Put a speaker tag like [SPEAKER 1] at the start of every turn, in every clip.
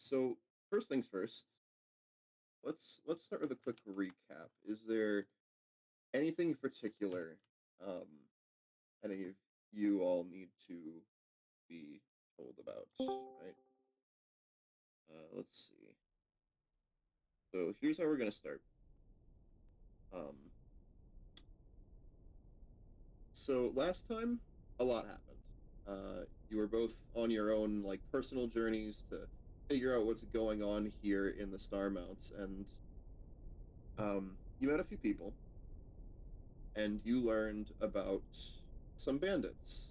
[SPEAKER 1] So first things first, let's start with a quick recap. Is there anything in particular any of you all need to be told about, right? Let's see. So here's how we're gonna start. Um, so last time, a lot happened. You were both on your own, like personal journeys to figure out what's going on here in the Star Mounts, and you met a few people and you learned about some bandits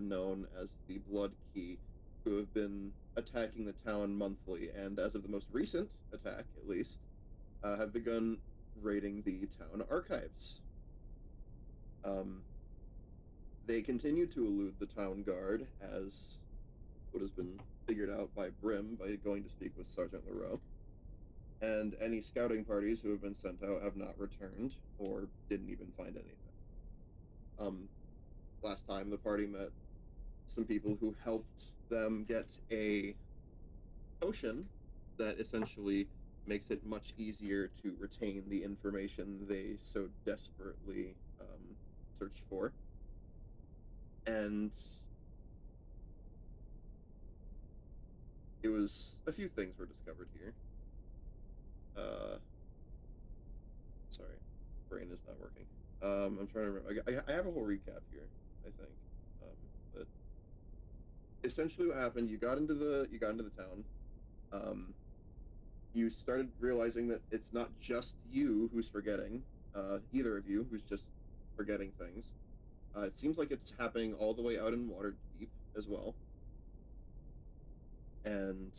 [SPEAKER 1] known as the Blood Key, who have been attacking the town monthly, and as of the most recent attack, at least, have begun raiding the town archives. Um, they continue to elude the town guard, as what has been figured out by Brim by going to speak with Sergeant Leroux. And any scouting parties who have been sent out have not returned or didn't even find anything. Um, Last time the party met some people who helped them get a potion that essentially makes it much easier to retain the information they so desperately search for. And it was a few things were discovered here. Uh, Sorry, brain is not working. I'm trying to remember. I have a whole recap here, I think. But essentially, what happened? You got into the town. Um, you started realizing that it's not just you who's forgetting, either of you who's just forgetting things. It seems like it's happening all the way out in Waterdeep as well. And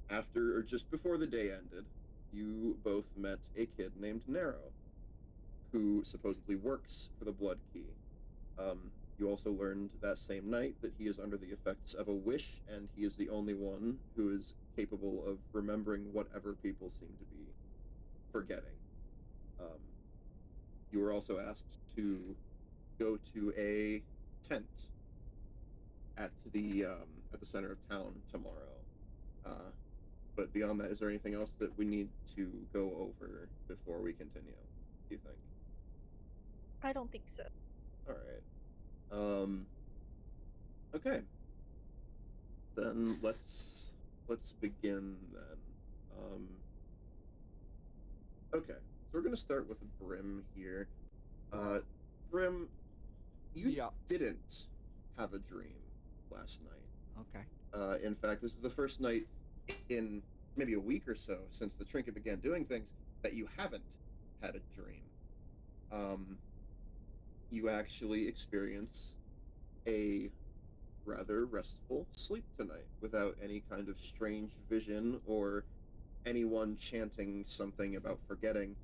[SPEAKER 1] after, or just before the day ended, you both met a kid named Nero, who supposedly works for the Blood Key. You also learned that same night that he is under the effects of a wish, and he is the only one who is capable of remembering whatever people seem to be forgetting. Um, you were also asked to go to a tent at the center of town tomorrow. Uh, but beyond that, is there anything else that we need to go over before we continue? Do you think?
[SPEAKER 2] I don't think so.
[SPEAKER 1] All right. Um, okay. Then let's begin then. Um, okay. So we're gonna start with Brim here. Uh, Brim, you
[SPEAKER 3] Yeah.
[SPEAKER 1] didn't have a dream last night.
[SPEAKER 3] Okay.
[SPEAKER 1] In fact, this is the first night in maybe a week or so since the trinket began doing things that you haven't had a dream. Um, you actually experience a rather restful sleep tonight without any kind of strange vision or anyone chanting something about forgetting.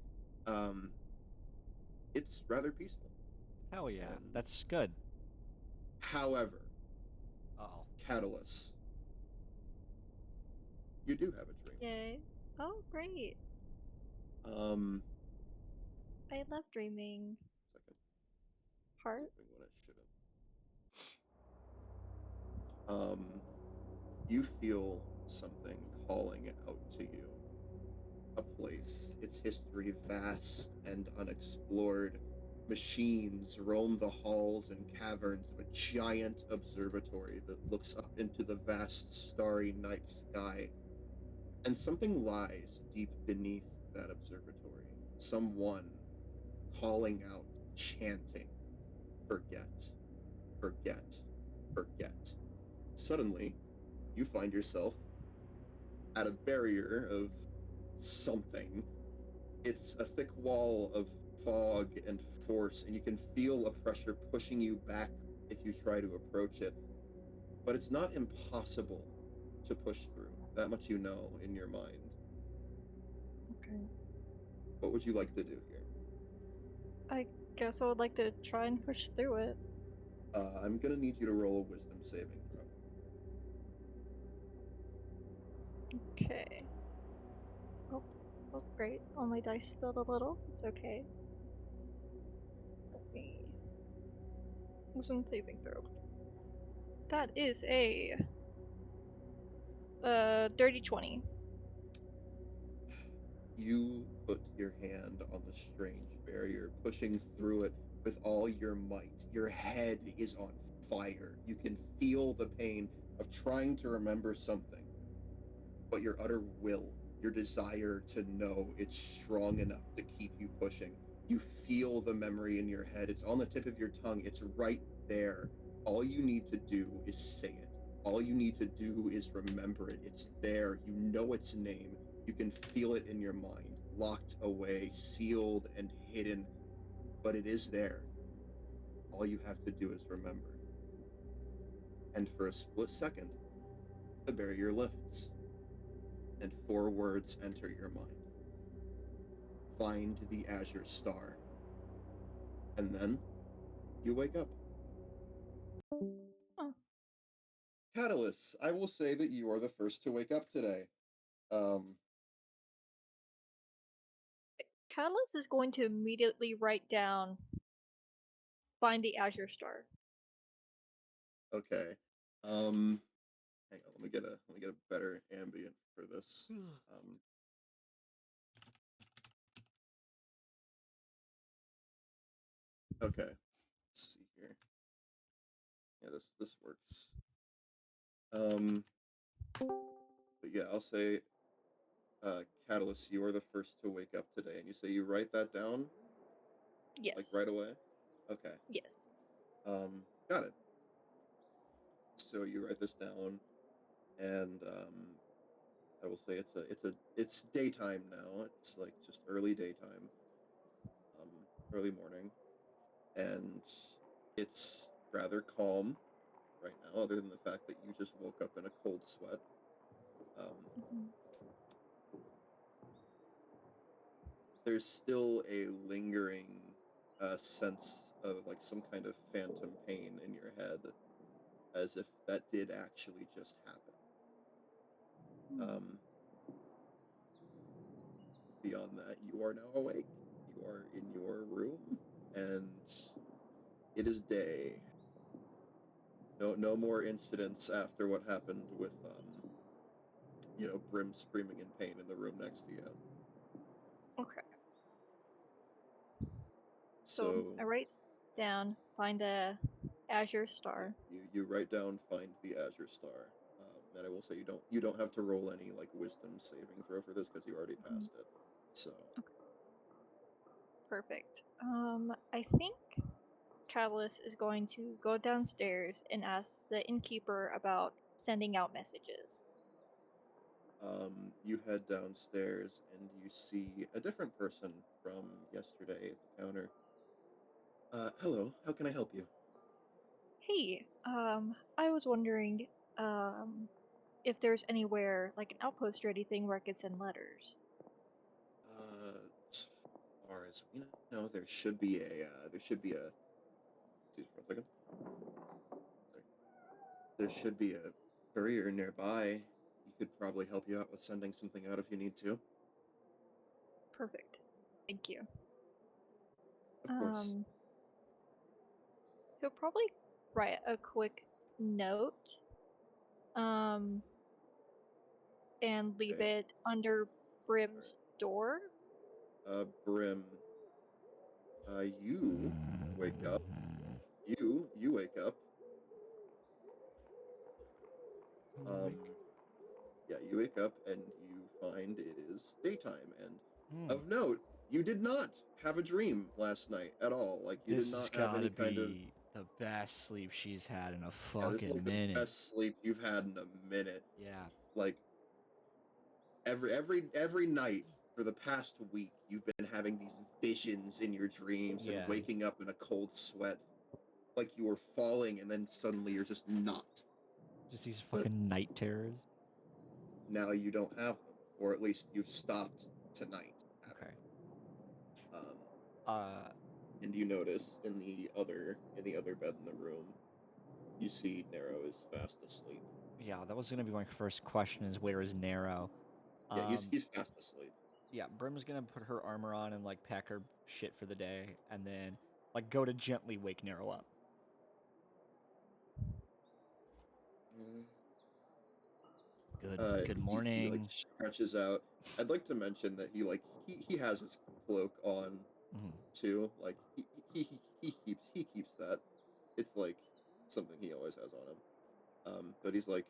[SPEAKER 1] Um, it's rather peaceful.
[SPEAKER 3] Hell yeah.
[SPEAKER 1] And
[SPEAKER 3] That's good.
[SPEAKER 1] however,
[SPEAKER 3] Uh-oh.
[SPEAKER 1] Catalyst, you do have a dream.
[SPEAKER 2] Yay. Oh, great.
[SPEAKER 1] Um,
[SPEAKER 2] I love dreaming.
[SPEAKER 1] Second,
[SPEAKER 2] Heart?
[SPEAKER 1] looping when it shouldn't. Um, you feel something calling out to you. A place, its history vast and unexplored. Machines roam the halls and caverns of a giant observatory that looks up into the vast starry night sky. And something lies deep beneath that observatory. Someone calling out, chanting, forget, forget, forget. Suddenly, you find yourself at a barrier of something. It's a thick wall of fog and force, and you can feel a pressure pushing you back if you try to approach it. But it's not impossible to push through. That much you know in your mind.
[SPEAKER 2] Okay.
[SPEAKER 1] What would you like to do here?
[SPEAKER 2] I guess I would like to try and push through it.
[SPEAKER 1] I'm gonna need you to roll a wisdom saving throw.
[SPEAKER 2] Okay. Oh, oh, great. All my dice spilled a little. It's okay. Let me. Wisdom saving throw. That is a Dirty 20.
[SPEAKER 1] You put your hand on the strange barrier, pushing through it with all your might. Your head is on fire. You can feel the pain of trying to remember something, but your utter will, your desire to know, it's strong enough to keep you pushing. You feel the memory in your head. It's on the tip of your tongue. It's right there. All you need to do is say it. All you need to do is remember it. It's there. You know its name. You can feel it in your mind, locked away, sealed and hidden, but it is there. All you have to do is remember. And for a split second, the barrier lifts, and 4 words enter your mind: find the Azure Star. And then you wake up.
[SPEAKER 2] Oh.
[SPEAKER 1] Catalyst, I will say that you are the first to wake up today. Um,
[SPEAKER 2] Catalyst is going to immediately write down find the Azure Star.
[SPEAKER 1] okay. Hang on, let me get a better ambient for this. Um, okay. Let's see here. Yeah, this works. But yeah, I'll say, Catalyst, you are the first to wake up today, and you say you write that down like
[SPEAKER 2] Yes.
[SPEAKER 1] right away. Okay.
[SPEAKER 2] Yes.
[SPEAKER 1] Got it. So you write this down, and I will say it's daytime now. It's like just early daytime, um, early morning, and it's rather calm right now, other than the fact that you just woke up in a cold sweat. Um,
[SPEAKER 2] Mhm.
[SPEAKER 1] there's still a lingering sense of like some kind of phantom pain in your head, as if that did actually just happen.
[SPEAKER 2] Hmm.
[SPEAKER 1] Um, beyond that, you are now awake. You are in your room, and it is day. No more incidents after what happened with Brim screaming in pain in the room next to you.
[SPEAKER 2] Okay. So
[SPEAKER 1] So
[SPEAKER 2] I write down find the Azure
[SPEAKER 1] yeah,
[SPEAKER 2] Star.
[SPEAKER 1] you write down find the Azure Star. And I will say you don't have to roll any like wisdom saving throw for this because you already
[SPEAKER 2] Mhm.
[SPEAKER 1] passed it. So
[SPEAKER 2] Okay. Perfect. I think Catalyst is going to go downstairs and ask the innkeeper about sending out messages.
[SPEAKER 1] you head downstairs and you see a different person from yesterday at the counter. Hello, how can I help you?
[SPEAKER 2] Hey, I was wondering, um, if there's anywhere like an outpost or anything where I could send letters.
[SPEAKER 1] As far as we know, there should be a. Excuse me for 1 second. Sorry. There should be a courier nearby. He could probably help you out with sending something out if you need to.
[SPEAKER 2] Perfect. Thank you.
[SPEAKER 1] Of course.
[SPEAKER 2] Um, he'll probably write a quick note, um, and leave
[SPEAKER 1] Okay.
[SPEAKER 2] it under
[SPEAKER 1] All
[SPEAKER 2] Brim's door.
[SPEAKER 1] right. Brim. You wake up. You wake up. Um, yeah, you wake up and you find it is daytime. And
[SPEAKER 3] Hmm.
[SPEAKER 1] of note, you did not have a dream last night at all. Like you did
[SPEAKER 3] This has
[SPEAKER 1] not have
[SPEAKER 3] gotta
[SPEAKER 1] any kind of.
[SPEAKER 3] be the best sleep she's had in a
[SPEAKER 1] Yeah, this is like
[SPEAKER 3] fucking
[SPEAKER 1] the
[SPEAKER 3] minute.
[SPEAKER 1] best sleep you've had in a minute.
[SPEAKER 3] Yeah.
[SPEAKER 1] Like every night for the past week, you've been having these visions in your dreams and
[SPEAKER 3] Yeah.
[SPEAKER 1] waking up in a cold sweat, like you were falling, and then suddenly you're just not.
[SPEAKER 3] Just these
[SPEAKER 1] But
[SPEAKER 3] fucking night terrors.
[SPEAKER 1] now you don't have them, or at least you've stopped tonight having
[SPEAKER 3] Okay.
[SPEAKER 1] them.
[SPEAKER 3] Uh,
[SPEAKER 1] And you notice in the other bed in the room, you see Nero is fast asleep.
[SPEAKER 3] yeah, that was gonna be my first question is where is Nero?
[SPEAKER 1] Yeah, he's
[SPEAKER 3] Um,
[SPEAKER 1] he's fast asleep.
[SPEAKER 3] yeah, Brim's gonna put her armor on and like pack her shit for the day and then like go to gently wake Nero up. Good
[SPEAKER 1] He like
[SPEAKER 3] morning.
[SPEAKER 1] stretches out. I'd like to mention that he has his cloak on
[SPEAKER 3] Mhm.
[SPEAKER 1] too. Like he keeps that. It's like something he always has on him. But he's like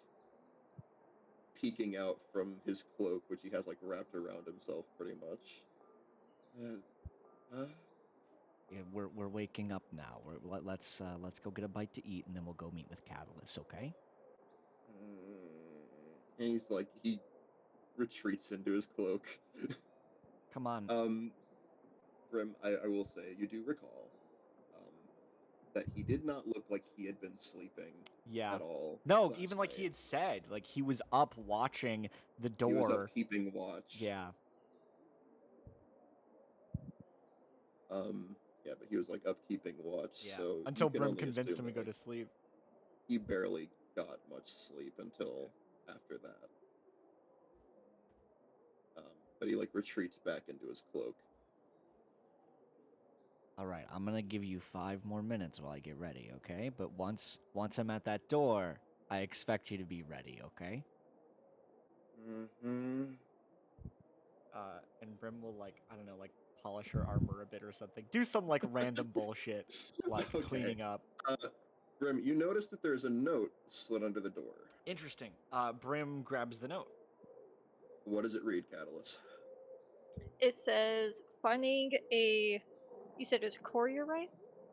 [SPEAKER 1] peeking out from his cloak, which he has like wrapped around himself pretty much. Uh,
[SPEAKER 3] Yeah, we're waking up now. Let's go get a bite to eat, and then we'll go meet with Catalyst. Okay?
[SPEAKER 1] and he's like he retreats into his cloak.
[SPEAKER 3] Come on.
[SPEAKER 1] um, Grim, I will say you do recall um, that he did not look like he had been sleeping
[SPEAKER 3] Yeah.
[SPEAKER 1] at all
[SPEAKER 3] No, even
[SPEAKER 1] last
[SPEAKER 3] like he
[SPEAKER 1] night.
[SPEAKER 3] had said, like he was up watching the
[SPEAKER 1] He was up
[SPEAKER 3] door.
[SPEAKER 1] keeping watch.
[SPEAKER 3] Yeah.
[SPEAKER 1] Um, yeah, but he was like up keeping watch,
[SPEAKER 3] Yeah.
[SPEAKER 1] so you
[SPEAKER 3] Until
[SPEAKER 1] can
[SPEAKER 3] Brim
[SPEAKER 1] only
[SPEAKER 3] convinced
[SPEAKER 1] assume
[SPEAKER 3] him to
[SPEAKER 1] that
[SPEAKER 3] go
[SPEAKER 1] like
[SPEAKER 3] to sleep.
[SPEAKER 1] he barely got much sleep until after that. Um, but he like retreats back into his cloak.
[SPEAKER 3] All right, I'm gonna give you 5 more minutes while I get ready, okay? But once I'm at that door, I expect you to be ready, okay?
[SPEAKER 1] Mm-hmm.
[SPEAKER 3] And Brim will like I don't know, like polish her armor a bit or something. Do some like random bullshit, like
[SPEAKER 1] Okay.
[SPEAKER 3] cleaning up.
[SPEAKER 1] Uh, Grim, you notice that there's a note slid under the door.
[SPEAKER 3] Interesting. Brim grabs the note.
[SPEAKER 1] What does it read, Catalyst?
[SPEAKER 2] It says finding a. You said it was courier, right?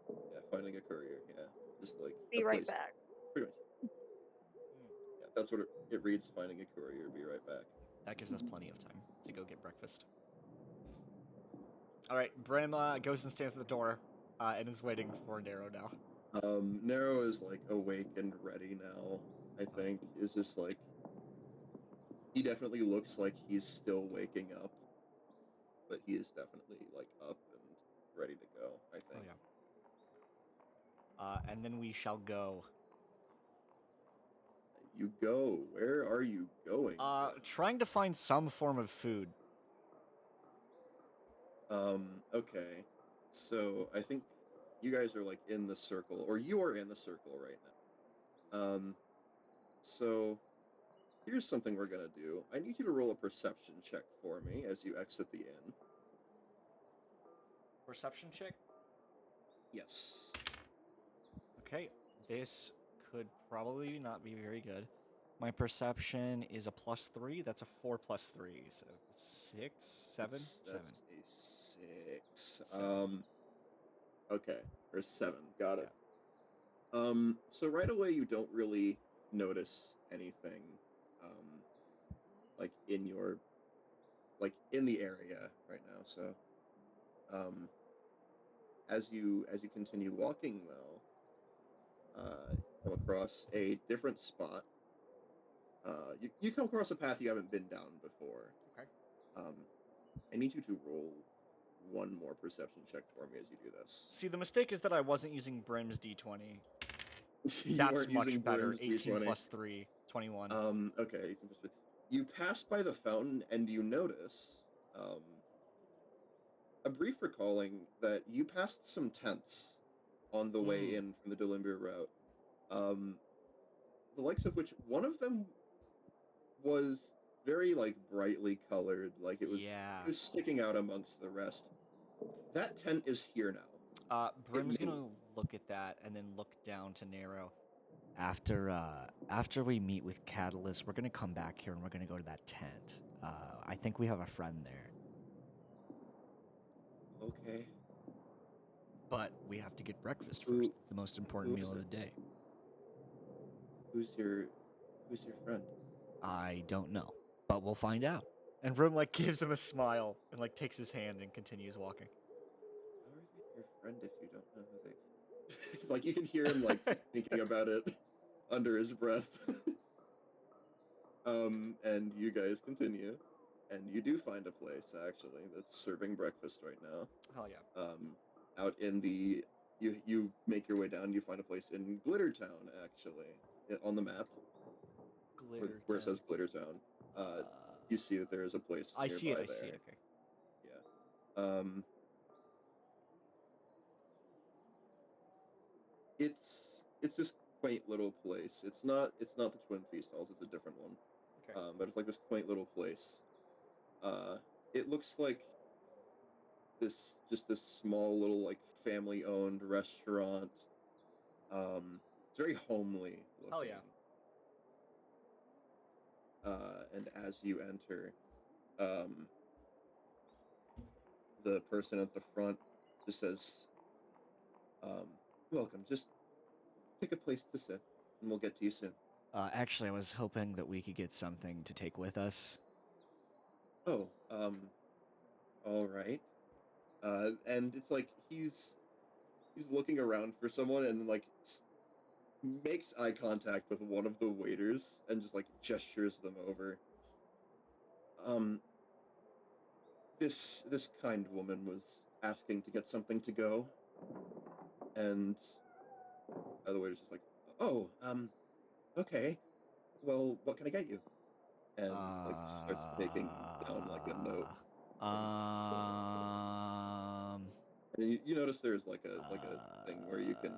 [SPEAKER 1] Yeah, finding a courier. Yeah, just like
[SPEAKER 2] Be
[SPEAKER 1] a
[SPEAKER 2] right
[SPEAKER 1] place.
[SPEAKER 2] back.
[SPEAKER 1] Pretty much. Yeah, that's what it reads. Finding a courier. Be right back.
[SPEAKER 3] That gives us plenty of time to go get breakfast. All right, Brim goes and stands at the door, and is waiting for Nero now.
[SPEAKER 1] Nero is like awake and ready now. I think is just like he definitely looks like he's still waking up, but he is definitely like up and ready to go. I
[SPEAKER 3] Oh
[SPEAKER 1] think.
[SPEAKER 3] yeah. And then we shall go.
[SPEAKER 1] You go. Where are you going?
[SPEAKER 3] Trying to find some form of food.
[SPEAKER 1] Okay. So I think you guys are like in the circle, or you are in the circle right now. So here's something we're gonna do. I need you to roll a perception check for me as you exit the inn.
[SPEAKER 3] Perception check.
[SPEAKER 1] Yes.
[SPEAKER 3] Okay, this could probably not be very good. My perception is a +3. That's a 4 + 3, so 6, 7,
[SPEAKER 1] That's
[SPEAKER 3] 7,
[SPEAKER 1] a 6.
[SPEAKER 3] 7.
[SPEAKER 1] Okay. Or 7. Got
[SPEAKER 3] Yeah.
[SPEAKER 1] it. So right away you don't really notice anything, um, like in your, like in the area right now. So, um, as you continue walking though, come across a different spot. You come across a path you haven't been down before.
[SPEAKER 3] Okay.
[SPEAKER 1] Um, I need you to roll one more perception check for me as you do this.
[SPEAKER 3] See, the mistake is that I wasn't using Brim's D20.
[SPEAKER 1] You
[SPEAKER 3] That's
[SPEAKER 1] weren't using
[SPEAKER 3] much better.
[SPEAKER 1] Brim's
[SPEAKER 3] 18
[SPEAKER 1] D20.
[SPEAKER 3] + 3, 21.
[SPEAKER 1] Okay. You pass by the fountain and you notice, um, a brief recalling that you passed some tents on the way in from the Delimbir route. Um, the likes of which one of them was very like brightly colored, like
[SPEAKER 3] Yeah.
[SPEAKER 1] it was sticking out amongst the rest. That tent is here now. It
[SPEAKER 3] Brim's
[SPEAKER 1] may
[SPEAKER 3] gonna look at that and then look down to Nero. After we meet with Catalyst, we're gonna come back here and we're gonna go to that tent. I think we have a friend there,
[SPEAKER 1] okay.
[SPEAKER 3] but we have to get breakfast first.
[SPEAKER 1] Who
[SPEAKER 3] It's the most important
[SPEAKER 1] who
[SPEAKER 3] meal
[SPEAKER 1] is
[SPEAKER 3] of
[SPEAKER 1] it?
[SPEAKER 3] the day.
[SPEAKER 1] Who's your who's your friend?
[SPEAKER 3] I don't know, but we'll find out. And Brim like gives him a smile and like takes his hand and continues walking.
[SPEAKER 1] How are they your friend if you don't know who they? It's like you can hear him like thinking about it under his breath. And you guys continue, and you do find a place actually that's serving breakfast right now.
[SPEAKER 3] Hell yeah.
[SPEAKER 1] Out in the you make your way down. You find a place in Glittertown actually on the map
[SPEAKER 3] Glitter
[SPEAKER 1] where it
[SPEAKER 3] Town.
[SPEAKER 1] says Glittertown. You see that there is a place
[SPEAKER 3] I see it.
[SPEAKER 1] nearby
[SPEAKER 3] I see it.
[SPEAKER 1] there.
[SPEAKER 3] Okay.
[SPEAKER 1] Yeah. It's this quaint little place. It's not the Twin Feast Halls. It's a different one.
[SPEAKER 3] Okay.
[SPEAKER 1] But it's like this quaint little place. Uh, it looks like this small little like family-owned restaurant. It's very homely
[SPEAKER 3] Hell yeah.
[SPEAKER 1] looking. And as you enter, um, the person at the front just says, um, "Welcome. Just pick a place to sit, and we'll get to you soon."
[SPEAKER 3] Actually, I was hoping that we could get something to take with us.
[SPEAKER 1] Oh, all right. And it's like he's looking around for someone, and then like makes eye contact with one of the waiters, and just like gestures them over. Um, this kind woman was asking to get something to go, and the waiter's just like, "Oh, okay. Well, what can I get you?" And like starts taking down like a note.
[SPEAKER 3] Um.
[SPEAKER 1] And you notice there's like a thing where you can.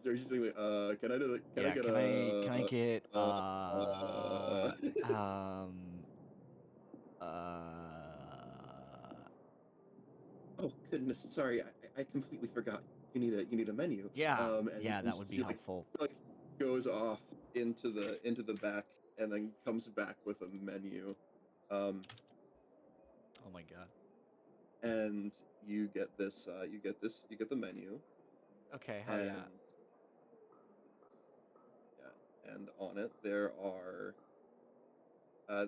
[SPEAKER 1] There's usually can I do the can I
[SPEAKER 3] Yeah.
[SPEAKER 1] get
[SPEAKER 3] Can I get
[SPEAKER 1] uh, uh
[SPEAKER 3] um uh
[SPEAKER 1] oh goodness, sorry, I completely forgot. You need a menu.
[SPEAKER 3] yeah,
[SPEAKER 1] And,
[SPEAKER 3] yeah,
[SPEAKER 1] and
[SPEAKER 3] that would be
[SPEAKER 1] she
[SPEAKER 3] helpful.
[SPEAKER 1] like goes off into the back and then comes back with a menu. Um,
[SPEAKER 3] Oh my god.
[SPEAKER 1] and you get the menu,
[SPEAKER 3] Okay, hell
[SPEAKER 1] and
[SPEAKER 3] yeah.
[SPEAKER 1] yeah, and on it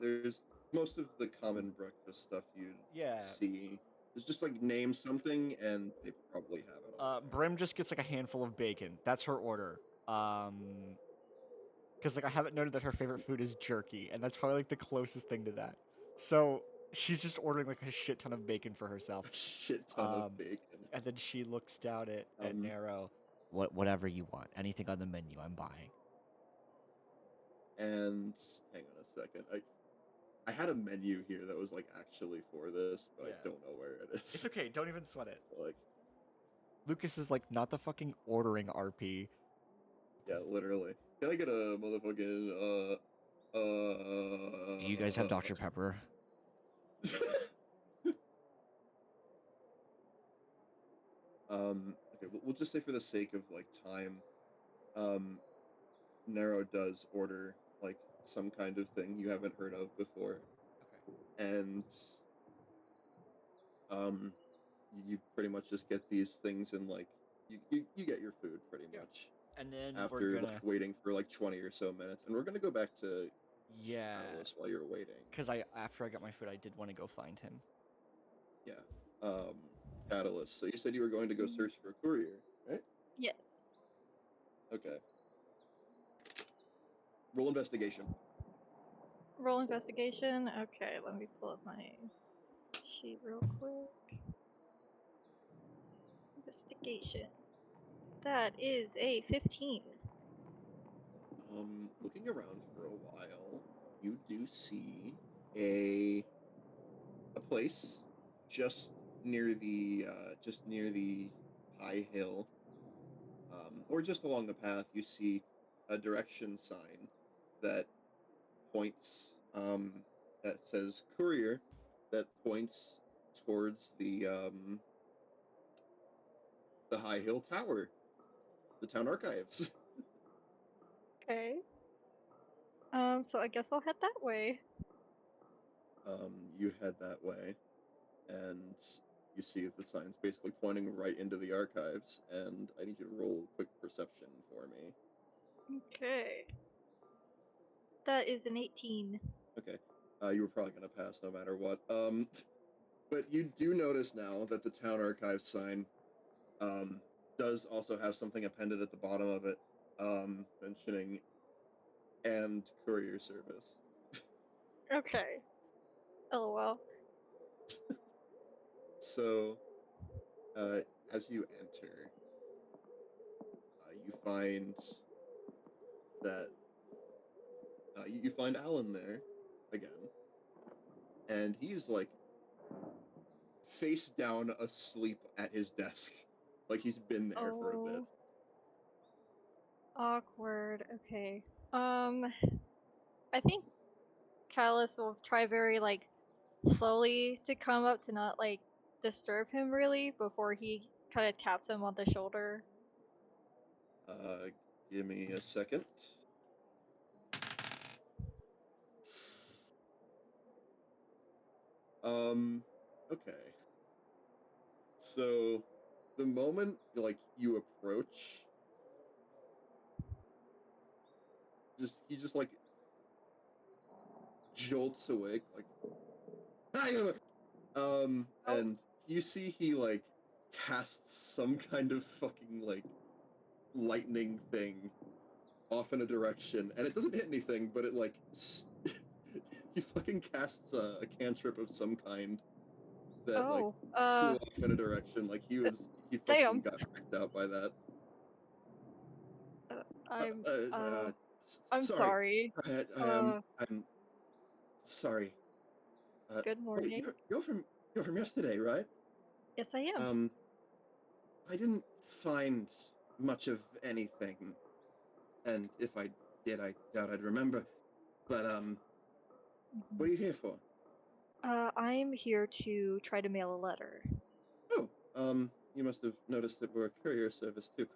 [SPEAKER 1] there's most of the common breakfast stuff you'd
[SPEAKER 3] Yeah.
[SPEAKER 1] see. It's just like name something and they probably have it on there.
[SPEAKER 3] Brim just gets like a handful of bacon. That's her order. Because like I haven't noted that her favorite food is jerky, and that's probably like the closest thing to that. So she's just ordering like a shit ton of bacon for herself.
[SPEAKER 1] A shit ton of
[SPEAKER 3] Um,
[SPEAKER 1] bacon.
[SPEAKER 3] and then she looks down at
[SPEAKER 1] Um,
[SPEAKER 3] Nero. Whatever you want, anything on the menu, I'm buying.
[SPEAKER 1] and hang on a second. I had a menu here that was like actually for this, but I
[SPEAKER 3] Yeah.
[SPEAKER 1] don't know where it
[SPEAKER 3] It's
[SPEAKER 1] is.
[SPEAKER 3] okay. Don't even sweat it.
[SPEAKER 1] Like,
[SPEAKER 3] Lucas is like not the fucking ordering RP.
[SPEAKER 1] yeah, literally. Can I get a motherfucking
[SPEAKER 3] Do you guys have Dr. Pepper?
[SPEAKER 1] okay, we'll just say for the sake of like time, um, Nero does order like some kind of thing you haven't heard of before,
[SPEAKER 3] Okay.
[SPEAKER 1] and um, you pretty much just get these things and like you get your food pretty
[SPEAKER 3] Yeah.
[SPEAKER 1] much
[SPEAKER 3] And then we're
[SPEAKER 1] after like
[SPEAKER 3] gonna
[SPEAKER 1] waiting for like 20 or so minutes, and we're gonna go back to
[SPEAKER 3] yeah,
[SPEAKER 1] Catalyst while you're waiting.
[SPEAKER 3] because after I got my food, I did want to go find him.
[SPEAKER 1] Yeah. Um, Catalyst. So you said you were going to go search for a courier, right?
[SPEAKER 2] Yes.
[SPEAKER 1] Okay. Roll investigation.
[SPEAKER 2] Roll investigation. Okay, let me pull up my sheet real quick. Investigation. That is a 15.
[SPEAKER 1] Looking around for a while, you do see a a place just near the high hill, or just along the path. You see a direction sign that points that says courier, that points towards the high hill tower, the town archives.
[SPEAKER 2] Okay. So I guess I'll head that way.
[SPEAKER 1] You head that way, and you see the sign's basically pointing right into the archives, and I need you to roll a quick perception for me.
[SPEAKER 2] Okay. That is an 18.
[SPEAKER 1] Okay. You were probably gonna pass no matter what. But you do notice now that the town archives sign um does also have something appended at the bottom of it, mentioning and courier service.
[SPEAKER 2] Okay. LOL.
[SPEAKER 1] So, uh, as you enter, you find that you find Alan there again, and he's like face down asleep at his desk, like he's been there for a bit.
[SPEAKER 2] Oh. Awkward. Okay. Um. I think Callus will try very like slowly to come up to not like disturb him really before he kind of taps him on the shoulder.
[SPEAKER 1] Uh, Give me a second. Okay. So, the moment like you approach, he just like jolts awake, like "Ah!"
[SPEAKER 2] Oh,
[SPEAKER 1] and you see he like casts some kind of fucking like lightning thing off in a direction, and it doesn't hit anything, but it like he fucking casts a cantrip of some kind that like
[SPEAKER 2] oh,
[SPEAKER 1] flew off in a direction. Like he fucking
[SPEAKER 2] damn.
[SPEAKER 1] got freaked out by that.
[SPEAKER 2] Uh,
[SPEAKER 1] Uh,
[SPEAKER 2] I'm
[SPEAKER 1] uh,
[SPEAKER 2] uh
[SPEAKER 1] uh,
[SPEAKER 2] I'm
[SPEAKER 1] Sorry,
[SPEAKER 2] sorry.
[SPEAKER 1] I am
[SPEAKER 2] Uh,
[SPEAKER 1] I'm sorry.
[SPEAKER 2] good
[SPEAKER 1] Wait,
[SPEAKER 2] morning.
[SPEAKER 1] you're from yesterday, right?
[SPEAKER 2] Yes, I am.
[SPEAKER 1] Um, I didn't find much of anything, and if I did, I doubt I'd remember. But what are
[SPEAKER 2] Mhm.
[SPEAKER 1] you here for?
[SPEAKER 2] I'm here to try to mail a letter.
[SPEAKER 1] Oh, you must have noticed that we're a courier service too.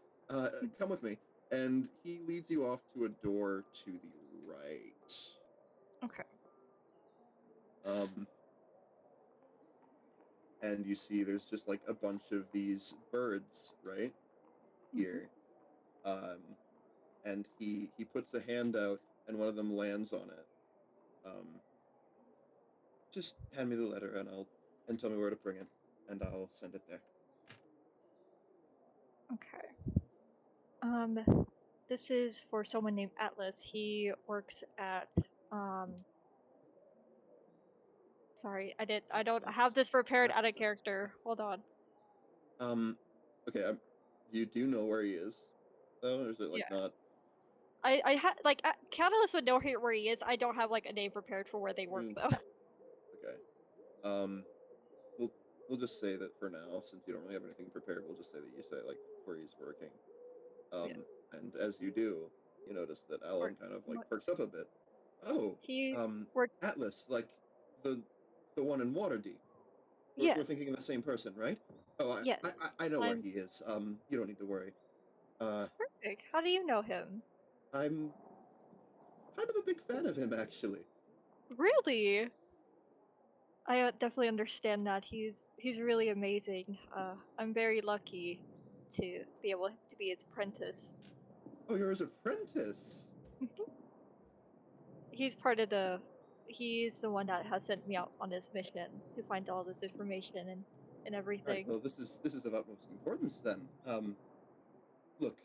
[SPEAKER 1] Come with me. And he leads you off to a door to the right.
[SPEAKER 2] Okay.
[SPEAKER 1] Um, and you see there's just like a bunch of these birds right
[SPEAKER 2] Mhm.
[SPEAKER 1] here. Um, and he puts a hand out, and one of them lands on it. Um, just hand me the letter, and tell me where to bring it, and I'll send it there.
[SPEAKER 2] Okay. Um, this is for someone named Atlas. He works at um. Sorry, I don't have
[SPEAKER 1] Atlas.
[SPEAKER 2] this prepared out of
[SPEAKER 1] Atlas.
[SPEAKER 2] character. Hold on.
[SPEAKER 1] Um, okay. You do know where he is, though, or is it like
[SPEAKER 2] Yeah.
[SPEAKER 1] not?
[SPEAKER 2] I had like Catalyst would know where he is. I don't have like a name prepared for where they work
[SPEAKER 1] Mm,
[SPEAKER 2] though.
[SPEAKER 1] okay. Um, we'll we'll just say that for now, since you don't really have anything prepared, we'll just say that you say like where he's working.
[SPEAKER 2] Yeah.
[SPEAKER 1] And as you do, you notice that
[SPEAKER 2] Or
[SPEAKER 1] Alan kind of like
[SPEAKER 2] what?
[SPEAKER 1] perks up a bit. Oh,
[SPEAKER 2] He
[SPEAKER 1] um,
[SPEAKER 2] worked.
[SPEAKER 1] Atlas, like the the one in Waterdeep. We're
[SPEAKER 2] Yes.
[SPEAKER 1] thinking of the same person, right? Oh,
[SPEAKER 2] Yes.
[SPEAKER 1] I know where
[SPEAKER 2] I'm
[SPEAKER 1] he is. You don't need to worry. Uh,
[SPEAKER 2] perfect. How do you know him?
[SPEAKER 1] I'm kind of a big fan of him, actually.
[SPEAKER 2] Really? I definitely understand that. He's really amazing. I'm very lucky to be able to be his apprentice.
[SPEAKER 1] Oh, you're his apprentice.
[SPEAKER 2] He's part of the. He's the one that has sent me out on this mission to find all this information and
[SPEAKER 1] Right.
[SPEAKER 2] everything.
[SPEAKER 1] Well, this is of utmost importance then. Look,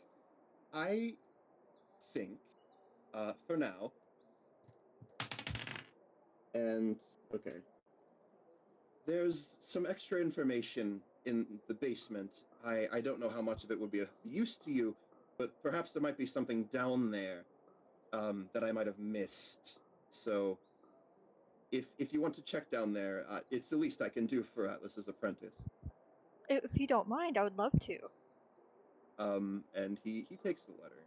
[SPEAKER 1] I think, for now, and okay, there's some extra information in the basement. I don't know how much of it would be of use to you, but perhaps there might be something down there that I might have missed. So if you want to check down there, it's the least I can do for Atlas's apprentice.
[SPEAKER 2] If you don't mind, I would love to.
[SPEAKER 1] And he takes the letter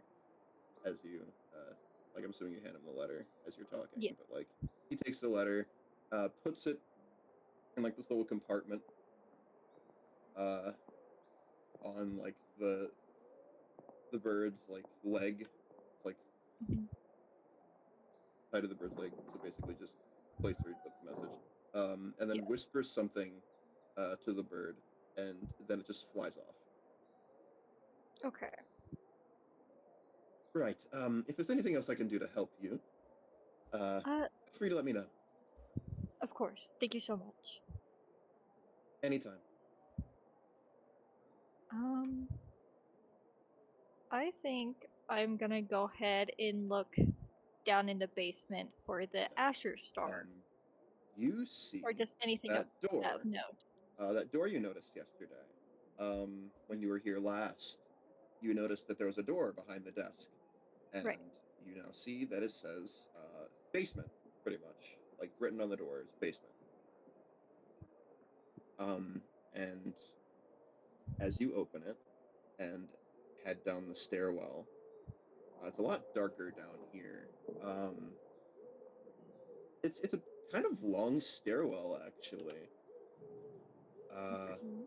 [SPEAKER 1] as you like. I'm assuming you hand him the letter as you're talking,
[SPEAKER 2] Yes.
[SPEAKER 1] but like he takes the letter, puts it in like this little compartment uh, on like the bird's like leg. It's like
[SPEAKER 2] Mhm.
[SPEAKER 1] side of the bird's leg. So basically, just place where you put the message, and then
[SPEAKER 2] Yeah.
[SPEAKER 1] whispers something to the bird, and then it just flies off.
[SPEAKER 2] Okay.
[SPEAKER 1] Right. If there's anything else I can do to help you,
[SPEAKER 2] Uh,
[SPEAKER 1] feel free to let me know
[SPEAKER 2] of course. Thank you so much.
[SPEAKER 1] anytime.
[SPEAKER 2] Um, I think I'm gonna go ahead and look down in the basement for the
[SPEAKER 1] Okay.
[SPEAKER 2] Asher Star,
[SPEAKER 1] You
[SPEAKER 2] or
[SPEAKER 1] see
[SPEAKER 2] just anything
[SPEAKER 1] that
[SPEAKER 2] of
[SPEAKER 1] door,
[SPEAKER 2] note.
[SPEAKER 1] that door you noticed yesterday. When you were here last, you noticed that there was a door behind the desk,
[SPEAKER 2] Right.
[SPEAKER 1] and you now see that it says basement, pretty much, like written on the door is basement. Um, and as you open it and head down the stairwell, it's a lot darker down here. Um, It's a kind of long stairwell, actually. Uh,
[SPEAKER 2] Okay.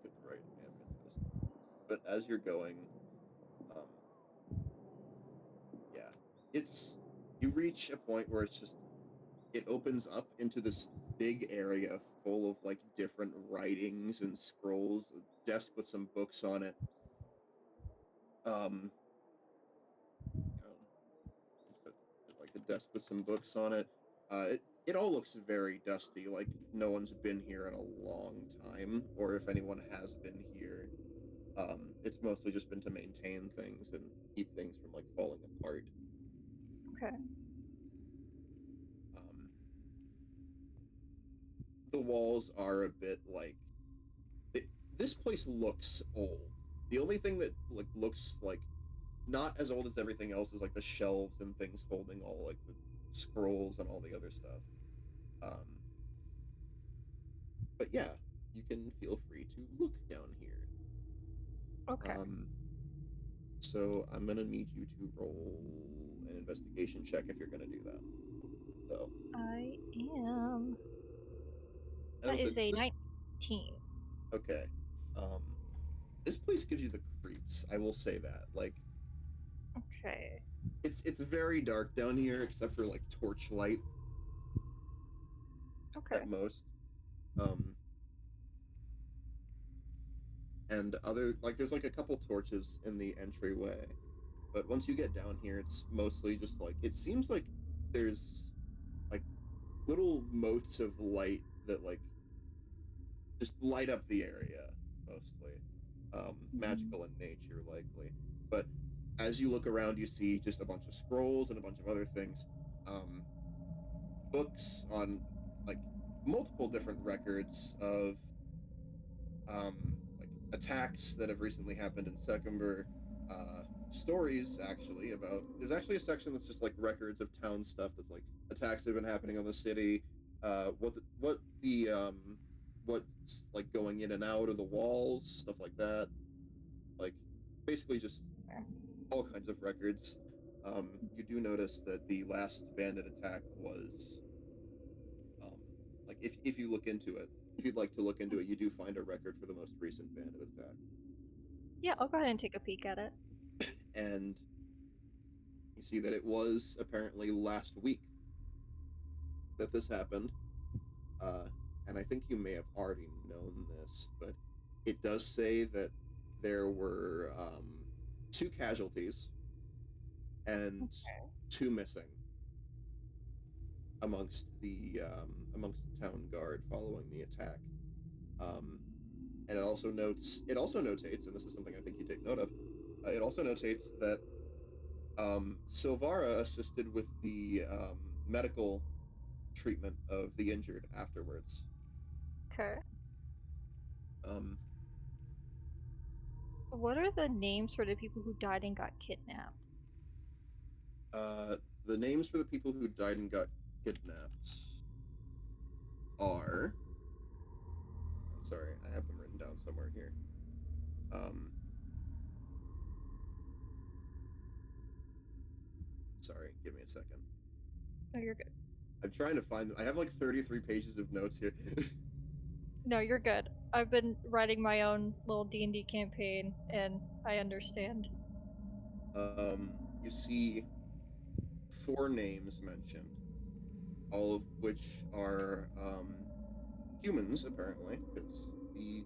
[SPEAKER 1] get the right ambient noise. But as you're going, um, yeah, it's you reach a point where it's just it opens up into this big area full of like different writings and scrolls, a desk with some books on it. Um, just like a desk with some books on it. It all looks very dusty, like no one's been here in a long time, or if anyone has been here, it's mostly just been to maintain things and keep things from like falling apart.
[SPEAKER 2] Okay.
[SPEAKER 1] Um, the walls are a bit like it, this place looks old. The only thing that like looks like not as old as everything else is like the shelves and things holding all like the scrolls and all the other stuff. Um, but yeah, you can feel free to look down here.
[SPEAKER 2] Okay.
[SPEAKER 1] Um, so I'm gonna need you to roll an investigation check if you're gonna do that. So
[SPEAKER 2] I am.
[SPEAKER 1] I
[SPEAKER 2] That
[SPEAKER 1] will say
[SPEAKER 2] is a
[SPEAKER 1] this.
[SPEAKER 2] 19.
[SPEAKER 1] Okay. Um, this place gives you the creeps. I will say that. Like,
[SPEAKER 2] Okay.
[SPEAKER 1] it's very dark down here, except for like torchlight
[SPEAKER 2] Okay.
[SPEAKER 1] at most. Um, and other like there's like a couple torches in the entryway, but once you get down here, it's mostly just like it seems like there's like little motes of light that like just light up the area mostly.
[SPEAKER 2] Mhm.
[SPEAKER 1] Magical in nature, likely. But as you look around, you see just a bunch of scrolls and a bunch of other things. Um, books on like multiple different records of like attacks that have recently happened in Secumber. Stories actually about there's actually a section that's just like records of town stuff that's like attacks that have been happening on the city, what's like going in and out of the walls, stuff like that. Like basically just all kinds of records. You do notice that the last bandit attack was um, like if you look into it, if you'd like to look into it, you do find a record for the most recent bandit attack.
[SPEAKER 2] Yeah, I'll
[SPEAKER 1] Um,
[SPEAKER 2] go ahead and take a peek at it.
[SPEAKER 1] and you see that it was apparently last week that this happened. Uh, and I think you may have already known this, but it does say that there were two casualties and two missing amongst the town guard following the attack. Um, and it also notates, and this is something I think you take note of. It also notates that Silvara assisted with the medical treatment of the injured afterwards.
[SPEAKER 2] Okay.
[SPEAKER 1] Um,
[SPEAKER 2] What are the names for the people who died and got kidnapped?
[SPEAKER 1] uh, the names for the people who died and got kidnapped are. Sorry, I have them written down somewhere here. Sorry, give me a second.
[SPEAKER 2] No, you're good.
[SPEAKER 1] I'm trying to find. I have like 33 pages of notes here.
[SPEAKER 2] No, you're good. I've been writing my own little D&D campaign, and I understand.
[SPEAKER 1] You see four names mentioned, all of which are humans, apparently, because the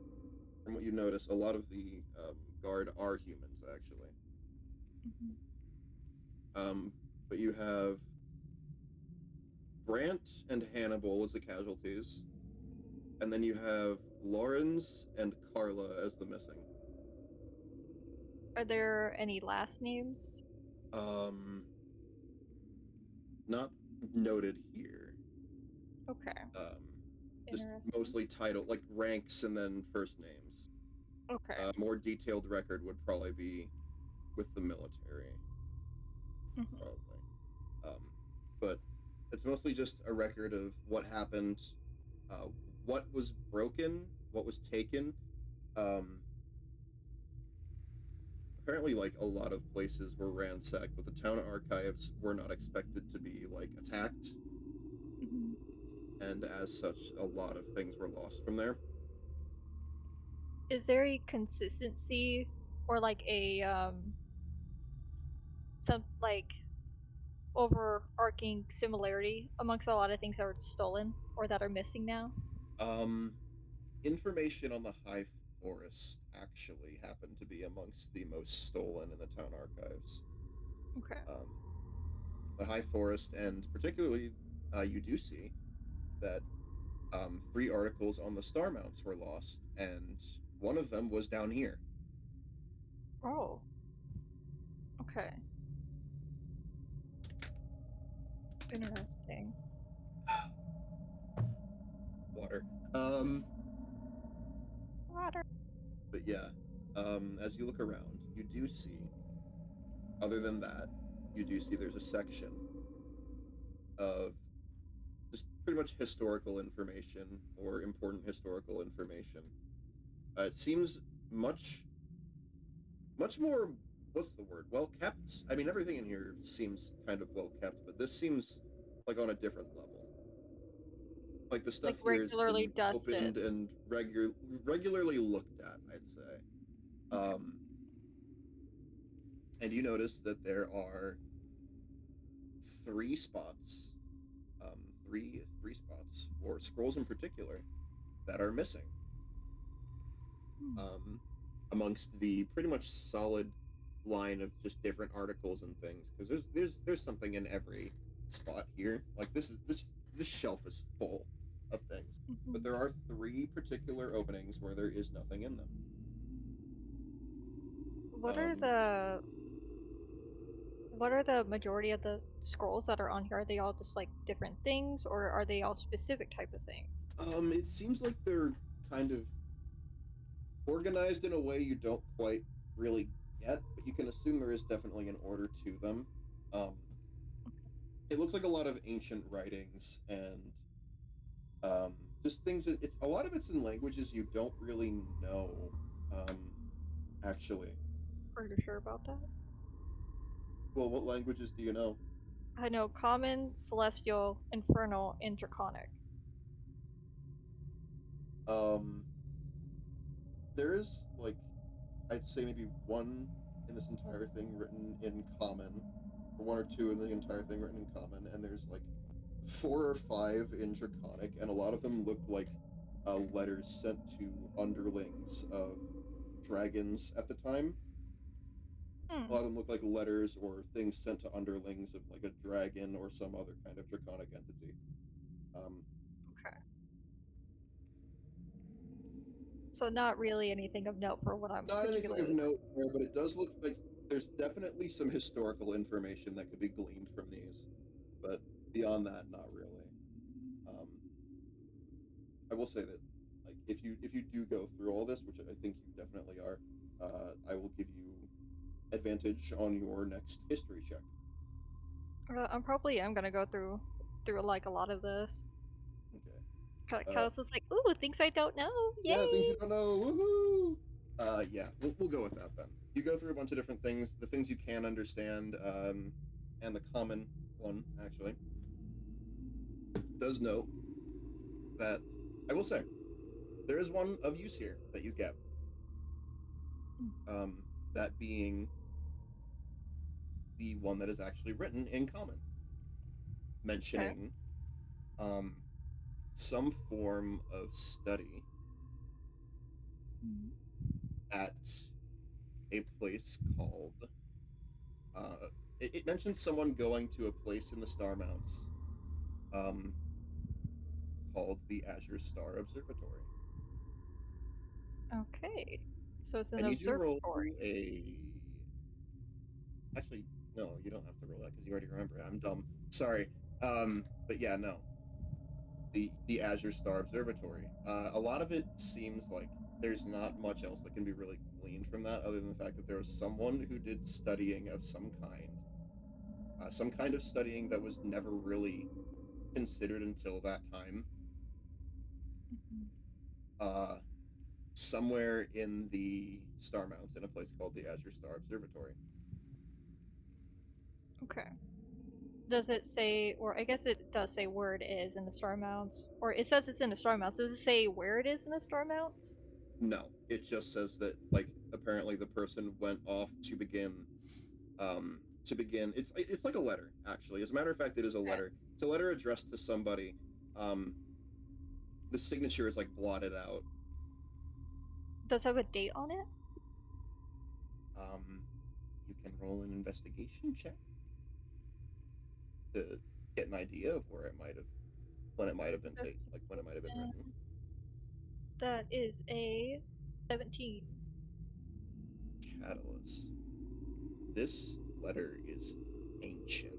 [SPEAKER 1] from what you notice, a lot of the guard are humans, actually.
[SPEAKER 2] Mhm.
[SPEAKER 1] Um, but you have Brant and Hannibal as the casualties, and then you have Lawrence and Carla as the missing.
[SPEAKER 2] Are there any last names?
[SPEAKER 1] Um, not noted here.
[SPEAKER 2] Okay.
[SPEAKER 1] Just
[SPEAKER 2] Interesting.
[SPEAKER 1] mostly title, like ranks and then first names.
[SPEAKER 2] Okay.
[SPEAKER 1] More detailed record would probably be with the military,
[SPEAKER 2] Mhm.
[SPEAKER 1] probably. Um, but it's mostly just a record of what happened, uh, what was broken, what was taken. Um, apparently like a lot of places were ransacked, but the town archives were not expected to be like attacked,
[SPEAKER 2] Mhm.
[SPEAKER 1] and as such, a lot of things were lost from there.
[SPEAKER 2] Is there a consistency or like a some like overarching similarity amongst a lot of things that were stolen or that are missing now?
[SPEAKER 1] Um, Information on the High Forest actually happened to be amongst the most stolen in the town archives.
[SPEAKER 2] Okay.
[SPEAKER 1] Um, the High Forest, and particularly, you do see that 3 articles on the star mounts were lost, and one of them was down here.
[SPEAKER 2] Oh, okay. Interesting.
[SPEAKER 1] Water. Um,
[SPEAKER 2] Water.
[SPEAKER 1] but yeah, as you look around, you do see, other than that, you do see there's a section of just pretty much historical information or important historical information. It seems much, much more. What's the word? Well kept. I mean, everything in here seems kind of well kept, but this seems like on a different level. Like the
[SPEAKER 2] Like
[SPEAKER 1] stuff here has
[SPEAKER 2] regularly
[SPEAKER 1] been
[SPEAKER 2] dusted.
[SPEAKER 1] opened and regularly looked at, I'd say.
[SPEAKER 2] Okay.
[SPEAKER 1] Um, and you notice that there are 3 spots, three spots for scrolls in particular that are missing.
[SPEAKER 2] Hmm.
[SPEAKER 1] Um, Amongst the pretty much solid line of just different articles and things, because there's something in every spot here. Like this shelf is full of things, but
[SPEAKER 2] Mhm.
[SPEAKER 1] there are 3 particular openings where there is nothing in them.
[SPEAKER 2] What are
[SPEAKER 1] Um,
[SPEAKER 2] the majority of the scrolls that are on here? Are they all just like different things, or are they all specific type of things?
[SPEAKER 1] it seems like they're kind of organized in a way you don't quite really get, but you can assume there is definitely an order to them. Um, it looks like a lot of ancient writings and um, just things that it's a lot of it's in languages you don't really know. Um, actually,
[SPEAKER 2] Are you sure about that?
[SPEAKER 1] well, what languages do you know?
[SPEAKER 2] I know Common, Celestial, Infernal, and Draconic.
[SPEAKER 1] Um, there is like I'd say maybe one in this entire thing written in common, or 1 or 2 in the entire thing written in common, and there's like 4 or 5 in Draconic, and a lot of them look like letters sent to underlings of dragons at the time. A
[SPEAKER 2] Hmm.
[SPEAKER 1] lot of them look like letters or things sent to underlings of like a dragon or some other kind of draconic entity. Um,
[SPEAKER 2] Okay. So not really anything of note for what I'm
[SPEAKER 1] Not anything of
[SPEAKER 2] particularly
[SPEAKER 1] note
[SPEAKER 2] looking
[SPEAKER 1] there, but it does look like there's definitely some historical information that could be gleaned from these. But beyond that, not really. Um, I will say that, like, if you do go through all this, which I think you definitely are, I will give you advantage on your next history check.
[SPEAKER 2] for. I'm probably am gonna go through like a lot of this.
[SPEAKER 1] Okay.
[SPEAKER 2] Cause it's like, ooh, things I don't know.
[SPEAKER 1] Yeah, things you
[SPEAKER 2] Yay!
[SPEAKER 1] don't know. Woohoo! Yeah, we'll go with that then. You go through a bunch of different things, the things you can understand, and the common one actually does note that I will say there is one of use here that you get.
[SPEAKER 2] Mm.
[SPEAKER 1] That being the one that is actually written in common,
[SPEAKER 2] Okay.
[SPEAKER 1] mentioning um, some form of study
[SPEAKER 2] Mm.
[SPEAKER 1] at a place called. Uh, it mentions someone going to a place in the Star Mounts um, called the Azure Star Observatory.
[SPEAKER 2] Okay. So it's
[SPEAKER 1] I
[SPEAKER 2] an
[SPEAKER 1] need you to roll
[SPEAKER 2] observatory.
[SPEAKER 1] a. Actually, no, you don't have to roll that because you already remember it. I'm dumb. Sorry. But yeah, no. The Azure Star Observatory. A lot of it seems like there's not much else that can be really gleaned from that, other than the fact that there was someone who did studying of some kind of studying that was never really considered until that time.
[SPEAKER 2] Mhm.
[SPEAKER 1] Uh, somewhere in the Star Mounts in a place called the Azure Star Observatory.
[SPEAKER 2] Okay. Does it say, or I guess it does say where it is in the Star Mounts, or it says it's in the Star Mounts. Does it say where it is in the Star Mounts?
[SPEAKER 1] No, it just says that apparently the person went off to begin. It's like a letter, actually. As a matter of fact, it is a
[SPEAKER 2] Okay.
[SPEAKER 1] letter. It's a letter addressed to somebody. The signature is blotted out.
[SPEAKER 2] Does it have a date on it?
[SPEAKER 1] You can roll an investigation check to get an idea of where it might have when it might have been taken, when it might have been written.
[SPEAKER 2] That is a 17.
[SPEAKER 1] Catalyst. This letter is ancient.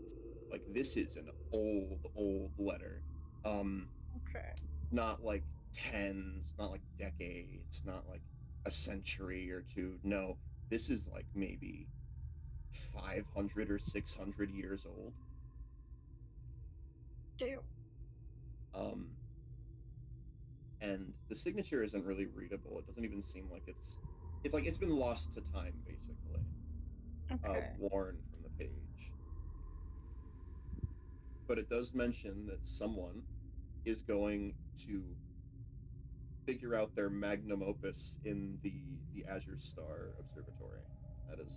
[SPEAKER 1] This is an old letter.
[SPEAKER 2] Okay.
[SPEAKER 1] Not like tens, not like decades, not like a century or two. No, this is maybe 500 or 600 years old.
[SPEAKER 2] Damn.
[SPEAKER 1] And the signature isn't really readable. It doesn't even seem like it's been lost to time, basically.
[SPEAKER 2] Okay.
[SPEAKER 1] Worn from the page. But it does mention that someone is going to figure out their magnum opus in the Azure Star Observatory.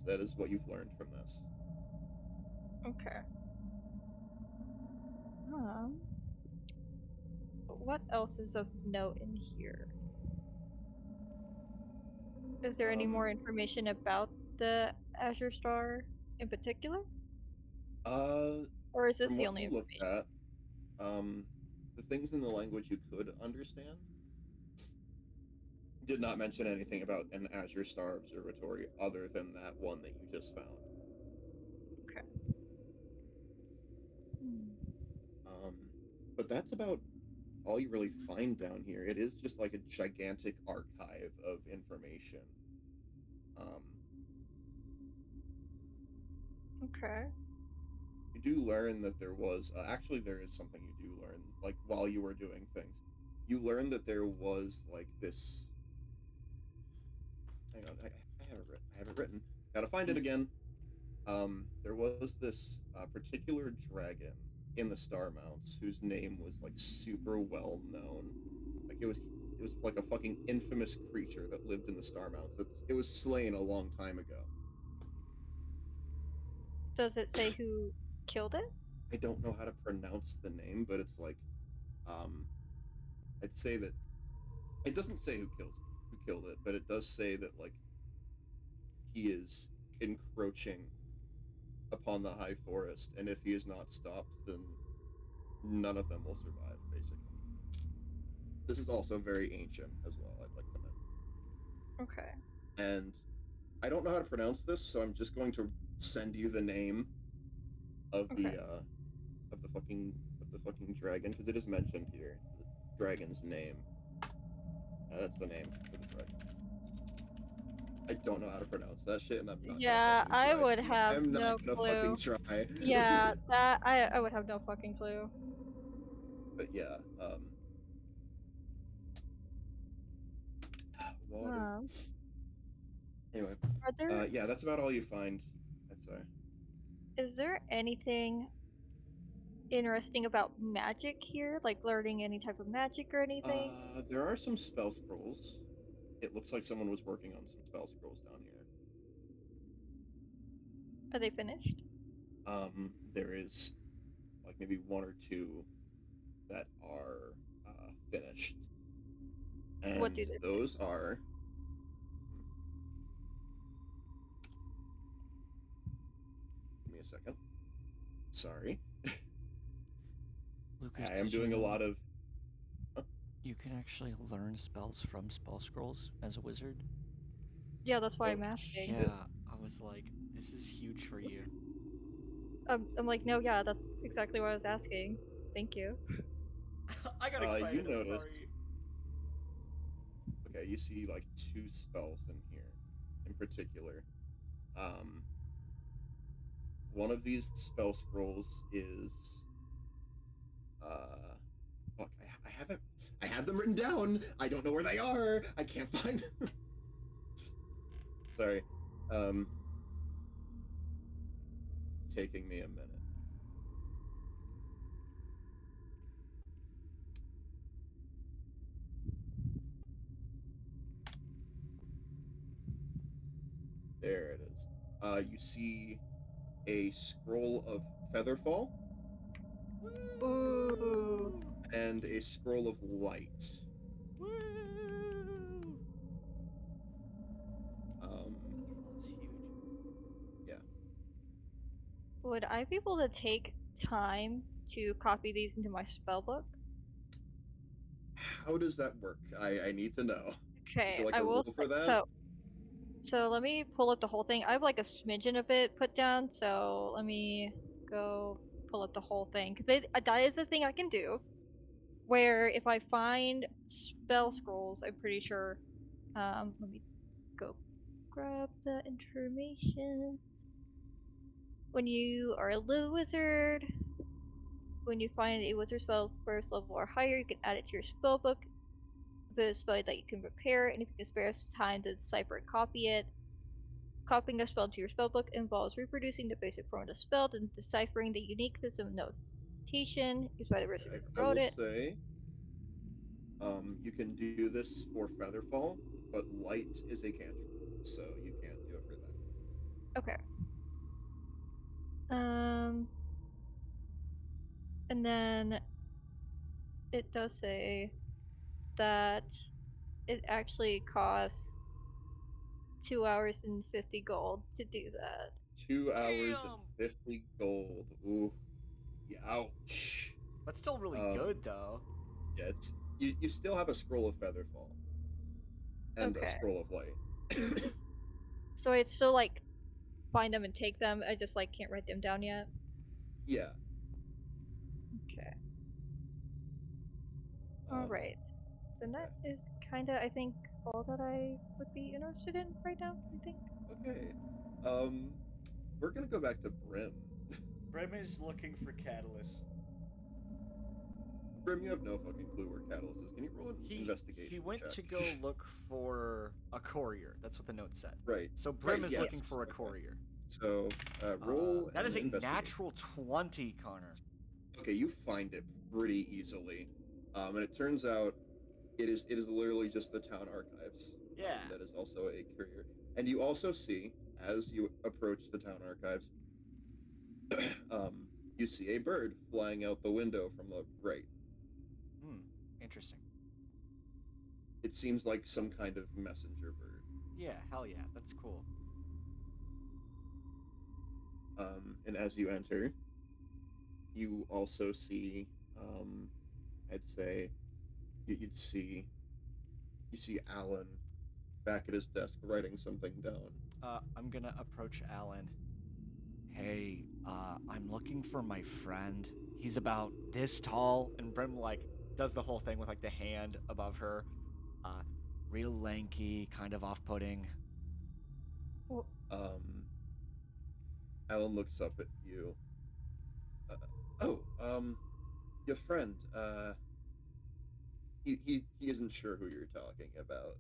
[SPEAKER 1] That is what you've learned from this.
[SPEAKER 2] Okay. What else is of note in here? Is there any more information about the Azure Star in particular? Or is this
[SPEAKER 1] From
[SPEAKER 2] the
[SPEAKER 1] what
[SPEAKER 2] only
[SPEAKER 1] you looked
[SPEAKER 2] information?
[SPEAKER 1] at, the things in the language you could understand did not mention anything about an Azure Star Observatory other than that one that you just found.
[SPEAKER 2] Okay.
[SPEAKER 1] But that's about all you really find down here. It is just like a gigantic archive of information.
[SPEAKER 2] Okay.
[SPEAKER 1] You do learn that there was actually there is something you do learn while you were doing things. You learn that there was this. Hang on, I have it written. Gotta find it again. There was this particular dragon in the Star Mounts whose name was super well known. It was like a fucking infamous creature that lived in the Star Mounts. It was slain a long time ago.
[SPEAKER 2] Does it say who killed it?
[SPEAKER 1] I don't know how to pronounce the name, but it's I'd say that it doesn't say who killed it, but it does say that he is encroaching upon the high forest, and if he is not stopped, then none of them will survive, basically. This is also very ancient as well, I'd like to mention.
[SPEAKER 2] Okay.
[SPEAKER 1] And I don't know how to pronounce this, so I'm just going to send you the name of
[SPEAKER 2] Okay.
[SPEAKER 1] the fucking dragon, because it is mentioned here. The dragon's name. That's the name for the dragon. I don't know how to pronounce that shit, and I'm not
[SPEAKER 2] Yeah,
[SPEAKER 1] gonna fucking
[SPEAKER 2] I
[SPEAKER 1] try.
[SPEAKER 2] would have
[SPEAKER 1] I'm
[SPEAKER 2] no
[SPEAKER 1] not gonna
[SPEAKER 2] clue.
[SPEAKER 1] fucking try.
[SPEAKER 2] Yeah, that I would have no fucking clue.
[SPEAKER 1] But yeah, water. Anyway,
[SPEAKER 2] Are there
[SPEAKER 1] yeah, that's about all you find, I'd say.
[SPEAKER 2] is there anything interesting about magic here? Like learning any type of magic or anything?
[SPEAKER 1] There are some spell scrolls. It looks like someone was working on some spell scrolls down here.
[SPEAKER 2] Are they finished?
[SPEAKER 1] There is maybe one or two that are finished. And
[SPEAKER 2] What do they say?
[SPEAKER 1] those are give me a second. Sorry.
[SPEAKER 3] Lucas,
[SPEAKER 1] I am doing a lot of
[SPEAKER 3] You can actually learn spells from spell scrolls as a wizard.
[SPEAKER 2] Yeah, that's why
[SPEAKER 1] Oh,
[SPEAKER 2] I'm asking.
[SPEAKER 3] Yeah, I was like, this is huge for you.
[SPEAKER 2] I'm like, no, yeah, that's exactly what I was asking. Thank you.
[SPEAKER 3] I got
[SPEAKER 1] you
[SPEAKER 3] excited. I'm
[SPEAKER 1] noticed.
[SPEAKER 3] sorry.
[SPEAKER 1] Okay, you see two spells in here in particular. One of these spell scrolls is fuck, I I have them written down. I don't know where they are. I can't find them. Sorry. Taking me a minute. There it is. You see a scroll of Featherfall
[SPEAKER 2] Ooh.
[SPEAKER 1] and a scroll of light.
[SPEAKER 3] Woo!
[SPEAKER 1] Um,
[SPEAKER 3] It's huge.
[SPEAKER 1] yeah.
[SPEAKER 2] Would I be able to take time to copy these into my spellbook?
[SPEAKER 1] How does that work? I need to know.
[SPEAKER 2] Okay,
[SPEAKER 1] Is there like
[SPEAKER 2] I
[SPEAKER 1] a
[SPEAKER 2] will.
[SPEAKER 1] rule for that?
[SPEAKER 2] So let me pull up the whole thing. I have like a smidgen of it put down, so let me go pull up the whole thing because that is a thing I can do. Where if I find spell scrolls, I'm pretty sure. Let me go grab the information. When you are a little wizard, when you find a wizard spell first level or higher, you can add it to your spellbook. The spell that you can prepare, and if you can spare time to decipher and copy it. Copying a spell to your spellbook involves reproducing the basic form of the spell, then deciphering the unique system of notation used by the wizard
[SPEAKER 1] I
[SPEAKER 2] who wrote
[SPEAKER 1] will
[SPEAKER 2] it.
[SPEAKER 1] say, you can do this for Featherfall, but light is a cantrip, so you can't do it for that.
[SPEAKER 2] Okay. And then it does say that it actually costs 2 hours and 50 gold to do that.
[SPEAKER 1] 2 hours and
[SPEAKER 3] Damn!
[SPEAKER 1] 50 gold. Ooh. Ouch.
[SPEAKER 3] That's still really
[SPEAKER 1] Um,
[SPEAKER 3] good, though.
[SPEAKER 1] Yeah, it's you still have a scroll of Featherfall and a
[SPEAKER 2] Okay.
[SPEAKER 1] scroll of light.
[SPEAKER 2] So I'd still like find them and take them. I just like can't write them down yet.
[SPEAKER 1] Yeah.
[SPEAKER 2] Okay.
[SPEAKER 1] Um,
[SPEAKER 2] Alright. Then that is kinda I think all that I would be interested in right now, I think.
[SPEAKER 1] okay. We're gonna go back to Brim.
[SPEAKER 3] Brim is looking for catalyst.
[SPEAKER 1] Brim, you have no fucking clue where Catalyst is. Can you roll an
[SPEAKER 3] He
[SPEAKER 1] investigation
[SPEAKER 3] went
[SPEAKER 1] check?
[SPEAKER 3] to go look for a courier. That's what the note said.
[SPEAKER 1] Right.
[SPEAKER 3] So Brim
[SPEAKER 1] Right,
[SPEAKER 3] is
[SPEAKER 1] yes.
[SPEAKER 3] looking for a
[SPEAKER 1] Okay.
[SPEAKER 3] courier.
[SPEAKER 1] So, roll
[SPEAKER 3] That
[SPEAKER 1] an
[SPEAKER 3] is a
[SPEAKER 1] investigation.
[SPEAKER 3] natural 20, Connor.
[SPEAKER 1] Okay, you find it pretty easily. And it turns out it is literally just the town archives.
[SPEAKER 3] Yeah.
[SPEAKER 1] That is also a courier. And you also see, as you approach the town archives, you see a bird flying out the window from the right.
[SPEAKER 3] Interesting.
[SPEAKER 1] It seems like some kind of messenger bird.
[SPEAKER 3] Yeah, hell yeah, that's cool.
[SPEAKER 1] And as you enter, you also see, I'd say, you see Alan back at his desk writing something down.
[SPEAKER 3] I'm gonna approach Alan. Hey, I'm looking for my friend. He's about this tall, and Brim like does the whole thing with like the hand above her. Real lanky, kind of off-putting.
[SPEAKER 1] Alan looks up at you. Your friend. He isn't sure who you're talking about.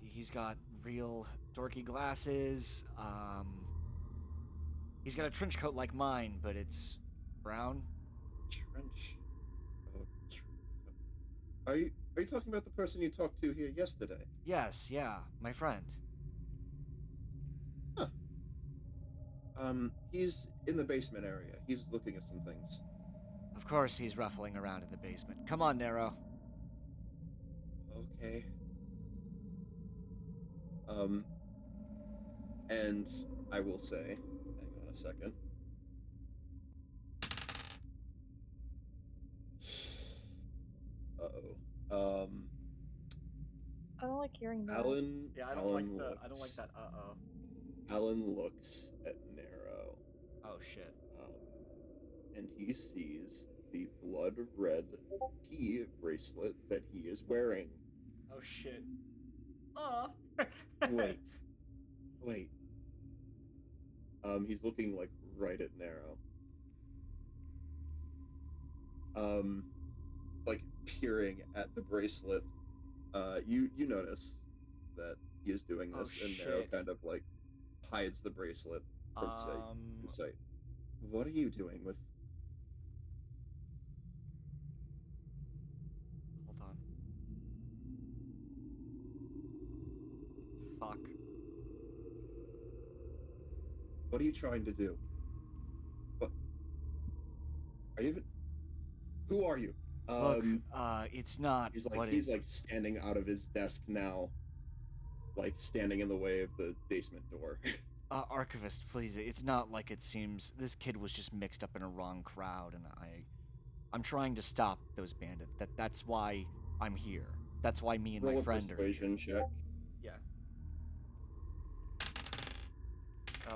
[SPEAKER 3] He's got real dorky glasses. He's got a trench coat like mine, but it's brown.
[SPEAKER 1] Trench. Oh, are you talking about the person you talked to here yesterday?
[SPEAKER 3] Yes, yeah, my friend.
[SPEAKER 1] Huh. He's in the basement area. He's looking at some things.
[SPEAKER 3] Of course he's ruffling around in the basement. Come on, Nero.
[SPEAKER 1] Okay. And I will say, hang on a second. Uh-oh.
[SPEAKER 2] I don't like hearing that.
[SPEAKER 1] Alan.
[SPEAKER 3] Yeah, I don't like that.
[SPEAKER 1] Alan looks at Nero.
[SPEAKER 3] Oh shit.
[SPEAKER 1] And he sees the blood red key bracelet that he is wearing.
[SPEAKER 3] Oh shit.
[SPEAKER 1] Wait. He's looking like right at Nero. Like peering at the bracelet, you notice that he is doing
[SPEAKER 3] Oh
[SPEAKER 1] this, and Nero
[SPEAKER 3] shit.
[SPEAKER 1] kind of like hides the bracelet from sight.
[SPEAKER 3] Um,
[SPEAKER 1] From sight. What are you doing with?
[SPEAKER 3] hold on. Fuck.
[SPEAKER 1] What are you trying to do? What are you even? Who are you?
[SPEAKER 3] Look, it's not what it.
[SPEAKER 1] He's like standing out of his desk now, like standing in the way of the basement door.
[SPEAKER 3] Archivist, please. It's not like it seems. This kid was just mixed up in a wrong crowd, and I'm trying to stop those bandits. That's why I'm here. That's why me and my
[SPEAKER 1] Roll a
[SPEAKER 3] friend are here.
[SPEAKER 1] persuasion check.
[SPEAKER 3] Yeah.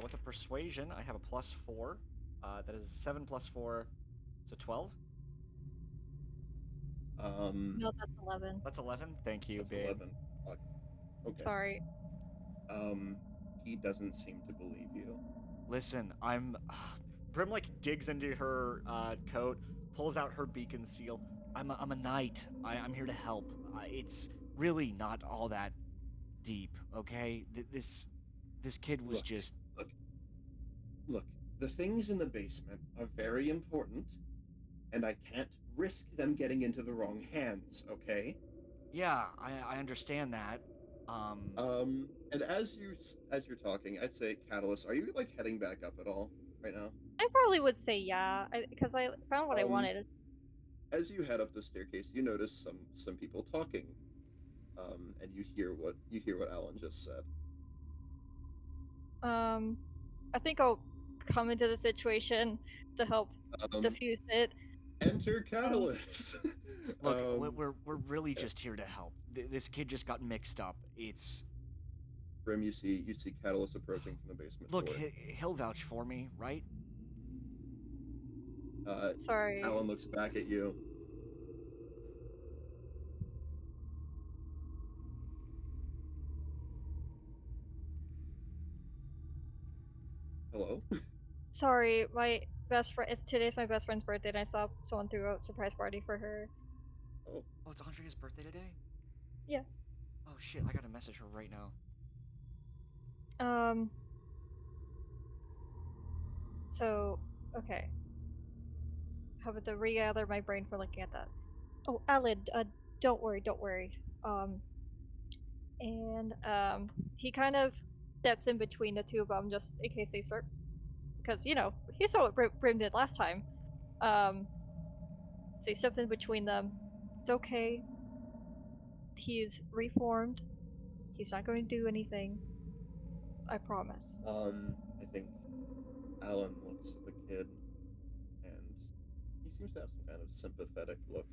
[SPEAKER 3] With a persuasion, I have a +4. That is 7 + 4, so 12.
[SPEAKER 2] No, that's 11.
[SPEAKER 3] That's 11. Thank you,
[SPEAKER 1] That's
[SPEAKER 3] babe.
[SPEAKER 1] 11. Fuck. Okay.
[SPEAKER 2] Sorry.
[SPEAKER 1] He doesn't seem to believe you.
[SPEAKER 3] Listen, I'm. Brim like digs into her coat, pulls out her beacon seal. I'm a knight. I'm here to help. It's really not all that deep, okay? This kid was
[SPEAKER 1] Look,
[SPEAKER 3] just.
[SPEAKER 1] Look. The things in the basement are very important, and I can't risk them getting into the wrong hands. Okay.
[SPEAKER 3] Yeah, I understand that.
[SPEAKER 1] And as you're talking, I'd say, Catalyst, are you like heading back up at all right now?
[SPEAKER 2] I probably would say yeah, because I found what I
[SPEAKER 1] Um,
[SPEAKER 2] wanted.
[SPEAKER 1] as you head up the staircase, you notice some people talking. And you hear what Alan just said.
[SPEAKER 2] I think I'll come into the situation to help diffuse it.
[SPEAKER 1] Enter Catalyst.
[SPEAKER 3] Look, we're really just here to help. This kid just got mixed up. It's.
[SPEAKER 1] Grim, you see Catalyst approaching from the basement
[SPEAKER 3] Look,
[SPEAKER 1] door.
[SPEAKER 3] he'll vouch for me, right?
[SPEAKER 2] Sorry.
[SPEAKER 1] Alan looks back at you. Hello?
[SPEAKER 2] Sorry, my best friend. Today's my best friend's birthday, and I saw someone threw a surprise party for her.
[SPEAKER 1] Oh.
[SPEAKER 3] Oh, it's Andrea's birthday today?
[SPEAKER 2] Yeah.
[SPEAKER 3] Oh shit, I gotta message her right now.
[SPEAKER 2] So, okay. How about to regather my brain for looking at that? Oh, Alan, don't worry. He kind of steps in between the two of them just in case they start, because he saw what Brim did last time. So he steps in between them. It's okay. He's reformed. He's not going to do anything. I promise.
[SPEAKER 1] I think Alan looks at the kid, and he seems to have some kind of sympathetic look.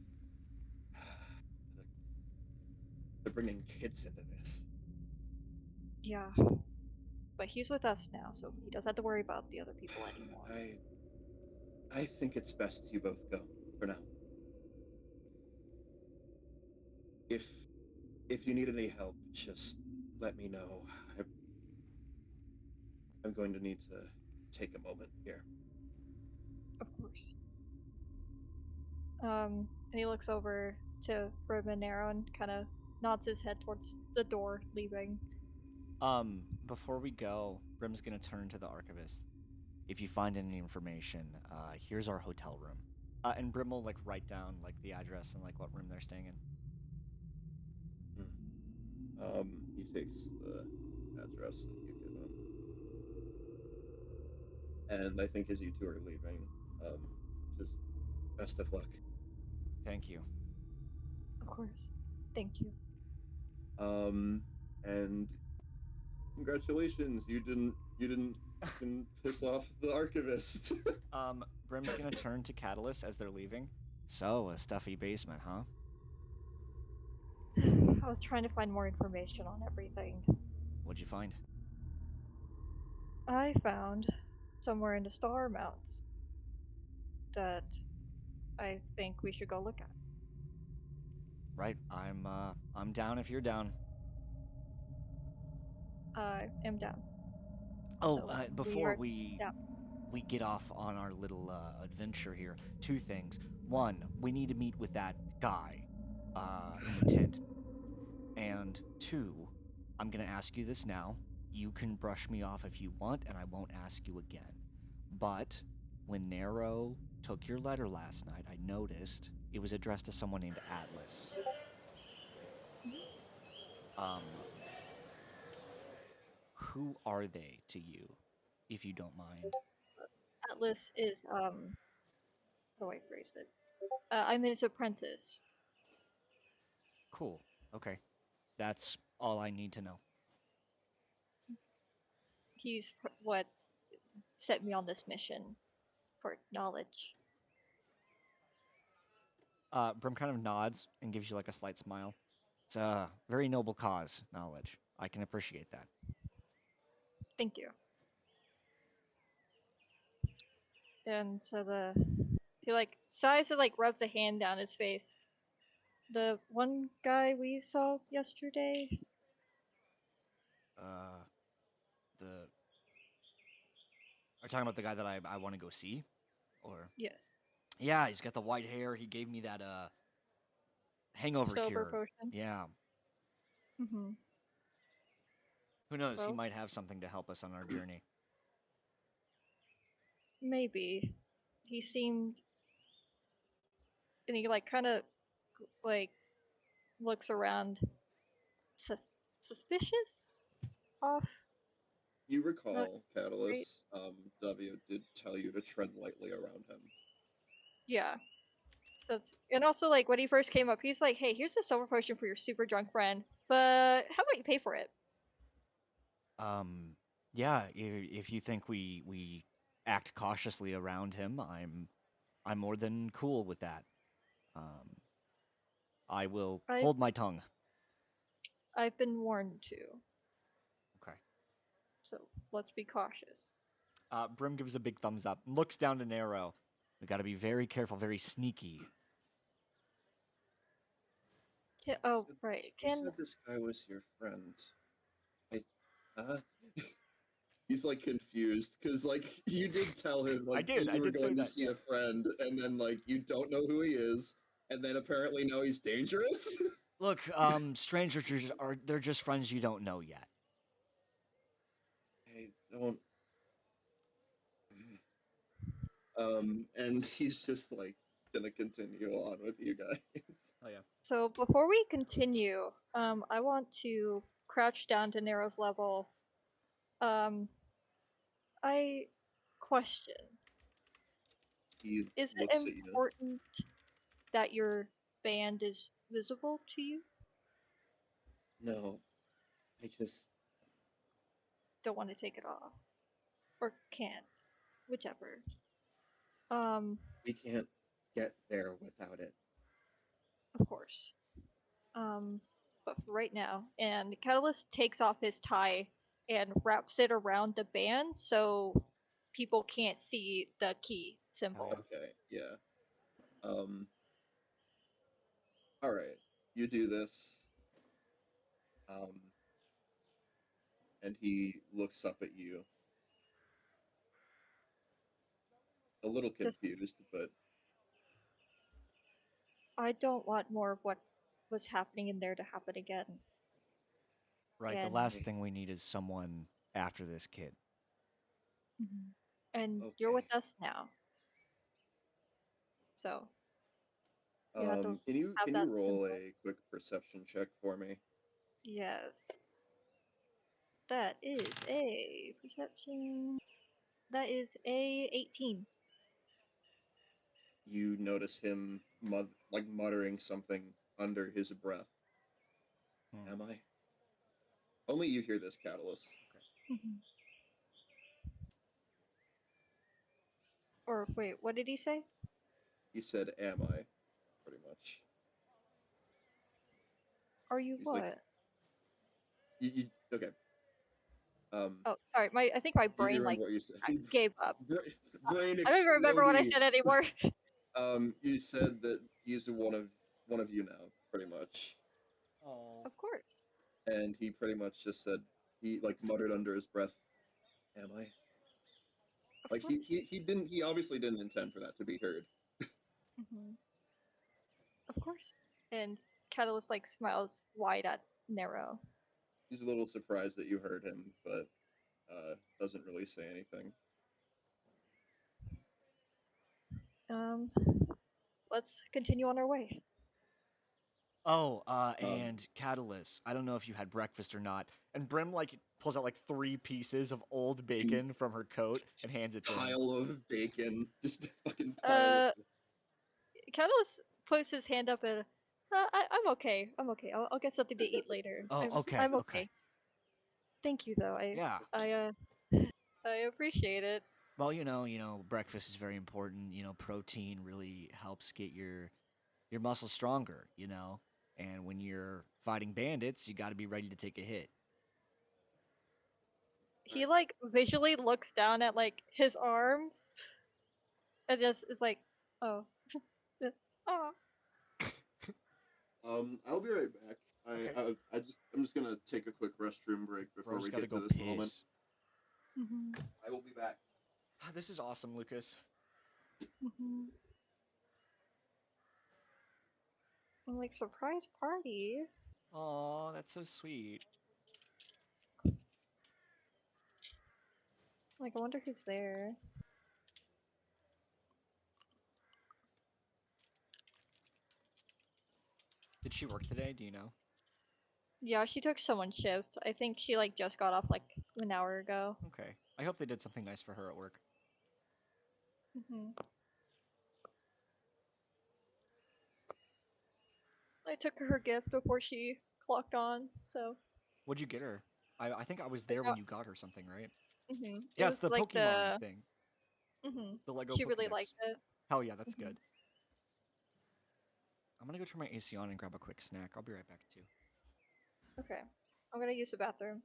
[SPEAKER 1] They're bringing kids into this.
[SPEAKER 2] Yeah. But he's with us now, so he doesn't have to worry about the other people anymore.
[SPEAKER 1] I think it's best you both go for now. If you need any help, just let me know. I'm going to need to take a moment here.
[SPEAKER 2] Of course. And he looks over to Brim and Nero and kind of nods his head towards the door, leaving.
[SPEAKER 3] Before we go, Brim's gonna turn to the archivist. If you find any information, here's our hotel room. And Brim will like write down like the address and like what room they're staying in.
[SPEAKER 1] He takes the address that you give him. And I think as you two are leaving, just best of luck.
[SPEAKER 3] Thank you.
[SPEAKER 2] Of course. Thank you.
[SPEAKER 1] And congratulations, you didn't piss off the archivist.
[SPEAKER 3] Brim's gonna turn to Catalyst as they're leaving. So, a stuffy basement, huh?
[SPEAKER 2] I was trying to find more information on everything.
[SPEAKER 3] What'd you find?
[SPEAKER 2] I found somewhere in the Star Mounts that I think we should go look at.
[SPEAKER 3] Right, I'm down if you're down.
[SPEAKER 2] I am down.
[SPEAKER 3] Oh,
[SPEAKER 2] So
[SPEAKER 3] before
[SPEAKER 2] we
[SPEAKER 3] get off on our little adventure here, two things. One, we need to meet with that guy. in the tent. And two, I'm gonna ask you this now. You can brush me off if you want, and I won't ask you again. But when Nero took your letter last night, I noticed it was addressed to someone named Atlas. Um, who are they to you, if you don't mind?
[SPEAKER 2] Atlas is how do I phrase it? I'm his apprentice.
[SPEAKER 3] Cool. Okay. That's all I need to know.
[SPEAKER 2] He's what set me on this mission for knowledge.
[SPEAKER 3] Brim kind of nods and gives you like a slight smile. It's a very noble cause, knowledge. I can appreciate that.
[SPEAKER 2] Thank you. And so he like sighs and like rubs a hand down his face. The one guy we saw yesterday.
[SPEAKER 3] The are you talking about the guy that I want to go see, or
[SPEAKER 2] Yes.
[SPEAKER 3] yeah, he's got the white hair. He gave me that hangover
[SPEAKER 2] Sober
[SPEAKER 3] cure.
[SPEAKER 2] potion.
[SPEAKER 3] Yeah.
[SPEAKER 2] Mm-hmm.
[SPEAKER 3] Who knows? He
[SPEAKER 2] Well,
[SPEAKER 3] might have something to help us on our journey.
[SPEAKER 2] maybe. He seemed, and he like kind of like looks around, suspicious, off.
[SPEAKER 1] You
[SPEAKER 2] Not
[SPEAKER 1] recall,
[SPEAKER 2] great.
[SPEAKER 1] Catalyst, W did tell you to tread lightly around him.
[SPEAKER 2] Yeah. That's and also like when he first came up, he's like, "Hey, here's a silver potion for your super drunk friend, but how about you pay for it?"
[SPEAKER 3] Yeah. If you think we act cautiously around him, I'm more than cool with that. Um, I will
[SPEAKER 2] I
[SPEAKER 3] hold my tongue.
[SPEAKER 2] I've been warned to,
[SPEAKER 3] Okay.
[SPEAKER 2] so let's be cautious.
[SPEAKER 3] Brim gives a big thumbs up, looks down to Nero. We got to be very careful, very sneaky.
[SPEAKER 2] Oh, right.
[SPEAKER 1] You
[SPEAKER 2] Can
[SPEAKER 1] said this guy was your friend. I, uh, he's like confused because like you did tell him
[SPEAKER 3] I
[SPEAKER 1] like
[SPEAKER 3] did.
[SPEAKER 1] that
[SPEAKER 3] I
[SPEAKER 1] you were
[SPEAKER 3] did say
[SPEAKER 1] going to
[SPEAKER 3] that.
[SPEAKER 1] see
[SPEAKER 3] Yeah.
[SPEAKER 1] a friend, and then like you don't know who he is, and then apparently now he's dangerous.
[SPEAKER 3] Look, strangers they're just friends you don't know yet.
[SPEAKER 1] I don't. And he's just like gonna continue on with you guys.
[SPEAKER 3] Oh yeah.
[SPEAKER 2] so before we continue, I want to crouch down to Nero's level. Um, I question:
[SPEAKER 1] He
[SPEAKER 2] is it
[SPEAKER 1] looks at you.
[SPEAKER 2] important that your band is visible to you?
[SPEAKER 1] No, I just
[SPEAKER 2] Don't want to take it off, or can't, whichever. Um,
[SPEAKER 1] we can't get there without it.
[SPEAKER 2] of course. But for right now, and Catalyst takes off his tie and wraps it around the band so people can't see the key symbol.
[SPEAKER 3] Yeah.
[SPEAKER 1] Okay, yeah. Um. All right, you do this. Um. And he looks up at you, a little
[SPEAKER 2] Just,
[SPEAKER 1] confused, but
[SPEAKER 2] I don't want more of what was happening in there to happen again.
[SPEAKER 3] Right. The
[SPEAKER 2] And
[SPEAKER 3] last thing we need is someone after this kid.
[SPEAKER 2] and you're with
[SPEAKER 1] okay.
[SPEAKER 2] us now, so you have to
[SPEAKER 1] Can
[SPEAKER 2] have
[SPEAKER 1] you
[SPEAKER 2] that
[SPEAKER 1] roll
[SPEAKER 2] symbol.
[SPEAKER 1] a quick perception check for me?
[SPEAKER 2] Yes, that is a perception. That is a 18.
[SPEAKER 1] You notice him like muttering something under his breath.
[SPEAKER 3] Hmm.
[SPEAKER 1] Am I? Only you hear this, Catalyst.
[SPEAKER 2] Or wait, what did he say?
[SPEAKER 1] He said, "Am I?" Pretty much.
[SPEAKER 2] Are you
[SPEAKER 1] He's like,
[SPEAKER 2] what?
[SPEAKER 1] you okay.
[SPEAKER 2] Oh, sorry. I think my
[SPEAKER 1] You
[SPEAKER 2] brain like
[SPEAKER 1] remember what you said?
[SPEAKER 2] gave up.
[SPEAKER 1] Brain
[SPEAKER 2] I don't even remember what I
[SPEAKER 1] exploding.
[SPEAKER 2] said anymore.
[SPEAKER 1] You said that he's one of you now, pretty much.
[SPEAKER 3] Oh.
[SPEAKER 2] Of course.
[SPEAKER 1] And he pretty much just said he like muttered under his breath, "Am I?"
[SPEAKER 2] Of
[SPEAKER 1] Like
[SPEAKER 2] course.
[SPEAKER 1] he obviously didn't intend for that to be heard.
[SPEAKER 2] Of course. And Catalyst like smiles wide at Nero.
[SPEAKER 1] He's a little surprised that you heard him, but doesn't really say anything.
[SPEAKER 2] Let's continue on our way.
[SPEAKER 3] Oh,
[SPEAKER 1] Um,
[SPEAKER 3] and Catalyst. I don't know if you had breakfast or not. And Brim like pulls out like 3 pieces of old bacon from her coat and hands it to him.
[SPEAKER 1] Pile of bacon, just a fucking pile.
[SPEAKER 2] Catalyst puts his hand up and I'm okay. I'm okay. I'll get something to eat later.
[SPEAKER 3] Oh, okay,
[SPEAKER 2] I'm okay.
[SPEAKER 3] okay.
[SPEAKER 2] Thank you though.
[SPEAKER 3] Yeah.
[SPEAKER 2] I appreciate it.
[SPEAKER 3] Well, you know, breakfast is very important. You know, protein really helps get your muscles stronger, you know? And when you're fighting bandits, you got to be ready to take a hit.
[SPEAKER 2] He like visually looks down at like his arms and just is like, oh. Oh.
[SPEAKER 1] I'll be right back.
[SPEAKER 3] Okay.
[SPEAKER 1] I'm just gonna take a quick restroom break before
[SPEAKER 3] Bro's
[SPEAKER 1] we
[SPEAKER 3] got to
[SPEAKER 1] get
[SPEAKER 3] go
[SPEAKER 1] to this
[SPEAKER 3] piss.
[SPEAKER 1] moment.
[SPEAKER 2] Mhm.
[SPEAKER 1] I will be back.
[SPEAKER 3] This is awesome, Lucas.
[SPEAKER 2] Mhm. I'm like, surprise party.
[SPEAKER 3] Aw, that's so sweet.
[SPEAKER 2] Like, I wonder who's there.
[SPEAKER 3] Did she work today? Do you know?
[SPEAKER 2] Yeah, she took someone's shift. I think she like just got off like an hour ago.
[SPEAKER 3] Okay. I hope they did something nice for her at work.
[SPEAKER 2] Mhm. I took her gift before she clocked on, so.
[SPEAKER 3] What'd you get her? I think I was
[SPEAKER 2] I
[SPEAKER 3] there when
[SPEAKER 2] got.
[SPEAKER 3] you got her something, right?
[SPEAKER 2] Mhm. It
[SPEAKER 3] Yeah, it's
[SPEAKER 2] was
[SPEAKER 3] the
[SPEAKER 2] like
[SPEAKER 3] Pokemon
[SPEAKER 2] the.
[SPEAKER 3] thing.
[SPEAKER 2] Mhm.
[SPEAKER 3] The Lego
[SPEAKER 2] She really liked
[SPEAKER 3] Pokedex.
[SPEAKER 2] it.
[SPEAKER 3] Hell yeah, that's
[SPEAKER 2] Mhm.
[SPEAKER 3] good. I'm gonna go turn my AC on and grab a quick snack. I'll be right back too.
[SPEAKER 2] Okay. I'm gonna use the bathroom.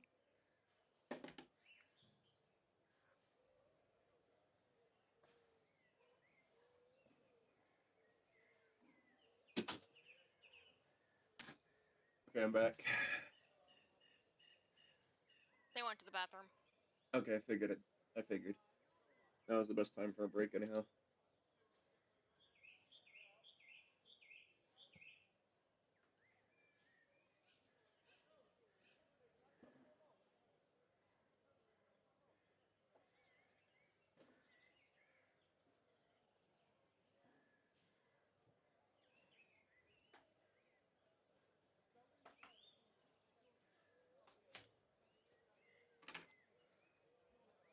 [SPEAKER 1] Okay, I'm back.
[SPEAKER 4] They went to the bathroom.
[SPEAKER 1] Okay, I figured it. I figured. That was the best time for a break, anyhow.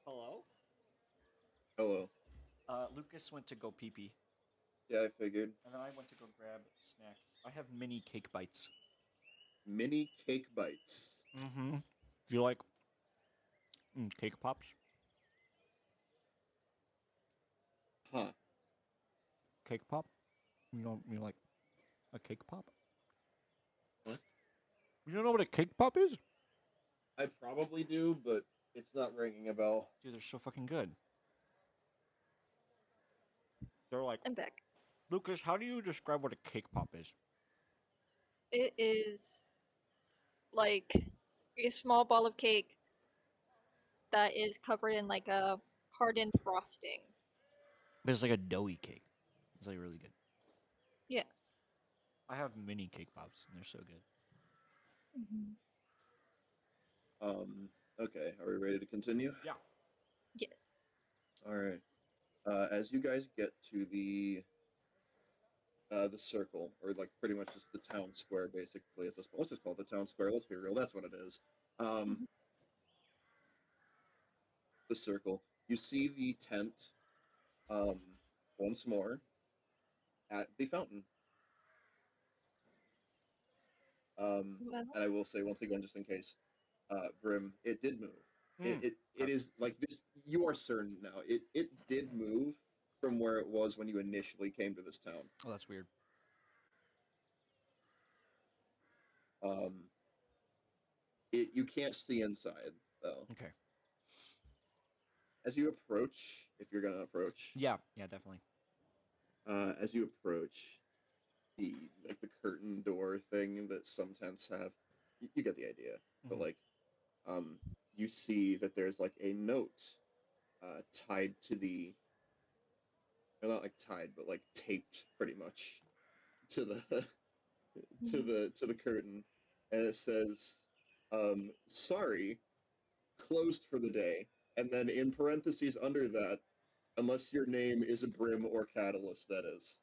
[SPEAKER 3] Hello?
[SPEAKER 1] Hello.
[SPEAKER 3] Lucas went to go pee pee.
[SPEAKER 1] Yeah, I figured.
[SPEAKER 3] And then I went to go grab snacks. I have mini cake bites.
[SPEAKER 1] Mini cake bites.
[SPEAKER 3] Mm-hmm. Do you like cake pops?
[SPEAKER 1] Huh.
[SPEAKER 3] Cake pop? You like a cake pop?
[SPEAKER 1] What?
[SPEAKER 3] You don't know what a cake pop is?
[SPEAKER 1] I probably do, but it's not ringing a bell.
[SPEAKER 3] Dude, they're so fucking good. They're like,
[SPEAKER 2] I'm back.
[SPEAKER 3] Lucas, how do you describe what a cake pop is?
[SPEAKER 2] It is like a small ball of cake that is covered in like a hardened frosting.
[SPEAKER 3] But it's like a doughy cake. It's like really good.
[SPEAKER 2] Yeah.
[SPEAKER 3] I have mini cake pops, and they're so good.
[SPEAKER 2] Mhm.
[SPEAKER 1] Okay, are we ready to continue?
[SPEAKER 3] Yeah.
[SPEAKER 2] Yes.
[SPEAKER 1] Alright. As you guys get to the circle, or like pretty much just the town square basically at this point. Let's just call it the town square, let's be real, that's what it is.
[SPEAKER 2] Mhm.
[SPEAKER 1] The circle. You see the tent um once more at the fountain.
[SPEAKER 2] Well,
[SPEAKER 1] And I will say once again, just in case, Brim, it did move. It
[SPEAKER 3] Okay.
[SPEAKER 1] is like this. You are certain now. It did move from where it was when you initially came to this town.
[SPEAKER 3] Oh, that's weird.
[SPEAKER 1] Um, you can't see inside though.
[SPEAKER 3] Okay.
[SPEAKER 1] As you approach, if you're gonna approach,
[SPEAKER 3] Yeah, definitely.
[SPEAKER 1] as you approach the like the curtain door thing that some tents have, you get the idea. But
[SPEAKER 3] Mhm.
[SPEAKER 1] like, you see that there's like a note tied to the or not like tied, but like taped pretty much to the to the curtain, and it says, "Sorry, closed for the day." And then in parentheses under that, unless your name is a Brim or Catalyst, that is.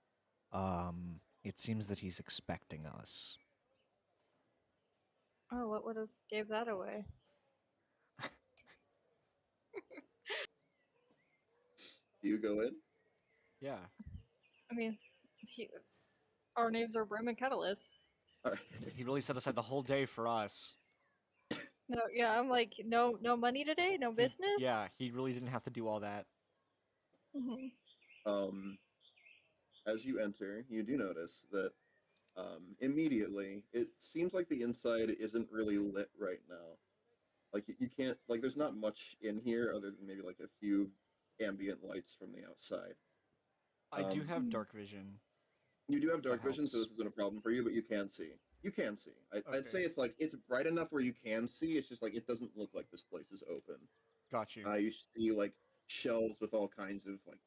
[SPEAKER 3] It seems that he's expecting us.
[SPEAKER 2] Oh, what would have gave that away?
[SPEAKER 1] Do you go in?
[SPEAKER 3] Yeah.
[SPEAKER 2] I mean, our names are Brim and Catalyst.
[SPEAKER 1] All right.
[SPEAKER 3] He really set aside the whole day for us.
[SPEAKER 2] No, yeah, I'm like, no money today, no business.
[SPEAKER 3] Yeah, he really didn't have to do all that.
[SPEAKER 2] Mm-hmm.
[SPEAKER 1] As you enter, you do notice that immediately it seems like the inside isn't really lit right now. Like you can't like there's not much in here other than maybe like a few ambient lights from the outside.
[SPEAKER 3] I do
[SPEAKER 1] Um,
[SPEAKER 3] have dark vision.
[SPEAKER 1] you do have
[SPEAKER 3] That
[SPEAKER 1] dark vision, so
[SPEAKER 3] helps.
[SPEAKER 1] this isn't a problem for you, but you can see. You can see. I'd
[SPEAKER 3] Okay.
[SPEAKER 1] say it's like it's bright enough where you can see. It's just like it doesn't look like this place is open.
[SPEAKER 3] Got you.
[SPEAKER 1] You see like shelves with all kinds of like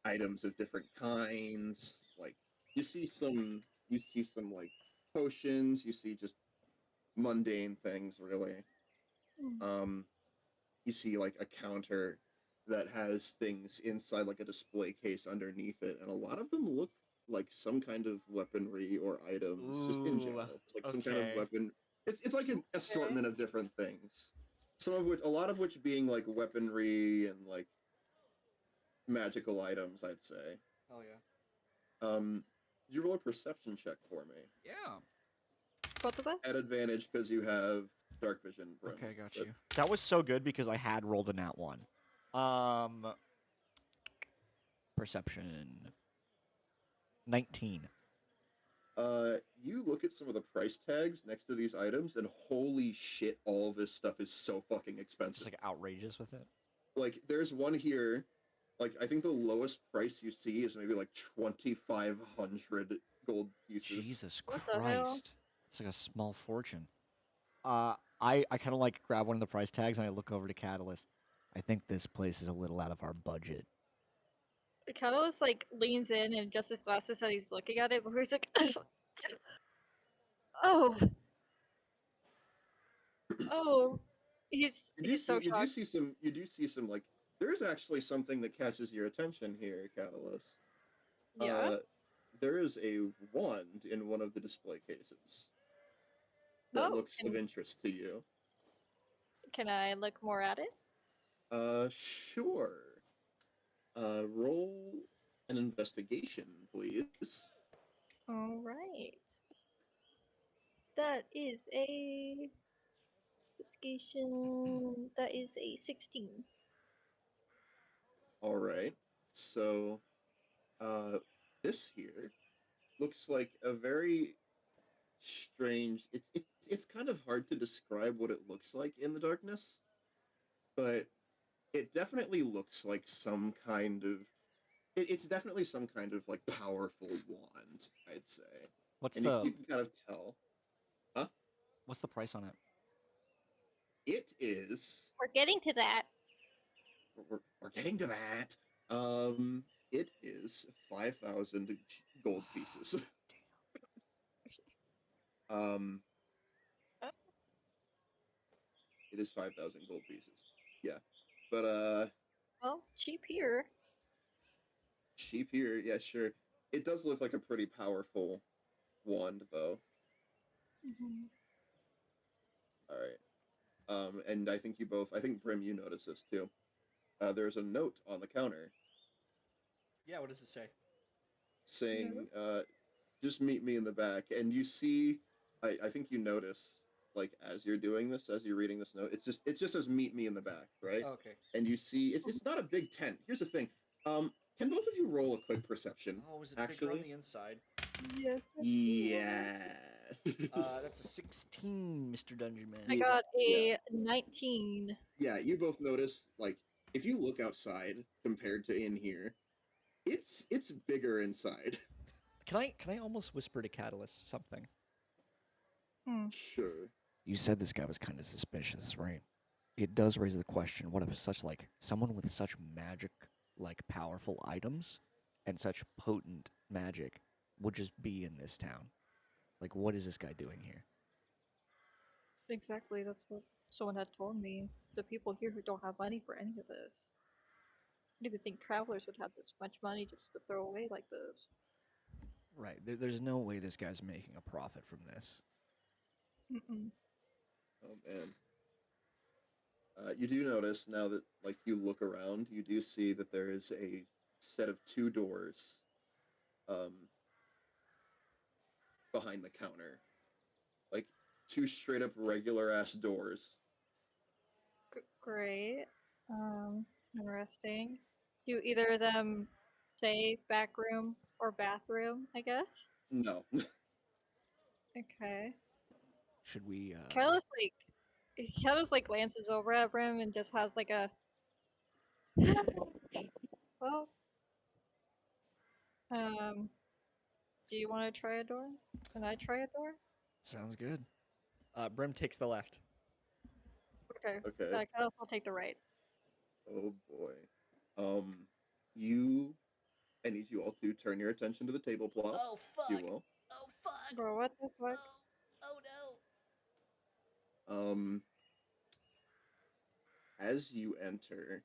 [SPEAKER 1] items of different kinds. Like you see some like potions. You see just mundane things really. Um, you see like a counter that has things inside like a display case underneath it, and a lot of them look like some kind of weaponry or items, just in
[SPEAKER 3] Ooh,
[SPEAKER 1] general. It's like some kind of
[SPEAKER 3] okay.
[SPEAKER 1] weapon. It's like an assortment of different things. Some of which, a lot of which being like weaponry and like magical items, I'd say.
[SPEAKER 3] Hell yeah.
[SPEAKER 1] You roll a perception check for me
[SPEAKER 3] Yeah.
[SPEAKER 2] Both of us?
[SPEAKER 1] at advantage because you have dark vision. Brim.
[SPEAKER 3] Okay, got
[SPEAKER 1] But,
[SPEAKER 3] you. That was so good because I had rolled a nat one. Perception. 19.
[SPEAKER 1] you look at some of the price tags next to these items, and holy shit, all of this stuff is so fucking
[SPEAKER 3] Just
[SPEAKER 1] expensive.
[SPEAKER 3] like outrageous with it.
[SPEAKER 1] Like, there's one here. Like, I think the lowest price you see is maybe like 2,500 gold pieces.
[SPEAKER 3] Jesus
[SPEAKER 2] What the hell?
[SPEAKER 3] Christ. It's like a small fortune. I kind of like grab one of the price tags and I look over to Catalyst. I think this place is a little out of our budget.
[SPEAKER 2] Catalyst like leans in and just as fast as he's looking at it, before he's like, oh, oh, he's so
[SPEAKER 1] You do
[SPEAKER 2] shocked.
[SPEAKER 1] see some. You do see some like. There is actually something that catches your attention here, Catalyst.
[SPEAKER 2] Yeah.
[SPEAKER 1] There is a wand in one of the display cases that
[SPEAKER 2] Oh,
[SPEAKER 1] looks of interest to you.
[SPEAKER 2] can I look more at it?
[SPEAKER 1] Sure. Roll an investigation, please.
[SPEAKER 2] All right. That is a investigation. That is a 16.
[SPEAKER 1] All right. So, this here looks like a very strange. It's kind of hard to describe what it looks like in the darkness, but it definitely looks like some kind of. It's definitely some kind of like powerful wand, I'd say.
[SPEAKER 3] What's
[SPEAKER 1] And
[SPEAKER 3] the
[SPEAKER 1] you can kind of tell. Huh?
[SPEAKER 3] what's the price on it?
[SPEAKER 1] It is.
[SPEAKER 2] We're getting to that.
[SPEAKER 1] We're getting to that. It is 5,000 gold pieces. um, it is 5,000 gold pieces. Yeah, but
[SPEAKER 2] Well, cheap here.
[SPEAKER 1] cheap here. Yeah, sure. It does look like a pretty powerful wand, though.
[SPEAKER 2] Mm-hmm.
[SPEAKER 1] All right. And I think you both. I think Brim, you notice this too. There's a note on the counter
[SPEAKER 3] Yeah, what does it say?
[SPEAKER 1] saying, "Just meet me in the back." And you see, I think you notice, like as you're doing this, as you're reading this note, it just says "Meet me in the back," right?
[SPEAKER 3] Okay.
[SPEAKER 1] And you see, it's not a big tent. Here's the thing. Can both of you roll a quick perception?
[SPEAKER 3] Oh, is it bigger on
[SPEAKER 1] Actually,
[SPEAKER 3] the inside?
[SPEAKER 2] Yes.
[SPEAKER 1] yeah.
[SPEAKER 3] That's a 16, Mr. Dungeon Man.
[SPEAKER 2] I got a 19.
[SPEAKER 1] Yeah, you both notice, like, if you look outside compared to in here, it's bigger inside.
[SPEAKER 3] Can I almost whisper to Catalyst something?
[SPEAKER 1] Sure.
[SPEAKER 3] You said this guy was kind of suspicious, right? It does raise the question, what if such like someone with such magic like powerful items and such potent magic would just be in this town? Like, what is this guy doing here?
[SPEAKER 2] Exactly, that's what someone had told me. The people here who don't have money for any of this. I don't even think travelers would have this much money just to throw away like this.
[SPEAKER 3] Right. There's no way this guy's making a profit from this.
[SPEAKER 2] Mm-mm.
[SPEAKER 1] Oh man. You do notice now that, like, you look around, you do see that there is a set of two doors, um, behind the counter, like two straight up regular ass doors.
[SPEAKER 2] Great. Interesting. Do either of them say back room or bathroom, I guess?
[SPEAKER 1] No.
[SPEAKER 2] Okay.
[SPEAKER 3] Should we?
[SPEAKER 2] Kellis like glances over at Brim and just has like a well, do you want to try a door? Can I try a door?
[SPEAKER 3] Sounds good. Brim takes the left.
[SPEAKER 2] Okay.
[SPEAKER 1] Okay.
[SPEAKER 2] Kellis will take the right.
[SPEAKER 1] Oh boy. Um, you. I need you all to turn your attention to the tablecloth,
[SPEAKER 3] Oh
[SPEAKER 1] if you
[SPEAKER 3] fuck!
[SPEAKER 1] will.
[SPEAKER 3] Oh fuck!
[SPEAKER 2] Bro, what the fuck?
[SPEAKER 3] Oh no!
[SPEAKER 1] As you enter,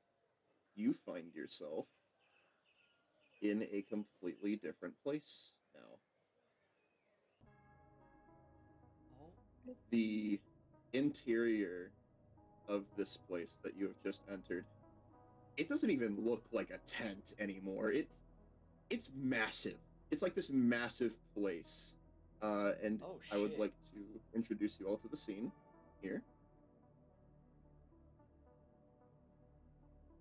[SPEAKER 1] you find yourself in a completely different place now.
[SPEAKER 3] Oh.
[SPEAKER 1] The interior of this place that you have just entered, it doesn't even look like a tent anymore. It's massive. It's like this massive place. And
[SPEAKER 3] Oh
[SPEAKER 1] I would
[SPEAKER 3] shit!
[SPEAKER 1] like to introduce you all to the scene here.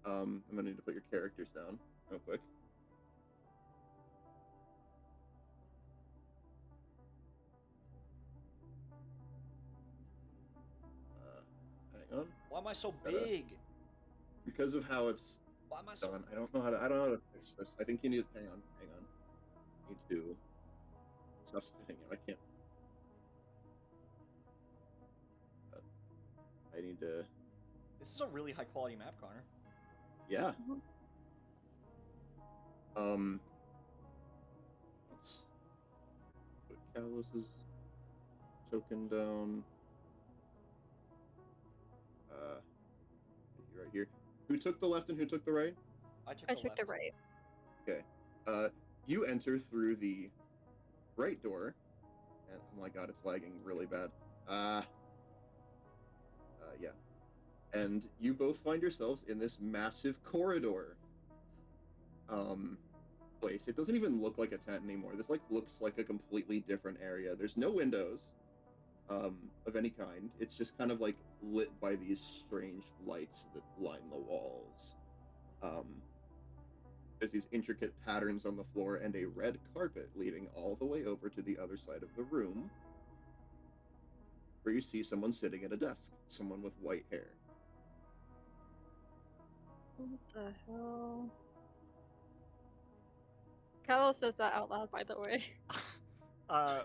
[SPEAKER 1] I'm gonna need to put your characters down real quick. Hang on.
[SPEAKER 3] Why am I so
[SPEAKER 1] Gotta-
[SPEAKER 3] big?
[SPEAKER 1] Because of how it's
[SPEAKER 3] Why am I so?
[SPEAKER 1] done, I don't know how to fix this. I think you need to hang on. I need to stop spinning it. I can't. I need to.
[SPEAKER 3] This is a really high quality map, Connor.
[SPEAKER 1] Yeah.
[SPEAKER 2] Mhm.
[SPEAKER 1] Let's put Catalys's token down. You right here. Who took the left and who took the right?
[SPEAKER 3] I took
[SPEAKER 2] I
[SPEAKER 3] the
[SPEAKER 2] took
[SPEAKER 3] left.
[SPEAKER 2] the right.
[SPEAKER 1] Okay. You enter through the right door, and oh my god, it's lagging really bad. Yeah. And you both find yourselves in this massive corridor. Place. It doesn't even look like a tent anymore. This like looks like a completely different area. There's no windows, of any kind. It's just kind of like lit by these strange lights that line the walls. There's these intricate patterns on the floor and a red carpet leading all the way over to the other side of the room, where you see someone sitting at a desk, someone with white hair.
[SPEAKER 2] What the hell? Kellis says that out loud, by the way.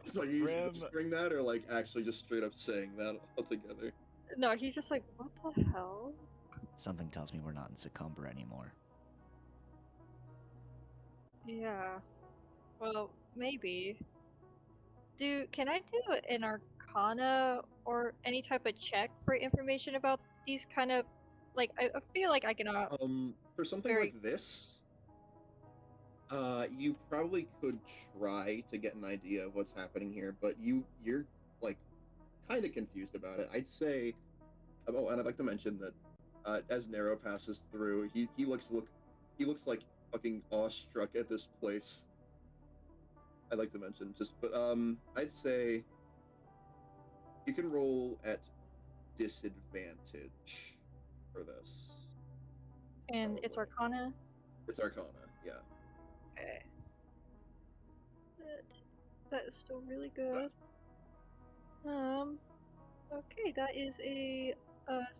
[SPEAKER 1] It's like you
[SPEAKER 3] Brim.
[SPEAKER 1] whispering that, or like actually just straight up saying that altogether.
[SPEAKER 2] No, he's just like, what the hell?
[SPEAKER 3] Something tells me we're not in Succumber anymore.
[SPEAKER 2] Yeah. Well, maybe. Can I do an Arcana or any type of check for information about these kind of, like, I feel like I can,
[SPEAKER 1] For something
[SPEAKER 2] very,
[SPEAKER 1] like this, you probably could try to get an idea of what's happening here, but you're like kind of confused about it. I'd say. Oh, and I'd like to mention that as Nero passes through, he looks like fucking awestruck at this place. I'd like to mention but I'd say you can roll at disadvantage for this.
[SPEAKER 2] and it's
[SPEAKER 1] Probably.
[SPEAKER 2] Arcana?
[SPEAKER 1] It's Arcana, yeah.
[SPEAKER 2] Okay. That is still really good. Okay, that is a,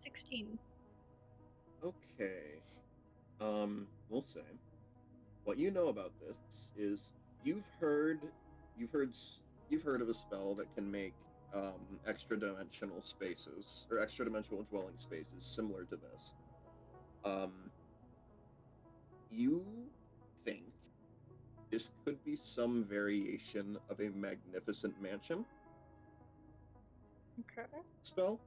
[SPEAKER 2] 16.
[SPEAKER 1] Okay. We'll say what you know about this is you've heard you've heard you've heard of a spell that can make extra dimensional spaces or extra dimensional dwelling spaces similar to this. You think this could be some variation of a magnificent mansion,
[SPEAKER 2] Okay.
[SPEAKER 1] spell,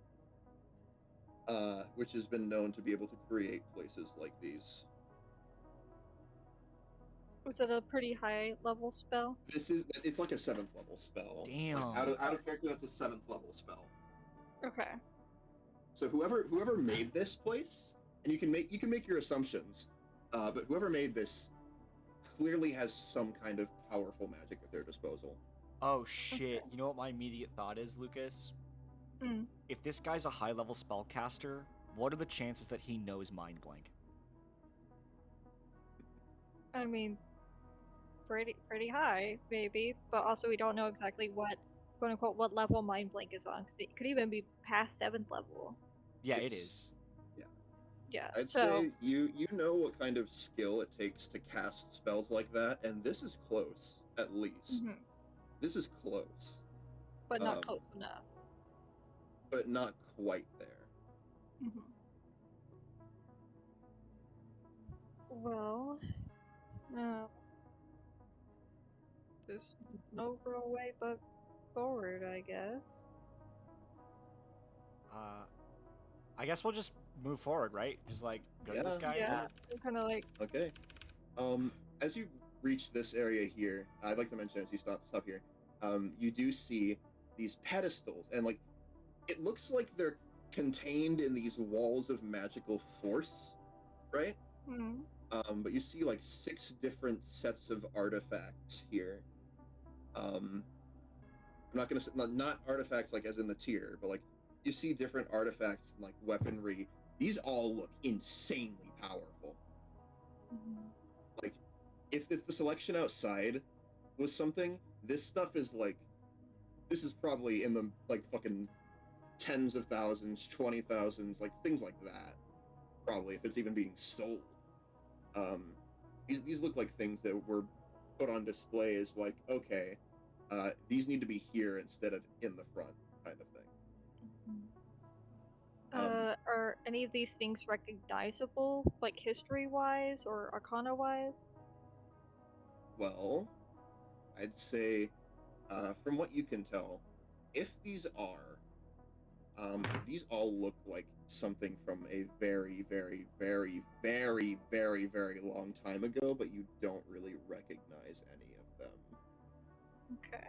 [SPEAKER 1] which has been known to be able to create places like these.
[SPEAKER 2] Was it a pretty high level spell?
[SPEAKER 1] It's like a 7th level spell.
[SPEAKER 3] Damn.
[SPEAKER 1] Like out of character, that's a 7th level spell.
[SPEAKER 2] Okay.
[SPEAKER 1] So whoever made this place, and you can make your assumptions, but whoever made this clearly has some kind of powerful magic at their disposal.
[SPEAKER 3] Oh shit!
[SPEAKER 2] Okay.
[SPEAKER 3] You know what my immediate thought is, Lucas?
[SPEAKER 2] Hmm.
[SPEAKER 3] If this guy's a high-level spellcaster, what are the chances that he knows Mind Blank?
[SPEAKER 2] I mean, pretty high, maybe. But also, we don't know exactly what, quote unquote, what level Mind Blank is on. 'Cause it could even be past 7th level.
[SPEAKER 3] Yeah, it
[SPEAKER 1] It's-
[SPEAKER 3] is.
[SPEAKER 2] Yeah.
[SPEAKER 1] I'd
[SPEAKER 2] so.
[SPEAKER 1] say you know what kind of skill it takes to cast spells like that, and this is close, at least.
[SPEAKER 2] Mhm.
[SPEAKER 1] This is close,
[SPEAKER 2] But not
[SPEAKER 1] Um,
[SPEAKER 2] close enough.
[SPEAKER 1] but not quite there.
[SPEAKER 2] Hmm. Well, there's no real way but forward, I guess.
[SPEAKER 3] I guess we'll just move forward, right? Just like go to this
[SPEAKER 1] Yeah.
[SPEAKER 3] guy.
[SPEAKER 2] Yeah, kind of like.
[SPEAKER 1] Okay. As you reach this area here, I'd like to mention as you stop here, you do see these pedestals, and like it looks like they're contained in these walls of magical force, right?
[SPEAKER 2] Hmm.
[SPEAKER 1] But you see like 6 different sets of artifacts here. I'm not gonna say not artifacts like as in the tier, but like you see different artifacts and like weaponry. These all look insanely powerful. Like if the selection outside was something, this stuff is like this is probably in the like fucking tens of thousands, 20,000s, like things like that. Probably if it's even being sold. These look like things that were put on display as like, okay, these need to be here instead of in the front, kind of thing.
[SPEAKER 2] Are any of these things recognizable, like history-wise or arcana-wise?
[SPEAKER 1] Well, I'd say, from what you can tell, if these all look like something from a very, very, very, very, very, very long time ago, but you don't really recognize any of them.
[SPEAKER 2] Okay.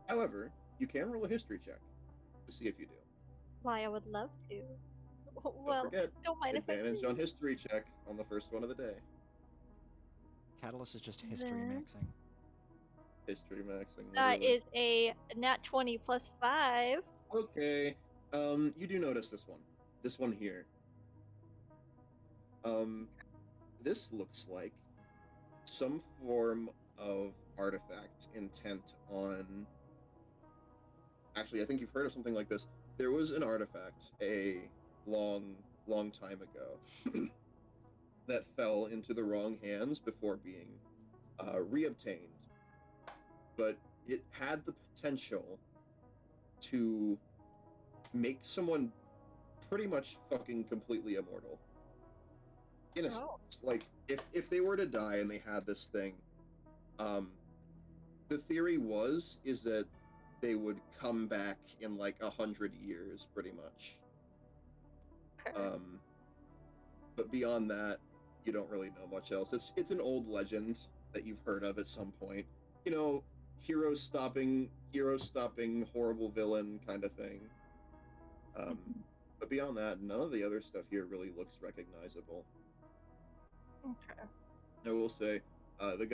[SPEAKER 1] However, you can roll a history check to see if you do.
[SPEAKER 2] Why, I would love to.
[SPEAKER 1] Don't
[SPEAKER 2] Well,
[SPEAKER 1] forget,
[SPEAKER 2] don't mind if I
[SPEAKER 1] advantage
[SPEAKER 2] do.
[SPEAKER 1] on history check on the first one of the day.
[SPEAKER 3] Catalyst is just history
[SPEAKER 2] Then-
[SPEAKER 3] maxing.
[SPEAKER 1] History maxing.
[SPEAKER 2] That
[SPEAKER 1] literally.
[SPEAKER 2] is a nat 20 plus 5.
[SPEAKER 1] Okay. You do notice this one. This one here. This looks like some form of artifact intent on. Actually, I think you've heard of something like this. There was an artifact a long time ago that fell into the wrong hands before being reobtained. But it had the potential to make someone pretty much fucking completely immortal. In a
[SPEAKER 2] Oh.
[SPEAKER 1] sense, like if they were to die and they had this thing, the theory is that they would come back in like 100 years, pretty much.
[SPEAKER 2] Okay.
[SPEAKER 1] But beyond that, you don't really know much else. It's an old legend that you've heard of at some point. You know, hero stopping horrible villain kind of thing. But beyond that, none of the other stuff here really looks recognizable.
[SPEAKER 2] Okay.
[SPEAKER 1] I will say, the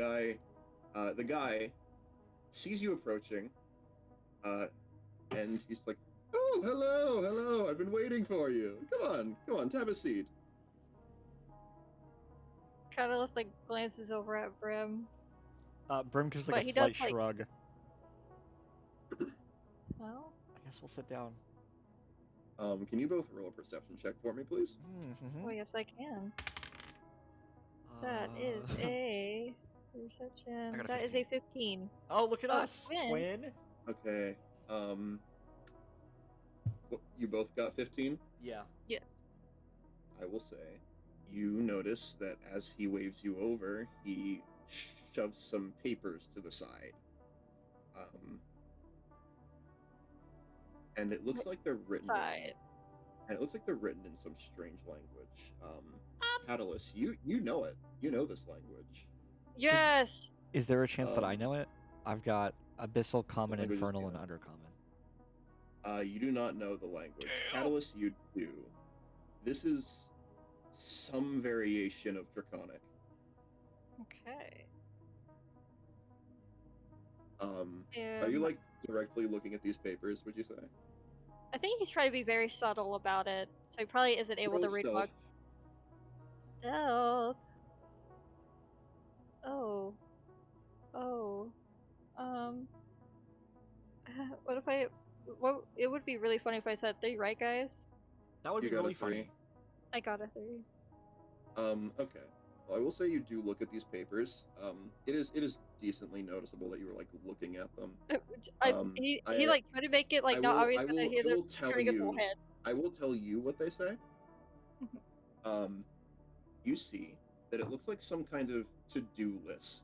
[SPEAKER 1] guy sees you approaching, and he's like, "Oh, hello! I've been waiting for you. Come on, have a seat."
[SPEAKER 2] Catalyst like glances over at Brim.
[SPEAKER 3] Brim gives like
[SPEAKER 2] But
[SPEAKER 3] a
[SPEAKER 2] he does,
[SPEAKER 3] slight
[SPEAKER 2] like-
[SPEAKER 3] shrug.
[SPEAKER 2] Well,
[SPEAKER 3] I guess we'll sit down.
[SPEAKER 1] Can you both roll a perception check for me, please?
[SPEAKER 3] Mm-hmm.
[SPEAKER 2] oh yes, I can. That is a perception.
[SPEAKER 3] I got a
[SPEAKER 2] That is a 15.
[SPEAKER 3] Oh, look at us,
[SPEAKER 2] twin.
[SPEAKER 3] twin.
[SPEAKER 1] Okay. You both got 15?
[SPEAKER 3] Yeah.
[SPEAKER 2] Yes.
[SPEAKER 1] I will say, you notice that as he waves you over, he shoves some papers to the side. and it looks like they're written in,
[SPEAKER 2] Side.
[SPEAKER 1] and it looks like they're written in some strange language. Catalyst, you know it. You know this language.
[SPEAKER 2] Yes.
[SPEAKER 3] Is there a chance that I
[SPEAKER 1] Um,
[SPEAKER 3] know it? I've got Abyssal, Common,
[SPEAKER 1] language is
[SPEAKER 3] Infernal, and
[SPEAKER 1] given.
[SPEAKER 3] Undercommon.
[SPEAKER 1] You do not know the language. Catalyst, you do. This is some variation of Draconic.
[SPEAKER 2] Okay.
[SPEAKER 1] Are you like directly looking at these papers? Would you say?
[SPEAKER 2] I think he's trying to be very subtle about it, so he probably isn't able
[SPEAKER 1] Roll
[SPEAKER 2] to read what.
[SPEAKER 1] stealth.
[SPEAKER 2] Stealth. Oh. Oh. Um. What if I? What? It would be really funny if I said 3, right, guys?
[SPEAKER 3] That would
[SPEAKER 1] You
[SPEAKER 3] be
[SPEAKER 1] got a
[SPEAKER 3] really
[SPEAKER 1] 3.
[SPEAKER 3] funny.
[SPEAKER 2] I got a 3.
[SPEAKER 1] Okay. Well, I will say you do look at these papers. It is decently noticeable that you were like looking at them.
[SPEAKER 2] He like tried to make it like not obvious that he had a
[SPEAKER 1] tell
[SPEAKER 2] pretty good full
[SPEAKER 1] you.
[SPEAKER 2] head.
[SPEAKER 1] I will tell you what they say. You see that it looks like some kind of to-do list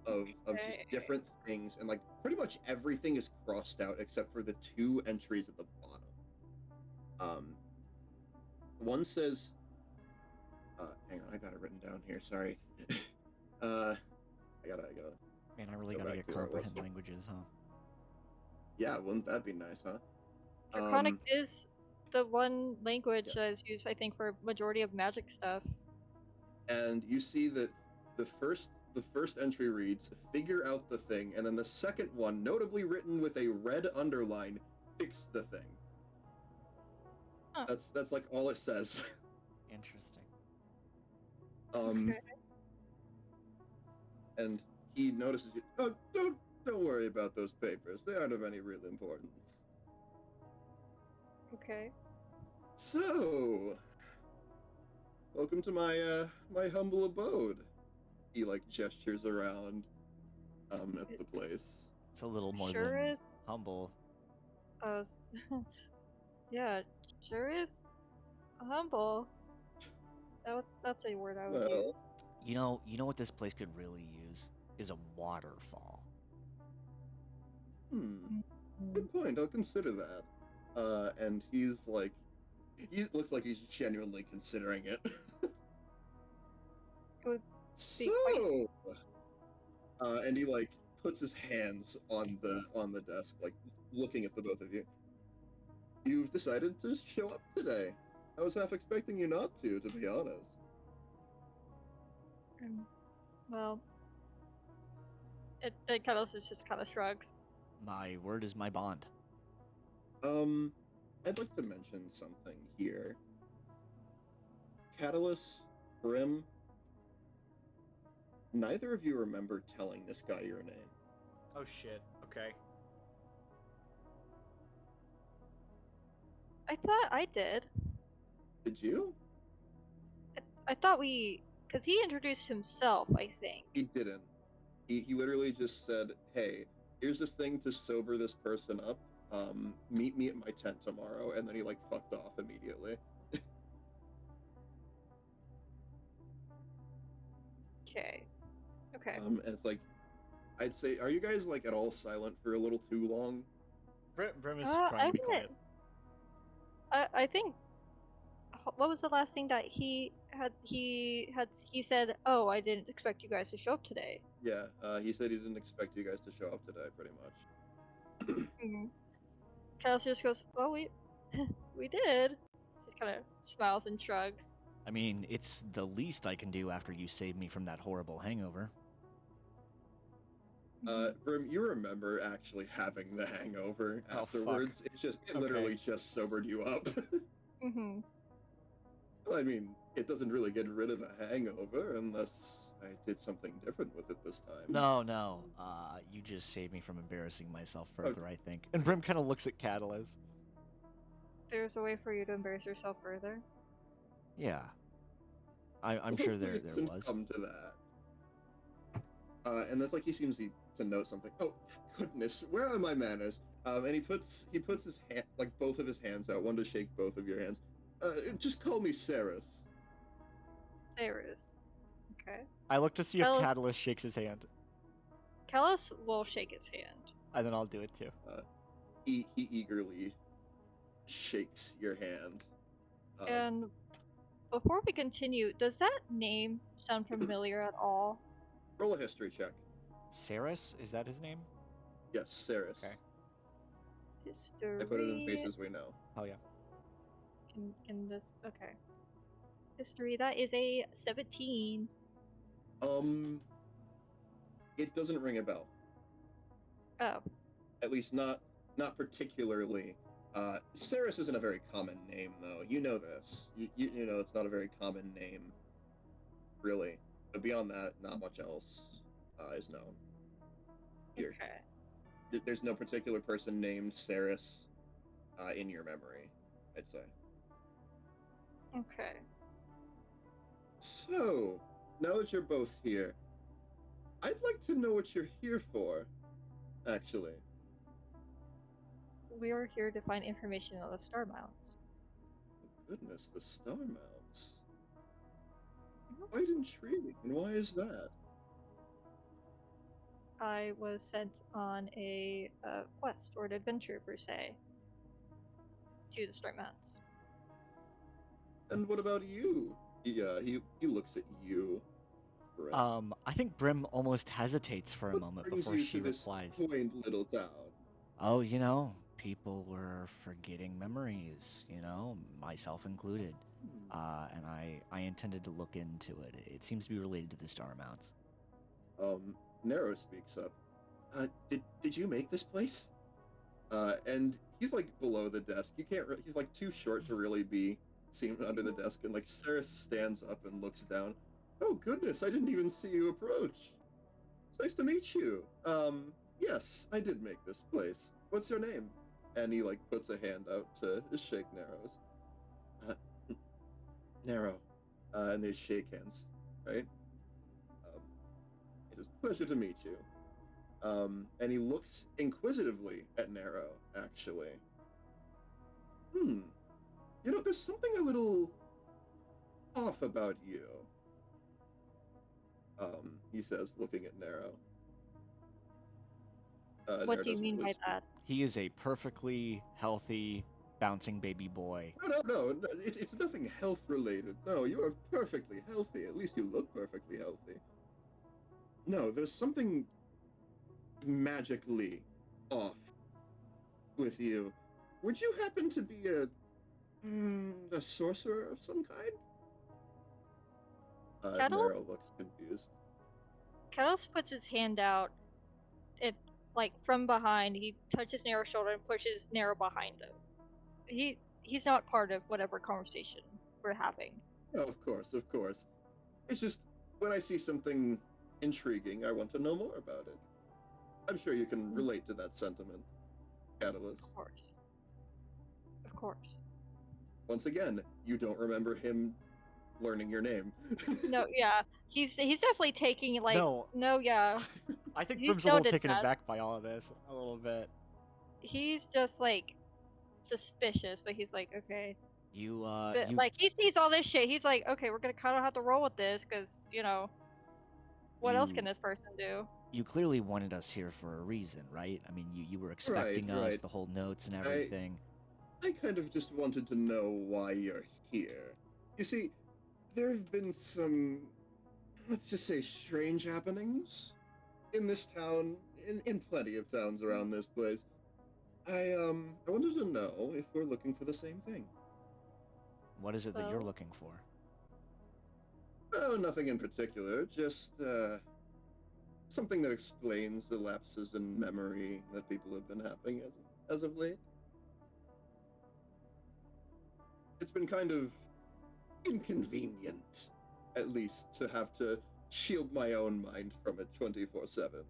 [SPEAKER 1] of just different things, and like pretty much everything is crossed out except for the 2 entries at the bottom. One says, hang on, I got it written down here. Sorry. I gotta.
[SPEAKER 3] Man, I really
[SPEAKER 1] Go
[SPEAKER 3] gotta
[SPEAKER 1] back
[SPEAKER 3] get
[SPEAKER 1] to where it was.
[SPEAKER 3] comprehend languages, huh?
[SPEAKER 1] Yeah, wouldn't that be nice, huh?
[SPEAKER 2] Draconic is the one language
[SPEAKER 1] yeah.
[SPEAKER 2] that is used, I think, for majority of magic stuff.
[SPEAKER 1] And you see that the first entry reads, "Figure out the thing," and then the second one, notably written with a red underline, "Fix the thing."
[SPEAKER 2] Huh.
[SPEAKER 1] That's like all it says.
[SPEAKER 3] Interesting.
[SPEAKER 2] Okay.
[SPEAKER 1] And he notices you. Oh, don't worry about those papers. They aren't of any real importance.
[SPEAKER 2] Okay.
[SPEAKER 1] So, welcome to my my humble abode. He like gestures around at the place.
[SPEAKER 3] It's a little more
[SPEAKER 2] Sure
[SPEAKER 3] than
[SPEAKER 2] is.
[SPEAKER 3] humble.
[SPEAKER 2] Yeah, sure is humble. That's a word I would
[SPEAKER 1] Well,
[SPEAKER 2] use.
[SPEAKER 3] You know what this place could really use is a waterfall.
[SPEAKER 1] Good point. I'll consider that. And he's like, he looks like he's genuinely considering it.
[SPEAKER 2] It would
[SPEAKER 1] So,
[SPEAKER 2] be
[SPEAKER 1] and he like puts his hands on the desk, like looking at the both of you. You've decided to show up today. I was half expecting you not to be honest.
[SPEAKER 2] well, the Kettles just kind of shrugs.
[SPEAKER 3] My word is my bond.
[SPEAKER 1] I'd like to mention something here. Catalyst, Brim, neither of you remember telling this guy your name.
[SPEAKER 3] Oh shit. Okay.
[SPEAKER 2] I thought I did.
[SPEAKER 1] Did you?
[SPEAKER 2] I thought because he introduced himself, I think.
[SPEAKER 1] He didn't. He literally just said, "Hey, here's this thing to sober this person up. Meet me at my tent tomorrow," and then he like fucked off immediately.
[SPEAKER 2] Okay. Okay.
[SPEAKER 1] And it's like, I'd say, are you guys like at all silent for a little too long?
[SPEAKER 3] Brim is trying to be quiet.
[SPEAKER 2] I think. What was the last thing that he had? He said, "Oh, I didn't expect you guys to show up today."
[SPEAKER 1] Yeah, he said he didn't expect you guys to show up today, pretty much.
[SPEAKER 2] Kels just goes, "Well, we did." Just kind of smiles and shrugs.
[SPEAKER 3] I mean, it's the least I can do after you saved me from that horrible hangover.
[SPEAKER 1] Brim, you remember actually having the hangover afterwards.
[SPEAKER 3] Fuck.
[SPEAKER 1] It literally just sobered you up. Well, I mean, it doesn't really get rid of a hangover unless I did something different with it this time.
[SPEAKER 3] No. You just saved me from embarrassing myself further, I think. And Brim kind of looks at Catalyst.
[SPEAKER 2] There's a way for you to embarrass yourself further.
[SPEAKER 3] Yeah. I'm sure there was.
[SPEAKER 1] Come to that. And that's like he seems to know something. Oh goodness, where are my manners? And he puts his hand, like both of his hands out, one to shake both of your hands. Just call me Saris.
[SPEAKER 2] Saris. Okay.
[SPEAKER 3] I look to see if Catalyst shakes his hand.
[SPEAKER 2] Callus will shake his hand.
[SPEAKER 3] And then I'll do it too.
[SPEAKER 1] he eagerly shakes your hand.
[SPEAKER 2] And before we continue, does that name sound familiar at all?
[SPEAKER 1] Roll a history check.
[SPEAKER 3] Saris, is that his name?
[SPEAKER 1] Yes, Saris.
[SPEAKER 3] Okay.
[SPEAKER 2] History.
[SPEAKER 1] I put it in faces we know.
[SPEAKER 3] Oh yeah.
[SPEAKER 2] Can this? Okay. History. That is a 17.
[SPEAKER 1] It doesn't ring a bell.
[SPEAKER 2] Oh.
[SPEAKER 1] At least not particularly. Saris isn't a very common name, though. You know this. You know it's not a very common name, really. But beyond that, not much else is known here.
[SPEAKER 2] Okay.
[SPEAKER 1] There's no particular person named Saris in your memory, I'd say.
[SPEAKER 2] Okay.
[SPEAKER 1] So, now that you're both here, I'd like to know what you're here for, actually.
[SPEAKER 2] We are here to find information on the star mounts.
[SPEAKER 1] Goodness, the star mounts. Quite intriguing. And why is that?
[SPEAKER 2] I was sent on a quest or an adventure per se to the star mounts.
[SPEAKER 1] And what about you? He looks at you. Brim.
[SPEAKER 3] I think Brim almost hesitates for a
[SPEAKER 1] What
[SPEAKER 3] moment
[SPEAKER 1] brings
[SPEAKER 3] before
[SPEAKER 1] you
[SPEAKER 3] she
[SPEAKER 1] to this
[SPEAKER 3] replies.
[SPEAKER 1] quaint little town?
[SPEAKER 3] Oh, people were forgetting memories, myself included. And I intended to look into it. It seems to be related to the star mounts.
[SPEAKER 1] Nero speaks up. Did you make this place? And he's like below the desk. You can't. He's like too short to really be seen under the desk. And like Sarah stands up and looks down. Oh goodness, I didn't even see you approach. It's nice to meet you. Yes, I did make this place. What's your name? And he like puts a hand out to shake Nero's. Nero. And they shake hands, right? It is a pleasure to meet you. And he looks inquisitively at Nero, actually. There's something a little off about you. He says, looking at Nero.
[SPEAKER 2] What
[SPEAKER 1] Nero
[SPEAKER 2] do you
[SPEAKER 1] doesn't
[SPEAKER 2] mean
[SPEAKER 1] really
[SPEAKER 2] by
[SPEAKER 1] speak.
[SPEAKER 2] that?
[SPEAKER 3] He is a perfectly healthy, bouncing baby boy.
[SPEAKER 1] No. It's nothing health related. No, you are perfectly healthy. At least you look perfectly healthy. No, there's something magically off with you. Would you happen to be a sorcerer of some kind? Nero looks confused.
[SPEAKER 2] Kettles puts his hand out. It like from behind. He touches Nero's shoulder and pushes Nero behind him. He's not part of whatever conversation we're having.
[SPEAKER 1] Oh, of course. It's just when I see something intriguing, I want to know more about it. I'm sure you can relate to that sentiment, Catalyst.
[SPEAKER 2] Of course.
[SPEAKER 1] Once again, you don't remember him learning your name.
[SPEAKER 2] No, yeah. He's definitely taking like
[SPEAKER 3] No,
[SPEAKER 2] yeah.
[SPEAKER 3] I think
[SPEAKER 2] He's
[SPEAKER 3] Brim's a little
[SPEAKER 2] noted
[SPEAKER 3] taken
[SPEAKER 2] that.
[SPEAKER 3] aback by all of this, a little bit.
[SPEAKER 2] He's just like suspicious, but he's like, okay.
[SPEAKER 3] You
[SPEAKER 2] Like he sees all this shit. He's like, okay, we're gonna kind of have to roll with this because what else can this person do?
[SPEAKER 3] You clearly wanted us here for a reason, right? I mean, you were expecting us,
[SPEAKER 1] Right.
[SPEAKER 3] the whole notes and everything.
[SPEAKER 1] I kind of just wanted to know why you're here. You see, there have been some, let's just say, strange happenings in this town, in plenty of towns around this place. I wanted to know if we're looking for the same thing.
[SPEAKER 3] What is it that you're looking for?
[SPEAKER 1] Oh, nothing in particular, just something that explains the lapses in memory that people have been having as of late. It's been kind of inconvenient, at least, to have to shield my own mind from it 24/7.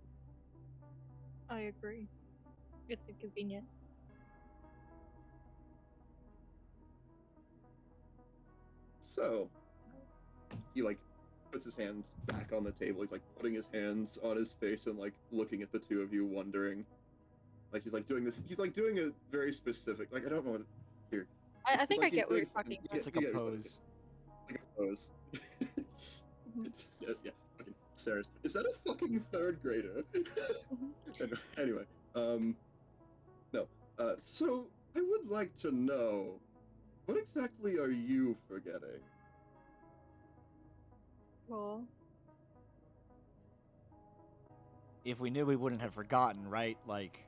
[SPEAKER 2] I agree. It's inconvenient.
[SPEAKER 1] So, he like puts his hands back on the table. He's like putting his hands on his face and like looking at the two of you, wondering. Like he's like doing this. He's like doing a very specific. Like I don't know what. Here.
[SPEAKER 2] I think I
[SPEAKER 1] he's
[SPEAKER 2] get what
[SPEAKER 1] doing
[SPEAKER 2] you're talking about.
[SPEAKER 3] It's like a pose.
[SPEAKER 1] Like a pose. Yeah. Fucking Sarah. Is that a fucking third grader? Anyway, no. So I would like to know, what exactly are you forgetting?
[SPEAKER 2] Cool.
[SPEAKER 3] If we knew, we wouldn't have forgotten, right? Like,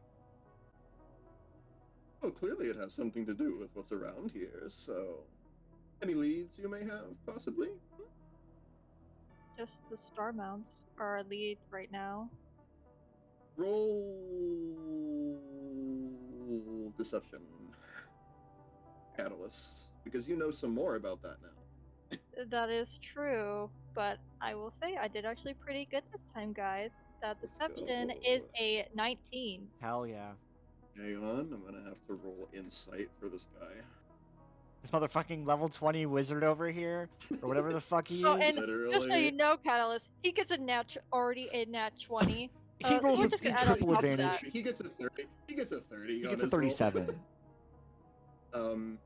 [SPEAKER 1] Oh, clearly it has something to do with what's around here, so... Any leads you may have, possibly?
[SPEAKER 2] Just the star mounts are our lead right now.
[SPEAKER 1] Roll... Deception. Catalyst. Because you know some more about that now.
[SPEAKER 2] That is true, but I will say I did actually pretty good this time, guys. That
[SPEAKER 1] Let's
[SPEAKER 2] deception
[SPEAKER 1] go.
[SPEAKER 2] is a 19.
[SPEAKER 3] hell yeah.
[SPEAKER 1] Hang on, I'm gonna have to roll insight for this guy.
[SPEAKER 3] This motherfucking level 20 wizard over here, or whatever the fuck he
[SPEAKER 2] Oh,
[SPEAKER 3] is.
[SPEAKER 2] and just so you
[SPEAKER 1] Literally.
[SPEAKER 2] know, Catalyst, he gets already a nat 20.
[SPEAKER 3] He rolls
[SPEAKER 2] we're
[SPEAKER 3] with
[SPEAKER 2] just gonna add on
[SPEAKER 3] triple
[SPEAKER 2] top of
[SPEAKER 3] advantage.
[SPEAKER 2] that.
[SPEAKER 1] He gets a 30. He gets a 30.
[SPEAKER 3] He
[SPEAKER 1] on
[SPEAKER 3] gets a
[SPEAKER 1] his roll.
[SPEAKER 3] 37.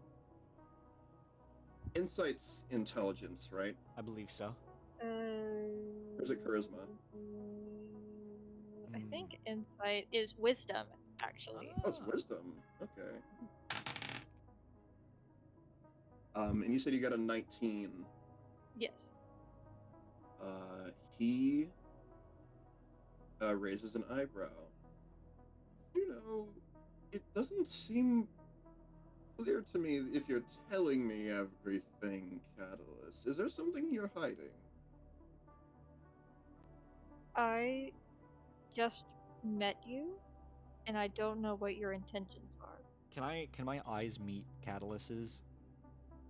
[SPEAKER 1] Insight's intelligence, right?
[SPEAKER 3] I believe so.
[SPEAKER 1] Or is it charisma?
[SPEAKER 2] I think insight is wisdom, actually.
[SPEAKER 1] Oh, it's wisdom. Okay. And you said you got a 19.
[SPEAKER 2] Yes.
[SPEAKER 1] He raises an eyebrow. You know, it doesn't seem clear to me if you're telling me everything, Catalyst. Is there something you're hiding?
[SPEAKER 2] I just met you, and I don't know what your intentions are.
[SPEAKER 3] Can my eyes meet Catalyst's?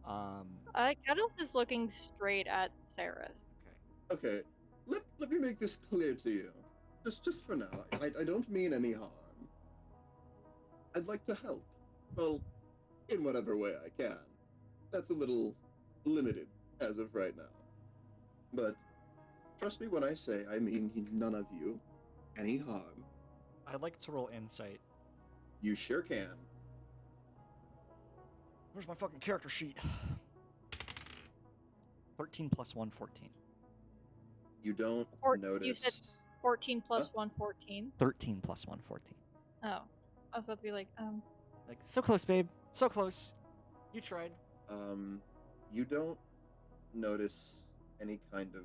[SPEAKER 2] Catalyst is looking straight at Saris.
[SPEAKER 1] Okay, let me make this clear to you. Just for now. I don't mean any harm. I'd like to help. Well, in whatever way I can. That's a little limited as of right now. But trust me when I say I mean none of you any harm.
[SPEAKER 3] I'd like to roll insight.
[SPEAKER 1] You sure can.
[SPEAKER 3] Where's my fucking character sheet? 13 plus 1, 14.
[SPEAKER 1] You don't notice.
[SPEAKER 2] You said 14 plus 1, 14.
[SPEAKER 3] 13 plus 1, 14.
[SPEAKER 2] Oh. I was about to be like,
[SPEAKER 3] Like, so close, babe. So close. You tried.
[SPEAKER 1] You don't notice any kind of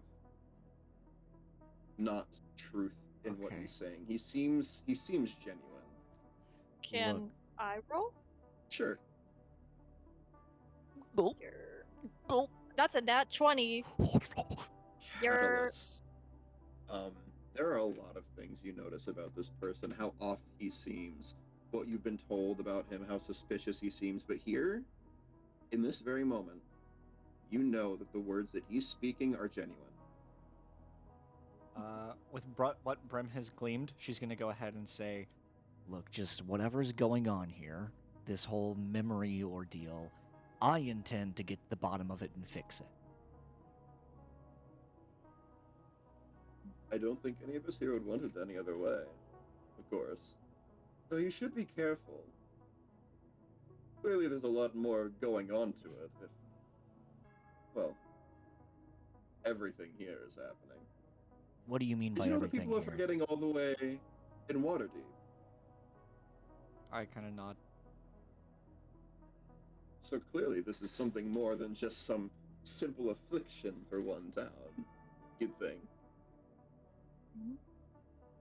[SPEAKER 1] not truth in what
[SPEAKER 3] Okay.
[SPEAKER 1] he's saying. He seems genuine.
[SPEAKER 2] can
[SPEAKER 3] Look.
[SPEAKER 2] I roll?
[SPEAKER 1] Sure.
[SPEAKER 3] Gulp.
[SPEAKER 2] Your...
[SPEAKER 3] Gulp.
[SPEAKER 2] That's a nat 20. You're-
[SPEAKER 1] Catalyst. There are a lot of things you notice about this person, how off he seems, what you've been told about him, how suspicious he seems, but here, in this very moment, you know that the words that he's speaking are genuine.
[SPEAKER 3] With what Brim has gleamed, she's gonna go ahead and say, look, just whatever's going on here, this whole memory ordeal, I intend to get to the bottom of it and fix it.
[SPEAKER 1] I don't think any of us here would want it any other way, of course. So you should be careful. Clearly there's a lot more going on to it if, well, everything here is happening.
[SPEAKER 3] What do you mean
[SPEAKER 1] Did
[SPEAKER 3] by
[SPEAKER 1] you know that
[SPEAKER 3] everything
[SPEAKER 1] people are
[SPEAKER 3] here?
[SPEAKER 1] forgetting all the way in Waterdeep?
[SPEAKER 3] I kind of nod.
[SPEAKER 1] So clearly this is something more than just some simple affliction for one town, you'd think.
[SPEAKER 2] Mhm.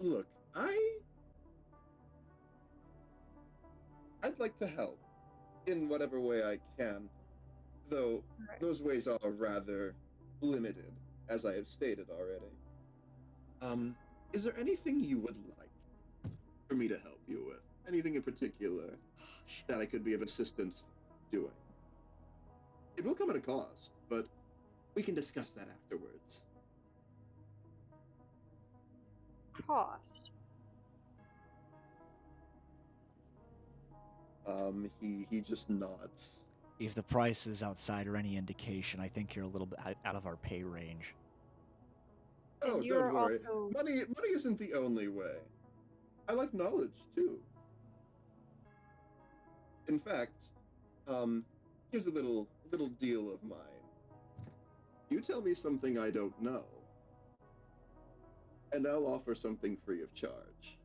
[SPEAKER 1] Look, I'd like to help in whatever way I can, though
[SPEAKER 2] Right.
[SPEAKER 1] those ways are rather limited, as I have stated already. Is there anything you would like for me to help you with? Anything in particular that I could be of assistance doing? It will come at a cost, but we can discuss that afterwards.
[SPEAKER 2] Cost.
[SPEAKER 1] He just nods.
[SPEAKER 3] If the price is outside or any indication, I think you're a little bit out of our pay range.
[SPEAKER 1] Oh,
[SPEAKER 2] And you're
[SPEAKER 1] don't worry.
[SPEAKER 2] also-
[SPEAKER 1] Money isn't the only way. I like knowledge too. In fact, here's a little deal of mine. You tell me something I don't know, and I'll offer something free of charge.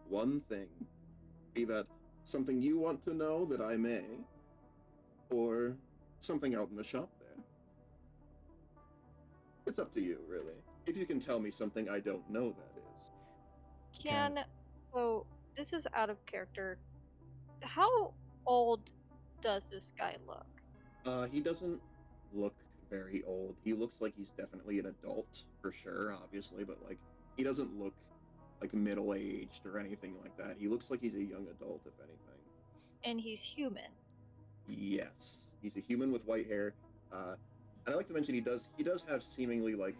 [SPEAKER 1] One thing Be that something you want to know that I may, or something out in the shop there. It's up to you, really. If you can tell me something I don't know, that is.
[SPEAKER 2] So this is out of character. How old does this guy look?
[SPEAKER 1] He doesn't look very old. He looks like he's definitely an adult, for sure, obviously, but, like, he doesn't look, like, middle-aged or anything like that. He looks like he's a young adult, if anything.
[SPEAKER 2] And he's human.
[SPEAKER 1] Yes. He's a human with white hair. And I like to mention he does have seemingly, like,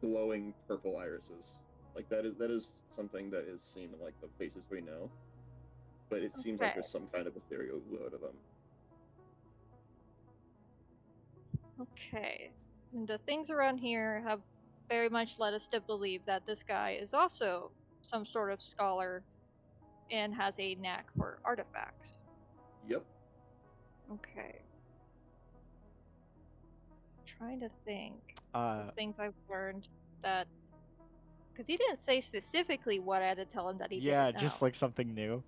[SPEAKER 1] glowing purple irises. Like, that is something that is seen in, like, the faces we know. But it seems like
[SPEAKER 2] Okay.
[SPEAKER 1] there's some kind of ethereal glow to them.
[SPEAKER 2] Okay. And the things around here have very much led us to believe that this guy is also some sort of scholar and has a knack for artifacts.
[SPEAKER 1] Yep.
[SPEAKER 2] Okay. Trying to think
[SPEAKER 3] Uh,
[SPEAKER 2] of things I've learned that, because he didn't say specifically what I had to tell him that he
[SPEAKER 3] yeah,
[SPEAKER 2] didn't
[SPEAKER 3] just
[SPEAKER 2] know.
[SPEAKER 3] like something new.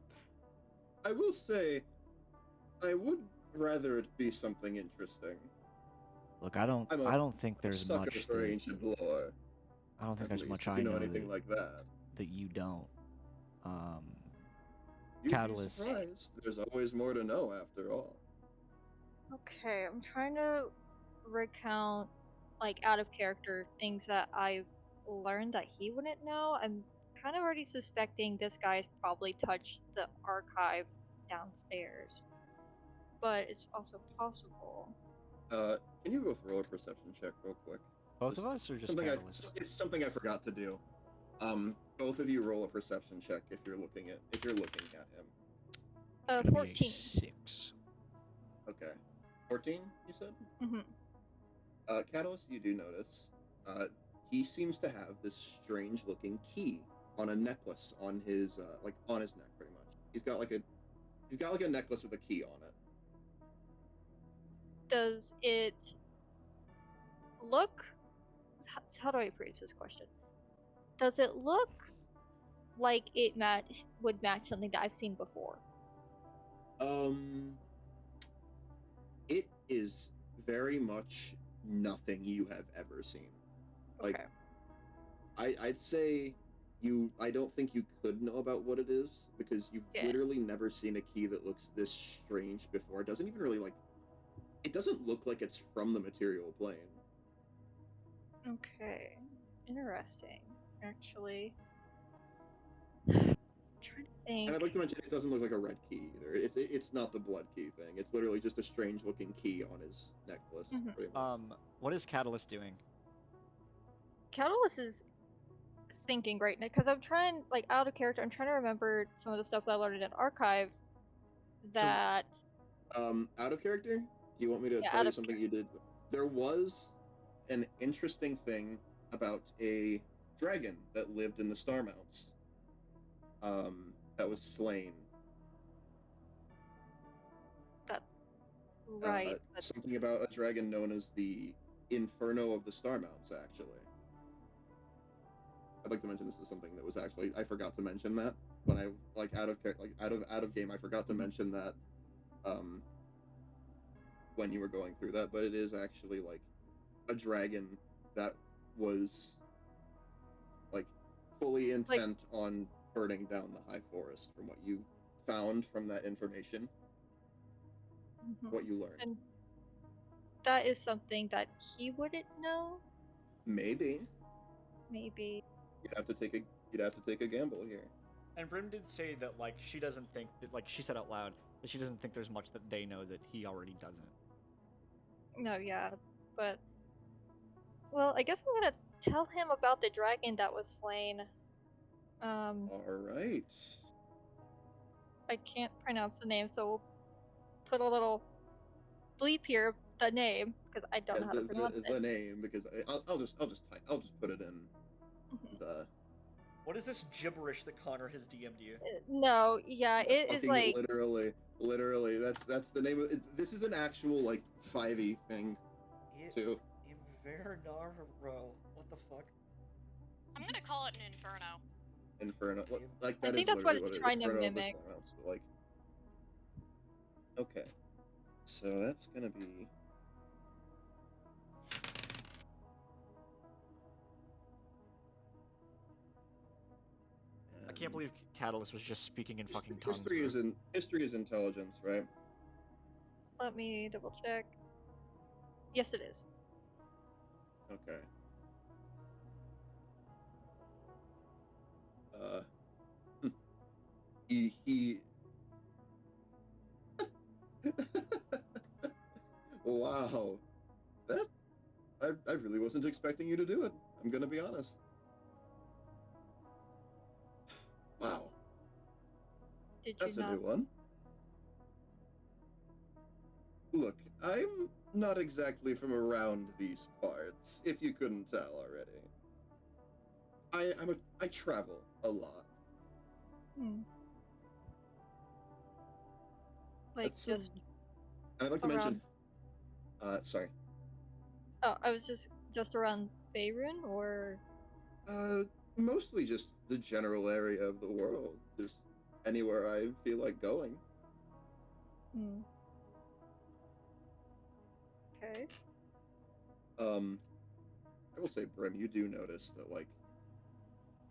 [SPEAKER 1] I will say, I would rather it be something interesting.
[SPEAKER 3] Look, I don't think there's
[SPEAKER 1] sucker
[SPEAKER 3] much
[SPEAKER 1] for
[SPEAKER 3] that
[SPEAKER 1] ancient lore.
[SPEAKER 3] I don't think
[SPEAKER 1] At
[SPEAKER 3] there's
[SPEAKER 1] least,
[SPEAKER 3] much
[SPEAKER 1] if
[SPEAKER 3] I
[SPEAKER 1] you know
[SPEAKER 3] know
[SPEAKER 1] anything
[SPEAKER 3] that,
[SPEAKER 1] like that.
[SPEAKER 3] that you don't.
[SPEAKER 1] You'd
[SPEAKER 3] Catalyst.
[SPEAKER 1] be surprised. There's always more to know, after all.
[SPEAKER 2] Okay, I'm trying to recount, like, out of character things that I've learned that he wouldn't know. I'm kind of already suspecting this guy's probably touched the archive downstairs, but it's also possible.
[SPEAKER 1] Can you both roll a perception check real quick?
[SPEAKER 3] Both of us or just
[SPEAKER 1] something
[SPEAKER 3] Catalyst?
[SPEAKER 1] it's something I forgot to do. Both of you roll a perception check if you're looking at him.
[SPEAKER 3] It's gonna be a
[SPEAKER 2] 14.
[SPEAKER 3] 6.
[SPEAKER 1] Okay. 14, you said?
[SPEAKER 2] Mm-hmm.
[SPEAKER 1] Catalyst, you do notice, he seems to have this strange-looking key on a necklace on his, on his neck, pretty much. He's got like a necklace with a key on it.
[SPEAKER 2] Does it look... How do I phrase this question? Does it look like it would match something that I've seen before?
[SPEAKER 1] It is very much nothing you have ever seen. Like,
[SPEAKER 2] Okay.
[SPEAKER 1] I'd say I don't think you could know about what it is, because you've literally never seen a key that looks this strange before. It doesn't even really, like, it doesn't look like it's from the material plane.
[SPEAKER 2] Okay. Interesting, actually. Trying to think.
[SPEAKER 1] And I'd like to mention, it doesn't look like a red key either. It's not the blood key thing. It's literally just a strange looking key on his necklace.
[SPEAKER 2] Mhm.
[SPEAKER 1] Pretty much.
[SPEAKER 3] What is Catalyst doing?
[SPEAKER 2] Catalyst is thinking right now, because I'm trying, like, out of character, I'm trying to remember some of the stuff that I learned in Archive that...
[SPEAKER 1] Out of character? Do you want me to
[SPEAKER 2] Yeah,
[SPEAKER 1] tell
[SPEAKER 2] out
[SPEAKER 1] you
[SPEAKER 2] of
[SPEAKER 1] something you did? There was an interesting thing about a dragon that lived in the Star Mounts. That was slain.
[SPEAKER 2] That's right.
[SPEAKER 1] Something about a dragon known as the Inferno of the Star Mounts, actually. I'd like to mention this was something that was actually, I forgot to mention that when I, like, out of game, I forgot to mention that when you were going through that, but it is actually, like, a dragon that was, like, fully intent on burning down the High Forest, from what you found from that information. What you learned.
[SPEAKER 2] And that is something that he wouldn't know?
[SPEAKER 1] Maybe.
[SPEAKER 2] Maybe.
[SPEAKER 1] You'd have to take a gamble here.
[SPEAKER 3] And Brim did say that, like, she doesn't think that, like, she said out loud that she doesn't think there's much that they know that he already doesn't.
[SPEAKER 2] No, yeah, but... Well, I guess I'm gonna tell him about the dragon that was slain.
[SPEAKER 1] Alright.
[SPEAKER 2] I can't pronounce the name, so we'll put a little bleep here, the name, because I don't know how to pronounce
[SPEAKER 1] the
[SPEAKER 2] it.
[SPEAKER 1] name, because I'll just put it in the...
[SPEAKER 3] What is this gibberish that Connor has DM'd you?
[SPEAKER 2] No, yeah, it is like...
[SPEAKER 1] Literally, that's the name of it. This is an actual, like, 5e thing, too.
[SPEAKER 3] Invernaro. What the fuck?
[SPEAKER 4] I'm gonna call it an inferno.
[SPEAKER 1] Inferno. Like
[SPEAKER 2] I
[SPEAKER 1] that
[SPEAKER 2] think
[SPEAKER 1] is
[SPEAKER 2] that's what
[SPEAKER 1] literally
[SPEAKER 2] it's
[SPEAKER 1] what it is.
[SPEAKER 2] trying to
[SPEAKER 1] Inferno of the
[SPEAKER 2] mimic.
[SPEAKER 1] Storm Mounts, but like. Okay. So that's gonna be.
[SPEAKER 3] I can't believe Catalyst was just speaking in fucking tongues.
[SPEAKER 1] History is intelligence, right?
[SPEAKER 2] Let me double check. Yes, it is.
[SPEAKER 1] Okay. He Wow. That I really wasn't expecting you to do it. I'm gonna be honest. Wow.
[SPEAKER 2] Did
[SPEAKER 1] That's
[SPEAKER 2] you
[SPEAKER 1] a
[SPEAKER 2] not?
[SPEAKER 1] new one. Look, I'm not exactly from around these parts, if you couldn't tell already. I travel a lot.
[SPEAKER 2] Hmm. Like
[SPEAKER 1] That's
[SPEAKER 2] just
[SPEAKER 1] and I'd like to
[SPEAKER 2] around.
[SPEAKER 1] mention sorry.
[SPEAKER 2] Oh, I was just around Faerun, or
[SPEAKER 1] Mostly just the general area of the world. Just anywhere I feel like going.
[SPEAKER 2] hmm. Okay.
[SPEAKER 1] I will say, Brim, you do notice that like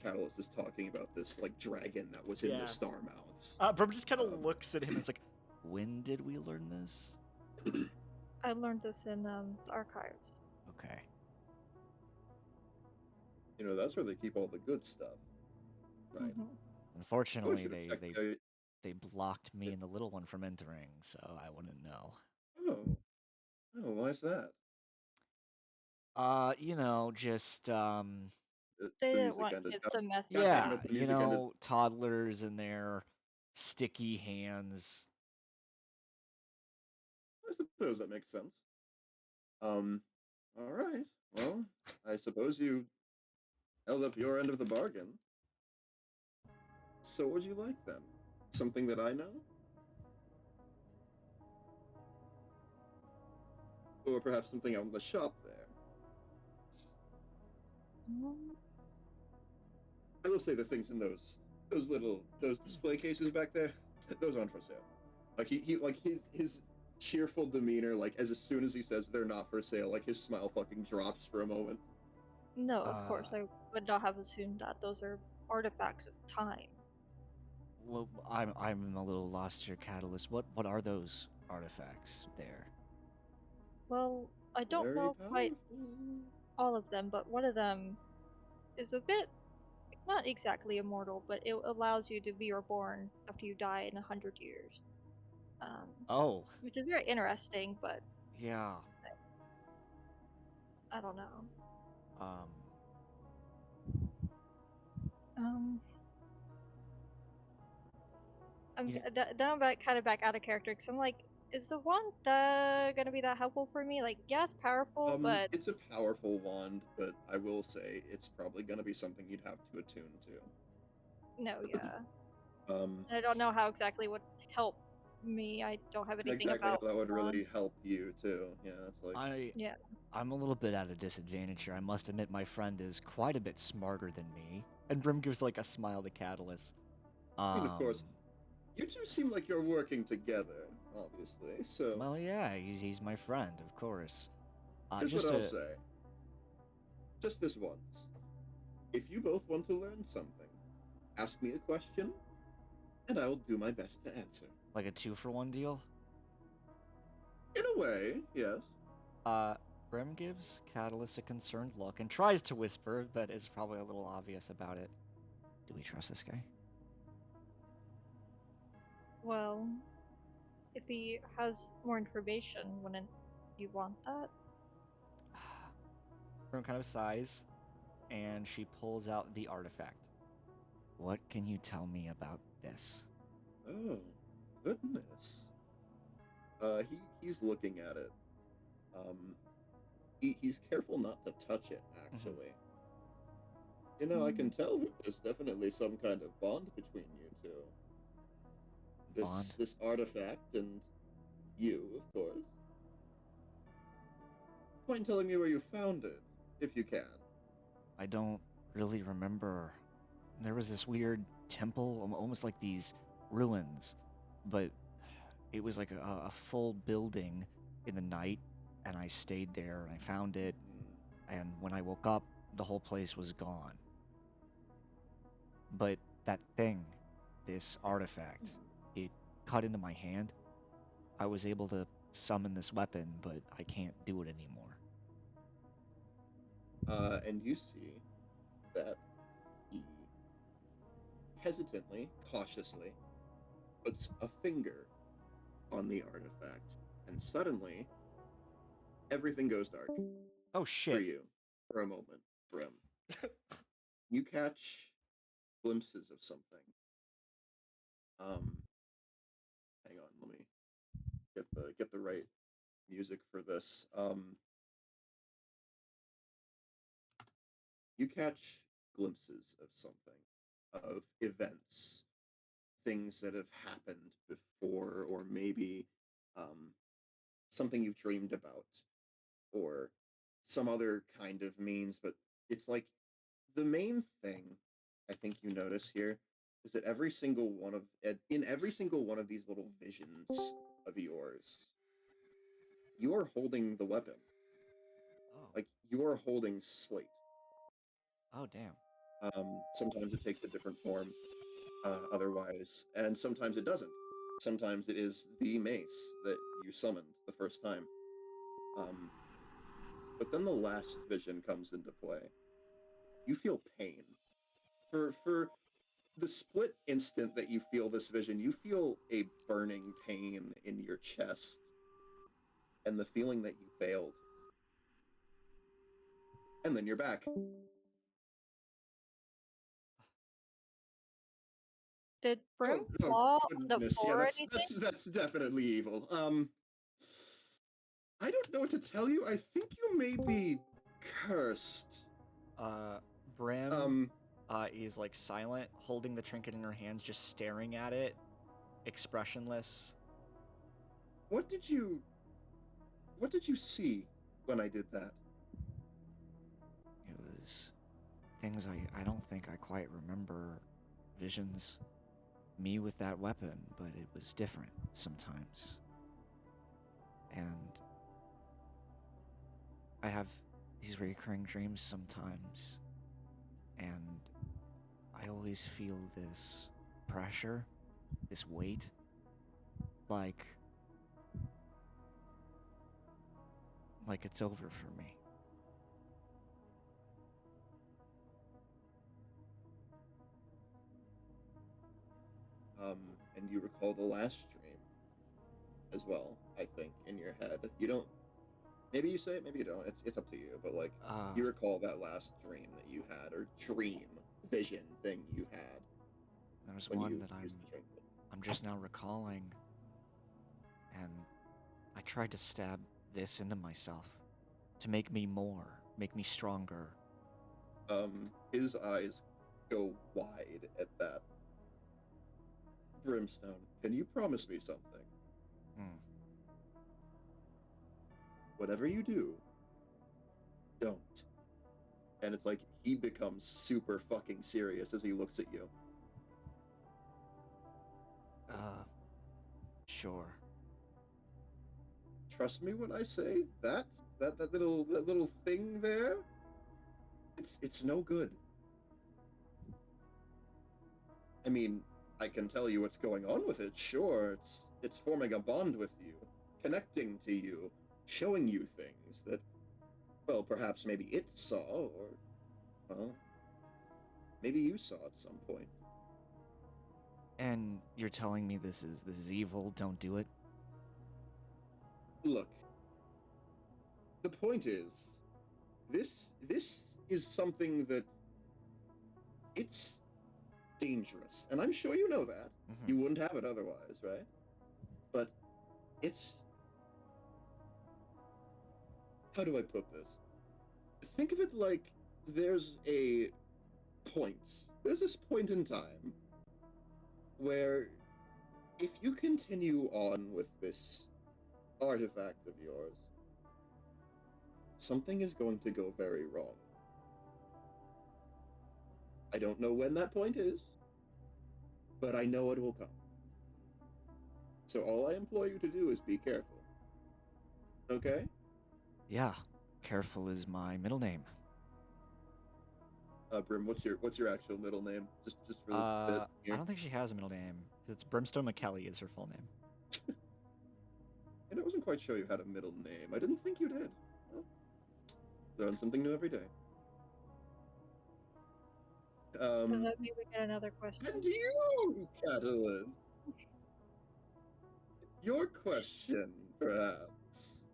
[SPEAKER 1] Catalyst is talking about this like dragon that was in
[SPEAKER 3] Yeah.
[SPEAKER 1] the Star Mounts.
[SPEAKER 3] Brim just kind of looks at him and is like, when did we learn this?
[SPEAKER 2] I learned this in the archives.
[SPEAKER 3] Okay.
[SPEAKER 1] You know, that's where they keep all the good stuff. Right.
[SPEAKER 2] Mhm.
[SPEAKER 3] Unfortunately,
[SPEAKER 1] should have checked
[SPEAKER 3] they blocked me and the little one from entering, so I wouldn't know.
[SPEAKER 1] Oh. Oh, why is that?
[SPEAKER 3] You know, just
[SPEAKER 2] They
[SPEAKER 1] The
[SPEAKER 2] didn't
[SPEAKER 1] music
[SPEAKER 2] want
[SPEAKER 1] ended.
[SPEAKER 2] kids to mess
[SPEAKER 1] God
[SPEAKER 2] with
[SPEAKER 1] damn
[SPEAKER 3] yeah,
[SPEAKER 1] it, the
[SPEAKER 3] you
[SPEAKER 1] music ended.
[SPEAKER 3] know, toddlers and their sticky hands.
[SPEAKER 1] I suppose that makes sense. All right. Well, I suppose you held up your end of the bargain. So would you like them? Something that I know? Or perhaps something out in the shop there?
[SPEAKER 2] Mm,
[SPEAKER 1] I will say the things in those display cases back there, those aren't for sale. Like he like his cheerful demeanor, like as soon as he says they're not for sale, like his smile fucking drops for a moment.
[SPEAKER 2] No, of course
[SPEAKER 3] Uh,
[SPEAKER 2] I would not have assumed that those are artifacts of time.
[SPEAKER 3] Well, I'm a little lost here, Catalyst. What are those artifacts there?
[SPEAKER 2] Well, I don't
[SPEAKER 1] Very
[SPEAKER 2] know quite
[SPEAKER 1] powerful.
[SPEAKER 2] all of them, but one of them is a bit not exactly immortal, but it allows you to be reborn after you die in 100 years. Um,
[SPEAKER 3] Oh,
[SPEAKER 2] which is very interesting, but
[SPEAKER 3] yeah.
[SPEAKER 2] I don't know.
[SPEAKER 3] Um,
[SPEAKER 2] Um, I'm
[SPEAKER 3] you,
[SPEAKER 2] now I'm kind of back out of character because I'm like, is the wand gonna be that helpful for me? Like, yeah, it's powerful, but
[SPEAKER 1] It's a powerful wand, but I will say it's probably gonna be something you'd have to attune
[SPEAKER 2] no, yeah.
[SPEAKER 1] to.
[SPEAKER 2] I don't know how exactly would help me. I don't have
[SPEAKER 1] And
[SPEAKER 2] anything
[SPEAKER 1] exactly how
[SPEAKER 2] about
[SPEAKER 1] that would
[SPEAKER 2] wand.
[SPEAKER 1] really help you too. Yeah, it's like
[SPEAKER 2] Yeah.
[SPEAKER 3] I'm a little bit at a disadvantage here. I must admit, my friend is quite a bit smarter than me. And Brim gives like a smile to Catalyst.
[SPEAKER 1] I mean, of course, you two seem like you're working together, obviously. So
[SPEAKER 3] Well, yeah, he's my friend, of course.
[SPEAKER 1] here's what
[SPEAKER 3] Just
[SPEAKER 1] I'll
[SPEAKER 3] a
[SPEAKER 1] say. Just this once. If you both want to learn something, ask me a question, and I will do my best to answer.
[SPEAKER 3] like a 2-for-1 deal.
[SPEAKER 1] In a way, yes.
[SPEAKER 3] Brim gives Catalyst a concerned look and tries to whisper, but is probably a little obvious about it. Do we trust this guy?
[SPEAKER 2] Well, if he has more information, wouldn't you want that?
[SPEAKER 3] Brim kind of sighs, and she pulls out the artifact. What can you tell me about this?
[SPEAKER 1] Oh, goodness. He's looking at it. Um, he's careful not to touch it. Actually, you know, I can tell that there's definitely some kind of bond between you two.
[SPEAKER 3] Bond?
[SPEAKER 1] This artifact and you, of course. Mind telling me where you found it, if you can.
[SPEAKER 3] I don't really remember there was this weird temple, almost like these ruins, but it was like a full building in the night, and I stayed there and I found it, and when I woke up, the whole place was gone. But that thing, this artifact, it cut into my hand. I was able to summon this weapon, but I can't do it anymore.
[SPEAKER 1] And you see that he hesitantly, cautiously, puts a finger on the artifact, and suddenly everything goes dark
[SPEAKER 3] Oh
[SPEAKER 1] for
[SPEAKER 3] shit.
[SPEAKER 1] you for a moment, Brim. You catch glimpses of something. Hang on, let me get the right music for this. You catch glimpses of something, of events, things that have happened before, or maybe um, something you've dreamed about, or some other kind of means. But it's like the main thing I think you notice here is that in every single one of these little visions of yours, you are holding the weapon.
[SPEAKER 3] Oh.
[SPEAKER 1] Like you are holding Slate.
[SPEAKER 3] Oh damn.
[SPEAKER 1] Sometimes it takes a different form, otherwise, and sometimes it doesn't. Sometimes it is the mace that you summoned the first time. Um, but then the last vision comes into play. You feel pain. For the split instant that you feel this vision, you feel a burning pain in your chest, and the feeling that you failed. And then you're back.
[SPEAKER 2] Did Brim
[SPEAKER 1] Oh
[SPEAKER 2] fall on the
[SPEAKER 1] goodness, yeah,
[SPEAKER 2] floor or
[SPEAKER 1] that's
[SPEAKER 2] anything?
[SPEAKER 1] that's definitely evil. I don't know what to tell you. I think you may be cursed.
[SPEAKER 3] Brim is like silent, holding the trinket in her hands, just staring at it, expressionless.
[SPEAKER 1] What did you see when I did that?
[SPEAKER 3] It was things I don't think I quite remember. Visions. Me with that weapon, but it was different sometimes. And I have these recurring dreams sometimes, and I always feel this pressure, this weight, like it's over for me.
[SPEAKER 1] And you recall the last dream as well, I think, in your head. You don't, maybe you say it, maybe you don't. It's up to you, but like you recall that last dream that you had, or dream vision thing you had
[SPEAKER 3] There's
[SPEAKER 1] when
[SPEAKER 3] one
[SPEAKER 1] you
[SPEAKER 3] that
[SPEAKER 1] used the trinket.
[SPEAKER 3] I'm just now recalling, and I tried to stab this into myself to make me more, make me stronger.
[SPEAKER 1] His eyes go wide at that. Brimstone, can you promise me something?
[SPEAKER 3] Hmm.
[SPEAKER 1] Whatever you do, don't. And it's like he becomes super fucking serious as he looks at you.
[SPEAKER 3] Sure.
[SPEAKER 1] Trust me when I say that little thing there, it's no good. I mean, I can tell you what's going on with it, sure. It's forming a bond with you, connecting to you, showing you things that, well, perhaps maybe it saw, or, well, maybe you saw at some point.
[SPEAKER 3] And you're telling me this is evil, don't do it?
[SPEAKER 1] Look, the point is, this is something that it's dangerous, and I'm sure you know that.
[SPEAKER 3] Mm-hmm.
[SPEAKER 1] You wouldn't have it otherwise, right? But it's, how do I put this? Think of it like there's a point. There's this point in time where if you continue on with this artifact of yours, something is going to go very wrong. I don't know when that point is, but I know it will come. So all I implore you to do is be careful. Okay?
[SPEAKER 3] Yeah, careful is my middle name.
[SPEAKER 1] Brim, what's your actual middle name? Just for the bit
[SPEAKER 3] I
[SPEAKER 1] here.
[SPEAKER 3] don't think she has a middle name. It's Brimstone McKelly is her full name.
[SPEAKER 1] And I wasn't quite sure you had a middle name. I didn't think you did. Well, learn something new every day.
[SPEAKER 2] So that means we get another question.
[SPEAKER 1] And you, Catalyst. Your question, perhaps.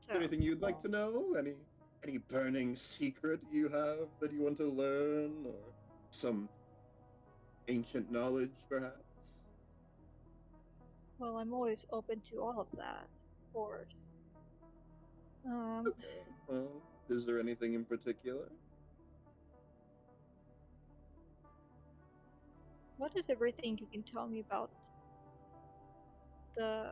[SPEAKER 2] So,
[SPEAKER 1] Anything you'd like to know? Any burning secret you have that you want to learn, or some ancient knowledge, perhaps?
[SPEAKER 2] well, I'm always open to all of that, of course.
[SPEAKER 1] Okay. Well, is there anything in particular?
[SPEAKER 2] What is everything you can tell me about the...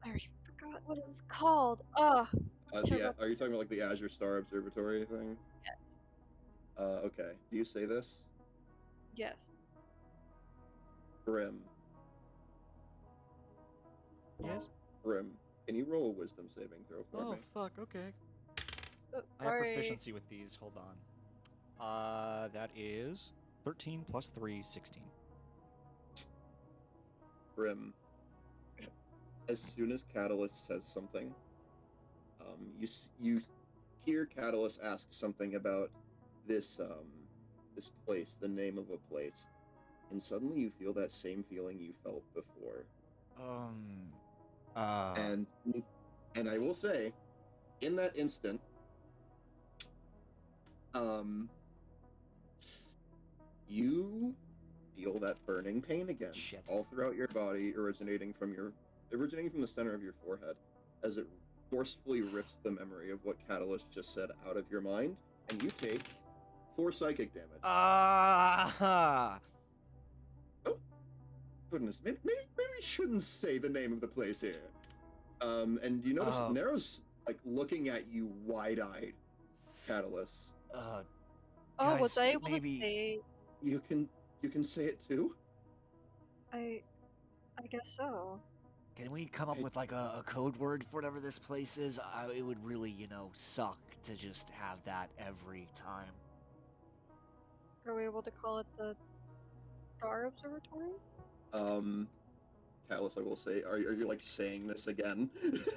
[SPEAKER 2] I already forgot what it was called. Are you
[SPEAKER 1] Talking about like the Azure Star Observatory thing?
[SPEAKER 2] Yes.
[SPEAKER 1] Okay. Do you say this?
[SPEAKER 2] Yes.
[SPEAKER 1] Brim.
[SPEAKER 3] Yes?
[SPEAKER 1] Brim. Can you roll a wisdom saving throw for me?
[SPEAKER 3] Fuck, okay.
[SPEAKER 2] Oh,
[SPEAKER 3] I have
[SPEAKER 2] sorry.
[SPEAKER 3] proficiency with these, hold on. That is 13 plus 3, 16.
[SPEAKER 1] Brim. As soon as Catalyst says something, you hear Catalyst ask something about this place, the name of a place, and suddenly you feel that same feeling you felt before. And I will say, in that instant, you feel that burning pain again,
[SPEAKER 3] Shit.
[SPEAKER 1] all throughout your body, originating from the center of your forehead, as it forcefully rips the memory of what Catalyst just said out of your mind, and you take 4 psychic damage.
[SPEAKER 3] Ah!
[SPEAKER 1] Oh, goodness, maybe we shouldn't say the name of the place here. And you notice Nero's like looking at you wide-eyed, Catalyst.
[SPEAKER 2] Oh, was
[SPEAKER 3] guys,
[SPEAKER 2] I able
[SPEAKER 3] maybe...
[SPEAKER 2] to say...
[SPEAKER 1] You can say it too?
[SPEAKER 2] I guess so.
[SPEAKER 3] Can we come up with like a code word for whatever this place is? It would really, suck to just have that every time.
[SPEAKER 2] Are we able to call it the Star Observatory?
[SPEAKER 1] Catalyst, I will say, are you like saying this again?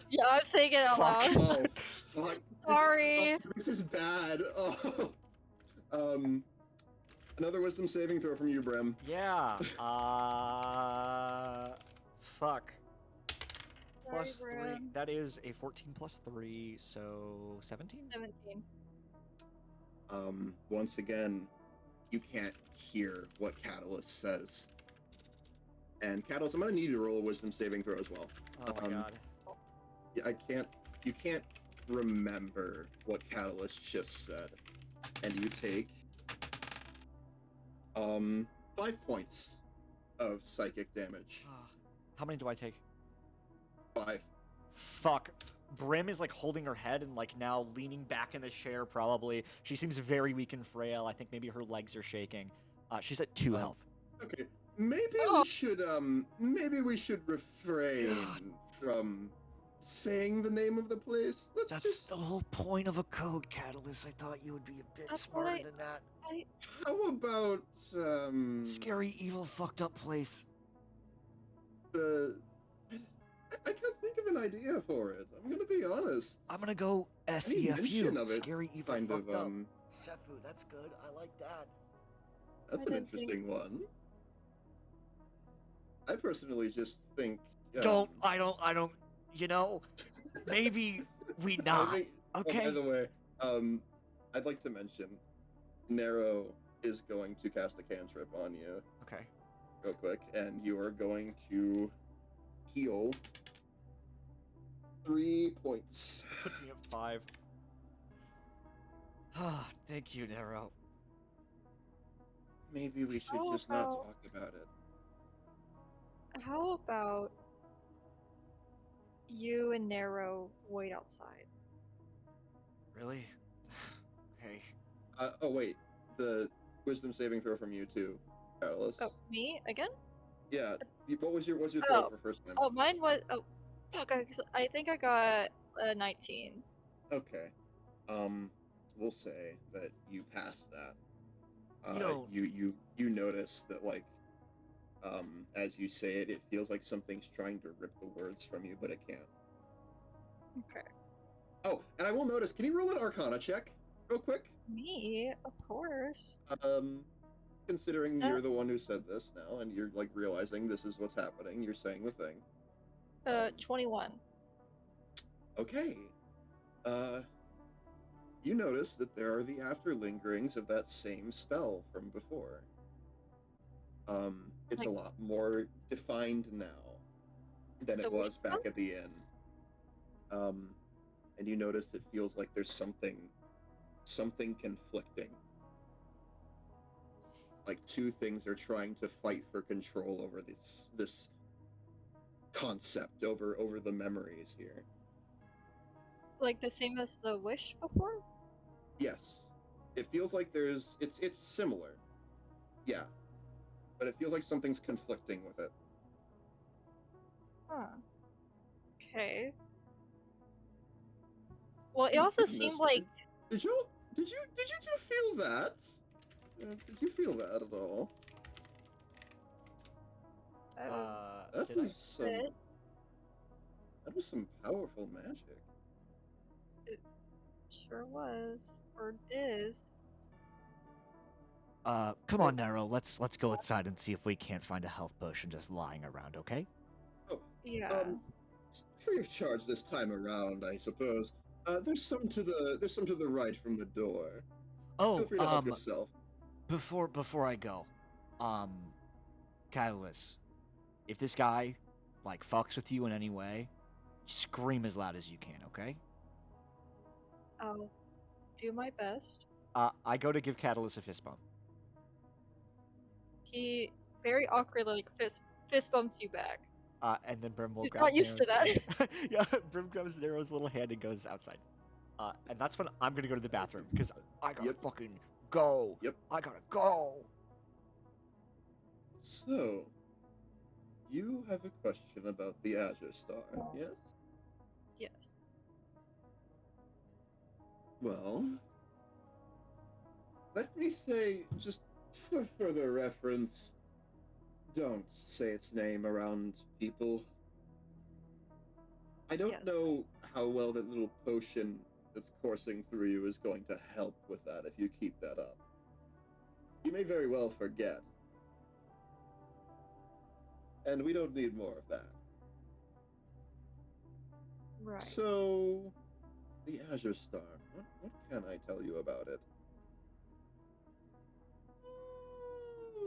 [SPEAKER 2] Yeah, I'm saying it out loud.
[SPEAKER 1] Oh, fuck.
[SPEAKER 2] Sorry.
[SPEAKER 1] Oh, this is bad. Oh. Another wisdom saving throw from you, Brim.
[SPEAKER 3] Yeah. Fuck.
[SPEAKER 2] Sorry,
[SPEAKER 3] Plus 3.
[SPEAKER 2] Brim.
[SPEAKER 3] That is a 14 plus 3, so 17?
[SPEAKER 2] 17.
[SPEAKER 1] Once again, you can't hear what Catalyst says. And Catalyst, I'm gonna need you to roll a wisdom saving throw as well.
[SPEAKER 3] Oh my god.
[SPEAKER 1] Yeah, you can't remember what Catalyst just said. And you take 5 points of psychic damage.
[SPEAKER 3] How many do I take?
[SPEAKER 1] 5.
[SPEAKER 3] Fuck. Brim is like holding her head and like now leaning back in the chair probably. She seems very weak and frail. I think maybe her legs are shaking. She's at 2 health.
[SPEAKER 1] Okay. Maybe we should refrain from saying the name of the place.
[SPEAKER 3] That's the whole point of a code, Catalyst. I thought you would be a bit smarter than that.
[SPEAKER 1] How about
[SPEAKER 3] Scary, evil, fucked up place.
[SPEAKER 1] I can't think of an idea for it. I'm gonna be honest.
[SPEAKER 3] I'm gonna go SEFU. Scary, evil,
[SPEAKER 1] kind
[SPEAKER 3] fucked
[SPEAKER 1] of,
[SPEAKER 3] up. Sefu, that's good. I like that.
[SPEAKER 1] That's an interesting one. I personally just think.
[SPEAKER 3] I don't. Maybe we not. Okay.
[SPEAKER 1] Oh, by the way, I'd like to mention, Nero is going to cast a cantrip on you.
[SPEAKER 3] Okay.
[SPEAKER 1] Real quick, and you are going to heal 3 points.
[SPEAKER 3] Puts me at 5. Ah, thank you, Nero.
[SPEAKER 1] Maybe we should just not talk about it.
[SPEAKER 2] How about you and Nero wait outside?
[SPEAKER 3] Really? Okay.
[SPEAKER 1] Oh wait, the wisdom saving throw from you too, Catalyst.
[SPEAKER 2] Oh, me again?
[SPEAKER 1] Yeah. What was your throw
[SPEAKER 2] Oh.
[SPEAKER 1] for first time?
[SPEAKER 2] Oh, mine was. Oh, fuck! I think I got a 19.
[SPEAKER 1] Okay. We'll say that you passed that.
[SPEAKER 3] You know,
[SPEAKER 1] You notice that like as you say it, it feels like something's trying to rip the words from you, but it can't.
[SPEAKER 2] Okay.
[SPEAKER 1] Oh, and I will notice. Can you roll an Arcana check, real quick?
[SPEAKER 2] Me, of course.
[SPEAKER 1] Considering you're the one who said this now, and you're like realizing this is what's happening, you're saying the thing.
[SPEAKER 2] 21.
[SPEAKER 1] Okay. You notice that there are the after lingerings of that same spell from before. It's
[SPEAKER 2] Like-
[SPEAKER 1] a lot more defined now than it
[SPEAKER 2] The
[SPEAKER 1] was
[SPEAKER 2] wisdom?
[SPEAKER 1] back at the inn. And you notice it feels like there's something conflicting. Like two things are trying to fight for control over this concept, over the memories here.
[SPEAKER 2] Like the same as the wish before?
[SPEAKER 1] Yes. It feels like it's similar. Yeah. But it feels like something's conflicting with it.
[SPEAKER 2] Huh. Okay. Well, it
[SPEAKER 1] Oh,
[SPEAKER 2] also
[SPEAKER 1] goodness.
[SPEAKER 2] seemed like
[SPEAKER 1] Did you two feel that? Did you feel that at all? That
[SPEAKER 3] did I?
[SPEAKER 1] was some powerful magic.
[SPEAKER 2] it sure was, or is.
[SPEAKER 3] Come on, Nero. Let's go outside and see if we can't find a health potion just lying around. Okay?
[SPEAKER 1] Oh,
[SPEAKER 2] Yeah.
[SPEAKER 1] free of charge this time around, I suppose. There's some to the right from the door.
[SPEAKER 3] Oh,
[SPEAKER 1] Feel free to help yourself.
[SPEAKER 3] before I go, Catalyst, if this guy like fucks with you in any way, scream as loud as you can. Okay?
[SPEAKER 2] I'll do my best.
[SPEAKER 3] I go to give Catalyst a fist bump.
[SPEAKER 2] He very awkwardly like fist bumps you back.
[SPEAKER 3] And then Brim will
[SPEAKER 2] He's
[SPEAKER 3] grab
[SPEAKER 2] not used to
[SPEAKER 3] Nero's yeah, Brim grabs Nero's little hand and goes outside. And that's when I'm gonna go to the bathroom because I gotta fucking go.
[SPEAKER 1] Yep.
[SPEAKER 3] I gotta go.
[SPEAKER 1] So, you have a question about the Azure Star, yes?
[SPEAKER 2] Yes.
[SPEAKER 1] Well, let me say, just for further reference, don't say its name around people. I don't
[SPEAKER 2] Yes.
[SPEAKER 1] know how well that little potion that's coursing through you is going to help with that if you keep that up. You may very well forget. And we don't need more of that.
[SPEAKER 2] Right.
[SPEAKER 1] So, the Azure Star, what can I tell you about it?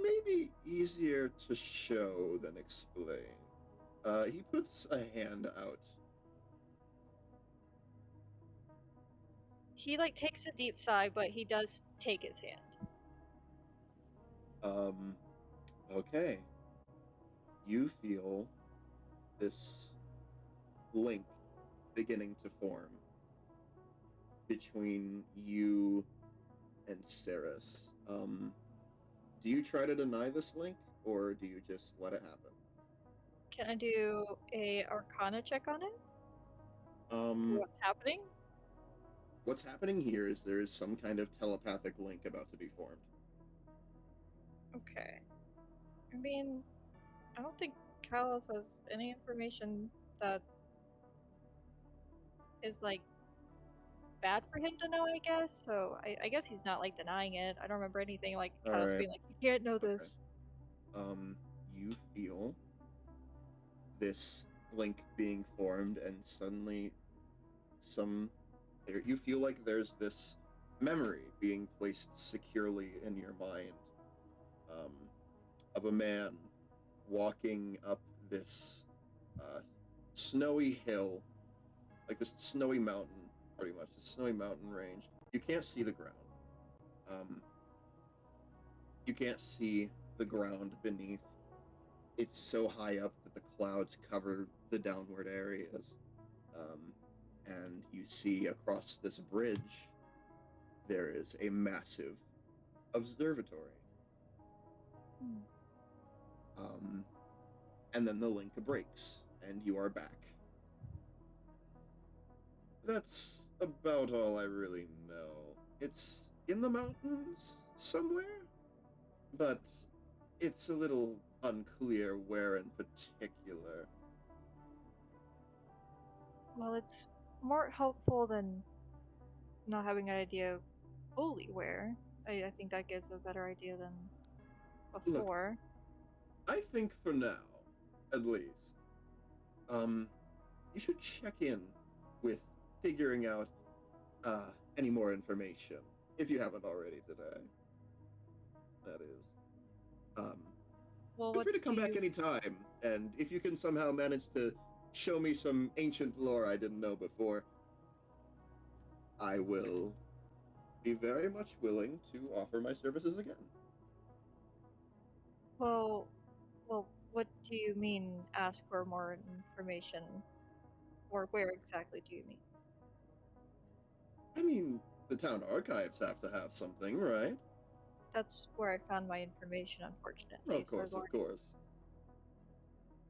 [SPEAKER 1] Maybe easier to show than explain. He puts a hand out.
[SPEAKER 2] He like takes a deep sigh, but he does take his hand.
[SPEAKER 1] Okay. You feel this link beginning to form between you and Saris. Do you try to deny this link, or do you just let it happen?
[SPEAKER 2] Can I do a Arcana check on it? What's happening?
[SPEAKER 1] What's happening here is there is some kind of telepathic link about to be formed.
[SPEAKER 2] Okay. I mean, I don't think Kalos has any information that is like bad for him to know, I guess. So I guess he's not like denying it. I don't remember anything like Kalos
[SPEAKER 1] Alright.
[SPEAKER 2] being like, you can't know this.
[SPEAKER 1] You feel this link being formed, and suddenly you feel like there's this memory being placed securely in your mind, of a man walking up this snowy hill, like this snowy mountain, pretty much, this snowy mountain range. You can't see the ground. You can't see the ground beneath. It's so high up that the clouds cover the downward areas. and you see across this bridge there is a massive observatory.
[SPEAKER 2] Hmm.
[SPEAKER 1] And then the link breaks, and you are back. That's about all I really know. It's in the mountains somewhere, but it's a little unclear where in particular.
[SPEAKER 2] Well, it's more helpful than not having an idea of fully where. I think that gives a better idea than
[SPEAKER 1] Look,
[SPEAKER 2] before.
[SPEAKER 1] I think for now, at least, um, you should check in with figuring out any more information if you haven't already today. That is. Um,
[SPEAKER 2] Well,
[SPEAKER 1] Feel
[SPEAKER 2] what
[SPEAKER 1] free to
[SPEAKER 2] do
[SPEAKER 1] come back
[SPEAKER 2] you?
[SPEAKER 1] anytime, and if you can somehow manage to show me some ancient lore I didn't know before, I will be very much willing to offer my services again.
[SPEAKER 2] Well, what do you mean? Ask for more information, or where exactly do you mean?
[SPEAKER 1] I mean, the town archives have to have something, right?
[SPEAKER 2] That's where I found my information, unfortunately.
[SPEAKER 1] Of
[SPEAKER 2] So
[SPEAKER 1] course, of course.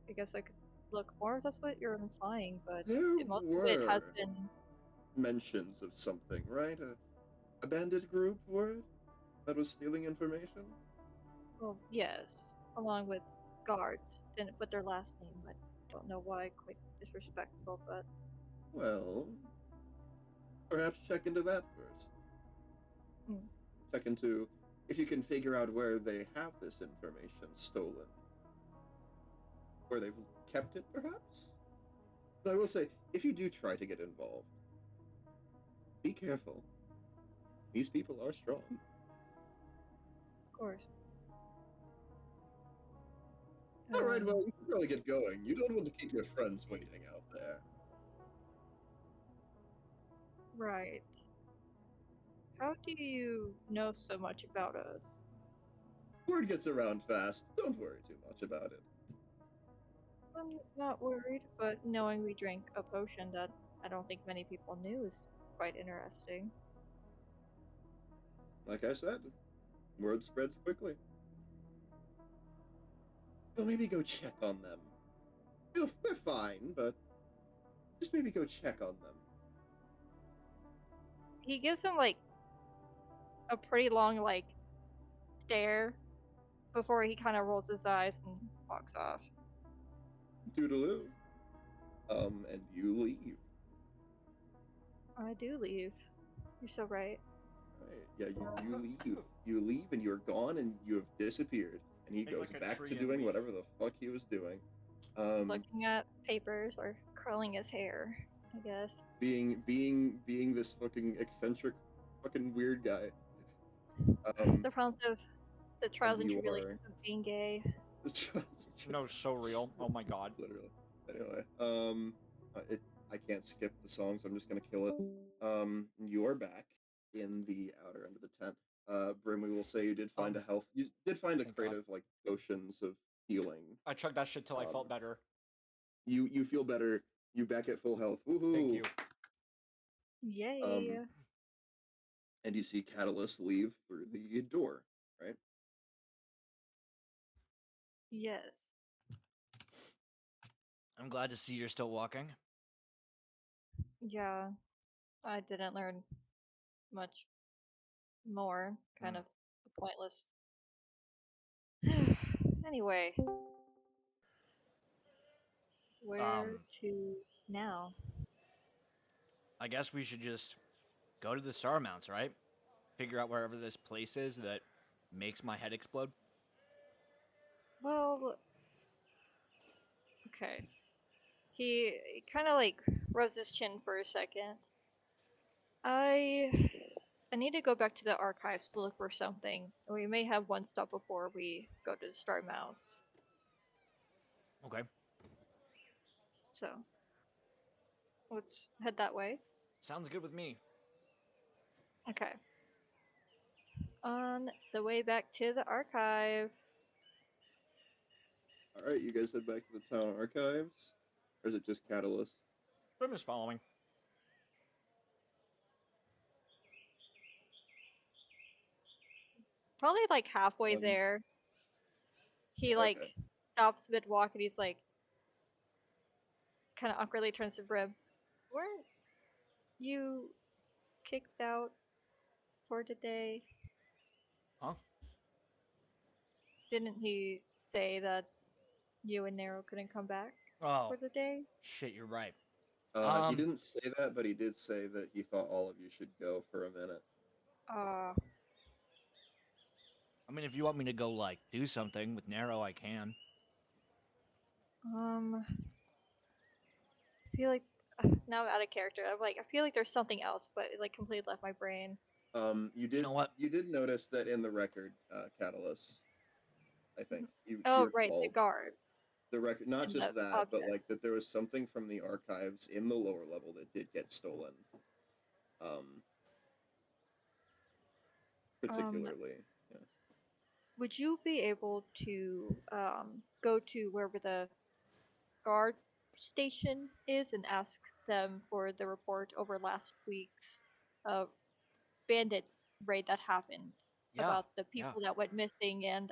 [SPEAKER 2] I guess I could look more if that's what you're implying, but
[SPEAKER 1] There
[SPEAKER 2] most of it has
[SPEAKER 1] were
[SPEAKER 2] been.
[SPEAKER 1] mentions of something, right? A bandit group word that was stealing information?
[SPEAKER 2] Well, yes, along with guards. Didn't put their last name, but don't know why. Quite disrespectful, but
[SPEAKER 1] Well, perhaps check into that first.
[SPEAKER 2] hmm,
[SPEAKER 1] Check into if you can figure out where they have this information stolen. Where they've kept it, perhaps? But I will say, if you do try to get involved, be careful. These people are strong.
[SPEAKER 2] of course.
[SPEAKER 1] All right, well,
[SPEAKER 2] Um,
[SPEAKER 1] we should probably get going. You don't want to keep your friends waiting out there.
[SPEAKER 2] right. How do you know so much about us?
[SPEAKER 1] Word gets around fast. Don't worry too much about it.
[SPEAKER 2] I'm not worried, but knowing we drank a potion that I don't think many people knew is quite interesting.
[SPEAKER 1] Like I said, word spreads quickly. So maybe go check on them. They're fine, but just maybe go check on them.
[SPEAKER 2] He gives him like a pretty long stare before he kind of rolls his eyes and walks off.
[SPEAKER 1] Toodaloo. And you leave.
[SPEAKER 2] I do leave. You're so right.
[SPEAKER 1] Right. Yeah, you leave. You leave and you're gone and you have disappeared. And he
[SPEAKER 3] Make
[SPEAKER 1] goes
[SPEAKER 3] like a
[SPEAKER 1] back
[SPEAKER 3] tree
[SPEAKER 1] to
[SPEAKER 3] and
[SPEAKER 1] doing
[SPEAKER 3] leave.
[SPEAKER 1] whatever the fuck he was doing. Um,
[SPEAKER 2] Looking at papers or curling his hair, I guess.
[SPEAKER 1] being this fucking eccentric fucking weird guy.
[SPEAKER 2] The problems of the
[SPEAKER 1] And
[SPEAKER 2] trials and
[SPEAKER 1] you
[SPEAKER 2] tribulations
[SPEAKER 1] are
[SPEAKER 2] of being gay.
[SPEAKER 3] No, so real. Oh my god.
[SPEAKER 1] Literally. Anyway, I can't skip the song, so I'm just gonna kill it. You are back in the outer end of the tent. Brim, we will say you did find a health. You did find a
[SPEAKER 3] Thank
[SPEAKER 1] crate
[SPEAKER 3] God.
[SPEAKER 1] of like potions of healing.
[SPEAKER 3] I chugged that shit till I
[SPEAKER 1] Um,
[SPEAKER 3] felt better.
[SPEAKER 1] You feel better. You back at full health. Woohoo!
[SPEAKER 3] Thank you.
[SPEAKER 2] Yay.
[SPEAKER 1] Um, and you see Catalyst leave through the door, right?
[SPEAKER 2] Yes.
[SPEAKER 3] I'm glad to see you're still walking.
[SPEAKER 2] Yeah. I didn't learn much more. Kind of pointless. Anyway, where
[SPEAKER 3] Um,
[SPEAKER 2] to now?
[SPEAKER 3] I guess we should just go to the Star Mounts, right? Figure out wherever this place is that makes my head explode.
[SPEAKER 2] Well, okay. He kind of rubs his chin for a second. I I need to go back to the archives to look for something. We may have one stop before we go to the Star Mounts.
[SPEAKER 3] Okay.
[SPEAKER 2] So let's head that way.
[SPEAKER 3] Sounds good with me.
[SPEAKER 2] Okay. On the way back to the archive.
[SPEAKER 1] All right, you guys head back to the town archives, or is it just Catalyst?
[SPEAKER 3] I'm just following.
[SPEAKER 2] Probably like halfway
[SPEAKER 1] Um,
[SPEAKER 2] there. He like
[SPEAKER 1] Okay.
[SPEAKER 2] stops mid walk and he's like kind of awkwardly turns to Brim. Weren't you kicked out for today?
[SPEAKER 3] Huh?
[SPEAKER 2] Didn't he say that you and Nero couldn't come back
[SPEAKER 3] Oh,
[SPEAKER 2] for the day?
[SPEAKER 3] shit, you're right.
[SPEAKER 1] He didn't say that, but he did say that he thought all of you should go for a minute.
[SPEAKER 2] Uh,
[SPEAKER 3] I mean, if you want me to go, like, do something with Nero, I can.
[SPEAKER 2] I feel like now I'm out of character. I'm like, I feel like there's something else, but it like completely left my brain.
[SPEAKER 1] You
[SPEAKER 3] You know what?
[SPEAKER 1] did notice that in the record, Catalyst, I think you
[SPEAKER 2] Oh, right, the
[SPEAKER 1] recall
[SPEAKER 2] guards
[SPEAKER 1] the record, not
[SPEAKER 2] and
[SPEAKER 1] just
[SPEAKER 2] the
[SPEAKER 1] that, but like
[SPEAKER 2] objects.
[SPEAKER 1] that there was something from the archives in the lower level that did get stolen. Um,
[SPEAKER 2] Um,
[SPEAKER 1] particularly, yeah.
[SPEAKER 2] would you be able to go to wherever the guard station is and ask them for the report over last week's bandit raid that happened
[SPEAKER 3] Yeah,
[SPEAKER 2] about the
[SPEAKER 3] yeah.
[SPEAKER 2] people that went missing and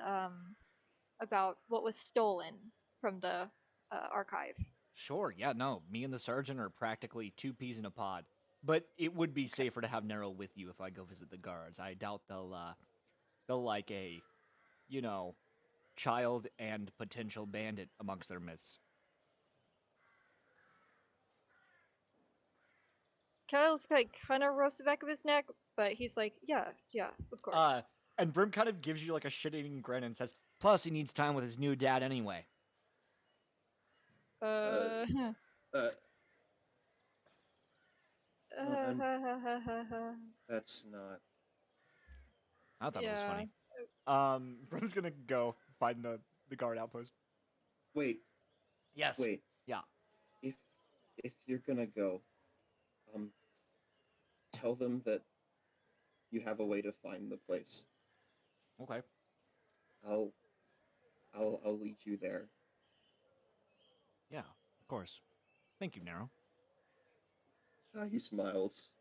[SPEAKER 2] about what was stolen from the archive?
[SPEAKER 3] Sure, yeah, no. Me and the sergeant are practically two peas in a pod. But it would be
[SPEAKER 2] Okay.
[SPEAKER 3] safer to have Nero with you if I go visit the guards. I doubt they'll like a, you know, child and potential bandit amongst their midst.
[SPEAKER 2] Catalyst like kind of roasts the back of his neck, but he's like, yeah, yeah, of course.
[SPEAKER 3] And Brim kind of gives you like a shit-eating grin and says, "Plus, he needs time with his new dad anyway."
[SPEAKER 1] Uh,
[SPEAKER 2] Uh,
[SPEAKER 1] uh, no, I'm.
[SPEAKER 2] uh,
[SPEAKER 1] That's not.
[SPEAKER 3] I thought it was
[SPEAKER 2] yeah.
[SPEAKER 3] funny. Brim's gonna go find the guard outpost.
[SPEAKER 1] Wait,
[SPEAKER 3] Yes.
[SPEAKER 1] wait.
[SPEAKER 3] Yeah.
[SPEAKER 1] If you're gonna go, um, tell them that you have a way to find the place.
[SPEAKER 3] Okay.
[SPEAKER 1] I'll I'll lead you there.
[SPEAKER 3] Yeah. Of course. Thank you, Nero.
[SPEAKER 1] He smiles,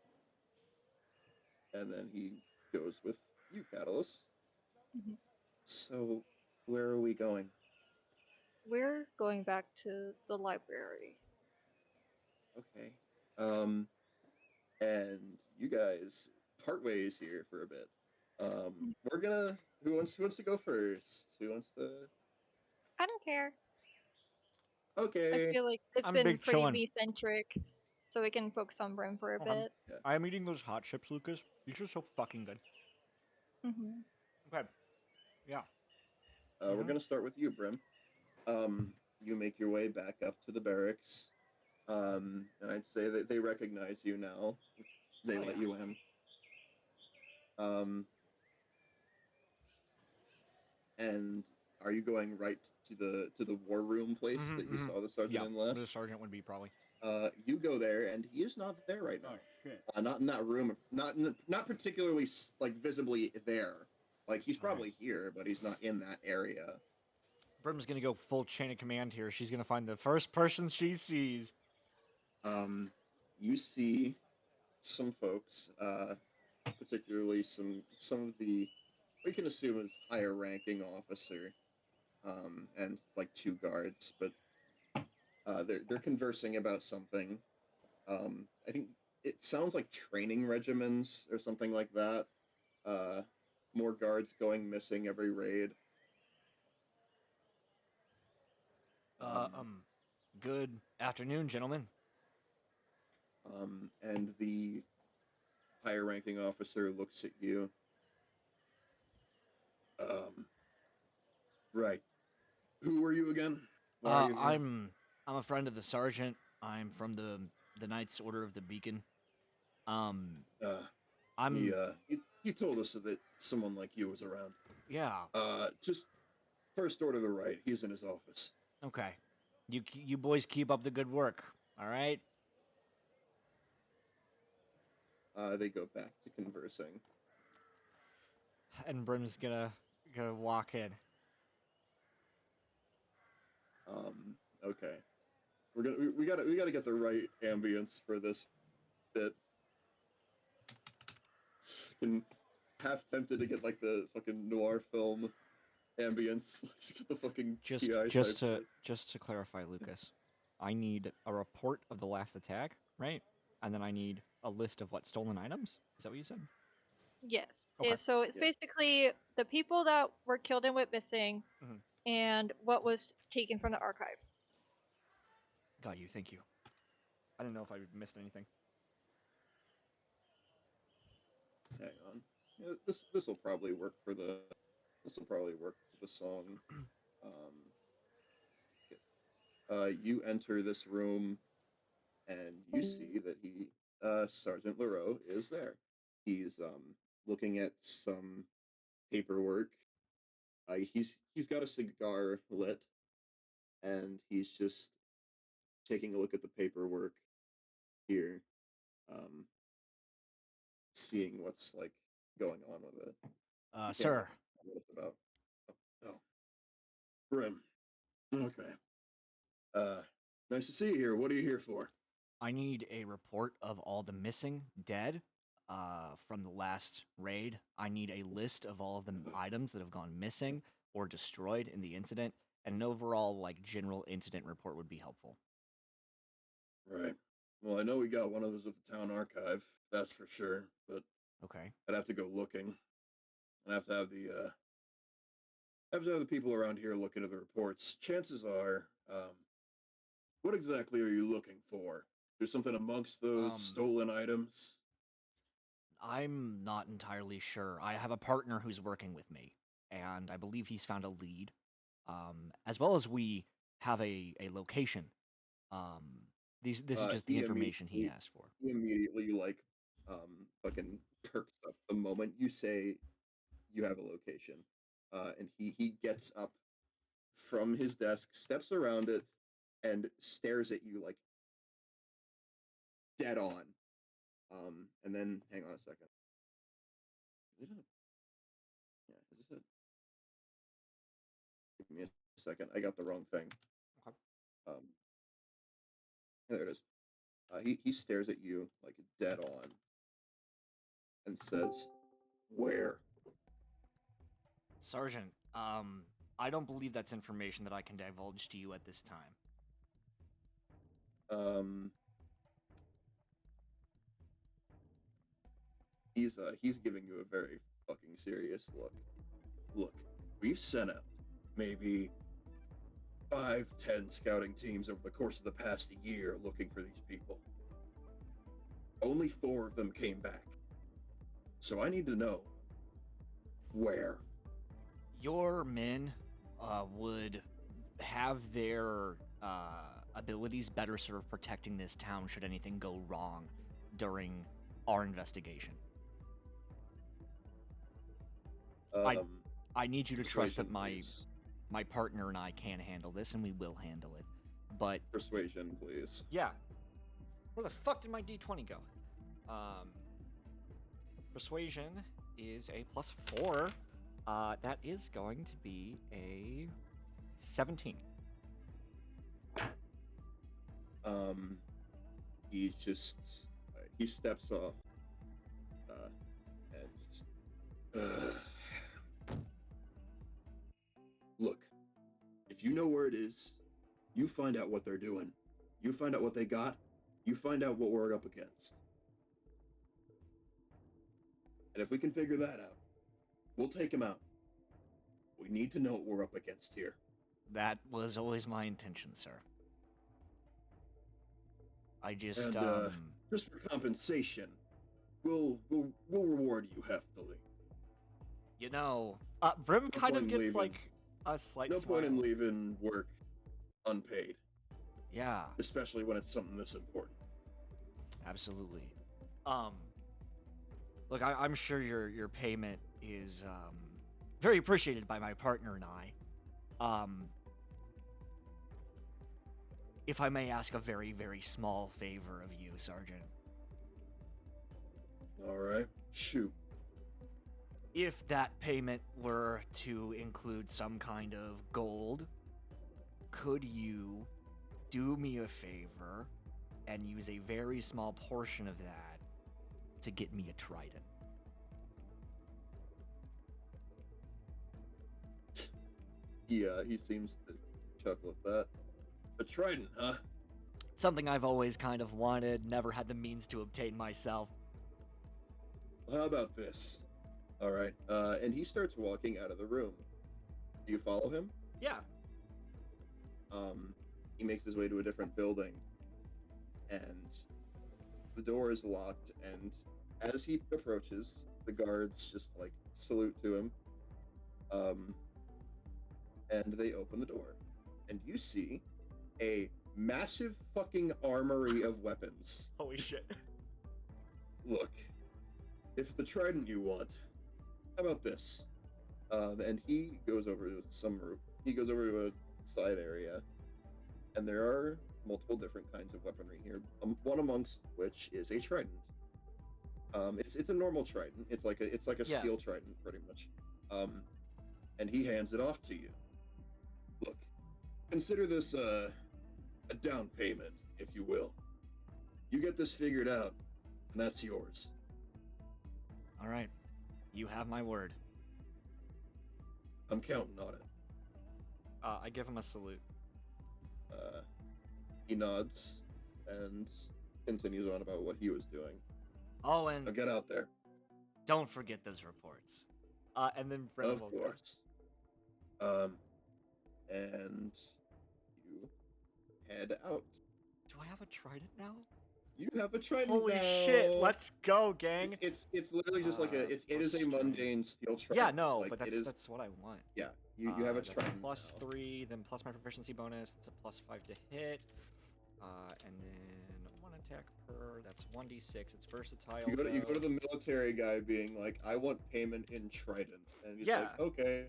[SPEAKER 1] and then he goes with you, Catalyst.
[SPEAKER 2] Mhm.
[SPEAKER 1] So, where are we going?
[SPEAKER 2] We're going back to the library.
[SPEAKER 1] Okay. Um, and you guys part ways here for a bit. We're gonna. Who wants to go first? Who wants to?
[SPEAKER 2] I don't care. I
[SPEAKER 1] Okay.
[SPEAKER 2] feel like it's
[SPEAKER 3] I'm
[SPEAKER 2] been
[SPEAKER 3] big
[SPEAKER 2] pretty
[SPEAKER 3] chillin'.
[SPEAKER 2] me centric, so we can focus on Brim for a
[SPEAKER 3] Okay.
[SPEAKER 2] bit.
[SPEAKER 1] Yeah.
[SPEAKER 3] I'm eating those hot chips, Lucas. These are so fucking good.
[SPEAKER 2] Hmm.
[SPEAKER 3] Okay. Yeah.
[SPEAKER 1] We're gonna start with you, Brim. You make your way back up to the barracks. And I'd say that they recognize you now. They
[SPEAKER 3] Oh,
[SPEAKER 1] let
[SPEAKER 3] yeah.
[SPEAKER 1] you in. Um, and are you going right to the war room place
[SPEAKER 3] Mm-hmm,
[SPEAKER 1] that you
[SPEAKER 3] mm-hmm.
[SPEAKER 1] saw the sergeant
[SPEAKER 3] Yeah.
[SPEAKER 1] in last?
[SPEAKER 3] The sergeant would be probably.
[SPEAKER 1] You go there, and he is not there right now.
[SPEAKER 3] Oh shit.
[SPEAKER 1] Not in that room. Not particularly like visibly there. Like he's
[SPEAKER 3] All right.
[SPEAKER 1] probably here, but he's not in that area.
[SPEAKER 3] Brim's gonna go full chain of command here. She's gonna find the first person she sees.
[SPEAKER 1] You see some folks, particularly some of the we can assume is higher ranking officer, and like two guards, but they're conversing about something. I think it sounds like training regimens or something like that. Uh, More guards going missing every raid.
[SPEAKER 3] Uh,
[SPEAKER 1] Um,
[SPEAKER 3] um, Good afternoon, gentlemen.
[SPEAKER 1] and the higher ranking officer looks at you. Um, right. Who are you again? Why are you here?
[SPEAKER 3] I'm a friend of the sergeant. I'm from the Knights Order of the Beacon. Um,
[SPEAKER 1] Uh,
[SPEAKER 3] I'm
[SPEAKER 1] he told us that someone like you was around.
[SPEAKER 3] yeah.
[SPEAKER 1] Just first order to the right. He's in his office.
[SPEAKER 3] Okay. You boys keep up the good work. All right.
[SPEAKER 1] They go back to conversing.
[SPEAKER 3] And Brim's gonna walk in.
[SPEAKER 1] Okay. We gotta get the right ambience for this bit. Can half tempted to get like the fucking noir film ambience, just get the fucking
[SPEAKER 3] Just
[SPEAKER 1] PI
[SPEAKER 3] just
[SPEAKER 1] type
[SPEAKER 3] to
[SPEAKER 1] shit.
[SPEAKER 3] just to clarify, Lucas, I need a report of the last attack, right? And then I need a list of what stolen items. Is that what you said?
[SPEAKER 2] Yes.
[SPEAKER 3] Okay.
[SPEAKER 2] So it's
[SPEAKER 1] Yeah.
[SPEAKER 2] basically the people that were killed and went missing,
[SPEAKER 3] Mhm.
[SPEAKER 2] and what was taken from the archive.
[SPEAKER 3] Got you. Thank you. I didn't know if I missed anything.
[SPEAKER 1] Hang on. Yeah, this will probably work for the song. Um, you enter this room and you see that Sergeant Leroux is there. He's looking at some paperwork. He's got a cigar lit, and he's just taking a look at the paperwork here, um, seeing what's like going on with it. You can't
[SPEAKER 3] Sir,
[SPEAKER 1] tell what it's about. Oh, Brim. Okay. Uh, nice to see you here. What are you here for?
[SPEAKER 3] I need a report of all the missing dead from the last raid. I need a list of all of the items that have gone missing or destroyed in the incident, and an overall like general incident report would be helpful.
[SPEAKER 1] Right. Well, I know we got one of those at the town archive, that's for sure. But
[SPEAKER 3] Okay.
[SPEAKER 1] I'd have to go looking. I have to have the people around here look into the reports. Chances are, what exactly are you looking for? There's something amongst those stolen items.
[SPEAKER 3] I'm not entirely sure. I have a partner who's working with me, and I believe he's found a lead, as well as we have a location. This is just the
[SPEAKER 1] He
[SPEAKER 3] information he
[SPEAKER 1] immediately
[SPEAKER 3] asked for.
[SPEAKER 1] he immediately like fucking perks up the moment you say you have a location. And he gets up from his desk, steps around it, and stares at you like dead on. And then hang on a second. Is it a, yeah, is this it? Give me a second. I got the wrong thing.
[SPEAKER 3] Okay.
[SPEAKER 1] Um, there it is. He stares at you like dead on and says, "Where?"
[SPEAKER 3] Sergeant, I don't believe that's information that I can divulge to you at this time.
[SPEAKER 1] Um, he's giving you a very fucking serious look. Look, we've sent out maybe 5, 10 scouting teams over the course of the past year looking for these people. Only 4 of them came back. So I need to know where.
[SPEAKER 3] Your men would have their abilities better served protecting this town should anything go wrong during our investigation. I need you to trust that my partner and I can handle this, and we will handle it. But
[SPEAKER 1] persuasion, please.
[SPEAKER 3] yeah, where the fuck did my D20 go? Persuasion is a +4. That is going to be a 17.
[SPEAKER 1] He just he steps off, and just, look, if you know where it is, you find out what they're doing. You find out what they got. You find out what we're up against. And if we can figure that out, we'll take him out. We need to know what we're up against here.
[SPEAKER 3] That was always my intention, sir. I just
[SPEAKER 1] just for compensation, we'll reward you heftily.
[SPEAKER 3] You know, Brim kind of gets like a slight
[SPEAKER 1] no
[SPEAKER 3] smile.
[SPEAKER 1] point in leaving work unpaid.
[SPEAKER 3] Yeah.
[SPEAKER 1] Especially when it's something this important.
[SPEAKER 3] Absolutely. Look, I'm sure your payment is very appreciated by my partner and I. If I may ask a very, very small favor of you, Sergeant.
[SPEAKER 1] All right, shoot.
[SPEAKER 3] If that payment were to include some kind of gold, could you do me a favor and use a very small portion of that to get me a trident?
[SPEAKER 1] He seems to chuckle at that. A trident, huh?
[SPEAKER 3] Something I've always kind of wanted, never had the means to obtain myself.
[SPEAKER 1] Well, how about this? All right. And he starts walking out of the room. Do you follow him?
[SPEAKER 3] Yeah.
[SPEAKER 1] He makes his way to a different building, and the door is locked. And as he approaches, the guards just like salute to him. And they open the door, and you see a massive fucking armory of weapons.
[SPEAKER 3] Holy shit.
[SPEAKER 1] Look, if the trident you want, how about this? And he goes over to some room. He goes over to a side area, and there are multiple different kinds of weaponry here. One amongst which is a trident. It's a normal trident. It's like a
[SPEAKER 3] Yeah.
[SPEAKER 1] steel trident, pretty much. And he hands it off to you. Look, consider this a down payment, if you will. You get this figured out, and that's yours.
[SPEAKER 3] All right. You have my word.
[SPEAKER 1] I'm counting on it.
[SPEAKER 3] I give him a salute.
[SPEAKER 1] He nods and continues on about what he was doing.
[SPEAKER 3] Oh,
[SPEAKER 1] Now
[SPEAKER 3] and
[SPEAKER 1] get out there.
[SPEAKER 3] don't forget those reports. And then Brennan
[SPEAKER 1] Of
[SPEAKER 3] will go.
[SPEAKER 1] course. And you head out.
[SPEAKER 3] Do I have a trident now?
[SPEAKER 1] You have a trident
[SPEAKER 3] Holy
[SPEAKER 1] now.
[SPEAKER 3] shit! Let's go, gang.
[SPEAKER 1] It's literally just like it is a
[SPEAKER 3] plus
[SPEAKER 1] mundane steel trident.
[SPEAKER 3] Yeah, no,
[SPEAKER 1] like,
[SPEAKER 3] but
[SPEAKER 1] it is,
[SPEAKER 3] that's what I want.
[SPEAKER 1] yeah. You have a
[SPEAKER 3] That's
[SPEAKER 1] trident.
[SPEAKER 3] plus
[SPEAKER 1] now.
[SPEAKER 3] 3, then plus my proficiency bonus. It's a plus 5 to hit. And then 1 attack per. That's 1d6. It's versatile.
[SPEAKER 1] You go to
[SPEAKER 3] though.
[SPEAKER 1] the military guy being like, I want payment in trident, and he's
[SPEAKER 3] Yeah.
[SPEAKER 1] like, okay.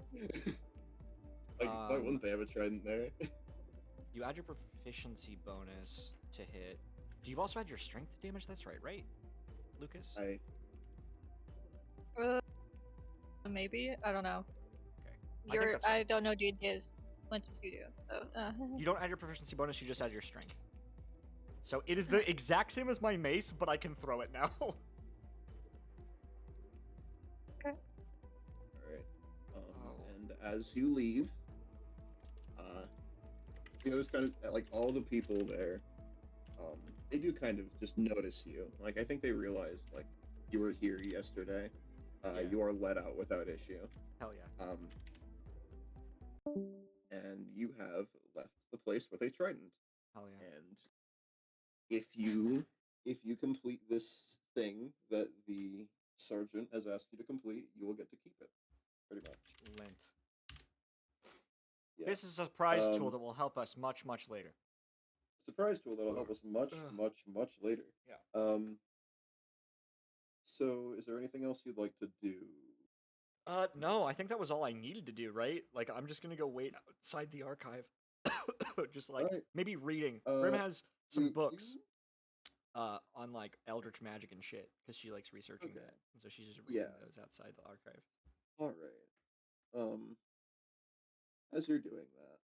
[SPEAKER 1] Like, why wouldn't they have a trident there?
[SPEAKER 3] You add your proficiency bonus to hit. Do you also add your strength damage? That's right, Lucas?
[SPEAKER 2] Maybe, I don't know.
[SPEAKER 3] Okay. I think that's
[SPEAKER 2] I
[SPEAKER 3] right.
[SPEAKER 2] don't know D&D as much as you do. So.
[SPEAKER 3] You don't add your proficiency bonus. You just add your strength. So it is the exact same as my mace, but I can throw it now.
[SPEAKER 2] Okay.
[SPEAKER 1] Alright. And as you leave, there's kind of like all the people there. They do kind of just notice you. Like I think they realize like you were here yesterday.
[SPEAKER 3] Yeah.
[SPEAKER 1] You are let out without issue.
[SPEAKER 3] Hell yeah.
[SPEAKER 1] And you have left the place with a trident.
[SPEAKER 3] Hell yeah.
[SPEAKER 1] And if you complete this thing that the sergeant has asked you to complete, you will get to keep it. Pretty much.
[SPEAKER 3] Lint.
[SPEAKER 1] Yeah.
[SPEAKER 3] This is a surprise tool that will help us much, much later.
[SPEAKER 1] Surprise tool that'll help us much, much later.
[SPEAKER 3] Yeah.
[SPEAKER 1] So is there anything else you'd like to do?
[SPEAKER 3] No, I think that was all I needed to do, right? Like, I'm just gonna go wait outside the archive. Just like,
[SPEAKER 1] Alright.
[SPEAKER 3] maybe reading. Grim has some
[SPEAKER 1] you-
[SPEAKER 3] books on like eldritch magic and shit, because she likes researching
[SPEAKER 1] Okay.
[SPEAKER 3] that. And so she's just reading
[SPEAKER 1] Yeah.
[SPEAKER 3] those outside the archive.
[SPEAKER 1] Alright. As you're doing that,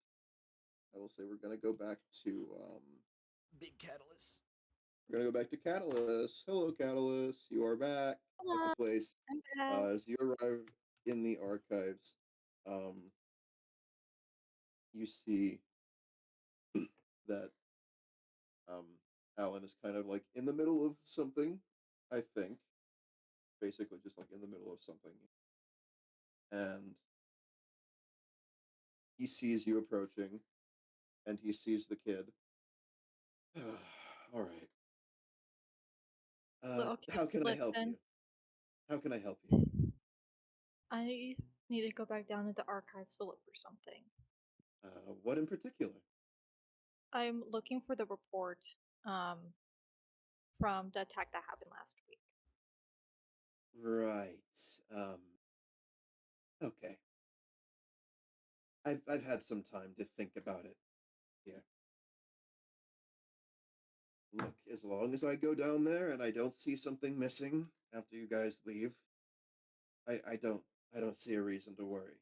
[SPEAKER 1] I will say we're gonna go back to
[SPEAKER 3] Big catalyst.
[SPEAKER 1] we're gonna go back to Catalyst. Hello, Catalyst. You are back
[SPEAKER 2] Hello.
[SPEAKER 1] at the place.
[SPEAKER 2] I'm back.
[SPEAKER 1] As you arrive in the archives, you see that Alan is kind of like in the middle of something, I think. Basically just like in the middle of something. And he sees you approaching, and he sees the kid. All right.
[SPEAKER 2] Okay,
[SPEAKER 1] How can I help
[SPEAKER 2] listen.
[SPEAKER 1] you? How can I help you?
[SPEAKER 2] I need to go back down into archives to look for something.
[SPEAKER 1] What in particular?
[SPEAKER 2] I'm looking for the report from the attack that happened last week.
[SPEAKER 1] Right. Okay. I've had some time to think about it. Here. Look, as long as I go down there and I don't see something missing after you guys leave, I don't see a reason to worry.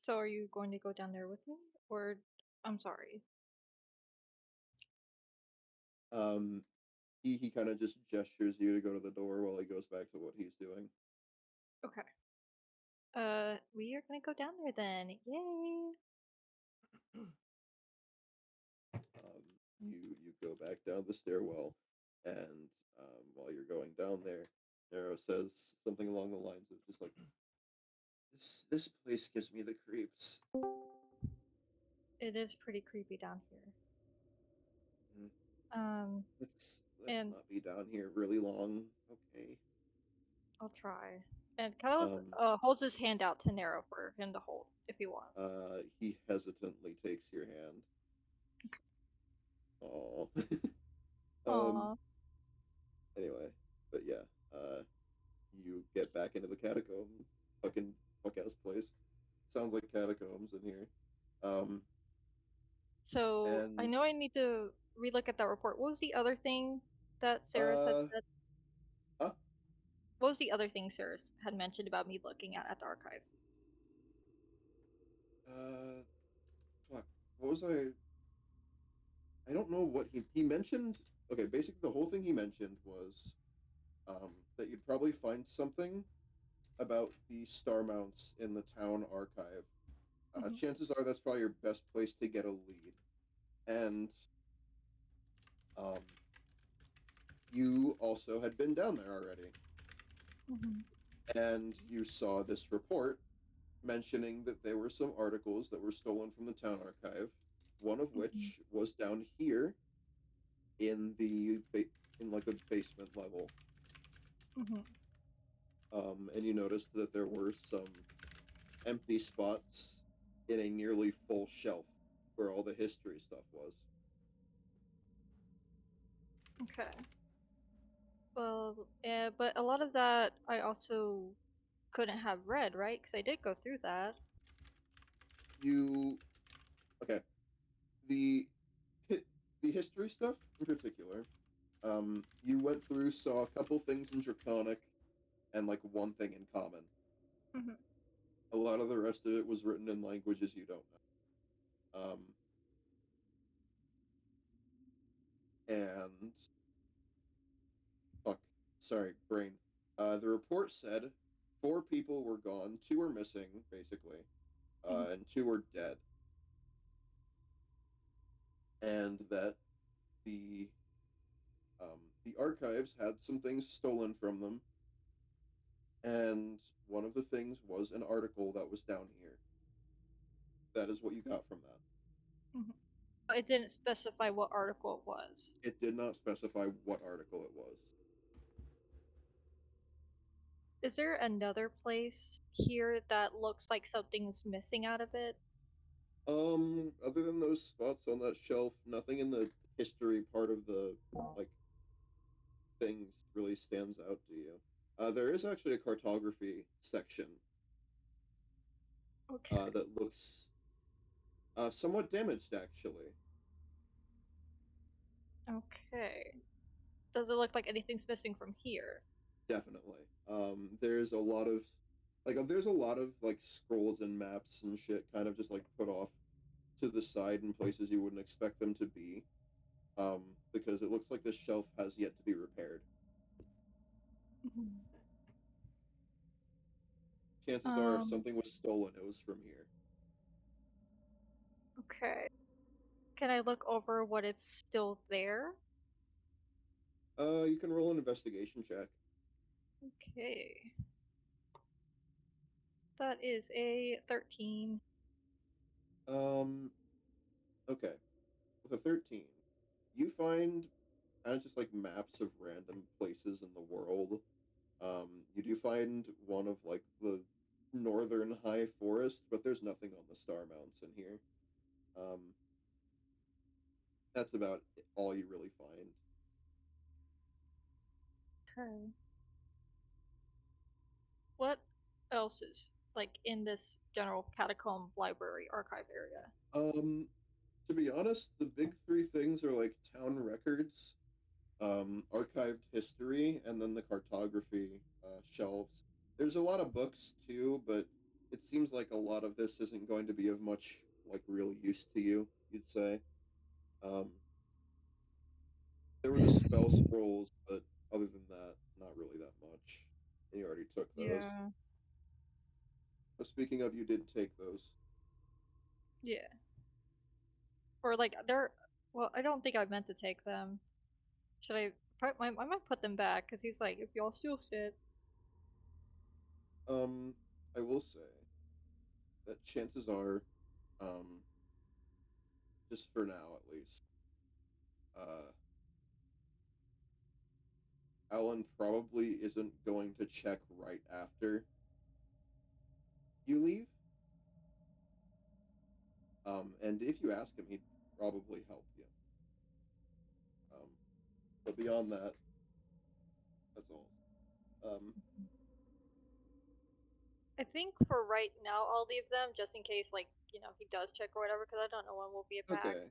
[SPEAKER 2] So are you going to go down there with me? Or I'm sorry.
[SPEAKER 1] He kind of just gestures you to go to the door while he goes back to what he's doing.
[SPEAKER 2] Okay. We are gonna go down there then. Yay!
[SPEAKER 1] You go back down the stairwell, and while you're going down there, Nero says something along the lines of just like, this place gives me the creeps.
[SPEAKER 2] It is pretty creepy down here.
[SPEAKER 1] Mm,
[SPEAKER 2] Um,
[SPEAKER 1] let's
[SPEAKER 2] and
[SPEAKER 1] not be down here really long, okay?
[SPEAKER 2] I'll try. And Catalyst
[SPEAKER 1] Um,
[SPEAKER 2] holds his hand out to Nero for him to hold if he wants.
[SPEAKER 1] he hesitantly takes your hand. Oh. um.
[SPEAKER 2] Aw.
[SPEAKER 1] Anyway, but yeah. You get back into the catacomb. Fucking fuck ass place. Sounds like catacombs in here. Um.
[SPEAKER 2] So I
[SPEAKER 1] And
[SPEAKER 2] know I need to relook at that report. What was the other thing that Sarah had
[SPEAKER 1] uh.
[SPEAKER 2] said?
[SPEAKER 1] Huh?
[SPEAKER 2] What was the other thing Sarah had mentioned about me looking at the archive?
[SPEAKER 1] Uh. Fuck. What was I? I don't know what he mentioned. Okay, basically the whole thing he mentioned was that you'd probably find something about the star mounts in the town archive.
[SPEAKER 2] Hmm.
[SPEAKER 1] Chances are that's probably your best place to get a lead. And um, you also had been down there already,
[SPEAKER 2] Hmm.
[SPEAKER 1] and you saw this report mentioning that there were some articles that were stolen from the town archive. One of
[SPEAKER 2] Hmm.
[SPEAKER 1] which was down here in in like the basement level.
[SPEAKER 2] Hmm.
[SPEAKER 1] And you noticed that there were some empty spots in a nearly full shelf where all the history stuff was.
[SPEAKER 2] Okay. Well, but a lot of that I also couldn't have read, right? Because I did go through that.
[SPEAKER 1] You okay? The the history stuff in particular. You went through, saw a couple things in Draconic, and like one thing in Common.
[SPEAKER 2] Hmm.
[SPEAKER 1] A lot of the rest of it was written in languages you don't know. And fuck, sorry, brain. The report said 4 people were gone, 2 were missing, basically,
[SPEAKER 2] Hmm.
[SPEAKER 1] and 2 were dead, and that the the archives had some things stolen from them, and one of the things was an article that was down here. That is what you got from that.
[SPEAKER 2] Hmm. It didn't specify what article it was.
[SPEAKER 1] It did not specify what article it was.
[SPEAKER 2] Is there another place here that looks like something's missing out of it?
[SPEAKER 1] Other than those spots on that shelf, nothing in the history part of the like things really stands out to you. There is actually a cartography section
[SPEAKER 2] Okay.
[SPEAKER 1] that looks somewhat damaged, actually.
[SPEAKER 2] Okay. Does it look like anything's missing from here?
[SPEAKER 1] Definitely. There's a lot of there's a lot of like scrolls and maps and shit kind of just like put off to the side in places you wouldn't expect them to be. Because it looks like this shelf has yet to be repaired.
[SPEAKER 2] Mhm.
[SPEAKER 1] Chances are, if
[SPEAKER 2] Um.
[SPEAKER 1] something was stolen, it was from here.
[SPEAKER 2] Okay. Can I look over what it's still there?
[SPEAKER 1] You can roll an investigation check.
[SPEAKER 2] Okay. That is a 13.
[SPEAKER 1] Um, okay. With a 13, you find kind of just like maps of random places in the world. You do find one of like the northern high forest, but there's nothing on the star mounts in here. Um, that's about all you really find.
[SPEAKER 2] Okay. What else is like in this general catacomb library archive area?
[SPEAKER 1] Um, to be honest, the big 3 things are like town records, archived history, and then the cartography shelves. There's a lot of books too, but it seems like a lot of this isn't going to be of much like real use to you, you'd say. Um, there were the spell scrolls, but other than that, not really that much. And you already took those.
[SPEAKER 2] Yeah.
[SPEAKER 1] Speaking of, you did take those.
[SPEAKER 2] Yeah. Or like they're. Well, I don't think I meant to take them. Should I? I might put them back because he's like, if y'all steal shit.
[SPEAKER 1] Um, I will say that chances are, um, just for now at least, uh, Alan probably isn't going to check right after you leave. And if you ask him, he'd probably help you. Um, but beyond that, that's all. Um,
[SPEAKER 2] I think for right now I'll leave them just in case like he does check or whatever because I don't know when we'll be back.
[SPEAKER 1] okay,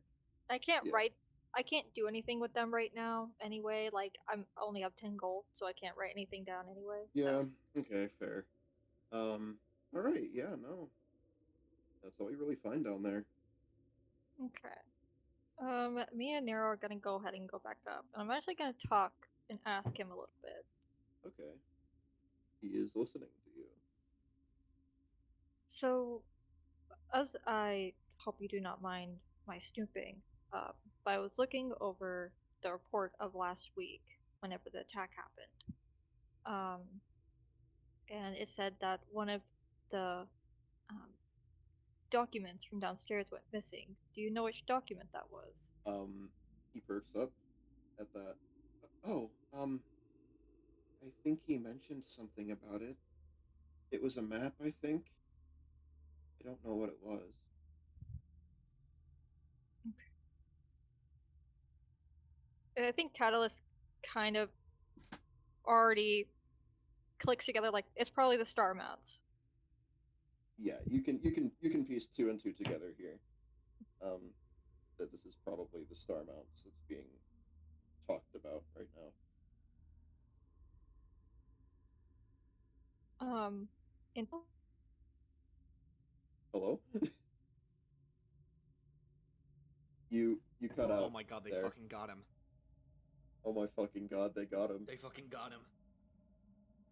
[SPEAKER 2] I can't
[SPEAKER 1] yeah,
[SPEAKER 2] write. I can't do anything with them right now anyway. Like I'm only have 10 gold, so I can't write anything down anyway. So
[SPEAKER 1] yeah, okay, fair. All right, yeah, no, that's all you really find down there.
[SPEAKER 2] okay. Me and Nero are gonna go ahead and go back up, and I'm actually gonna talk and ask him a little bit.
[SPEAKER 1] Okay, he is listening to you.
[SPEAKER 2] So, as I hope you do not mind my snooping, but I was looking over the report of last week whenever the attack happened. Um, and it said that one of the um, documents from downstairs went missing. Do you know which document that was?
[SPEAKER 1] Um, he perks up at that. Oh, I think he mentioned something about it. It was a map, I think. I don't know what it was.
[SPEAKER 2] I think Catalyst kind of already clicks together like it's probably the star mounts.
[SPEAKER 1] Yeah, you can piece two and two together here. Um, that this is probably the star mounts that's being talked about right now.
[SPEAKER 2] Um, and
[SPEAKER 1] Hello? You cut
[SPEAKER 3] Oh
[SPEAKER 1] out
[SPEAKER 3] my god, they
[SPEAKER 1] there.
[SPEAKER 3] fucking got him.
[SPEAKER 1] Oh my fucking god, they got him.
[SPEAKER 3] They fucking got him.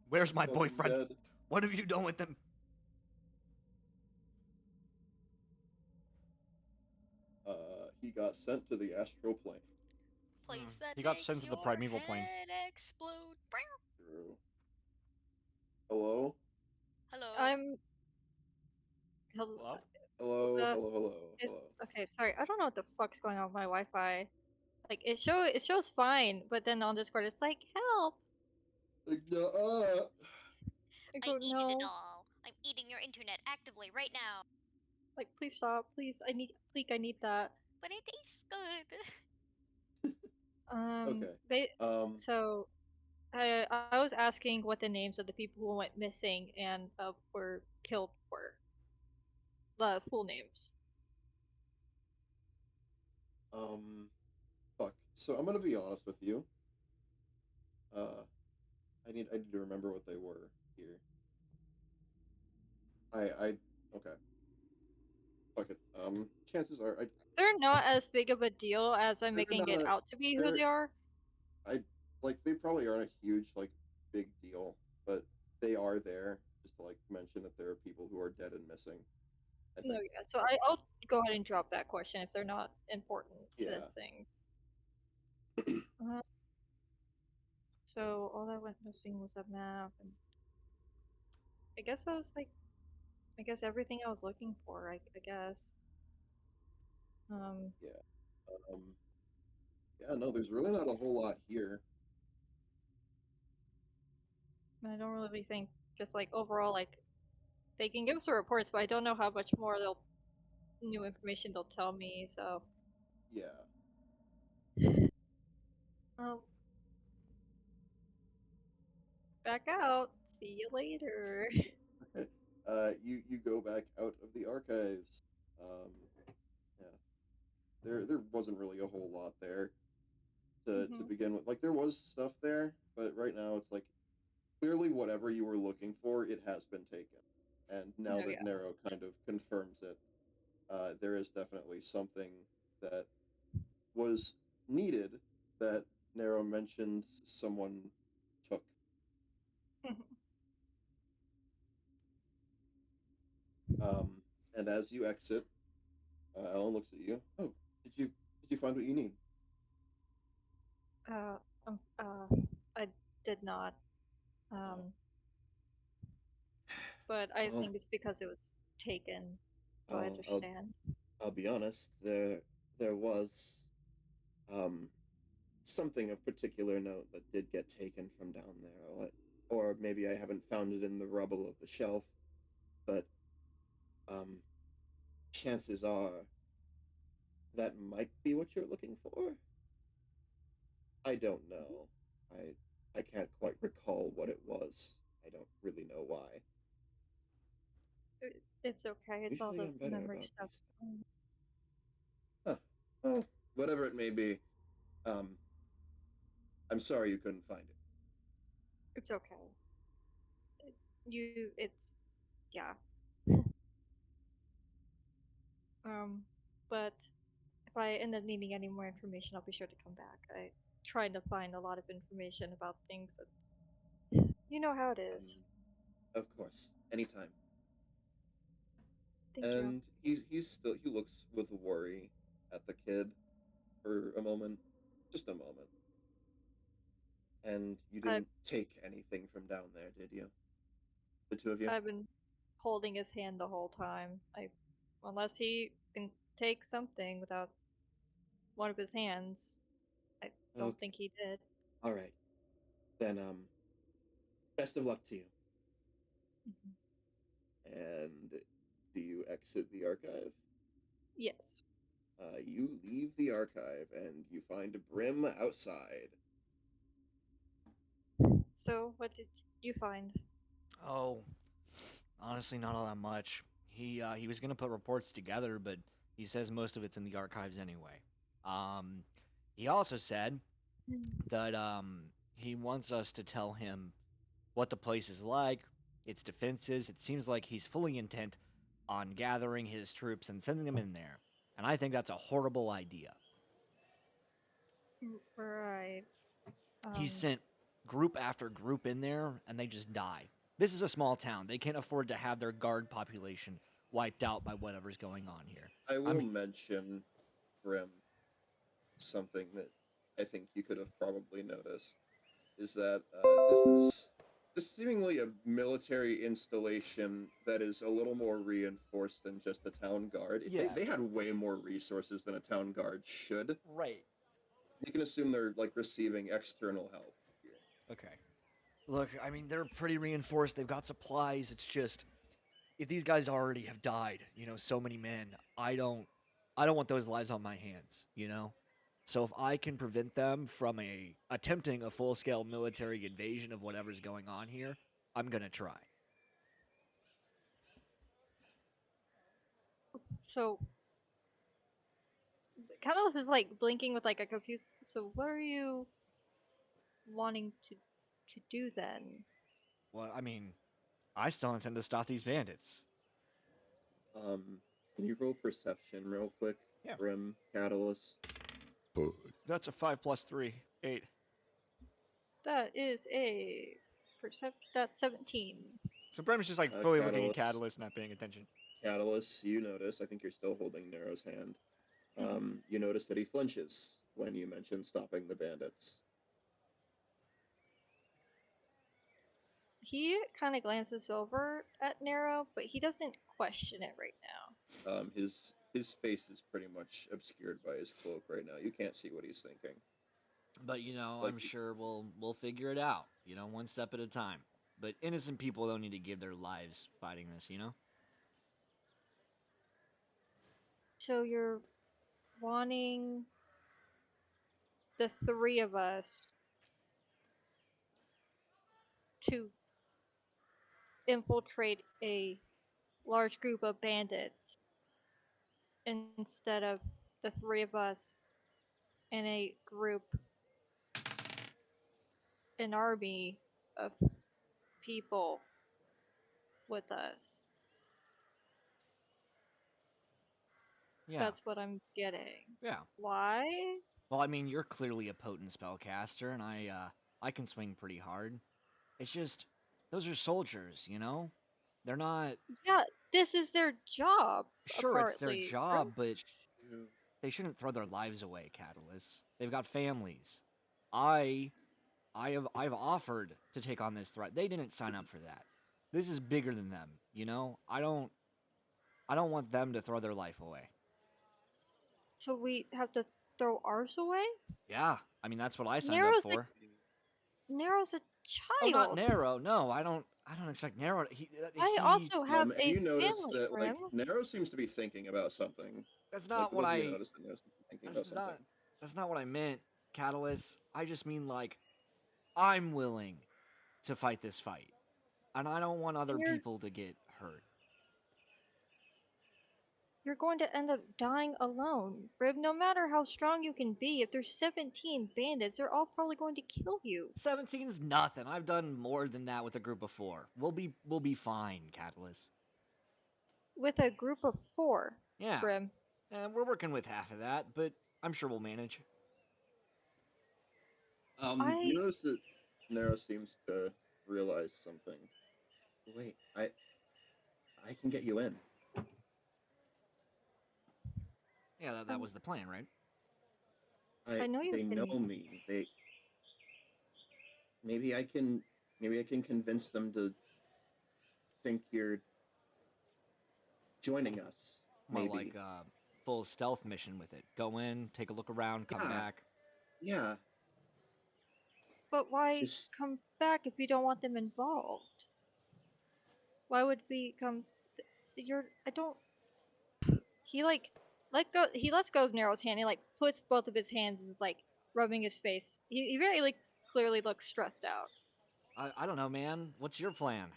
[SPEAKER 3] Where's my
[SPEAKER 1] Fucking
[SPEAKER 3] boyfriend?
[SPEAKER 1] dead.
[SPEAKER 3] What have you done with him?
[SPEAKER 1] He got sent to the astral plane.
[SPEAKER 4] Place that
[SPEAKER 3] He got
[SPEAKER 4] makes
[SPEAKER 3] sent to the
[SPEAKER 4] your
[SPEAKER 3] primeval plane.
[SPEAKER 4] head explode.
[SPEAKER 1] True. Hello?
[SPEAKER 4] Hello.
[SPEAKER 2] I'm hel-
[SPEAKER 3] Hello?
[SPEAKER 1] Hello,
[SPEAKER 2] uh,
[SPEAKER 1] hello, hello,
[SPEAKER 2] it's
[SPEAKER 1] hello.
[SPEAKER 2] okay. Sorry, I don't know what the fuck's going on with my Wi-Fi. Like it shows fine, but then on Discord it's like help.
[SPEAKER 1] Like,
[SPEAKER 2] I
[SPEAKER 4] I
[SPEAKER 2] go
[SPEAKER 4] eated it
[SPEAKER 2] no.
[SPEAKER 4] all. I'm eating your internet actively right now.
[SPEAKER 2] Like please stop, please. I need that.
[SPEAKER 4] But it tastes good.
[SPEAKER 1] okay.
[SPEAKER 2] They
[SPEAKER 1] Um,
[SPEAKER 2] so I was asking what the names of the people who went missing and were killed were. The full names.
[SPEAKER 1] um, fuck. So I'm gonna be honest with you. Uh, I need to remember what they were here. I okay. Fuck it. Chances are
[SPEAKER 2] They're not as big of a deal as I'm
[SPEAKER 1] they're
[SPEAKER 2] making it
[SPEAKER 1] not
[SPEAKER 2] out to be who
[SPEAKER 1] they're
[SPEAKER 2] they are.
[SPEAKER 1] I like they probably aren't a huge like big deal, but they are there just to like mention that there are people who are dead and missing. I
[SPEAKER 2] No,
[SPEAKER 1] think.
[SPEAKER 2] yeah. So I'll go ahead and drop that question if they're not important to the
[SPEAKER 1] Yeah.
[SPEAKER 2] thing. Uh, so all that went missing was a map, and I guess that was like, I guess everything I was looking for. I guess. Um,
[SPEAKER 1] Yeah. Um. Yeah. No, there's really not a whole lot here.
[SPEAKER 2] I don't really think just like overall like they can give us the reports, but I don't know how much more they'll new information they'll tell me. So,
[SPEAKER 1] Yeah.
[SPEAKER 2] um, back out. See you later.
[SPEAKER 1] You go back out of the archives. Um. Yeah. There wasn't really a whole lot there to
[SPEAKER 2] hmm
[SPEAKER 1] begin with. Like there was stuff there, but right now it's like clearly whatever you were looking for, it has been taken. And
[SPEAKER 2] No,
[SPEAKER 1] now that
[SPEAKER 2] yeah.
[SPEAKER 1] Nero kind of confirms it, there is definitely something that was needed that Nero mentioned someone took.
[SPEAKER 2] Mhm.
[SPEAKER 1] And as you exit, Ellen looks at you. Oh, did you find what you need?
[SPEAKER 2] Uh, um, uh, I did not.
[SPEAKER 1] Oh,
[SPEAKER 2] Um, but I
[SPEAKER 1] well,
[SPEAKER 2] think it's because it was taken. So I
[SPEAKER 1] I'll I'll
[SPEAKER 2] understand.
[SPEAKER 1] I'll be honest. There was um something of particular note that did get taken from down there, or maybe I haven't found it in the rubble of the shelf. But um, chances are that might be what you're looking for. I don't know. I can't quite recall what it was. I don't really know why.
[SPEAKER 2] It's okay. It's all
[SPEAKER 1] Usually
[SPEAKER 2] the
[SPEAKER 1] I'm better
[SPEAKER 2] memory
[SPEAKER 1] about
[SPEAKER 2] stuff.
[SPEAKER 1] these things. Huh. Well, whatever it may be, um, I'm sorry you couldn't find it.
[SPEAKER 2] It's okay. It's yeah. Um, but if I end up needing any more information, I'll be sure to come back. I trying to find a lot of information about things that you know how it is.
[SPEAKER 1] Um, of course, anytime.
[SPEAKER 2] Thank you.
[SPEAKER 1] And he looks with worry at the kid for a moment, just a moment. And you
[SPEAKER 2] I've
[SPEAKER 1] didn't take anything from down there, did you? The two of you?
[SPEAKER 2] I've been holding his hand the whole time. Unless he can take something without one of his hands, I don't
[SPEAKER 1] Okay.
[SPEAKER 2] think he did.
[SPEAKER 1] All right. Then best of luck to you.
[SPEAKER 2] Mhm.
[SPEAKER 1] And do you exit the archive?
[SPEAKER 2] Yes.
[SPEAKER 1] You leave the archive and you find Brim outside.
[SPEAKER 2] So, what did you find?
[SPEAKER 3] Oh, honestly, not all that much. He was gonna put reports together, but he says most of it's in the archives anyway. Um, he also said that he wants us to tell him what the place is like, its defenses. It seems like he's fully intent on gathering his troops and sending them in there, and I think that's a horrible idea.
[SPEAKER 2] Right.
[SPEAKER 3] He's
[SPEAKER 2] Um.
[SPEAKER 3] sent group after group in there, and they just die. This is a small town. They can't afford to have their guard population wiped out by whatever's going on here.
[SPEAKER 1] I
[SPEAKER 3] I
[SPEAKER 1] will
[SPEAKER 3] mean,
[SPEAKER 1] mention, Brim, something that I think you could have probably noticed is that this is seemingly a military installation that is a little more reinforced than just a town guard.
[SPEAKER 3] yeah,
[SPEAKER 1] They had way more resources than a town guard should.
[SPEAKER 3] right.
[SPEAKER 1] You can assume they're like receiving external help here.
[SPEAKER 3] Okay. Look, I mean, they're pretty reinforced. They've got supplies. It's just if these guys already have died, so many men, I don't want those lives on my hands. So if I can prevent them from attempting a full-scale military invasion of whatever's going on here, I'm going to try.
[SPEAKER 2] So, Catalyst is like blinking with like a confused. So, what are you wanting to do then?
[SPEAKER 3] Well, I mean, I still intend to stop these bandits.
[SPEAKER 1] Can you roll perception real quick,
[SPEAKER 3] Yeah.
[SPEAKER 1] Brim Catalyst?
[SPEAKER 3] That's a 5 plus 3, 8.
[SPEAKER 2] That is a perception. That's 17.
[SPEAKER 3] So Brem's just like fully looking at
[SPEAKER 1] Catalyst,
[SPEAKER 3] Catalyst, not paying attention.
[SPEAKER 1] Catalyst, you notice. I think you're still holding Nero's hand.
[SPEAKER 2] Mhm.
[SPEAKER 1] You notice that he flinches when you mention stopping the bandits.
[SPEAKER 2] He kind of glances over at Nero, but he doesn't question it right now.
[SPEAKER 1] His face is pretty much obscured by his cloak right now. You can't see what he's thinking.
[SPEAKER 3] But
[SPEAKER 1] Like
[SPEAKER 3] I'm sure we'll figure it out. One step at a time. But innocent people don't need to give their lives fighting this.
[SPEAKER 2] So you're wanting the three of us to infiltrate a large group of bandits instead of the three of us in a group, an army of people with us.
[SPEAKER 3] Yeah,
[SPEAKER 2] That's what I'm getting.
[SPEAKER 3] yeah.
[SPEAKER 2] Why?
[SPEAKER 3] Well, I mean, you're clearly a potent spellcaster, and I can swing pretty hard. It's just those are soldiers. They're not.
[SPEAKER 2] Yeah, This is their job,
[SPEAKER 3] Sure, it's their
[SPEAKER 2] partly.
[SPEAKER 3] job, but
[SPEAKER 1] Shoot.
[SPEAKER 3] they shouldn't throw their lives away, Catalyst. They've got families. I've offered to take on this threat. They didn't sign up for that. This is bigger than them, you know? I don't want them to throw their life away.
[SPEAKER 2] So we have to throw ours away?
[SPEAKER 3] Yeah, I mean that's what I signed up
[SPEAKER 2] Nero's a
[SPEAKER 3] for.
[SPEAKER 2] Nero's a
[SPEAKER 3] Oh, not
[SPEAKER 2] child.
[SPEAKER 3] Nero. No, I don't expect Nero.
[SPEAKER 2] I also have
[SPEAKER 1] And
[SPEAKER 2] a
[SPEAKER 1] you notice
[SPEAKER 2] family,
[SPEAKER 1] that like
[SPEAKER 2] Brim.
[SPEAKER 1] Nero seems to be thinking about something.
[SPEAKER 3] That's
[SPEAKER 1] Like
[SPEAKER 3] not
[SPEAKER 1] the
[SPEAKER 3] what
[SPEAKER 1] both of you
[SPEAKER 3] I
[SPEAKER 1] notice that Nero seems to be thinking about
[SPEAKER 3] that's not
[SPEAKER 1] something.
[SPEAKER 3] that's not what I meant, Catalyst. I just mean like I'm willing to fight this fight. And I don't want other
[SPEAKER 2] You're
[SPEAKER 3] people to get hurt.
[SPEAKER 2] you're going to end up dying alone, Brim. No matter how strong you can be, if there's 17 bandits, they're all probably going to kill you.
[SPEAKER 3] 17's nothing. I've done more than that with a group of 4. We'll be fine, Catalyst.
[SPEAKER 2] With a group of 4,
[SPEAKER 3] Yeah.
[SPEAKER 2] Brim.
[SPEAKER 3] And we're working with half of that, but I'm sure we'll manage.
[SPEAKER 1] You notice that Nero seems to realize something. Wait, I can get you in.
[SPEAKER 3] Yeah, that was the plan, right?
[SPEAKER 2] I know you
[SPEAKER 1] They
[SPEAKER 2] can.
[SPEAKER 1] know me. Maybe I can convince them to think you're joining us.
[SPEAKER 3] More
[SPEAKER 1] Maybe.
[SPEAKER 3] like a full stealth mission with it. Go in, take a look around, come back.
[SPEAKER 1] Yeah.
[SPEAKER 2] But why
[SPEAKER 1] Just
[SPEAKER 2] come back if you don't want them involved? Why would we come? I don't. He like let go. He lets go of Nero's hand. He like puts both of his hands and is like rubbing his face. He very like clearly looks stressed out.
[SPEAKER 3] I don't know, man. What's your plan?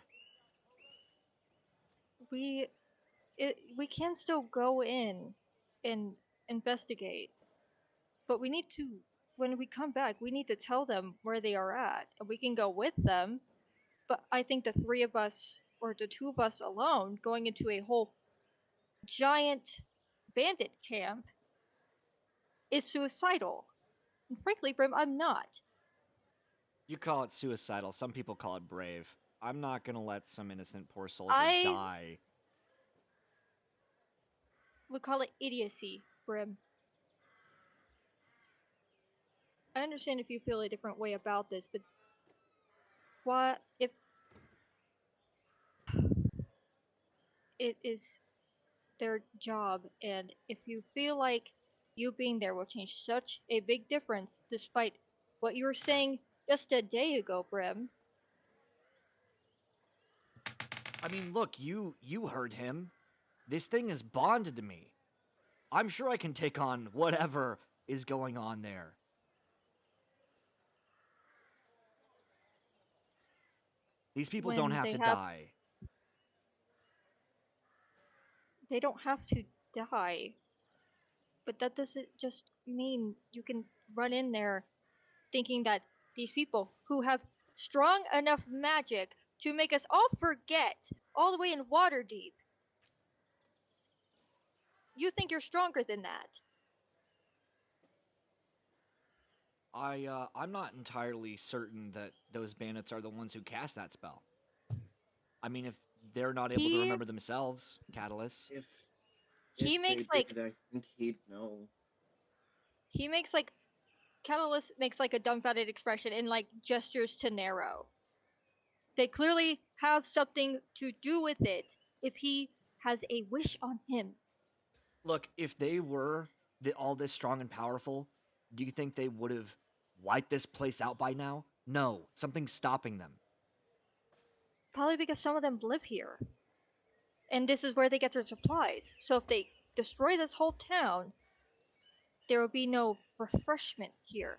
[SPEAKER 2] We we can still go in and investigate, but we need to. When we come back, we need to tell them where they are at, and we can go with them. But I think the 3 of us or the 2 of us alone going into a whole giant bandit camp is suicidal. And frankly, Brim, I'm not.
[SPEAKER 3] You call it suicidal. Some people call it brave. I'm not gonna let some innocent poor soldier
[SPEAKER 2] I
[SPEAKER 3] die.
[SPEAKER 2] would call it idiocy, Brim. I understand if you feel a different way about this, but what if it is their job, and if you feel like you being there will change such a big difference, despite what you were saying just a day ago, Brim.
[SPEAKER 3] I mean, look, you heard him. This thing is bonded to me. I'm sure I can take on whatever is going on there. These people don't have to die.
[SPEAKER 2] They don't have to die. But that doesn't just mean you can run in there thinking that these people who have strong enough magic to make us all forget all the way in Waterdeep, you think you're stronger than that.
[SPEAKER 3] I'm not entirely certain that those bandits are the ones who cast that spell. I mean, if they're not able to remember themselves, Catalyst.
[SPEAKER 1] if
[SPEAKER 2] He
[SPEAKER 1] if
[SPEAKER 2] makes
[SPEAKER 1] they
[SPEAKER 2] like
[SPEAKER 1] did, I think he'd know.
[SPEAKER 2] he makes like Catalyst makes like a dumbfounded expression and like gestures to Nero. They clearly have something to do with it if he has a wish on him.
[SPEAKER 3] Look, if they were all this strong and powerful, do you think they would have wiped this place out by now? No, something's stopping them.
[SPEAKER 2] Probably because some of them live here. And this is where they get their supplies. So if they destroy this whole town, there will be no refreshment here.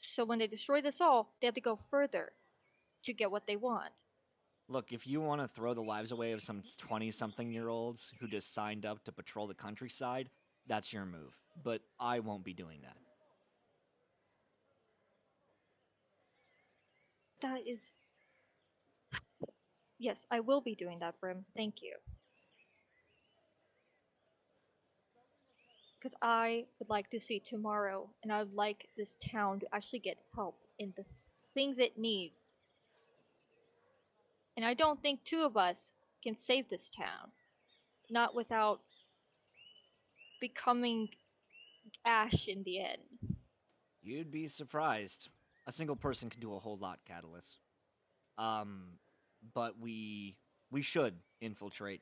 [SPEAKER 2] So when they destroy this all, they have to go further to get what they want.
[SPEAKER 3] Look, if you want to throw the lives away of some 20-something-year-olds who just signed up to patrol the countryside, that's your move. But I won't be doing that.
[SPEAKER 2] That is... Yes, I will be doing that, Brim. Thank you. Because I would like to see tomorrow, and I would like this town to actually get help in the things it needs. And I don't think 2 of us can save this town, not without becoming ash in the end.
[SPEAKER 3] You'd be surprised. A single person can do a whole lot, Catalyst. But we should infiltrate.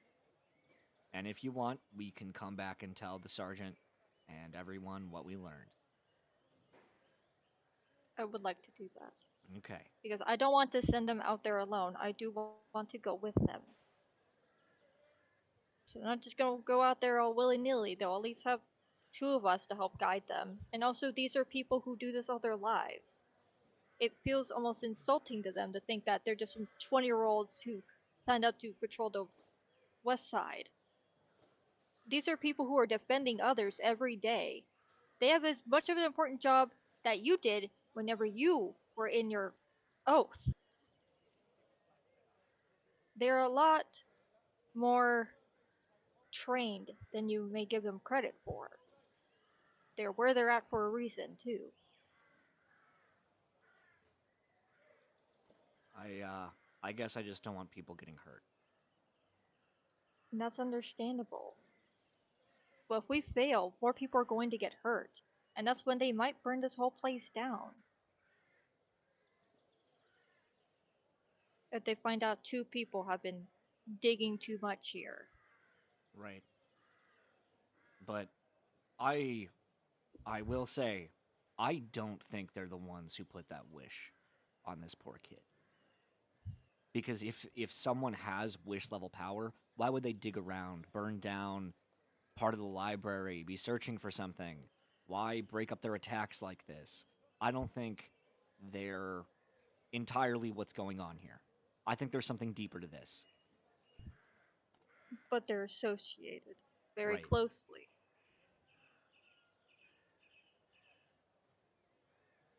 [SPEAKER 3] And if you want, we can come back and tell the sergeant and everyone what we learned.
[SPEAKER 2] I would like to do that.
[SPEAKER 3] Okay.
[SPEAKER 2] Because I don't want to send them out there alone. I do want to go with them. So they're not just gonna go out there all willy-nilly. They'll at least have two of us to help guide them. And also, these are people who do this all their lives. It feels almost insulting to them to think that they're just some 20-year-olds who signed up to patrol the west side. These are people who are defending others every day. They have as much of an important job that you did whenever you were in your oath. They're a lot more trained than you may give them credit for. They're where they're at for a reason, too.
[SPEAKER 3] I guess I just don't want people getting hurt.
[SPEAKER 2] And that's understandable. But if we fail, more people are going to get hurt. And that's when they might burn this whole place down. If they find out 2 people have been digging too much here.
[SPEAKER 3] Right. But I will say, I don't think they're the ones who put that wish on this poor kid. Because if someone has wish level power, why would they dig around, burn down part of the library, be searching for something? Why break up their attacks like this? I don't think they're entirely what's going on here. I think there's something deeper to this.
[SPEAKER 2] But they're associated very
[SPEAKER 3] Right.
[SPEAKER 2] closely.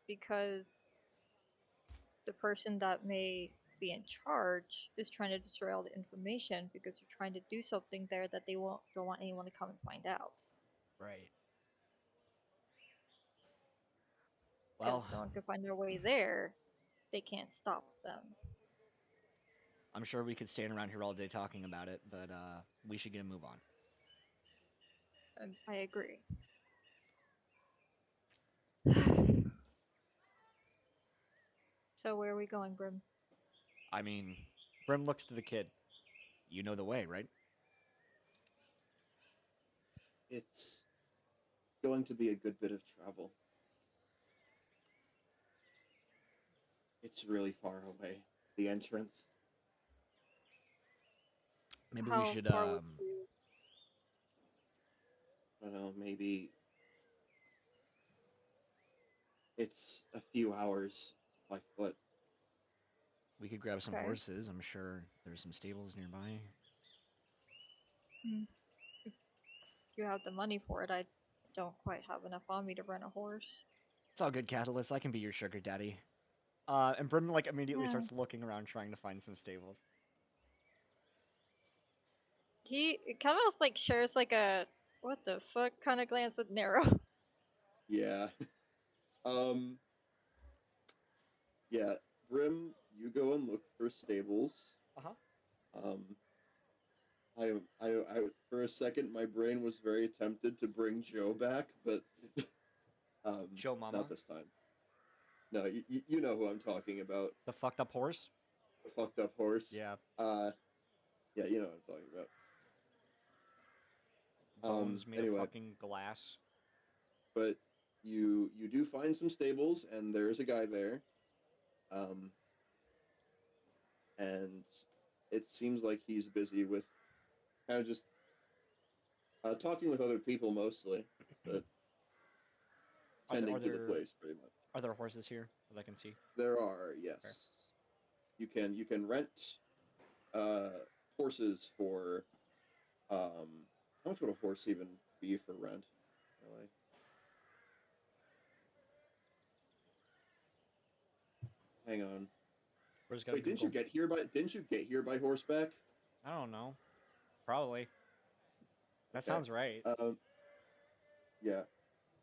[SPEAKER 2] Because the person that may be in charge is trying to destroy all the information because they're trying to do something there that they don't want anyone to come and find out.
[SPEAKER 3] Right.
[SPEAKER 2] And
[SPEAKER 3] Well,
[SPEAKER 2] if someone can find their way there, they can't stop them.
[SPEAKER 3] I'm sure we could stand around here all day talking about it, but we should get a move on.
[SPEAKER 2] I agree. So where are we going, Brim?
[SPEAKER 3] I mean, Brim looks to the kid. You know the way, right?
[SPEAKER 1] It's going to be a good bit of travel. It's really far away, the entrance.
[SPEAKER 3] Maybe
[SPEAKER 2] How
[SPEAKER 3] we should
[SPEAKER 2] far would you...
[SPEAKER 1] I don't know, maybe it's a few hours by foot.
[SPEAKER 3] we could grab some
[SPEAKER 2] Okay.
[SPEAKER 3] horses. I'm sure there's some stables nearby.
[SPEAKER 2] If you have the money for it, I don't quite have enough on me to rent a horse.
[SPEAKER 3] It's all good, Catalyst. I can be your sugar daddy. And Brim like immediately
[SPEAKER 2] Yeah.
[SPEAKER 3] starts looking around trying to find some stables.
[SPEAKER 2] He kind of like shares like a what the fuck kind of glance with Nero.
[SPEAKER 1] Yeah. Yeah, Brim, you go and look for stables.
[SPEAKER 3] Uh-huh.
[SPEAKER 1] I for a second my brain was very tempted to bring Joe back, but
[SPEAKER 3] Joe Mama?
[SPEAKER 1] not this time. No, you know who I'm talking about.
[SPEAKER 3] The fucked up horse?
[SPEAKER 1] The fucked up horse.
[SPEAKER 3] Yeah.
[SPEAKER 1] Yeah, you know what I'm talking about.
[SPEAKER 3] Bones made
[SPEAKER 1] anyway.
[SPEAKER 3] of fucking glass.
[SPEAKER 1] But you do find some stables, and there's a guy there. And it seems like he's busy with kind of just talking with other people mostly, but tending to the place pretty much.
[SPEAKER 3] Are there horses here that I can see?
[SPEAKER 1] There are, yes.
[SPEAKER 3] Fair.
[SPEAKER 1] You can rent horses for how much would a horse even be for rent? Really? Hang on. Wait, didn't you get here by horseback?
[SPEAKER 3] I don't know. Probably. That
[SPEAKER 1] Okay.
[SPEAKER 3] sounds right.
[SPEAKER 1] Yeah.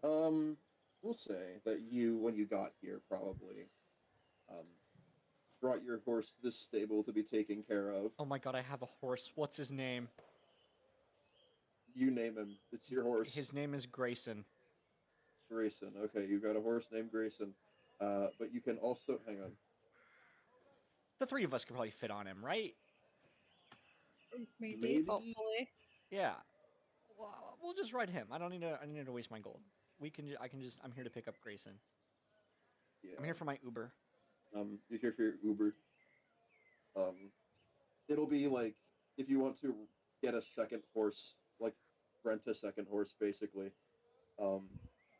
[SPEAKER 1] We'll say that when you got here, probably brought your horse to this stable to be taken care of.
[SPEAKER 3] Oh my god, I have a horse. What's his name?
[SPEAKER 1] You name him. It's your horse.
[SPEAKER 3] His name is Grayson.
[SPEAKER 1] Grayson. Okay, you got a horse named Grayson. But you can also hang on.
[SPEAKER 3] The three of us could probably fit on him, right?
[SPEAKER 2] Maybe. Hopefully.
[SPEAKER 3] Yeah. Well, we'll just ride him. I don't need to waste my gold. I'm here to pick up Grayson.
[SPEAKER 1] Yeah.
[SPEAKER 3] I'm here for my Uber.
[SPEAKER 1] You're here for your Uber. It'll be like if you want to get a second horse, like rent a second horse, basically.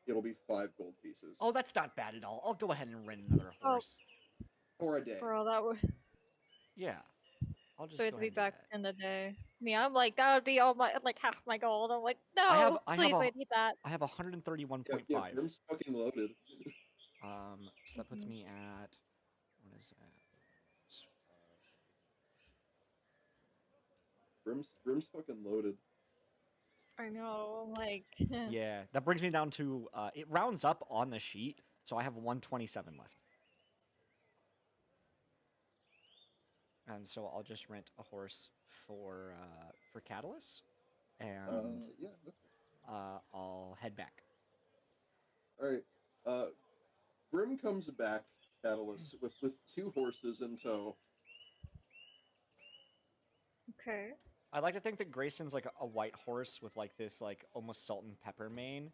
[SPEAKER 1] It'll be 5 gold pieces.
[SPEAKER 3] Oh, that's not bad at all. I'll go ahead and rent another horse.
[SPEAKER 1] For a day.
[SPEAKER 2] Bro, that would.
[SPEAKER 3] Yeah. I'll just
[SPEAKER 2] So we have
[SPEAKER 3] go
[SPEAKER 2] to be
[SPEAKER 3] ahead and do
[SPEAKER 2] back
[SPEAKER 3] that.
[SPEAKER 2] in the day. I mean, I'm like, that would be all my, like, half my gold. I'm like, no,
[SPEAKER 3] I
[SPEAKER 2] please, I need that.
[SPEAKER 3] I have 131.5.
[SPEAKER 1] Yeah, Grim's fucking loaded.
[SPEAKER 3] So that puts me at what is that?
[SPEAKER 1] Grim's fucking loaded.
[SPEAKER 2] I know, I'm like.
[SPEAKER 3] Yeah, that brings me down to it rounds up on the sheet, so I have 127 left. And so I'll just rent a horse for Catalyst, and
[SPEAKER 1] Yeah. Okay.
[SPEAKER 3] I'll head back.
[SPEAKER 1] All right. Grim comes back, Catalyst, with 2 horses in tow.
[SPEAKER 2] Okay.
[SPEAKER 3] I'd like to think that Grayson's like a white horse with like this like almost salt and pepper mane.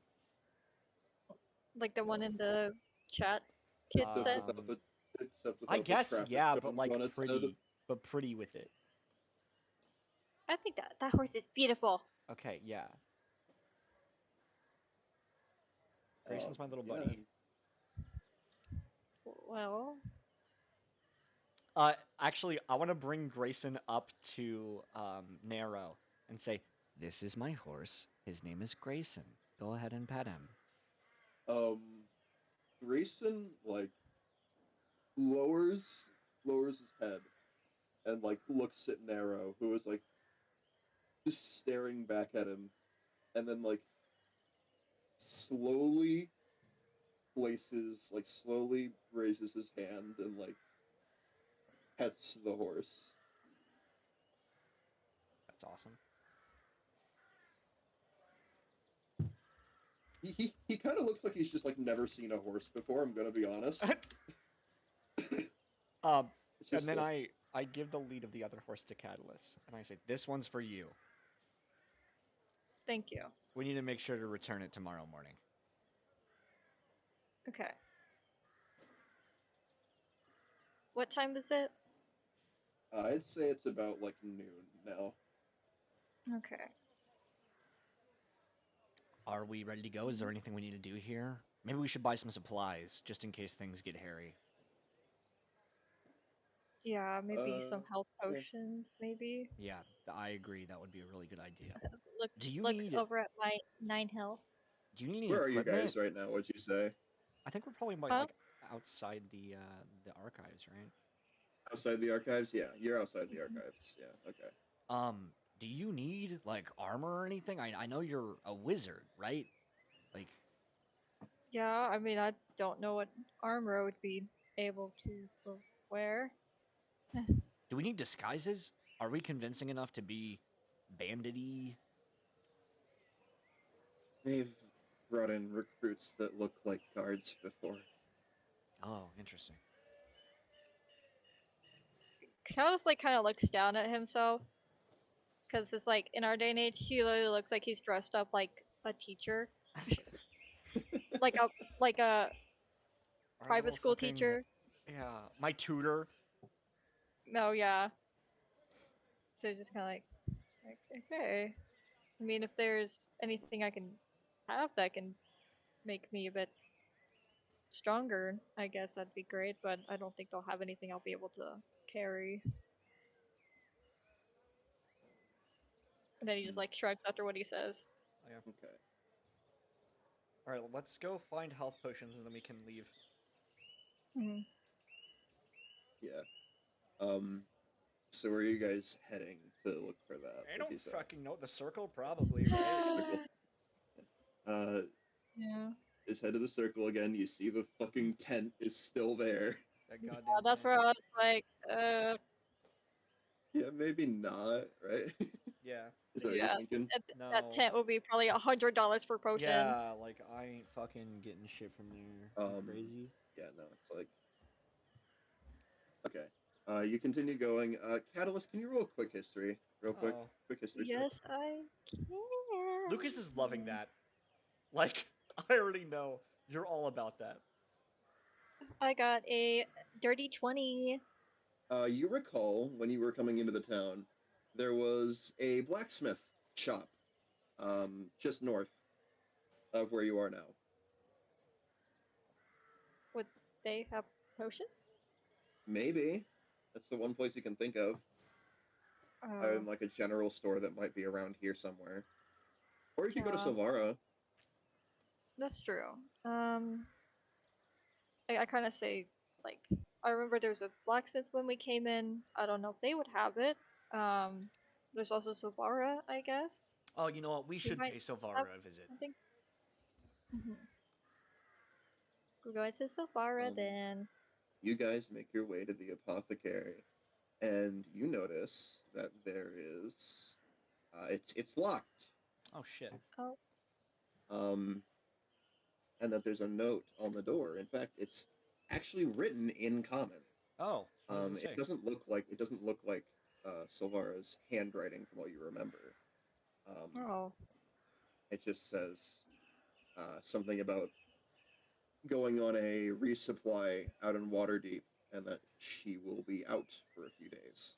[SPEAKER 2] Like the one in the chat kid said.
[SPEAKER 1] Except without
[SPEAKER 3] I guess
[SPEAKER 1] the traffic
[SPEAKER 3] yeah, but
[SPEAKER 1] cones
[SPEAKER 3] like
[SPEAKER 1] on its head.
[SPEAKER 3] pretty with it.
[SPEAKER 2] I think that horse is beautiful.
[SPEAKER 3] Okay, yeah. Grayson's my little buddy.
[SPEAKER 2] Well.
[SPEAKER 3] Actually, I want to bring Grayson up to Narrow and say, "This is my horse. His name is Grayson. Go ahead and pet him."
[SPEAKER 1] Grayson like lowers his head and like looks at Narrow, who is like just staring back at him, and then like slowly raises his hand and like pets the horse.
[SPEAKER 3] That's awesome.
[SPEAKER 1] He kind of looks like he's just like never seen a horse before. I'm gonna be honest.
[SPEAKER 3] And then I give the lead of the other horse to Catalyst, and I say, "This one's for you.
[SPEAKER 2] Thank you.
[SPEAKER 3] We need to make sure to return it tomorrow morning."
[SPEAKER 2] Okay. What time is it?
[SPEAKER 1] I'd say it's about like noon now.
[SPEAKER 2] Okay.
[SPEAKER 3] Are we ready to go? Is there anything we need to do here? Maybe we should buy some supplies, just in case things get hairy.
[SPEAKER 2] Yeah, maybe some health
[SPEAKER 1] yeah.
[SPEAKER 2] potions, maybe.
[SPEAKER 3] Yeah, I agree. That would be a really good idea.
[SPEAKER 2] Looks
[SPEAKER 3] Do you
[SPEAKER 2] looks
[SPEAKER 3] need-
[SPEAKER 2] over at my 9 health.
[SPEAKER 3] Do you need any
[SPEAKER 1] Where are you
[SPEAKER 3] equipment?
[SPEAKER 1] guys right now? What'd you say?
[SPEAKER 3] I think we're probably
[SPEAKER 2] Huh?
[SPEAKER 3] like outside the archives, right?
[SPEAKER 1] Outside the archives? Yeah, you're outside the archives. Yeah, okay.
[SPEAKER 3] Do you need like armor or anything? I know you're a wizard, right? Like,
[SPEAKER 2] Yeah, I mean, I don't know what armor I would be able to wear.
[SPEAKER 3] do we need disguises? Are we convincing enough to be bandity?
[SPEAKER 1] They've brought in recruits that look like guards before.
[SPEAKER 3] Oh, interesting.
[SPEAKER 2] Countess like kind of looks down at himself, because it's like in our day and age, he literally looks like he's dressed up like a teacher, like a
[SPEAKER 3] Our
[SPEAKER 2] private
[SPEAKER 3] little
[SPEAKER 2] school
[SPEAKER 3] fucking-
[SPEAKER 2] teacher.
[SPEAKER 3] Yeah, my tutor.
[SPEAKER 2] No, yeah. So just kind of like, okay. I mean, if there's anything I can have that can make me a bit stronger, I guess that'd be great. But I don't think they'll have anything I'll be able to carry. And then he just like shrugs after what he says.
[SPEAKER 1] Okay.
[SPEAKER 3] All right, let's go find health potions and then we can leave.
[SPEAKER 2] Mm-hmm.
[SPEAKER 1] Yeah. So where are you guys heading to look for that?
[SPEAKER 3] I
[SPEAKER 1] would
[SPEAKER 3] don't
[SPEAKER 1] you say?
[SPEAKER 3] fucking know. The circle, probably, right?
[SPEAKER 2] Yeah.
[SPEAKER 1] Just head to the circle again. You see the fucking tent is still there.
[SPEAKER 3] that goddamn
[SPEAKER 2] that's
[SPEAKER 3] tent.
[SPEAKER 2] where I was like,
[SPEAKER 1] Yeah, maybe not, right?
[SPEAKER 3] Yeah.
[SPEAKER 1] Is that what you're
[SPEAKER 2] yeah,
[SPEAKER 1] thinking?
[SPEAKER 3] No.
[SPEAKER 2] that tent will be probably $100 per potion.
[SPEAKER 3] Yeah, like I ain't fucking getting shit from there. You crazy?
[SPEAKER 1] Yeah, no, it's like okay. You continue going. Catalyst, can you roll a quick history, real quick?
[SPEAKER 3] Oh.
[SPEAKER 1] Quick history check.
[SPEAKER 2] Yes, I can.
[SPEAKER 3] Lucas is loving that. Like, I already know you're all about that.
[SPEAKER 2] I got a dirty 20.
[SPEAKER 1] You recall when you were coming into the town, there was a blacksmith shop, just north of where you are now.
[SPEAKER 2] Would they have potions?
[SPEAKER 1] Maybe that's the one place you can think of.
[SPEAKER 2] Oh,
[SPEAKER 1] Like a general store that might be around here somewhere. Or you could go to
[SPEAKER 2] Yeah.
[SPEAKER 1] Silvara.
[SPEAKER 2] that's true. I kind of say, like, I remember there was a blacksmith when we came in. I don't know if they would have it. There's also Sovara, I guess.
[SPEAKER 3] Oh, you know what? We should
[SPEAKER 2] might
[SPEAKER 3] pay Silvara
[SPEAKER 2] have
[SPEAKER 3] a visit.
[SPEAKER 2] something. We're going to Sovara then.
[SPEAKER 1] You guys make your way to the apothecary, and you notice that there is, it's locked.
[SPEAKER 3] Oh shit.
[SPEAKER 2] Oh,
[SPEAKER 1] And that there's a note on the door. In fact, it's actually written in common.
[SPEAKER 3] Oh. What does it say?
[SPEAKER 1] It doesn't look like Silvara's handwriting from what you remember.
[SPEAKER 2] oh.
[SPEAKER 1] It just says something about going on a resupply out in Waterdeep, and that she will be out for a few days.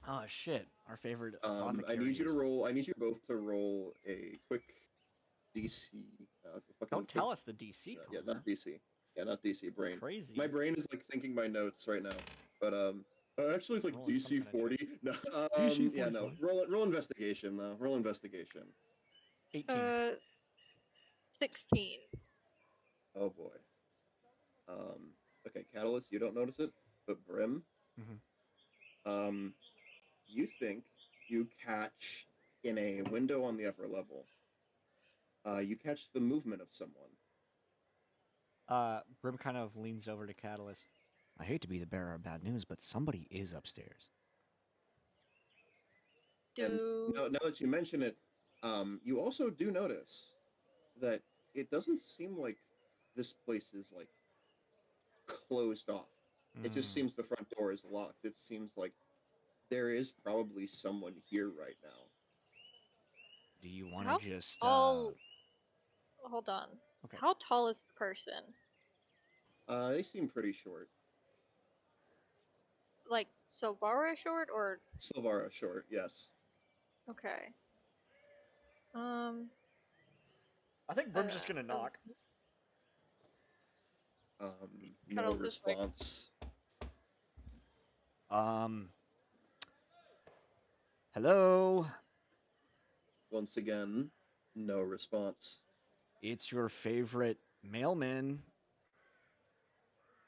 [SPEAKER 3] Oh shit. Our favorite
[SPEAKER 1] I need you to roll. I need you both to roll a quick DC.
[SPEAKER 3] Don't tell us the DC.
[SPEAKER 1] Yeah, not DC. Yeah, not DC. Brain.
[SPEAKER 3] Crazy.
[SPEAKER 1] My brain is like thinking my notes right now, but actually it's like
[SPEAKER 3] Rolling
[SPEAKER 1] DC
[SPEAKER 3] something
[SPEAKER 1] 40. No,
[SPEAKER 3] DC
[SPEAKER 1] yeah, no.
[SPEAKER 3] 45.
[SPEAKER 1] Roll investigation though. Roll investigation.
[SPEAKER 3] 18.
[SPEAKER 2] 16.
[SPEAKER 1] Oh boy. Okay, Catalyst, you don't notice it, but Brim, you think you catch in a window on the upper level. You catch the movement of someone.
[SPEAKER 3] Brim kind of leans over to Catalyst. I hate to be the bearer of bad news, but somebody is upstairs.
[SPEAKER 1] And now that you mention it, you also do notice that it doesn't seem like this place is like closed off. It just seems the front door is locked. It seems like there is probably someone here right now.
[SPEAKER 3] Do you want
[SPEAKER 2] How
[SPEAKER 3] to just...
[SPEAKER 2] tall? Hold on.
[SPEAKER 3] Okay.
[SPEAKER 2] How tall is the person?
[SPEAKER 1] They seem pretty short.
[SPEAKER 2] Like Sovara short or?
[SPEAKER 1] Silvara short, yes.
[SPEAKER 2] Okay.
[SPEAKER 3] I think Brim's just gonna knock.
[SPEAKER 1] No
[SPEAKER 2] Cuddles this way.
[SPEAKER 1] response.
[SPEAKER 3] Hello?
[SPEAKER 1] Once again, no response.
[SPEAKER 3] It's your favorite mailman.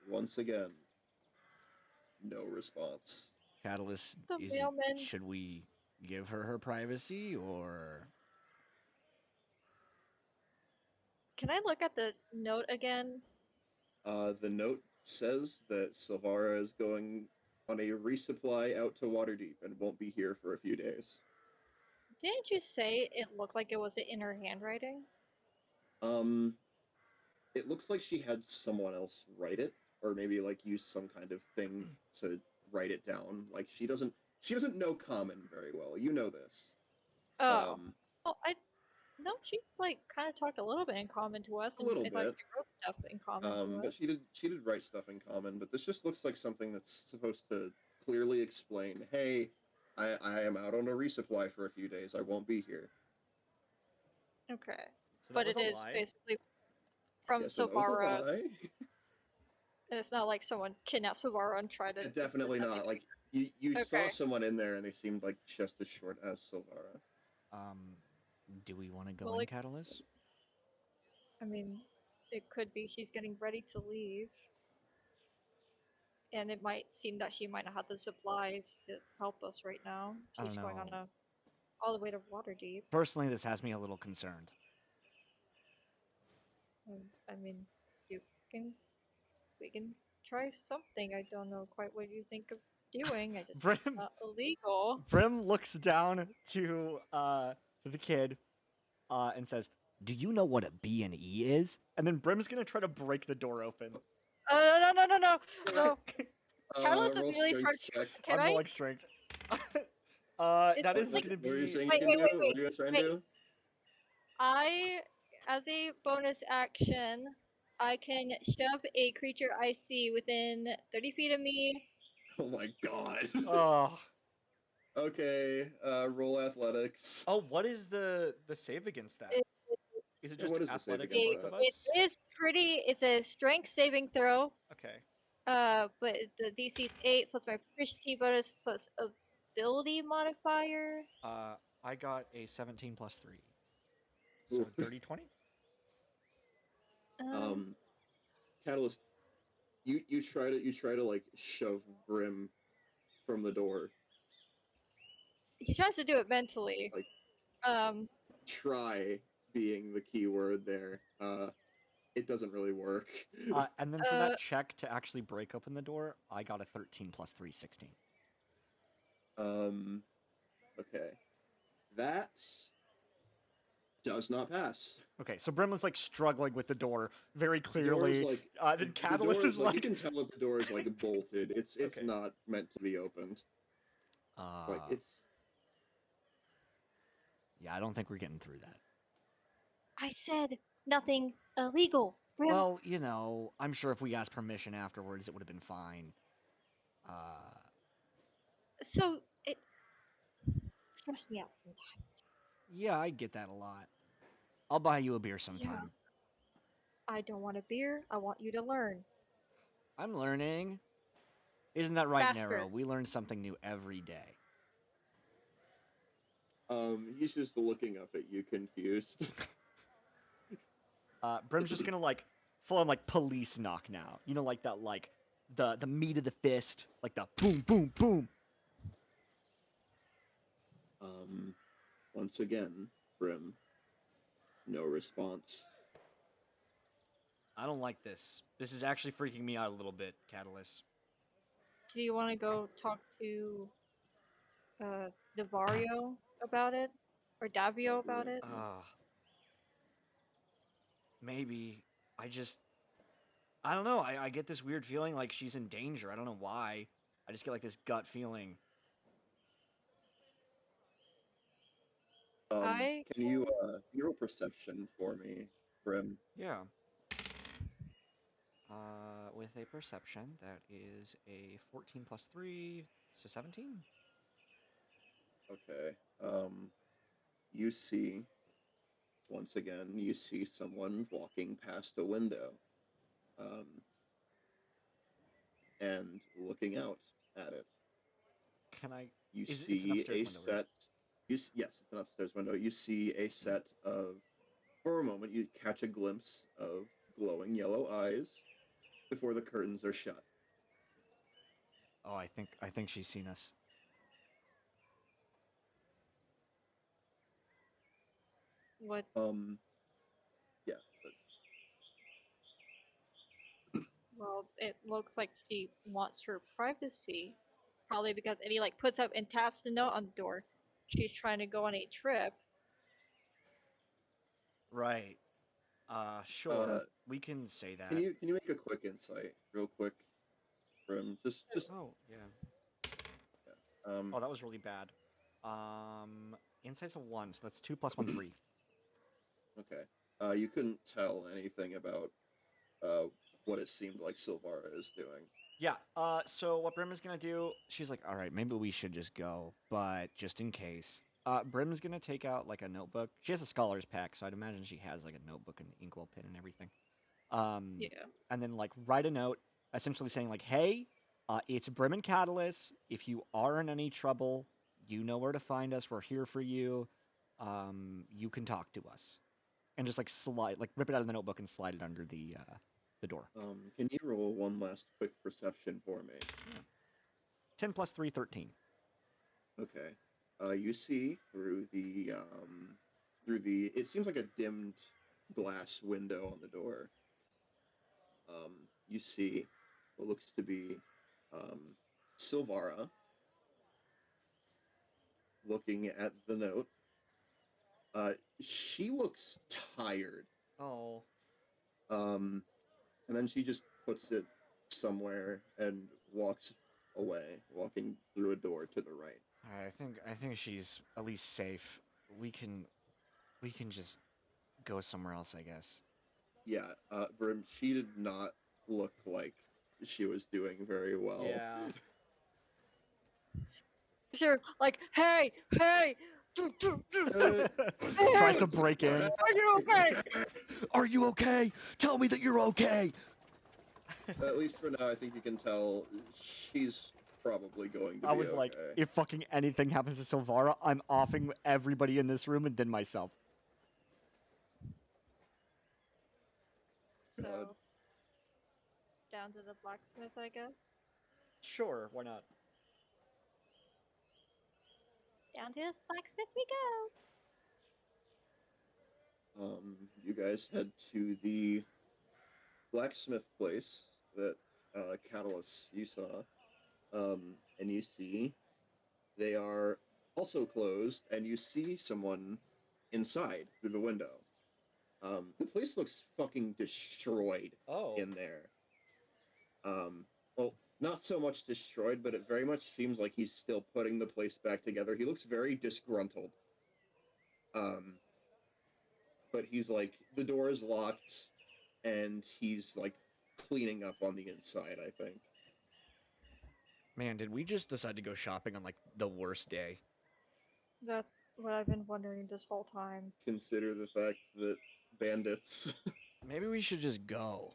[SPEAKER 1] Once again, no response.
[SPEAKER 3] Catalyst,
[SPEAKER 2] The mailman.
[SPEAKER 3] should we give her privacy, or...
[SPEAKER 2] Can I look at the note again?
[SPEAKER 1] The note says that Silvara is going on a resupply out to Waterdeep and won't be here for a few days.
[SPEAKER 2] Didn't you say it looked like it was in her handwriting?
[SPEAKER 1] It looks like she had someone else write it, or maybe like use some kind of thing to write it down. Like she doesn't know Common very well. You know this.
[SPEAKER 2] Oh. No, she like kind of talked a little bit in common to us,
[SPEAKER 1] A
[SPEAKER 2] and
[SPEAKER 1] little
[SPEAKER 2] I thought
[SPEAKER 1] bit.
[SPEAKER 2] she wrote stuff in common to
[SPEAKER 1] But
[SPEAKER 2] us.
[SPEAKER 1] she did write stuff in common. But this just looks like something that's supposed to clearly explain, hey, I am out on a resupply for a few days. I won't be here.
[SPEAKER 2] Okay,
[SPEAKER 3] So
[SPEAKER 2] but
[SPEAKER 3] that was
[SPEAKER 2] it
[SPEAKER 3] a
[SPEAKER 2] is
[SPEAKER 3] lie?
[SPEAKER 2] basically from
[SPEAKER 1] So that was a
[SPEAKER 2] Sovara,
[SPEAKER 1] lie.
[SPEAKER 2] and it's not like someone kidnapped Sovara and tried to.
[SPEAKER 1] Definitely not. Like you saw
[SPEAKER 2] Okay.
[SPEAKER 1] someone in there, and they seemed like just as short as Silvara.
[SPEAKER 3] Do we want to go
[SPEAKER 2] Well,
[SPEAKER 3] in,
[SPEAKER 2] like-
[SPEAKER 3] Catalyst?
[SPEAKER 2] I mean, it could be she's getting ready to leave, and it might seem that she might not have the supplies to help us right now.
[SPEAKER 3] I
[SPEAKER 2] She's
[SPEAKER 3] don't
[SPEAKER 2] going on
[SPEAKER 3] know.
[SPEAKER 2] all the way to Waterdeep.
[SPEAKER 3] Personally, this has me a little concerned.
[SPEAKER 2] I mean, we can try something. I don't know quite what you think of doing. I just
[SPEAKER 3] Brim,
[SPEAKER 2] it's not illegal.
[SPEAKER 3] Brim looks down to the kid, and says, "Do you know what a B and E is?" And then Brim's gonna try to break the door open.
[SPEAKER 2] No. Catalyst
[SPEAKER 1] Roll
[SPEAKER 2] immediately
[SPEAKER 1] strength
[SPEAKER 2] starts.
[SPEAKER 1] check.
[SPEAKER 2] Can
[SPEAKER 3] I'm
[SPEAKER 2] I?
[SPEAKER 3] rolling strength.
[SPEAKER 2] It's
[SPEAKER 3] That is
[SPEAKER 2] like-
[SPEAKER 3] gonna
[SPEAKER 1] What were you
[SPEAKER 3] be.
[SPEAKER 1] saying
[SPEAKER 2] Wait,
[SPEAKER 1] you
[SPEAKER 2] wait,
[SPEAKER 1] can
[SPEAKER 2] wait,
[SPEAKER 1] do?
[SPEAKER 2] wait,
[SPEAKER 1] What are you gonna try and
[SPEAKER 2] wait.
[SPEAKER 1] do?
[SPEAKER 2] As a bonus action, I can shove a creature I see within 30 feet of me.
[SPEAKER 1] Oh my god.
[SPEAKER 3] Oh.
[SPEAKER 1] Okay, roll athletics.
[SPEAKER 3] Oh, what is the save against that?
[SPEAKER 2] It-
[SPEAKER 3] Is it
[SPEAKER 1] Yeah,
[SPEAKER 3] just
[SPEAKER 1] what is the save
[SPEAKER 3] athletics,
[SPEAKER 1] against
[SPEAKER 3] both
[SPEAKER 1] that?
[SPEAKER 3] of
[SPEAKER 2] It
[SPEAKER 3] us?
[SPEAKER 2] is pretty. It's a strength saving throw.
[SPEAKER 3] Okay.
[SPEAKER 2] But the DC is 8 plus my proficiency bonus plus ability modifier.
[SPEAKER 3] I got a 17 plus 3. So
[SPEAKER 1] Ooh.
[SPEAKER 3] 30, 20?
[SPEAKER 1] Catalyst, you try to like shove Brim from the door.
[SPEAKER 2] He tries to do it mentally.
[SPEAKER 1] Like-
[SPEAKER 2] Um.
[SPEAKER 1] Try being the key word there. It doesn't really work.
[SPEAKER 3] And then for that check to actually break open the door, I got a 13 plus 3, 16.
[SPEAKER 1] Okay. That does not pass.
[SPEAKER 3] Okay, so Brim was like struggling with the door very
[SPEAKER 1] The door
[SPEAKER 3] clearly.
[SPEAKER 1] is, like,
[SPEAKER 3] Then
[SPEAKER 1] the
[SPEAKER 3] Catalyst
[SPEAKER 1] door
[SPEAKER 3] is like.
[SPEAKER 1] you can tell that the door is like bolted. It's
[SPEAKER 3] Okay.
[SPEAKER 1] not meant to be opened. It's like it's.
[SPEAKER 3] Yeah, I don't think we're getting through that.
[SPEAKER 2] I said nothing illegal. Brim.
[SPEAKER 3] Well, you know, I'm sure if we asked permission afterwards, it would have been fine.
[SPEAKER 2] So it stressed me out sometimes.
[SPEAKER 3] Yeah, I get that a lot. I'll buy you a beer sometime.
[SPEAKER 2] I don't want a beer. I want you to learn.
[SPEAKER 3] I'm learning. Isn't that right,
[SPEAKER 2] Faster.
[SPEAKER 3] Nero? We learn something new every day.
[SPEAKER 1] He's just looking up at you, confused.
[SPEAKER 3] Brim's just gonna like full on like police knock now. You know, like that, like the meat of the fist, like the boom, boom, boom.
[SPEAKER 1] Once again, Brim. No response.
[SPEAKER 3] I don't like this. This is actually freaking me out a little bit, Catalyst.
[SPEAKER 2] Do you want to go talk to Devario about it? Or Davio about it?
[SPEAKER 3] Maybe. I don't know. I get this weird feeling like she's in danger. I don't know why. I just get like this gut feeling.
[SPEAKER 2] I
[SPEAKER 1] Can you roll perception for me, Brim?
[SPEAKER 3] Yeah. With a perception, that is a 14 plus 3, so 17?
[SPEAKER 1] Okay. You see, once again, you see someone walking past a window, and looking out at it.
[SPEAKER 3] Can I...
[SPEAKER 1] You
[SPEAKER 3] it's an
[SPEAKER 1] see
[SPEAKER 3] upstairs
[SPEAKER 1] a
[SPEAKER 3] window, right?
[SPEAKER 1] set. Yes, it's an upstairs window. You see a set of. For a moment, you catch a glimpse of glowing yellow eyes before the curtains are shut.
[SPEAKER 3] Oh, I think she's seen us.
[SPEAKER 2] What?
[SPEAKER 1] Yeah.
[SPEAKER 2] Well, it looks like she wants her privacy. Probably because Eddie like puts up and taps the note on the door. She's trying to go on a trip.
[SPEAKER 3] Right. Sure. We can say that.
[SPEAKER 1] Can you make a quick insight, real quick, Brim? Just.
[SPEAKER 3] Oh, yeah.
[SPEAKER 1] Yeah.
[SPEAKER 3] Oh, that was really bad. Insight's a 1, so that's 2 plus 1, 3.
[SPEAKER 1] Okay. You couldn't tell anything about what it seemed like Silvara is doing.
[SPEAKER 3] Yeah, so what Brim is gonna do, she's like, alright, maybe we should just go, but just in case. Brim's gonna take out, like, a notebook. She has a scholar's pack, so I'd imagine she has, like, a notebook and inkwell pen and everything.
[SPEAKER 2] Yeah.
[SPEAKER 3] And then, like, write a note, essentially saying, like, hey, it's Brim and Catalyst. If you are in any trouble, you know where to find us. We're here for you. You can talk to us. And just, like, rip it out of the notebook and slide it under the door.
[SPEAKER 1] Can you roll one last quick perception for me?
[SPEAKER 3] Yeah. 10 plus 3, 13.
[SPEAKER 1] Okay. You see through the it seems like a dimmed glass window on the door. You see what looks to be Silvara looking at the note. She looks tired.
[SPEAKER 3] Oh.
[SPEAKER 1] And then she just puts it somewhere and walks away, walking through a door to the right.
[SPEAKER 3] I think she's at least safe. We can just go somewhere else, I guess.
[SPEAKER 1] Yeah, Brim, she did not look like she was doing very well.
[SPEAKER 3] Yeah.
[SPEAKER 2] Sure, like, hey, hey,
[SPEAKER 3] Tries to break in.
[SPEAKER 2] are you okay?
[SPEAKER 3] Are you okay? Tell me that you're okay.
[SPEAKER 1] At least for now, I think you can tell she's probably going to
[SPEAKER 3] I
[SPEAKER 1] be
[SPEAKER 3] was like,
[SPEAKER 1] okay.
[SPEAKER 3] if fucking anything happens to Silvara, I'm offing everybody in this room and then myself.
[SPEAKER 2] So,
[SPEAKER 1] God.
[SPEAKER 2] down to the blacksmith, I guess.
[SPEAKER 3] Sure, why not?
[SPEAKER 2] Down to the blacksmith we go.
[SPEAKER 1] You guys head to the blacksmith place that Catalyst you saw, and you see they are also closed, and you see someone inside through the window. The place looks fucking destroyed in there. Well, not so much destroyed, but it very much seems like he's still putting the place back together. He looks very disgruntled. But he's like, the door is locked, and he's like cleaning up on the inside, I think.
[SPEAKER 3] Man, did we just decide to go shopping on like the worst day?
[SPEAKER 2] That's what I've been wondering this whole time.
[SPEAKER 1] Consider the fact that bandits.
[SPEAKER 3] Maybe we should just go.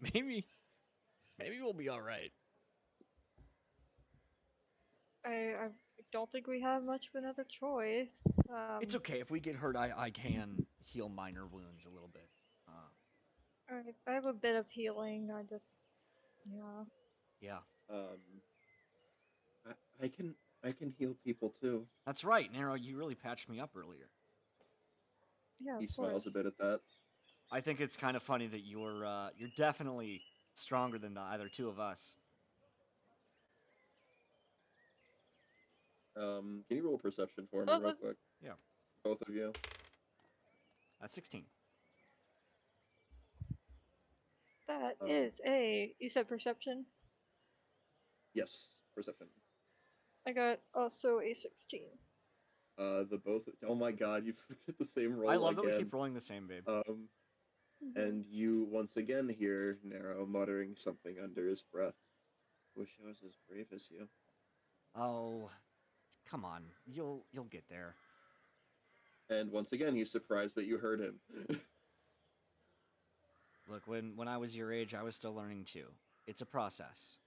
[SPEAKER 3] maybe we'll be all right.
[SPEAKER 2] I don't think we have much of another choice.
[SPEAKER 3] It's okay if we get hurt. I can heal minor wounds a little bit.
[SPEAKER 2] I have a bit of healing. I just, yeah.
[SPEAKER 3] Yeah.
[SPEAKER 1] I can heal people too.
[SPEAKER 3] That's right, Nero. You really patched me up earlier.
[SPEAKER 2] Yeah,
[SPEAKER 1] He
[SPEAKER 2] of
[SPEAKER 1] smiles
[SPEAKER 2] course.
[SPEAKER 1] a bit at that.
[SPEAKER 3] I think it's kind of funny that you're definitely stronger than the either two of us.
[SPEAKER 1] Can you roll perception for me real quick?
[SPEAKER 3] Yeah.
[SPEAKER 1] Both of you.
[SPEAKER 3] That's 16.
[SPEAKER 2] That is a. You said perception?
[SPEAKER 1] Yes, perception.
[SPEAKER 2] I got also a 16.
[SPEAKER 1] The both. Oh my god, you get the same roll.
[SPEAKER 3] I love that
[SPEAKER 1] again.
[SPEAKER 3] we keep rolling the same, babe.
[SPEAKER 1] And you once again hear Nero muttering something under his breath. Wish I was as brave as you.
[SPEAKER 3] Oh, come on. You'll get there.
[SPEAKER 1] And once again, he's surprised that you heard him.
[SPEAKER 3] Look, when I was your age, I was still learning too. It's a process.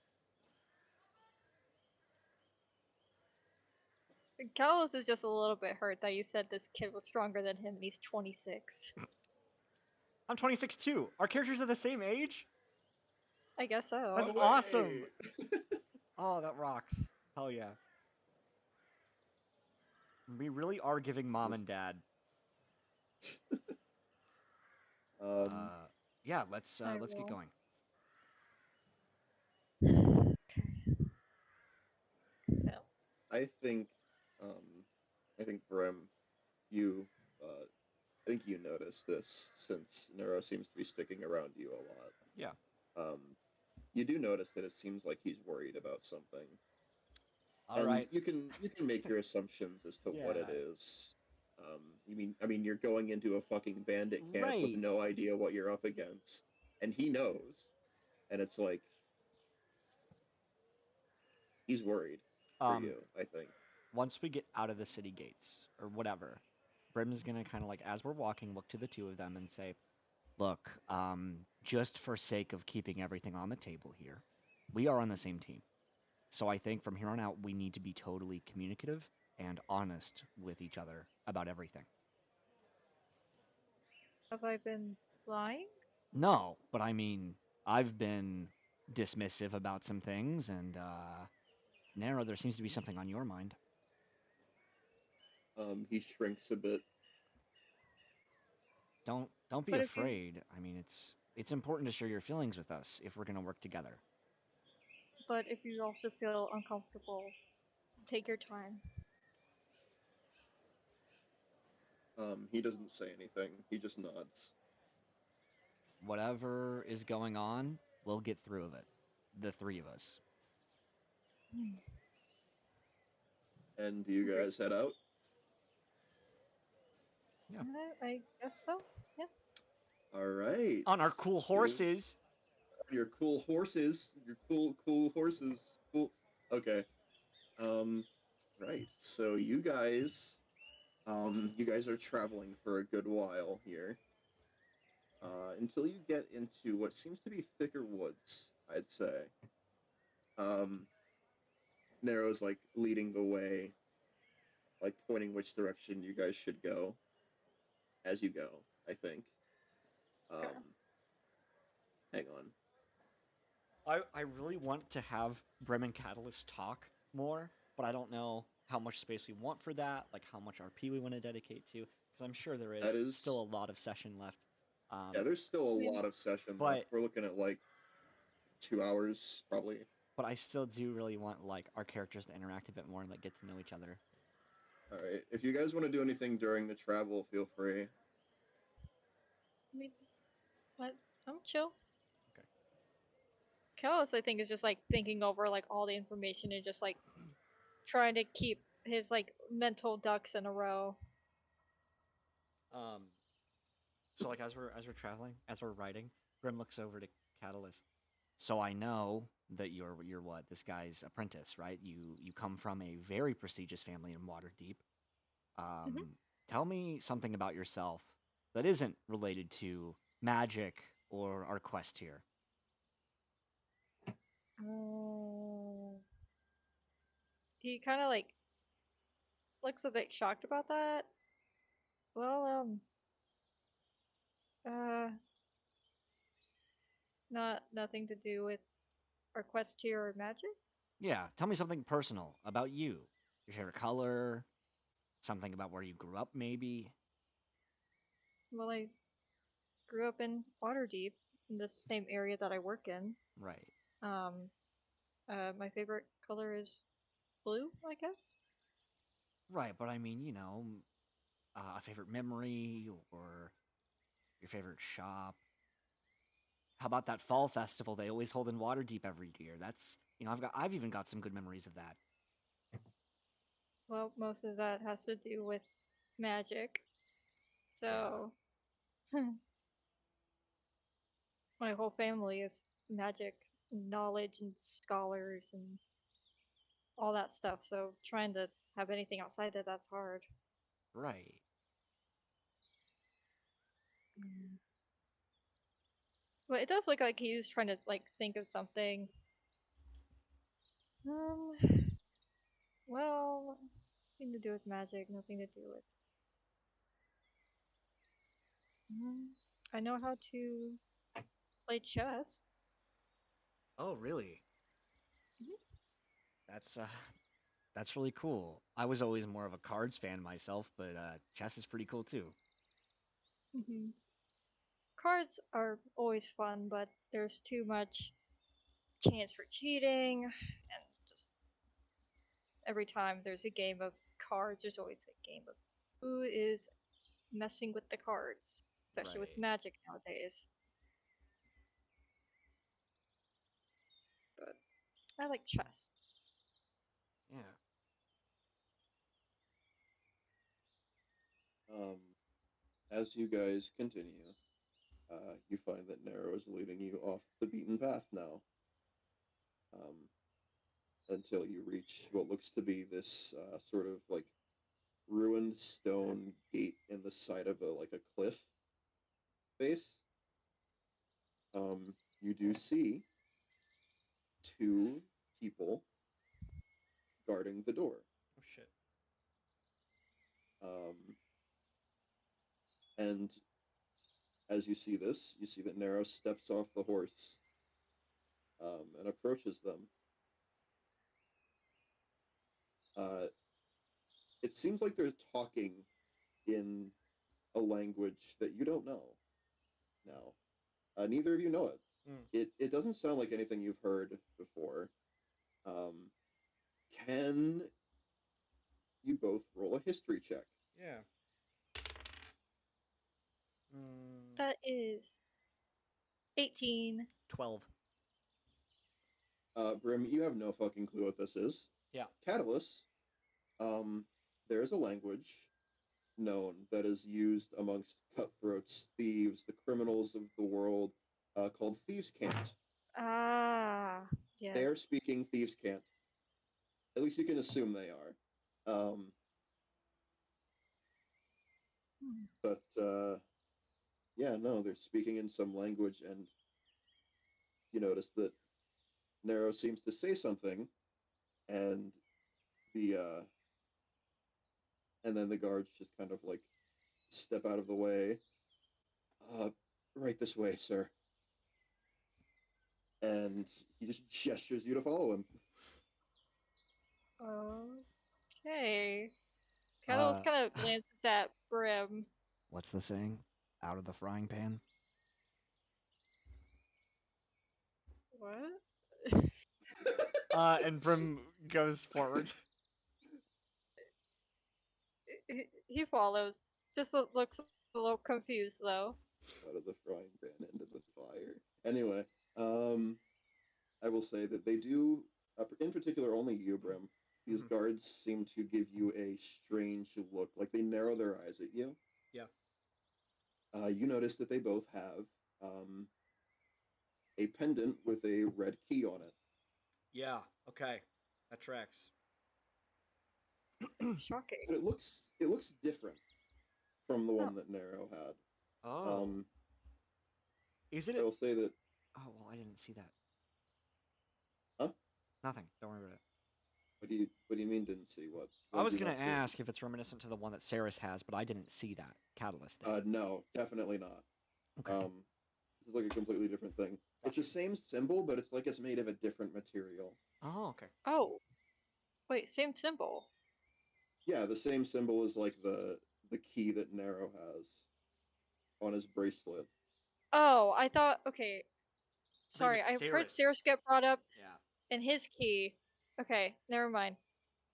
[SPEAKER 2] Carlos is just a little bit hurt that you said this kid was stronger than him and he's 26.
[SPEAKER 3] I'm 26 too. Our characters are the same age?
[SPEAKER 2] I guess so.
[SPEAKER 3] That's awesome. Oh, that rocks. Hell yeah. We really are giving mom and dad. Yeah, let's get going.
[SPEAKER 2] So.
[SPEAKER 1] I think Brim, you I think you noticed this since Nero seems to be sticking around you a lot.
[SPEAKER 3] Yeah.
[SPEAKER 1] You do notice that it seems like he's worried about something.
[SPEAKER 3] All right.
[SPEAKER 1] You can make your assumptions as to what it is. I mean, you're going into a fucking bandit camp with no idea what you're up against, and he knows, and it's like he's worried for you. I think
[SPEAKER 3] once we get out of the city gates or whatever, Brim's gonna kind of like, as we're walking, look to the two of them and say, "Look, just for sake of keeping everything on the table here, we are on the same team. So I think from here on out, we need to be totally communicative and honest with each other about everything."
[SPEAKER 2] Have I been lying?
[SPEAKER 3] No, but I mean, I've been dismissive about some things, and Nero, there seems to be something on your mind.
[SPEAKER 1] he shrinks a bit.
[SPEAKER 3] Don't be afraid. I mean, it's It's important to share your feelings with us if we're going to work together.
[SPEAKER 2] But if you also feel uncomfortable, take your time.
[SPEAKER 1] He doesn't say anything. He just nods.
[SPEAKER 3] Whatever is going on, we'll get through of it. The three of us.
[SPEAKER 1] And do you
[SPEAKER 2] Great.
[SPEAKER 1] guys head out?
[SPEAKER 3] Yeah.
[SPEAKER 2] I guess so. Yeah.
[SPEAKER 1] All right.
[SPEAKER 3] On our cool horses.
[SPEAKER 1] Your cool horses. Your cool horses. Cool. Okay. Right. So you guys are traveling for a good while here. Until you get into what seems to be thicker woods, I'd say. Narrow's like leading the way, like pointing which direction you guys should go as you go, I think. Hang on.
[SPEAKER 3] I really want to have Brem and Catalyst talk more, but I don't know how much space we want for that, like how much RP we want to dedicate to, because I'm sure there is still a lot of session left.
[SPEAKER 1] Yeah, there's still a lot of session left. We're looking at like 2 hours probably.
[SPEAKER 3] But I still do really want like our characters to interact a bit more and like get to know each other.
[SPEAKER 1] All right. If you guys want to do anything during the travel, feel free.
[SPEAKER 2] I'm chill.
[SPEAKER 3] Okay.
[SPEAKER 2] Kalos, I think, is just like thinking over like all the information and just like trying to keep his like mental ducks in a row.
[SPEAKER 3] So like as we're traveling, as we're riding, Grim looks over to Catalyst. So I know that you're what, this guy's apprentice, right? You come from a very prestigious family in Waterdeep. Tell me something about yourself that isn't related to magic or our quest here.
[SPEAKER 2] He kind of like looks a bit shocked about that. Well, nothing to do with our quest here or magic.
[SPEAKER 3] Yeah, tell me something personal about you. Your favorite color, something about where you grew up, maybe.
[SPEAKER 2] Well, I grew up in Waterdeep, in the same area that I work in.
[SPEAKER 3] Right.
[SPEAKER 2] My favorite color is blue, I guess.
[SPEAKER 3] Right, but I mean, a favorite memory or your favorite shop. How about that fall festival they always hold in Waterdeep every year? That's, I've even got some good memories of that.
[SPEAKER 2] Well, most of that has to do with magic. So, my whole family is magic knowledge and scholars and all that stuff. So, trying to have anything outside of that's hard.
[SPEAKER 3] Right.
[SPEAKER 2] But it does look like he was trying to like think of something. Well, nothing to do with magic, nothing to do with. I know how to play chess.
[SPEAKER 3] Oh, really?
[SPEAKER 2] Mm-hmm.
[SPEAKER 3] That's really cool. I was always more of a cards fan myself, but chess is pretty cool too.
[SPEAKER 2] Mm-hmm. Cards are always fun, but there's too much chance for cheating, and just every time there's a game of cards, there's always a game of who is messing with the cards, especially with magic nowadays. But I like chess.
[SPEAKER 3] Yeah.
[SPEAKER 1] As you guys continue, you find that Narrow is leading you off the beaten path now. Until you reach what looks to be this sort of like ruined stone gate in the side of a cliff face. You do see two people guarding the door.
[SPEAKER 3] Oh shit.
[SPEAKER 1] And as you see this, you see that Narrow steps off the horse and approaches them. It seems like they're talking in a language that you don't know now. Neither of you know it.
[SPEAKER 3] Mm.
[SPEAKER 1] It doesn't sound like anything you've heard before. Can you both roll a history check?
[SPEAKER 3] Yeah. Mm,
[SPEAKER 2] That is 18.
[SPEAKER 3] 12.
[SPEAKER 1] Brim, you have no fucking clue what this is.
[SPEAKER 3] Yeah.
[SPEAKER 1] Catalyst, there is a language known that is used amongst cutthroats, thieves, the criminals of the world, called Thieves' Cant.
[SPEAKER 2] Ah, yes.
[SPEAKER 1] They are speaking Thieves' Cant. At least you can assume they are. But yeah, no, they're speaking in some language, and you notice that Nero seems to say something, and the and then the guards just kind of like step out of the way. Right this way, sir. And he just gestures you to follow him.
[SPEAKER 2] Okay. Catalyst kind of glances at Brim.
[SPEAKER 5] What's the saying? Out of the frying pan?
[SPEAKER 2] What?
[SPEAKER 3] And Brim goes forward.
[SPEAKER 2] He follows. Just looks a little confused though.
[SPEAKER 1] Out of the frying pan into the fire. Anyway, I will say that they do, in particular, only you, Brim. These guards seem to give you a strange look, like they narrow their eyes at you.
[SPEAKER 3] Yeah.
[SPEAKER 1] You notice that they both have a pendant with a red key on it.
[SPEAKER 3] Yeah. Okay. That tracks.
[SPEAKER 2] Shocking.
[SPEAKER 1] But it looks different from the one that Nero had.
[SPEAKER 3] Oh. Is it?
[SPEAKER 1] I will say that.
[SPEAKER 3] Oh well, I didn't see that.
[SPEAKER 1] Huh?
[SPEAKER 3] Nothing. Don't worry about it.
[SPEAKER 1] What do you mean didn't see what?
[SPEAKER 3] I was gonna ask if it's reminiscent to the one that Saris has, but I didn't see that catalyst.
[SPEAKER 1] No, definitely not.
[SPEAKER 3] Okay.
[SPEAKER 1] This is like a completely different thing. It's the same symbol, but it's like it's made of a different material.
[SPEAKER 3] Oh, okay.
[SPEAKER 2] Oh, wait, same symbol.
[SPEAKER 1] Yeah, the same symbol is like the key that Nero has on his bracelet.
[SPEAKER 2] Oh, I thought. Okay, sorry, I heard
[SPEAKER 3] Saris.
[SPEAKER 2] Saris get brought up.
[SPEAKER 3] Yeah.
[SPEAKER 2] And his key. Okay, never mind.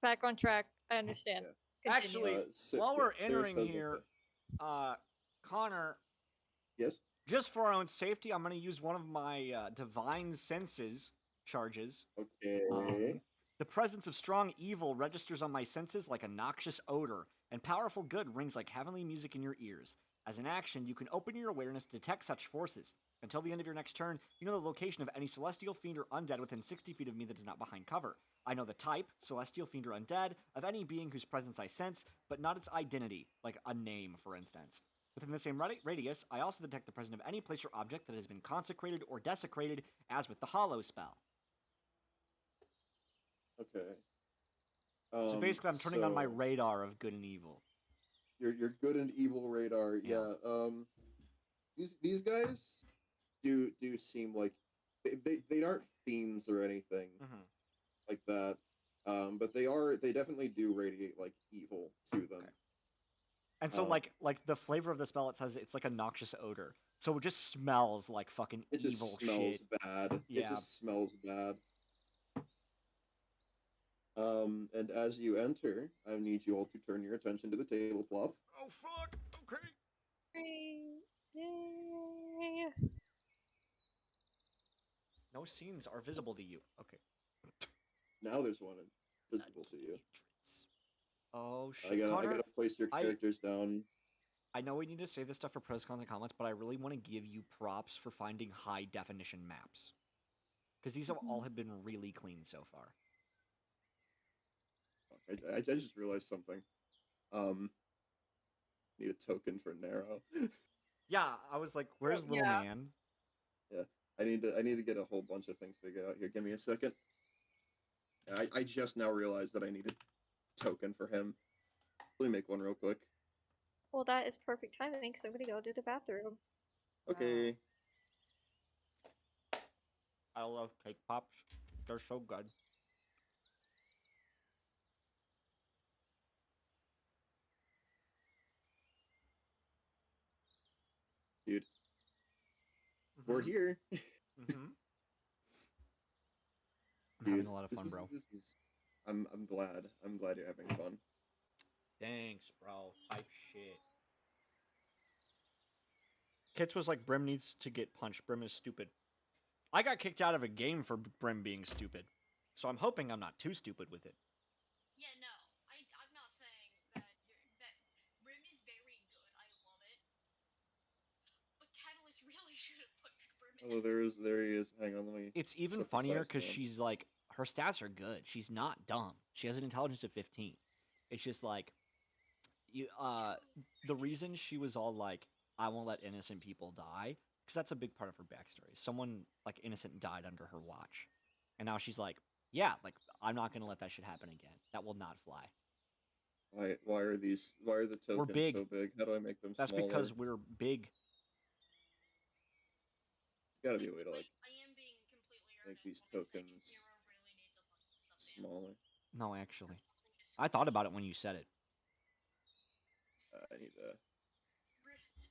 [SPEAKER 2] Back on track. I understand.
[SPEAKER 1] Yeah.
[SPEAKER 2] Continue.
[SPEAKER 3] Actually, while we're entering here, Connor.
[SPEAKER 1] Yes.
[SPEAKER 3] Just for our own safety, I'm going to use one of my divine senses charges.
[SPEAKER 1] Okay.
[SPEAKER 3] The presence of strong evil registers on my senses like a noxious odor, and powerful good rings like heavenly music in your ears. As an action, you can open your awareness to detect such forces. Until the end of your next turn, you know the location of any celestial fiend or undead within 60 feet of me that is not behind cover. I know the type, celestial fiend or undead, of any being whose presence I sense, but not its identity, like a name, for instance. Within the same radius, I also detect the presence of any place or object that has been consecrated or desecrated, as with the Hollow spell.
[SPEAKER 1] Okay.
[SPEAKER 3] So basically, I'm turning on my radar of good and evil.
[SPEAKER 1] Your good and evil radar, yeah. These guys do seem like they aren't fiends or anything like that. But they definitely do radiate like evil to them.
[SPEAKER 3] Okay. And so like the flavor of the spell, it says it's like a noxious odor. So it just smells like fucking evil shit.
[SPEAKER 1] It just smells bad.
[SPEAKER 3] Yeah.
[SPEAKER 1] It just smells bad. And as you enter, I need you all to turn your attention to the tablecloth.
[SPEAKER 3] Oh fuck! Okay.
[SPEAKER 2] Yay.
[SPEAKER 3] No scenes are visible to you. Okay.
[SPEAKER 1] Now there's one visible to you.
[SPEAKER 3] Oh shit!
[SPEAKER 1] I gotta place your characters down.
[SPEAKER 3] I know we need to say this stuff for pros, cons, and comments, but I really want to give you props for finding high definition maps, because these have all have been really clean so far.
[SPEAKER 1] I just realized something. Need a token for Nero.
[SPEAKER 3] Yeah, I was like, "Where's little man?"
[SPEAKER 1] Yeah, I need to get a whole bunch of things figured out here. Give me a second. I just now realized that I need a token for him. Let me make one real quick.
[SPEAKER 2] Well, that is perfect timing because I'm gonna go to the bathroom.
[SPEAKER 1] Okay.
[SPEAKER 3] I love cake pops. They're so good.
[SPEAKER 1] Dude. we're here.
[SPEAKER 3] Mm-hmm.
[SPEAKER 5] I'm
[SPEAKER 1] Dude,
[SPEAKER 5] having a lot of fun, bro.
[SPEAKER 1] I'm glad. I'm glad you're having fun.
[SPEAKER 3] Thanks, bro. Type shit. Kits was like, Brim needs to get punched. Brim is stupid. I got kicked out of a game for Brim being stupid. So I'm hoping I'm not too stupid with it.
[SPEAKER 4] Yeah, no. I'm not saying that Rim is very good. I love it. But Catalyst really should have punched Brim in
[SPEAKER 1] Oh, there he is. Hang on, let me.
[SPEAKER 3] It's even
[SPEAKER 1] set the
[SPEAKER 3] funnier
[SPEAKER 1] size
[SPEAKER 3] because
[SPEAKER 1] down.
[SPEAKER 3] she's like, her stats are good. She's not dumb. She has an intelligence of 15. It's just like, the reason she was all like, I won't let innocent people die, because that's a big part of her backstory. Someone like innocent died under her watch, and now she's like, yeah, like I'm not gonna let that shit happen again. That will not fly.
[SPEAKER 1] Why are the tokens
[SPEAKER 3] big.
[SPEAKER 1] so big? How do I make them
[SPEAKER 3] That's
[SPEAKER 1] smaller?
[SPEAKER 3] because we're big.
[SPEAKER 1] There's gotta be a way to like
[SPEAKER 4] I am being completely
[SPEAKER 1] make
[SPEAKER 4] earnest
[SPEAKER 1] these
[SPEAKER 4] when I say
[SPEAKER 1] tokens
[SPEAKER 4] Nero really needs a fucking sub
[SPEAKER 1] smaller.
[SPEAKER 3] No, actually, I thought about it when you said it.
[SPEAKER 1] I need to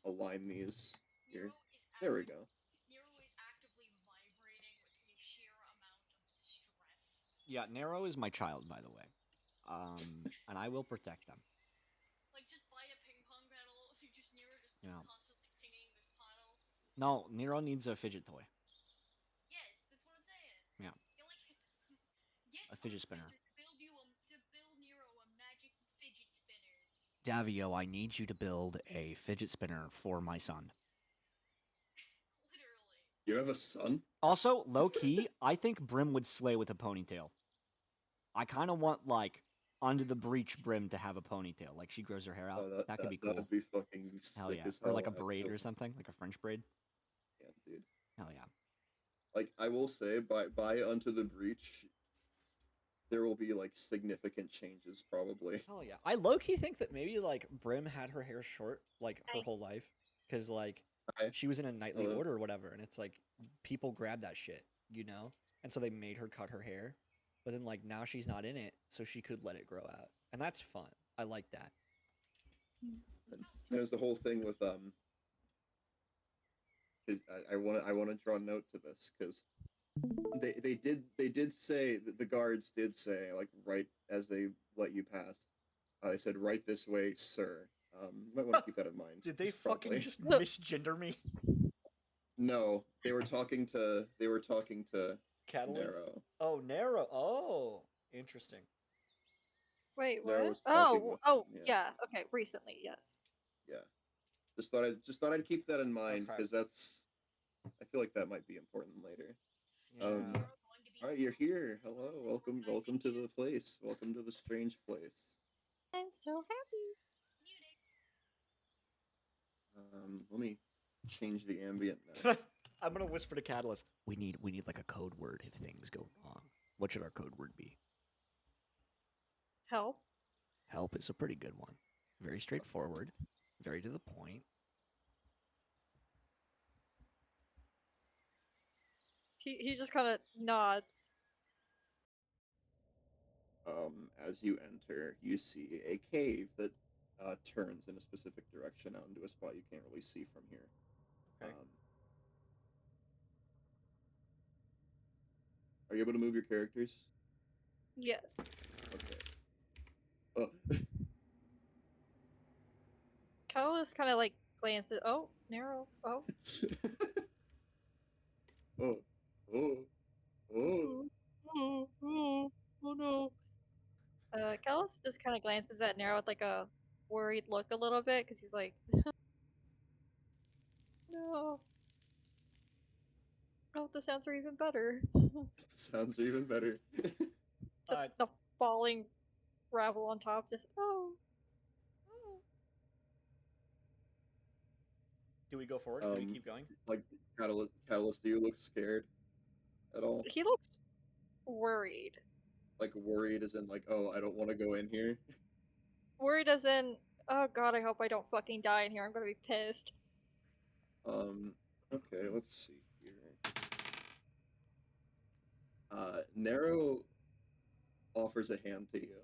[SPEAKER 1] align these here.
[SPEAKER 4] Nero is
[SPEAKER 1] There we go.
[SPEAKER 4] Nero is actively vibrating with the sheer amount of stress.
[SPEAKER 3] Yeah, Nero is my child, by the way, and I will protect them.
[SPEAKER 4] Like, just buy a ping pong paddle. So just Nero just
[SPEAKER 3] Yeah.
[SPEAKER 4] constantly pinging this paddle.
[SPEAKER 3] No, Nero needs a fidget toy.
[SPEAKER 4] Yes, that's what I'm saying.
[SPEAKER 3] Yeah.
[SPEAKER 4] You're like, get
[SPEAKER 3] A fidget spinner.
[SPEAKER 4] to build Nero a magic fidget spinner.
[SPEAKER 5] Davio, I need you to build a fidget spinner for my son.
[SPEAKER 4] Literally.
[SPEAKER 1] You have a son?
[SPEAKER 3] Also, low key, I think Brim would slay with a ponytail. I kind of want like Under the Breach Brim to have a ponytail, like she grows her hair out.
[SPEAKER 1] Oh,
[SPEAKER 3] that could be cool.
[SPEAKER 1] That would be fucking
[SPEAKER 3] Hell
[SPEAKER 1] sick
[SPEAKER 3] yeah,
[SPEAKER 1] as hell.
[SPEAKER 3] or like a braid or something, like a French braid.
[SPEAKER 1] Yeah, dude.
[SPEAKER 3] Hell yeah.
[SPEAKER 1] Like I will say, by Unto the Breach, there will be like significant changes probably.
[SPEAKER 3] Hell yeah. I low key think that maybe like Brim had her hair short like her
[SPEAKER 2] Hi.
[SPEAKER 3] whole life, because like
[SPEAKER 1] Hi.
[SPEAKER 3] she was in a knightly
[SPEAKER 1] Hello.
[SPEAKER 3] order or whatever, and it's like people grab that shit, you know, and so they made her cut her hair, but then like now she's not in it, so she could let it grow out, and that's fun. I like that.
[SPEAKER 1] And there's the whole thing with 'cause I want to draw a note to this because they did say that the guards did say like right as they let you pass, they said right this way, sir. You might want to keep that in mind.
[SPEAKER 3] Did they
[SPEAKER 1] probably.
[SPEAKER 3] fucking just misgender me?
[SPEAKER 1] No, they were talking to
[SPEAKER 3] Catalyst?
[SPEAKER 1] Nero.
[SPEAKER 3] Oh, Nero. Oh, interesting.
[SPEAKER 2] Wait,
[SPEAKER 1] Nero
[SPEAKER 2] what?
[SPEAKER 1] was talking
[SPEAKER 2] Oh,
[SPEAKER 1] with
[SPEAKER 2] oh,
[SPEAKER 1] them,
[SPEAKER 2] yeah. Okay, recently, yes.
[SPEAKER 1] Yeah. Just thought I'd keep that in mind
[SPEAKER 3] Okay.
[SPEAKER 1] because I feel like that might be important later.
[SPEAKER 3] Yeah.
[SPEAKER 1] All right, you're here. Hello, welcome to the place. Welcome to the strange place.
[SPEAKER 2] I'm so happy.
[SPEAKER 1] Let me change the ambient now.
[SPEAKER 3] I'm gonna whisper to Catalyst. We need like a code word if things go wrong. What should our code word be?
[SPEAKER 2] Help.
[SPEAKER 5] Help is a pretty good one. Very straightforward, very to the point.
[SPEAKER 2] He just kind of nods.
[SPEAKER 1] As you enter, you see a cave that turns in a specific direction out into a spot you can't really see from here.
[SPEAKER 3] Okay.
[SPEAKER 1] Are you able to move your characters?
[SPEAKER 2] Yes.
[SPEAKER 1] Okay. Oh.
[SPEAKER 2] Catalyst kind of like glances. Oh, Nero. Oh.
[SPEAKER 1] Oh. Oh. Oh.
[SPEAKER 2] Oh no. Catalyst just kind of glances at Nero with like a worried look a little bit because he's like, no. Oh, the sounds are even better.
[SPEAKER 1] Sounds even better.
[SPEAKER 2] The falling gravel on top, just oh.
[SPEAKER 3] Do we go forward? Do we keep going?
[SPEAKER 1] Like Catalyst, do you look scared at all?
[SPEAKER 2] He looks worried.
[SPEAKER 1] Like worried as in like, oh, I don't want to go in here?
[SPEAKER 2] Worried as in, oh god, I hope I don't fucking die in here. I'm gonna be pissed.
[SPEAKER 1] Okay, let's see here. Nero offers a hand to you.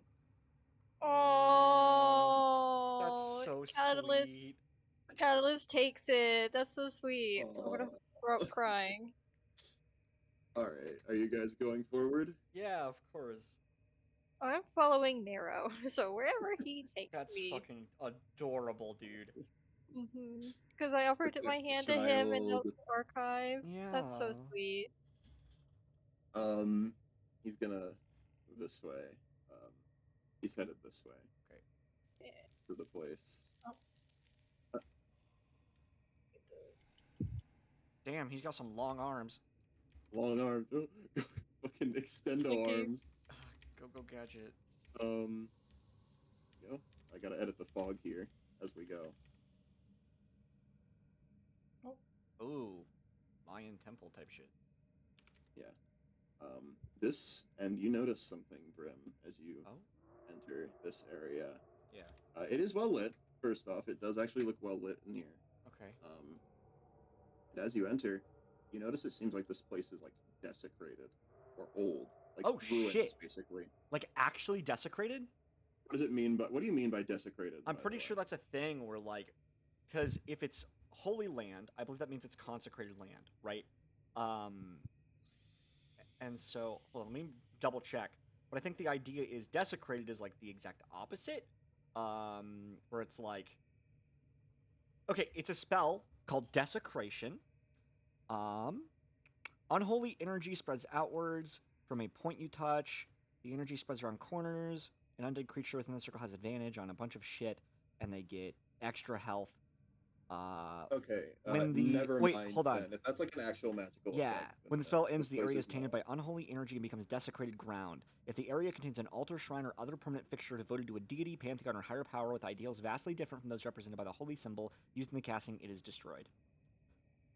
[SPEAKER 2] Oh,
[SPEAKER 3] That's so
[SPEAKER 2] Catalyst,
[SPEAKER 3] sweet.
[SPEAKER 2] Catalyst takes it. That's so sweet. I'm gonna throw up crying.
[SPEAKER 1] All right, are you guys going forward?
[SPEAKER 3] Yeah, of course.
[SPEAKER 2] I'm following Nero, so wherever he takes
[SPEAKER 3] That's
[SPEAKER 2] me.
[SPEAKER 3] fucking adorable, dude.
[SPEAKER 2] Because I offered
[SPEAKER 1] Protect
[SPEAKER 2] my
[SPEAKER 1] the
[SPEAKER 2] hand to him in the
[SPEAKER 1] child.
[SPEAKER 2] archive. That's so
[SPEAKER 3] Yeah.
[SPEAKER 2] sweet.
[SPEAKER 1] He's gonna this way. Um, he's headed this way
[SPEAKER 3] Okay.
[SPEAKER 1] to the place.
[SPEAKER 3] Damn, he's got some long arms.
[SPEAKER 1] Long arms, fucking extendo
[SPEAKER 2] Thinking.
[SPEAKER 1] arms.
[SPEAKER 3] Go gadget.
[SPEAKER 1] You know, I gotta edit the fog here as we go.
[SPEAKER 3] Ooh, Mayan temple type shit.
[SPEAKER 1] Yeah. This, and you notice something, Brim, as you
[SPEAKER 3] Oh,
[SPEAKER 1] enter this area.
[SPEAKER 3] yeah.
[SPEAKER 1] It is well lit. First off, it does actually look well lit in here.
[SPEAKER 3] Okay.
[SPEAKER 1] And as you enter, you notice it seems like this place is like desecrated or old, like
[SPEAKER 3] Oh,
[SPEAKER 1] ruins,
[SPEAKER 3] shit.
[SPEAKER 1] basically.
[SPEAKER 3] Like actually desecrated?
[SPEAKER 1] What does it mean? But what do you mean by desecrated?
[SPEAKER 3] I'm
[SPEAKER 1] by the
[SPEAKER 3] pretty
[SPEAKER 1] way?
[SPEAKER 3] sure that's a thing where like, because if it's holy land, I believe that means it's consecrated land, right? And so, well, let me double check. But I think the idea is desecrated is like the exact opposite, where it's like, okay, it's a spell called desecration. Unholy energy spreads outwards from a point you touch. The energy spreads around corners. An undead creature within the circle has advantage on a bunch of shit, and they get extra health.
[SPEAKER 1] Okay.
[SPEAKER 3] When the
[SPEAKER 1] Never
[SPEAKER 3] wait,
[SPEAKER 1] mind.
[SPEAKER 3] hold on.
[SPEAKER 1] Then. If that's like an actual magical
[SPEAKER 3] Yeah,
[SPEAKER 1] effect, then
[SPEAKER 3] when the
[SPEAKER 1] no,
[SPEAKER 3] spell ends,
[SPEAKER 1] this
[SPEAKER 3] the
[SPEAKER 1] place
[SPEAKER 3] area is
[SPEAKER 1] is
[SPEAKER 3] tainted
[SPEAKER 1] not.
[SPEAKER 3] by unholy energy and becomes desecrated ground. If the area contains an altar, shrine, or other permanent fixture devoted to a deity, pantheon, or higher power with ideals vastly different from those represented by the holy symbol used in the casting, it is destroyed.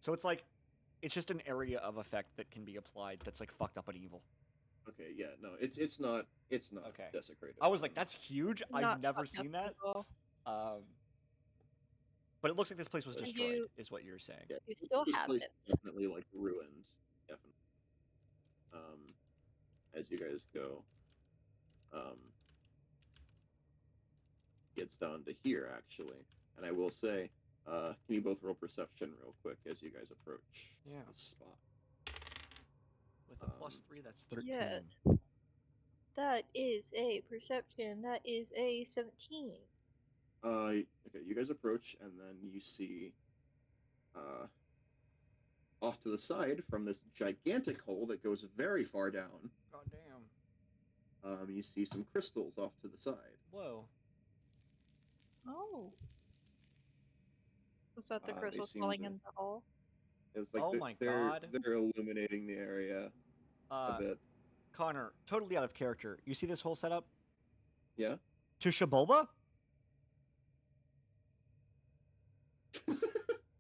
[SPEAKER 3] So it's like, it's just an area of effect that can be applied that's like fucked up and evil.
[SPEAKER 1] Okay. Yeah. No. It's not. It's not
[SPEAKER 3] Okay.
[SPEAKER 1] desecrated.
[SPEAKER 3] I was like, that's huge. I've
[SPEAKER 2] Not
[SPEAKER 3] never
[SPEAKER 2] fucked up
[SPEAKER 3] seen that.
[SPEAKER 2] people.
[SPEAKER 3] But it looks like this place was
[SPEAKER 1] And
[SPEAKER 3] destroyed, is what you're saying.
[SPEAKER 1] Yeah,
[SPEAKER 2] You still
[SPEAKER 1] this
[SPEAKER 2] have
[SPEAKER 1] place
[SPEAKER 2] it.
[SPEAKER 1] is definitely like ruined. Definitely. As you guys go, gets down to here actually, and I will say, can you both roll perception real quick as you guys approach
[SPEAKER 3] Yeah.
[SPEAKER 1] the spot?
[SPEAKER 3] With a +3, that's 13.
[SPEAKER 2] Yes. That is a perception. That is a 17.
[SPEAKER 1] Okay, you guys approach, and then you see, off to the side from this gigantic hole that goes very far down.
[SPEAKER 3] God damn.
[SPEAKER 1] You see some crystals off to the side.
[SPEAKER 3] Whoa.
[SPEAKER 2] Oh. Was that the
[SPEAKER 1] They
[SPEAKER 2] crystals
[SPEAKER 1] seem
[SPEAKER 2] falling
[SPEAKER 1] to.
[SPEAKER 2] in the hole?
[SPEAKER 1] It's like
[SPEAKER 3] Oh my
[SPEAKER 1] they're
[SPEAKER 3] God.
[SPEAKER 1] they're illuminating the area a bit.
[SPEAKER 3] Connor, totally out of character. You see this whole setup?
[SPEAKER 1] Yeah.
[SPEAKER 3] To Shaboba?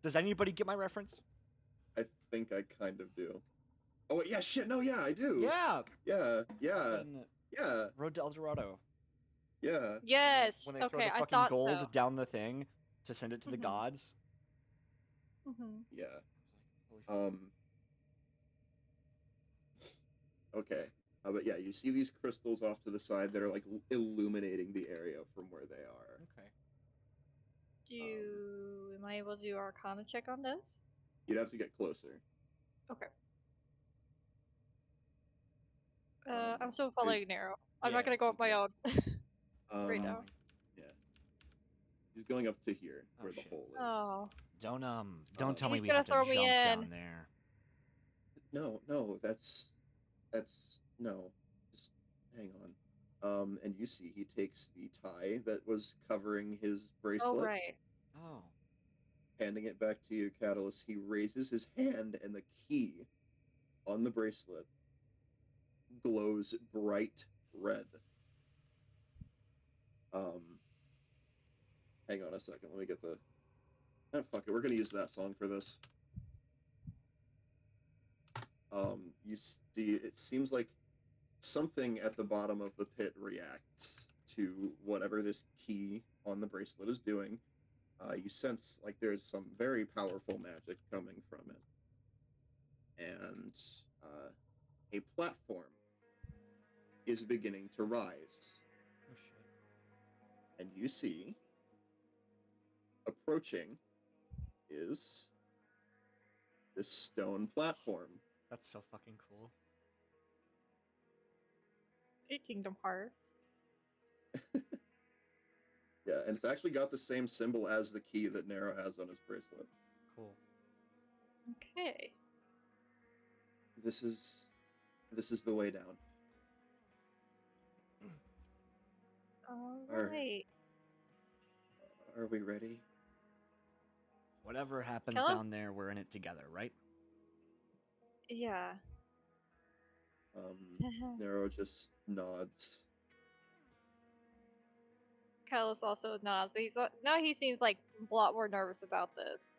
[SPEAKER 3] Does anybody get my reference?
[SPEAKER 1] I think I kind of do. Oh wait, yeah, shit, no, yeah, I do.
[SPEAKER 3] Yeah.
[SPEAKER 1] Yeah, yeah,
[SPEAKER 3] Fucking
[SPEAKER 1] yeah,
[SPEAKER 3] Road to El Dorado.
[SPEAKER 1] yeah.
[SPEAKER 2] Yes.
[SPEAKER 3] When they throw
[SPEAKER 2] Okay,
[SPEAKER 3] the
[SPEAKER 2] I
[SPEAKER 3] fucking
[SPEAKER 2] thought
[SPEAKER 3] gold
[SPEAKER 2] so.
[SPEAKER 3] down the thing to send it to the
[SPEAKER 2] Mhm.
[SPEAKER 3] gods.
[SPEAKER 1] Yeah.
[SPEAKER 3] Holy fuck.
[SPEAKER 1] Okay. But yeah, you see these crystals off to the side that are like illuminating the area from where they are.
[SPEAKER 2] Am I able to do Arcana check on those?
[SPEAKER 1] You'd have to get closer.
[SPEAKER 2] Okay.
[SPEAKER 1] Um,
[SPEAKER 2] I'm still
[SPEAKER 1] they-
[SPEAKER 2] following Nero. I'm not
[SPEAKER 3] Yeah,
[SPEAKER 2] gonna go up my
[SPEAKER 1] okay.
[SPEAKER 2] own right now.
[SPEAKER 1] Yeah. He's going up to here
[SPEAKER 3] Oh,
[SPEAKER 1] where the
[SPEAKER 3] shit.
[SPEAKER 1] hole is.
[SPEAKER 2] Oh.
[SPEAKER 3] Don't tell me
[SPEAKER 2] He's
[SPEAKER 3] we
[SPEAKER 2] gonna
[SPEAKER 3] have to
[SPEAKER 2] throw me
[SPEAKER 3] jump
[SPEAKER 2] in.
[SPEAKER 3] down there.
[SPEAKER 1] No, that's no. Just hang on. And you see he takes the tie that was covering his bracelet,
[SPEAKER 2] Oh right.
[SPEAKER 3] Oh.
[SPEAKER 1] handing it back to you, Catalyst. He raises his hand, and the key on the bracelet glows bright red. Hang on a second. Let me get the. Fuck it. We're gonna use that song for this. You see, it seems like something at the bottom of the pit reacts to whatever this key on the bracelet is doing. You sense like there's some very powerful magic coming from it. And a platform is beginning to rise.
[SPEAKER 3] Oh shit.
[SPEAKER 1] And you see, approaching is this stone platform.
[SPEAKER 3] That's so fucking cool.
[SPEAKER 2] Hey, Kingdom Hearts.
[SPEAKER 1] Yeah, and it's actually got the same symbol as the key that Nero has on his bracelet.
[SPEAKER 3] Cool.
[SPEAKER 2] Okay.
[SPEAKER 1] This is the way down. Are-
[SPEAKER 2] Alright.
[SPEAKER 1] Are we ready?
[SPEAKER 5] Whatever happens
[SPEAKER 2] Tell him-
[SPEAKER 5] down there, we're in it together, right?
[SPEAKER 2] Yeah.
[SPEAKER 1] Nero just nods.
[SPEAKER 2] Callus also nods, but now he seems like a lot more nervous about this.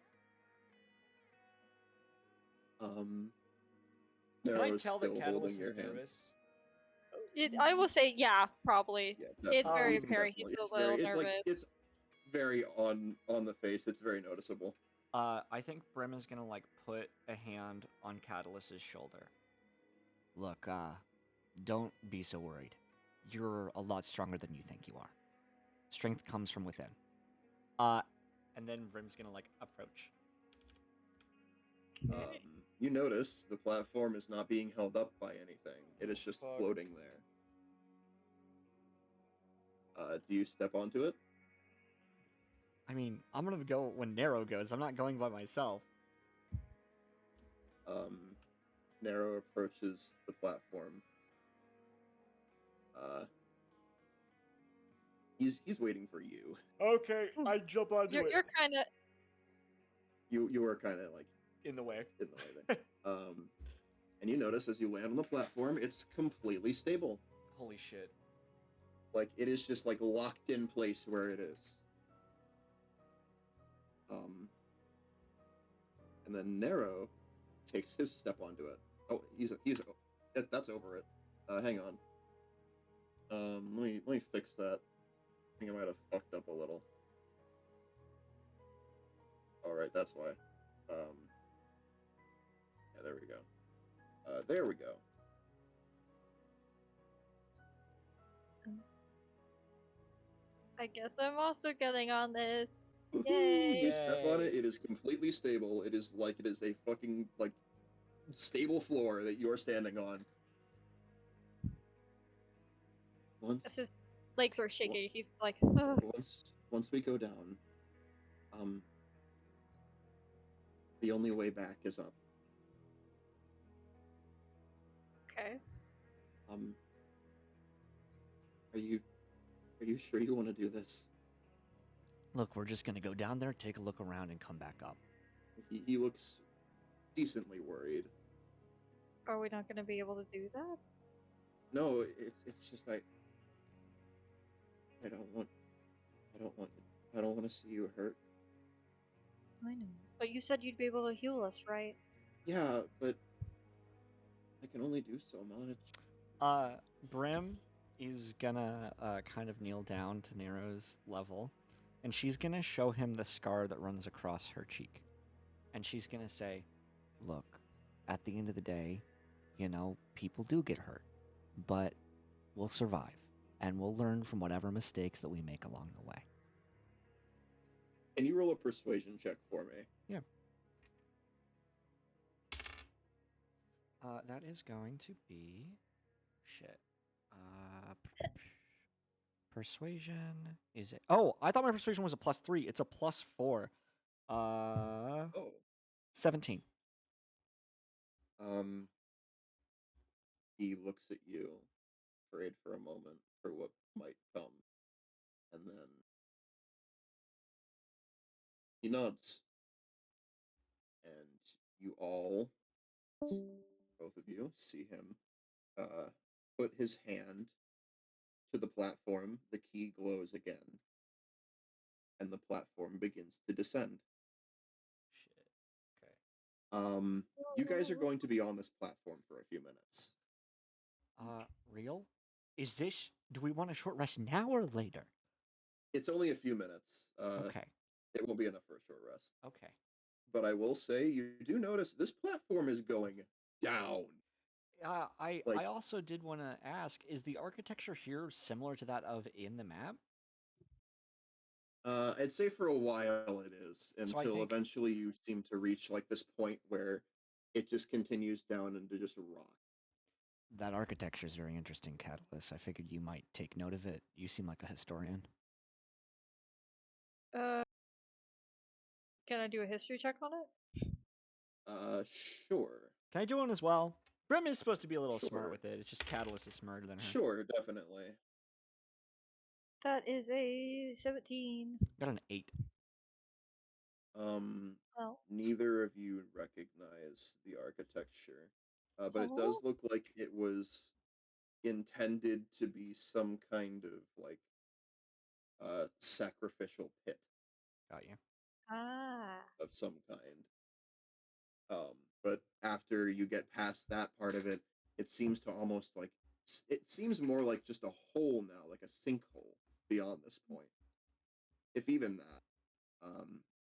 [SPEAKER 3] Can
[SPEAKER 1] Nero
[SPEAKER 3] I
[SPEAKER 1] is
[SPEAKER 3] tell that
[SPEAKER 1] still
[SPEAKER 3] Catalyst
[SPEAKER 1] holding
[SPEAKER 3] is
[SPEAKER 1] your hand.
[SPEAKER 3] nervous?
[SPEAKER 2] I will say, yeah, probably.
[SPEAKER 1] Yeah,
[SPEAKER 2] It's very
[SPEAKER 1] you can
[SPEAKER 2] apparent he's
[SPEAKER 1] definitely-
[SPEAKER 2] a little
[SPEAKER 1] it's
[SPEAKER 2] nervous.
[SPEAKER 1] like it's very on the face. It's very noticeable.
[SPEAKER 3] I think Brim is gonna like put a hand on Catalyst's shoulder.
[SPEAKER 5] Look, don't be so worried. You're a lot stronger than you think you are. Strength comes from within.
[SPEAKER 3] And then Brim's gonna like approach.
[SPEAKER 1] You notice the platform is not being held up by anything. It is just
[SPEAKER 3] Fuck.
[SPEAKER 1] floating there. Do you step onto it?
[SPEAKER 3] I mean, I'm gonna go when Nero goes. I'm not going by myself.
[SPEAKER 1] Nero approaches the platform. He's waiting for you.
[SPEAKER 3] Okay, I jump onto
[SPEAKER 2] You're kind of.
[SPEAKER 1] You were kind of like
[SPEAKER 3] in the way.
[SPEAKER 1] in the way there. And you notice as you land on the platform, it's completely stable.
[SPEAKER 3] Holy shit.
[SPEAKER 1] Like it is just like locked in place where it is. And then Nero takes his step onto it. Oh, that's over it. Hang on. Let me fix that. I think I might have fucked up a little. All right, that's why. Yeah, there we go. There we go.
[SPEAKER 2] I guess I'm also getting on this.
[SPEAKER 1] Woohoo!
[SPEAKER 2] Yay!
[SPEAKER 1] You step on it,
[SPEAKER 3] Yay.
[SPEAKER 1] it is completely stable. It is a fucking like stable floor that you're standing on. Once
[SPEAKER 2] His legs are shaking. He's like, "Ugh."
[SPEAKER 1] once we go down, the only way back is up.
[SPEAKER 2] Okay.
[SPEAKER 1] Are you sure you want to do this?
[SPEAKER 5] Look, we're just gonna go down there, take a look around, and come back up.
[SPEAKER 1] He looks decently worried.
[SPEAKER 2] Are we not going to be able to do that?
[SPEAKER 1] No, it's just I don't want to see you hurt.
[SPEAKER 2] I know. But you said you'd be able to heal us, right?
[SPEAKER 1] Yeah, but I can only do so much.
[SPEAKER 5] Brim is gonna kind of kneel down to Nero's level, and she's gonna show him the scar that runs across her cheek. And she's gonna say, look, at the end of the day, you know, people do get hurt, but we'll survive, and we'll learn from whatever mistakes that we make along the way.
[SPEAKER 1] Can you roll a persuasion check for me?
[SPEAKER 5] Yeah. That is going to be shit. Persuasion is it? Oh, I thought my persuasion was a +3. It's a +4.
[SPEAKER 1] Oh.
[SPEAKER 5] 17.
[SPEAKER 1] He looks at you, afraid for a moment for what might come, and then he nods, and you all, both of you, see him put his hand to the platform. The key glows again, and the platform begins to descend.
[SPEAKER 3] Shit. Okay.
[SPEAKER 1] You guys are going to be on this platform for a few minutes.
[SPEAKER 5] Real? Is this? Do we want a short rest now or later?
[SPEAKER 1] It's only a few minutes.
[SPEAKER 5] Okay.
[SPEAKER 1] It won't be enough for a short rest.
[SPEAKER 5] Okay.
[SPEAKER 1] But I will say, you do notice this platform is going down.
[SPEAKER 5] I
[SPEAKER 1] Like-
[SPEAKER 5] also did want to ask: is the architecture here similar to that of in the map?
[SPEAKER 1] I'd say for a while it is,
[SPEAKER 5] So I
[SPEAKER 1] until
[SPEAKER 5] think
[SPEAKER 1] eventually you seem to reach like this point where it just continues down into just rock.
[SPEAKER 5] that architecture is very interesting, Catalyst. I figured you might take note of it. You seem like a historian.
[SPEAKER 2] Uh, can I do a history check on it?
[SPEAKER 1] Sure.
[SPEAKER 5] Can I do one as well? Brim is supposed to be a little smart
[SPEAKER 1] Sure.
[SPEAKER 5] with it. It's just Catalyst is smarter than her.
[SPEAKER 1] Sure, definitely.
[SPEAKER 2] That is a 17.
[SPEAKER 5] Got an 8.
[SPEAKER 2] Well,
[SPEAKER 1] Neither of you recognize the architecture, but it does
[SPEAKER 2] oh,
[SPEAKER 1] look like it was intended to be some kind of like sacrificial pit
[SPEAKER 5] Got you.
[SPEAKER 2] ah,
[SPEAKER 1] of some kind. But after you get past that part of it, it seems to almost like it seems more like just a hole now, like a sinkhole beyond this point, if even that.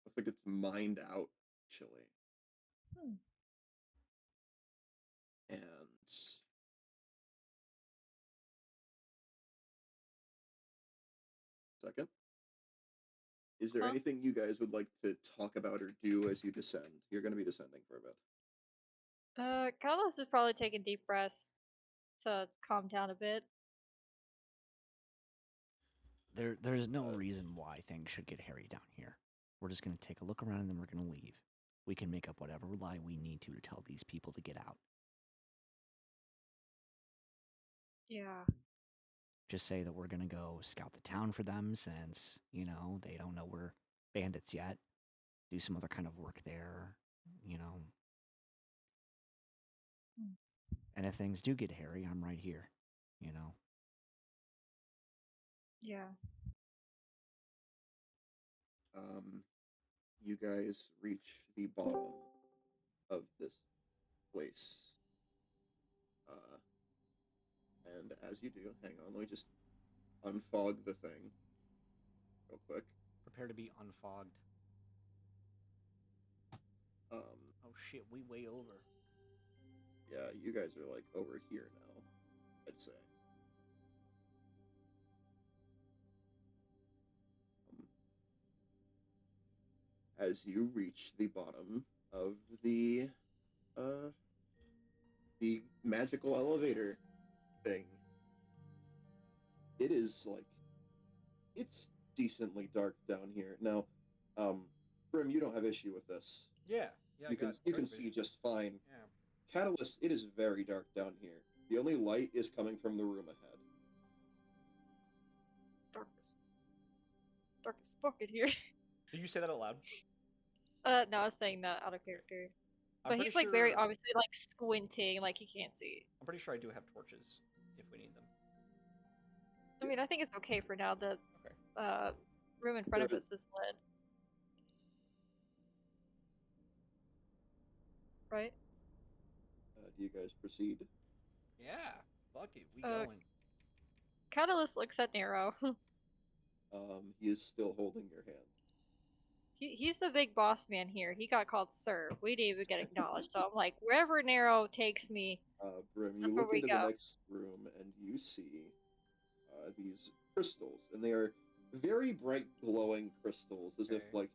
[SPEAKER 1] Looks like it's mined out actually,
[SPEAKER 2] hmm.
[SPEAKER 1] and second. Is there
[SPEAKER 2] Huh?
[SPEAKER 1] anything you guys would like to talk about or do as you descend? You're going to be descending for a bit.
[SPEAKER 2] Carlos is probably taking deep breaths to calm down a bit.
[SPEAKER 5] There's no
[SPEAKER 1] Uh,
[SPEAKER 5] reason why things should get hairy down here. We're just gonna take a look around and then we're gonna leave. We can make up whatever lie we need to tell these people to get out.
[SPEAKER 2] Yeah.
[SPEAKER 5] Just say that we're gonna go scout the town for them since, they don't know we're bandits yet. Do some other kind of work there, you know.
[SPEAKER 2] Hmm.
[SPEAKER 5] And if things do get hairy, I'm right here, you know.
[SPEAKER 2] Yeah.
[SPEAKER 1] um, you guys reach the bottom of this place. Uh, and as you do, hang on, let me just unfog the thing real quick.
[SPEAKER 5] Prepare to be unfogged.
[SPEAKER 1] Um,
[SPEAKER 5] Oh shit, we way over.
[SPEAKER 1] yeah, you guys are like over here now, I'd say. Um, as you reach the bottom of uh the magical elevator thing, it is like it's decently dark down here. Now, um, Brim, you don't have issue with this.
[SPEAKER 3] Yeah, yeah, I got
[SPEAKER 1] You can
[SPEAKER 3] dark
[SPEAKER 1] see
[SPEAKER 3] vision.
[SPEAKER 1] just fine.
[SPEAKER 3] Yeah.
[SPEAKER 1] Catalyst, it is very dark down here. The only light is coming from the room ahead.
[SPEAKER 2] Dark as fuck in here.
[SPEAKER 3] Did you say that out loud?
[SPEAKER 2] No, I was saying that out of character.
[SPEAKER 3] I'm
[SPEAKER 2] But
[SPEAKER 3] pretty
[SPEAKER 2] he's like very
[SPEAKER 3] sure.
[SPEAKER 2] obviously like squinting, like he can't see.
[SPEAKER 3] I'm pretty sure I do have torches if we need them.
[SPEAKER 2] I mean, I think it's okay for now. The
[SPEAKER 3] Okay.
[SPEAKER 2] room in front of
[SPEAKER 1] There-
[SPEAKER 2] us is lit, right?
[SPEAKER 1] do you guys proceed?
[SPEAKER 3] Yeah. Fuck it. We
[SPEAKER 2] Uh,
[SPEAKER 3] going.
[SPEAKER 2] Catalyst looks at Nero.
[SPEAKER 1] He is still holding your hand.
[SPEAKER 2] He's the big boss man here. He got called sir. We didn't even get acknowledged. So I'm like, wherever Nero takes me,
[SPEAKER 1] Brim, you
[SPEAKER 2] that's where
[SPEAKER 1] look
[SPEAKER 2] we
[SPEAKER 1] into the
[SPEAKER 2] go.
[SPEAKER 1] next room and you see these crystals, and they are very bright, glowing crystals, as if
[SPEAKER 3] Okay.
[SPEAKER 1] like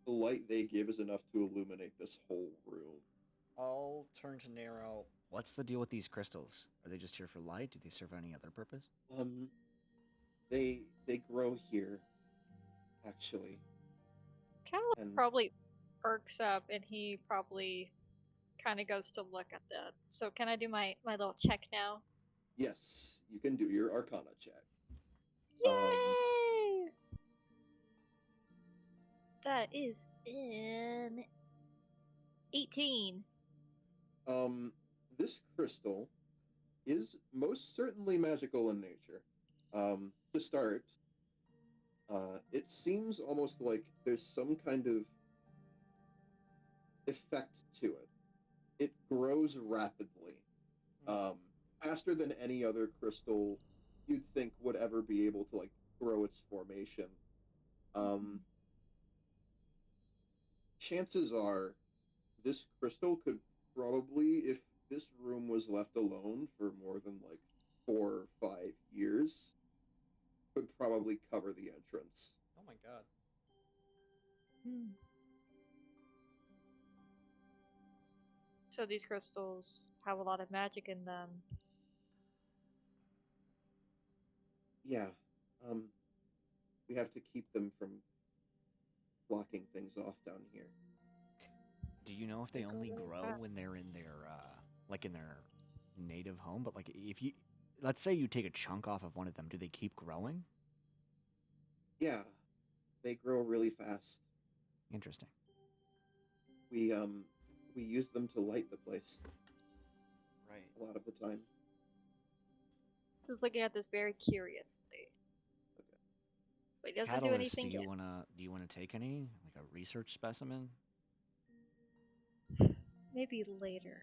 [SPEAKER 1] the light they give is enough to illuminate this whole room.
[SPEAKER 3] I'll turn to Nero.
[SPEAKER 5] What's the deal with these crystals? Are they just here for light? Do they serve any other purpose?
[SPEAKER 1] Um, they grow here, actually,
[SPEAKER 2] Catalyst
[SPEAKER 1] and
[SPEAKER 2] probably perks up, and he probably kind of goes to look at that. So can I do my little check now?
[SPEAKER 1] yes, you can do your Arcana check. Um,
[SPEAKER 2] Yay! That is in 18.
[SPEAKER 1] um, this crystal is most certainly magical in nature. To start, it seems almost like there's some kind of effect to it. It grows rapidly, um, faster than any other crystal you'd think would ever be able to like grow its formation. Um, Chances are this crystal could probably, if this room was left alone for more than like 4 or 5 years, could probably cover the entrance.
[SPEAKER 5] Oh my god.
[SPEAKER 2] Hmm. So these crystals have a lot of magic in them.
[SPEAKER 1] Yeah. Um, we have to keep them from blocking things off down here.
[SPEAKER 5] Do you know if
[SPEAKER 2] They
[SPEAKER 5] they
[SPEAKER 2] go
[SPEAKER 5] only
[SPEAKER 2] really
[SPEAKER 5] grow
[SPEAKER 2] fast.
[SPEAKER 5] when they're in their like in their native home? But like if you let's say you take a chunk off of one of them, do they keep growing?
[SPEAKER 1] Yeah, they grow really fast.
[SPEAKER 5] Interesting.
[SPEAKER 1] We use them to light the place
[SPEAKER 5] Right.
[SPEAKER 1] a lot of the time.
[SPEAKER 2] Just looking at this very curiously.
[SPEAKER 1] Okay.
[SPEAKER 2] But he doesn't do
[SPEAKER 5] Catalyst,
[SPEAKER 2] anything yet.
[SPEAKER 5] do you wanna take any? Like a research specimen?
[SPEAKER 2] Maybe later.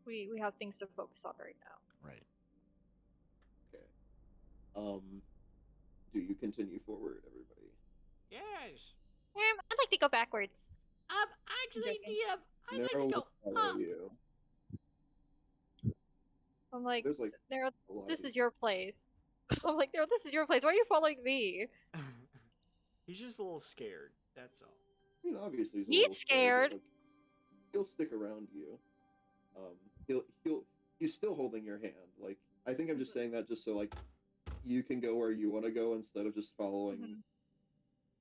[SPEAKER 2] We have things to focus on right now.
[SPEAKER 5] Right.
[SPEAKER 1] Okay. Do you continue forward, everybody?
[SPEAKER 3] Yes.
[SPEAKER 2] I'd like to go backwards.
[SPEAKER 3] Actually,
[SPEAKER 2] joking.
[SPEAKER 3] DM, I'd like
[SPEAKER 1] Nero
[SPEAKER 3] to
[SPEAKER 1] will
[SPEAKER 3] go
[SPEAKER 1] follow
[SPEAKER 3] up.
[SPEAKER 1] you.
[SPEAKER 2] I'm like,
[SPEAKER 1] There's like
[SPEAKER 2] Nero,
[SPEAKER 1] a lot
[SPEAKER 2] this
[SPEAKER 1] of
[SPEAKER 2] is
[SPEAKER 1] these.
[SPEAKER 2] your place. I'm like, Nero, this is your place. Why are you following me?
[SPEAKER 3] He's just a little scared. That's all.
[SPEAKER 1] I mean, obviously he's a
[SPEAKER 2] He's
[SPEAKER 1] little
[SPEAKER 2] scared.
[SPEAKER 1] but, like, he'll stick around you. He's still holding your hand. Like, I think I'm just saying that just so like you can go where you want to go instead of just following
[SPEAKER 2] Mhm.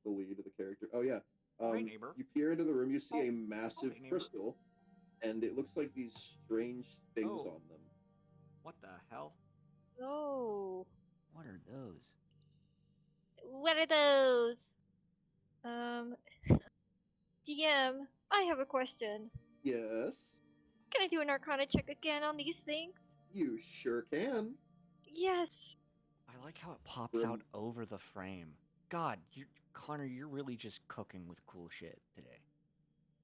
[SPEAKER 1] the lead of the character. Oh yeah.
[SPEAKER 3] Hi, neighbor.
[SPEAKER 1] You peer into the room. You see
[SPEAKER 3] Oh,
[SPEAKER 1] a massive
[SPEAKER 3] hey, neighbor.
[SPEAKER 1] crystal, and it looks like these strange things
[SPEAKER 3] Oh.
[SPEAKER 1] on them.
[SPEAKER 3] What the hell?
[SPEAKER 2] Oh.
[SPEAKER 5] What are those?
[SPEAKER 2] What are those? Um, DM, I have a question.
[SPEAKER 1] Yes,
[SPEAKER 2] Can I do an Arcana check again on these things?
[SPEAKER 1] you sure can.
[SPEAKER 2] Yes.
[SPEAKER 5] I like how it pops out
[SPEAKER 1] Grim.
[SPEAKER 5] over the frame. God, Connor, you're really just cooking with cool shit today.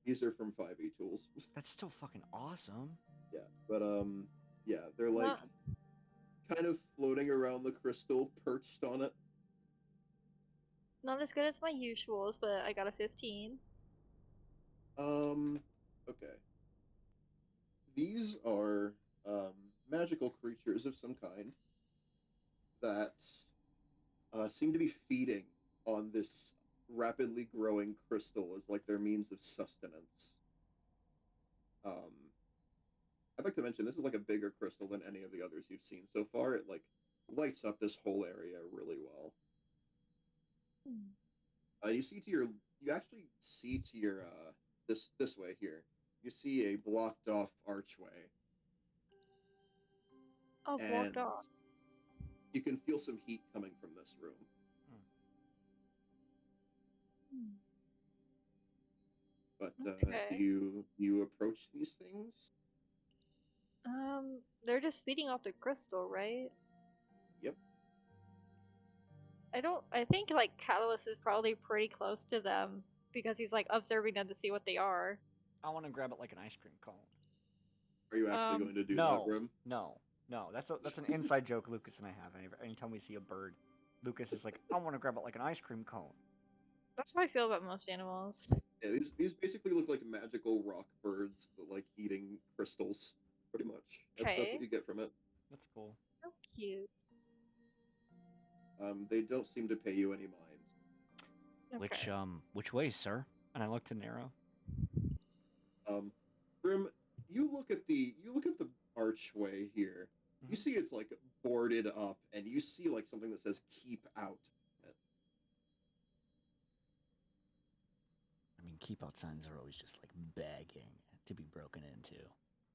[SPEAKER 1] These are from 5e tools.
[SPEAKER 5] That's still fucking awesome.
[SPEAKER 1] Yeah, but yeah, they're like
[SPEAKER 2] Not,
[SPEAKER 1] kind of floating around the crystal, perched on it.
[SPEAKER 2] not as good as my usuals, but I got a 15.
[SPEAKER 1] Okay. These are magical creatures of some kind that seem to be feeding on this rapidly growing crystal as like their means of sustenance. Um, I'd like to mention this is like a bigger crystal than any of the others you've seen so far. It like lights up this whole area really well. You actually see to your this way here. You see a blocked off archway,
[SPEAKER 2] Oh,
[SPEAKER 1] and
[SPEAKER 2] blocked off.
[SPEAKER 1] you can feel some heat coming from this room. But
[SPEAKER 2] Okay.
[SPEAKER 1] do you approach these things?
[SPEAKER 2] They're just feeding off the crystal, right?
[SPEAKER 1] Yep.
[SPEAKER 2] I think, like, Catalyst is probably pretty close to them because he's, like, observing them to see what they are.
[SPEAKER 5] I want to grab it like an ice cream cone.
[SPEAKER 1] Are you actually going to do that,
[SPEAKER 5] No,
[SPEAKER 1] Brim?
[SPEAKER 5] no. That's an inside joke Lucas and I have. Anytime we see a bird, Lucas is like, I want to grab it like an ice cream cone.
[SPEAKER 2] That's how I feel about most animals.
[SPEAKER 1] Yeah, these basically look like magical rock birds that like eating crystals, pretty much. That's
[SPEAKER 2] Okay.
[SPEAKER 1] what you get from it.
[SPEAKER 5] That's cool.
[SPEAKER 2] So cute.
[SPEAKER 1] They don't seem to pay you any mind.
[SPEAKER 2] Okay.
[SPEAKER 5] Which way, sir? And I look to Nero.
[SPEAKER 1] Grim, you look at the archway here. You
[SPEAKER 5] Mhm.
[SPEAKER 1] see it's like boarded up, and you see like something that says "keep out."
[SPEAKER 5] I mean, keep out signs are always just like begging to be broken into.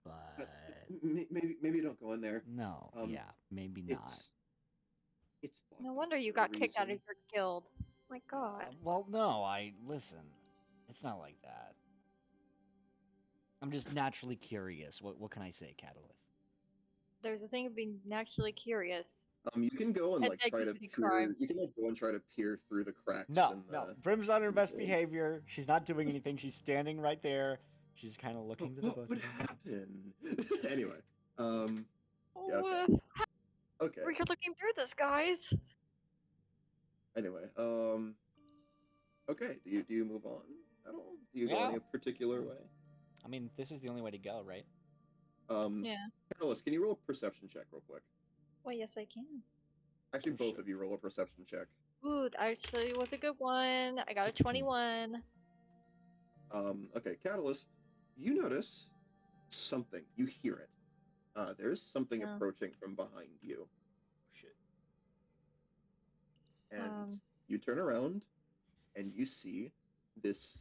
[SPEAKER 5] But
[SPEAKER 1] Maybe don't go in there.
[SPEAKER 5] no, yeah, maybe not.
[SPEAKER 1] It's blocked
[SPEAKER 2] No
[SPEAKER 1] off
[SPEAKER 2] wonder you
[SPEAKER 1] for a
[SPEAKER 2] got kicked out of
[SPEAKER 1] reason.
[SPEAKER 2] your guild. My god.
[SPEAKER 5] Well, no, listen. It's not like that. I'm just naturally curious. What can I say, Catalyst?
[SPEAKER 2] There's a thing of being naturally curious.
[SPEAKER 1] You can go and
[SPEAKER 2] And
[SPEAKER 1] like try to
[SPEAKER 2] executing
[SPEAKER 1] peer.
[SPEAKER 2] crimes.
[SPEAKER 1] You can like go and try to peer through the cracks.
[SPEAKER 5] No,
[SPEAKER 1] in
[SPEAKER 5] no.
[SPEAKER 1] the...
[SPEAKER 5] Brim's on her best
[SPEAKER 1] Okay.
[SPEAKER 5] behavior. She's not doing anything. She's standing right there. She's kind of looking to the both
[SPEAKER 1] What
[SPEAKER 5] of them.
[SPEAKER 1] happened? Anyway, yeah,
[SPEAKER 2] Oh,
[SPEAKER 1] okay. Okay.
[SPEAKER 2] we're looking through this, guys.
[SPEAKER 1] Anyway, okay. Do you move on at all? Do you go
[SPEAKER 5] Yeah.
[SPEAKER 1] any particular way?
[SPEAKER 5] I mean, this is the only way to go, right?
[SPEAKER 1] Yeah. Catalyst, can you roll a perception check real quick?
[SPEAKER 2] Well, yes, I can.
[SPEAKER 1] Actually, both of you roll a perception check.
[SPEAKER 2] Ooh, that actually was a good one. I got
[SPEAKER 5] 16.
[SPEAKER 2] a 21.
[SPEAKER 1] Okay, Catalyst, you notice something. You hear it. There's something
[SPEAKER 2] Yeah.
[SPEAKER 1] approaching from behind you.
[SPEAKER 3] Shit.
[SPEAKER 1] And you turn around and you see this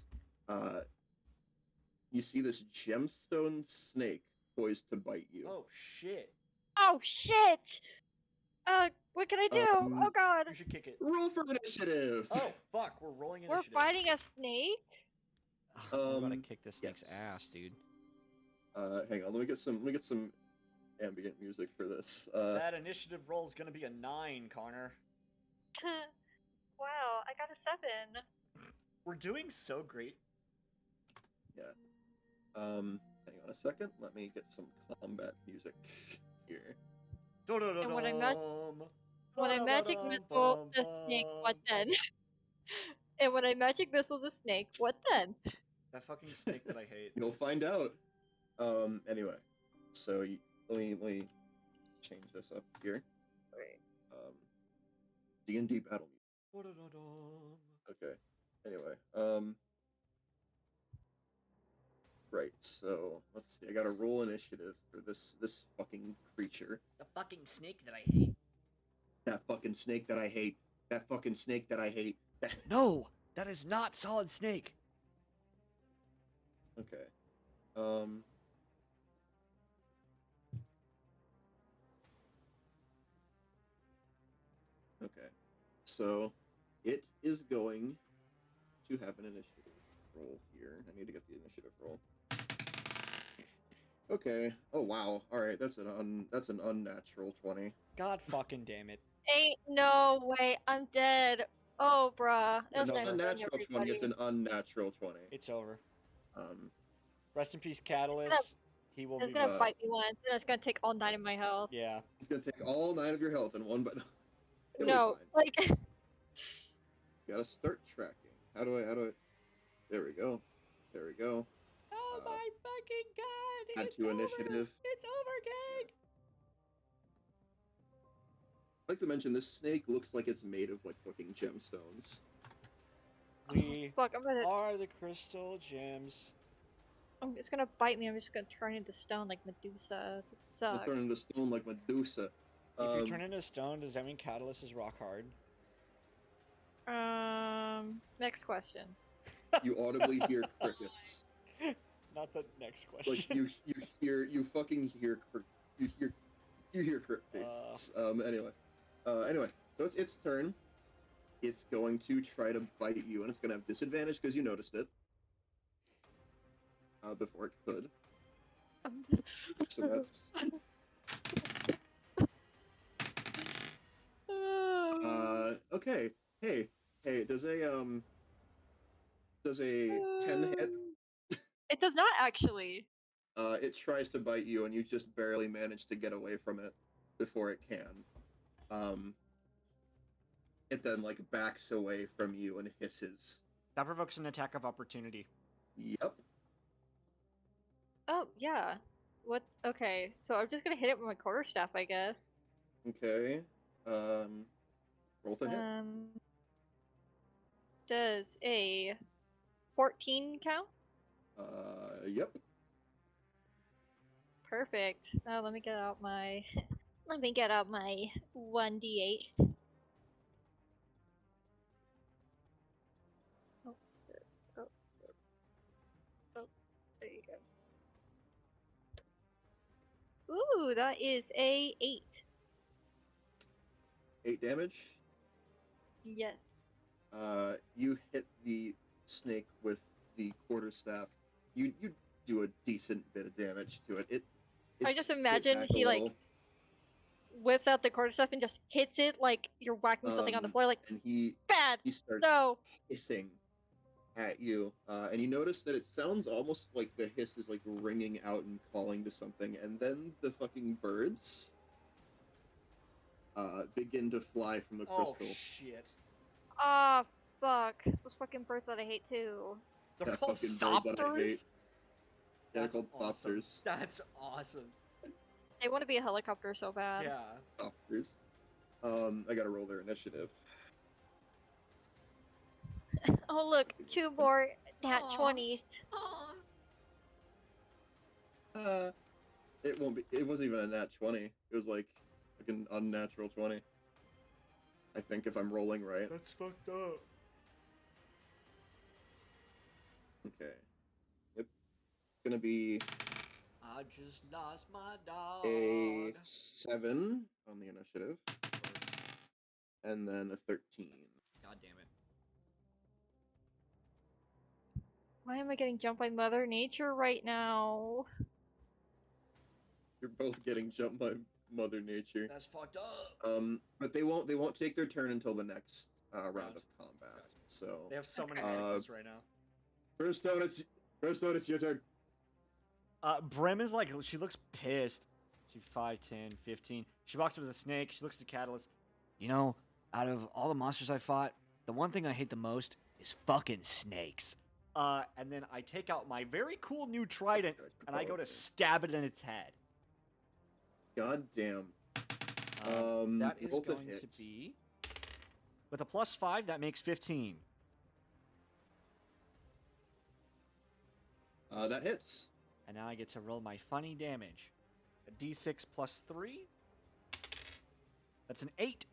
[SPEAKER 1] gemstone snake poised to bite you.
[SPEAKER 3] Oh shit.
[SPEAKER 2] Oh shit! What can I do? Oh god!
[SPEAKER 3] You should kick it.
[SPEAKER 1] Roll for initiative.
[SPEAKER 3] Oh fuck, we're rolling
[SPEAKER 2] We're
[SPEAKER 3] initiative.
[SPEAKER 2] fighting a snake?
[SPEAKER 5] We're gonna kick this snake's
[SPEAKER 1] yes.
[SPEAKER 5] ass, dude.
[SPEAKER 1] Hang on, let me get some ambient music for this.
[SPEAKER 3] That initiative roll is gonna be a 9, Connor.
[SPEAKER 2] Wow, I got a 7.
[SPEAKER 3] We're doing so great.
[SPEAKER 1] Yeah. Hang on a second. Let me get some combat music here.
[SPEAKER 2] And when I magic missile the snake, what then? And when I magic missile the snake, what then?
[SPEAKER 3] That fucking snake that I hate.
[SPEAKER 1] You'll find out. Anyway, so let me change this up here.
[SPEAKER 2] Wait.
[SPEAKER 1] D&D battle music. Okay. Anyway, right. So let's see. I got to roll initiative for this fucking creature.
[SPEAKER 3] The fucking snake that I hate.
[SPEAKER 1] That fucking snake that I hate. That fucking snake that I hate.
[SPEAKER 5] No, that is not Solid Snake.
[SPEAKER 1] Okay. Okay. So it is going to have an initiative roll here. I need to get the initiative roll. Okay. Oh wow. All right. That's an unnatural 20.
[SPEAKER 5] God fucking damn it.
[SPEAKER 2] Ain't no way, I'm dead. Oh, bruh.
[SPEAKER 1] It's
[SPEAKER 2] That's
[SPEAKER 1] not a
[SPEAKER 2] not
[SPEAKER 1] natural 20. It's an unnatural 20.
[SPEAKER 5] It's over.
[SPEAKER 1] Um.
[SPEAKER 5] Rest in peace, Catalyst. He will
[SPEAKER 2] It's
[SPEAKER 5] be
[SPEAKER 2] gonna
[SPEAKER 5] missed.
[SPEAKER 2] bite me once, and it's gonna take all 9 of my health.
[SPEAKER 5] Yeah.
[SPEAKER 1] It's gonna take all 9 of your health in one, but it'll
[SPEAKER 2] No,
[SPEAKER 1] be fine.
[SPEAKER 2] like.
[SPEAKER 1] You gotta start tracking. How do I? There we go. There we go.
[SPEAKER 5] Oh my fucking god!
[SPEAKER 1] Add
[SPEAKER 5] It's
[SPEAKER 1] to
[SPEAKER 5] over.
[SPEAKER 1] initiative.
[SPEAKER 5] It's over, gang.
[SPEAKER 1] I'd like to mention this snake looks like it's made of like fucking gemstones.
[SPEAKER 5] We
[SPEAKER 2] Fuck, I'm gonna.
[SPEAKER 5] are the crystal gems.
[SPEAKER 2] It's gonna bite me. I'm just gonna turn into stone like Medusa. This
[SPEAKER 1] It'll
[SPEAKER 2] sucks.
[SPEAKER 1] turn into stone like Medusa.
[SPEAKER 5] If you turn into stone, does that mean Catalyst is rock hard?
[SPEAKER 2] Next question.
[SPEAKER 1] You audibly hear crickets.
[SPEAKER 5] Not the next question.
[SPEAKER 1] Like you fucking hear crickets. Anyway, so it's its turn. It's going to try to bite you, and it's gonna have disadvantage because you noticed it. Before it could. So that's okay. Hey, does a 10 hit?
[SPEAKER 2] It does not actually.
[SPEAKER 1] It tries to bite you, and you just barely manage to get away from it before it can. It then like backs away from you and hisses.
[SPEAKER 5] That provokes an attack of opportunity.
[SPEAKER 1] Yep.
[SPEAKER 2] Oh yeah. What? Okay, so I'm just gonna hit it with my quarterstaff, I guess.
[SPEAKER 1] Okay. Roll to hit.
[SPEAKER 2] Does a 14 count?
[SPEAKER 1] Yep.
[SPEAKER 2] Perfect. Now let me get out my 1d8. Oh, there you go. Ooh, that is a 8.
[SPEAKER 1] 8 damage.
[SPEAKER 2] Yes.
[SPEAKER 1] You hit the snake with the quarterstaff. You do a decent bit of damage to it.
[SPEAKER 2] I
[SPEAKER 1] It's
[SPEAKER 2] just
[SPEAKER 1] hit
[SPEAKER 2] imagine
[SPEAKER 1] back a
[SPEAKER 2] he like
[SPEAKER 1] little,
[SPEAKER 2] whips out the quarterstaff and just hits it like you're whacking something on the floor, like
[SPEAKER 1] and he
[SPEAKER 2] bad.
[SPEAKER 1] starts
[SPEAKER 2] No.
[SPEAKER 1] hissing at you, and you notice that it sounds almost like the hiss is like ringing out and calling to something, and then the fucking birds begin to fly from the crystal.
[SPEAKER 3] Oh shit.
[SPEAKER 2] Ah, fuck. Those fucking birds that I hate too.
[SPEAKER 3] They're
[SPEAKER 1] That
[SPEAKER 3] called
[SPEAKER 1] fucking bird that I hate.
[SPEAKER 3] thopters?
[SPEAKER 1] They're
[SPEAKER 3] That's
[SPEAKER 1] called
[SPEAKER 3] awesome.
[SPEAKER 1] thopters.
[SPEAKER 3] That's awesome.
[SPEAKER 2] They want to be a helicopter so bad.
[SPEAKER 5] Yeah.
[SPEAKER 1] Doctors. I gotta roll their initiative.
[SPEAKER 2] Oh look, 2 more nat
[SPEAKER 4] Aw.
[SPEAKER 2] 20s.
[SPEAKER 4] Oh,
[SPEAKER 1] It won't be. It wasn't even a nat 20. It was like an unnatural 20. I think if I'm rolling right.
[SPEAKER 3] That's fucked up.
[SPEAKER 1] Okay. Yep. It's gonna be
[SPEAKER 5] I just lost my dog.
[SPEAKER 1] a 7 on the initiative, and then a 13.
[SPEAKER 5] God damn it.
[SPEAKER 2] Why am I getting jumped by Mother Nature right now?
[SPEAKER 1] You're both getting jumped by Mother Nature.
[SPEAKER 5] That's fucked up.
[SPEAKER 1] But they won't take their turn until the next round
[SPEAKER 5] Round.
[SPEAKER 1] of combat. So
[SPEAKER 5] They have so many
[SPEAKER 2] Okay.
[SPEAKER 5] sickness right now.
[SPEAKER 1] Brimstone, it's your turn.
[SPEAKER 5] Brim is like, she looks pissed. She's 5, 10, 15. She walks up to the snake. She looks at Catalyst. You know, out of all the monsters I fought, the one thing I hate the most is fucking snakes. And then I take out my very cool new trident, and I go to stab it in its head.
[SPEAKER 1] God damn.
[SPEAKER 5] That is
[SPEAKER 1] roll to
[SPEAKER 5] going
[SPEAKER 1] hit.
[SPEAKER 5] to be... With a +5, that makes 15.
[SPEAKER 1] That hits.
[SPEAKER 5] And now I get to roll my funny damage. A d6 + 3. That's an 8.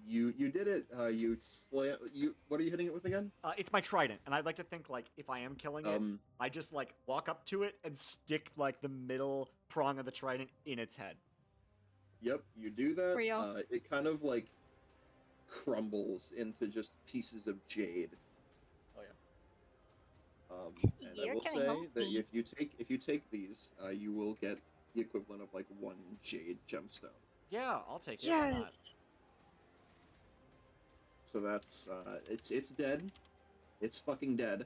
[SPEAKER 1] You did it. What are you hitting it with again?
[SPEAKER 5] It's my trident, and I'd like to think, like, if I am killing it, I just, like, walk up to it and stick, like, the middle prong of the trident in its head.
[SPEAKER 1] Yep, you do that.
[SPEAKER 2] Real.
[SPEAKER 1] It kind of like crumbles into just pieces of jade.
[SPEAKER 5] Oh,
[SPEAKER 1] And I
[SPEAKER 2] You're
[SPEAKER 1] will
[SPEAKER 2] gonna
[SPEAKER 1] say
[SPEAKER 2] help
[SPEAKER 1] that
[SPEAKER 2] me.
[SPEAKER 1] if you take these, you will get the equivalent of like 1 jade gemstone.
[SPEAKER 5] yeah, I'll take it. Why not?
[SPEAKER 2] Yes.
[SPEAKER 1] So that's it's dead. It's fucking dead.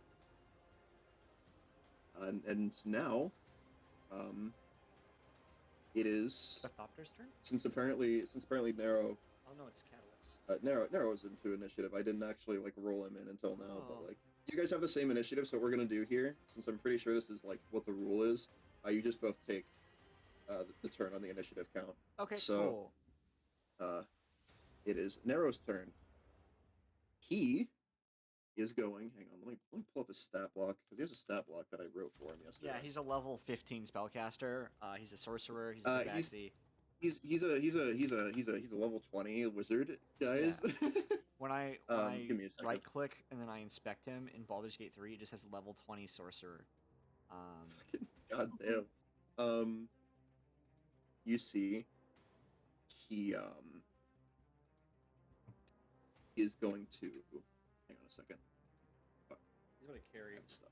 [SPEAKER 1] And now, it is
[SPEAKER 5] The Thopter's turn?
[SPEAKER 1] since apparently Narrow
[SPEAKER 5] Oh, no, it's Catalyst.
[SPEAKER 1] Narrow's into initiative. I didn't actually like roll him in until now,
[SPEAKER 5] Oh.
[SPEAKER 1] but like you guys have the same initiative, so what we're gonna do here, since I'm pretty sure this is like what the rule is, you just both take the turn on the initiative count.
[SPEAKER 5] Okay,
[SPEAKER 1] So-
[SPEAKER 5] cool.
[SPEAKER 1] It is Narrow's turn. He is going. Hang on, let me pull up his stat block because he has a stat block that I wrote for him yesterday.
[SPEAKER 5] Yeah, he's a level 15 spellcaster. He's a sorcerer. He's a
[SPEAKER 1] He's-
[SPEAKER 5] tabaxi.
[SPEAKER 1] He's a level 20 wizard, guys.
[SPEAKER 5] When I
[SPEAKER 1] give me a second.
[SPEAKER 5] right click and then I inspect him in Baldur's Gate 3, it just has level 20 sorcerer.
[SPEAKER 1] God damn. You see, he is going to. Hang on a second.
[SPEAKER 5] He's gonna carry.
[SPEAKER 1] That stuff.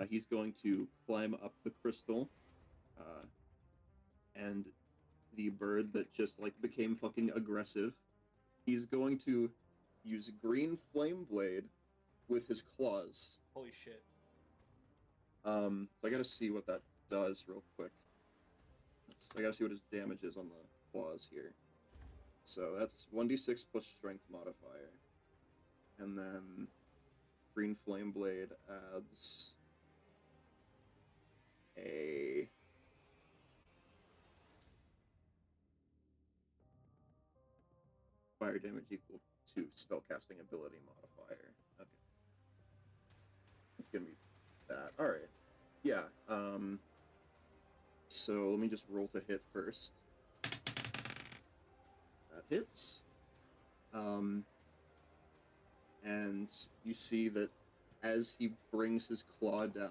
[SPEAKER 1] He's going to climb up the crystal, and the bird that just like became fucking aggressive. He's going to use green flame blade with his claws.
[SPEAKER 5] Holy shit.
[SPEAKER 1] So I gotta see what that does real quick. I gotta see what his damage is on the claws here. So that's 1d6 plus strength modifier. And then green flame blade adds a fire damage equal to spellcasting ability modifier. Okay. It's gonna be that. Alright. Yeah, so let me just roll to hit first. That hits. And you see that as he brings his claw down,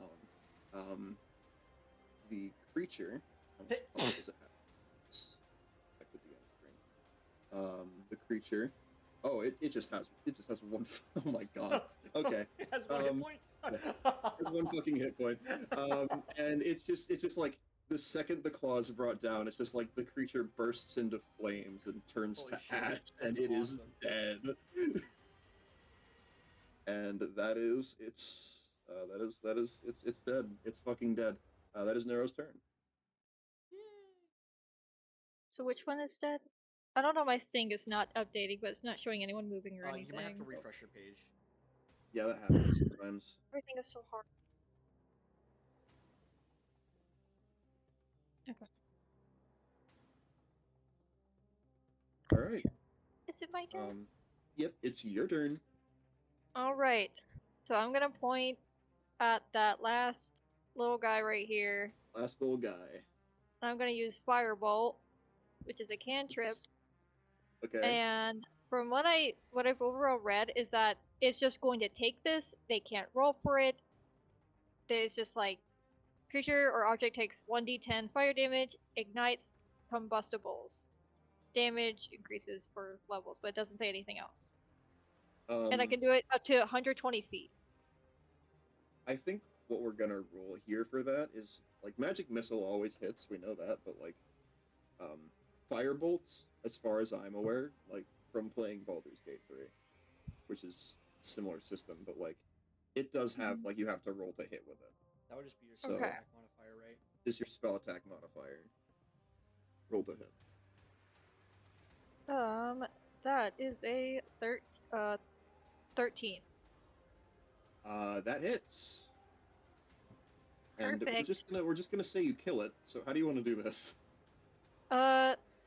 [SPEAKER 1] the creature. How much color does it have? Check with the end screen. The creature. Oh, it just has one. Oh my god. Okay.
[SPEAKER 5] It has one hit point.
[SPEAKER 1] There's one fucking hit point. And it's just like the second the claws are brought down, it's just like the creature bursts into flames and turns
[SPEAKER 5] Holy
[SPEAKER 1] to
[SPEAKER 5] shit,
[SPEAKER 1] ash, and
[SPEAKER 5] that's
[SPEAKER 1] it is
[SPEAKER 5] awesome.
[SPEAKER 1] dead. And it's dead. It's fucking dead. That is Nero's turn.
[SPEAKER 2] So which one is dead? I don't know, my thing is not updating, but it's not showing anyone moving or anything.
[SPEAKER 5] You might have to refresh your page.
[SPEAKER 1] Yeah, that happens sometimes.
[SPEAKER 2] Everything is so hard.
[SPEAKER 1] All right.
[SPEAKER 2] Is it my turn?
[SPEAKER 1] Yep, it's your turn.
[SPEAKER 2] All right. So I'm gonna point at that last little guy right here.
[SPEAKER 1] Last little guy.
[SPEAKER 2] I'm gonna use Firebolt, which is a cantrip,
[SPEAKER 1] Okay.
[SPEAKER 2] and from what I've overall read is that it's just going to take this. They can't roll for it. There's just like creature or object takes 1d10 fire damage, ignites, combustibles. Damage increases for levels, but it doesn't say anything else. And I can do it up to 120 feet.
[SPEAKER 1] I think what we're gonna roll here for that is like magic missile always hits. We know that, but like firebolts, as far as I'm aware, like from playing Baldur's Gate 3, which is similar system, but like it does have like you have to roll to hit with it.
[SPEAKER 5] That would just be your
[SPEAKER 1] So-
[SPEAKER 5] spell
[SPEAKER 2] Okay.
[SPEAKER 5] attack modifier, right?
[SPEAKER 1] Is your spell attack modifier. Roll to hit.
[SPEAKER 2] That is a 13.
[SPEAKER 1] That hits. And
[SPEAKER 2] Perfect.
[SPEAKER 1] we're just gonna say you kill it. So how do you want to do this?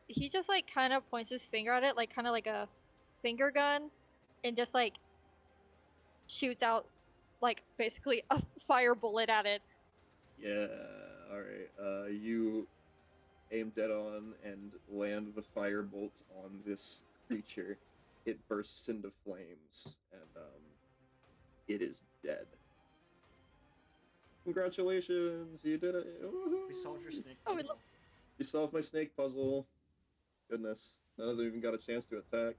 [SPEAKER 2] He just like kind of points his finger at it, like kind of like a finger gun, and just like shoots out like basically a fire bullet at it.
[SPEAKER 1] Yeah. All right. You aim dead on and land the firebolt on this creature. It bursts into flames and it is dead. Congratulations, you did it! Woohoo!
[SPEAKER 5] We solved your snake.
[SPEAKER 2] Oh, we
[SPEAKER 5] puzzle.
[SPEAKER 1] You solved my snake puzzle. Goodness, none of them even got a chance to attack.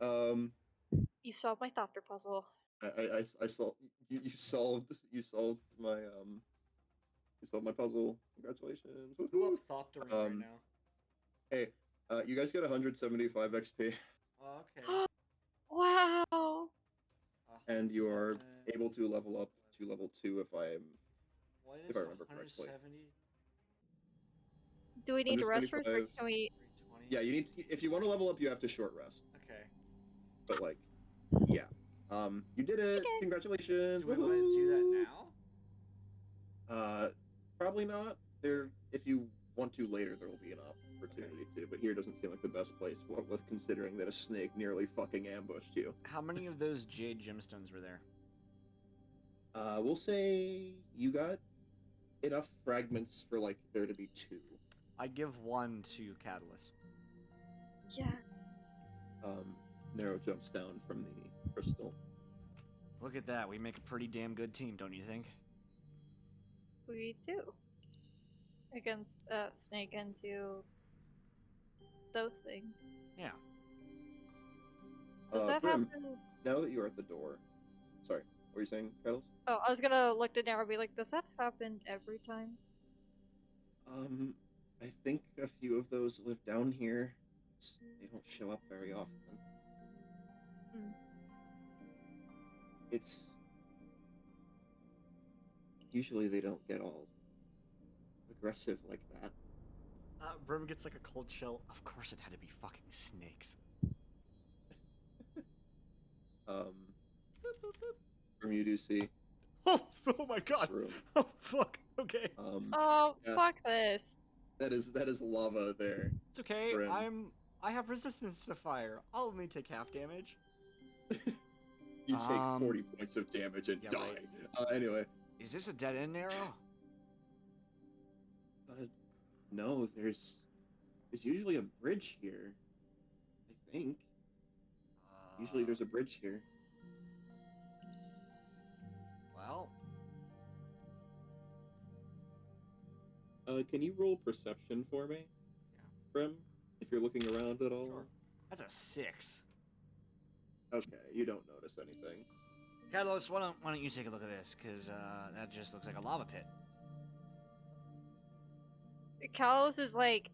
[SPEAKER 2] You solved my thopter puzzle.
[SPEAKER 1] I solved. You solved my You solved my puzzle. Congratulations!
[SPEAKER 5] Who
[SPEAKER 1] Woohoo!
[SPEAKER 5] up Thoptering right
[SPEAKER 1] Um,
[SPEAKER 5] now?
[SPEAKER 1] Hey, you guys get 175 XP,
[SPEAKER 5] Oh, okay.
[SPEAKER 2] Wow.
[SPEAKER 1] and you are
[SPEAKER 5] 107.
[SPEAKER 1] able to level up to level 2 if
[SPEAKER 5] What
[SPEAKER 1] if
[SPEAKER 5] is
[SPEAKER 1] I remember correctly.
[SPEAKER 5] 170?
[SPEAKER 2] Do we need to rest first, or
[SPEAKER 1] 125.
[SPEAKER 2] can we?
[SPEAKER 5] 320?
[SPEAKER 1] Yeah, you need to, if you want to level up, you have to short rest.
[SPEAKER 5] Okay.
[SPEAKER 1] But like, yeah, you did it.
[SPEAKER 2] Okay.
[SPEAKER 1] Congratulations!
[SPEAKER 5] Do I want to do that now?
[SPEAKER 1] Probably not. There, if you want to later, there will be an opportunity to. But here doesn't seem like the best place. What with considering that a snake nearly fucking ambushed you.
[SPEAKER 5] How many of those jade gemstones were there?
[SPEAKER 1] We'll say you got enough fragments for like there to be 2.
[SPEAKER 5] I give one to Catalyst.
[SPEAKER 2] Yes.
[SPEAKER 1] Narrow jumps down from the crystal.
[SPEAKER 5] Look at that. We make a pretty damn good team, don't you think?
[SPEAKER 2] We do. Against snake into those things.
[SPEAKER 5] Yeah.
[SPEAKER 2] Does that
[SPEAKER 1] Brim,
[SPEAKER 2] happen?
[SPEAKER 1] now that you're at the door, sorry, what were you saying, Kettles?
[SPEAKER 2] Oh, I was gonna look it down and be like, does that happen every time?
[SPEAKER 1] I think a few of those live down here. They don't show up very often.
[SPEAKER 2] Hmm.
[SPEAKER 1] It's usually they don't get all aggressive like that.
[SPEAKER 5] Brim gets like a cold chill. Of course it had to be fucking snakes.
[SPEAKER 1] From you do see
[SPEAKER 5] Oh my god!
[SPEAKER 1] this room.
[SPEAKER 5] Oh fuck! Okay.
[SPEAKER 2] Oh,
[SPEAKER 1] yeah.
[SPEAKER 2] fuck this.
[SPEAKER 1] That is lava there.
[SPEAKER 5] It's okay.
[SPEAKER 1] Brim.
[SPEAKER 5] I have resistance to fire. I'll only take half damage.
[SPEAKER 1] You take 40 points of damage and
[SPEAKER 5] yeah,
[SPEAKER 1] die.
[SPEAKER 5] right.
[SPEAKER 1] Anyway.
[SPEAKER 5] Is this a dead end arrow?
[SPEAKER 1] No, there's usually a bridge here. I think. Usually there's a bridge here.
[SPEAKER 5] Well,
[SPEAKER 1] Can you roll perception for me?
[SPEAKER 5] Yeah.
[SPEAKER 1] Brim? If you're looking around at all?
[SPEAKER 5] sure. That's a 6.
[SPEAKER 1] Okay, you don't notice anything.
[SPEAKER 5] Catalyst, why don't you take a look at this? Because that just looks like a lava pit.
[SPEAKER 2] Kalos is like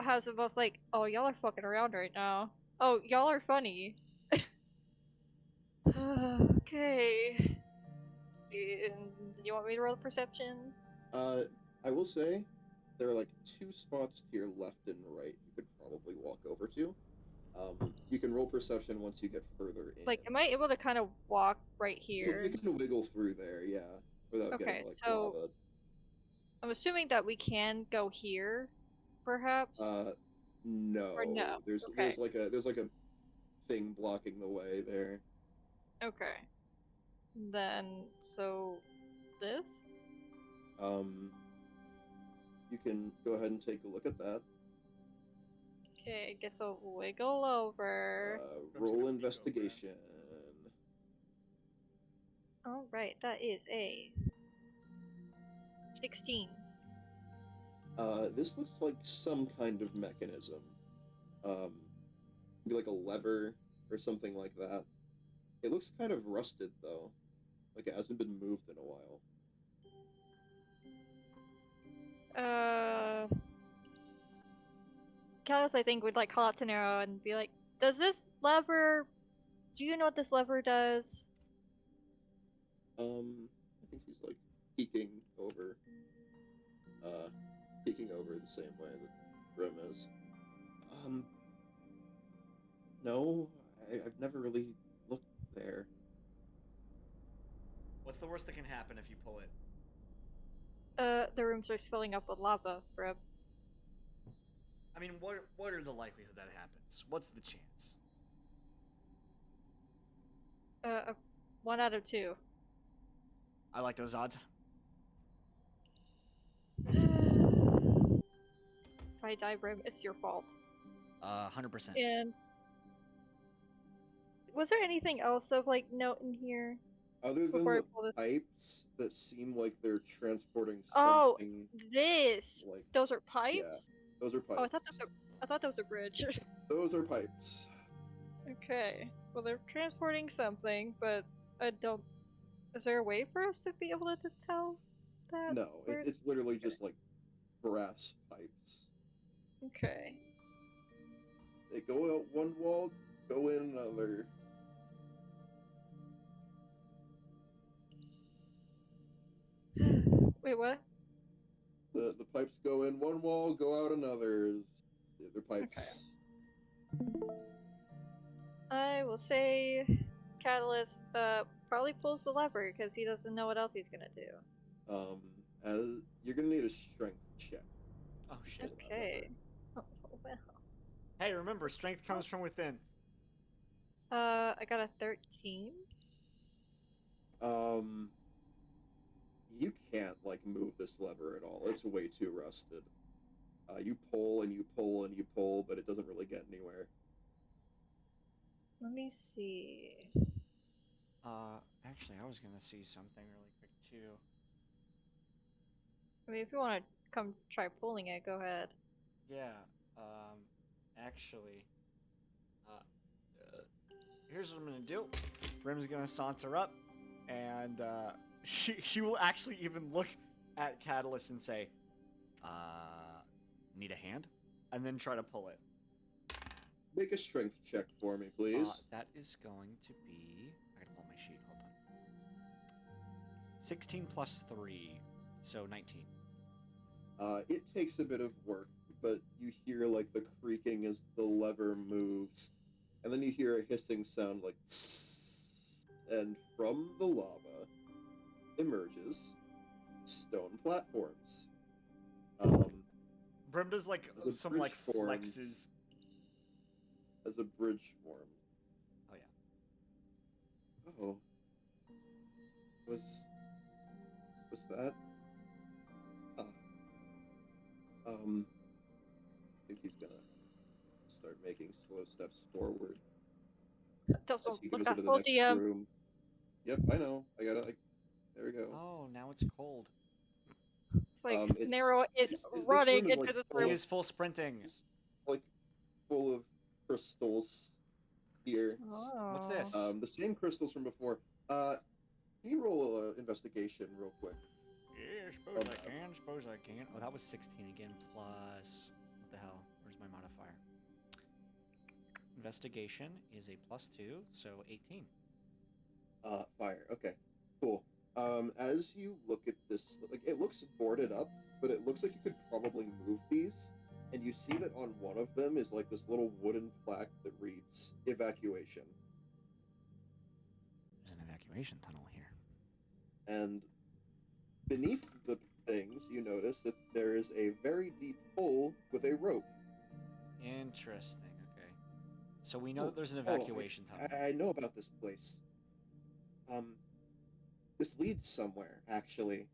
[SPEAKER 2] has the most like, oh, y'all are fucking around right now. Oh, y'all are funny. Okay. And you want me to roll perception?
[SPEAKER 1] I will say there are like 2 spots to your left and right you could probably walk over to. You can roll perception once you get further in.
[SPEAKER 2] Like, am I able to kind of walk right here?
[SPEAKER 1] You can wiggle through there, yeah, without
[SPEAKER 2] Okay,
[SPEAKER 1] getting like
[SPEAKER 2] so-
[SPEAKER 1] lava.
[SPEAKER 2] I'm assuming that we can go here, perhaps?
[SPEAKER 1] No.
[SPEAKER 2] Or no?
[SPEAKER 1] There's
[SPEAKER 2] Okay.
[SPEAKER 1] there's like a thing blocking the way there.
[SPEAKER 2] Okay. Then, so this?
[SPEAKER 1] You can go ahead and take a look at that.
[SPEAKER 2] Okay, I guess I'll wiggle over.
[SPEAKER 1] Roll investigation.
[SPEAKER 2] Alright, that is a 16.
[SPEAKER 1] This looks like some kind of mechanism. Maybe like a lever or something like that. It looks kind of rusted though. Like it hasn't been moved in a while.
[SPEAKER 2] Callus, I think, would like call out to Nero and be like, do you know what this lever does?
[SPEAKER 1] I think he's like peeking over, the same way that Grim is. No, I've never really looked there.
[SPEAKER 3] What's the worst that can happen if you pull it?
[SPEAKER 2] The room starts filling up with lava, bro.
[SPEAKER 3] I mean, what are the likelihood that it happens? What's the chance?
[SPEAKER 2] 1 out of 2.
[SPEAKER 3] I like those odds.
[SPEAKER 2] If I die, Brim, it's your fault.
[SPEAKER 3] 100%.
[SPEAKER 2] And was there anything else of like note in here?
[SPEAKER 1] Other than
[SPEAKER 2] Before I
[SPEAKER 1] the
[SPEAKER 2] pull this.
[SPEAKER 1] pipes that seem like they're transporting
[SPEAKER 2] Oh,
[SPEAKER 1] something
[SPEAKER 2] this.
[SPEAKER 1] like
[SPEAKER 2] Those are pipes?
[SPEAKER 1] yeah, those are pipes.
[SPEAKER 2] Oh, I thought that was a bridge.
[SPEAKER 1] Those are pipes.
[SPEAKER 2] Okay. Well, they're transporting something, but I don't. Is there a way for us to be able to tell that?
[SPEAKER 1] No,
[SPEAKER 2] where
[SPEAKER 1] it's literally just like brass pipes.
[SPEAKER 2] Okay.
[SPEAKER 1] They go out one wall, go in another.
[SPEAKER 2] Wait, what?
[SPEAKER 1] The pipes go in one wall, go out another. The other pipes.
[SPEAKER 2] I will say Catalyst probably pulls the lever because he doesn't know what else he's gonna do.
[SPEAKER 1] As you're gonna need a strength check.
[SPEAKER 3] Oh shit.
[SPEAKER 2] Okay. Oh, well.
[SPEAKER 3] Hey, remember, strength comes from within.
[SPEAKER 2] I got a 13.
[SPEAKER 1] You can't like move this lever at all. It's way too rusted. You pull and you pull and you pull, but it doesn't really get anywhere.
[SPEAKER 2] Let me see.
[SPEAKER 5] Actually, I was gonna see something really quick too.
[SPEAKER 2] I mean, if you want to come try pulling it, go ahead.
[SPEAKER 5] Yeah. Actually, here's what I'm gonna do. Brim's gonna saunter up, and she will actually even look at Catalyst and say, "Need a hand?" and then try to pull it.
[SPEAKER 1] Make a strength check for me, please.
[SPEAKER 5] That is going to be. I gotta pull my sheet. Hold on. 16 plus 3, so 19.
[SPEAKER 1] It takes a bit of work, but you hear like the creaking as the lever moves, and then you hear a hissing sound like tss, and from the lava emerges stone platforms.
[SPEAKER 3] Brim does like
[SPEAKER 1] The
[SPEAKER 3] some
[SPEAKER 1] bridge
[SPEAKER 3] like
[SPEAKER 1] forms.
[SPEAKER 3] flexes.
[SPEAKER 1] As a bridge formed.
[SPEAKER 3] Oh yeah.
[SPEAKER 1] Oh. Was that? I think he's gonna start making slow steps forward
[SPEAKER 2] Don't
[SPEAKER 1] as he
[SPEAKER 2] look
[SPEAKER 1] goes
[SPEAKER 2] at
[SPEAKER 1] into the next
[SPEAKER 2] DM.
[SPEAKER 1] room. Yep, I know. I gotta. There we go.
[SPEAKER 5] Oh, now it's cold.
[SPEAKER 2] It's like
[SPEAKER 1] It's-
[SPEAKER 2] Nero is
[SPEAKER 1] this
[SPEAKER 2] running
[SPEAKER 1] room is,
[SPEAKER 2] into
[SPEAKER 1] like,
[SPEAKER 2] the
[SPEAKER 1] full
[SPEAKER 5] He
[SPEAKER 2] room.
[SPEAKER 5] is full sprinting.
[SPEAKER 1] It's, like full of crystals here.
[SPEAKER 5] What's
[SPEAKER 2] Oh.
[SPEAKER 5] this?
[SPEAKER 1] The same crystals from before. Can you roll an investigation real quick?
[SPEAKER 5] Yeah, suppose
[SPEAKER 1] Oh,
[SPEAKER 5] I
[SPEAKER 1] no.
[SPEAKER 5] can. Suppose I can. Oh, that was 16 again. Plus, what the hell? Where's my modifier? Investigation is a +2, so 18.
[SPEAKER 1] Fire. Okay, cool. As you look at this, like it looks boarded up, but it looks like you could probably move these. And you see that on one of them is like this little wooden plaque that reads "Evacuation,"
[SPEAKER 5] There's an evacuation tunnel here.
[SPEAKER 1] and beneath the things, you notice that there is a very deep hole with a rope.
[SPEAKER 5] Interesting. Okay. So we know
[SPEAKER 1] Oh,
[SPEAKER 5] that there's an
[SPEAKER 1] oh,
[SPEAKER 5] evacuation tunnel.
[SPEAKER 1] I know about this place. This leads somewhere, actually.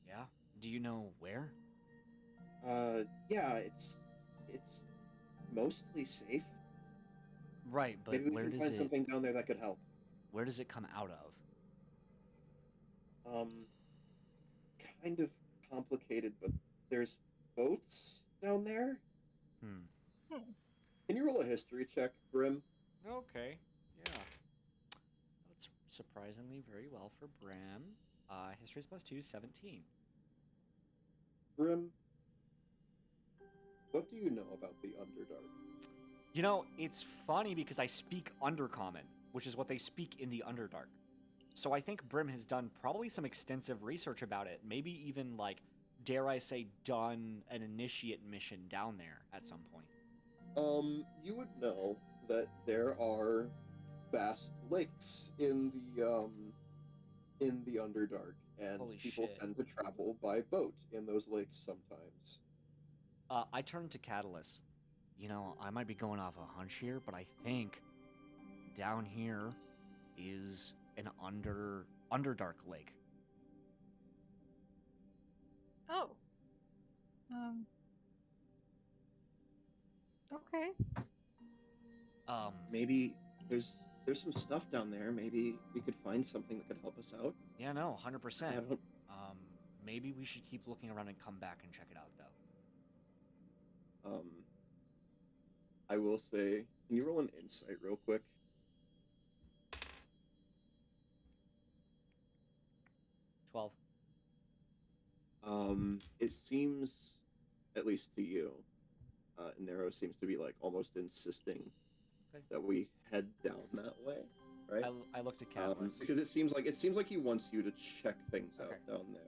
[SPEAKER 5] Yeah. Do you know where?
[SPEAKER 1] Yeah, it's mostly safe.
[SPEAKER 5] Right, but
[SPEAKER 1] Maybe we
[SPEAKER 5] where
[SPEAKER 1] can
[SPEAKER 5] does
[SPEAKER 1] find
[SPEAKER 5] it?
[SPEAKER 1] something down there that could help.
[SPEAKER 5] Where does it come out of?
[SPEAKER 1] Kind of complicated, but there's boats down there.
[SPEAKER 5] Hmm.
[SPEAKER 2] Hmm.
[SPEAKER 1] Can you roll a history check, Brim?
[SPEAKER 5] Okay. Yeah. That's surprisingly very well for Bram. History's +2, 17.
[SPEAKER 1] Brim, what do you know about the Underdark?
[SPEAKER 5] You know, it's funny because I speak Undercommon, which is what they speak in the Underdark. So I think Brim has done probably some extensive research about it. Maybe even, like, dare I say, done an initiate mission down there at some point.
[SPEAKER 1] You would know that there are vast lakes in the Underdark, and
[SPEAKER 5] Holy
[SPEAKER 1] people
[SPEAKER 5] shit.
[SPEAKER 1] tend to travel by boat in those lakes sometimes.
[SPEAKER 5] I turned to Catalyst. You know, I might be going off a hunch here, but I think down here is an Underdark lake.
[SPEAKER 2] Oh. Okay.
[SPEAKER 1] Maybe there's some stuff down there. Maybe we could find something that could help us out.
[SPEAKER 5] Yeah, no, 100%.
[SPEAKER 1] I don't.
[SPEAKER 5] Maybe we should keep looking around and come back and check it out, though.
[SPEAKER 1] I will say, can you roll an insight real quick?
[SPEAKER 5] 12.
[SPEAKER 1] It seems, at least to you, Nero seems to be like almost insisting
[SPEAKER 5] Okay.
[SPEAKER 1] that we head down that way, right?
[SPEAKER 5] I looked at Catalyst.
[SPEAKER 1] Because it seems like he wants you to check things
[SPEAKER 5] Okay.
[SPEAKER 1] out down there.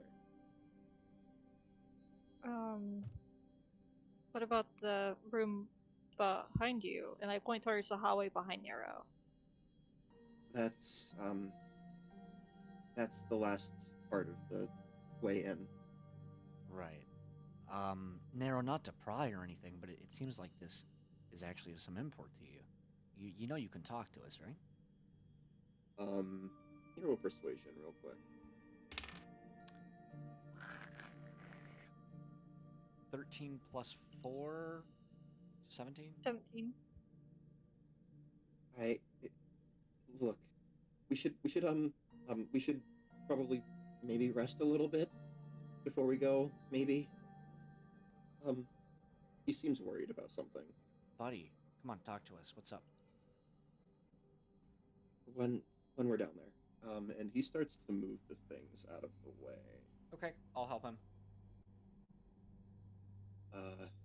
[SPEAKER 2] What about the room behind you? And I point towards the hallway behind Nero.
[SPEAKER 1] That's the last part of the way in.
[SPEAKER 5] Right. Nero, not to pry or anything, but it seems like this is actually of some import to you. You know you can talk to us, right?
[SPEAKER 1] You roll persuasion real quick.
[SPEAKER 5] 13 plus 4, 17?
[SPEAKER 2] 17.
[SPEAKER 1] Look, we should probably maybe rest a little bit before we go, maybe. He seems worried about something.
[SPEAKER 5] Buddy, come on, talk to us. What's up?
[SPEAKER 1] When we're down there. And he starts to move the things out of the way.
[SPEAKER 5] Okay, I'll help him.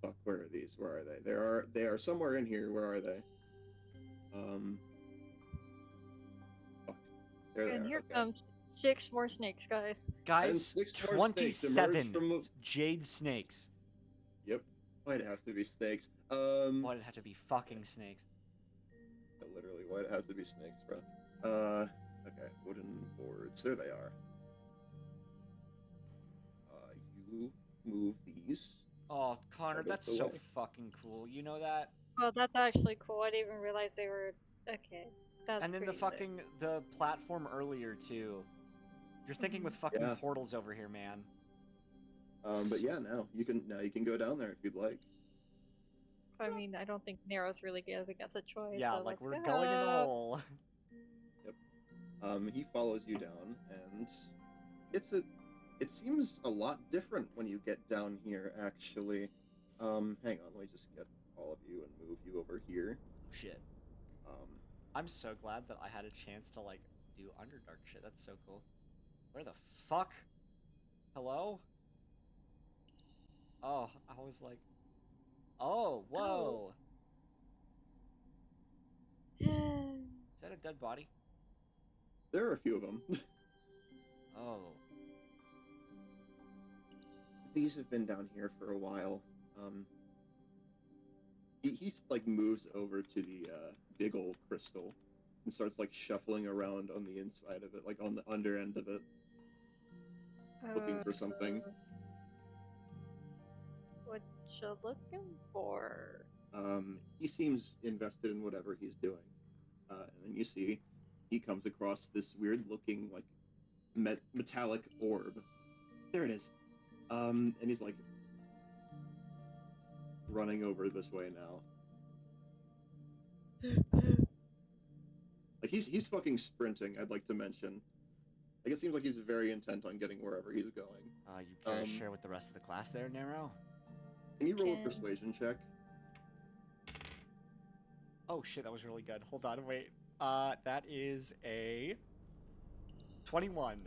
[SPEAKER 1] Fuck, where are these? Where are they? They are somewhere in here. Where are they? Fuck. There they
[SPEAKER 2] And
[SPEAKER 1] are.
[SPEAKER 2] here
[SPEAKER 1] Okay.
[SPEAKER 2] comes 6 more snakes, guys.
[SPEAKER 5] Guys,
[SPEAKER 1] 6 more snakes emerge
[SPEAKER 5] 27
[SPEAKER 1] from...
[SPEAKER 5] jade snakes.
[SPEAKER 1] Yep. Why'd it have to be snakes?
[SPEAKER 5] Why'd it have to be fucking snakes?
[SPEAKER 1] Literally, why'd it have to be snakes, bro? Okay, wooden boards. There they are. You move these.
[SPEAKER 5] Oh, Connor,
[SPEAKER 1] Out of
[SPEAKER 5] that's
[SPEAKER 1] the
[SPEAKER 5] so
[SPEAKER 1] way.
[SPEAKER 5] fucking cool. You know that?
[SPEAKER 2] Oh, that's actually cool. I didn't even realize they were... Okay. That's
[SPEAKER 5] And then the
[SPEAKER 2] pretty sick.
[SPEAKER 5] fucking the platform earlier too. You're thinking with fucking
[SPEAKER 1] Yeah.
[SPEAKER 5] portals over here, man.
[SPEAKER 1] But yeah, now you can go down there if you'd like.
[SPEAKER 2] I mean, I don't think Nero's really giving us a choice.
[SPEAKER 5] Yeah,
[SPEAKER 2] so
[SPEAKER 5] like
[SPEAKER 2] let's
[SPEAKER 5] we're
[SPEAKER 2] go.
[SPEAKER 5] going in the hole.
[SPEAKER 1] He follows you down, and it seems a lot different when you get down here, actually. Hang on, let me just get all of you and move you over here.
[SPEAKER 5] Shit.
[SPEAKER 1] Um,
[SPEAKER 5] I'm so glad that I had a chance to like do Underdark shit. That's so cool. Where the fuck? Hello? Oh, I was like, oh, whoa. Is that a dead body?
[SPEAKER 1] there are a few of them.
[SPEAKER 5] Oh.
[SPEAKER 1] These have been down here for a while. He like moves over to the big old crystal and starts like shuffling around on the inside of it, like on the under end of it. looking for something.
[SPEAKER 2] What you looking for?
[SPEAKER 1] He seems invested in whatever he's doing. And then you see he comes across this weird-looking, like, metallic orb. There it is. And he's, like, running over this way now. Like, he's fucking sprinting, I'd like to mention. Like, it seems like he's very intent on getting wherever he's going.
[SPEAKER 3] You care to share with the rest of the class there, Nero?
[SPEAKER 1] Can you roll a
[SPEAKER 2] Can-
[SPEAKER 1] persuasion check?
[SPEAKER 3] Oh shit, that was really good. Hold on, wait. That is a 21.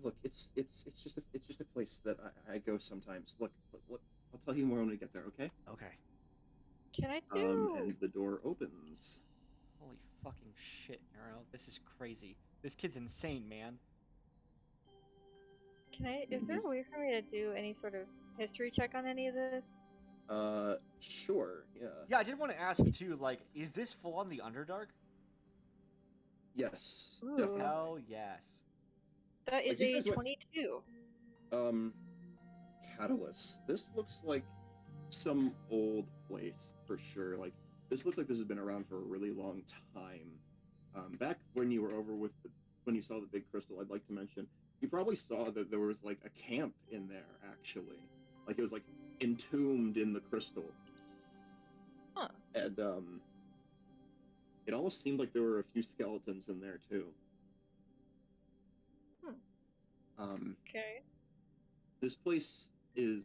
[SPEAKER 1] Look, it's just a place that I go sometimes. Look, I'll tell you more when we get there, okay?
[SPEAKER 3] Okay.
[SPEAKER 2] Can I do?
[SPEAKER 1] And the door opens.
[SPEAKER 3] Holy fucking shit, Nero. This is crazy. This kid's insane, man.
[SPEAKER 2] Can I? Is there a way for me to do any sort of history check on any of this?
[SPEAKER 1] Sure, yeah.
[SPEAKER 3] Yeah, I did want to ask too, like, is this full on the Underdark?
[SPEAKER 1] Yes,
[SPEAKER 2] Ooh.
[SPEAKER 1] definitely.
[SPEAKER 3] Hell yes.
[SPEAKER 2] That is
[SPEAKER 1] you
[SPEAKER 2] a
[SPEAKER 1] guys went-
[SPEAKER 2] 22.
[SPEAKER 1] Catalyst. This looks like some old place for sure. Like, this looks like this has been around for a really long time. Back when you were over with when you saw the big crystal, I'd like to mention, you probably saw that there was like a camp in there, actually. Like, it was like entombed in the crystal.
[SPEAKER 2] Huh.
[SPEAKER 1] And it almost seemed like there were a few skeletons in there too.
[SPEAKER 2] Okay.
[SPEAKER 1] This place is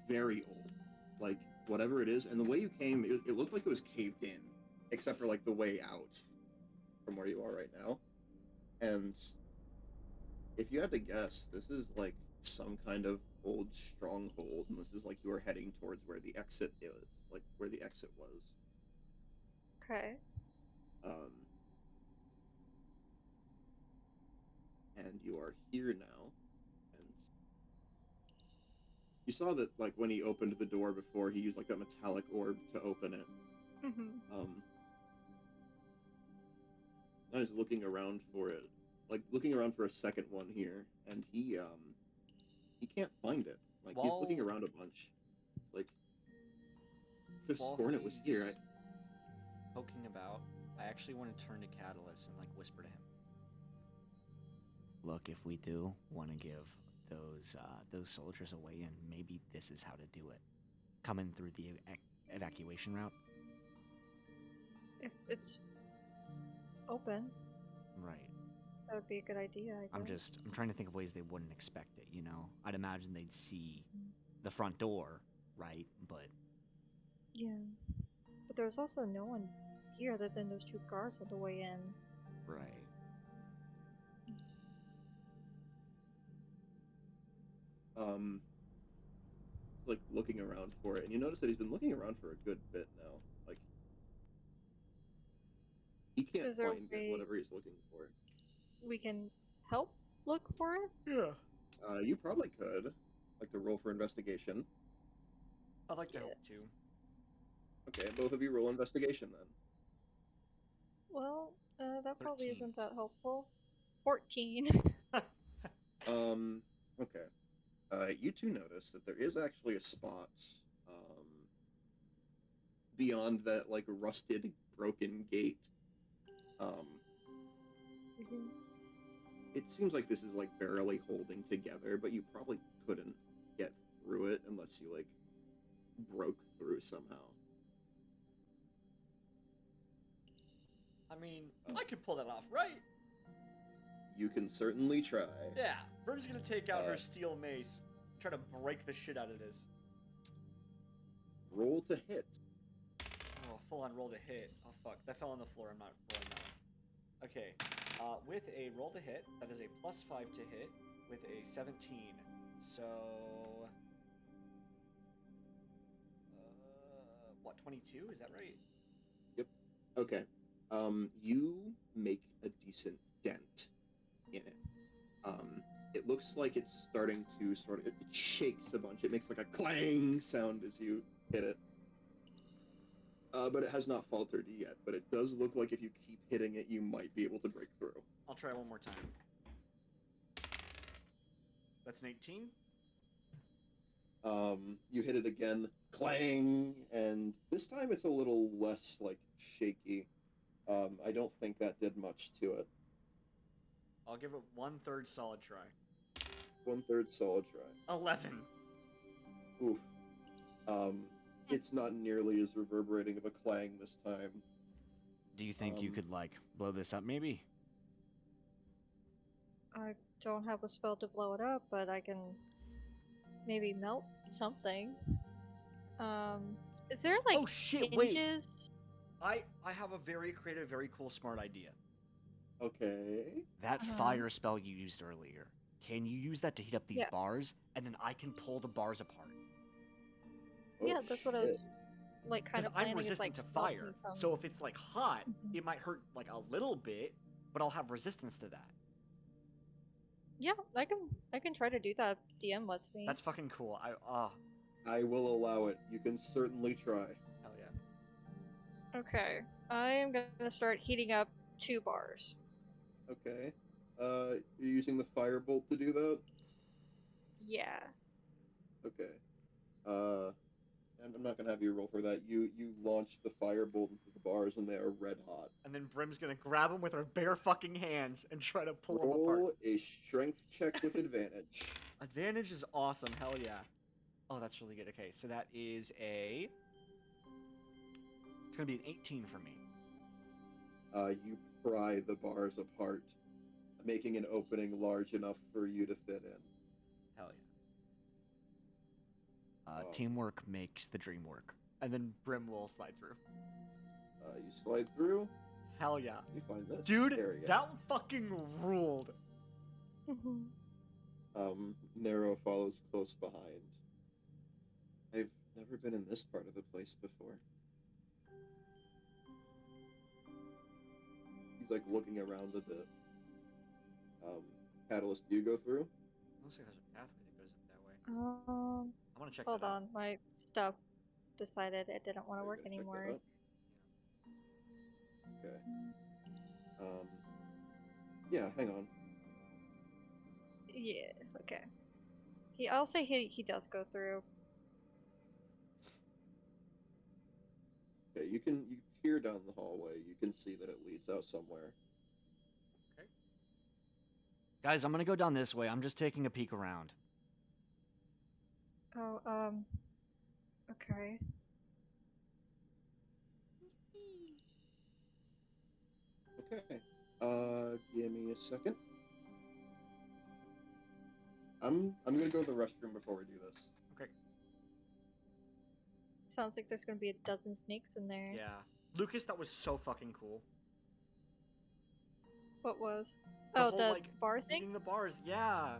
[SPEAKER 1] very old, like whatever it is, and the way you came, it looked like it was caved in, except for like the way out from where you are right now. And if you had to guess, this is like some kind of old stronghold, and this is like you are heading towards where the exit is, like where the exit was.
[SPEAKER 2] Okay.
[SPEAKER 1] And you are here now, and you saw that like when he opened the door before, he used like that metallic orb to open it.
[SPEAKER 2] Mm-hmm.
[SPEAKER 1] I was looking around for it, like looking around for a second one here, and he can't find it. Like, he's looking
[SPEAKER 3] Well-
[SPEAKER 1] around a bunch. Like, could have
[SPEAKER 3] While
[SPEAKER 1] sworn it was here.
[SPEAKER 3] he's poking about, I actually want to turn to Catalyst and like whisper to him. Look, if we do want to give those soldiers a way in, maybe this is how to do it. Coming through the evacuation route.
[SPEAKER 2] If it's open,
[SPEAKER 3] Right.
[SPEAKER 2] that would be a good idea. I
[SPEAKER 3] I'm
[SPEAKER 2] guess.
[SPEAKER 3] I'm trying to think of ways they wouldn't expect it, you know? I'd imagine they'd see the front door, right? But
[SPEAKER 2] Yeah. But there's also no one here other than those two guards on the way in.
[SPEAKER 3] right.
[SPEAKER 1] Like looking around for it, and you notice that he's been looking around for a good bit now. Like, he can't
[SPEAKER 2] Is there a
[SPEAKER 1] find
[SPEAKER 2] way-
[SPEAKER 1] it, whatever he's looking for.
[SPEAKER 2] We can help look for it.
[SPEAKER 3] Yeah.
[SPEAKER 1] You probably could, like, to roll for investigation.
[SPEAKER 3] I'd like to help too.
[SPEAKER 1] Okay, both of you roll investigation then.
[SPEAKER 2] Well, that probably
[SPEAKER 3] 13.
[SPEAKER 2] isn't that helpful. 14.
[SPEAKER 1] Okay. You two notice that there is actually a spot, beyond that, like, rusted, broken gate. It seems like this is, like, barely holding together, but you probably couldn't get through it unless you, like, broke through somehow.
[SPEAKER 3] I mean, I could pull that off, right?
[SPEAKER 1] You can certainly try.
[SPEAKER 3] Yeah. Brim's gonna take out her
[SPEAKER 1] Uh,
[SPEAKER 3] steel mace, try to break the shit out of this.
[SPEAKER 1] Roll to hit.
[SPEAKER 3] Oh, full on roll to hit. Oh fuck, that fell on the floor. I'm not rolling that one. Okay, with a roll to hit, that is a +5 to hit with a 17. So, what, 22? Is that right?
[SPEAKER 1] Okay. You make a decent dent in it. It looks like it's starting to sort of, it shakes a bunch. It makes like a clang sound as you hit it. But it has not faltered yet. But it does look like if you keep hitting it, you might be able to break through.
[SPEAKER 5] I'll try one more time. That's an 18.
[SPEAKER 1] You hit it again, clang, and this time it's a little less like shaky. I don't think that did much to it.
[SPEAKER 5] I'll give it 1/3 solid try.
[SPEAKER 1] 1/3 solid try.
[SPEAKER 5] 11.
[SPEAKER 1] Oof. It's not nearly as reverberating of a clang this time.
[SPEAKER 3] Do you think you could like blow this up maybe?
[SPEAKER 2] I don't have a spell to blow it up, but I can maybe melt something. Is there like
[SPEAKER 5] Oh shit, wait.
[SPEAKER 2] hinges?
[SPEAKER 5] I have a very creative, very cool, smart idea.
[SPEAKER 1] Okay.
[SPEAKER 3] That
[SPEAKER 2] Uh-huh.
[SPEAKER 3] fire spell you used earlier. Can you use that to heat up these
[SPEAKER 2] Yeah.
[SPEAKER 3] bars, and then I can pull the bars apart?
[SPEAKER 1] Oh,
[SPEAKER 2] Yeah, that's what I was like kind
[SPEAKER 3] Because
[SPEAKER 2] of
[SPEAKER 3] I'm
[SPEAKER 2] planning. Is
[SPEAKER 3] resistant
[SPEAKER 2] like
[SPEAKER 3] to
[SPEAKER 2] melting
[SPEAKER 3] fire,
[SPEAKER 2] from-
[SPEAKER 3] so if it's like hot,
[SPEAKER 2] Mhm.
[SPEAKER 3] it might hurt like a little bit, but I'll have resistance to that.
[SPEAKER 2] Yeah, I can try to do that. If DM lets me.
[SPEAKER 3] That's fucking cool.
[SPEAKER 1] I will allow it. You can certainly try.
[SPEAKER 3] Hell yeah.
[SPEAKER 2] Okay, I am gonna start heating up 2 bars.
[SPEAKER 1] Okay. You're using the firebolt to do that?
[SPEAKER 2] Yeah.
[SPEAKER 1] Okay. And I'm not gonna have you roll for that. You launch the firebolt into the bars and they are red hot.
[SPEAKER 3] And then Brim's gonna grab him with her bare fucking hands and try to pull him apart.
[SPEAKER 1] Roll a strength check with advantage.
[SPEAKER 3] Advantage is awesome. Hell yeah. Oh, that's really good. Okay, so that is a. It's gonna be an 18 for me.
[SPEAKER 1] You pry the bars apart, making an opening large enough for you to fit in.
[SPEAKER 3] Hell yeah.
[SPEAKER 1] Oh.
[SPEAKER 3] Teamwork makes the dream work. And then Brim will slide through.
[SPEAKER 1] You slide through.
[SPEAKER 3] Hell yeah.
[SPEAKER 1] Let me find this.
[SPEAKER 3] Dude,
[SPEAKER 1] There we go.
[SPEAKER 3] that fucking ruled.
[SPEAKER 1] Nero follows close behind. I've never been in this part of the place before. He's like looking around a bit. Catalyst, do you go through?
[SPEAKER 3] Looks like there's a pathway that goes up that way. I want to check
[SPEAKER 2] Hold
[SPEAKER 3] that out.
[SPEAKER 2] on, my stuff decided it didn't want to
[SPEAKER 1] Okay,
[SPEAKER 2] work
[SPEAKER 1] go check that
[SPEAKER 2] anymore.
[SPEAKER 1] out. Okay. Yeah, hang on.
[SPEAKER 2] Yeah. Okay. I'll say he does go through.
[SPEAKER 1] Okay, you peer down the hallway. You can see that it leads out somewhere.
[SPEAKER 3] Guys, I'm gonna go down this way. I'm just taking a peek around.
[SPEAKER 2] Oh, okay.
[SPEAKER 1] Okay. Give me a second. I'm gonna go to the restroom before we do this.
[SPEAKER 3] Okay.
[SPEAKER 2] Sounds like there's gonna be a dozen snakes in there.
[SPEAKER 3] Yeah. Lucas, that was so fucking cool.
[SPEAKER 2] What was?
[SPEAKER 3] The
[SPEAKER 2] Oh,
[SPEAKER 3] whole,
[SPEAKER 2] the
[SPEAKER 3] like,
[SPEAKER 2] bar thing?
[SPEAKER 3] Eating the bars, yeah.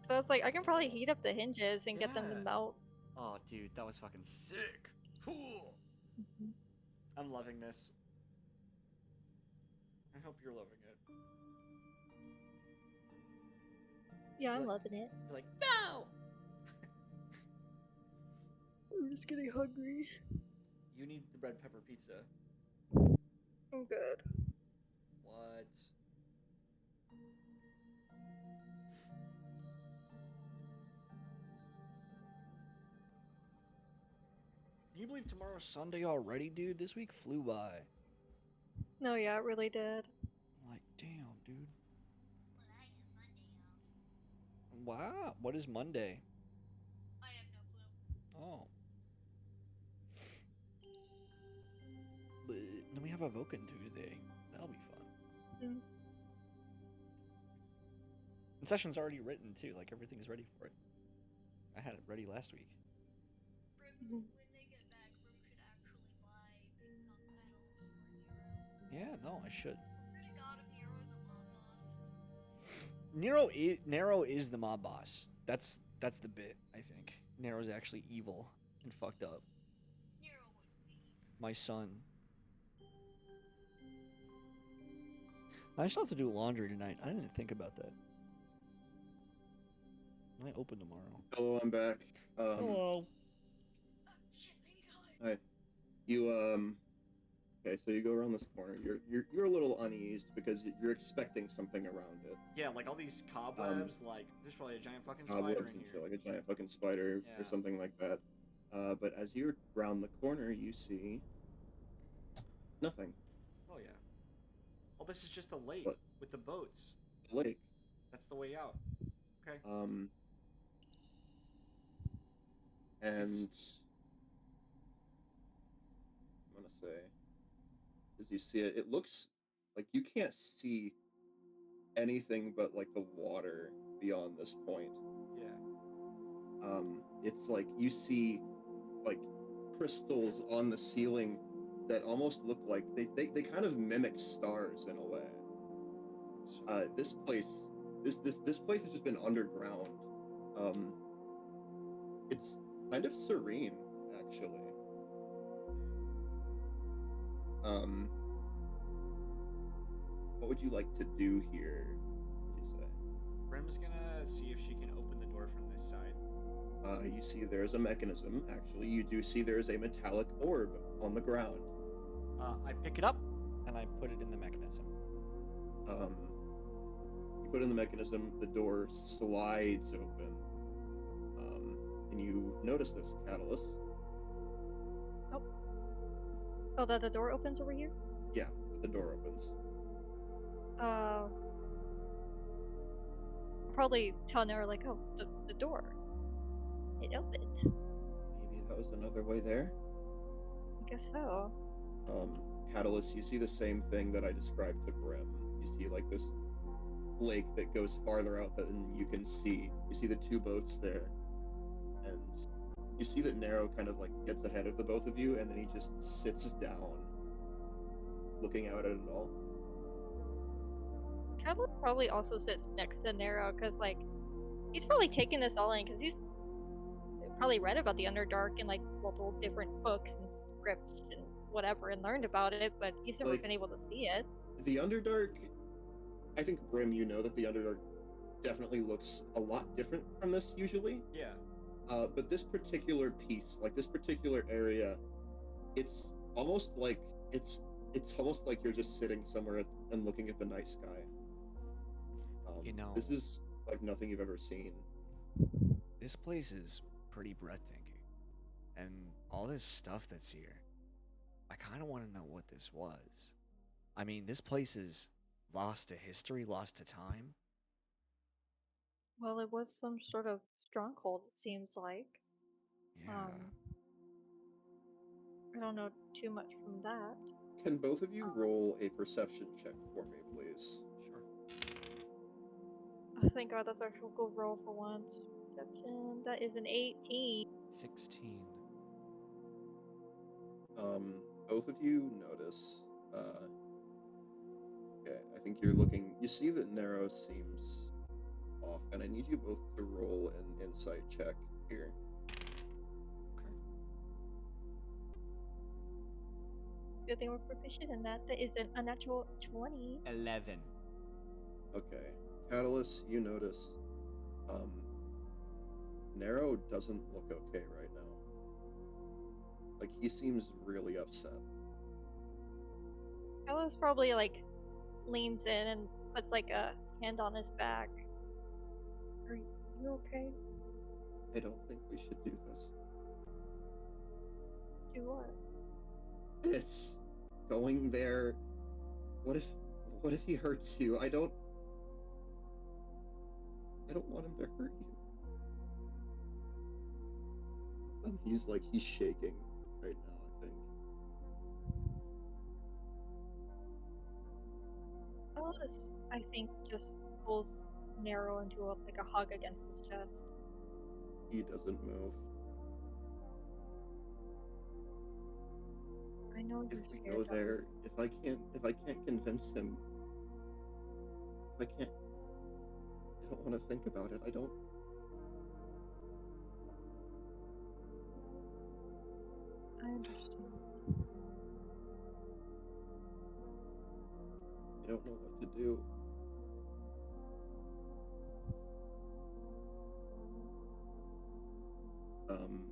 [SPEAKER 2] So it's like, I can probably heat up the hinges and get them to
[SPEAKER 3] Yeah.
[SPEAKER 2] melt.
[SPEAKER 3] Oh, dude, that was fucking sick. Cool. I'm loving this. I hope you're loving it.
[SPEAKER 2] Yeah, I'm
[SPEAKER 3] What?
[SPEAKER 2] loving it.
[SPEAKER 3] You're like, no!
[SPEAKER 2] I'm just getting hungry.
[SPEAKER 3] You need the red pepper pizza.
[SPEAKER 2] I'm good.
[SPEAKER 3] What?
[SPEAKER 5] Can you believe tomorrow's Sunday already, dude? This week flew by.
[SPEAKER 2] No, yeah, it really did.
[SPEAKER 5] Like, damn, dude.
[SPEAKER 4] But I have Monday off.
[SPEAKER 5] Wow. What is Monday?
[SPEAKER 4] I have no clue.
[SPEAKER 5] Oh. But then we have a Vulcan Tuesday. That'll be fun.
[SPEAKER 2] Mm.
[SPEAKER 5] And session's already written too. Like everything's ready for it. I had it ready last week.
[SPEAKER 4] Brim,
[SPEAKER 2] Mhm.
[SPEAKER 4] when they get back, Brim should actually buy ping pong paddles for Nero.
[SPEAKER 5] Yeah, no, I should.
[SPEAKER 4] Swear to God, if Nero's a mob boss.
[SPEAKER 5] Nero is the mob boss. That's the bit. I think Nero's actually evil and fucked up.
[SPEAKER 4] Nero wouldn't be.
[SPEAKER 5] My son. I still have to do laundry tonight. I didn't think about that. I open tomorrow.
[SPEAKER 1] Hello, I'm back.
[SPEAKER 5] Hello.
[SPEAKER 4] Shit, I need to hide.
[SPEAKER 1] You okay, so you go around this corner. You're a little uneased because you're expecting something around it.
[SPEAKER 3] Yeah, like all these cobwebs. Like there's probably a giant fucking spider
[SPEAKER 1] Cobwebs
[SPEAKER 3] in
[SPEAKER 1] and
[SPEAKER 3] here.
[SPEAKER 1] shit, like a giant fucking spider or
[SPEAKER 3] Yeah.
[SPEAKER 1] something like that. But as you're round the corner, you see nothing.
[SPEAKER 3] Oh yeah. Oh, this is just the lake
[SPEAKER 1] What?
[SPEAKER 3] with the boats.
[SPEAKER 1] The lake.
[SPEAKER 3] That's the way out. Okay.
[SPEAKER 1] And I'm gonna say, as you see it, it looks like you can't see anything but like the water beyond this point.
[SPEAKER 3] Yeah.
[SPEAKER 1] It's like you see like crystals on the ceiling that almost look like they kind of mimic stars in a way. This place has just been underground. It's kind of serene, actually. What would you like to do here? Would you say?
[SPEAKER 3] Brim's gonna see if she can open the door from this side.
[SPEAKER 1] You see there's a mechanism. Actually, you do see there's a metallic orb on the ground.
[SPEAKER 5] I pick it up and I put it in the mechanism.
[SPEAKER 1] You put in the mechanism, the door slides open. And you notice this, Catalyst.
[SPEAKER 2] Oh, that the door opens over here?
[SPEAKER 1] Yeah, the door opens.
[SPEAKER 2] Probably tell Nero, like, oh, the door. It opened.
[SPEAKER 1] Maybe that was another way there.
[SPEAKER 2] I guess so.
[SPEAKER 1] Catalyst, you see the same thing that I described to Brim. You see like this lake that goes farther out than you can see. You see the two boats there. And you see that Nero kind of like gets ahead of the both of you, and then he just sits down, looking out at it all.
[SPEAKER 2] Cavern probably also sits next to Nero, because, like, he's probably taking this all in, because he's probably read about the Underdark in, like, multiple different books and scripts and whatever, and learned about it, but he's never been able to see it.
[SPEAKER 1] The Underdark, I think, Brim, you know that the Underdark definitely looks a lot different from this usually.
[SPEAKER 3] Yeah.
[SPEAKER 1] But this particular piece, like this particular area, it's almost like it's almost like you're just sitting somewhere and looking at the night sky. This is like nothing you've ever seen.
[SPEAKER 6] This place is pretty breathtaking. And all this stuff that's here, I kind of want to know what this was. I mean, this place is lost to history, lost to time.
[SPEAKER 2] Well, it was some sort of stronghold, it seems like.
[SPEAKER 6] Yeah.
[SPEAKER 2] I don't know too much from that.
[SPEAKER 1] Can both of you roll a perception check for me, please?
[SPEAKER 3] Sure.
[SPEAKER 2] Oh, thank God, that's our actual good roll for once. Perception. That is an 18.
[SPEAKER 5] 16.
[SPEAKER 1] Both of you notice. Okay, I think you're looking. You see that Nero seems off, and I need you both to roll an insight check here.
[SPEAKER 5] Okay.
[SPEAKER 2] Good thing we're proficient in that. That is an unnatural 20.
[SPEAKER 3] 11.
[SPEAKER 1] Okay, Catalyst, you notice. Nero doesn't look okay right now. Like, he seems really upset.
[SPEAKER 2] Carlos probably, like, leans in and puts, like, a hand on his back. Are you okay?
[SPEAKER 1] I don't think we should do this.
[SPEAKER 2] Do what?
[SPEAKER 1] This. Going there. What if he hurts you? I don't want him to hurt you. And he's shaking right now, I think.
[SPEAKER 2] Carlos, I think, just pulls Nero into a hug against his chest.
[SPEAKER 1] He doesn't move.
[SPEAKER 2] I know
[SPEAKER 1] If
[SPEAKER 2] you're
[SPEAKER 1] we
[SPEAKER 2] scared.
[SPEAKER 1] go
[SPEAKER 2] Doug.
[SPEAKER 1] there, if I can't convince him, I don't want to think about it. I don't
[SPEAKER 2] understand.
[SPEAKER 1] know what to do.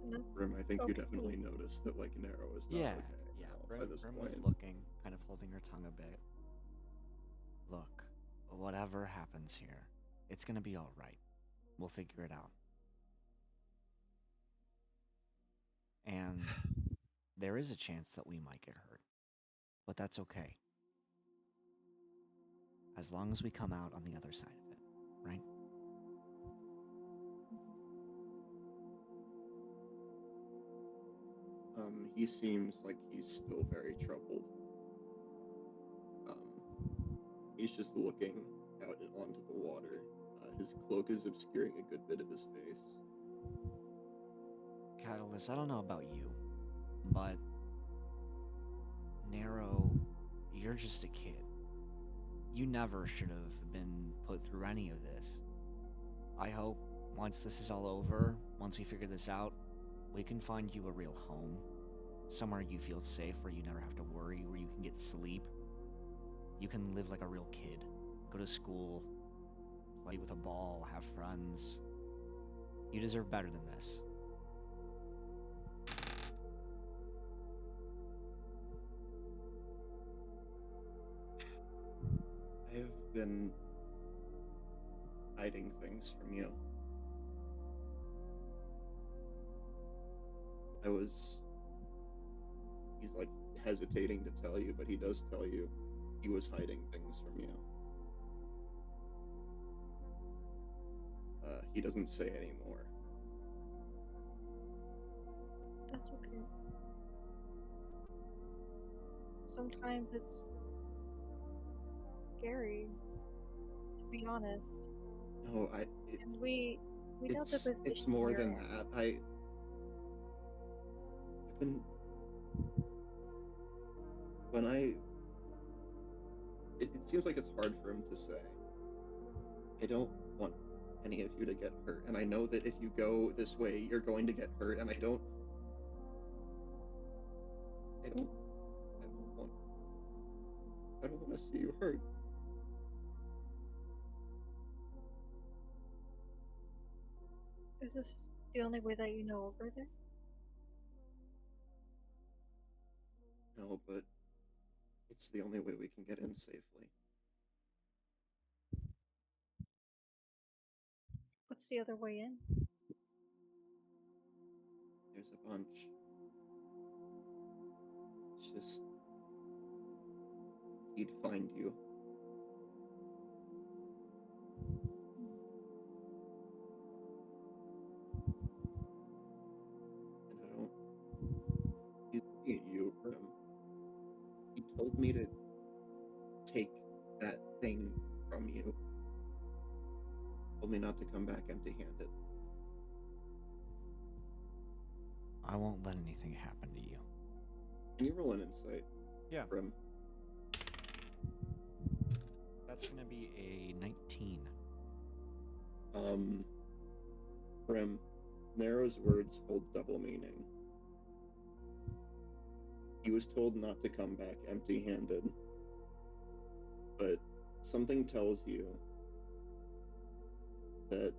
[SPEAKER 2] No,
[SPEAKER 1] Grim, I think you
[SPEAKER 2] okay.
[SPEAKER 1] definitely noticed that Nero is not
[SPEAKER 5] Yeah.
[SPEAKER 1] okay.
[SPEAKER 5] Yeah,
[SPEAKER 1] by this
[SPEAKER 5] Brim was
[SPEAKER 1] point.
[SPEAKER 5] looking, kind of holding her tongue a bit. Look, whatever happens here, it's gonna be all right. We'll figure it out. And there is a chance that we might get hurt, but that's okay. As long as we come out on the other side of it, right?
[SPEAKER 1] He seems like he's still very troubled. He's just looking out onto the water. His cloak is obscuring a good bit of his face.
[SPEAKER 5] Catalyst, I don't know about you, but Narrow, you're just a kid. You never should have been put through any of this. I hope once this is all over, once we figure this out, we can find you a real home. Somewhere you feel safe, where you never have to worry, where you can get sleep. You can live like a real kid. Go to school, play with a ball, have friends. You deserve better than this.
[SPEAKER 1] I've been hiding things from you. He's like hesitating to tell you, but he does tell you he was hiding things from you. He doesn't say anymore.
[SPEAKER 2] That's okay. Sometimes it's scary, to be honest.
[SPEAKER 1] No,
[SPEAKER 2] And we know the position
[SPEAKER 1] it's more
[SPEAKER 2] you're
[SPEAKER 1] than
[SPEAKER 2] in.
[SPEAKER 1] that. I've been when it seems like it's hard for him to say. I don't want any of you to get hurt, and I know that if you go this way, you're going to get hurt, and I don't want to see you hurt.
[SPEAKER 2] Is this the only way that you know over there?
[SPEAKER 1] No, but it's the only way we can get in safely.
[SPEAKER 2] What's the other way in?
[SPEAKER 1] There's a bunch. It's just he'd find you. And I don't. He's looking at you, Brim. He told me to take that thing from you. Told me not to come back empty-handed.
[SPEAKER 5] I won't let anything happen to you.
[SPEAKER 1] Can you roll an insight?
[SPEAKER 5] Yeah.
[SPEAKER 1] Brim.
[SPEAKER 5] That's gonna be a 19.
[SPEAKER 1] Brim, Narrow's words hold double meaning. He was told not to come back empty-handed, but something tells you that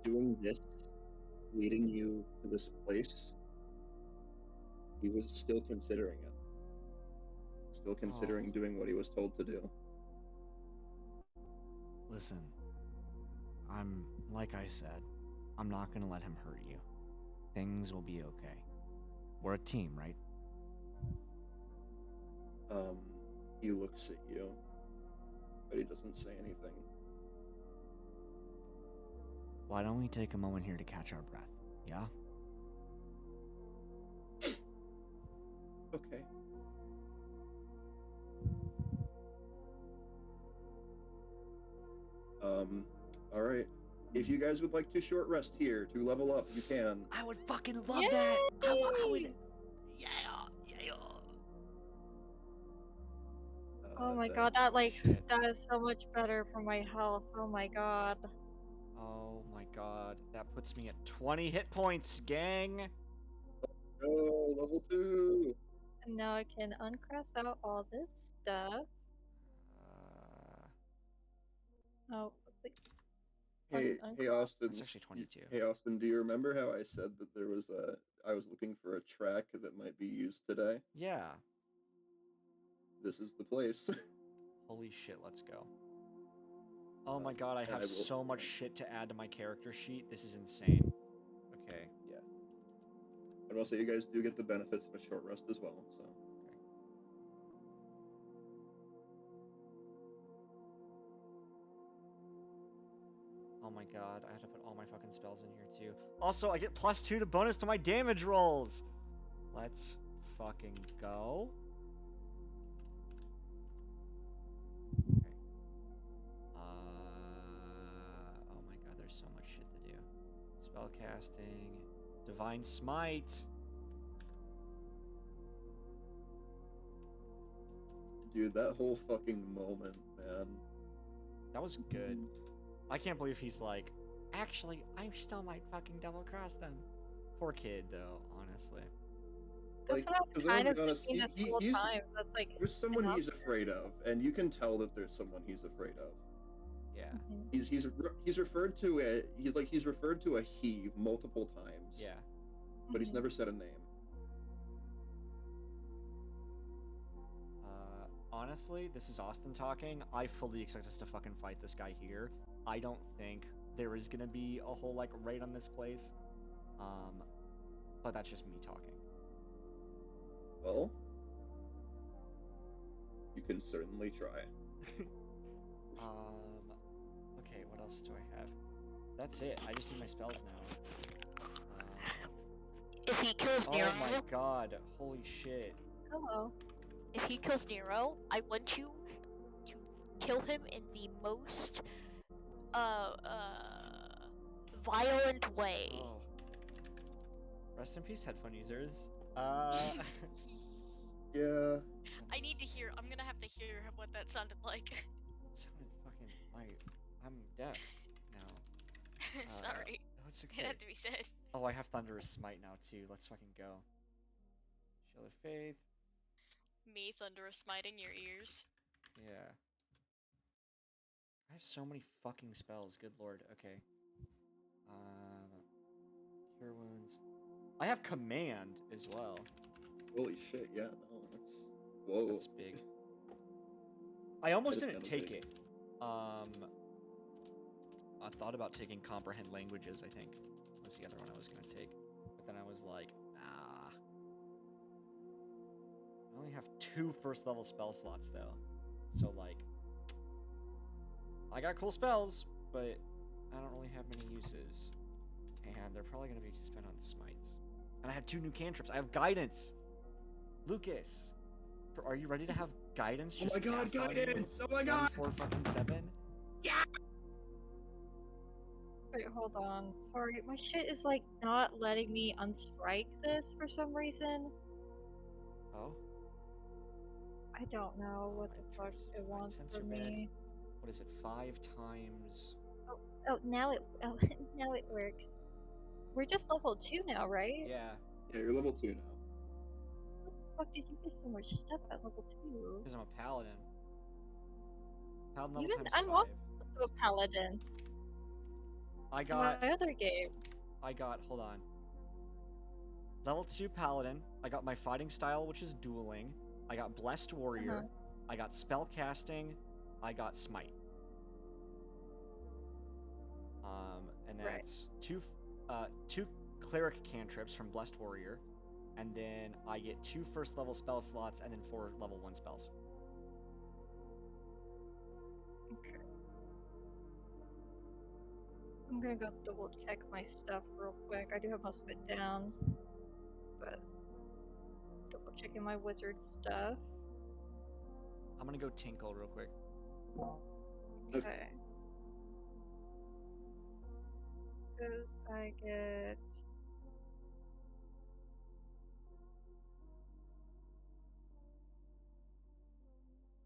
[SPEAKER 1] doing this, leading you to this place, he was still considering it. Still considering doing what he was told to do.
[SPEAKER 5] Listen, like I said, I'm not gonna let him hurt you. Things will be okay. We're a team, right?
[SPEAKER 1] He looks at you, but he doesn't say anything.
[SPEAKER 5] Why don't we take a moment here to catch our breath, yeah?
[SPEAKER 1] Okay. Alright. If you guys would like to short rest here to level up, you can.
[SPEAKER 6] I would fucking love that. I would.
[SPEAKER 2] Yay!
[SPEAKER 6] Yeah.
[SPEAKER 2] Oh my
[SPEAKER 1] Then-
[SPEAKER 2] god, that
[SPEAKER 5] Shit.
[SPEAKER 2] that is so much better for my health. Oh my god.
[SPEAKER 5] Oh my god, that puts me at 20 hit points, gang!
[SPEAKER 1] Oh, level 2!
[SPEAKER 2] And now I can uncross out all this stuff. Oh, wait.
[SPEAKER 1] Hey, Austin.
[SPEAKER 5] It's actually 22.
[SPEAKER 1] Hey, Austin. Do you remember how I said that there was I was looking for a track that might be used today?
[SPEAKER 5] Yeah.
[SPEAKER 1] This is the place.
[SPEAKER 5] Holy shit, let's go. Oh my god, I
[SPEAKER 1] and
[SPEAKER 5] have
[SPEAKER 1] I will-
[SPEAKER 5] so much
[SPEAKER 1] yeah.
[SPEAKER 5] shit to add to my character sheet. This is insane. Okay.
[SPEAKER 1] Yeah. And also, you guys do get the benefits of a short rest as well. So.
[SPEAKER 5] Oh my god, I have to put all my fucking spells in here too. Also, I get +2 to bonus to my damage rolls. Let's fucking go. Okay. Oh my god, there's so much shit to do. Spell casting, divine smite.
[SPEAKER 1] Dude, that whole fucking moment, man.
[SPEAKER 5] That was good. I can't believe he's like, actually, I still might fucking double cross them. Poor kid, though, honestly.
[SPEAKER 2] That's what I was
[SPEAKER 1] 'cause I'm
[SPEAKER 2] kind
[SPEAKER 1] gonna
[SPEAKER 2] of
[SPEAKER 1] be honest,
[SPEAKER 2] thinking this whole time. That's like
[SPEAKER 1] there's someone
[SPEAKER 2] enough.
[SPEAKER 1] he's afraid of, and you can tell that there's someone he's afraid of.
[SPEAKER 5] Yeah.
[SPEAKER 1] He's referred to he's referred to a he multiple times.
[SPEAKER 5] Yeah.
[SPEAKER 1] But he's never said a name.
[SPEAKER 5] Honestly, this is Austin talking. I fully expect us to fucking fight this guy here. I don't think there is gonna be a whole like raid on this place. But that's just me talking.
[SPEAKER 1] Well, you can certainly try.
[SPEAKER 5] Okay, what else do I have? That's it. I just need my spells now.
[SPEAKER 7] If he kills
[SPEAKER 5] Oh
[SPEAKER 7] Nero,
[SPEAKER 5] my god! Holy shit!
[SPEAKER 2] Hello.
[SPEAKER 7] if he kills Nero, I want you to kill him in the most violent way.
[SPEAKER 5] Oh. Rest in peace, headphone users.
[SPEAKER 1] Yeah.
[SPEAKER 4] I need to hear. I'm gonna have to hear what that sounded like.
[SPEAKER 5] Sounded fucking like I'm deaf now.
[SPEAKER 4] Sorry,
[SPEAKER 5] Oh, it's
[SPEAKER 4] it
[SPEAKER 5] okay.
[SPEAKER 4] had to be said.
[SPEAKER 5] Oh, I have Thunderous Smite now too. Let's fucking go. Shield of Faith.
[SPEAKER 4] Me thunderous smiting your ears.
[SPEAKER 5] Yeah. I have so many fucking spells. Good lord. Okay. Cure wounds. I have command as well.
[SPEAKER 1] Holy shit! Yeah. No, that's whoa.
[SPEAKER 5] That's big. I almost
[SPEAKER 1] That is
[SPEAKER 5] didn't
[SPEAKER 1] kinda
[SPEAKER 5] take
[SPEAKER 1] big.
[SPEAKER 5] it. I thought about taking comprehend languages. I think was the other one I was gonna take, but then I was like, nah. I only have 2 first level spell slots though, so like, I got cool spells, but I don't really have many uses, and they're probably gonna be spent on smites. And I have 2 new cantrips. I have guidance. Lucas, are you ready to have guidance?
[SPEAKER 1] Oh my god,
[SPEAKER 5] cast on you
[SPEAKER 1] guidance! Oh my god!
[SPEAKER 5] 24/7.
[SPEAKER 2] Wait, hold on. Sorry, my shit is like not letting me unstrike this for some reason.
[SPEAKER 5] Oh,
[SPEAKER 2] I don't know what the
[SPEAKER 5] I
[SPEAKER 2] fuck
[SPEAKER 5] just
[SPEAKER 2] it
[SPEAKER 5] find
[SPEAKER 2] wants
[SPEAKER 5] sensor
[SPEAKER 2] from
[SPEAKER 5] bed.
[SPEAKER 2] me.
[SPEAKER 5] What is it? 5 times.
[SPEAKER 2] Oh, now it now it works. We're just level 2 now, right?
[SPEAKER 5] Yeah,
[SPEAKER 1] Yeah, you're level 2 now.
[SPEAKER 2] How the fuck did you get so much stuff at level 2?
[SPEAKER 5] because I'm a paladin. Paladin level
[SPEAKER 2] Even
[SPEAKER 5] times
[SPEAKER 2] I'm
[SPEAKER 5] 5.
[SPEAKER 2] also a paladin.
[SPEAKER 5] I
[SPEAKER 2] in
[SPEAKER 5] got.
[SPEAKER 2] my other game.
[SPEAKER 5] Hold on. Level 2 paladin. I got my fighting style, which is dueling. I got blessed warrior. I got spell casting. I got smite. And
[SPEAKER 2] Right.
[SPEAKER 5] that's two cleric cantrips from blessed warrior, and then I get 2 first level spell slots and then 4 level 1 spells.
[SPEAKER 2] Okay. I'm gonna go double check my stuff real quick. I do have most of it down, but double checking my wizard stuff.
[SPEAKER 5] I'm gonna go tinkle real quick.
[SPEAKER 2] Okay. Because I get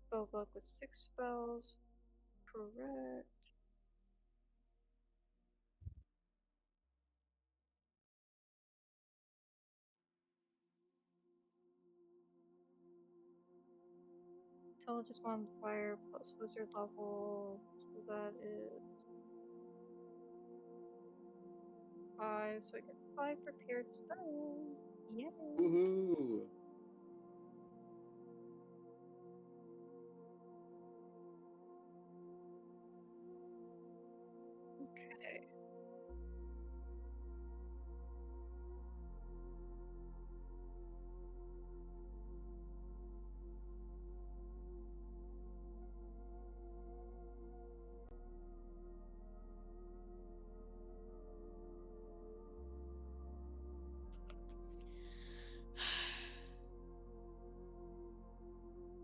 [SPEAKER 2] spell book with 6 spells. Correct. Intelligence modifier plus wizard level. So that is 5, so I get 5 prepared spells. Yay!
[SPEAKER 1] Woohoo!
[SPEAKER 2] Okay.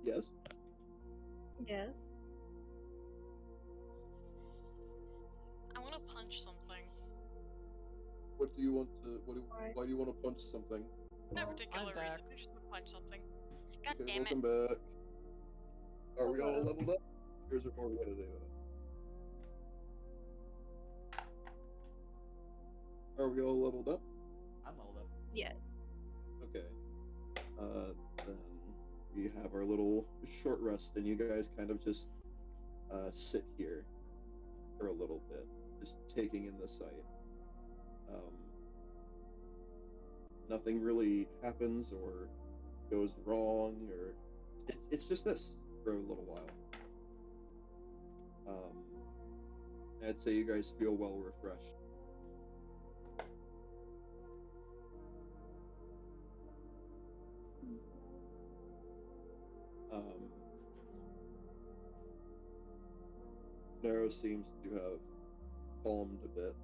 [SPEAKER 1] Yes.
[SPEAKER 2] Yes.
[SPEAKER 4] I want to punch something.
[SPEAKER 1] What do you want to?
[SPEAKER 2] Why?
[SPEAKER 1] Why do you want to punch something?
[SPEAKER 4] No
[SPEAKER 3] Oh,
[SPEAKER 4] particular
[SPEAKER 3] I'm back.
[SPEAKER 4] reason. I just want to punch something. God
[SPEAKER 1] Okay,
[SPEAKER 4] damn
[SPEAKER 1] welcome
[SPEAKER 4] it.
[SPEAKER 1] back. Are we all
[SPEAKER 2] Hello.
[SPEAKER 1] leveled up? Or is there more we gotta do? Are we all leveled up?
[SPEAKER 3] I'm leveled up.
[SPEAKER 2] Yes.
[SPEAKER 1] Okay. Then we have our little short rest, and you guys kind of just sit here for a little bit, just taking in the sight. Nothing really happens or goes wrong, or it's just this for a little while. I'd say you guys feel well refreshed. Nero seems to have calmed a bit.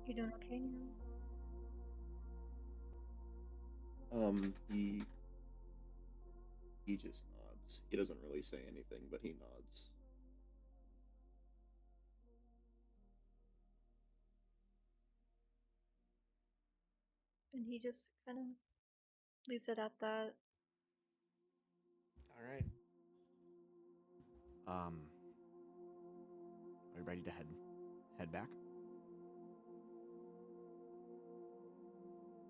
[SPEAKER 2] You doing okay now?
[SPEAKER 1] He just nods. He doesn't really say anything, but he nods.
[SPEAKER 2] And he just kind of leaves it at that.
[SPEAKER 5] All right. Are you ready to head back?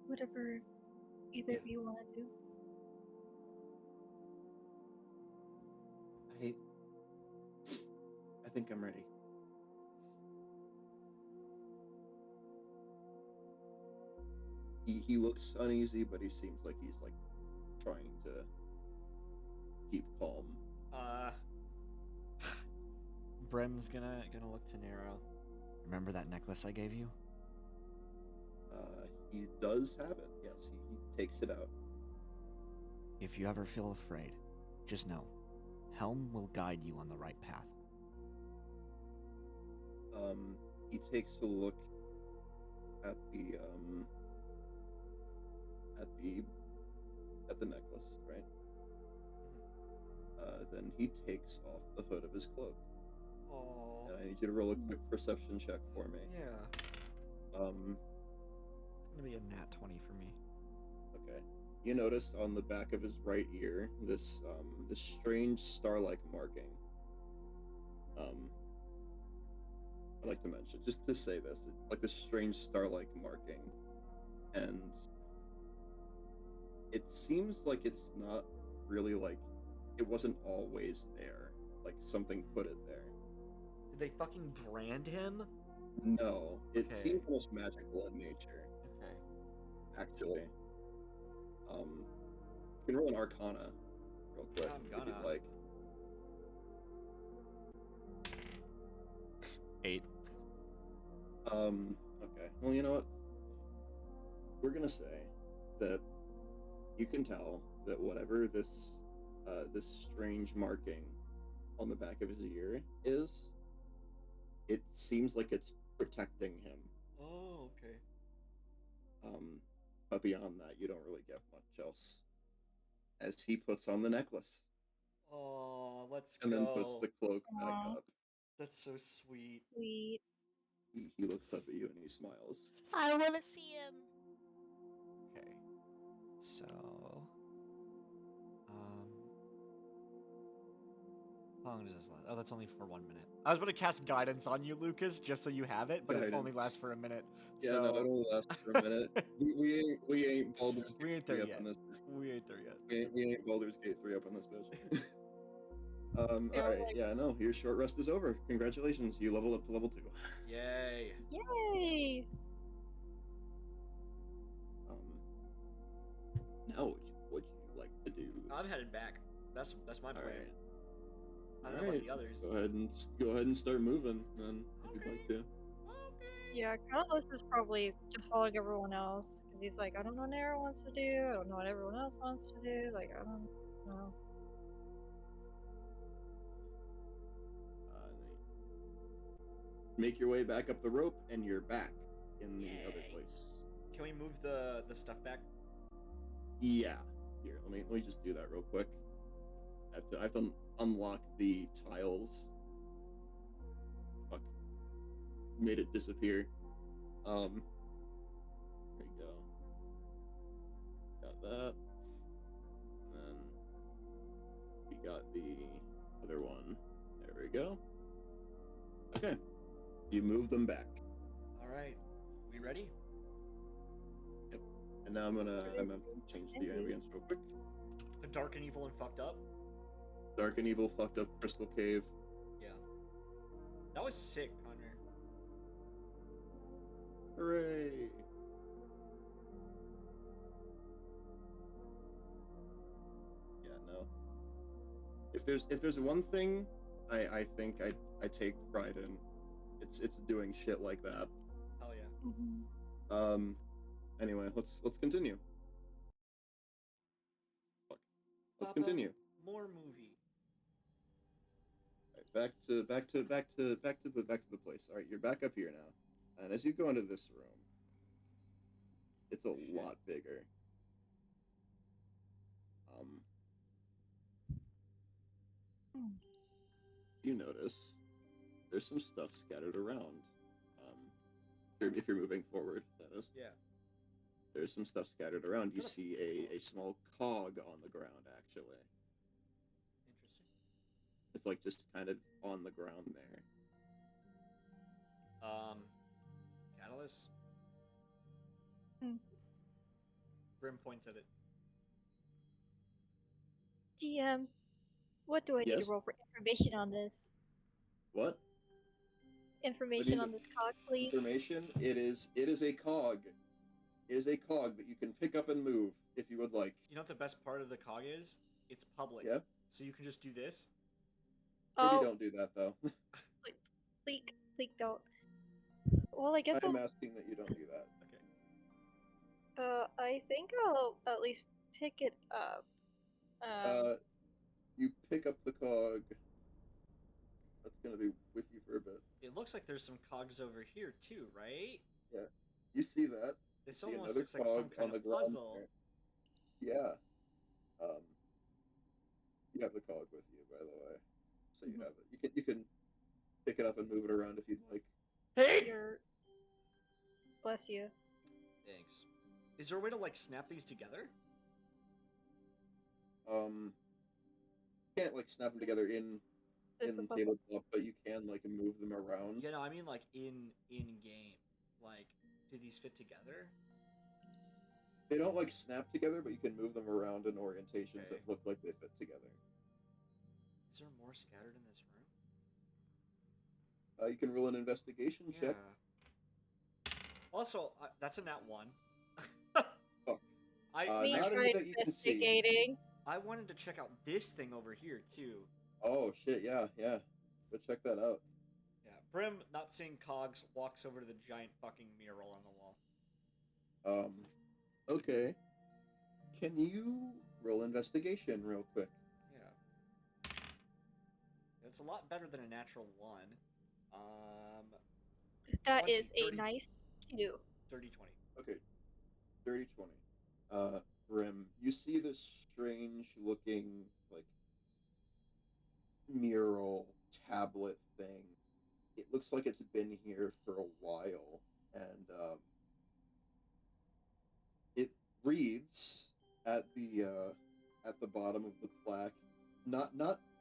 [SPEAKER 2] Whatever either of you want to do.
[SPEAKER 1] I think I'm ready. He looks uneasy, but he seems like he's like trying to keep calm.
[SPEAKER 5] Brim's gonna look to Nero. Remember that necklace I gave you?
[SPEAKER 1] He does have it. Yes, he takes it out.
[SPEAKER 5] If you ever feel afraid, just know, Helm will guide you on the right path.
[SPEAKER 1] He takes a look at the necklace, right? Then he takes off the hood of his cloak.
[SPEAKER 5] Oh.
[SPEAKER 1] And I need you to roll a quick perception check for me.
[SPEAKER 5] Yeah. It's gonna be a nat 20 for me.
[SPEAKER 1] Okay. You notice on the back of his right ear this strange star-like marking. I'd like to mention, just to say this, it's like this strange star-like marking, and it seems like it's not really like it wasn't always there. Like something put it there.
[SPEAKER 3] Did they fucking brand him?
[SPEAKER 1] No, it
[SPEAKER 3] Okay.
[SPEAKER 1] seems almost magical in nature,
[SPEAKER 3] Okay.
[SPEAKER 1] actually. You can roll an Arcana real quick
[SPEAKER 5] I'm
[SPEAKER 1] if
[SPEAKER 5] gonna.
[SPEAKER 1] you'd like.
[SPEAKER 5] 8.
[SPEAKER 1] Okay. Well, you know what? We're gonna say that you can tell that whatever this strange marking on the back of his ear is, it seems like it's protecting him.
[SPEAKER 5] Oh, okay.
[SPEAKER 1] But beyond that, you don't really get much else. As he puts on the necklace
[SPEAKER 5] Oh, let's
[SPEAKER 1] and
[SPEAKER 5] go.
[SPEAKER 1] then puts the cloak back
[SPEAKER 2] Aw.
[SPEAKER 1] up,
[SPEAKER 5] That's so sweet.
[SPEAKER 2] Sweet.
[SPEAKER 1] he looks up at you and he smiles.
[SPEAKER 7] I want to see him.
[SPEAKER 5] Okay. So, how long does this last? Oh, that's only for 1 minute.
[SPEAKER 3] I was about to cast guidance on you, Lucas, just so you have it, but it only
[SPEAKER 1] Guidance.
[SPEAKER 3] lasts for a minute.
[SPEAKER 1] Yeah,
[SPEAKER 3] so...
[SPEAKER 1] no, it only lasts for a minute. we ain't Baldur's
[SPEAKER 3] We
[SPEAKER 1] Gate
[SPEAKER 3] ain't
[SPEAKER 1] 3
[SPEAKER 3] there
[SPEAKER 1] up
[SPEAKER 3] yet.
[SPEAKER 1] in this.
[SPEAKER 3] We ain't there yet.
[SPEAKER 1] We ain't Baldur's Gate 3 up in this bitch.
[SPEAKER 2] Yeah,
[SPEAKER 1] All right.
[SPEAKER 2] like,
[SPEAKER 1] Yeah, no, your short rest is over. Congratulations, you leveled up to level 2.
[SPEAKER 3] Yay!
[SPEAKER 2] yay!
[SPEAKER 1] Um, now what you like to do?
[SPEAKER 3] I'm headed back. That's my plan.
[SPEAKER 1] Alright.
[SPEAKER 3] I don't know about the others.
[SPEAKER 1] Go ahead and start moving then, if you'd like to.
[SPEAKER 3] Okay.
[SPEAKER 2] Yeah, Carlos is probably just following everyone else because he's like, I don't know what Nero wants to do. I don't know what everyone else wants to do. Like, I don't know.
[SPEAKER 1] Make your way back up the rope, and you're back in the other
[SPEAKER 3] Yay.
[SPEAKER 1] place.
[SPEAKER 3] Can we move the stuff back?
[SPEAKER 1] Yeah. Here, let me just do that real quick. I have to unlock the tiles. Fuck. Made it disappear. There you go. Got that. And then we got the other one. There we go. Okay. You move them back.
[SPEAKER 3] All right. We ready?
[SPEAKER 1] And now I'm gonna change the ambience real quick.
[SPEAKER 3] The dark and evil and fucked up.
[SPEAKER 1] Dark and evil, fucked up crystal cave.
[SPEAKER 3] Yeah. That was sick, Connor.
[SPEAKER 1] Hooray! Yeah, no. If there's one thing I think I take pride in, it's doing shit like that.
[SPEAKER 3] Hell yeah.
[SPEAKER 1] Anyway, let's continue. Fuck. Let's
[SPEAKER 3] Papa,
[SPEAKER 1] continue.
[SPEAKER 3] More movie.
[SPEAKER 1] All right, back to the place. All right, you're back up here now, and as you go into this room, it's a lot bigger. You notice there's some stuff scattered around. If you're moving forward, that is.
[SPEAKER 3] Yeah.
[SPEAKER 1] There's some stuff scattered around. You see a small cog on the ground, actually.
[SPEAKER 3] Interesting.
[SPEAKER 1] It's like just kind of on the ground there.
[SPEAKER 3] Catalyst.
[SPEAKER 2] Hmm.
[SPEAKER 3] Brim points at it.
[SPEAKER 2] DM, what do I need
[SPEAKER 1] Yes?
[SPEAKER 2] to roll for information on this?
[SPEAKER 1] What?
[SPEAKER 2] Information
[SPEAKER 1] need
[SPEAKER 2] on this cog, please.
[SPEAKER 1] Information? It is a cog. It is a cog that you can pick up and move if you would like.
[SPEAKER 3] You know what the best part of the cog is? It's public.
[SPEAKER 1] Yeah?
[SPEAKER 3] So you can just do this.
[SPEAKER 1] Maybe
[SPEAKER 2] Oh,
[SPEAKER 1] don't do that though.
[SPEAKER 2] please don't. Well, I guess
[SPEAKER 1] I'm asking that you don't do that.
[SPEAKER 3] Okay.
[SPEAKER 2] I think I'll at least pick it up.
[SPEAKER 1] You pick up the cog. That's gonna be with you for a bit.
[SPEAKER 3] It looks like there's some cogs over here too, right?
[SPEAKER 1] Yeah. You see that.
[SPEAKER 3] This
[SPEAKER 1] See
[SPEAKER 3] almost
[SPEAKER 1] another
[SPEAKER 3] looks like
[SPEAKER 1] cog
[SPEAKER 3] some kind
[SPEAKER 1] on the
[SPEAKER 3] of
[SPEAKER 1] ground
[SPEAKER 3] puzzle.
[SPEAKER 1] there. Yeah. You have the cog with you, by the way. So you have it. You can pick it up and move it around if you'd like.
[SPEAKER 3] Hey!
[SPEAKER 2] Your... Bless you.
[SPEAKER 3] Thanks. Is there a way to like snap these together?
[SPEAKER 1] Can't like snap them together in
[SPEAKER 2] This is
[SPEAKER 1] the
[SPEAKER 2] a puzzle.
[SPEAKER 1] tabletop, but you can like move them around.
[SPEAKER 3] Yeah, no, I mean like in game. Like, do these fit together?
[SPEAKER 1] They don't like snap together, but you can move them around in orientations
[SPEAKER 3] Okay.
[SPEAKER 1] that look like they fit together.
[SPEAKER 3] Is there more scattered in this room?
[SPEAKER 1] You can roll an investigation check.
[SPEAKER 3] Also, that's a nat 1.
[SPEAKER 1] Fuck.
[SPEAKER 2] Me
[SPEAKER 1] not
[SPEAKER 2] try
[SPEAKER 1] that you can see.
[SPEAKER 2] investigating.
[SPEAKER 3] I wanted to check out this thing over here too.
[SPEAKER 1] Oh shit! Yeah. Go check that out.
[SPEAKER 3] Yeah, Brim, not seeing cogs, walks over to the giant fucking mural on the wall.
[SPEAKER 1] Okay. Can you roll investigation real quick?
[SPEAKER 3] Yeah. It's a lot better than a natural 1.
[SPEAKER 2] That
[SPEAKER 3] 20,
[SPEAKER 2] is a
[SPEAKER 3] 30,
[SPEAKER 2] nice 2.
[SPEAKER 3] 30, 20.
[SPEAKER 1] Okay. 30-20. Brim, you see this strange looking like mural tablet thing. It looks like it's been here for a while, and it reads at the bottom of the plaque, not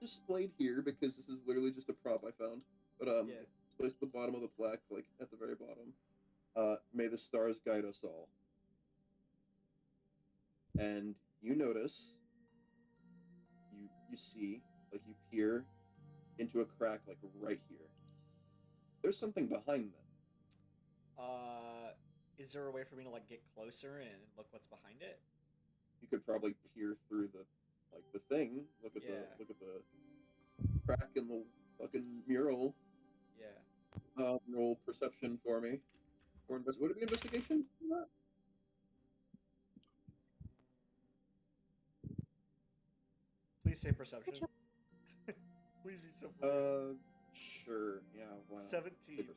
[SPEAKER 1] displayed here because this is literally just a prop I found, but
[SPEAKER 3] Yeah.
[SPEAKER 1] it's placed at the bottom of the plaque, like at the very bottom. May the stars guide us all. And you notice, you see like you peer into a crack like right here. There's something behind them.
[SPEAKER 5] Is there a way for me to like get closer and look what's behind it?
[SPEAKER 1] You could probably peer through the thing. Look at
[SPEAKER 5] Yeah.
[SPEAKER 1] the crack in the fucking mural.
[SPEAKER 5] Yeah.
[SPEAKER 1] Roll perception for me. Or would it be investigation?
[SPEAKER 5] Please say perception. Please be so funny.
[SPEAKER 1] Sure. Yeah. Wow.
[SPEAKER 5] 17.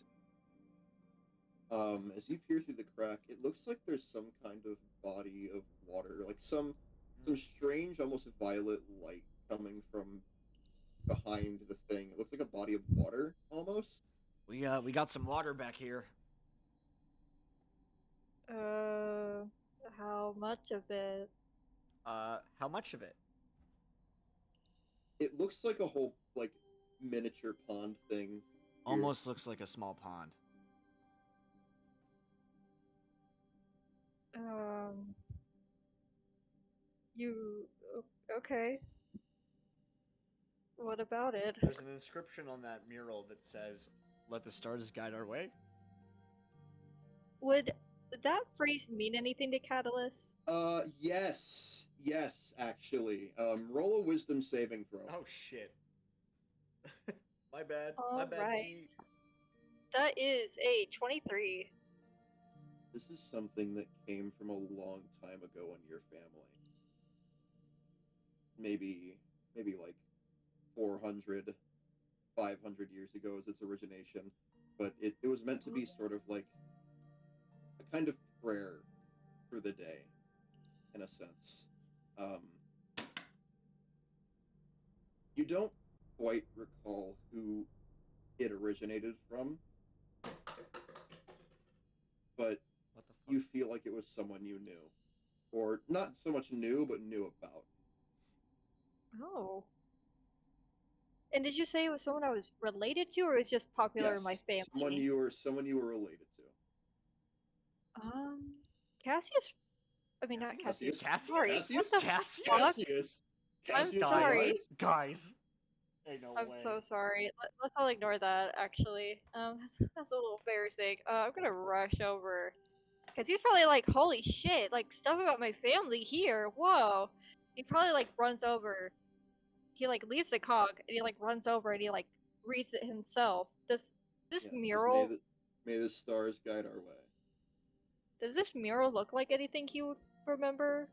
[SPEAKER 1] As you peer through the crack, it looks like there's some kind of body of water, like some strange, almost violet light coming from behind the thing. It looks like a body of water, almost.
[SPEAKER 3] We got some water back here.
[SPEAKER 2] How much of it?
[SPEAKER 3] How much of it?
[SPEAKER 1] It looks like a whole like miniature pond thing. Here.
[SPEAKER 3] Almost looks like a small pond.
[SPEAKER 2] You okay? What about it?
[SPEAKER 3] There's an inscription on that mural that says, "Let the stars guide our way."
[SPEAKER 2] Would that phrase mean anything to Catalyst?
[SPEAKER 1] Yes, actually. Roll a wisdom saving throw.
[SPEAKER 3] Oh shit. My bad.
[SPEAKER 2] All
[SPEAKER 3] My bad.
[SPEAKER 2] right. That is a 23.
[SPEAKER 1] This is something that came from a long time ago in your family. Maybe like 400, 500 years ago as its origination. But it was meant to be sort of like a kind of prayer for the day, in a sense. You don't quite recall who it originated from, but
[SPEAKER 3] What the fuck?
[SPEAKER 1] you feel like it was someone you knew. Or not so much knew, but knew about.
[SPEAKER 2] Oh. And did you say it was someone I was related to, or is just popular in my family?
[SPEAKER 1] Someone you were related to.
[SPEAKER 2] Cassius. I mean, not Cassius.
[SPEAKER 3] Cassius?
[SPEAKER 2] Sorry.
[SPEAKER 1] Cassius?
[SPEAKER 2] What the
[SPEAKER 3] Cassius?
[SPEAKER 2] fuck?
[SPEAKER 1] Cassius?
[SPEAKER 2] I'm
[SPEAKER 1] Cassius
[SPEAKER 2] sorry.
[SPEAKER 1] what?
[SPEAKER 3] Guys. Ain't no
[SPEAKER 2] I'm
[SPEAKER 3] way.
[SPEAKER 2] so sorry. Let's all ignore that. Actually, that's a little embarrassing. I'm gonna rush over, cause he's probably like, "Holy shit! Like stuff about my family here. Whoa!" He probably like runs over. He like leaves the cog and he like runs over and he like reads it himself. This
[SPEAKER 1] Yeah, just
[SPEAKER 2] mural.
[SPEAKER 1] may the stars guide our way.
[SPEAKER 2] Does this mural look like anything he would remember?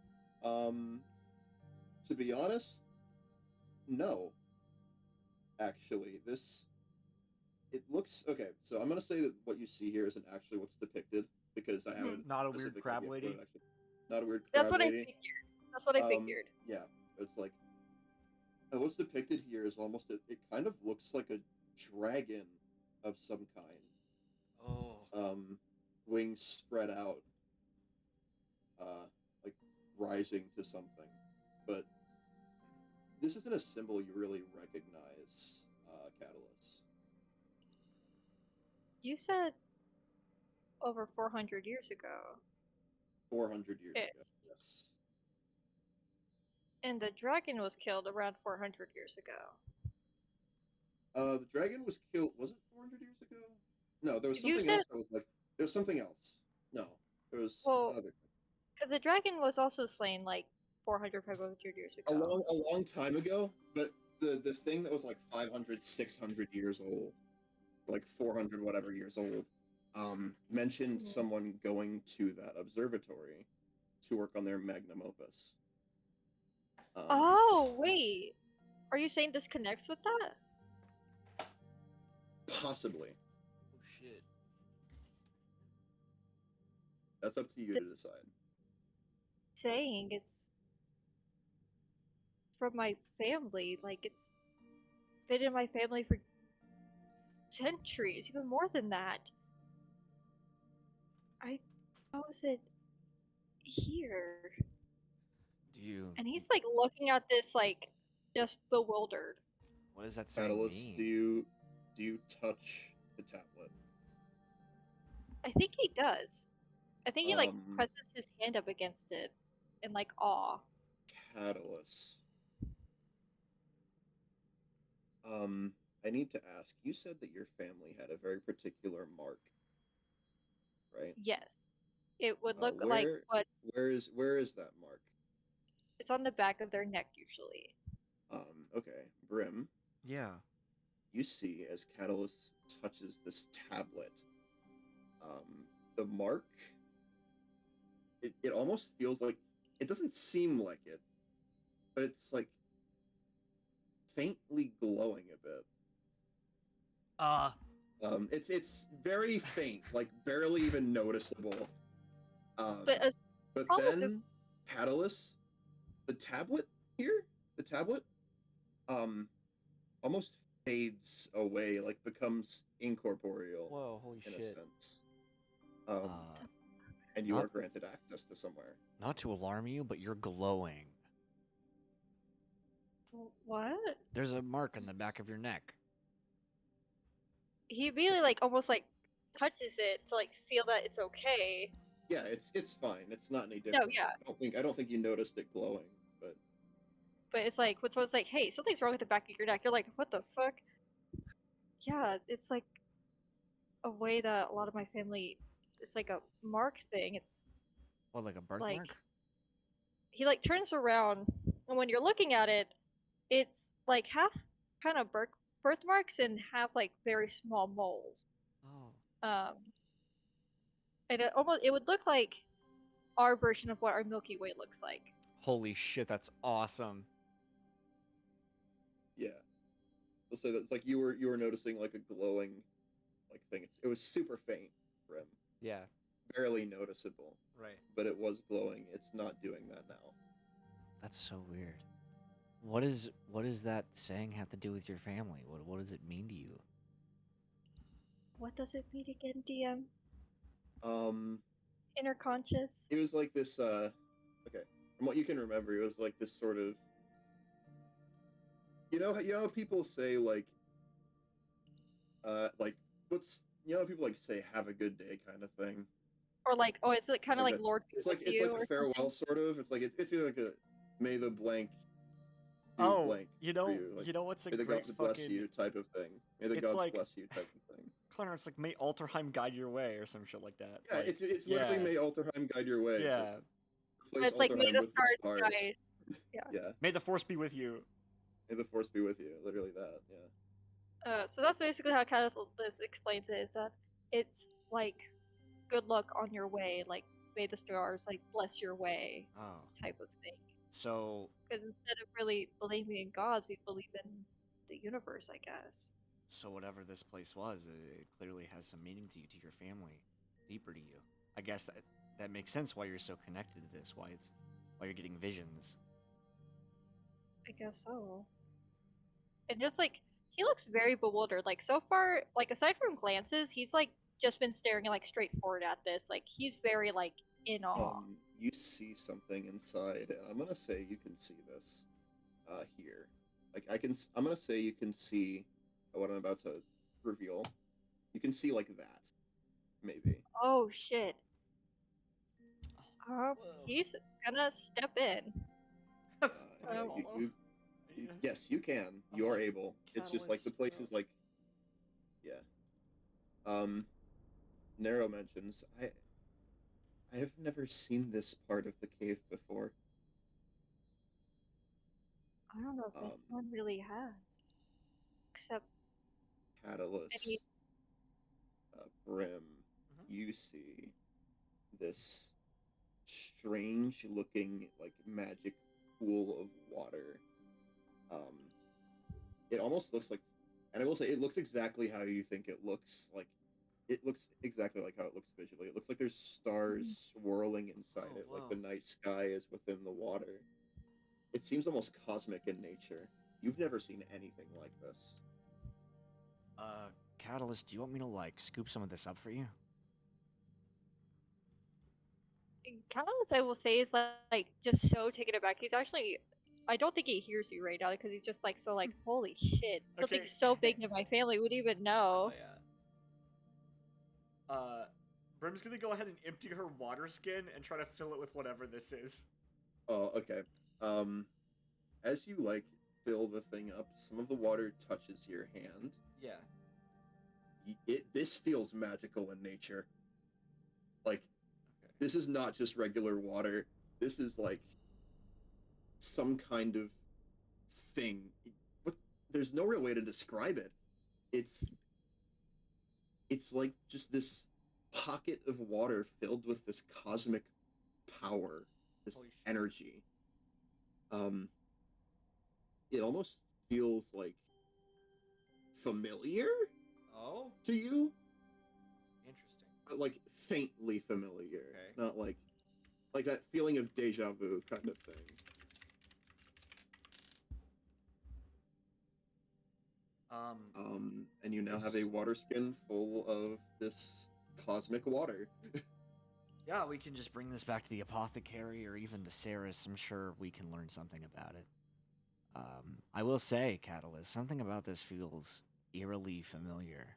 [SPEAKER 1] To be honest, no. Actually, it looks okay. So I'm gonna say that what you see here isn't actually what's depicted because I haven't.
[SPEAKER 3] Not a weird
[SPEAKER 1] specifically
[SPEAKER 3] crab
[SPEAKER 1] yet
[SPEAKER 3] lady.
[SPEAKER 1] put it actually. Not a weird crab
[SPEAKER 2] That's what
[SPEAKER 1] lady.
[SPEAKER 2] I figured. That's what I figured.
[SPEAKER 1] Yeah, it's like what's depicted here is almost it kind of looks like a dragon of some kind.
[SPEAKER 3] Oh.
[SPEAKER 1] Wings spread out, like rising to something. But this isn't a symbol you really recognize, Catalyst.
[SPEAKER 2] You said over 400 years ago.
[SPEAKER 1] 400 years
[SPEAKER 2] Eh.
[SPEAKER 1] ago, yes.
[SPEAKER 2] And the dragon was killed around 400 years ago.
[SPEAKER 1] The dragon was killed. Was it 400 years ago? No, there was
[SPEAKER 2] You
[SPEAKER 1] something
[SPEAKER 2] said-
[SPEAKER 1] else that was like. There was something else. No, there was
[SPEAKER 2] Well,
[SPEAKER 1] another thing.
[SPEAKER 2] Because the dragon was also slain like 400, 500 years ago.
[SPEAKER 1] A long time ago, but the thing that was like 500, 600 years old, like 400 whatever years old, mentioned someone going to that observatory to work on their magnum opus.
[SPEAKER 2] Oh, wait. Are you saying this connects with that?
[SPEAKER 1] Possibly.
[SPEAKER 3] Oh shit.
[SPEAKER 1] That's up to you to decide.
[SPEAKER 2] Saying it's from my family. Like, it's been in my family for centuries, even more than that. How is it here?
[SPEAKER 3] Do you?
[SPEAKER 2] And he's like looking at this, like, just bewildered.
[SPEAKER 3] What does that saying
[SPEAKER 1] Catalyst,
[SPEAKER 3] mean?
[SPEAKER 1] do you touch the tablet?
[SPEAKER 2] I think he does. I think he like presses his hand up against it in like awe.
[SPEAKER 1] Catalyst. I need to ask. You said that your family had a very particular mark, right?
[SPEAKER 2] Yes. It would look like
[SPEAKER 1] Where
[SPEAKER 2] what
[SPEAKER 1] where is that mark?
[SPEAKER 2] it's on the back of their neck usually.
[SPEAKER 1] Okay, Brim.
[SPEAKER 3] Yeah.
[SPEAKER 1] You see as Catalyst touches this tablet, the mark. It almost feels like it doesn't seem like it, but it's like faintly glowing a bit. It's very faint, like barely even noticeable.
[SPEAKER 2] But as
[SPEAKER 1] But
[SPEAKER 2] almost as-
[SPEAKER 1] then Catalyst, the tablet here, the tablet, um, almost fades away, like becomes incorporeal
[SPEAKER 5] Whoa, holy
[SPEAKER 1] in a
[SPEAKER 5] shit.
[SPEAKER 1] sense.
[SPEAKER 6] Uh,
[SPEAKER 1] And you
[SPEAKER 6] not-
[SPEAKER 1] are granted access to somewhere.
[SPEAKER 6] not to alarm you, but you're glowing.
[SPEAKER 2] what?
[SPEAKER 6] There's a mark on the back of your neck.
[SPEAKER 2] He really like almost like touches it to like feel that it's okay.
[SPEAKER 1] Yeah, it's fine. It's not any
[SPEAKER 2] No,
[SPEAKER 1] different.
[SPEAKER 2] yeah.
[SPEAKER 1] I don't think you noticed it glowing, but
[SPEAKER 2] But it's like when someone's like, "Hey, something's wrong with the back of your neck," you're like, "What the fuck?" Yeah, it's like a way that a lot of my family. It's like a mark thing. It's
[SPEAKER 6] What, like a
[SPEAKER 2] like
[SPEAKER 6] birthmark?
[SPEAKER 2] he like turns around, and when you're looking at it, it's like half kind of birthmarks and half like very small moles.
[SPEAKER 6] Oh.
[SPEAKER 2] And it would look like our version of what our Milky Way looks like.
[SPEAKER 5] Holy shit, that's awesome.
[SPEAKER 1] yeah. We'll say that it's like you were noticing like a glowing like thing. It was super faint, Brim.
[SPEAKER 5] Yeah,
[SPEAKER 1] Barely noticeable,
[SPEAKER 5] right.
[SPEAKER 1] but it was glowing. It's not doing that now.
[SPEAKER 6] That's so weird. What does that saying have to do with your family? What does it mean to you?
[SPEAKER 2] What does it mean again, DM?
[SPEAKER 1] Um,
[SPEAKER 2] Inner conscious?
[SPEAKER 1] it was like this. Okay, from what you can remember, it was like this sort of. You know, how people say like what's how people like say "have a good day" kind of thing.
[SPEAKER 2] Or like, oh, it's kind of
[SPEAKER 1] Like
[SPEAKER 2] like
[SPEAKER 1] that-
[SPEAKER 2] Lord be
[SPEAKER 1] It's
[SPEAKER 2] with
[SPEAKER 1] like
[SPEAKER 2] you
[SPEAKER 1] a
[SPEAKER 2] or
[SPEAKER 1] farewell
[SPEAKER 2] something.
[SPEAKER 1] sort of. It's like it's like a may the blank do
[SPEAKER 5] Oh,
[SPEAKER 1] blank
[SPEAKER 5] you
[SPEAKER 1] for
[SPEAKER 5] know,
[SPEAKER 1] you. Like,
[SPEAKER 5] you know what's a
[SPEAKER 1] may the
[SPEAKER 5] great
[SPEAKER 1] gods bless
[SPEAKER 5] fucking
[SPEAKER 1] you type of thing. May the
[SPEAKER 5] It's
[SPEAKER 1] gods
[SPEAKER 5] like-
[SPEAKER 1] bless you type of thing.
[SPEAKER 5] Connor? It's like may Alterheim guide your way or some shit like that.
[SPEAKER 1] Yeah,
[SPEAKER 5] like,
[SPEAKER 1] it's literally
[SPEAKER 5] yeah,
[SPEAKER 1] may Alterheim guide your way.
[SPEAKER 5] yeah.
[SPEAKER 1] But replace
[SPEAKER 2] It's like, may
[SPEAKER 1] Alterheim
[SPEAKER 2] the
[SPEAKER 1] with the
[SPEAKER 2] stars
[SPEAKER 1] stars.
[SPEAKER 2] guide.
[SPEAKER 1] Yeah,
[SPEAKER 5] May the force be with you.
[SPEAKER 1] may the force be with you. Literally that. Yeah.
[SPEAKER 2] So that's basically how Catalyst explains it, is that it's like good luck on your way, like may the stars like bless your way
[SPEAKER 6] Oh.
[SPEAKER 2] type of thing.
[SPEAKER 6] So
[SPEAKER 2] Because instead of really believing in gods, we believe in the universe, I guess.
[SPEAKER 6] so whatever this place was, it clearly has some meaning to you, to your family, deeper to you. I guess that makes sense why you're so connected to this, why you're getting visions.
[SPEAKER 2] I guess so. And it's like he looks very bewildered. Like so far, like aside from glances, he's like just been staring like straight forward at this. Like he's very like in awe.
[SPEAKER 1] You see something inside, and I'm gonna say you can see this here. Like I'm gonna say you can see what I'm about to reveal. You can see like that, maybe.
[SPEAKER 2] Oh shit.
[SPEAKER 5] Whoa.
[SPEAKER 2] He's gonna step in.
[SPEAKER 1] Uh,
[SPEAKER 2] Oh.
[SPEAKER 1] yes, you can.
[SPEAKER 5] I'm
[SPEAKER 1] You are
[SPEAKER 5] like,
[SPEAKER 1] able. It's just like the place is
[SPEAKER 5] catalyst,
[SPEAKER 1] like, yeah. Nero mentions I have never seen this part of the cave before.
[SPEAKER 2] I don't know if
[SPEAKER 1] Um,
[SPEAKER 2] anyone really has. Except
[SPEAKER 1] Catalyst,
[SPEAKER 2] maybe
[SPEAKER 1] Brim,
[SPEAKER 5] Mhm.
[SPEAKER 1] you see this strange looking like magic pool of water. It almost looks like, and I will say it looks exactly how you think it looks. Like it looks exactly like how it looks visually. It looks like there's stars swirling inside
[SPEAKER 6] Oh,
[SPEAKER 1] it, like
[SPEAKER 6] wow.
[SPEAKER 1] the night sky is within the water. It seems almost cosmic in nature. You've never seen anything like this.
[SPEAKER 6] Catalyst, do you want me to like scoop some of this up for you?
[SPEAKER 2] Catalyst, I will say, is like just so taken aback. He's actually, I don't think he hears you right now because he's just like so like, holy shit, something
[SPEAKER 5] Okay.
[SPEAKER 2] so big that my family would even know.
[SPEAKER 5] Oh, yeah. Brim's gonna go ahead and empty her water skin and try to fill it with whatever this is.
[SPEAKER 1] Oh, okay. As you like fill the thing up. Some of the water touches your hand.
[SPEAKER 3] Yeah.
[SPEAKER 1] This feels magical in nature. Like,
[SPEAKER 3] Okay.
[SPEAKER 1] this is not just regular water. This is like some kind of thing. There's no real way to describe it. It's like just this pocket of water filled with this cosmic power, this
[SPEAKER 3] Holy shit.
[SPEAKER 1] energy. It almost feels like familiar
[SPEAKER 3] Oh,
[SPEAKER 1] to you,
[SPEAKER 3] interesting.
[SPEAKER 1] but like faintly familiar,
[SPEAKER 3] Okay.
[SPEAKER 1] not like that feeling of deja vu kind of thing. And you now have a
[SPEAKER 3] This-
[SPEAKER 1] water skin full of this cosmic water.
[SPEAKER 5] Yeah, we can just bring this back to the apothecary or even to Ceres. I'm sure we can learn something about it. I will say, Catalyst, something about this feels eerily familiar.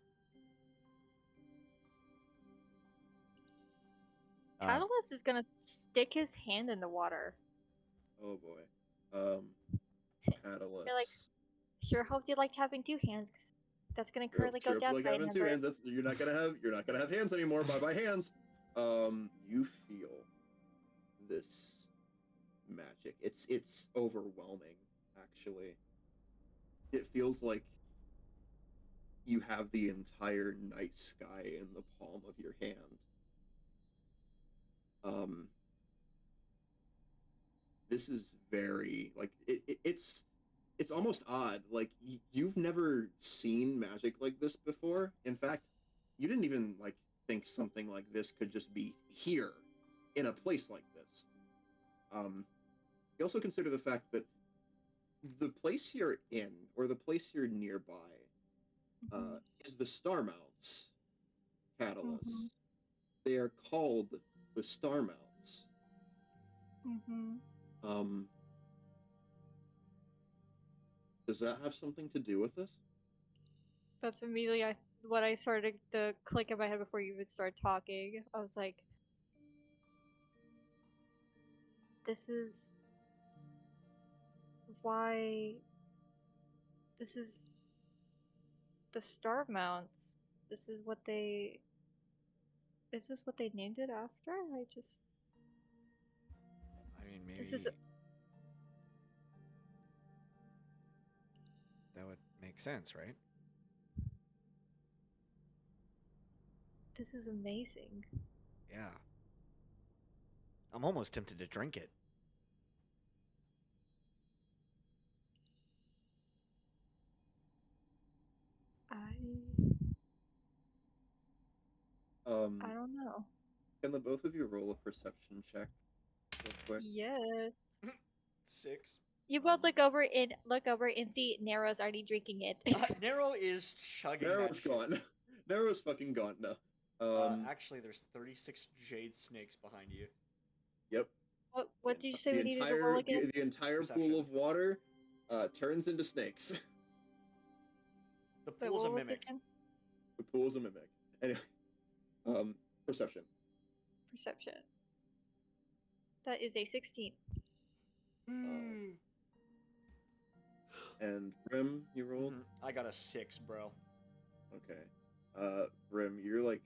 [SPEAKER 2] Catalyst is gonna stick his hand in the water.
[SPEAKER 1] Oh boy. Catalyst.
[SPEAKER 2] You're like, sure hope you liked having two hands, 'cause that's gonna currently go
[SPEAKER 1] Sure, if you
[SPEAKER 2] down
[SPEAKER 1] like
[SPEAKER 2] by a
[SPEAKER 1] having two
[SPEAKER 2] number.
[SPEAKER 1] hands, you're not gonna have hands anymore. Bye bye hands. You feel this magic. It's overwhelming, actually. It feels like you have the entire night sky in the palm of your hand. This is very like it's almost odd. Like you've never seen magic like this before. In fact, you didn't even like think something like this could just be here in a place like this. You also consider the fact that the place you're in or the place you're nearby is the Star Mounts Catalyst.
[SPEAKER 2] Mhm.
[SPEAKER 1] They are called the Star Mounts. Um, does that have something to do with this?
[SPEAKER 2] That's immediately what I started to click in my head before you even started talking. I was like, this is why. This is the Star Mounts. This is what they. Is this what they named it after? I just.
[SPEAKER 6] I mean,
[SPEAKER 2] This
[SPEAKER 6] maybe
[SPEAKER 2] is.
[SPEAKER 6] that would make sense, right?
[SPEAKER 2] This is amazing.
[SPEAKER 6] Yeah. I'm almost tempted to drink it.
[SPEAKER 2] I don't know.
[SPEAKER 1] Can the both of you roll a perception check real quick?
[SPEAKER 2] Yes.
[SPEAKER 3] 6.
[SPEAKER 2] You both look over and see Nara's already drinking it.
[SPEAKER 3] Nero is chugging
[SPEAKER 1] Narrow's
[SPEAKER 3] that shit.
[SPEAKER 1] gone. Narrow's fucking gone now.
[SPEAKER 3] Actually, there's 36 jade snakes behind you.
[SPEAKER 1] Yep.
[SPEAKER 2] What did you say we needed to roll again?
[SPEAKER 1] The entire
[SPEAKER 3] Perception.
[SPEAKER 1] pool of water turns into snakes.
[SPEAKER 3] The
[SPEAKER 2] Wait,
[SPEAKER 3] pool's a
[SPEAKER 2] what was it
[SPEAKER 3] mimic.
[SPEAKER 2] again?
[SPEAKER 1] The pool's a mimic. Anyway, perception.
[SPEAKER 2] Perception. That is a 16.
[SPEAKER 1] And Brim, you rolled?
[SPEAKER 3] I got a 6, bro.
[SPEAKER 1] Okay. Brim, you're like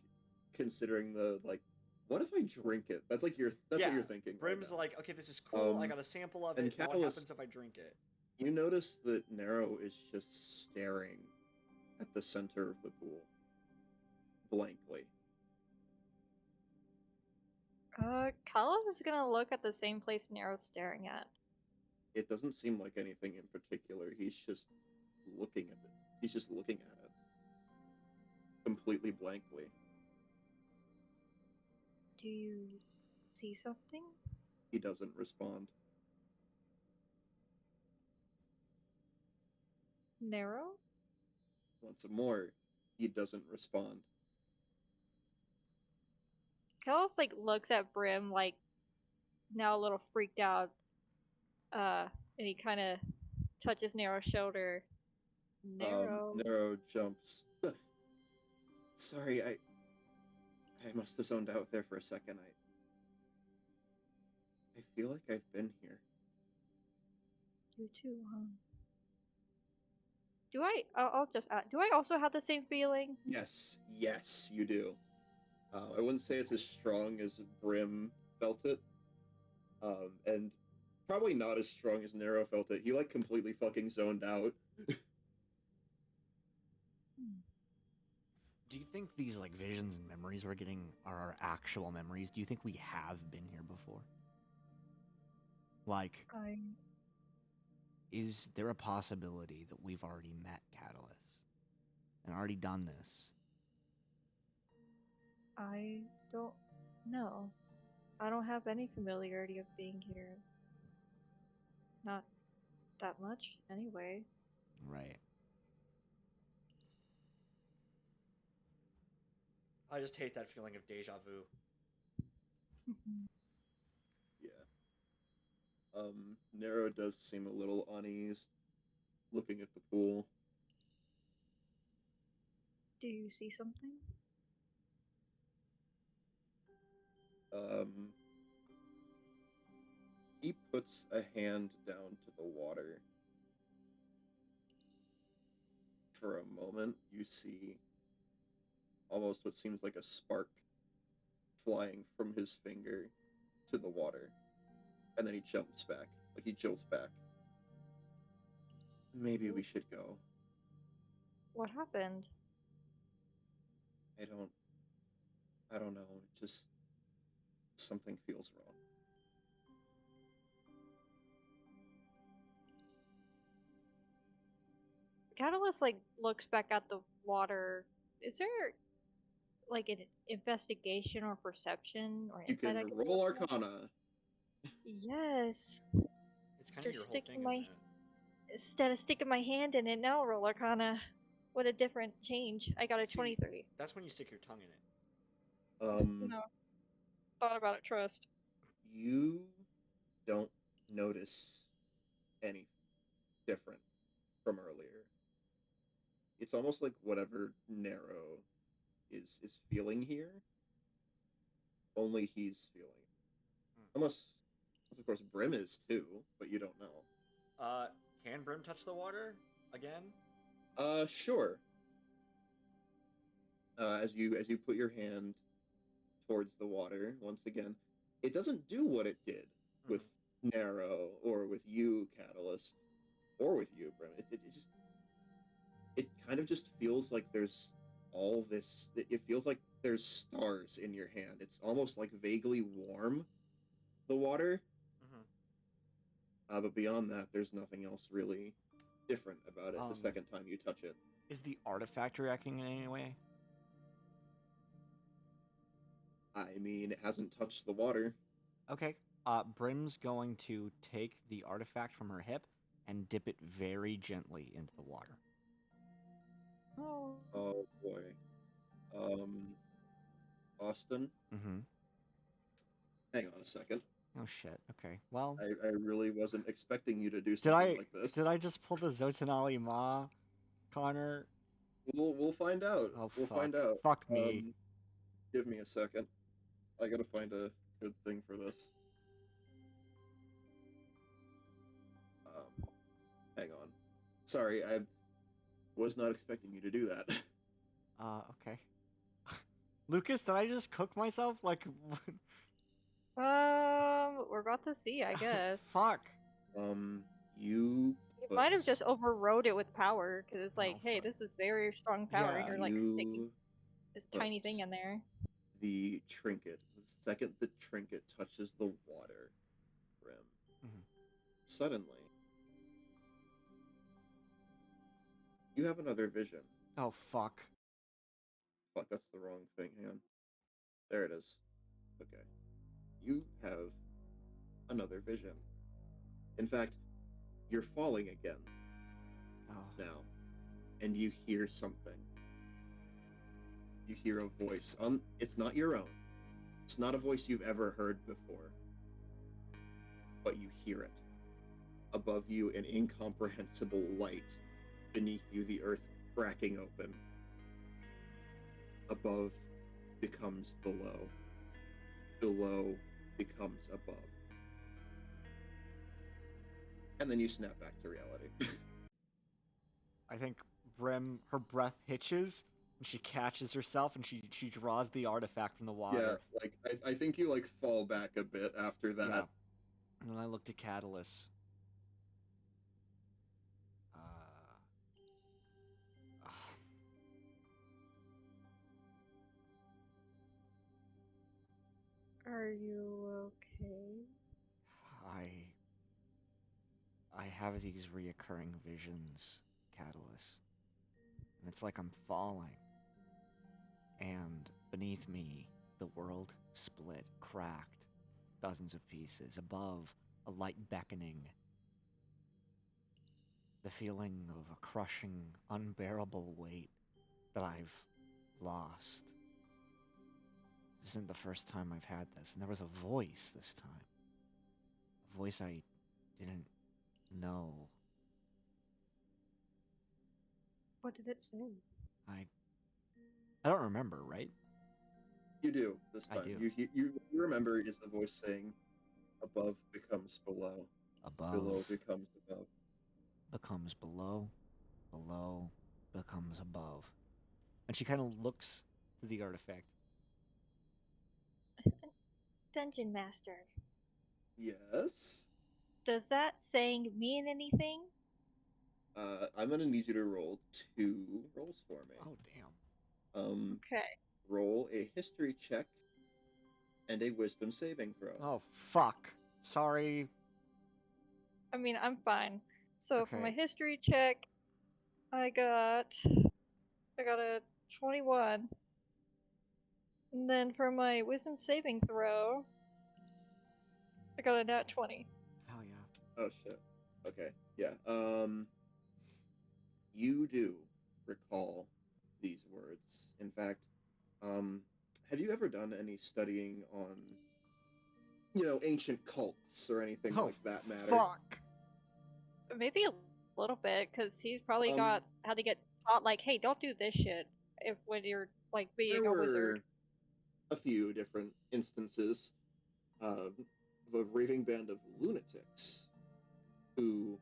[SPEAKER 1] considering the like, what if I drink it? That's like that's
[SPEAKER 3] Yeah,
[SPEAKER 1] what you're thinking.
[SPEAKER 3] Brim's
[SPEAKER 1] right now.
[SPEAKER 3] like, okay, this is cool. I
[SPEAKER 1] Um,
[SPEAKER 3] got a sample of
[SPEAKER 1] and
[SPEAKER 3] it. Now what
[SPEAKER 1] Catalyst-
[SPEAKER 3] happens if I drink it?
[SPEAKER 1] You notice that Nero is just staring at the center of the pool, blankly.
[SPEAKER 2] Carlos is gonna look at the same place Nero's staring at.
[SPEAKER 1] It doesn't seem like anything in particular. He's just looking at it. He's just looking at it, completely blankly.
[SPEAKER 2] Do you see something?
[SPEAKER 1] He doesn't respond.
[SPEAKER 2] Nero?
[SPEAKER 1] Once more, he doesn't respond.
[SPEAKER 2] Carlos like looks at Brim like now a little freaked out. And he kind of touches Nero's shoulder. Nero.
[SPEAKER 1] Nero jumps. Sorry, I must have zoned out there for a second. I feel like I've been here.
[SPEAKER 2] You too, huh? I'll just add. Do I also have the same feeling?
[SPEAKER 1] Yes, yes, you do. I wouldn't say it's as strong as Brim felt it, and probably not as strong as Nero felt it. He like completely fucking zoned out.
[SPEAKER 5] Do you think these like visions and memories we're getting are our actual memories? Do you think we have been here before? Like,
[SPEAKER 2] I
[SPEAKER 5] is there a possibility that we've already met Catalyst and already done this?
[SPEAKER 2] I don't know. I don't have any familiarity of being here. Not that much, anyway.
[SPEAKER 5] Right. I just hate that feeling of deja vu.
[SPEAKER 1] Yeah. Nero does seem a little uneasy looking at the pool.
[SPEAKER 2] Do you see something?
[SPEAKER 1] Um, he puts a hand down to the water. For a moment, you see almost what seems like a spark flying from his finger to the water. And then he jumps back, like he jolts back. Maybe we should go.
[SPEAKER 2] What happened?
[SPEAKER 1] I don't know. It just something feels wrong.
[SPEAKER 2] Catalyst like looks back at the water. Is there like an investigation or perception or
[SPEAKER 1] You
[SPEAKER 2] insight
[SPEAKER 1] can
[SPEAKER 2] I can
[SPEAKER 1] roll
[SPEAKER 2] roll?
[SPEAKER 1] Arcana.
[SPEAKER 5] It's
[SPEAKER 2] Yes.
[SPEAKER 5] kind of
[SPEAKER 2] After
[SPEAKER 5] your whole
[SPEAKER 2] sticking
[SPEAKER 5] thing,
[SPEAKER 2] my
[SPEAKER 5] isn't it?
[SPEAKER 2] instead of sticking my hand in it, now roll Arcana. What a different change. I got a
[SPEAKER 5] See,
[SPEAKER 2] 23.
[SPEAKER 5] That's when you stick your tongue in it.
[SPEAKER 2] No. Thought about it, trust.
[SPEAKER 1] You don't notice anything different from earlier. It's almost like whatever Nero is feeling here, only he's feeling it. Unless of course Brim is too, but you don't know.
[SPEAKER 5] Can Brim touch the water again?
[SPEAKER 1] Sure. As you put your hand towards the water once again, it doesn't do what it did with Nero or with you, Catalyst, or with you, Brim. It kind of just feels like there's all this. It feels like there's stars in your hand. It's almost like vaguely warm, the water. But beyond that, there's nothing else really different about it the second time you touch it.
[SPEAKER 5] Is the artifact reacting in any way?
[SPEAKER 1] I mean, it hasn't touched the water.
[SPEAKER 5] Okay. Brim's going to take the artifact from her hip and dip it very gently into the water.
[SPEAKER 2] Oh.
[SPEAKER 1] Oh boy. Austin,
[SPEAKER 5] Mm-hmm.
[SPEAKER 1] hang on a second.
[SPEAKER 5] Oh shit. Okay. Well,
[SPEAKER 1] I really wasn't expecting you to do something like this.
[SPEAKER 5] did I just pull the Zotanali Ma, Connor?
[SPEAKER 1] We'll find out.
[SPEAKER 5] Oh,
[SPEAKER 1] we'll
[SPEAKER 5] fuck.
[SPEAKER 1] find out.
[SPEAKER 5] Fuck me.
[SPEAKER 1] Give me a second. I gotta find a good thing for this. Hang on. Sorry, I was not expecting you to do that.
[SPEAKER 5] Okay. Lucas, did I just cook myself? Like,
[SPEAKER 2] We're about to see, I guess.
[SPEAKER 5] fuck.
[SPEAKER 1] You
[SPEAKER 2] You might have just overrode it with power, because it's like,
[SPEAKER 5] Oh,
[SPEAKER 2] hey,
[SPEAKER 5] fuck.
[SPEAKER 2] this is very strong power, and
[SPEAKER 5] Yeah,
[SPEAKER 2] you're like sticking
[SPEAKER 1] you
[SPEAKER 2] this
[SPEAKER 1] put
[SPEAKER 2] tiny thing in there.
[SPEAKER 1] the trinket. The second the trinket touches the water rim, suddenly you have another vision.
[SPEAKER 5] Oh, fuck.
[SPEAKER 1] Fuck, that's the wrong thing. Hang on. There it is. Okay. You have another vision. In fact, you're falling again now, and you hear something. You hear a voice. It's not your own. It's not a voice you've ever heard before. But you hear it. Above you, an incomprehensible light. Beneath you, the earth cracking open. Above becomes below. Below becomes above. And then you snap back to reality.
[SPEAKER 3] I think Brim, her breath hitches, and she catches herself, and she draws the artifact from the
[SPEAKER 1] Yeah,
[SPEAKER 3] water.
[SPEAKER 1] like I think you like fall back a bit after that.
[SPEAKER 3] Yeah. And then I look to Catalyst. Uh,
[SPEAKER 2] Are you okay?
[SPEAKER 3] I have these reoccurring visions, Catalyst. And it's like I'm falling. And beneath me, the world split, cracked, dozens of pieces. Above, a light beckoning. The feeling of a crushing, unbearable weight that I've lost. This isn't the first time I've had this, and there was a voice this time. A voice I didn't know.
[SPEAKER 2] What did it say?
[SPEAKER 3] I don't remember, right?
[SPEAKER 1] You do this
[SPEAKER 3] I
[SPEAKER 1] time.
[SPEAKER 3] do.
[SPEAKER 1] You remember is the voice saying, "Above becomes below, below
[SPEAKER 3] Above
[SPEAKER 1] becomes above."
[SPEAKER 3] becomes below, below becomes above. And she kind of looks to the artifact.
[SPEAKER 2] Dungeon Master.
[SPEAKER 1] Yes.
[SPEAKER 2] Does that saying mean anything?
[SPEAKER 1] I'm gonna need you to roll 2 rolls for me.
[SPEAKER 3] Oh, damn.
[SPEAKER 2] Okay.
[SPEAKER 1] Roll a history check and a wisdom saving throw.
[SPEAKER 3] Oh, fuck. Sorry.
[SPEAKER 2] I mean, I'm fine. So for my
[SPEAKER 3] Okay.
[SPEAKER 2] history check, I got a 21. And then for my wisdom saving throw, I got a nat 20.
[SPEAKER 3] Hell yeah.
[SPEAKER 1] Oh shit. Okay. Yeah. You do recall these words. In fact, have you ever done any studying on, ancient cults or anything
[SPEAKER 3] Oh,
[SPEAKER 1] like that matter?
[SPEAKER 3] fuck.
[SPEAKER 2] Maybe a little bit, because he's probably
[SPEAKER 1] Um,
[SPEAKER 2] had to get taught, like, hey, don't do this shit when you're, like,
[SPEAKER 1] There
[SPEAKER 2] being a wizard.
[SPEAKER 1] were a few different instances of a raving band of lunatics who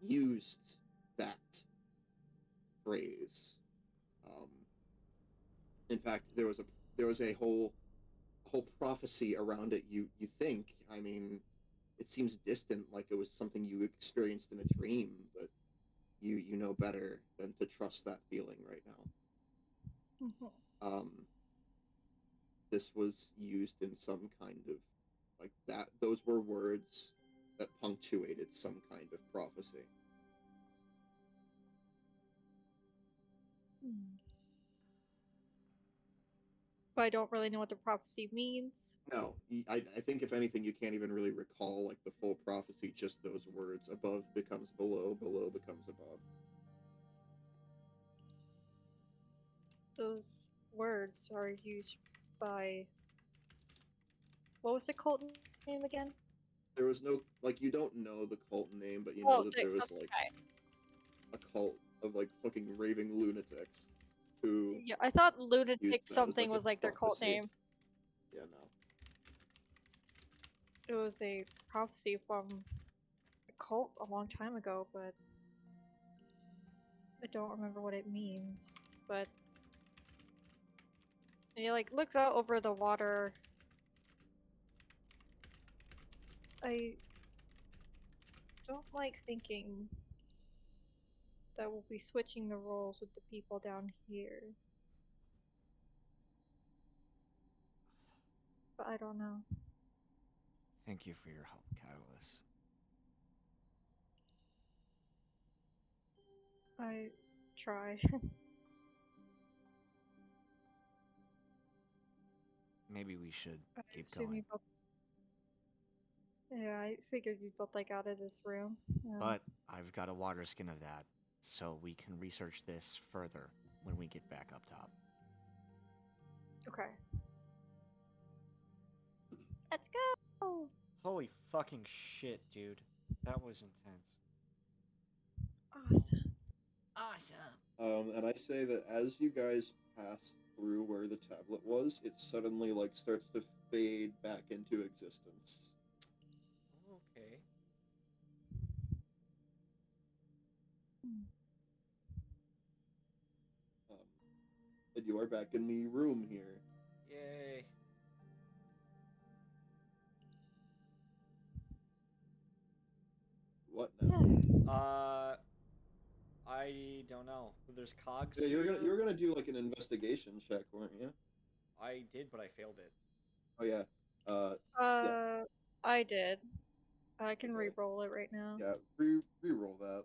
[SPEAKER 1] used that phrase. Um, in fact, there was a whole prophecy around it. You think? I mean, it seems distant, like it was something you experienced in a dream, but you know better than to trust that feeling right now.
[SPEAKER 2] Mhm.
[SPEAKER 1] This was used in some kind of like that. Those were words that punctuated some kind of prophecy.
[SPEAKER 2] But I don't really know what the prophecy means.
[SPEAKER 1] No, I think if anything, you can't even really recall like the full prophecy. Just those words: above becomes below, below becomes above.
[SPEAKER 2] Those words are used by... What was the cult name again?
[SPEAKER 1] There was no like you don't know the cult name, but you
[SPEAKER 2] Oh,
[SPEAKER 1] know that there was like a cult of like fucking raving lunatics who
[SPEAKER 2] yeah, I thought
[SPEAKER 1] used
[SPEAKER 2] lunatic
[SPEAKER 1] that as
[SPEAKER 2] something
[SPEAKER 1] like
[SPEAKER 2] was
[SPEAKER 1] a
[SPEAKER 2] like their cult
[SPEAKER 1] prophecy.
[SPEAKER 2] name.
[SPEAKER 1] Yeah, no.
[SPEAKER 2] It was a prophecy from a cult a long time ago, but I don't remember what it means. But and he like looks out over the water. I don't like thinking that we'll be switching the roles with the people down here. But I don't know.
[SPEAKER 3] Thank you for your help, Catalyst.
[SPEAKER 2] I try.
[SPEAKER 3] Maybe we should
[SPEAKER 2] I
[SPEAKER 3] keep
[SPEAKER 2] assume
[SPEAKER 3] going.
[SPEAKER 2] you both... Yeah, I figured you both like out of this room.
[SPEAKER 3] But I've got a water skin of that, so we can research this further when we get back up top.
[SPEAKER 2] Okay. Let's go!
[SPEAKER 5] Holy fucking shit, dude. That was intense.
[SPEAKER 2] Awesome.
[SPEAKER 3] Awesome.
[SPEAKER 1] And I say that as you guys pass through where the tablet was, it suddenly like starts to fade back into existence.
[SPEAKER 5] Okay.
[SPEAKER 1] And you are back in the room here.
[SPEAKER 3] Yay.
[SPEAKER 1] What now?
[SPEAKER 3] I don't know. There's cogs
[SPEAKER 1] Yeah,
[SPEAKER 3] here.
[SPEAKER 1] you were gonna do like an investigation check, weren't you?
[SPEAKER 3] I did, but I failed it.
[SPEAKER 1] Oh yeah. Yeah.
[SPEAKER 2] I did. I can
[SPEAKER 1] Okay.
[SPEAKER 2] re-roll it right now.
[SPEAKER 1] Yeah. Re-roll that.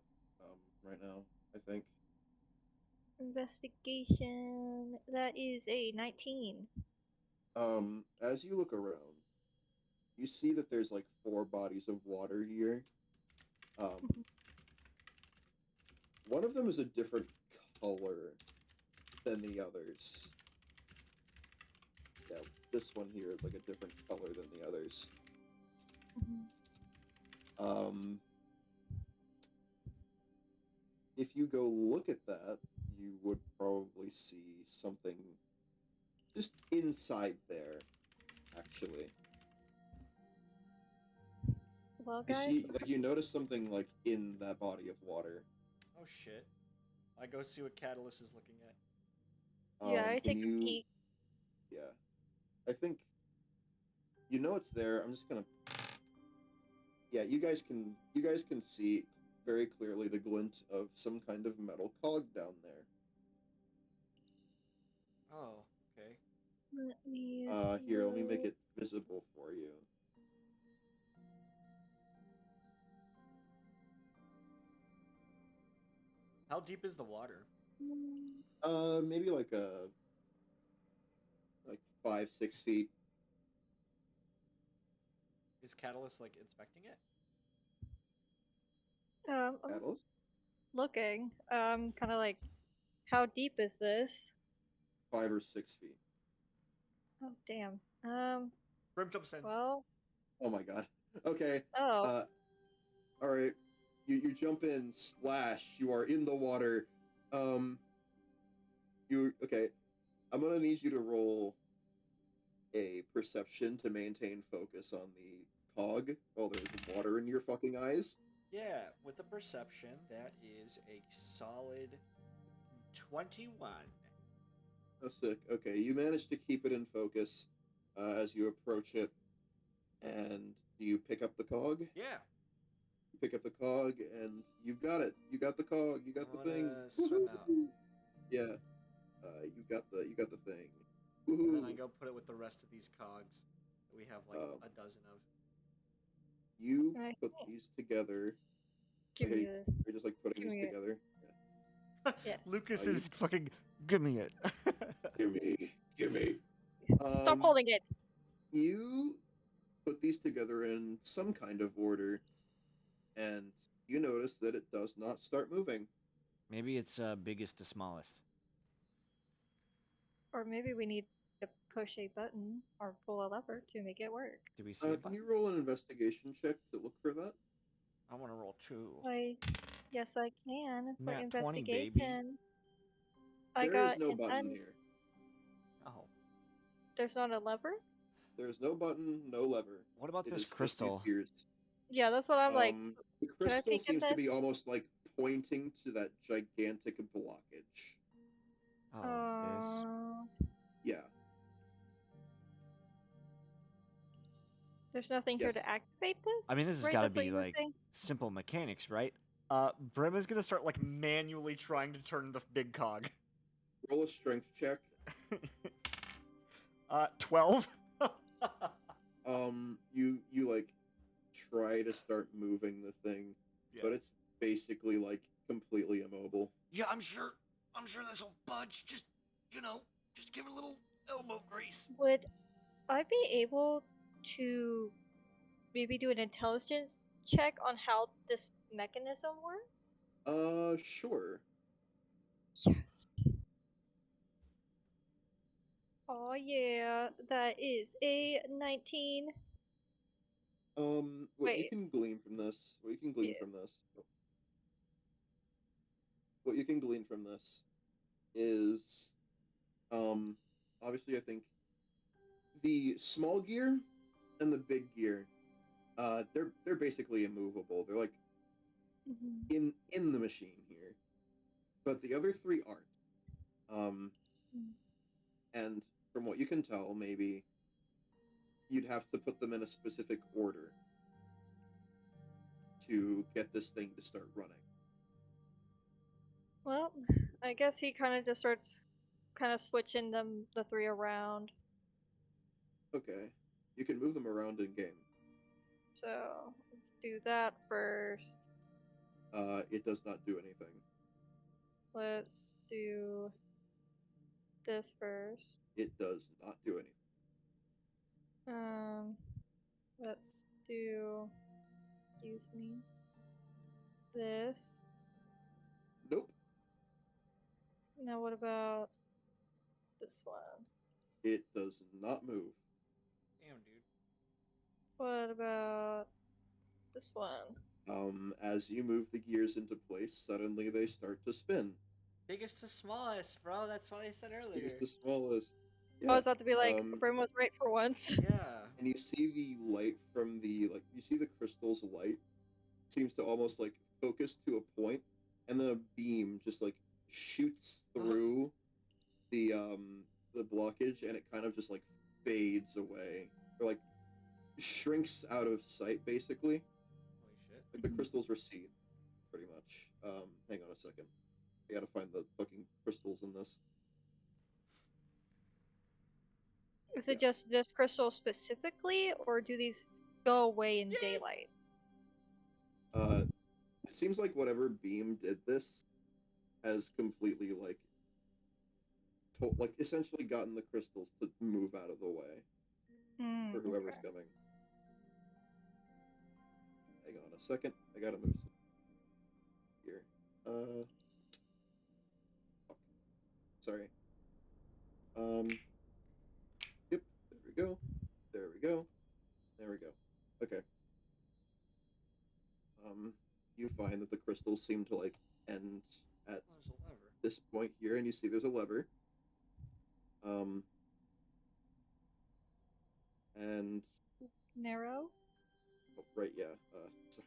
[SPEAKER 1] Right now, I think.
[SPEAKER 2] Investigation. That is a 19.
[SPEAKER 1] As you look around, you see that there's like 4 bodies of water here. One of them is a different color than the others. Yeah, this one here is like a different color than the others. If you go look at that, you would probably see something just inside there, actually.
[SPEAKER 2] Well,
[SPEAKER 1] You
[SPEAKER 2] guys.
[SPEAKER 1] see, like, you notice something, like, in that body of water.
[SPEAKER 3] Oh shit. I go see what Catalyst is looking at.
[SPEAKER 2] Yeah, I
[SPEAKER 1] Can
[SPEAKER 2] take a
[SPEAKER 1] you...
[SPEAKER 2] peek.
[SPEAKER 1] Yeah. I think... You know it's there. I'm just gonna... Yeah, you guys can see very clearly the glint of some kind of metal cog down there.
[SPEAKER 3] Oh, okay.
[SPEAKER 2] Let me
[SPEAKER 1] Here, let me make it visible for you.
[SPEAKER 3] How deep is the water?
[SPEAKER 1] Maybe like 5-6 feet.
[SPEAKER 3] Is Catalyst like inspecting it?
[SPEAKER 2] I'm
[SPEAKER 1] Catalyst?
[SPEAKER 2] looking. Kind of like, how deep is this?
[SPEAKER 1] 5 or 6 feet.
[SPEAKER 2] Oh, damn.
[SPEAKER 3] Brim jumps in.
[SPEAKER 2] Well.
[SPEAKER 1] Oh my god. Okay.
[SPEAKER 2] Oh.
[SPEAKER 1] All right. You jump in, splash. You are in the water. Okay. I'm gonna need you to roll a perception to maintain focus on the cog while there's water in your fucking eyes.
[SPEAKER 3] Yeah, with the perception, that is a solid 21.
[SPEAKER 1] Oh, sick. Okay, you manage to keep it in focus as you approach it, and do you pick up the cog?
[SPEAKER 3] Yeah.
[SPEAKER 1] You pick up the cog, and you've got it. You got the cog. You got
[SPEAKER 3] I
[SPEAKER 1] the thing.
[SPEAKER 3] wanna swim out.
[SPEAKER 1] Yeah. You got the thing.
[SPEAKER 3] And then I
[SPEAKER 1] Woohoo.
[SPEAKER 3] go put it with the rest of these cogs that we have like a dozen of.
[SPEAKER 1] You
[SPEAKER 2] I
[SPEAKER 1] put these together.
[SPEAKER 2] Give
[SPEAKER 1] Okay,
[SPEAKER 2] me this.
[SPEAKER 1] you're just like putting
[SPEAKER 2] Give
[SPEAKER 1] this
[SPEAKER 2] me it.
[SPEAKER 1] together.
[SPEAKER 2] Yes.
[SPEAKER 5] Lucas
[SPEAKER 1] you-
[SPEAKER 5] is fucking. Give me it.
[SPEAKER 1] Give me.
[SPEAKER 2] Stop holding it.
[SPEAKER 1] You put these together in some kind of order, and you notice that it does not start moving.
[SPEAKER 5] Maybe it's biggest to smallest.
[SPEAKER 2] Or maybe we need to push a button or pull a lever to make it work.
[SPEAKER 5] Do we see a
[SPEAKER 1] Can
[SPEAKER 5] button?
[SPEAKER 1] you roll an investigation check to look for that?
[SPEAKER 5] I want to roll 2.
[SPEAKER 2] Yes, I can for
[SPEAKER 5] Nat 20,
[SPEAKER 2] investigation.
[SPEAKER 5] baby.
[SPEAKER 2] I
[SPEAKER 1] There is
[SPEAKER 2] got
[SPEAKER 1] no
[SPEAKER 2] an
[SPEAKER 1] button here.
[SPEAKER 5] Oh.
[SPEAKER 2] There's not a lever?
[SPEAKER 1] There's no button, no lever.
[SPEAKER 5] What about
[SPEAKER 1] It
[SPEAKER 5] this
[SPEAKER 1] is just
[SPEAKER 5] crystal?
[SPEAKER 1] these gears.
[SPEAKER 2] Yeah, that's what I'm like.
[SPEAKER 1] The
[SPEAKER 2] Can I
[SPEAKER 1] crystal
[SPEAKER 2] peek at
[SPEAKER 1] seems to
[SPEAKER 2] this?
[SPEAKER 1] be almost like pointing to that gigantic blockage.
[SPEAKER 5] Oh,
[SPEAKER 1] Yeah.
[SPEAKER 2] There's nothing here
[SPEAKER 1] Yes.
[SPEAKER 2] to activate this?
[SPEAKER 5] I mean, this has
[SPEAKER 2] Right,
[SPEAKER 5] got to
[SPEAKER 2] that's what
[SPEAKER 5] be
[SPEAKER 2] you were
[SPEAKER 5] like
[SPEAKER 2] saying?
[SPEAKER 5] simple mechanics, right?
[SPEAKER 3] Brim is gonna start like manually trying to turn the big cog.
[SPEAKER 1] Roll a strength check.
[SPEAKER 3] 12.
[SPEAKER 1] You like try to start moving the thing,
[SPEAKER 3] Yeah.
[SPEAKER 1] but it's basically like completely immobile.
[SPEAKER 3] Yeah, I'm sure this will budge. Just give it a little elbow grease.
[SPEAKER 2] Would I be able to maybe do an intelligence check on how this mechanism works?
[SPEAKER 1] Sure.
[SPEAKER 2] Yes. Oh yeah, that is a 19.
[SPEAKER 1] What you
[SPEAKER 2] Wait.
[SPEAKER 1] can glean from this, what you can glean
[SPEAKER 2] Yeah.
[SPEAKER 1] from this, what you can glean from this is, obviously I think the small gear and the big gear, they're basically immovable. They're like in the machine here. but the other three aren't. Um,
[SPEAKER 2] Mm.
[SPEAKER 1] and from what you can tell, maybe you'd have to put them in a specific order to get this thing to start running.
[SPEAKER 2] Well, I guess he kind of just starts kind of switching the three around.
[SPEAKER 1] Okay, you can move them around in game.
[SPEAKER 2] So let's do that first.
[SPEAKER 1] It does not do anything.
[SPEAKER 2] Let's do this first.
[SPEAKER 1] It does not do anything.
[SPEAKER 2] Let's do. Excuse me. This.
[SPEAKER 1] Nope.
[SPEAKER 2] Now what about this one?
[SPEAKER 1] It does not move.
[SPEAKER 5] Damn, dude.
[SPEAKER 2] What about this one?
[SPEAKER 1] As you move the gears into place, suddenly they start to spin.
[SPEAKER 5] Biggest to smallest, bro. That's what I said earlier.
[SPEAKER 1] Biggest to smallest.
[SPEAKER 2] I
[SPEAKER 1] Yeah.
[SPEAKER 2] was about to be like, Brim was right for once.
[SPEAKER 5] Yeah.
[SPEAKER 1] And you see the light from the you see the crystal's light seems to almost like focus to a point, and then a beam just like shoots through the blockage, and it kind of just like fades away, or like shrinks out of sight, basically.
[SPEAKER 5] Holy shit.
[SPEAKER 1] Like the crystals recede, pretty much. Hang on a second. I gotta find the fucking crystals in this.
[SPEAKER 2] Is it just this crystal specifically, or do these go away in daylight?
[SPEAKER 1] It seems like whatever beam did this has completely like essentially gotten the crystals to move out of the way for whoever's
[SPEAKER 2] Okay.
[SPEAKER 1] coming. Hang on a second. I gotta move some here. Fuck. Sorry. Yep. There we go. There we go. There we go. Okay. You find that the crystals seem to like end at
[SPEAKER 5] Oh, there's a lever.
[SPEAKER 1] this point here, and you see there's a lever. And
[SPEAKER 2] Narrow?
[SPEAKER 1] oh, right, yeah. Sorry.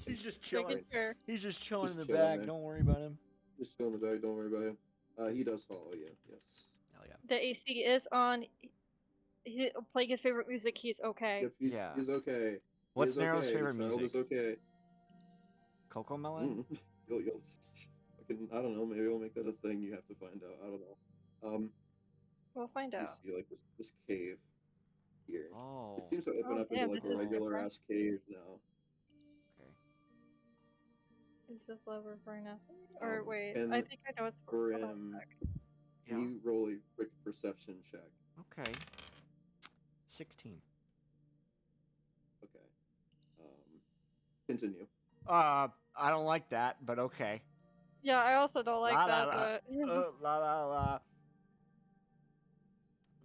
[SPEAKER 5] He's just
[SPEAKER 2] Making
[SPEAKER 5] chilling.
[SPEAKER 2] sure.
[SPEAKER 5] He's just chilling
[SPEAKER 1] Just
[SPEAKER 5] in the
[SPEAKER 1] chilling
[SPEAKER 5] back.
[SPEAKER 1] there.
[SPEAKER 5] Don't worry about him.
[SPEAKER 1] Just still in the bag. Don't worry about him. He does follow you. Yes.
[SPEAKER 5] Hell yeah.
[SPEAKER 2] The AC is on. Playing his favorite music. He's okay.
[SPEAKER 1] Yep. He's okay.
[SPEAKER 5] What's
[SPEAKER 1] He is
[SPEAKER 5] Nero's
[SPEAKER 1] okay.
[SPEAKER 5] favorite
[SPEAKER 1] the child
[SPEAKER 5] music?
[SPEAKER 1] is okay.
[SPEAKER 5] Cocoa Melon?
[SPEAKER 1] You'll I don't know. Maybe we'll make that a thing. You have to find out. I don't know.
[SPEAKER 2] We'll find
[SPEAKER 1] You
[SPEAKER 2] out.
[SPEAKER 1] see like this cave here.
[SPEAKER 5] Oh.
[SPEAKER 1] It seems to open
[SPEAKER 2] Oh,
[SPEAKER 1] up
[SPEAKER 2] damn,
[SPEAKER 1] into like
[SPEAKER 2] this
[SPEAKER 1] a
[SPEAKER 2] is
[SPEAKER 1] regular
[SPEAKER 2] different.
[SPEAKER 1] ass cave now.
[SPEAKER 5] Okay.
[SPEAKER 2] Is this lever for nothing? Or wait,
[SPEAKER 1] and
[SPEAKER 2] I think I know it's for. Hold on a sec.
[SPEAKER 1] Can you roll a quick perception check?
[SPEAKER 5] Okay. 16.
[SPEAKER 1] Okay. Continue.
[SPEAKER 5] I don't like that, but okay.
[SPEAKER 2] Yeah, I also don't like
[SPEAKER 5] La,
[SPEAKER 2] that,
[SPEAKER 5] la, la.
[SPEAKER 2] but.
[SPEAKER 5] La la la.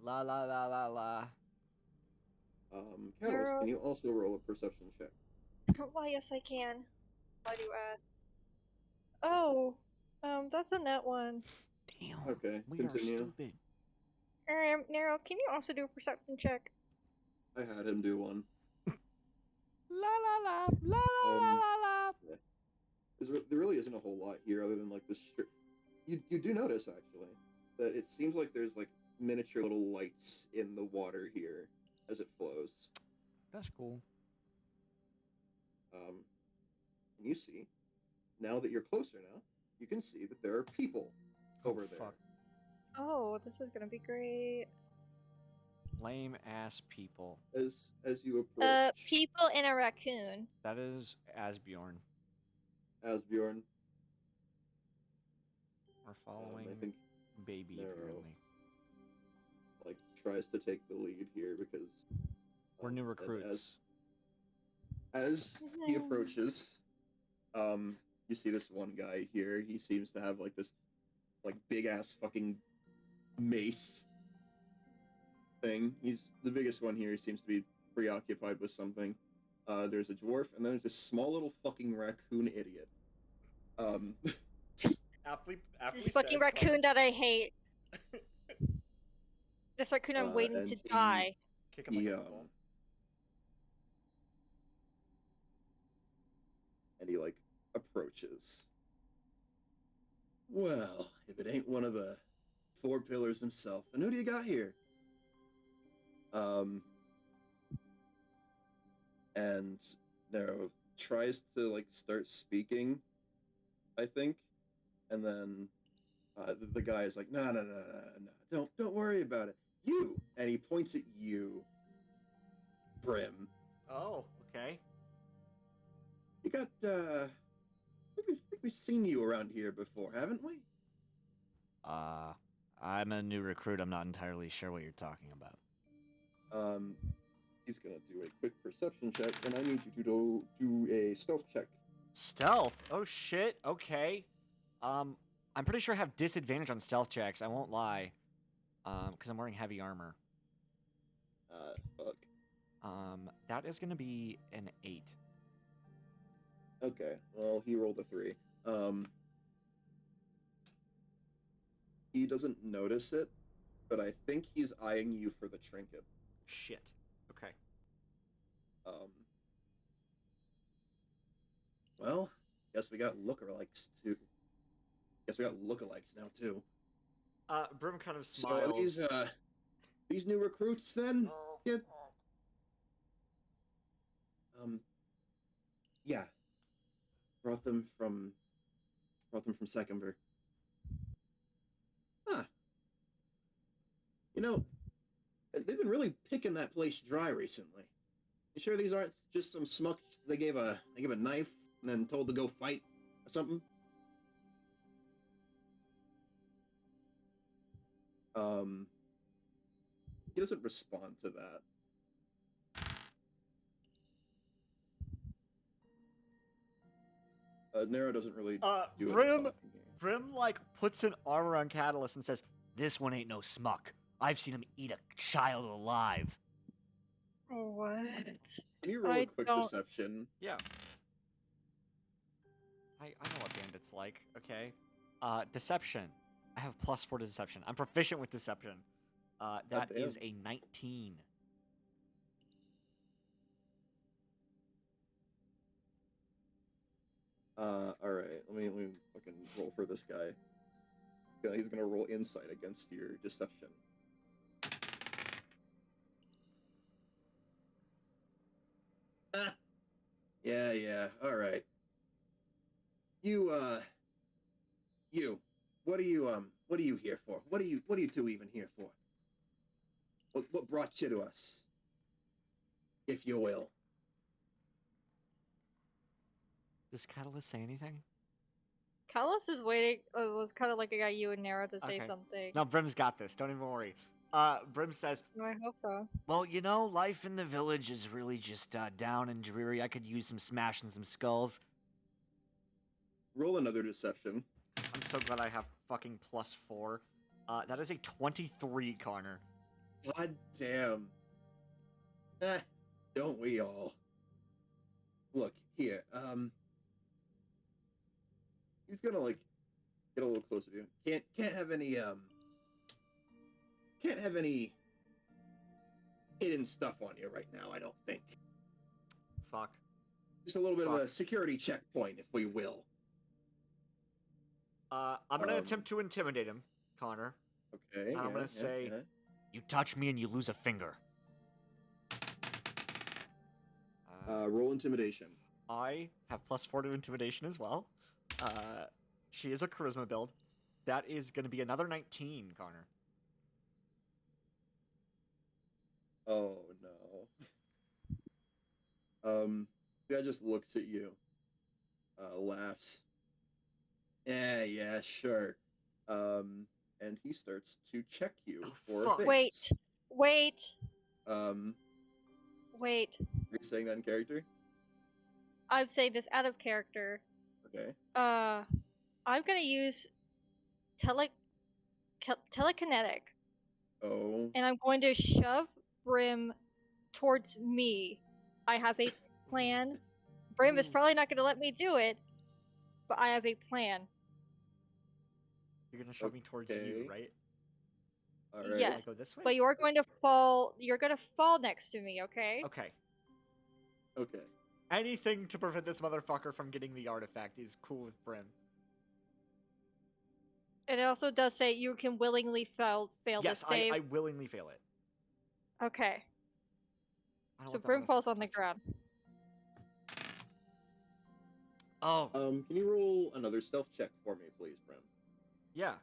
[SPEAKER 5] La la la la la.
[SPEAKER 1] Catalyst,
[SPEAKER 2] Nero.
[SPEAKER 1] can you also roll a perception check?
[SPEAKER 2] Why, yes, I can. Why do you ask? Oh, that's a net one.
[SPEAKER 5] Damn.
[SPEAKER 1] Okay,
[SPEAKER 5] We
[SPEAKER 1] continue.
[SPEAKER 5] are stupid.
[SPEAKER 2] Nero, can you also do a perception check?
[SPEAKER 1] I had him do one.
[SPEAKER 5] La la la la la la la.
[SPEAKER 1] Yeah. There really isn't a whole lot here other than like the strip. You do notice actually that it seems like there's like miniature little lights in the water here as it flows.
[SPEAKER 5] That's cool.
[SPEAKER 1] And you see, now that you're closer now, you can see that there are people over there.
[SPEAKER 5] Fuck.
[SPEAKER 2] Oh, this is gonna be great.
[SPEAKER 5] Lame ass people.
[SPEAKER 1] As you approach,
[SPEAKER 2] People in a raccoon.
[SPEAKER 5] That is Asbjorn.
[SPEAKER 1] Asbjorn,
[SPEAKER 5] We're following
[SPEAKER 1] I think
[SPEAKER 5] baby
[SPEAKER 1] Nero
[SPEAKER 5] apparently.
[SPEAKER 1] like tries to take the lead here because
[SPEAKER 5] We're new
[SPEAKER 1] and
[SPEAKER 5] recruits.
[SPEAKER 1] As he approaches, you see this one guy here. He seems to have like this like big ass fucking mace thing. He's the biggest one here. He seems to be preoccupied with something. There's a dwarf, and then there's this small little fucking raccoon idiot.
[SPEAKER 2] This fucking raccoon that I hate. This raccoon I'm waiting
[SPEAKER 1] and
[SPEAKER 2] to die.
[SPEAKER 5] Kick him like a football.
[SPEAKER 1] And he like approaches. Well, if it ain't one of the four pillars himself, and who do you got here? Um, and Nero tries to like start speaking, I think, and then the guy is like, no, no, no, no, no, don't worry about it. You, and he points at you, Brim.
[SPEAKER 3] Oh, okay.
[SPEAKER 1] You got, I think we've seen you around here before, haven't we?
[SPEAKER 5] I'm a new recruit. I'm not entirely sure what you're talking about.
[SPEAKER 1] He's gonna do a quick perception check, and I need you to do a stealth check.
[SPEAKER 5] Stealth? Oh shit. Okay. I'm pretty sure I have disadvantage on stealth checks. I won't lie. Because I'm wearing heavy armor.
[SPEAKER 1] Fuck.
[SPEAKER 5] That is gonna be an 8.
[SPEAKER 1] Okay, well, he rolled a 3. He doesn't notice it, but I think he's eyeing you for the trinket.
[SPEAKER 5] Shit. Okay.
[SPEAKER 1] Well, guess we got lookalikes too. Guess we got lookalikes now too.
[SPEAKER 5] Brim kind of
[SPEAKER 1] So
[SPEAKER 5] smiles.
[SPEAKER 1] these new recruits then, kid? Yeah. Brought them from Secumber. Huh. You know, they've been really picking that place dry recently. You sure these aren't just some smucks they gave a knife and then told to go fight or something? He doesn't respond to that. Nero doesn't really do any
[SPEAKER 5] Brim,
[SPEAKER 1] talking here.
[SPEAKER 5] Brim like puts an arm around Catalyst and says, "This one ain't no smuck. I've seen him eat a child alive."
[SPEAKER 2] What?
[SPEAKER 1] Can you roll
[SPEAKER 2] I
[SPEAKER 1] a quick
[SPEAKER 2] don't-
[SPEAKER 1] deception?
[SPEAKER 5] Yeah. I know what bandits like. Okay. Deception. I have +4 to deception. I'm proficient with deception. That
[SPEAKER 1] Goddamn.
[SPEAKER 5] is a 19.
[SPEAKER 1] All right. Let me fucking roll for this guy. He's gonna roll insight against your deception. Ah. Yeah. All right. You, what are you here for? What are you two even here for? What brought you to us, if you will?
[SPEAKER 5] Does Catalyst say anything?
[SPEAKER 2] Kalos is waiting. Was kind of like a guy you and Nara to say
[SPEAKER 5] Okay.
[SPEAKER 2] something.
[SPEAKER 5] No, Brim's got this. Don't even worry. Brim says,
[SPEAKER 2] I hope so.
[SPEAKER 5] "Well, you know, life in the village is really just down and dreary. I could use some smashing some skulls."
[SPEAKER 1] Roll another deception.
[SPEAKER 5] I'm so glad I have fucking +4. That is a 23, Connor.
[SPEAKER 1] God damn. Don't we all? Look, here, he's gonna like get a little closer to you. Can't have any hidden stuff on you right now, I don't think.
[SPEAKER 5] Fuck.
[SPEAKER 1] Just a little bit of
[SPEAKER 5] Fuck.
[SPEAKER 1] a security checkpoint, if we will.
[SPEAKER 5] I'm gonna attempt to intimidate him, Connor.
[SPEAKER 1] Okay.
[SPEAKER 5] I'm gonna say, "You touch me and you lose a finger."
[SPEAKER 1] Roll intimidation.
[SPEAKER 5] I have +4 to intimidation as well. She is a charisma build. That is going to be another 19, Connor.
[SPEAKER 1] Oh no. The guy just looks at you, laughs. Yeah, sure. And he starts to check you for
[SPEAKER 5] fuck.
[SPEAKER 1] things.
[SPEAKER 2] Wait.
[SPEAKER 1] Are you saying that in character?
[SPEAKER 2] I'm saying this out of character.
[SPEAKER 1] Okay.
[SPEAKER 2] I'm gonna use telekinetic,
[SPEAKER 1] Oh.
[SPEAKER 2] and I'm going to shove Brim towards me. I have a plan. Brim is probably not gonna let me do it, but I have a plan.
[SPEAKER 5] You're going to shove me towards you,
[SPEAKER 1] Okay.
[SPEAKER 5] right?
[SPEAKER 1] All right.
[SPEAKER 5] Can I
[SPEAKER 2] Yes.
[SPEAKER 5] go this way?
[SPEAKER 2] But you are going to fall. You're gonna fall next to me, okay?
[SPEAKER 5] Okay.
[SPEAKER 1] Okay.
[SPEAKER 5] Anything to prevent this motherfucker from getting the artifact is cool with Brim.
[SPEAKER 2] And it also does say you can willingly fail
[SPEAKER 3] Yes,
[SPEAKER 2] this save.
[SPEAKER 3] I willingly fail it.
[SPEAKER 2] Okay.
[SPEAKER 3] I don't
[SPEAKER 2] So
[SPEAKER 3] want that
[SPEAKER 2] Brim falls
[SPEAKER 3] motherfucker
[SPEAKER 2] on the
[SPEAKER 3] touching.
[SPEAKER 2] ground.
[SPEAKER 3] Oh,
[SPEAKER 1] Can you roll another stealth check for me, please, Brim?
[SPEAKER 3] yeah.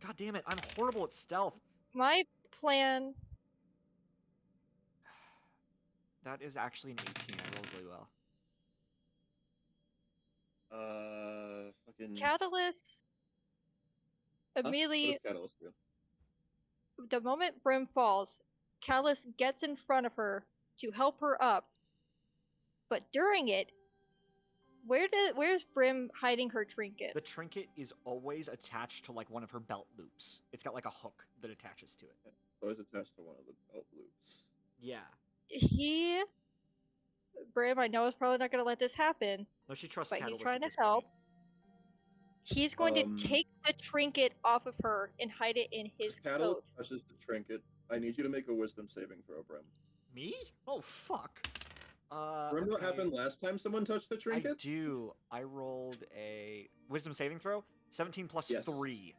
[SPEAKER 3] God damn it, I'm horrible at stealth.
[SPEAKER 2] My plan.
[SPEAKER 3] That is actually an 18. I rolled really well.
[SPEAKER 1] Fucking.
[SPEAKER 2] Catalyst.
[SPEAKER 1] Huh? What
[SPEAKER 2] Immediately,
[SPEAKER 1] does Catalyst do?
[SPEAKER 2] the moment Brim falls, Catalyst gets in front of her to help her up. But during it, where's Brim hiding her trinket?
[SPEAKER 3] The trinket is always attached to like one of her belt loops. It's got like a hook that attaches to it.
[SPEAKER 1] It's always attached to one of the belt loops.
[SPEAKER 3] Yeah.
[SPEAKER 2] Brim, I know is probably not going to let this happen,
[SPEAKER 3] No, she trusts
[SPEAKER 2] but he's
[SPEAKER 3] Catalyst
[SPEAKER 2] trying
[SPEAKER 3] at
[SPEAKER 2] to
[SPEAKER 3] this
[SPEAKER 2] help.
[SPEAKER 3] point.
[SPEAKER 2] He's going to take the trinket off of her and hide it in his
[SPEAKER 1] As Catalyst
[SPEAKER 2] coat.
[SPEAKER 1] touches the trinket, I need you to make a wisdom saving throw, Brim.
[SPEAKER 3] Me? Oh, fuck.
[SPEAKER 1] Remember what
[SPEAKER 3] okay.
[SPEAKER 1] happened last time someone touched the trinket?
[SPEAKER 3] I do. I rolled a wisdom saving throw. 17 plus
[SPEAKER 1] Yes.
[SPEAKER 3] 3.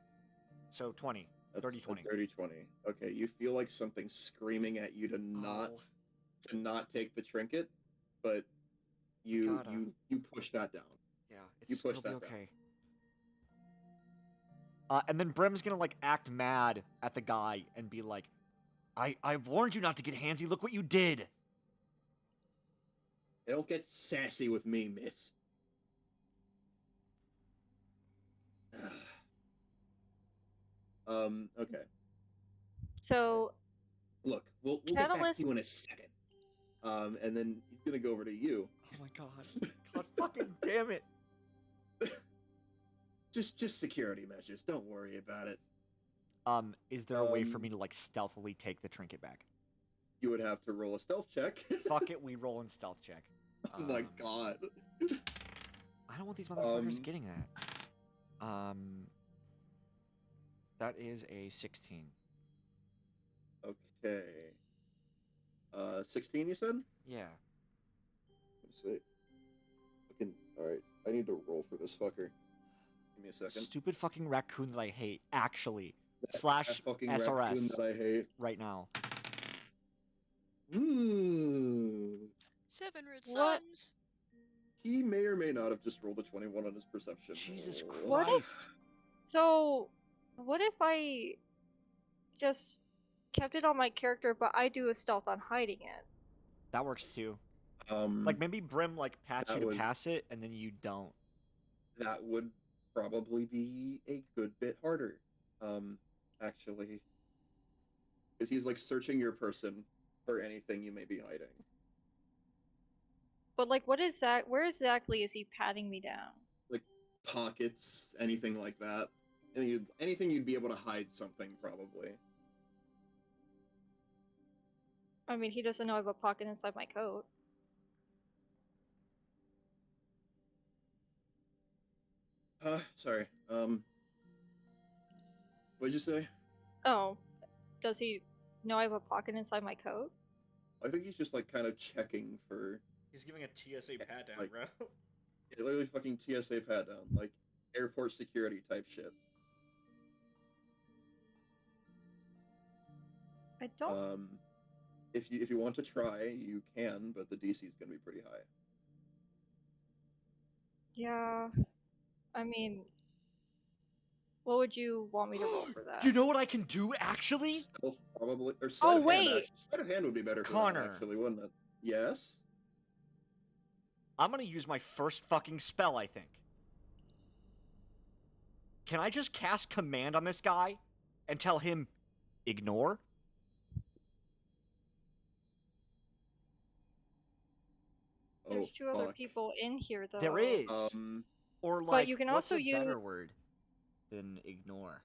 [SPEAKER 3] So 20.
[SPEAKER 1] That's
[SPEAKER 3] 30, 20.
[SPEAKER 1] 30-20. Okay, you feel like something screaming at you to not take the trinket, but you push that down.
[SPEAKER 3] Yeah,
[SPEAKER 1] You push
[SPEAKER 3] it'll be
[SPEAKER 1] that down.
[SPEAKER 3] okay. And then Brim's gonna like act mad at the guy and be like, I warned you not to get handsy, look what you did.
[SPEAKER 1] They don't get sassy with me, miss. Okay.
[SPEAKER 2] So,
[SPEAKER 1] Look, we'll get back to
[SPEAKER 2] Catalyst.
[SPEAKER 1] you in a second. And then he's gonna go over to you.
[SPEAKER 3] Oh my god. God fucking damn it.
[SPEAKER 1] Just security measures. Don't worry about it.
[SPEAKER 3] Is there a way for me to like stealthily take the trinket back?
[SPEAKER 1] You would have to roll a stealth check.
[SPEAKER 3] Fuck it, we roll in stealth check.
[SPEAKER 1] Oh my god.
[SPEAKER 3] I don't want these motherfuckers getting that. That is a 16.
[SPEAKER 1] Okay. 16 you said?
[SPEAKER 3] Yeah.
[SPEAKER 1] Let's see. Fucking, alright. I need to roll for this fucker. Give me a second.
[SPEAKER 3] Stupid fucking raccoon that I hate, actually.
[SPEAKER 1] That
[SPEAKER 3] Slash
[SPEAKER 1] fucking
[SPEAKER 3] SRS
[SPEAKER 1] raccoon that I hate.
[SPEAKER 3] right now.
[SPEAKER 7] 7 red
[SPEAKER 2] What?
[SPEAKER 7] suns.
[SPEAKER 1] He may or may not have just rolled a 21 on his perception.
[SPEAKER 3] Jesus
[SPEAKER 1] roll.
[SPEAKER 3] Christ.
[SPEAKER 2] So, what if I just kept it on my character, but I do a stealth on hiding it?
[SPEAKER 3] That works too.
[SPEAKER 1] Um,
[SPEAKER 3] Like maybe Brim like pats you
[SPEAKER 1] that
[SPEAKER 3] to
[SPEAKER 1] would-
[SPEAKER 3] pass it and then you don't.
[SPEAKER 1] that would probably be a good bit harder. Actually. Because he's like searching your person for anything you may be hiding.
[SPEAKER 2] But like, what is that? Where exactly is he patting me down?
[SPEAKER 1] Pockets, anything like that. Anything you'd be able to hide something, probably.
[SPEAKER 2] I mean, he doesn't know I have a pocket inside my coat.
[SPEAKER 1] Sorry. What'd you say?
[SPEAKER 2] Oh, does he know I have a pocket inside my coat?
[SPEAKER 1] I think he's just like kind of checking for
[SPEAKER 3] He's giving a TSA pat down,
[SPEAKER 1] like-
[SPEAKER 3] bro.
[SPEAKER 1] literally fucking TSA pat down, like airport security type shit.
[SPEAKER 2] I don't.
[SPEAKER 1] If you want to try, you can, but the DC is gonna be pretty high.
[SPEAKER 2] Yeah. I mean, what would you want me to roll for that?
[SPEAKER 3] You know what I can do actually?
[SPEAKER 1] Stealth probably, or sleight of hand.
[SPEAKER 2] wait.
[SPEAKER 1] Actually. Sleight of hand would be better for that,
[SPEAKER 3] Connor.
[SPEAKER 1] actually, wouldn't it? Yes.
[SPEAKER 3] I'm gonna use my first fucking spell, I think. Can I just cast command on this guy and tell him ignore?
[SPEAKER 2] There's two other
[SPEAKER 1] fuck.
[SPEAKER 2] people in here, though.
[SPEAKER 3] There is. Or like,
[SPEAKER 2] you can
[SPEAKER 3] what's
[SPEAKER 2] also
[SPEAKER 3] a better
[SPEAKER 2] use-
[SPEAKER 3] word than ignore?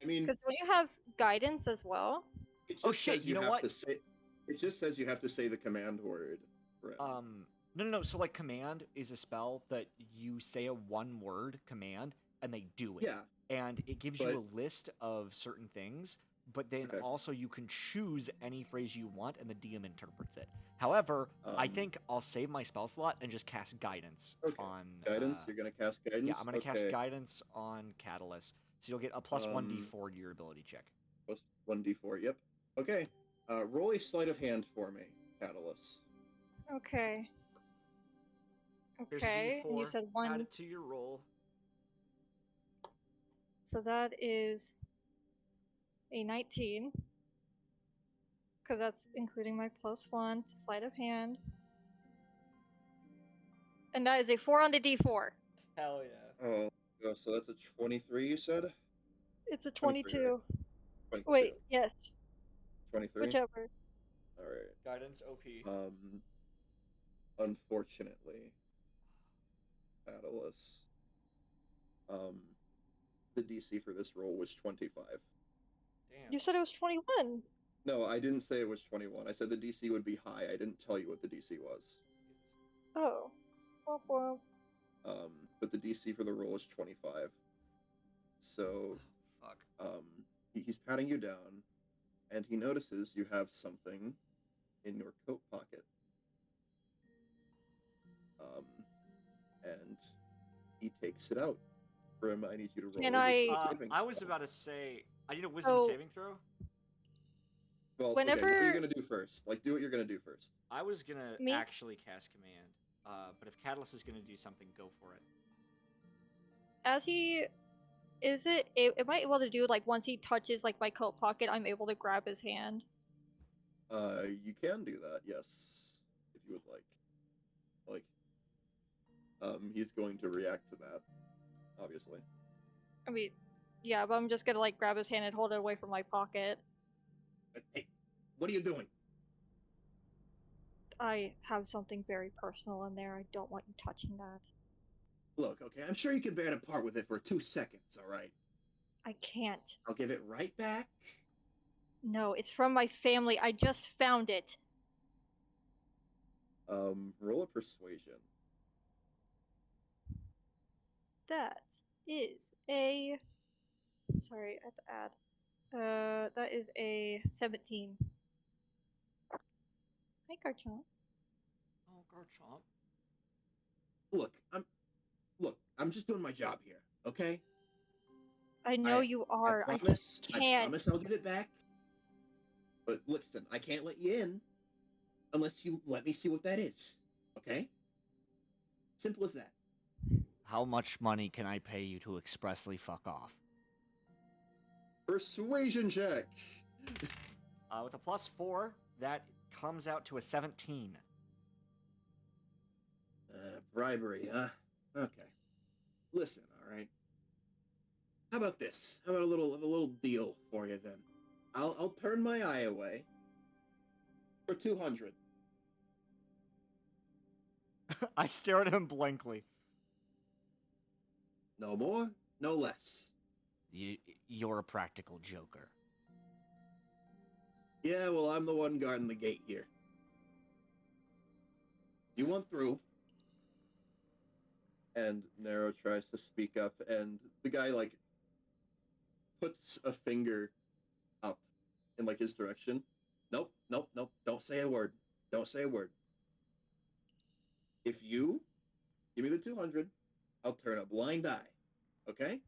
[SPEAKER 1] I mean,
[SPEAKER 2] Because don't you have guidance as well?
[SPEAKER 1] it just
[SPEAKER 3] Oh, shit,
[SPEAKER 1] says
[SPEAKER 3] you know
[SPEAKER 1] have
[SPEAKER 3] what?
[SPEAKER 1] to say. It just says you have to say the command word. Brett.
[SPEAKER 3] No. So like, command is a spell that you say a one-word command and they do it.
[SPEAKER 1] Yeah.
[SPEAKER 3] And it gives
[SPEAKER 1] But-
[SPEAKER 3] you a list of certain things, but then
[SPEAKER 1] Okay.
[SPEAKER 3] also you can choose any phrase you want and the DM interprets it. However, I
[SPEAKER 1] Um,
[SPEAKER 3] think I'll save my spell slot and just cast guidance
[SPEAKER 1] Okay.
[SPEAKER 3] on
[SPEAKER 1] Guidance. You're gonna cast guidance.
[SPEAKER 3] Yeah, I'm gonna cast
[SPEAKER 1] Okay.
[SPEAKER 3] guidance on Catalyst. So you'll get a plus 1d4 to your ability check.
[SPEAKER 1] Plus 1d4. Yep. Okay. Roll a sleight of hand for me, Catalyst.
[SPEAKER 2] Okay.
[SPEAKER 3] Here's a
[SPEAKER 2] Okay. And you
[SPEAKER 3] d4.
[SPEAKER 2] said
[SPEAKER 3] Add
[SPEAKER 2] one.
[SPEAKER 3] it to your roll.
[SPEAKER 2] So that is a 19. Because that's including my +1 to sleight of hand. And that is a 4 on the d4.
[SPEAKER 3] Hell yeah.
[SPEAKER 1] Oh, so that's a 23, you said?
[SPEAKER 2] It's a
[SPEAKER 1] 23, right?
[SPEAKER 2] 22.
[SPEAKER 1] 22.
[SPEAKER 2] Wait, yes.
[SPEAKER 1] 23?
[SPEAKER 2] Whichever.
[SPEAKER 1] Alright.
[SPEAKER 3] Guidance OP.
[SPEAKER 1] Unfortunately, Catalyst, the DC for this roll was 25.
[SPEAKER 3] Damn.
[SPEAKER 2] You said it was 21.
[SPEAKER 1] No, I didn't say it was 21. I said the DC would be high. I didn't tell you what the DC was.
[SPEAKER 2] Oh. Womp womp.
[SPEAKER 1] But the DC for the roll is 25. So,
[SPEAKER 3] Fuck.
[SPEAKER 1] he's patting you down, and he notices you have something in your coat pocket. And he takes it out. Grim, I need you to roll
[SPEAKER 2] Can
[SPEAKER 1] a
[SPEAKER 2] I-
[SPEAKER 1] wisdom saving
[SPEAKER 3] I was
[SPEAKER 1] throw.
[SPEAKER 3] about to say, I need a wisdom
[SPEAKER 2] So-
[SPEAKER 3] saving throw.
[SPEAKER 1] Well, okay, what are
[SPEAKER 2] whenever-
[SPEAKER 1] you gonna do first? Like, do what you're gonna do first.
[SPEAKER 3] I was gonna
[SPEAKER 2] Me?
[SPEAKER 3] actually cast command, but if Catalyst is gonna do something, go for it.
[SPEAKER 2] As he am I able to do like once he touches like my coat pocket, I'm able to grab his hand?
[SPEAKER 1] You can do that, yes, if you would like. He's going to react to that, obviously.
[SPEAKER 2] I mean, yeah, but I'm just gonna like grab his hand and hold it away from my pocket.
[SPEAKER 1] Hey, what are you doing?
[SPEAKER 2] I have something very personal in there. I don't want you touching that.
[SPEAKER 1] Look, okay, I'm sure you can bear to part with it for 2 seconds, alright?
[SPEAKER 2] I can't.
[SPEAKER 1] I'll give it right back.
[SPEAKER 2] No, it's from my family. I just found it.
[SPEAKER 1] Roll a persuasion.
[SPEAKER 2] That is a. Sorry, I have to add. That is a 17. Hi, Garchomp.
[SPEAKER 3] Oh, Garchomp.
[SPEAKER 1] Look, I'm just doing my job here, okay?
[SPEAKER 2] I know you are.
[SPEAKER 1] I
[SPEAKER 2] I
[SPEAKER 1] promise,
[SPEAKER 2] just
[SPEAKER 1] I
[SPEAKER 2] can't.
[SPEAKER 1] promise I'll give it back. But listen, I can't let you in unless you let me see what that is, okay? Simple as that.
[SPEAKER 5] How much money can I pay you to expressly fuck off?
[SPEAKER 1] Persuasion check.
[SPEAKER 3] With a +4, that comes out to a 17.
[SPEAKER 1] Bribery, huh? Okay. Listen, all right. How about this? How about a little deal for you then? I'll turn my eye away for 200.
[SPEAKER 3] I stare at him blankly.
[SPEAKER 1] No more, no less.
[SPEAKER 5] You're a practical joker.
[SPEAKER 1] Yeah, well, I'm the one guarding the gate here. You want through. And Nero tries to speak up, and the guy, like, puts a finger up in, like, his direction. Nope, don't say a word. Don't say a word. If you give me the 200, I'll turn a blind eye. Okay?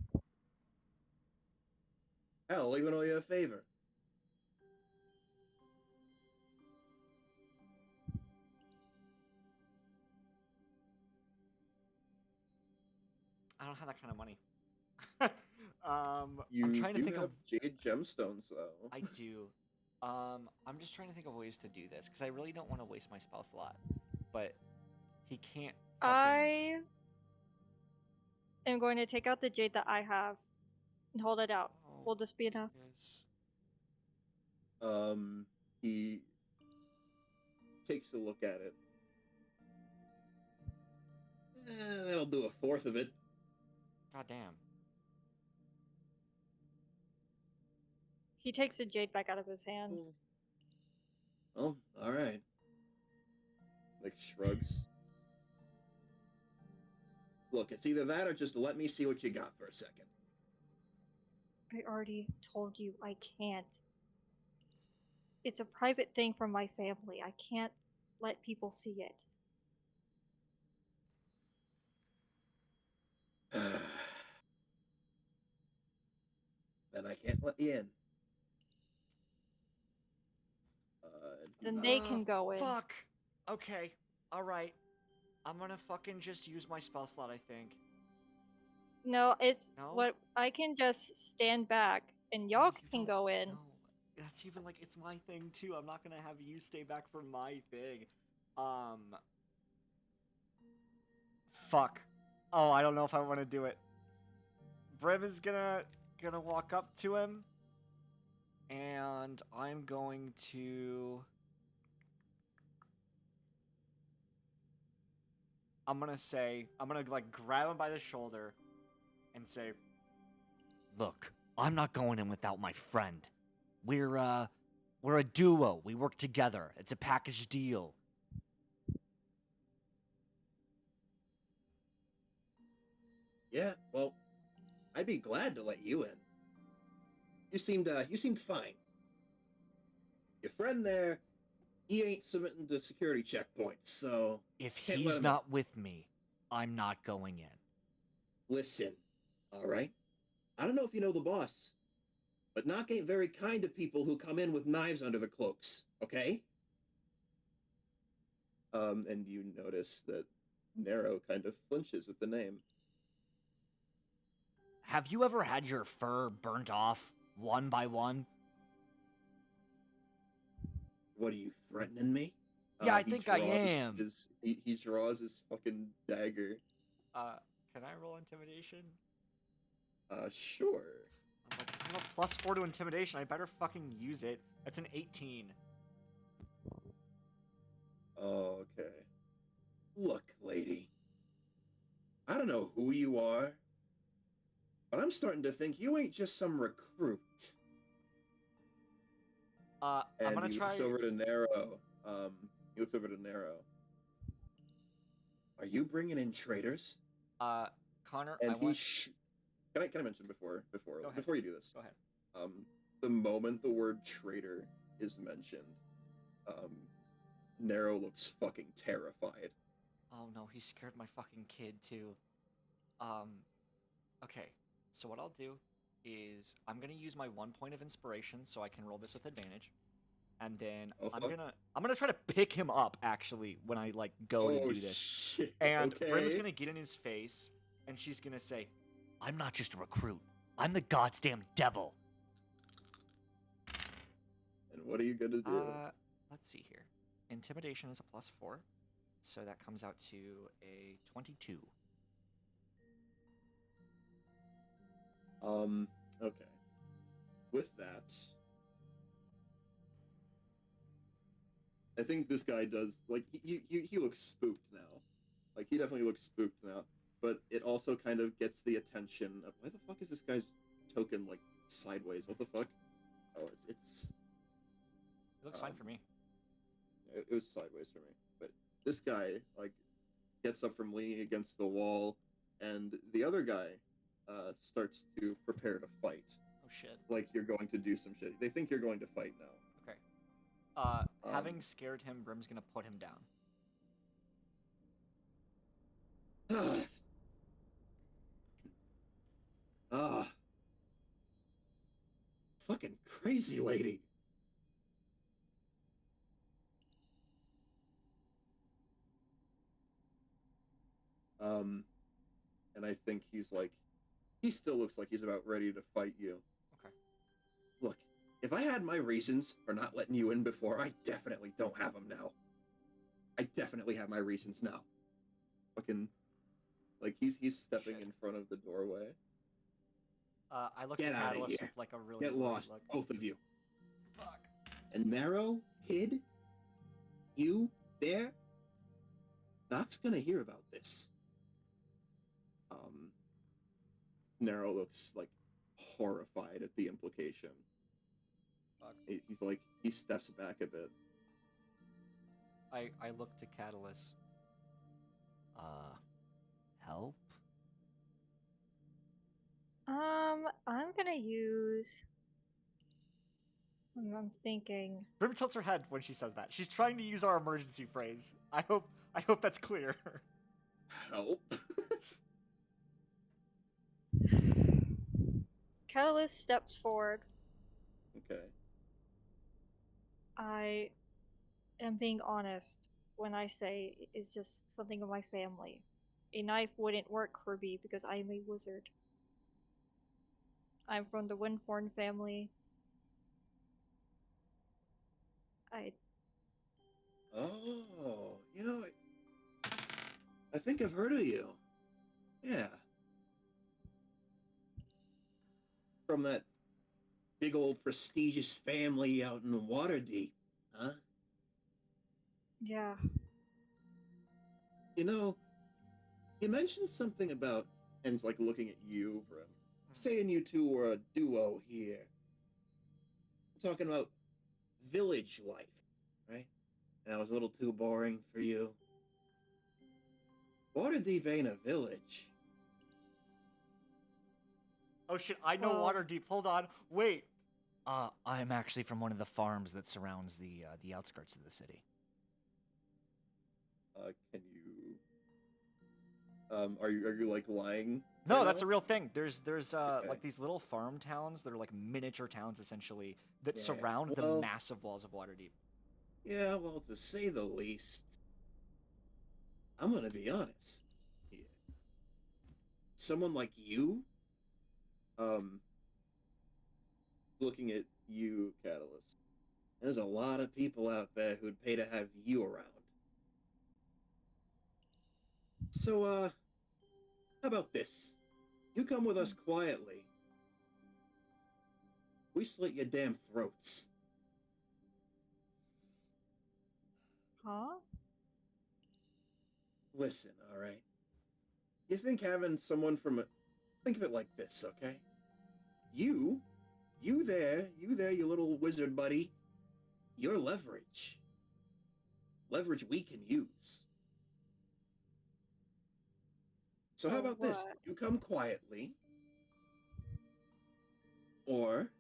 [SPEAKER 1] Hell, I'll even owe you a favor.
[SPEAKER 3] I don't have that kind of money.
[SPEAKER 1] You
[SPEAKER 3] I'm trying to
[SPEAKER 1] do
[SPEAKER 3] think
[SPEAKER 1] have
[SPEAKER 3] of.
[SPEAKER 1] jade gemstones, though.
[SPEAKER 3] I do. I'm just trying to think of ways to do this because I really don't want to waste my spell slot. But he can't. Fucking...
[SPEAKER 2] I am going to take out the jade that I have and hold it out.
[SPEAKER 3] Oh,
[SPEAKER 2] Will this be enough?
[SPEAKER 3] yes.
[SPEAKER 1] He takes a look at it. That'll do a fourth of it.
[SPEAKER 3] God damn.
[SPEAKER 2] He takes the jade back out of his hand.
[SPEAKER 1] Well, all right. Like, shrugs. Look, it's either that or just let me see what you got for a second.
[SPEAKER 2] I already told you I can't. It's a private thing from my family. I can't let people see it.
[SPEAKER 1] and I can't let you in.
[SPEAKER 2] Then they can go in.
[SPEAKER 3] Fuck. Okay. All right. I'm gonna fucking just use my spell slot, I think.
[SPEAKER 2] No, it's
[SPEAKER 3] No?
[SPEAKER 2] what I can just stand back and y'all can go in.
[SPEAKER 3] No. That's even like it's my thing too. I'm not gonna have you stay back for my thing. Fuck. Oh, I don't know if I want to do it. Brim is gonna walk up to him, and I'm going to. I'm gonna like grab him by the shoulder, and say,
[SPEAKER 5] Look, I'm not going in without my friend. We're a duo. We work together. It's a package deal.
[SPEAKER 1] Yeah, well, I'd be glad to let you in. You seemed fine. Your friend there, he ain't submitting to security checkpoints, so
[SPEAKER 5] If
[SPEAKER 1] can't let
[SPEAKER 5] he's
[SPEAKER 1] him
[SPEAKER 5] not with me, I'm not going in.
[SPEAKER 1] listen. All right. I don't know if you know the boss, but Nock ain't very kind to people who come in with knives under the cloaks. Okay. And you notice that Nero kind of flinches at the name.
[SPEAKER 5] Have you ever had your fur burnt off one by one?
[SPEAKER 1] What are you threatening me?
[SPEAKER 5] Yeah, I
[SPEAKER 1] He
[SPEAKER 5] think I
[SPEAKER 1] draws
[SPEAKER 5] am.
[SPEAKER 1] he draws his fucking dagger.
[SPEAKER 3] can I roll intimidation?
[SPEAKER 1] Sure.
[SPEAKER 3] I'm like, I have a +4 to intimidation. I better fucking use it. That's an 18.
[SPEAKER 1] Oh, okay. Look, lady. I don't know who you are, but I'm starting to think you ain't just some recruit.
[SPEAKER 3] I'm
[SPEAKER 1] And
[SPEAKER 3] gonna
[SPEAKER 1] he
[SPEAKER 3] try.
[SPEAKER 1] looks over to Nero. He looks over to Nero. Are you bringing in traitors?
[SPEAKER 3] Connor,
[SPEAKER 1] And
[SPEAKER 3] I want.
[SPEAKER 1] Can I mention before you do this?
[SPEAKER 3] Go ahead.
[SPEAKER 1] The moment the word traitor is mentioned, Nero looks fucking terrified.
[SPEAKER 3] Oh no, he scared my fucking kid too. Okay. So what I'll do is I'm gonna use my 1 point of inspiration so I can roll this with advantage, and then
[SPEAKER 1] Oh,
[SPEAKER 3] I'm
[SPEAKER 1] fuck.
[SPEAKER 3] gonna try to pick him up actually when I like go to do this.
[SPEAKER 1] Shit.
[SPEAKER 3] And
[SPEAKER 1] Okay.
[SPEAKER 3] Brim's gonna get in his face, and she's gonna say,
[SPEAKER 5] I'm not just a recruit. I'm the goddamn devil.
[SPEAKER 1] And what are you gonna do?
[SPEAKER 3] let's see here. Intimidation is a +4, so that comes out to a 22.
[SPEAKER 1] Okay. With that, I think this guy does like he looks spooked now. Like he definitely looks spooked now. But it also kind of gets the attention of why the fuck is this guy's token like sideways? What the fuck? Oh, it's
[SPEAKER 3] It looks fine for me.
[SPEAKER 1] it was sideways for me. But this guy like gets up from leaning against the wall, and the other guy starts to prepare to fight.
[SPEAKER 3] Oh shit.
[SPEAKER 1] Like you're going to do some shit. They think you're going to fight now.
[SPEAKER 3] Okay. Having scared him, Brim's gonna put him down.
[SPEAKER 1] Fucking crazy lady. And I think he still looks like he's about ready to fight you.
[SPEAKER 3] Okay.
[SPEAKER 1] Look, if I had my reasons for not letting you in before, I definitely don't have them now. I definitely have my reasons now. Fucking, like he's stepping
[SPEAKER 3] Shit.
[SPEAKER 1] in front of the doorway.
[SPEAKER 3] I look
[SPEAKER 1] Get
[SPEAKER 3] at
[SPEAKER 1] outta
[SPEAKER 3] Catalyst
[SPEAKER 1] here.
[SPEAKER 3] with like a really
[SPEAKER 1] Get
[SPEAKER 3] worried
[SPEAKER 1] lost,
[SPEAKER 3] look.
[SPEAKER 1] both of you.
[SPEAKER 3] Fuck.
[SPEAKER 1] And Nero, kid, you there? Doc's gonna hear about this. Nero looks like horrified at the implication.
[SPEAKER 3] Fuck.
[SPEAKER 1] He's like he steps back a bit.
[SPEAKER 3] I look to Catalyst.
[SPEAKER 5] Help?
[SPEAKER 2] I'm gonna use. I'm thinking.
[SPEAKER 3] Brim tilts her head when she says that. She's trying to use our emergency phrase. I hope that's clear.
[SPEAKER 1] Help.
[SPEAKER 2] Catalyst steps forward.
[SPEAKER 1] Okay.
[SPEAKER 2] I am being honest when I say it's just something of my family. A knife wouldn't work for me because I am a wizard. I'm from the Windhorn family. I
[SPEAKER 1] Oh, I think I've heard of you. Yeah. From that big old prestigious family out in the Waterdeep, huh?
[SPEAKER 2] yeah.
[SPEAKER 1] You mentioned something about, and like looking at you, Brim, saying you two were a duo here. Talking about village life, right? And that was a little too boring for you. Waterdeep ain't a village.
[SPEAKER 3] Oh shit, I know
[SPEAKER 2] Well-
[SPEAKER 3] Waterdeep. Hold on. Wait. I'm actually from one of the farms that surrounds the outskirts of the city.
[SPEAKER 1] Can you? Are you like lying?
[SPEAKER 3] No,
[SPEAKER 1] right
[SPEAKER 3] that's
[SPEAKER 1] now?
[SPEAKER 3] a real thing. There's
[SPEAKER 1] Okay.
[SPEAKER 3] like these little farm towns that are like miniature towns essentially that
[SPEAKER 1] Yeah,
[SPEAKER 3] surround the
[SPEAKER 1] well-
[SPEAKER 3] massive walls of Waterdeep.
[SPEAKER 1] Yeah, well, to say the least, I'm gonna be honest here. Someone like you, um, looking at you, Catalyst, there's a lot of people out there who'd pay to have you around. So, how about this? You come with us quietly. We slit your damn throats.
[SPEAKER 2] Huh?
[SPEAKER 1] Listen, alright? You think having someone from a... Think of it like this, okay? You there, you little wizard buddy. You're leverage. Leverage we can use. So how
[SPEAKER 2] For
[SPEAKER 1] about this?
[SPEAKER 2] what?
[SPEAKER 1] You come quietly, or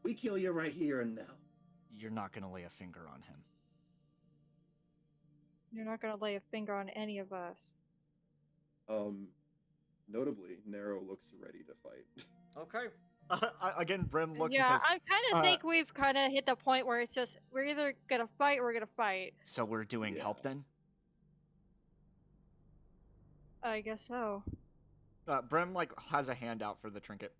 [SPEAKER 1] we kill you right here and now.
[SPEAKER 3] You're not gonna lay a finger on him.
[SPEAKER 2] You're not gonna lay a finger on any of us.
[SPEAKER 1] Notably, Nero looks ready to fight.
[SPEAKER 3] Okay. Again, Brim looks
[SPEAKER 2] Yeah,
[SPEAKER 3] and says,
[SPEAKER 2] I kind of
[SPEAKER 3] uh,
[SPEAKER 2] think we've kind of hit the point where it's just we're either gonna fight or we're gonna fight.
[SPEAKER 3] "So we're doing
[SPEAKER 1] Yeah.
[SPEAKER 3] help then?"
[SPEAKER 2] I guess so.
[SPEAKER 3] Brim like has a hand out for the trinket,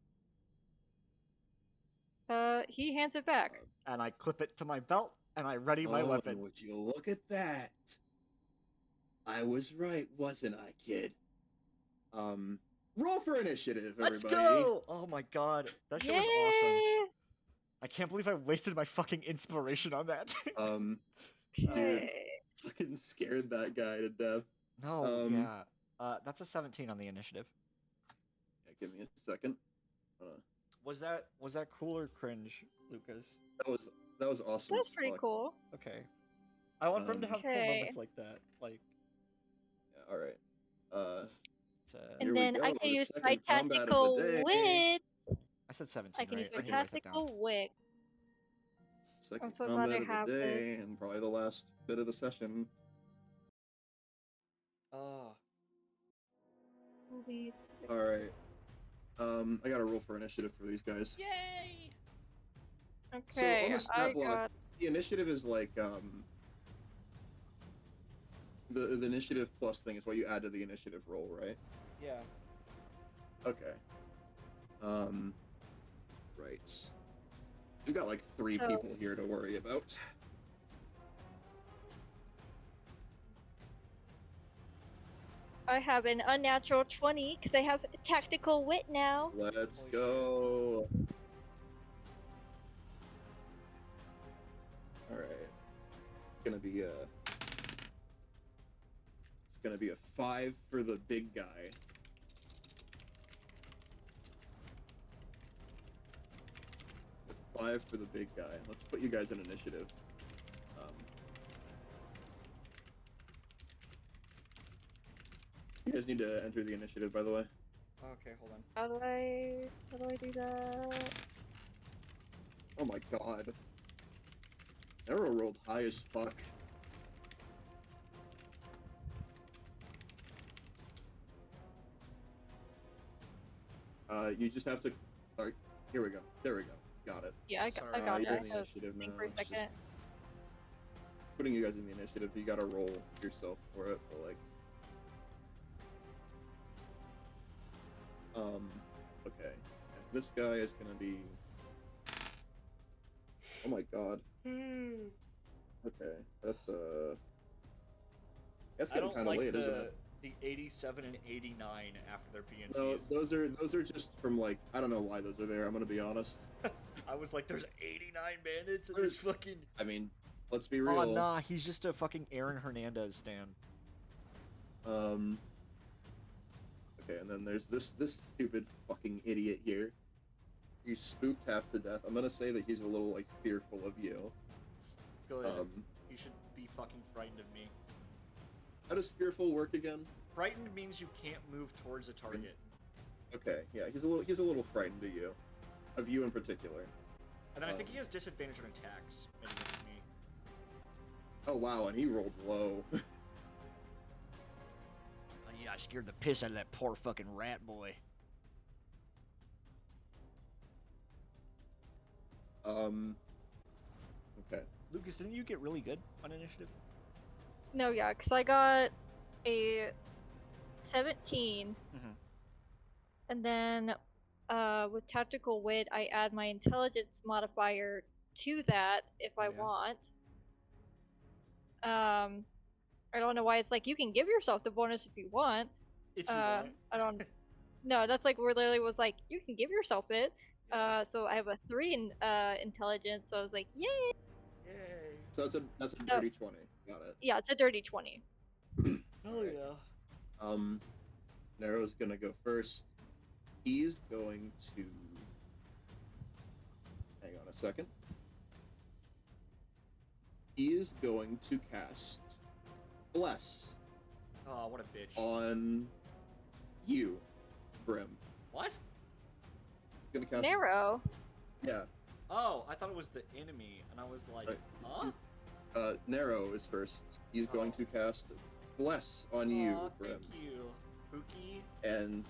[SPEAKER 2] He hands it back.
[SPEAKER 3] and I clip it to my belt, and I ready my
[SPEAKER 1] Oh,
[SPEAKER 3] weapon.
[SPEAKER 1] and would you look at that? I was right, wasn't I, kid? Roll for initiative,
[SPEAKER 3] Let's
[SPEAKER 1] everybody.
[SPEAKER 3] go! Oh my god, that shit was awesome.
[SPEAKER 2] Yay!
[SPEAKER 3] I can't believe I wasted my fucking inspiration on that.
[SPEAKER 1] Dude,
[SPEAKER 2] Okay.
[SPEAKER 1] fucking scared that guy to death.
[SPEAKER 3] No, yeah. That's a 17 on the initiative.
[SPEAKER 1] Yeah, give me a second.
[SPEAKER 3] Was that cool or cringe, Lucas?
[SPEAKER 1] That was awesome.
[SPEAKER 2] That's
[SPEAKER 1] as
[SPEAKER 2] pretty
[SPEAKER 1] fuck.
[SPEAKER 2] cool.
[SPEAKER 3] Okay. I want Brim to have cool
[SPEAKER 2] Okay.
[SPEAKER 3] moments like that. Like,
[SPEAKER 1] Yeah, all right.
[SPEAKER 3] it's,
[SPEAKER 2] And
[SPEAKER 1] Here we
[SPEAKER 2] then I
[SPEAKER 1] go,
[SPEAKER 2] can
[SPEAKER 1] the
[SPEAKER 2] use my
[SPEAKER 1] second combat of the
[SPEAKER 2] tactical
[SPEAKER 1] day.
[SPEAKER 2] wit.
[SPEAKER 3] I said 17,
[SPEAKER 2] I can
[SPEAKER 3] right?
[SPEAKER 2] use my
[SPEAKER 3] I need to write that down.
[SPEAKER 2] tactical wit.
[SPEAKER 1] Second
[SPEAKER 2] so glad I
[SPEAKER 1] combat of
[SPEAKER 2] have
[SPEAKER 1] the
[SPEAKER 2] this.
[SPEAKER 1] day, and probably the last bit of the session.
[SPEAKER 3] Oh.
[SPEAKER 2] Movie.
[SPEAKER 1] All right. I got to roll for initiative for these guys.
[SPEAKER 4] Yay!
[SPEAKER 1] So on
[SPEAKER 2] Okay,
[SPEAKER 1] the stat
[SPEAKER 2] I
[SPEAKER 1] block,
[SPEAKER 2] got.
[SPEAKER 1] the initiative is like the initiative plus thing is what you add to the initiative roll, right?
[SPEAKER 5] Yeah.
[SPEAKER 1] Okay. Right. We've got like 3
[SPEAKER 2] So-
[SPEAKER 1] people here to worry about.
[SPEAKER 2] I have an unnatural 20 because I have tactical wit now.
[SPEAKER 1] Let's
[SPEAKER 5] Holy
[SPEAKER 1] go. All right. It's gonna be a 5 for the big guy. A 5 for the big guy. Let's put you guys in initiative. You guys need to enter the initiative, by the way.
[SPEAKER 5] Okay, hold on.
[SPEAKER 2] How do I do that?
[SPEAKER 1] Oh my god. Arrow rolled high as fuck. You just have to. Sorry, here we go. There we go. Got it.
[SPEAKER 2] Yeah, I
[SPEAKER 3] Sorry,
[SPEAKER 2] got
[SPEAKER 1] you're
[SPEAKER 2] that.
[SPEAKER 1] in the
[SPEAKER 2] I was
[SPEAKER 1] initiative
[SPEAKER 2] thinking
[SPEAKER 1] now.
[SPEAKER 2] for a
[SPEAKER 1] It's just
[SPEAKER 2] second.
[SPEAKER 1] putting you guys in the initiative. You gotta roll yourself for it, but like. Okay. And this guy is gonna be. Oh my god. Okay, that's
[SPEAKER 3] I
[SPEAKER 1] getting
[SPEAKER 3] don't
[SPEAKER 1] kind of
[SPEAKER 3] like
[SPEAKER 1] late, isn't it?
[SPEAKER 3] the 87 and 89 after their
[SPEAKER 1] No,
[SPEAKER 3] PNGs.
[SPEAKER 1] those are just from like I don't know why those are there. I'm gonna be honest.
[SPEAKER 3] I was like, there's 89 bandits in
[SPEAKER 1] There's-
[SPEAKER 3] this fucking.
[SPEAKER 1] I mean, let's be real.
[SPEAKER 5] Oh nah, he's just a fucking Aaron Hernandez stan.
[SPEAKER 1] Okay, and then there's this stupid fucking idiot here. He's spooked half to death. I'm gonna say that he's a little like fearful of you.
[SPEAKER 3] Go ahead.
[SPEAKER 1] Um,
[SPEAKER 3] You should be fucking frightened of me.
[SPEAKER 1] how does fearful work again?
[SPEAKER 3] Frightened means you can't move towards a target.
[SPEAKER 1] Okay, yeah, he's a little frightened of you in particular.
[SPEAKER 3] And then I think he has disadvantage on attacks against me.
[SPEAKER 1] Oh wow, and he rolled low.
[SPEAKER 5] Oh, yeah, I scared the piss out of that poor fucking rat boy.
[SPEAKER 1] Okay.
[SPEAKER 5] Lucas, didn't you get really good on initiative?
[SPEAKER 2] No, yeah, because I got a 17,
[SPEAKER 5] Mhm.
[SPEAKER 2] and then with tactical wit, I add my intelligence modifier to that if I
[SPEAKER 5] Yeah.
[SPEAKER 2] want. I don't know why it's like you can give yourself the bonus if you want.
[SPEAKER 3] If you want.
[SPEAKER 2] I don't. No, that's like where literally was like you can give yourself it.
[SPEAKER 3] Yeah.
[SPEAKER 2] So I have a 3 in intelligence, so I was like, yay!
[SPEAKER 3] Yay.
[SPEAKER 1] So that's a dirty 20. Got it.
[SPEAKER 2] Yeah, it's a dirty 20.
[SPEAKER 3] Hell
[SPEAKER 1] Alright.
[SPEAKER 3] yeah.
[SPEAKER 1] Nero's gonna go first. He's going to. Hang on a second. He is going to cast Bless
[SPEAKER 3] Oh, what a bitch.
[SPEAKER 1] on you, Brim.
[SPEAKER 3] What?
[SPEAKER 1] He's gonna cast.
[SPEAKER 2] Narrow.
[SPEAKER 1] Yeah.
[SPEAKER 3] Oh, I thought it was the enemy, and I was like,
[SPEAKER 1] Right.
[SPEAKER 3] huh?
[SPEAKER 1] Nero is first. He's going
[SPEAKER 3] Oh.
[SPEAKER 1] to cast Bless on you,
[SPEAKER 3] Aw,
[SPEAKER 1] Brim.
[SPEAKER 3] thank you. Pookie.
[SPEAKER 1] And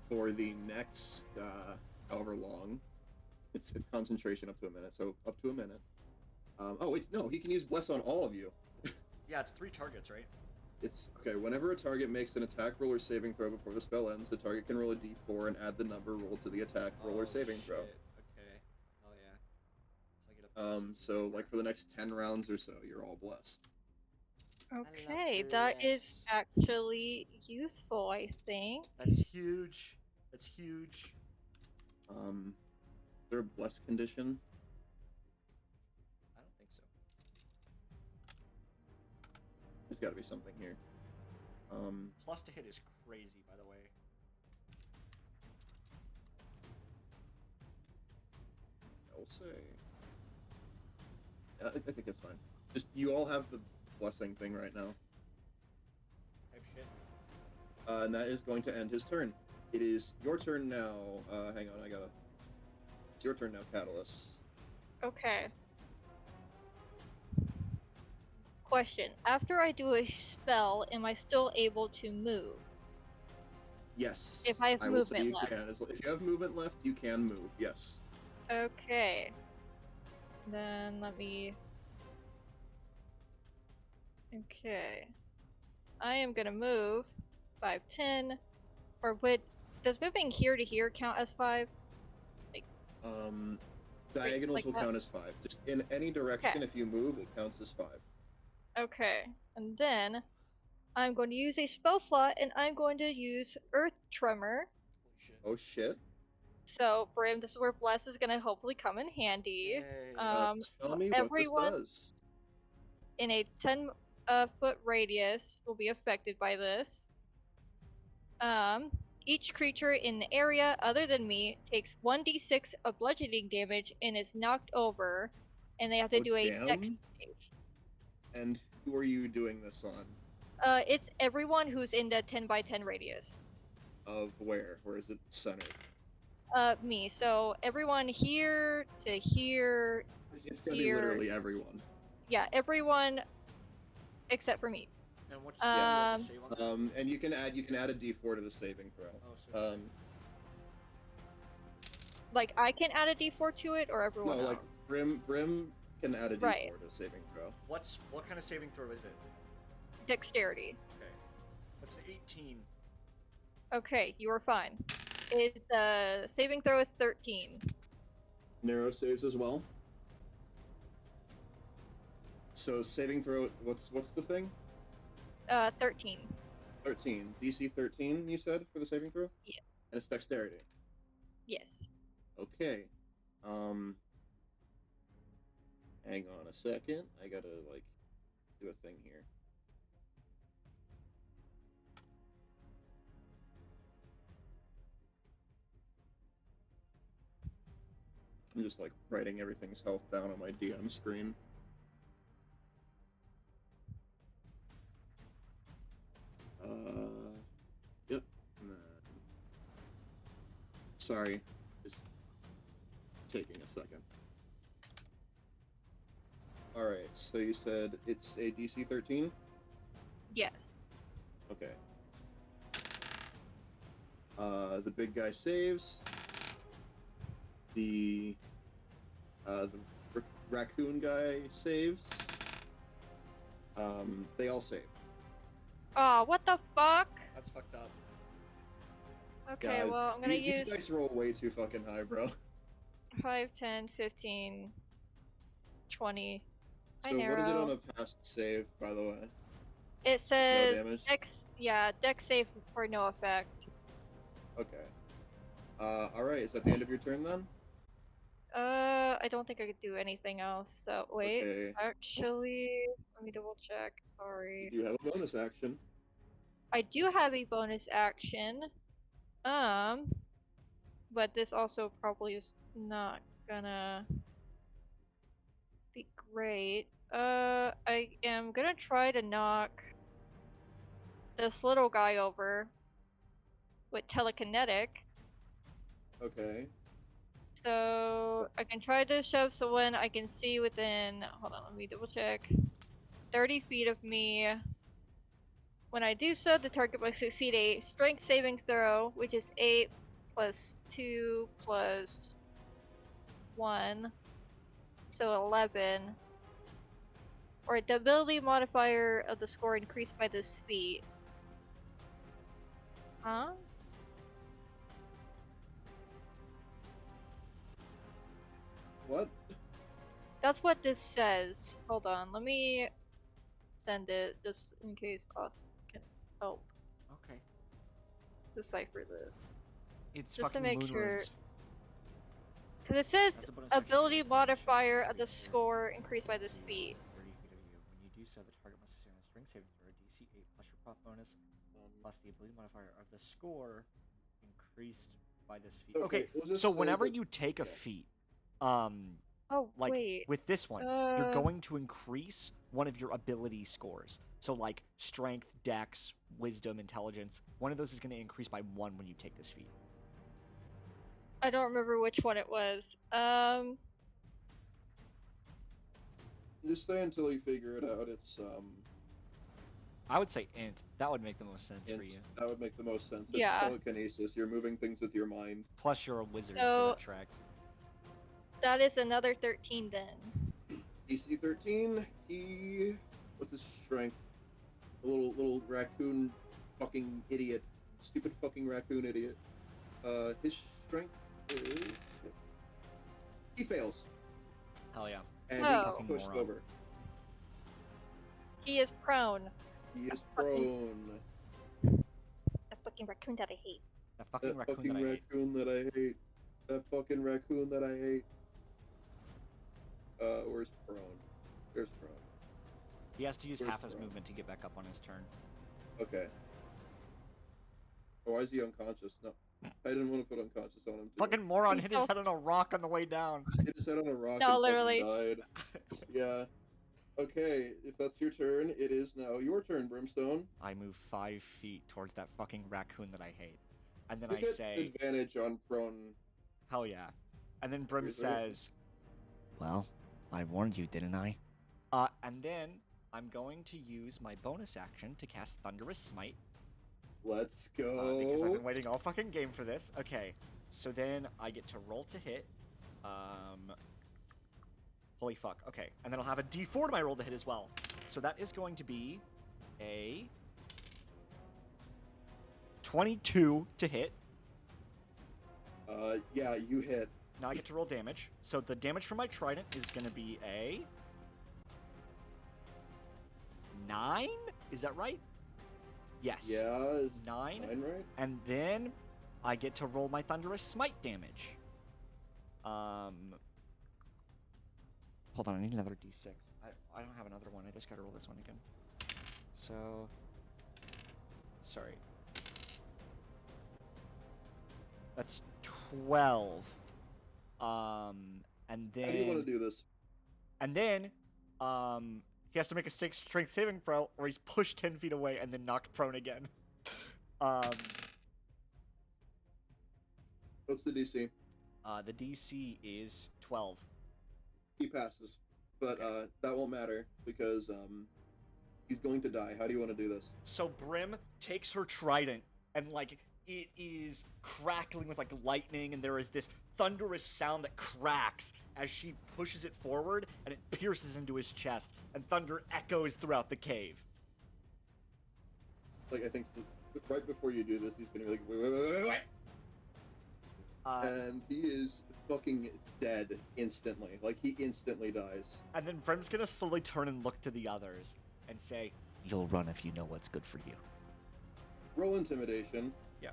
[SPEAKER 1] for the next however long, it's concentration up to a minute. So up to a minute. Oh wait, no, he can use Bless on all of you.
[SPEAKER 3] Yeah, it's 3 targets, right?
[SPEAKER 1] It's okay. Whenever a target makes an attack roll or saving throw before the spell ends, the target can roll a d4 and add the number rolled to the attack roll or
[SPEAKER 3] Oh,
[SPEAKER 1] saving throw.
[SPEAKER 3] shit. Okay. Oh yeah. So I get a plus.
[SPEAKER 1] So like for the next 10 rounds or so, you're all blessed.
[SPEAKER 2] Okay, that is
[SPEAKER 3] bless.
[SPEAKER 2] actually useful, I think.
[SPEAKER 3] That's huge. That's huge.
[SPEAKER 1] Is there a bless condition?
[SPEAKER 3] I don't think so.
[SPEAKER 1] There's got to be something here.
[SPEAKER 3] Plus to hit is crazy, by the way.
[SPEAKER 1] I'll say. I think it's fine. Just you all have the blessing thing right now,
[SPEAKER 3] Type shit.
[SPEAKER 1] and that is going to end his turn. It is your turn now. Hang on, I gotta. It's your turn now, Catalyst.
[SPEAKER 2] Okay. Question. After I do a spell, am I still able to move?
[SPEAKER 1] Yes.
[SPEAKER 2] If I have
[SPEAKER 1] will say
[SPEAKER 2] movement
[SPEAKER 1] you
[SPEAKER 2] left.
[SPEAKER 1] can. If you have movement left, you can move. Yes.
[SPEAKER 2] Okay. Then let me... Okay. I am gonna move 5, 10, or would... Does moving here to here count as 5?
[SPEAKER 1] Diagonals
[SPEAKER 2] like
[SPEAKER 1] will
[SPEAKER 2] what?
[SPEAKER 1] count as 5. Just in any direction,
[SPEAKER 2] Okay.
[SPEAKER 1] if you move, it counts as 5.
[SPEAKER 2] Okay. And then I'm going to use a spell slot, and I'm going to use Earth Tremor.
[SPEAKER 1] Oh shit.
[SPEAKER 2] So, Brim, this is where Bless is gonna hopefully come in handy.
[SPEAKER 3] Yay.
[SPEAKER 1] Tell me
[SPEAKER 2] everyone
[SPEAKER 1] what this does.
[SPEAKER 2] in a 10 foot radius will be affected by this. Each creature in the area other than me takes 1d6 of bludgeoning damage and is knocked over, and they have to
[SPEAKER 1] Oh,
[SPEAKER 2] do a
[SPEAKER 1] damn.
[SPEAKER 2] dex save.
[SPEAKER 1] And who are you doing this on?
[SPEAKER 2] It's everyone who's in the 10 by 10 radius.
[SPEAKER 1] Of where? Where is it centered?
[SPEAKER 2] Me. So everyone here to here.
[SPEAKER 1] It's gonna be
[SPEAKER 2] Here.
[SPEAKER 1] literally everyone.
[SPEAKER 2] Yeah, everyone except for me.
[SPEAKER 3] And what's
[SPEAKER 1] Yeah.
[SPEAKER 3] the save on that?
[SPEAKER 1] And you can add a D4 to the saving throw.
[SPEAKER 3] Oh, so
[SPEAKER 2] Like I can add a D4 to it, or
[SPEAKER 1] no,
[SPEAKER 2] everyone else.
[SPEAKER 1] like Brim can add a D4
[SPEAKER 2] Right.
[SPEAKER 1] to the saving throw.
[SPEAKER 3] what kind of saving throw is it?
[SPEAKER 2] Dexterity.
[SPEAKER 3] Okay, that's an 18.
[SPEAKER 2] Okay, you are fine. Its saving throw is 13.
[SPEAKER 1] Narrow saves as well. So saving throw, what's the thing?
[SPEAKER 2] 13.
[SPEAKER 1] 13. DC 13, you said, for the saving throw?
[SPEAKER 2] Yeah.
[SPEAKER 1] And it's dexterity.
[SPEAKER 2] Yes.
[SPEAKER 1] Okay. Hang on a second. I gotta, like, do a thing here. I'm just, like, writing everything's health down on my DM screen. Yep. And then... Sorry. Just taking a second. Alright, so you said it's a DC 13?
[SPEAKER 2] Yes.
[SPEAKER 1] Okay. The big guy saves. The raccoon guy saves. They all save.
[SPEAKER 2] Oh, what the fuck?
[SPEAKER 3] That's fucked up.
[SPEAKER 2] Okay,
[SPEAKER 1] God,
[SPEAKER 2] well, I'm gonna use
[SPEAKER 1] these dice roll way too fucking high, bro.
[SPEAKER 2] 5, 10, 15, 20.
[SPEAKER 1] So what is it on a past save, by the way?
[SPEAKER 2] It
[SPEAKER 1] No
[SPEAKER 2] says
[SPEAKER 1] damage?
[SPEAKER 2] Dex save for no effect.
[SPEAKER 1] Okay. Alright, is that the end of your turn then?
[SPEAKER 2] I don't think I could do anything else. So wait,
[SPEAKER 1] Okay.
[SPEAKER 2] actually, let me double check. Sorry.
[SPEAKER 1] You have a bonus action.
[SPEAKER 2] I do have a bonus action. But this also probably is not gonna be great. I am gonna try to knock this little guy over with telekinetic.
[SPEAKER 1] Okay.
[SPEAKER 2] So I can try to shove someone I can see within, hold on, let me double check, 30 feet of me. When I do so, the target must succeed a strength saving throw, which is 8 plus 2 plus 1, so 11. Or the ability modifier of the score increased by this feat. Huh?
[SPEAKER 1] What?
[SPEAKER 2] That's what this says. Hold on, let me send it just in case Austin can help
[SPEAKER 3] Okay.
[SPEAKER 2] decipher this.
[SPEAKER 3] It's
[SPEAKER 2] Just to
[SPEAKER 3] fucking
[SPEAKER 2] make
[SPEAKER 3] moon
[SPEAKER 2] sure.
[SPEAKER 3] runes.
[SPEAKER 2] Because it says
[SPEAKER 3] As a bonus action,
[SPEAKER 2] ability
[SPEAKER 3] you can spend a shift
[SPEAKER 2] modifier
[SPEAKER 3] to
[SPEAKER 2] of the
[SPEAKER 3] reach your
[SPEAKER 2] score increased by this
[SPEAKER 3] DC
[SPEAKER 2] feat.
[SPEAKER 3] 30 feet of you. When you do so, the target must succeed on a strength saving throw, DC 8 plus your prop bonus, plus the ability modifier of the score increased by this feat. Okay,
[SPEAKER 1] we'll just
[SPEAKER 3] so
[SPEAKER 1] say
[SPEAKER 3] whenever
[SPEAKER 1] that-
[SPEAKER 3] you take a
[SPEAKER 1] yeah.
[SPEAKER 3] feat,
[SPEAKER 2] Oh,
[SPEAKER 3] like
[SPEAKER 2] wait.
[SPEAKER 3] with this one, you're going to increase one of your ability scores. So like strength, dex, wisdom, intelligence. One of those is going to increase by 1 when you take this feat.
[SPEAKER 2] I don't remember which one it was.
[SPEAKER 1] Just say until you figure it out. It's
[SPEAKER 3] I would say int. That would make the most sense for
[SPEAKER 1] int.
[SPEAKER 3] you.
[SPEAKER 1] That would make the most sense. It's
[SPEAKER 2] Yeah.
[SPEAKER 1] telekinesis. You're moving things with your mind.
[SPEAKER 3] Plus you're a wizard, so
[SPEAKER 2] So-
[SPEAKER 3] that tracks.
[SPEAKER 2] That is another 13 then.
[SPEAKER 1] DC 13. What's his strength? A little raccoon, fucking idiot, stupid fucking raccoon idiot. His strength is. He fails,
[SPEAKER 3] Hell yeah.
[SPEAKER 1] and
[SPEAKER 2] Oh.
[SPEAKER 1] he gets pushed
[SPEAKER 3] Moron.
[SPEAKER 1] over.
[SPEAKER 2] He is prone.
[SPEAKER 1] He is
[SPEAKER 2] Fucking-
[SPEAKER 1] prone.
[SPEAKER 2] That fucking raccoon that I hate.
[SPEAKER 3] That fucking
[SPEAKER 1] That
[SPEAKER 3] raccoon
[SPEAKER 1] fucking
[SPEAKER 3] that I hate.
[SPEAKER 1] raccoon that I hate. That fucking raccoon that I hate. Where's prone? There's prone.
[SPEAKER 3] He has to use
[SPEAKER 1] Where's
[SPEAKER 3] half his
[SPEAKER 1] Bro?
[SPEAKER 3] movement to get back up on his turn.
[SPEAKER 1] Okay. Oh, why is he unconscious? No, I didn't want to put unconscious on him. Too.
[SPEAKER 3] Fucking moron
[SPEAKER 2] He
[SPEAKER 3] hit his
[SPEAKER 2] fell-
[SPEAKER 3] head on a rock on the way down.
[SPEAKER 1] Hit his head on a rock
[SPEAKER 2] No,
[SPEAKER 1] and
[SPEAKER 2] literally.
[SPEAKER 1] fucking died. Yeah. Okay, if that's your turn, it is now your turn, Brimstone.
[SPEAKER 3] I move 5 feet towards that fucking raccoon that I hate. And then
[SPEAKER 1] You
[SPEAKER 3] I
[SPEAKER 1] get
[SPEAKER 3] say,
[SPEAKER 1] advantage on prone.
[SPEAKER 3] hell yeah. And then Brim
[SPEAKER 1] Is it?
[SPEAKER 3] says,
[SPEAKER 6] Well, I warned you, didn't I?
[SPEAKER 3] and then I'm going to use my bonus action to cast Thunderous Smite.
[SPEAKER 1] Let's
[SPEAKER 3] Because I've
[SPEAKER 1] go.
[SPEAKER 3] been waiting all fucking game for this. Okay, so then I get to roll to hit. Holy fuck. Okay, and then I'll have a D4 to my roll to hit as well. So that is going to be a 22 to hit.
[SPEAKER 1] Yeah, you hit.
[SPEAKER 3] Now I get to roll damage. So the damage from my trident is going to be a 9? Is that right? Yes.
[SPEAKER 1] Yeah, is
[SPEAKER 3] 9.
[SPEAKER 1] 9 right?
[SPEAKER 3] And then I get to roll my Thunderous Smite damage. Hold on, I need another D6. I don't have another one. I just gotta roll this one again. So, sorry. That's 12. And then.
[SPEAKER 1] How do you want to do this?
[SPEAKER 3] And then, he has to make a strength saving throw, or he's pushed 10 feet away and then knocked prone again.
[SPEAKER 1] What's the DC?
[SPEAKER 3] The DC is 12.
[SPEAKER 1] He passes, but that won't matter because he's going to die. How do you want to do this?
[SPEAKER 3] So Brim takes her trident and like it is crackling with like lightning, and there is this thunderous sound that cracks as she pushes it forward, and it pierces into his chest, and thunder echoes throughout the cave.
[SPEAKER 1] Like, I think right before you do this, he's gonna be like, wait. And he is fucking dead instantly. Like, he instantly dies.
[SPEAKER 3] And then Brim's gonna slowly turn and look to the others and say, "You'll run if you know what's good for you."
[SPEAKER 1] Roll intimidation.
[SPEAKER 3] Yeah.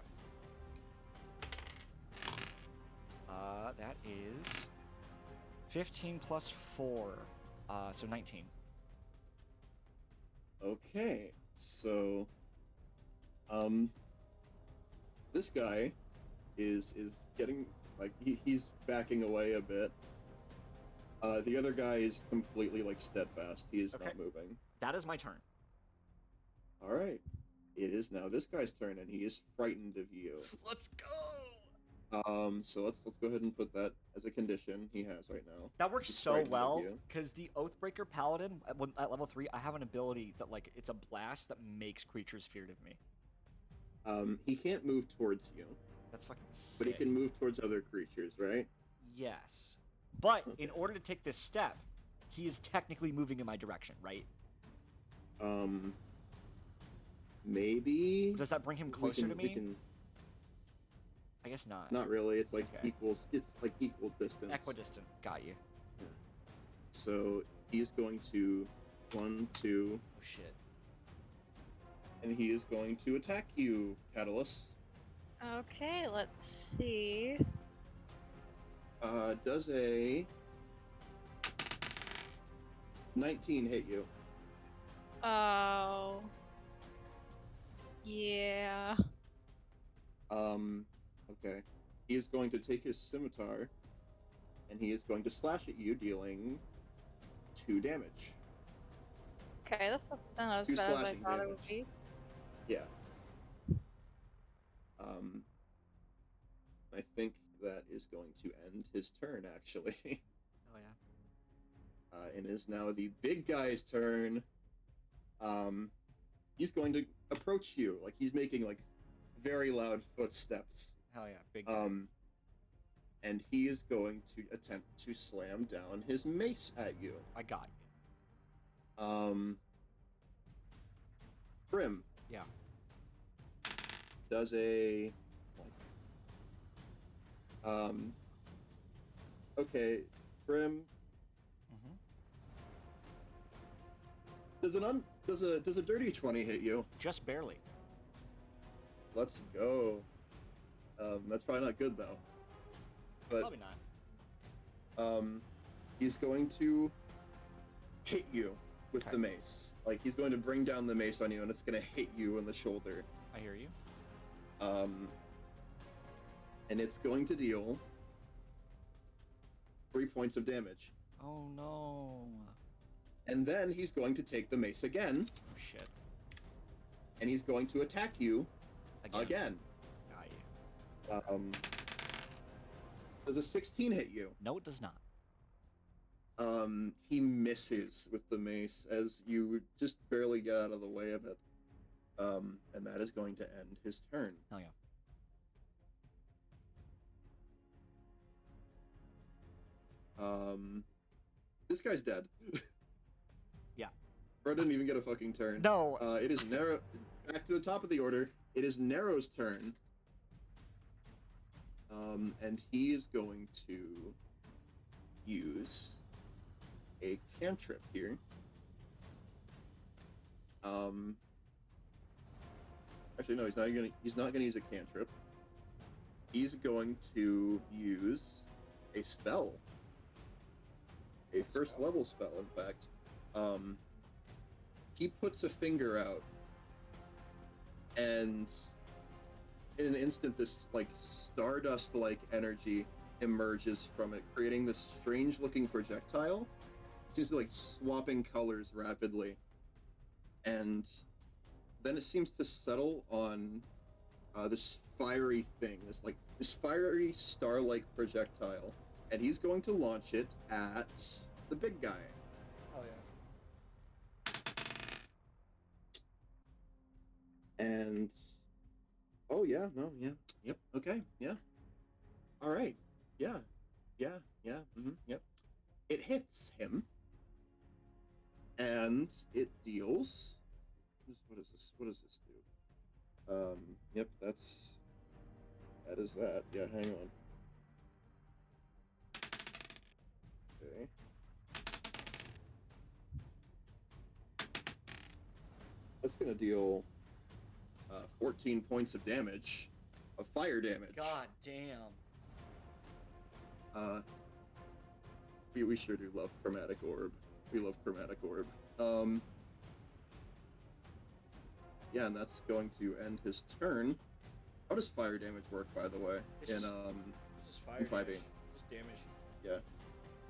[SPEAKER 3] That is 15 plus 4, so 19.
[SPEAKER 1] Okay, so this guy is getting like he's backing away a bit. The other guy is completely like steadfast. He is
[SPEAKER 3] Okay.
[SPEAKER 1] not moving.
[SPEAKER 3] That is my turn.
[SPEAKER 1] All right, it is now this guy's turn, and he is frightened of you.
[SPEAKER 3] Let's go.
[SPEAKER 1] So let's go ahead and put that as a condition he has right now.
[SPEAKER 3] That works
[SPEAKER 1] He's
[SPEAKER 3] so
[SPEAKER 1] frightened of
[SPEAKER 3] well
[SPEAKER 1] you.
[SPEAKER 3] because the Oathbreaker Paladin at level 3, I have an ability that like it's a blast that makes creatures feared of me.
[SPEAKER 1] He can't move towards you,
[SPEAKER 3] That's fucking sick.
[SPEAKER 1] but he can move towards other creatures, right?
[SPEAKER 3] Yes, but in
[SPEAKER 1] Okay.
[SPEAKER 3] order to take this step, he is technically moving in my direction, right?
[SPEAKER 1] Maybe.
[SPEAKER 3] Does that bring him
[SPEAKER 1] we
[SPEAKER 3] closer
[SPEAKER 1] can-
[SPEAKER 3] to
[SPEAKER 1] we
[SPEAKER 3] me?
[SPEAKER 1] can-
[SPEAKER 3] I guess not.
[SPEAKER 1] Not really. It's like
[SPEAKER 3] Okay.
[SPEAKER 1] equals. It's like equal distance.
[SPEAKER 3] Equidistant. Got you.
[SPEAKER 1] So he's going to 1, 2,
[SPEAKER 3] Oh shit.
[SPEAKER 1] and he is going to attack you, Catalyst.
[SPEAKER 2] Okay, let's see.
[SPEAKER 1] Does a 19 hit you?
[SPEAKER 2] Oh. Yeah.
[SPEAKER 1] Okay. He is going to take his scimitar, and he is going to slash at you, dealing 2 damage.
[SPEAKER 2] Okay, that's not as
[SPEAKER 1] 2
[SPEAKER 2] bad as I
[SPEAKER 1] slashing
[SPEAKER 2] thought it
[SPEAKER 1] damage.
[SPEAKER 2] would be.
[SPEAKER 1] Yeah. I think that is going to end his turn, actually.
[SPEAKER 3] Oh yeah.
[SPEAKER 1] And it is now the big guy's turn. He's going to approach you. Like, he's making, like, very loud footsteps.
[SPEAKER 3] Hell yeah. Big. Guy.
[SPEAKER 1] And he is going to attempt to slam down his mace at you.
[SPEAKER 3] I got you.
[SPEAKER 1] Brim.
[SPEAKER 3] Yeah.
[SPEAKER 1] Does a... Okay, Brim.
[SPEAKER 3] Mm-hmm.
[SPEAKER 1] Does a dirty 20 hit you?
[SPEAKER 3] Just barely.
[SPEAKER 1] Let's go. That's probably not good though. But
[SPEAKER 3] Probably not.
[SPEAKER 1] he's going to hit you with
[SPEAKER 3] Okay.
[SPEAKER 1] the mace. Like, he's going to bring down the mace on you, and it's going to hit you in the shoulder.
[SPEAKER 3] I hear you.
[SPEAKER 1] And it's going to deal 3 points of damage.
[SPEAKER 3] Oh no.
[SPEAKER 1] And then he's going to take the mace again,
[SPEAKER 3] Oh shit.
[SPEAKER 1] and he's going to attack you again.
[SPEAKER 3] Got you.
[SPEAKER 1] Does a 16 hit you?
[SPEAKER 3] No, it does not.
[SPEAKER 1] He misses with the mace as you just barely get out of the way of it. And that is going to end his turn.
[SPEAKER 3] Hell yeah.
[SPEAKER 1] This guy's dead.
[SPEAKER 3] Yeah.
[SPEAKER 1] Bro didn't even get a fucking turn.
[SPEAKER 3] No.
[SPEAKER 1] It is Narrow. Back to the top of the order. It is Narrow's turn. And he is going to use a cantrip here. Actually, no, he's not gonna use a cantrip. He's going to use a spell. A first level spell, in fact. He puts a finger out, and in an instant, this like stardust-like energy emerges from it, creating this strange-looking projectile. It seems to be like swapping colors rapidly, and then it seems to settle on this fiery thing, this fiery star-like projectile, and he's going to launch it at the big guy.
[SPEAKER 5] Oh yeah.
[SPEAKER 1] And oh yeah, no, yeah, yep, okay, yeah, all right, yeah, yep. It hits him, and it deals. What is this? What does this do? Yep, that is that. Yeah, hang on. Okay. That's gonna deal 14 points of damage, of fire damage.
[SPEAKER 3] God damn.
[SPEAKER 1] We sure do love Chromatic Orb. We love Chromatic Orb. Yeah, and that's going to end his turn. How does fire damage work, by the way?
[SPEAKER 5] It's
[SPEAKER 1] In
[SPEAKER 5] just fire
[SPEAKER 1] in 5e.
[SPEAKER 5] damage. Just damage.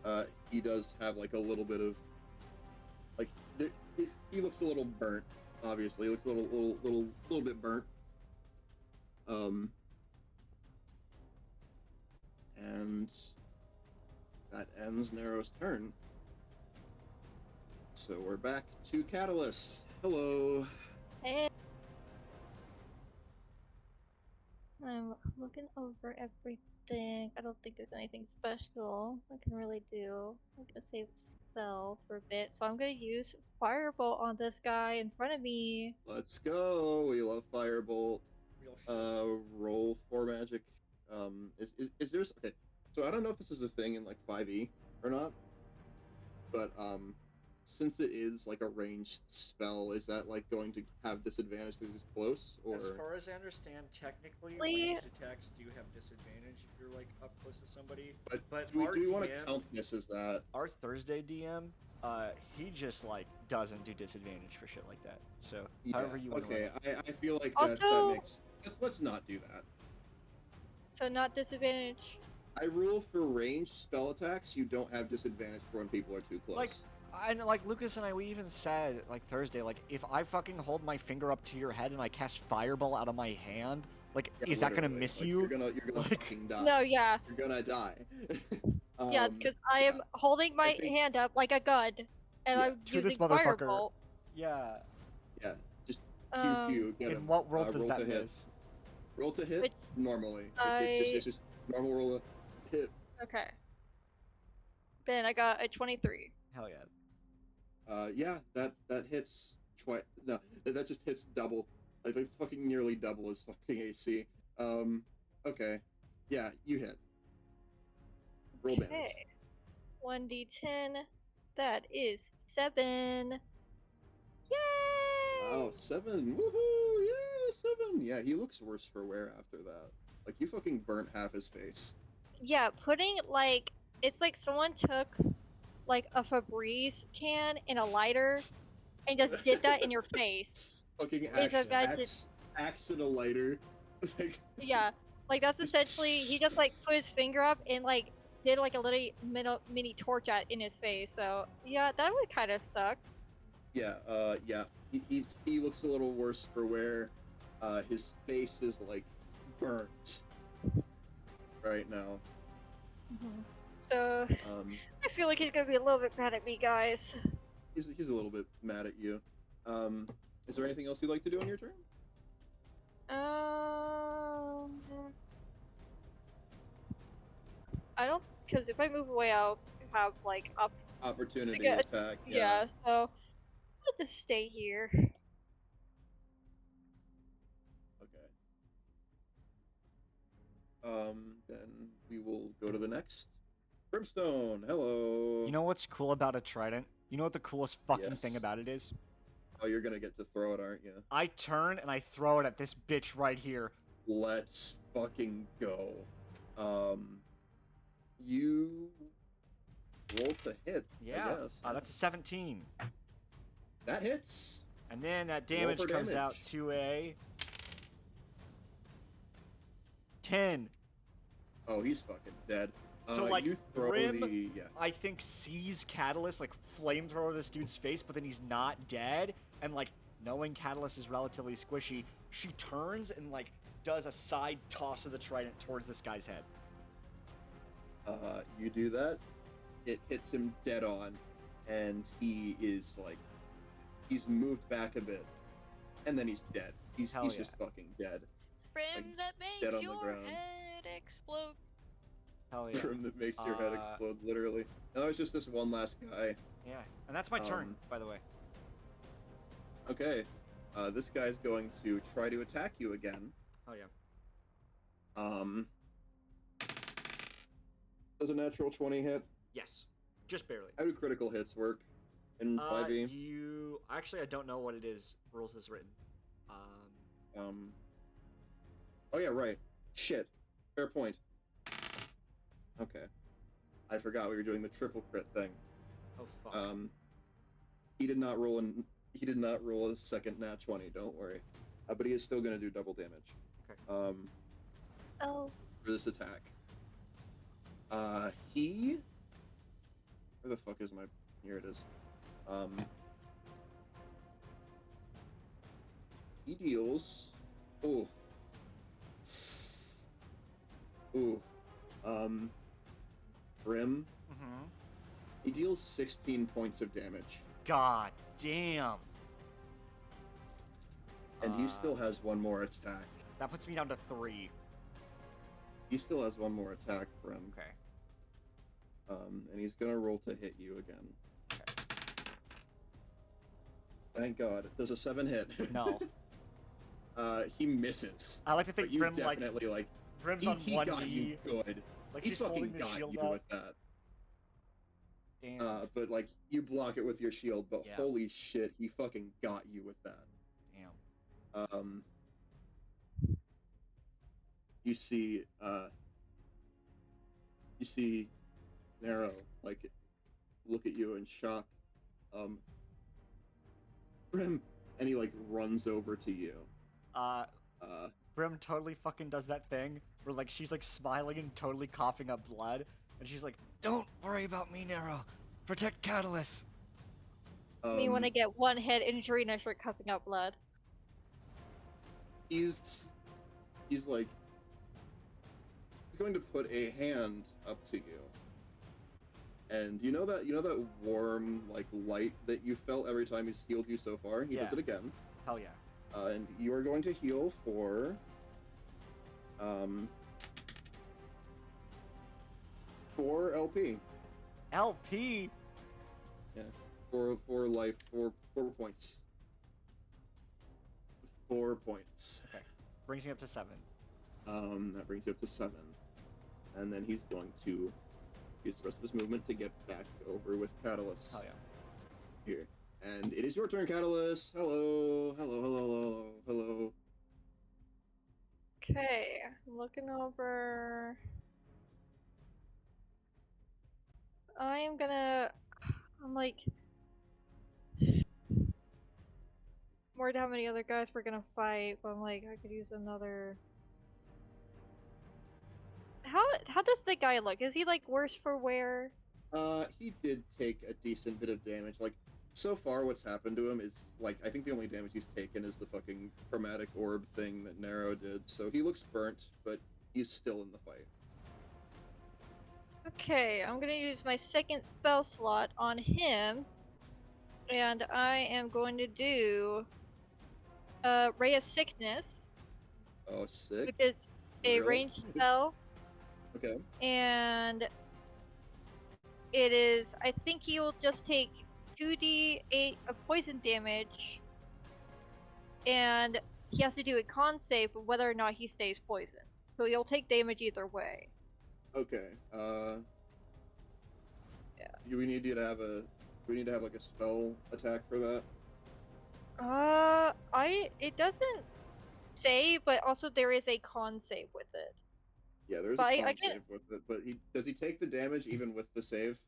[SPEAKER 1] Yeah. He does have like a little bit of like he looks a little burnt. Obviously, he looks a little bit burnt. And that ends Narrow's turn. So we're back to Catalyst. Hello.
[SPEAKER 2] Hey. I'm looking over everything. I don't think there's anything special I can really do. I'm gonna save spell for a bit, so I'm gonna use Firebolt on this guy in front of me.
[SPEAKER 1] Let's go. We love Firebolt.
[SPEAKER 5] Real shit.
[SPEAKER 1] Roll for magic. Is there okay? So I don't know if this is a thing in like 5e or not, but since it is like a ranged spell, is that like going to have disadvantage because it's close, or?
[SPEAKER 5] As far as I understand, technically,
[SPEAKER 2] Lee-
[SPEAKER 5] ranged attacks do have disadvantage if you're like up close to somebody.
[SPEAKER 1] But
[SPEAKER 5] our
[SPEAKER 1] do we want to
[SPEAKER 5] DM
[SPEAKER 1] count this as that?
[SPEAKER 3] Our Thursday DM, he just like doesn't do disadvantage for shit like that. So
[SPEAKER 1] Yeah,
[SPEAKER 3] however you want to
[SPEAKER 1] okay, I feel like that
[SPEAKER 2] Also-
[SPEAKER 1] makes. Let's not do that.
[SPEAKER 2] So not disadvantage.
[SPEAKER 1] I rule for ranged spell attacks. You don't have disadvantage for when people are too close.
[SPEAKER 3] Like, and like Lucas and I, we even said like Thursday, like if I fucking hold my finger up to your head and I cast Fireball out of my hand, like
[SPEAKER 1] Yeah,
[SPEAKER 3] is that gonna
[SPEAKER 1] literally,
[SPEAKER 3] miss
[SPEAKER 1] like,
[SPEAKER 3] you?
[SPEAKER 1] You're gonna
[SPEAKER 3] Like-
[SPEAKER 1] fucking die.
[SPEAKER 2] No, yeah.
[SPEAKER 1] You're gonna die.
[SPEAKER 2] Yeah, because I am holding my
[SPEAKER 1] think-
[SPEAKER 2] hand up like a gun, and
[SPEAKER 1] Yeah,
[SPEAKER 2] I'm
[SPEAKER 3] to this
[SPEAKER 2] using
[SPEAKER 3] motherfucker.
[SPEAKER 2] Firebolt.
[SPEAKER 3] Yeah.
[SPEAKER 1] Yeah, just
[SPEAKER 2] Um,
[SPEAKER 1] pew, get
[SPEAKER 3] In
[SPEAKER 1] him.
[SPEAKER 3] what world does
[SPEAKER 1] roll
[SPEAKER 3] that
[SPEAKER 1] to hit.
[SPEAKER 3] miss?
[SPEAKER 1] Roll to hit
[SPEAKER 2] Which
[SPEAKER 1] normally.
[SPEAKER 2] I-
[SPEAKER 1] It's just normal roll to hit.
[SPEAKER 2] Okay. Then I got a 23.
[SPEAKER 3] Hell yeah.
[SPEAKER 1] Yeah, that hits twice. No, that just hits double. Like that's fucking nearly double his fucking AC. Okay, yeah, you hit. Roll damage.
[SPEAKER 2] Okay. 1d10. That is 7. Yay!
[SPEAKER 1] Wow, 7. Woohoo! Yeah, 7. Yeah, he looks worse for wear after that. Like you fucking burnt half his face.
[SPEAKER 2] Yeah, putting like it's like someone took like a Febreze can and a lighter and just did that in your face.
[SPEAKER 1] Fucking
[SPEAKER 2] It's
[SPEAKER 1] axe,
[SPEAKER 2] a guy
[SPEAKER 1] axe and a lighter. Like
[SPEAKER 2] Yeah, like that's essentially he just like put his finger up and like did like a little mini torch at in his face. So yeah, that would kind of suck.
[SPEAKER 1] yeah, yeah. He looks a little worse for wear. His face is like burnt right now.
[SPEAKER 2] So
[SPEAKER 1] Um,
[SPEAKER 2] I feel like he's gonna be a little bit mad at me, guys.
[SPEAKER 1] he's a little bit mad at you. Is there anything else you'd like to do on your turn?
[SPEAKER 2] Um, I don't, because if I move away, I'll have like up.
[SPEAKER 1] Opportunity
[SPEAKER 2] get
[SPEAKER 1] attack.
[SPEAKER 2] Yeah, so I'll just stay here.
[SPEAKER 1] Okay. Then we will go to the next. Brimstone, hello.
[SPEAKER 3] You know what's cool about a trident? You know what the coolest fucking thing
[SPEAKER 1] Yes.
[SPEAKER 3] about it is?
[SPEAKER 1] Oh, you're gonna get to throw it, aren't you?
[SPEAKER 3] I turn and I throw it at this bitch right here.
[SPEAKER 1] Let's fucking go. You roll to hit.
[SPEAKER 3] Yeah,
[SPEAKER 1] I guess.
[SPEAKER 3] that's a 17.
[SPEAKER 1] That hits.
[SPEAKER 3] And then that
[SPEAKER 1] Roll
[SPEAKER 3] damage
[SPEAKER 1] for
[SPEAKER 3] comes out
[SPEAKER 1] damage.
[SPEAKER 3] to a 10.
[SPEAKER 1] Oh, he's fucking dead.
[SPEAKER 3] So, like,
[SPEAKER 1] you throw
[SPEAKER 3] Grim-
[SPEAKER 1] the
[SPEAKER 3] I think sees Catalyst like flamethrower this dude's face, but then he's not dead. And like knowing Catalyst is relatively squishy, she turns and like does a side toss of the trident towards this guy's head.
[SPEAKER 1] You do that. It hits him dead on, and he is like, he's moved back a bit, and then he's dead. He's
[SPEAKER 3] Hell yeah.
[SPEAKER 1] just fucking dead.
[SPEAKER 7] Brim that
[SPEAKER 1] dead
[SPEAKER 7] makes
[SPEAKER 1] on the
[SPEAKER 7] your
[SPEAKER 1] ground.
[SPEAKER 7] head explode.
[SPEAKER 3] Hell yeah.
[SPEAKER 1] From that makes your head
[SPEAKER 3] Uh,
[SPEAKER 1] explode, literally. Now it's just this one last guy.
[SPEAKER 3] Yeah, and that's my turn, by the way.
[SPEAKER 1] Okay. This guy's going to try to attack you again.
[SPEAKER 3] Oh yeah.
[SPEAKER 1] Does a natural 20 hit?
[SPEAKER 3] Yes, just barely.
[SPEAKER 1] How do critical hits work in 5e?
[SPEAKER 3] You actually, I don't know what it is. Rules is written.
[SPEAKER 1] Oh yeah, right. Shit. Fair point. Okay. I forgot we were doing the triple crit thing.
[SPEAKER 3] Oh fuck.
[SPEAKER 1] He did not roll a second nat 20, don't worry. But he is still gonna do double damage.
[SPEAKER 3] Okay.
[SPEAKER 2] Oh.
[SPEAKER 1] For this attack. He where the fuck is my here it is. He deals Ooh. Brim.
[SPEAKER 3] Mm-hmm.
[SPEAKER 1] He deals 16 points of damage.
[SPEAKER 3] God damn.
[SPEAKER 1] And he still has one more attack.
[SPEAKER 3] That puts me down to 3.
[SPEAKER 1] He still has one more attack, Brim.
[SPEAKER 3] Okay.
[SPEAKER 1] And he's gonna roll to hit you again.
[SPEAKER 3] Okay.
[SPEAKER 1] Thank God. Does a 7 hit?
[SPEAKER 3] No.
[SPEAKER 1] He misses.
[SPEAKER 3] I like to think
[SPEAKER 1] But you
[SPEAKER 3] Brim
[SPEAKER 1] definitely like
[SPEAKER 3] Brim's on
[SPEAKER 1] he
[SPEAKER 3] one
[SPEAKER 1] got
[SPEAKER 3] knee.
[SPEAKER 1] you good.
[SPEAKER 3] Like
[SPEAKER 1] He
[SPEAKER 3] she's
[SPEAKER 1] fucking
[SPEAKER 3] holding the
[SPEAKER 1] got
[SPEAKER 3] shield
[SPEAKER 1] you
[SPEAKER 3] up.
[SPEAKER 1] with that.
[SPEAKER 3] Damn.
[SPEAKER 1] But like you block it with your shield, but
[SPEAKER 3] Yeah.
[SPEAKER 1] holy shit, he fucking got you with that.
[SPEAKER 3] Damn.
[SPEAKER 1] You see Nero like look at you in shock. Brim, and he like runs over to you.
[SPEAKER 3] Brim totally fucking does that thing where like she's like smiling and totally coughing up blood, and she's like, "Don't worry about me, Nero. Protect Catalyst."
[SPEAKER 2] Me when I get one head injury and I start coughing out blood.
[SPEAKER 1] He's like he's going to put a hand up to you. And you know that warm like light that you felt every time he's healed you so far? He
[SPEAKER 3] Yeah.
[SPEAKER 1] does it again.
[SPEAKER 3] Hell yeah.
[SPEAKER 1] And you are going to heal for 4 LP.
[SPEAKER 3] LP.
[SPEAKER 1] Yeah. For life, 4 points. 4 points.
[SPEAKER 3] Okay. Brings me up to 7.
[SPEAKER 1] That brings you up to 7. And then he's going to use the rest of his movement to get back over with Catalyst.
[SPEAKER 3] Hell yeah.
[SPEAKER 1] Here. And it is your turn, Catalyst. Hello. Hello, hello, hello, hello.
[SPEAKER 2] Okay, I'm looking over. I'm like, more to how many other guys we're gonna fight, but I'm like, I could use another. How does the guy look? Is he like worse for wear?
[SPEAKER 1] He did take a decent bit of damage. Like, so far what's happened to him is, like, I think the only damage he's taken is the fucking chromatic orb thing that Nero did. So he looks burnt, but he's still in the fight.
[SPEAKER 2] Okay, I'm gonna use my second spell slot on him, and I am going to do Ray of Sickness,
[SPEAKER 1] Oh, sick.
[SPEAKER 2] which is a
[SPEAKER 1] Real?
[SPEAKER 2] ranged spell,
[SPEAKER 1] Okay.
[SPEAKER 2] and it is. I think he will just take 2d8 of poison damage, and he has to do a con save of whether or not he stays poisoned. So he'll take damage either way.
[SPEAKER 1] Okay.
[SPEAKER 2] Yeah.
[SPEAKER 1] Do we need you to have a? Do we need to have like a spell attack for that?
[SPEAKER 2] It doesn't say, but also there is a con save with it.
[SPEAKER 1] Yeah, there's
[SPEAKER 2] But
[SPEAKER 1] a
[SPEAKER 2] I
[SPEAKER 1] con
[SPEAKER 2] can.
[SPEAKER 1] save with it, but does he take the damage even with the save?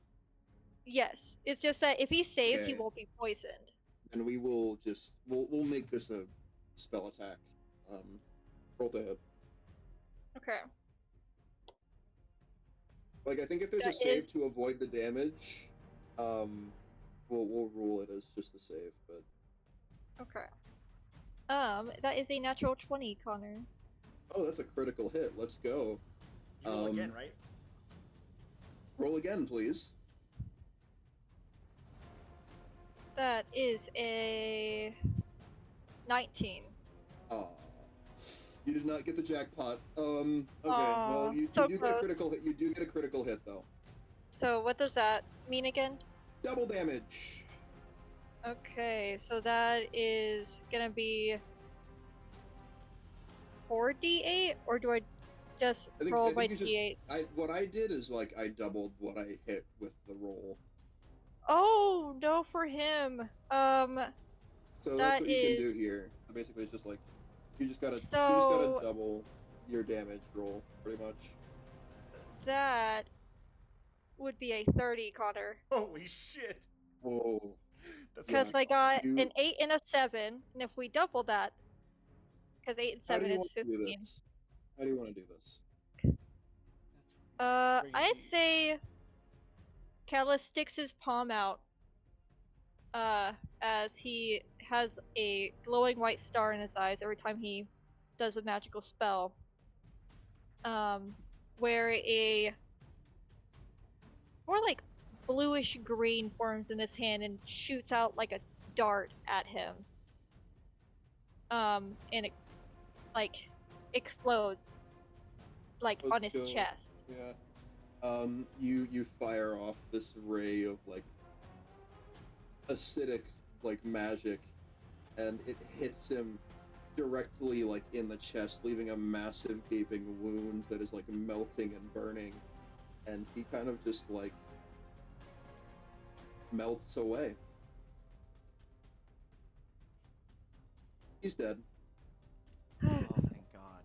[SPEAKER 2] Yes, it's just that if he saves, he
[SPEAKER 1] Okay.
[SPEAKER 2] won't be poisoned.
[SPEAKER 1] Then we will just we'll make this a spell attack. Roll to hit.
[SPEAKER 2] Okay.
[SPEAKER 1] Like I think if there's a
[SPEAKER 2] That
[SPEAKER 1] save
[SPEAKER 2] is
[SPEAKER 1] to avoid the damage, we'll rule it as just a save. But
[SPEAKER 2] okay. That is a natural 20, Connor.
[SPEAKER 1] oh, that's a critical hit. Let's go.
[SPEAKER 3] You roll again, right?
[SPEAKER 1] Roll again, please.
[SPEAKER 2] That is a 19.
[SPEAKER 1] Aw. You did not get the jackpot. Okay.
[SPEAKER 2] Aw,
[SPEAKER 1] Well, you
[SPEAKER 2] so
[SPEAKER 1] do get a
[SPEAKER 2] close.
[SPEAKER 1] critical hit. You do get a critical hit though.
[SPEAKER 2] So what does that mean again?
[SPEAKER 1] Double damage.
[SPEAKER 2] Okay, so that is gonna be 4d8, or do I just
[SPEAKER 1] I
[SPEAKER 2] roll my
[SPEAKER 1] think you just.
[SPEAKER 2] d8?
[SPEAKER 1] What I did is like I doubled what I hit with the roll.
[SPEAKER 2] Oh no, for him.
[SPEAKER 1] So that's
[SPEAKER 2] That
[SPEAKER 1] what you can do
[SPEAKER 2] is
[SPEAKER 1] here. So basically, it's just like you just gotta
[SPEAKER 2] so
[SPEAKER 1] double your damage roll, pretty much.
[SPEAKER 2] that would be a 30, Connor.
[SPEAKER 3] Holy shit!
[SPEAKER 1] Whoa.
[SPEAKER 3] That's
[SPEAKER 2] Because
[SPEAKER 1] Yeah.
[SPEAKER 2] I got
[SPEAKER 1] You.
[SPEAKER 2] an 8 and a 7, and if we double that, because 8 and
[SPEAKER 1] How do
[SPEAKER 2] 7
[SPEAKER 1] you
[SPEAKER 2] is
[SPEAKER 1] want to do
[SPEAKER 2] 15.
[SPEAKER 1] this? How do you want to do this?
[SPEAKER 2] I'd say Callus sticks his palm out, as he has a glowing white star in his eyes every time he does a magical spell. Where a more like bluish green forms in his hand and shoots out like a dart at him. And it like explodes like
[SPEAKER 1] Let's
[SPEAKER 2] on his
[SPEAKER 1] go.
[SPEAKER 2] chest.
[SPEAKER 1] Yeah. You fire off this ray of like acidic like magic, and it hits him directly like in the chest, leaving a massive gaping wound that is like melting and burning, and he kind of just like melts away. He's dead.
[SPEAKER 3] Oh, thank God.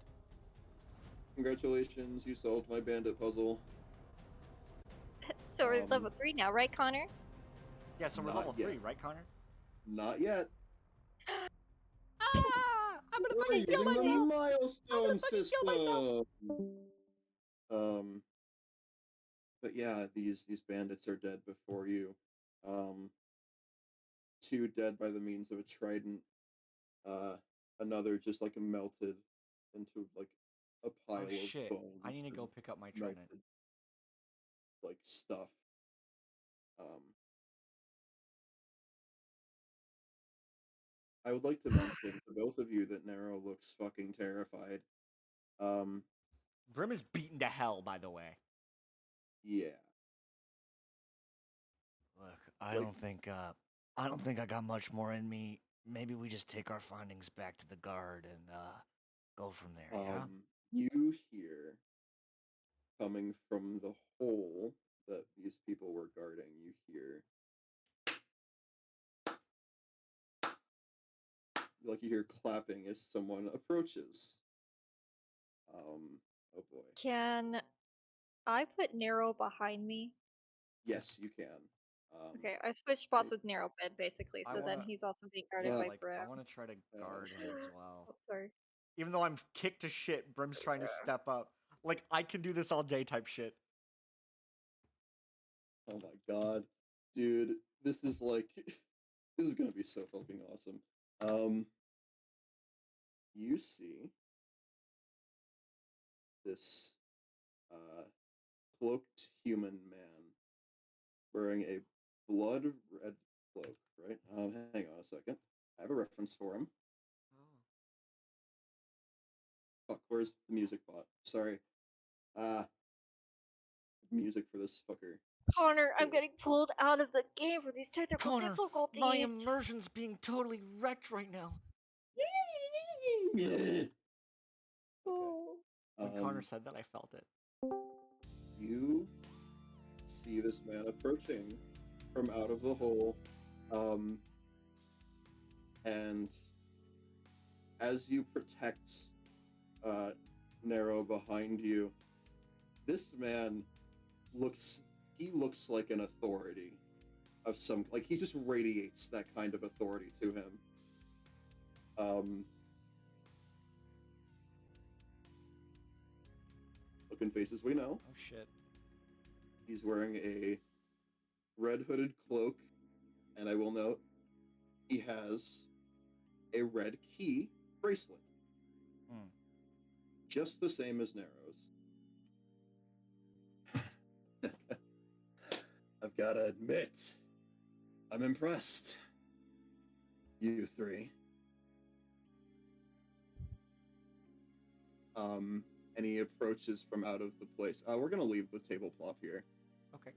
[SPEAKER 1] Congratulations, you solved my bandit puzzle.
[SPEAKER 2] So we're level 3 now, right, Connor?
[SPEAKER 3] Yeah, so we're
[SPEAKER 1] Not
[SPEAKER 3] level 3,
[SPEAKER 1] yet.
[SPEAKER 3] right, Connor?
[SPEAKER 1] Not yet.
[SPEAKER 3] Ah! I'm gonna
[SPEAKER 1] We're
[SPEAKER 3] fucking kill
[SPEAKER 1] using the
[SPEAKER 3] myself!
[SPEAKER 1] milestone
[SPEAKER 3] fucking kill myself!
[SPEAKER 1] system. But yeah, these bandits are dead before you. Two dead by the means of a trident. Another just like melted into like a pile
[SPEAKER 3] Oh shit!
[SPEAKER 1] of bones
[SPEAKER 3] I need to
[SPEAKER 1] and
[SPEAKER 3] go pick up my
[SPEAKER 1] melted
[SPEAKER 3] trident.
[SPEAKER 1] like stuff. Um, I would like to mention to both of you that Nero looks fucking terrified.
[SPEAKER 3] Brim is beaten to hell, by the way.
[SPEAKER 1] Yeah.
[SPEAKER 8] Look, I
[SPEAKER 1] Like-
[SPEAKER 8] don't think I got much more in me. Maybe we just take our findings back to the guard and go from there, yeah?
[SPEAKER 1] You hear coming from the hole that these people were guarding, you hear you hear clapping as someone approaches. Oh boy.
[SPEAKER 2] Can I put Nero behind me?
[SPEAKER 1] Yes, you can.
[SPEAKER 2] Okay, I switched spots with Nero bed basically,
[SPEAKER 3] I
[SPEAKER 2] so then
[SPEAKER 3] wanna-
[SPEAKER 2] he's also being guarded
[SPEAKER 3] Yeah,
[SPEAKER 2] by
[SPEAKER 3] like,
[SPEAKER 2] Brim.
[SPEAKER 3] I want to try to guard him as well.
[SPEAKER 2] Oh, sorry.
[SPEAKER 3] Even though I'm kicked to shit, Brim's trying to step up. Like, I can do this all day type shit.
[SPEAKER 1] Oh my god. Dude, this is like this is gonna be so fucking awesome. You see this cloaked human man wearing a blood red cloak, right? Hang on a second. I have a reference for him. Fuck, where's the music bot? Sorry. Music for this fucker.
[SPEAKER 2] Connor, I'm
[SPEAKER 1] Here.
[SPEAKER 2] getting pulled out of the game for these technical
[SPEAKER 3] Connor,
[SPEAKER 2] difficulties.
[SPEAKER 3] my immersion's being totally wrecked right now.
[SPEAKER 1] Okay.
[SPEAKER 2] Oh.
[SPEAKER 3] When Connor said that, I felt it.
[SPEAKER 1] You see this man approaching from out of the hole, and as you protect Nero behind you, this man looks like an authority of some, like, he just radiates that kind of authority to him. Looking faces we know.
[SPEAKER 3] Oh shit.
[SPEAKER 1] He's wearing a red hooded cloak, and I will note he has a red key bracelet. Just the same as Nero's. I've got to admit, I'm impressed. You three. And he approaches from out of the place. We're gonna leave the table plop here.
[SPEAKER 3] Okay.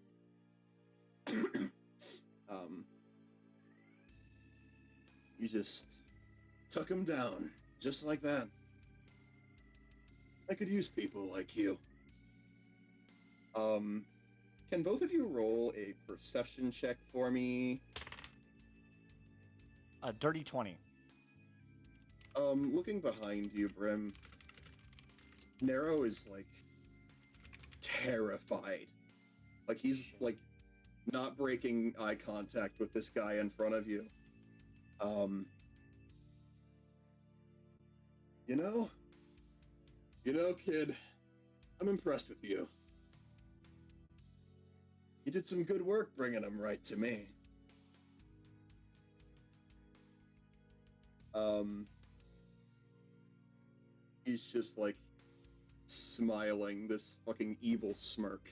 [SPEAKER 1] You just took him down, just like that. I could use people like you. Can both of you roll a perception check for me?
[SPEAKER 3] A dirty 20.
[SPEAKER 1] Looking behind you, Brim, Nero is, like, terrified. Like, he's, like, not breaking eye contact with this guy in front of you. You know, kid, I'm impressed with you. You did some good work bringing him right to me. He's just, like, smiling this fucking evil smirk.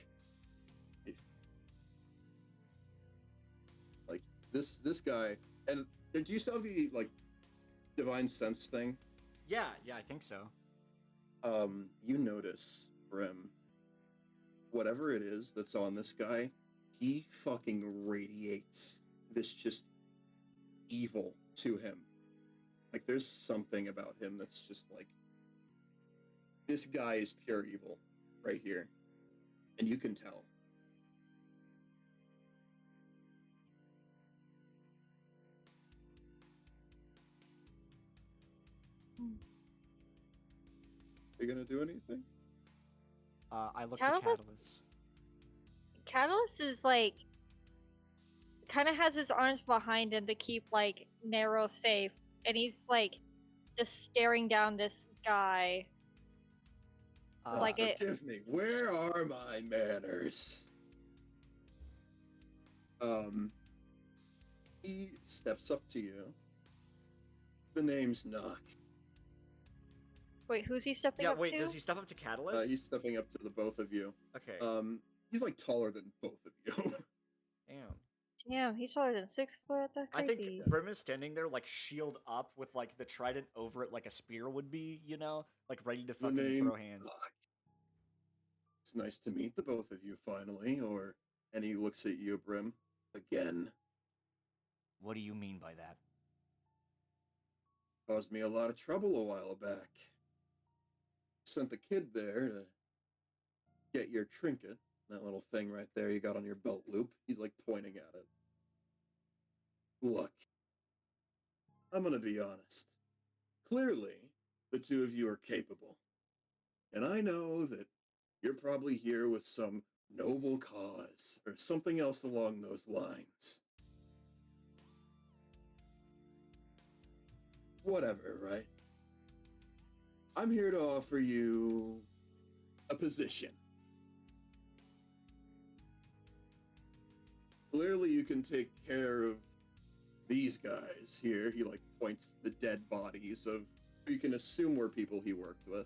[SPEAKER 1] Like, this guy, and do you still have the, like, divine sense thing?
[SPEAKER 3] Yeah, I think so.
[SPEAKER 1] You notice, Brim, whatever it is that's on this guy, he fucking radiates this just evil to him. Like, there's something about him that's just like, this guy is pure evil right here. And you can tell. Are you gonna do anything?
[SPEAKER 3] I looked
[SPEAKER 2] Catalyst?
[SPEAKER 3] at Catalyst.
[SPEAKER 2] Catalyst is like, kind of has his arms behind him to keep like Nero safe, and he's like just staring down this guy. Like it.
[SPEAKER 1] Forgive me. Where are my manners? He steps up to you. The name's Knock.
[SPEAKER 2] Wait, who's he stepping
[SPEAKER 3] Yeah,
[SPEAKER 2] up
[SPEAKER 3] wait,
[SPEAKER 2] to?
[SPEAKER 3] does he step up to Catalyst?
[SPEAKER 1] He's stepping up to the both of you.
[SPEAKER 3] Okay.
[SPEAKER 1] He's like taller than both of you.
[SPEAKER 3] Damn.
[SPEAKER 2] Damn, he's taller than 6 foot. That's
[SPEAKER 3] I
[SPEAKER 2] crazy.
[SPEAKER 3] think Brim is standing there, like, shield up with, like, the trident over it like a spear would be, you know? Like, ready to
[SPEAKER 1] The
[SPEAKER 3] fucking
[SPEAKER 1] name
[SPEAKER 3] throw hands.
[SPEAKER 1] Knock. It's nice to meet the both of you finally, and he looks at you, Brim, again.
[SPEAKER 8] What do you mean by that?
[SPEAKER 1] Caused me a lot of trouble a while back. Sent the kid there to get your trinket, that little thing right there you got on your belt loop. He's like pointing at it. Look, I'm gonna be honest. Clearly, the two of you are capable. And I know that you're probably here with some noble cause or something else along those lines. Whatever, right? I'm here to offer you a position. Clearly you can take care of these guys here. He like points to the dead bodies of who you can assume were people he worked with.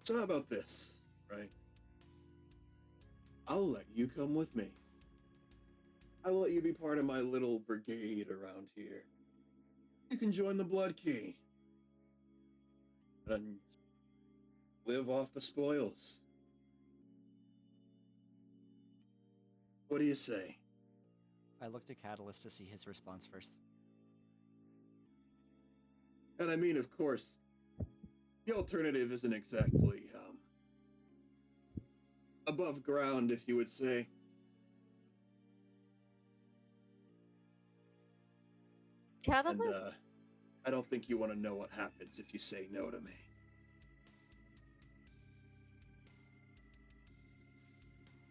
[SPEAKER 1] So how about this, right? I'll let you come with me. I will let you be part of my little brigade around here. You can join the Blood Key and live off the spoils. What do you say?
[SPEAKER 5] I looked at Catalyst to see his response first.
[SPEAKER 1] And I mean, of course, the alternative isn't exactly above ground, if you would say.
[SPEAKER 2] Catalyst?
[SPEAKER 1] And I don't think you want to know what happens if you say no to me.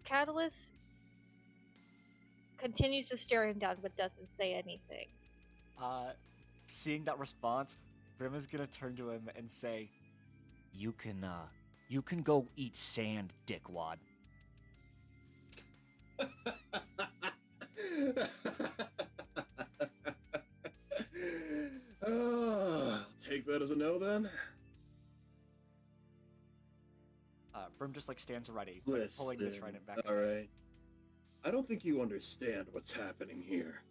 [SPEAKER 2] Catalyst continues to stare him down but doesn't say anything.
[SPEAKER 3] Seeing that response, Brim is gonna turn to him and say,
[SPEAKER 8] You can go eat sand, dickwad.
[SPEAKER 1] I'll take that as a no then.
[SPEAKER 3] Brim just like stands ready, like, pulling the trident back.
[SPEAKER 1] All right. I don't think you understand what's happening here.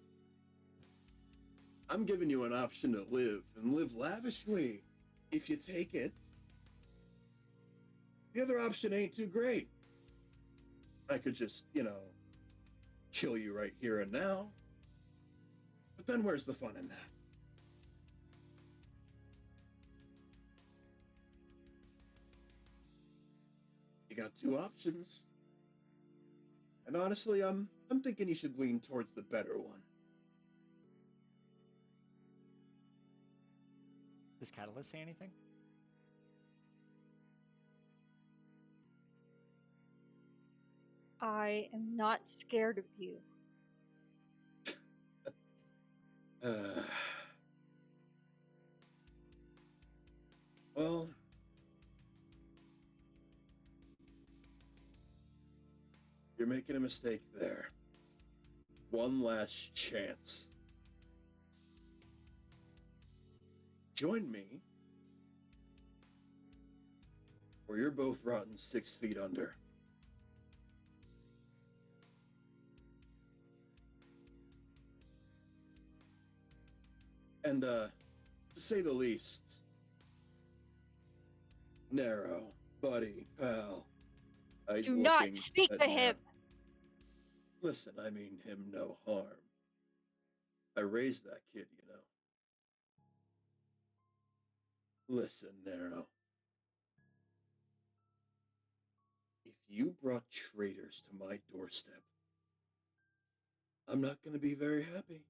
[SPEAKER 1] I'm giving you an option to live, and live lavishly, if you take it. The other option ain't too great. I could just, kill you right here and now. But then where's the fun in that? You got two options. And honestly, I'm thinking you should lean towards the better one.
[SPEAKER 3] Does Catalyst say anything?
[SPEAKER 2] I am not scared of you.
[SPEAKER 1] Well, you're making a mistake there. One last chance. Join me, or you're both rotten 6 feet under. And, to say the least, Narrow, buddy, pal. He's
[SPEAKER 2] Do not
[SPEAKER 1] looking
[SPEAKER 2] speak
[SPEAKER 1] at
[SPEAKER 2] to
[SPEAKER 1] Narrow.
[SPEAKER 2] him!
[SPEAKER 1] Listen, I mean him no harm. I raised that kid, Listen, Narrow. If you brought traitors to my doorstep, I'm not going to be very happy.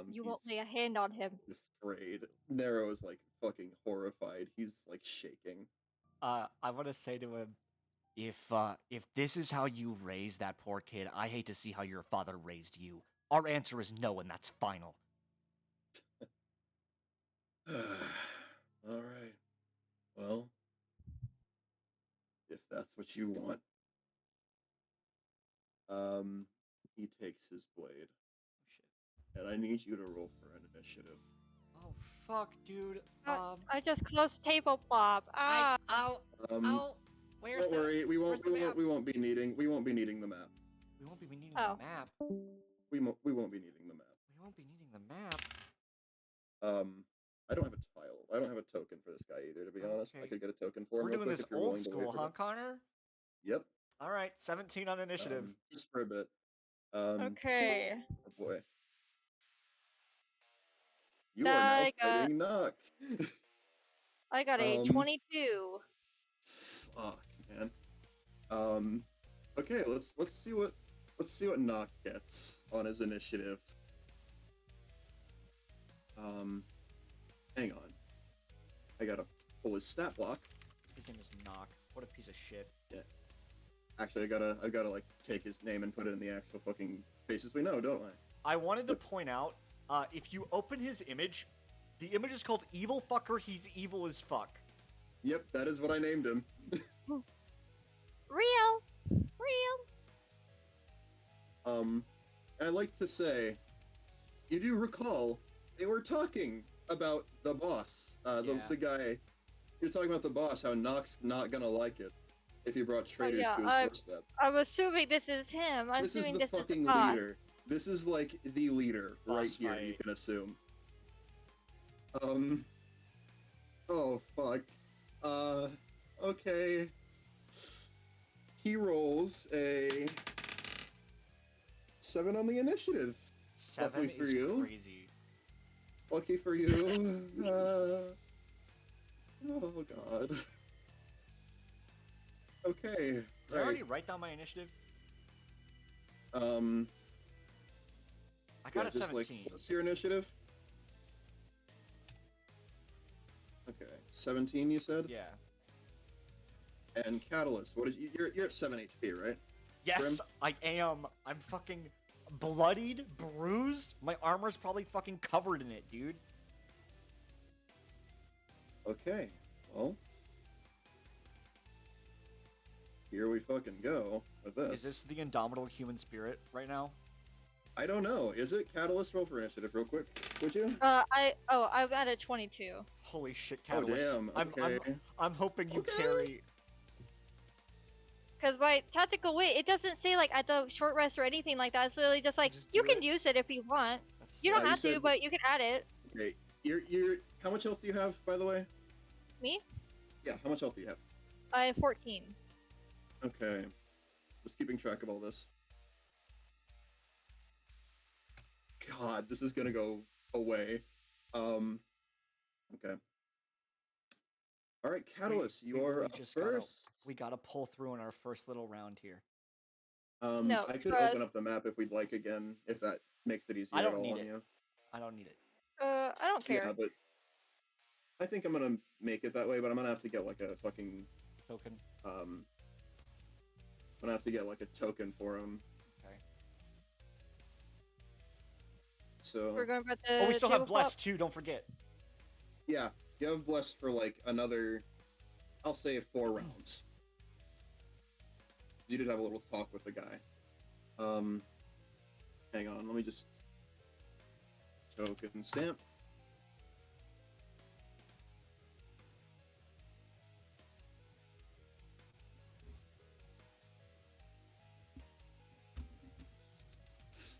[SPEAKER 2] You won't lay
[SPEAKER 1] He's
[SPEAKER 2] a hand on him.
[SPEAKER 1] afraid. Narrow is like fucking horrified. He's like shaking.
[SPEAKER 3] I want to say to him,
[SPEAKER 8] If this is how you raise that poor kid, I hate to see how your father raised you. Our answer is no, and that's final.
[SPEAKER 1] All right. Well, if that's what you want. He takes his blade,
[SPEAKER 3] oh shit.
[SPEAKER 1] and I need you to roll for an initiative.
[SPEAKER 3] Oh fuck, dude.
[SPEAKER 2] I just closed table Bob. Ah!
[SPEAKER 3] Where's
[SPEAKER 1] Don't worry, we
[SPEAKER 3] where's
[SPEAKER 1] won't
[SPEAKER 3] the map?
[SPEAKER 1] be needing the map.
[SPEAKER 3] We won't be needing
[SPEAKER 2] Oh.
[SPEAKER 3] the map.
[SPEAKER 1] We won't be needing the map.
[SPEAKER 3] We won't be needing the map.
[SPEAKER 1] I don't have a tile. I don't have a token for this guy either, to be honest. I
[SPEAKER 3] Okay.
[SPEAKER 1] could get a token for him.
[SPEAKER 3] We're
[SPEAKER 1] real
[SPEAKER 3] doing
[SPEAKER 1] quick
[SPEAKER 3] this
[SPEAKER 1] if you're
[SPEAKER 3] old
[SPEAKER 1] willing to wait
[SPEAKER 3] school,
[SPEAKER 1] for
[SPEAKER 3] huh,
[SPEAKER 1] it.
[SPEAKER 3] Connor?
[SPEAKER 1] Yep.
[SPEAKER 3] All right, 17 on initiative.
[SPEAKER 1] Just for a bit.
[SPEAKER 2] Okay.
[SPEAKER 1] Oh boy. You are now fighting Knock.
[SPEAKER 2] I got a 22.
[SPEAKER 1] Fuck, man. Okay, let's see what Knock gets on his initiative. Hang on. I gotta pull his stat block.
[SPEAKER 3] His name is Knock. What a piece of shit.
[SPEAKER 1] Actually, I gotta like take his name and put it in the actual fucking faces we know, don't I?
[SPEAKER 3] I wanted to point out, if you open his image, the image is called Evil Fucker, He's Evil as Fuck.
[SPEAKER 1] Yep, that is what I named him.
[SPEAKER 2] Real!
[SPEAKER 1] And I'd like to say, you do recall they were talking about the boss,
[SPEAKER 3] Yeah.
[SPEAKER 1] the guy. You're talking about the boss, how Nock's not gonna like it. if you brought
[SPEAKER 2] Oh
[SPEAKER 1] traitors
[SPEAKER 2] yeah,
[SPEAKER 1] to his doorstep.
[SPEAKER 2] I'm assuming this is him. I'm
[SPEAKER 1] This is
[SPEAKER 2] assuming
[SPEAKER 1] the
[SPEAKER 2] this is the
[SPEAKER 1] fucking
[SPEAKER 2] boss.
[SPEAKER 1] leader. This is like the leader right
[SPEAKER 3] Boss
[SPEAKER 1] here, you
[SPEAKER 3] fight.
[SPEAKER 1] can assume. Oh fuck. Okay. He rolls a 7 on the initiative.
[SPEAKER 3] 7
[SPEAKER 1] Luckily for
[SPEAKER 3] is
[SPEAKER 1] you.
[SPEAKER 3] crazy.
[SPEAKER 1] Lucky for you. Oh god. Okay.
[SPEAKER 3] Did I
[SPEAKER 1] Right.
[SPEAKER 3] already write down my initiative? I got
[SPEAKER 1] Yeah,
[SPEAKER 3] a
[SPEAKER 1] just
[SPEAKER 3] 17.
[SPEAKER 1] like, what's your initiative? Okay, 17 you said?
[SPEAKER 3] Yeah.
[SPEAKER 1] And Catalyst, what is you're at 7 HP, right?
[SPEAKER 3] Yes,
[SPEAKER 1] Grim?
[SPEAKER 3] I am. I'm fucking bloodied, bruised. My armor's probably fucking covered in it, dude.
[SPEAKER 1] Okay, well, here we fucking go with this.
[SPEAKER 3] Is this the indomitable human spirit right now?
[SPEAKER 1] I don't know. Is it? Catalyst, roll for initiative real quick, would you?
[SPEAKER 2] I'm at a 22.
[SPEAKER 3] Holy shit,
[SPEAKER 1] Oh
[SPEAKER 3] Catalyst.
[SPEAKER 1] damn. Okay.
[SPEAKER 3] I'm hoping you
[SPEAKER 1] Okay.
[SPEAKER 3] carry.
[SPEAKER 2] Because by tactical wit, it doesn't say like at the short rest or anything like that. It's literally just like
[SPEAKER 3] Just
[SPEAKER 2] you
[SPEAKER 3] do
[SPEAKER 2] can
[SPEAKER 3] it.
[SPEAKER 2] use it if you want.
[SPEAKER 3] That's
[SPEAKER 2] You don't
[SPEAKER 1] you
[SPEAKER 2] have to,
[SPEAKER 1] said-
[SPEAKER 2] but you can add it.
[SPEAKER 1] Okay. You're. How much health do you have, by the way?
[SPEAKER 2] Me?
[SPEAKER 1] Yeah. How much health do you have?
[SPEAKER 2] I have 14.
[SPEAKER 1] Okay. Just keeping track of all this. God, this is gonna go away. Okay. All right, Catalyst, you are
[SPEAKER 3] really
[SPEAKER 1] up
[SPEAKER 3] just
[SPEAKER 1] first.
[SPEAKER 3] we gotta pull through in our first little round here.
[SPEAKER 2] No,
[SPEAKER 1] I could
[SPEAKER 2] uh,
[SPEAKER 1] open up the map if we'd like again, if that makes it easier
[SPEAKER 3] I don't
[SPEAKER 1] at all
[SPEAKER 3] need
[SPEAKER 1] on
[SPEAKER 3] it.
[SPEAKER 1] you.
[SPEAKER 3] I don't need it.
[SPEAKER 2] I don't care.
[SPEAKER 1] Yeah, but I think I'm gonna make it that way, but I'm gonna have to get like a fucking
[SPEAKER 3] Token.
[SPEAKER 1] I'm gonna have to get like a token for him.
[SPEAKER 3] Okay.
[SPEAKER 1] So
[SPEAKER 2] We're going about the.
[SPEAKER 3] Oh, we still have
[SPEAKER 2] tabletop?
[SPEAKER 3] blessed too. Don't forget.
[SPEAKER 1] yeah, you have blessed for like another, I'll say 4 rounds. You did have a little talk with the guy. Hang on, let me just token stamp.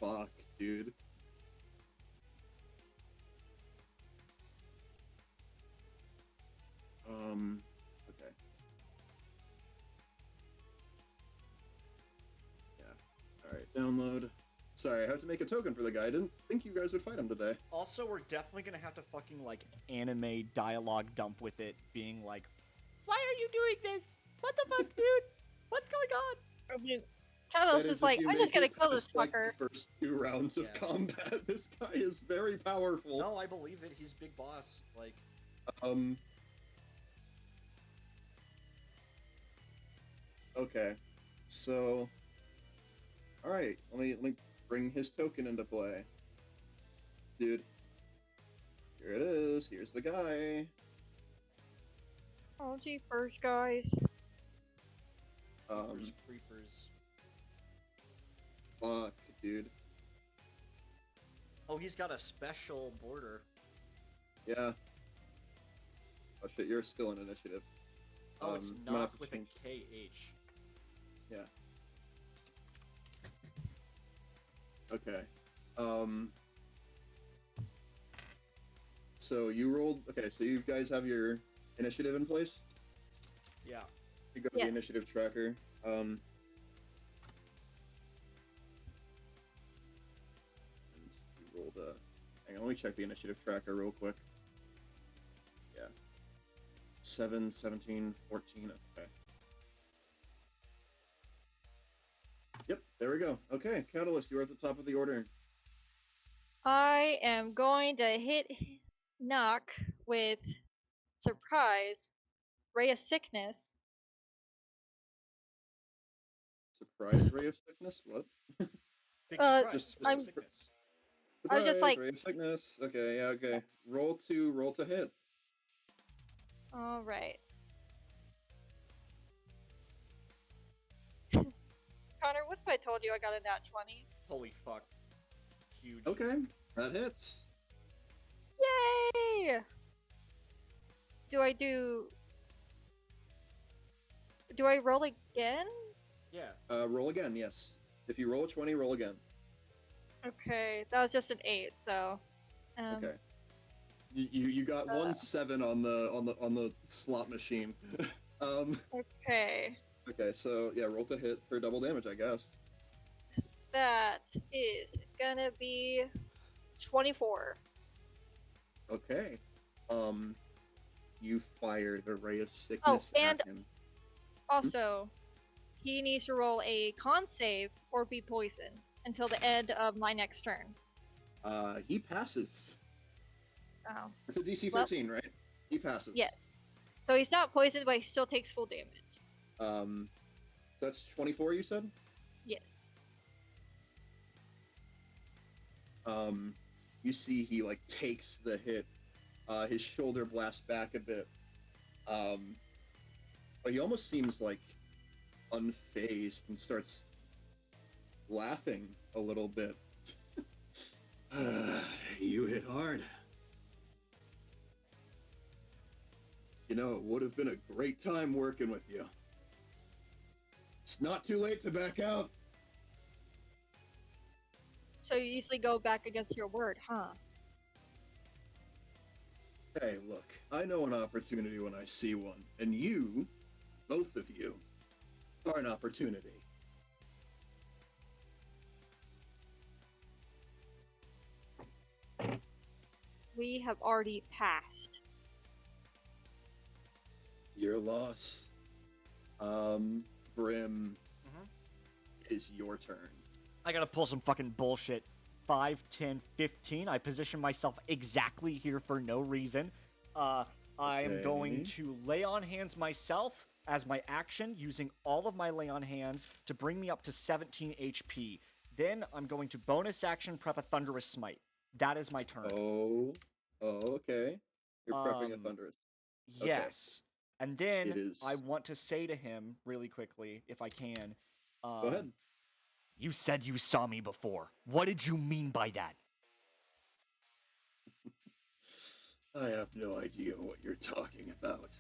[SPEAKER 1] Fuck, dude. Okay. Yeah. Alright, download. Sorry, I have to make a token for the guy. I didn't think you guys would fight him today.
[SPEAKER 3] Also, we're definitely gonna have to fucking like anime dialogue dump with it, being like, "Why are you doing this? What the fuck, dude? What's going on?"
[SPEAKER 2] I mean,
[SPEAKER 1] That
[SPEAKER 2] Talos
[SPEAKER 1] is
[SPEAKER 2] is
[SPEAKER 1] if
[SPEAKER 2] like,
[SPEAKER 1] you
[SPEAKER 2] I'm just
[SPEAKER 1] make
[SPEAKER 2] gonna
[SPEAKER 1] it
[SPEAKER 2] kill this
[SPEAKER 1] past, like,
[SPEAKER 2] fucker.
[SPEAKER 1] the first 2 rounds of
[SPEAKER 3] Yeah.
[SPEAKER 1] combat. This guy is very powerful.
[SPEAKER 3] No, I believe it. He's big boss. Like,
[SPEAKER 1] Okay. So alright, let me bring his token into play. Dude. Here it is. Here's the guy.
[SPEAKER 2] Oh, gee, first guys.
[SPEAKER 3] creepers, creepers.
[SPEAKER 1] Fuck, dude.
[SPEAKER 3] Oh, he's got a special border.
[SPEAKER 1] Yeah. Oh shit, you're still in initiative.
[SPEAKER 3] Oh, it's
[SPEAKER 1] I'm gonna have
[SPEAKER 3] not
[SPEAKER 1] to
[SPEAKER 3] with
[SPEAKER 1] change-
[SPEAKER 3] a KH.
[SPEAKER 1] Yeah. Okay. So you rolled. Okay, so you guys have your initiative in place.
[SPEAKER 3] Yeah.
[SPEAKER 1] You go to
[SPEAKER 2] Yes.
[SPEAKER 1] the initiative tracker. And you rolled a. Hang on, let me check the initiative tracker real quick. Yeah. 7, 17, 14. Okay. Yep, there we go. Okay, Catalyst, you are at the top of the order.
[SPEAKER 2] I am going to hit knock with surprise, ray of sickness.
[SPEAKER 1] Surprise ray of sickness? What?
[SPEAKER 3] Big
[SPEAKER 2] Uh,
[SPEAKER 3] surprise.
[SPEAKER 1] just-
[SPEAKER 3] with
[SPEAKER 2] I'm-
[SPEAKER 3] sickness.
[SPEAKER 2] I was just
[SPEAKER 1] Surprise,
[SPEAKER 2] like-
[SPEAKER 1] ray of sickness. Okay, yeah, okay. Roll to hit.
[SPEAKER 2] All right. Connor, what if I told you I got a nat 20?
[SPEAKER 3] Holy fuck. Huge.
[SPEAKER 1] Okay, that hits.
[SPEAKER 2] Yay! Do I do? do I roll again?
[SPEAKER 3] Yeah.
[SPEAKER 1] Roll again, yes. If you roll a 20, roll again.
[SPEAKER 2] Okay, that was just an 8, so.
[SPEAKER 1] Okay. You got 1-7 on the slot machine.
[SPEAKER 2] Okay.
[SPEAKER 1] Okay, so yeah, roll to hit for double damage, I guess.
[SPEAKER 2] That is gonna be 24.
[SPEAKER 1] Okay. You fire the ray of sickness
[SPEAKER 2] and-
[SPEAKER 1] at him.
[SPEAKER 2] Also, he needs to roll a con save or be poisoned until the end of my next turn.
[SPEAKER 1] He passes.
[SPEAKER 2] Oh.
[SPEAKER 1] It's a DC
[SPEAKER 2] Well-
[SPEAKER 1] 13, right? He passes.
[SPEAKER 2] Yes. So he's not poisoned, but he still takes full damage.
[SPEAKER 1] That's 24, you said?
[SPEAKER 2] Yes.
[SPEAKER 1] You see he like takes the hit. His shoulder blasts back a bit. But he almost seems like unfazed and starts laughing a little bit. You hit hard. You know, it would have been a great time working with you. It's not too late to back out.
[SPEAKER 2] So you easily go back against your word, huh?
[SPEAKER 1] Hey, look, I know an opportunity when I see one, and you, both of you, are an opportunity.
[SPEAKER 2] We have already passed.
[SPEAKER 1] Your loss. Brim, it is your turn.
[SPEAKER 3] I gotta pull some fucking bullshit. 5, 10, 15. I position myself exactly here for no reason. I am going
[SPEAKER 1] Okay.
[SPEAKER 3] to lay on hands myself as my action, using all of my lay on hands to bring me up to 17 HP. Then I'm going to bonus action prep a thunderous smite. That is my turn.
[SPEAKER 1] Oh, okay. You're prepping a thunderous.
[SPEAKER 3] Yes. And then
[SPEAKER 1] It is.
[SPEAKER 3] I want to say to him really quickly, if I can.
[SPEAKER 1] Go ahead.
[SPEAKER 3] You said you saw me before. What did you mean by that?
[SPEAKER 1] I have no idea what you're talking about.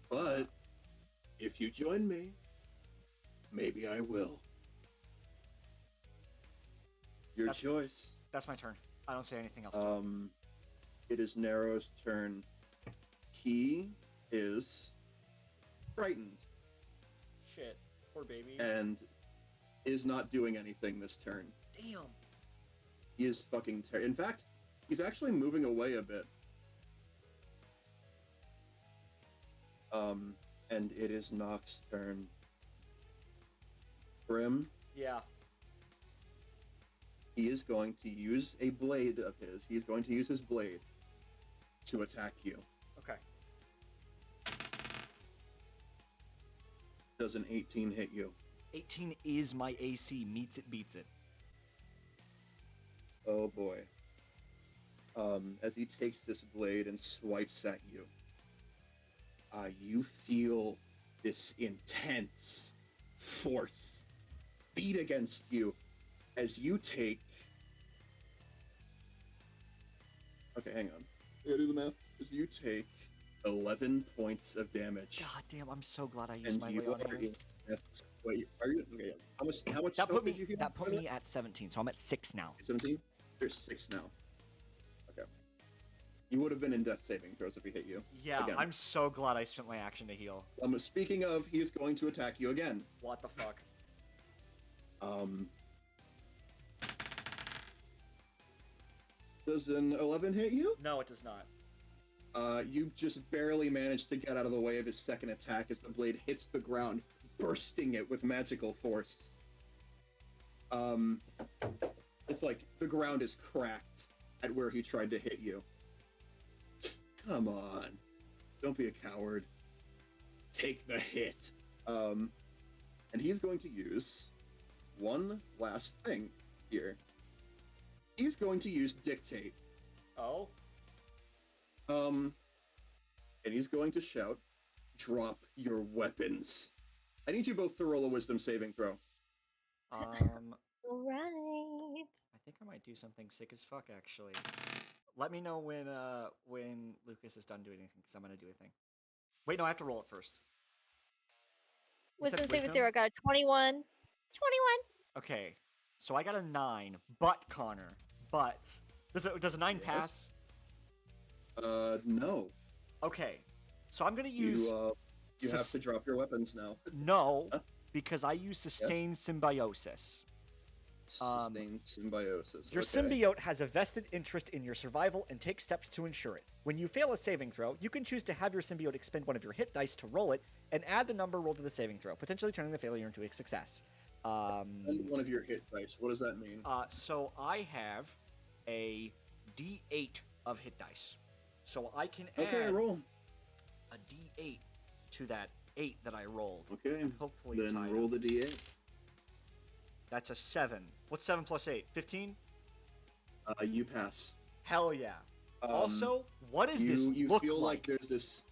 [SPEAKER 1] But if you join me, maybe I will. Your
[SPEAKER 3] That's-
[SPEAKER 1] choice.
[SPEAKER 3] That's my turn. I don't say anything else. to it.
[SPEAKER 1] It is Narrow's turn. He is frightened
[SPEAKER 3] Shit. Poor baby.
[SPEAKER 1] and is not doing anything this turn.
[SPEAKER 3] Damn.
[SPEAKER 1] He is fucking in fact, he's actually moving away a bit. And it is Nox's turn. Brim,
[SPEAKER 3] Yeah.
[SPEAKER 1] he is going to use a blade of his. He's going to use his blade to attack you.
[SPEAKER 3] Okay.
[SPEAKER 1] Does an 18 hit you?
[SPEAKER 3] 18 is my AC. Meets it, beats it.
[SPEAKER 1] Oh boy. As he takes this blade and swipes at you, you feel this intense force beat against you as you take. Okay, hang on. I gotta do the math. As you take 11 points of damage.
[SPEAKER 3] God damn, I'm so glad I used
[SPEAKER 1] And
[SPEAKER 3] my
[SPEAKER 1] you
[SPEAKER 3] lay on
[SPEAKER 1] are in
[SPEAKER 3] hands.
[SPEAKER 1] death's. Wait, are you? Okay, yeah. How much
[SPEAKER 3] That
[SPEAKER 1] health
[SPEAKER 3] put
[SPEAKER 1] did you
[SPEAKER 3] me
[SPEAKER 1] heal?
[SPEAKER 3] that put me at 17, so I'm at 6 now.
[SPEAKER 1] 17? There's 6 now. Okay. You would have been in death saving throws if he hit you.
[SPEAKER 3] Yeah,
[SPEAKER 1] Again.
[SPEAKER 3] I'm so glad I spent my action to heal.
[SPEAKER 1] Speaking of, he is going to attack you again.
[SPEAKER 3] What the fuck?
[SPEAKER 1] Does an 11 hit you?
[SPEAKER 3] No, it does not.
[SPEAKER 1] You just barely managed to get out of the way of his second attack as the blade hits the ground, bursting it with magical force. It's like the ground is cracked at where he tried to hit you. Come on. Don't be a coward. Take the hit. And he's going to use one last thing here. He's going to use Dictate.
[SPEAKER 3] Oh?
[SPEAKER 1] And he's going to shout, "Drop your weapons." I need you both to roll a wisdom saving throw.
[SPEAKER 2] Right.
[SPEAKER 3] I think I might do something sick as fuck, actually. Let me know when Lucas is done doing anything, because I'm gonna do a thing. Wait, no, I have to roll it first. You said
[SPEAKER 2] Wisdom saving
[SPEAKER 3] wisdom?
[SPEAKER 2] throw. I got a 21. 21.
[SPEAKER 3] Okay, so I got a 9, but Connor, does a 9
[SPEAKER 1] Yes.
[SPEAKER 3] pass?
[SPEAKER 1] No.
[SPEAKER 3] Okay, so I'm gonna use
[SPEAKER 1] You have to drop your weapons now.
[SPEAKER 3] no, because I use sustained symbiosis.
[SPEAKER 1] Sustained symbiosis.
[SPEAKER 6] Your
[SPEAKER 1] okay.
[SPEAKER 6] symbiote has a vested interest in your survival and takes steps to ensure it. When you fail a saving throw, you can choose to have your symbiote expend one of your hit dice to roll it and add the number rolled to the saving throw, potentially turning the failure into a success.
[SPEAKER 1] One of your hit dice. What does that mean?
[SPEAKER 3] So I have a D8 of hit dice, so I can
[SPEAKER 1] Okay,
[SPEAKER 3] add
[SPEAKER 1] roll.
[SPEAKER 3] a D8 to that 8 that I rolled.
[SPEAKER 1] Okay.
[SPEAKER 3] And hopefully
[SPEAKER 1] Then
[SPEAKER 3] tie it
[SPEAKER 1] roll
[SPEAKER 3] up.
[SPEAKER 1] the d8.
[SPEAKER 3] That's a 7. What's 7 plus 8? 15?
[SPEAKER 1] You pass.
[SPEAKER 3] Hell yeah. Also, what is
[SPEAKER 1] you,
[SPEAKER 3] this
[SPEAKER 1] You
[SPEAKER 3] look
[SPEAKER 1] feel
[SPEAKER 3] like?
[SPEAKER 1] there's this.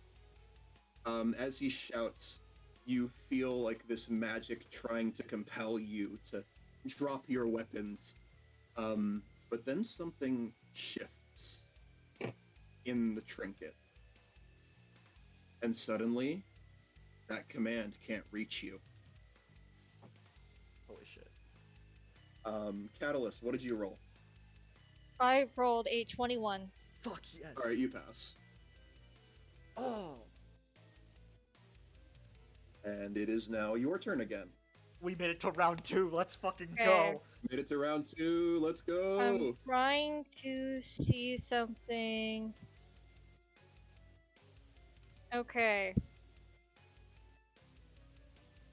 [SPEAKER 1] As he shouts, you feel like this magic trying to compel you to drop your weapons. But then something shifts in the trinket. And suddenly, that command can't reach you.
[SPEAKER 3] Holy shit.
[SPEAKER 1] Catalyst, what did you roll?
[SPEAKER 2] I rolled a 21.
[SPEAKER 3] Fuck yes.
[SPEAKER 1] Alright, you pass.
[SPEAKER 3] Oh.
[SPEAKER 1] And it is now your turn again.
[SPEAKER 3] We made it to round 2. Let's fucking
[SPEAKER 2] Okay.
[SPEAKER 3] go.
[SPEAKER 1] Made it to round 2, let's go!
[SPEAKER 2] I'm trying to see something. Okay.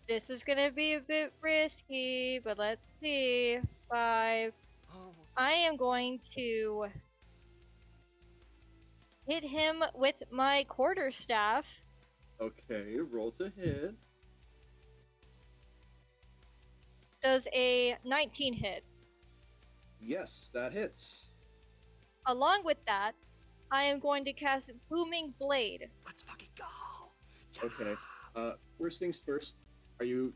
[SPEAKER 2] This is gonna be a bit risky, but let's see. 5.
[SPEAKER 3] Oh.
[SPEAKER 2] I am going to hit him with my quarterstaff.
[SPEAKER 1] Okay, roll to hit.
[SPEAKER 2] Does a 19 hit.
[SPEAKER 1] Yes, that hits.
[SPEAKER 2] Along with that, I am going to cast Booming Blade.
[SPEAKER 3] Let's fucking go.
[SPEAKER 1] Okay. First things first, are you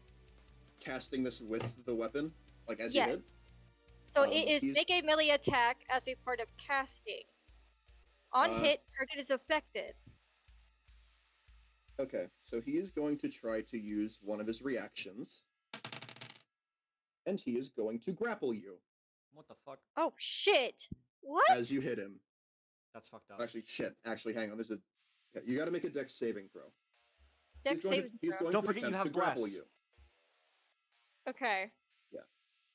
[SPEAKER 1] casting this with the weapon? Like as
[SPEAKER 2] Yes.
[SPEAKER 1] you did?
[SPEAKER 2] So it is
[SPEAKER 1] he's-
[SPEAKER 2] make a melee attack as a part of casting. On
[SPEAKER 1] Uh,
[SPEAKER 2] hit, target is affected.
[SPEAKER 1] Okay, so he is going to try to use one of his reactions. And he is going to grapple you
[SPEAKER 3] What the fuck?
[SPEAKER 2] Oh shit! What?
[SPEAKER 1] as you hit him.
[SPEAKER 3] That's fucked up.
[SPEAKER 1] Actually, shit. Actually, hang on. There's a. You got to make a dex saving throw.
[SPEAKER 2] Dex
[SPEAKER 1] he's going
[SPEAKER 2] saving
[SPEAKER 1] he's
[SPEAKER 2] throw.
[SPEAKER 1] going
[SPEAKER 3] Don't
[SPEAKER 1] to
[SPEAKER 3] forget you
[SPEAKER 1] attempt
[SPEAKER 3] have
[SPEAKER 1] to grapple
[SPEAKER 3] bless.
[SPEAKER 1] you.
[SPEAKER 2] Okay.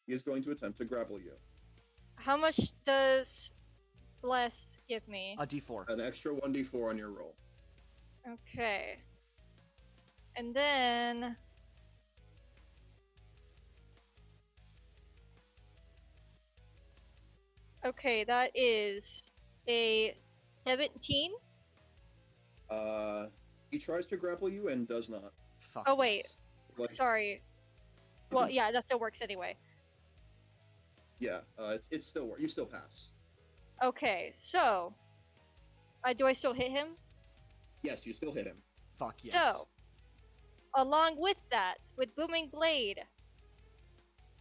[SPEAKER 1] He is going to attempt to grapple you.
[SPEAKER 2] How much does bless give me?
[SPEAKER 3] A D4.
[SPEAKER 1] An extra 1d4 on your roll.
[SPEAKER 2] Okay. And then okay, that is a 17.
[SPEAKER 1] He tries to grapple you and does not.
[SPEAKER 3] Fuck
[SPEAKER 2] Oh, wait.
[SPEAKER 3] yes.
[SPEAKER 1] Like,
[SPEAKER 2] Sorry. Well, yeah, that still works anyway.
[SPEAKER 1] yeah, it's still you still pass.
[SPEAKER 2] Okay, so do I still hit him?
[SPEAKER 1] Yes, you still hit him.
[SPEAKER 3] Fuck yes.
[SPEAKER 2] So, along with that, with Booming Blade,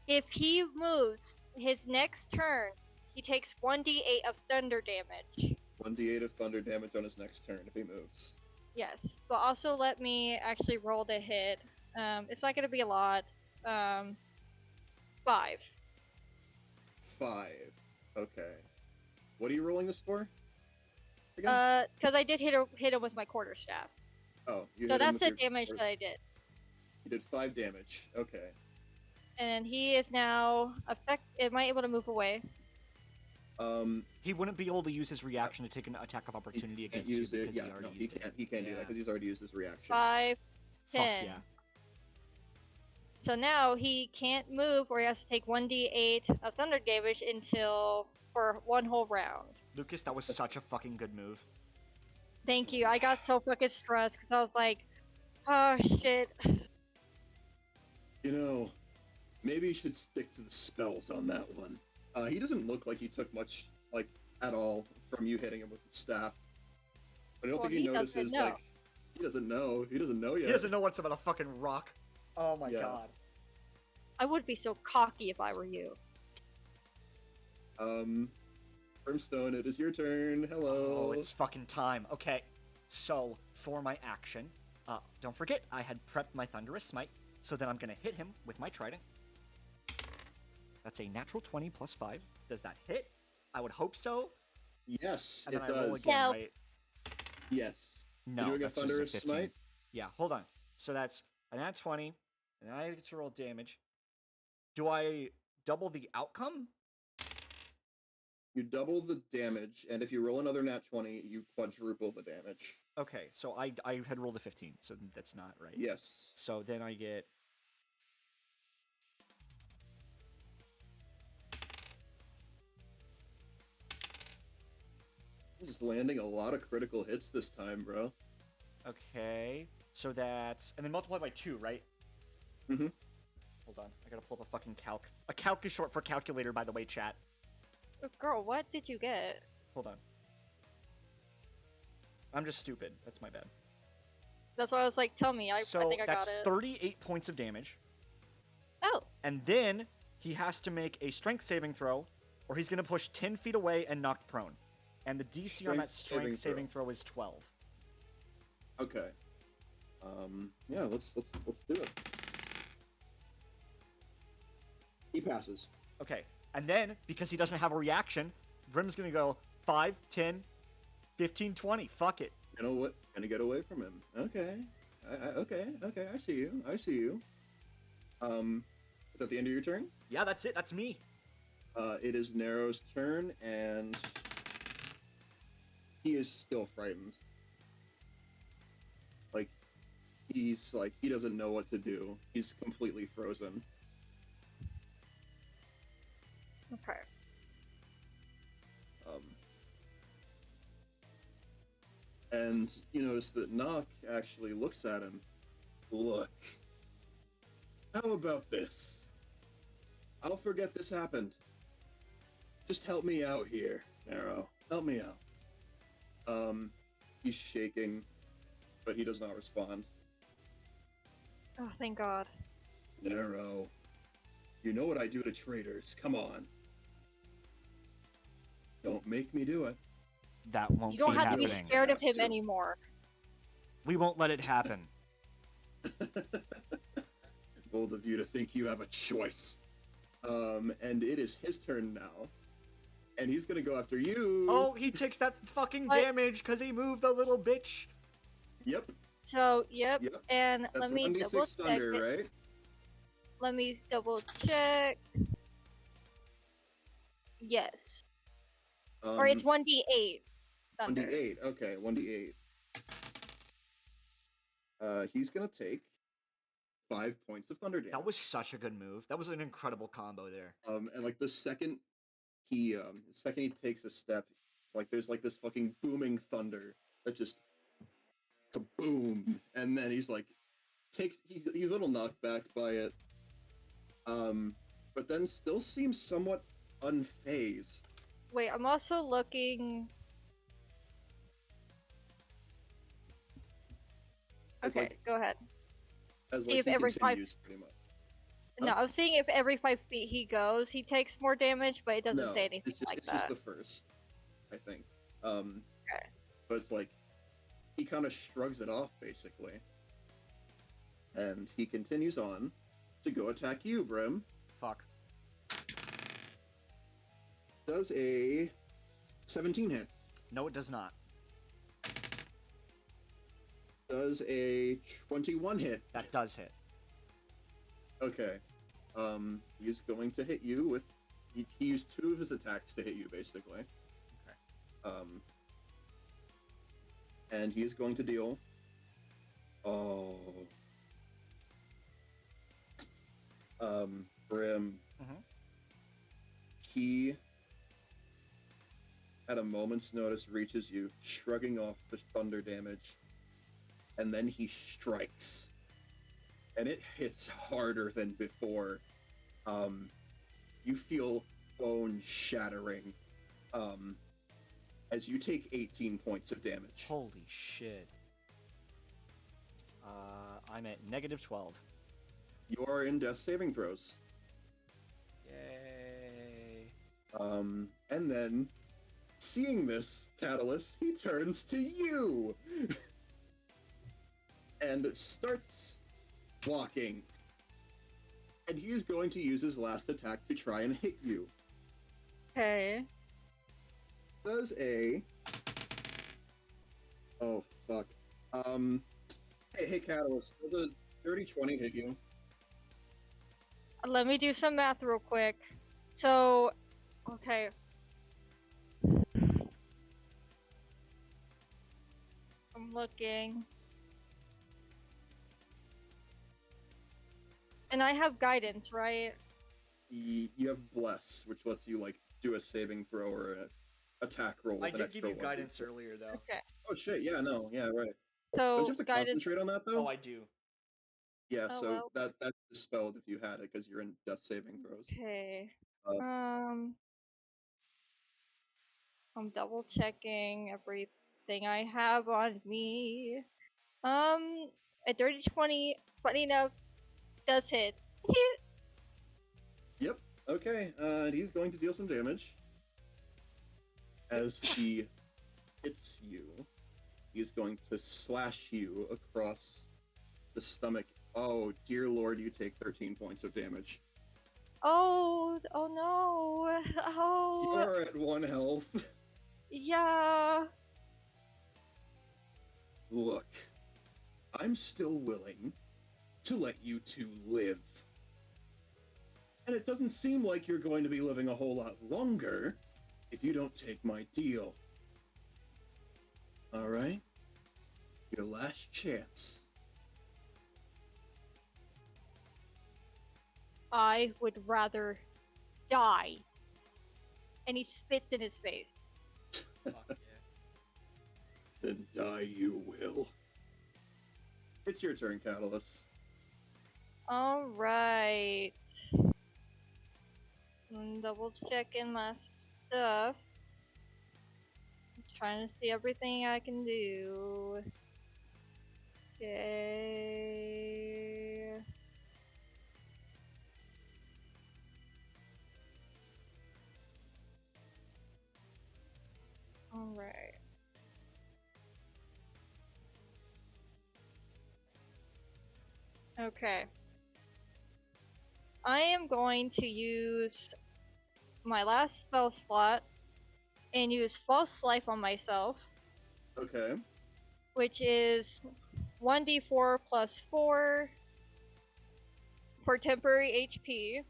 [SPEAKER 2] if he moves his next turn, he takes 1d8 of thunder damage.
[SPEAKER 1] 1d8 of thunder damage on his next turn if he moves.
[SPEAKER 2] Yes, but also let me actually roll the hit. It's not gonna be a lot. 5.
[SPEAKER 1] 5. Okay. What are you rolling this for? Again?
[SPEAKER 2] Because I did hit him with my quarterstaff.
[SPEAKER 1] Oh, you
[SPEAKER 2] So
[SPEAKER 1] hit him
[SPEAKER 2] that's
[SPEAKER 1] with
[SPEAKER 2] the
[SPEAKER 1] your
[SPEAKER 2] damage
[SPEAKER 1] quarter-
[SPEAKER 2] that I did.
[SPEAKER 1] You did 5 damage. Okay.
[SPEAKER 2] And he is now am I able to move away?
[SPEAKER 3] He wouldn't be able to use his reaction to take an attack of opportunity
[SPEAKER 1] He can't
[SPEAKER 3] against you
[SPEAKER 1] use it.
[SPEAKER 3] because
[SPEAKER 1] Yeah,
[SPEAKER 3] he already
[SPEAKER 1] no, he
[SPEAKER 3] used it.
[SPEAKER 1] can't. He can't do that
[SPEAKER 3] Yeah.
[SPEAKER 1] because he's already used his reaction.
[SPEAKER 2] 5,
[SPEAKER 3] Fuck
[SPEAKER 2] 10.
[SPEAKER 3] yeah.
[SPEAKER 2] So now he can't move, or he has to take 1d8 of thunder damage for one whole round.
[SPEAKER 3] Lucas, that was such a fucking good move.
[SPEAKER 2] Thank you. I got so fucking stressed because I was like, oh shit.
[SPEAKER 1] You know, maybe you should stick to the spells on that one. He doesn't look like he took much, like, at all from you hitting him with the staff. But I don't
[SPEAKER 2] Well,
[SPEAKER 1] think he
[SPEAKER 2] he doesn't
[SPEAKER 1] notices,
[SPEAKER 2] know.
[SPEAKER 1] like, he doesn't know. He doesn't know yet.
[SPEAKER 3] He doesn't know what's about a fucking rock. Oh my
[SPEAKER 1] Yeah.
[SPEAKER 3] god.
[SPEAKER 2] I would be so cocky if I were you.
[SPEAKER 1] Brimstone, it is your turn. Hello.
[SPEAKER 3] Oh, it's fucking time. Okay. So for my action, don't forget I had prepped my Thunderous Smite, so then I'm gonna hit him with my Trident. That's a natural 20 plus 5. Does that hit? I would hope so.
[SPEAKER 1] Yes,
[SPEAKER 3] And then
[SPEAKER 1] it
[SPEAKER 3] I roll
[SPEAKER 1] does.
[SPEAKER 3] again,
[SPEAKER 2] No.
[SPEAKER 3] right?
[SPEAKER 1] Yes.
[SPEAKER 3] No,
[SPEAKER 1] You're doing a
[SPEAKER 3] that's just
[SPEAKER 1] Thunderous
[SPEAKER 3] 15.
[SPEAKER 1] Smite?
[SPEAKER 3] Yeah, hold on. So that's a nat 20, and I get to roll damage. Do I double the outcome?
[SPEAKER 1] You double the damage, and if you roll another nat 20, you quadruple the damage.
[SPEAKER 3] Okay, so I had rolled a 15, so that's not right.
[SPEAKER 1] Yes.
[SPEAKER 3] So then I get...
[SPEAKER 1] Just landing a lot of critical hits this time, bro.
[SPEAKER 3] Okay, so that's... And then multiply by 2, right?
[SPEAKER 1] Mhm.
[SPEAKER 3] Hold on, I gotta pull up a fucking calc. A calc is short for calculator, by the way, chat.
[SPEAKER 2] Girl, what did you get?
[SPEAKER 3] Hold on. I'm just stupid. That's my bad.
[SPEAKER 2] That's why I was like, tell me. I think I got
[SPEAKER 3] that's
[SPEAKER 2] it.
[SPEAKER 3] 38 points of damage.
[SPEAKER 2] Oh.
[SPEAKER 3] And then he has to make a strength saving throw, or he's gonna push 10 feet away and knocked prone. And the DC on that strength saving throw is 12.
[SPEAKER 1] Okay. Yeah, let's do it. He passes.
[SPEAKER 3] Okay, and then, because he doesn't have a reaction, Brim's gonna go 5, 10, 15, 20. Fuck it.
[SPEAKER 1] You know what? Gonna get away from him. Okay. Okay. I see you. Is that the end of your turn?
[SPEAKER 3] Yeah, that's it. That's me.
[SPEAKER 1] It is Nero's turn, and he is still frightened. He doesn't know what to do. He's completely frozen.
[SPEAKER 2] Okay.
[SPEAKER 1] And you notice that Nock actually looks at him. Look. How about this? I'll forget this happened. Just help me out here, Nero. Help me out. He's shaking, but he does not respond.
[SPEAKER 2] Oh, thank God.
[SPEAKER 1] Nero, you know what I do to traitors. Come on. Don't make me do it.
[SPEAKER 3] That won't
[SPEAKER 2] You don't
[SPEAKER 3] be
[SPEAKER 2] have to be
[SPEAKER 3] happening.
[SPEAKER 2] scared of him
[SPEAKER 1] To.
[SPEAKER 2] anymore.
[SPEAKER 3] We won't let it happen.
[SPEAKER 1] Bold of you to think you have a choice. And it is his turn now. And he's gonna go after you.
[SPEAKER 3] Oh, he takes that fucking
[SPEAKER 2] What?
[SPEAKER 3] damage because he moved the little bitch.
[SPEAKER 1] Yep.
[SPEAKER 2] So, yep.
[SPEAKER 1] Yep.
[SPEAKER 2] And
[SPEAKER 1] That's
[SPEAKER 2] let me
[SPEAKER 1] 1d6
[SPEAKER 2] double check
[SPEAKER 1] thunder,
[SPEAKER 2] it.
[SPEAKER 1] right?
[SPEAKER 2] Let me double check. Yes. Or it's 1d8. Thunder.
[SPEAKER 1] 1d8. Okay, 1d8. He's gonna take 5 points of thunder damage.
[SPEAKER 3] That was such a good move. That was an incredible combo there.
[SPEAKER 1] And like the second he takes a step, it's like there's like this fucking booming thunder that just kaboom, and then he's a little knocked back by it. But then still seems somewhat unfazed.
[SPEAKER 2] Wait, I'm also looking.
[SPEAKER 1] As,
[SPEAKER 2] Okay,
[SPEAKER 1] like-
[SPEAKER 2] go ahead.
[SPEAKER 1] As
[SPEAKER 2] See
[SPEAKER 1] like
[SPEAKER 2] if
[SPEAKER 1] he
[SPEAKER 2] every
[SPEAKER 1] continues, pretty much.
[SPEAKER 2] No, I was seeing if every 5 feet he goes, he takes more damage, but it doesn't
[SPEAKER 1] No,
[SPEAKER 2] say anything
[SPEAKER 1] it's just,
[SPEAKER 2] like
[SPEAKER 1] it's
[SPEAKER 2] that.
[SPEAKER 1] just the first, I think.
[SPEAKER 2] Okay.
[SPEAKER 1] But it's like he kind of shrugs it off, basically, and he continues on to go attack you, Brim.
[SPEAKER 3] Fuck.
[SPEAKER 1] Does a 17 hit?
[SPEAKER 3] No, it does not.
[SPEAKER 1] Does a 21 hit?
[SPEAKER 3] That does hit.
[SPEAKER 1] Okay. He's going to hit you with. He used 2 of his attacks to hit you, basically.
[SPEAKER 3] Okay.
[SPEAKER 1] And he is going to deal. Oh. Brim.
[SPEAKER 3] Mhm.
[SPEAKER 1] He, at a moment's notice, reaches you, shrugging off the thunder damage, and then he strikes. And it hits harder than before. You feel bone shattering as you take 18 points of damage.
[SPEAKER 3] Holy shit. I'm at -12.
[SPEAKER 1] You are in death saving throws.
[SPEAKER 3] Yay.
[SPEAKER 1] And then Seeing this, Catalyst, he turns to you and starts walking. And he is going to use his last attack to try and hit you.
[SPEAKER 2] Okay.
[SPEAKER 1] Does a... Oh, fuck. Hey, Catalyst, does a dirty 20 hit you?
[SPEAKER 2] Let me do some math real quick. So, okay. I'm looking. And I have guidance, right?
[SPEAKER 1] You have Bless, which lets you, like, do a saving throw or an attack roll with
[SPEAKER 3] I
[SPEAKER 1] an
[SPEAKER 3] did
[SPEAKER 1] extra
[SPEAKER 3] give you
[SPEAKER 1] 1d4.
[SPEAKER 3] guidance earlier, though.
[SPEAKER 2] Okay.
[SPEAKER 1] Oh, shit, yeah, no, yeah, right.
[SPEAKER 2] So,
[SPEAKER 1] Don't you have to
[SPEAKER 2] guidance.
[SPEAKER 1] concentrate on that, though?
[SPEAKER 3] Oh, I do.
[SPEAKER 1] Yeah,
[SPEAKER 2] Oh,
[SPEAKER 1] so
[SPEAKER 2] well.
[SPEAKER 1] that's dispelled if you had it, because you're in death saving throws.
[SPEAKER 2] Okay.
[SPEAKER 1] Uh,
[SPEAKER 2] I'm double checking everything I have on me. A dirty 20, funny enough, does hit.
[SPEAKER 1] Yep, okay, and he's going to deal some damage. As he hits you, he's going to slash you across the stomach. Oh, dear lord, you take 13 points of damage.
[SPEAKER 2] Oh no. Oh,
[SPEAKER 1] You're at 1 health.
[SPEAKER 2] yeah.
[SPEAKER 1] Look, I'm still willing to let you two live. And it doesn't seem like you're going to be living a whole lot longer if you don't take my deal. Alright? Your last chance.
[SPEAKER 2] I would rather die. And he spits in his face.
[SPEAKER 3] Fuck yeah.
[SPEAKER 1] Then die you will. It's your turn, Catalyst.
[SPEAKER 2] Alright. Double checking my stuff. I'm trying to see everything I can do. Okay. Alright. Okay. I am going to use my last spell slot and use False Life on myself,
[SPEAKER 1] Okay.
[SPEAKER 2] which is 1d4 plus 4 for temporary HP.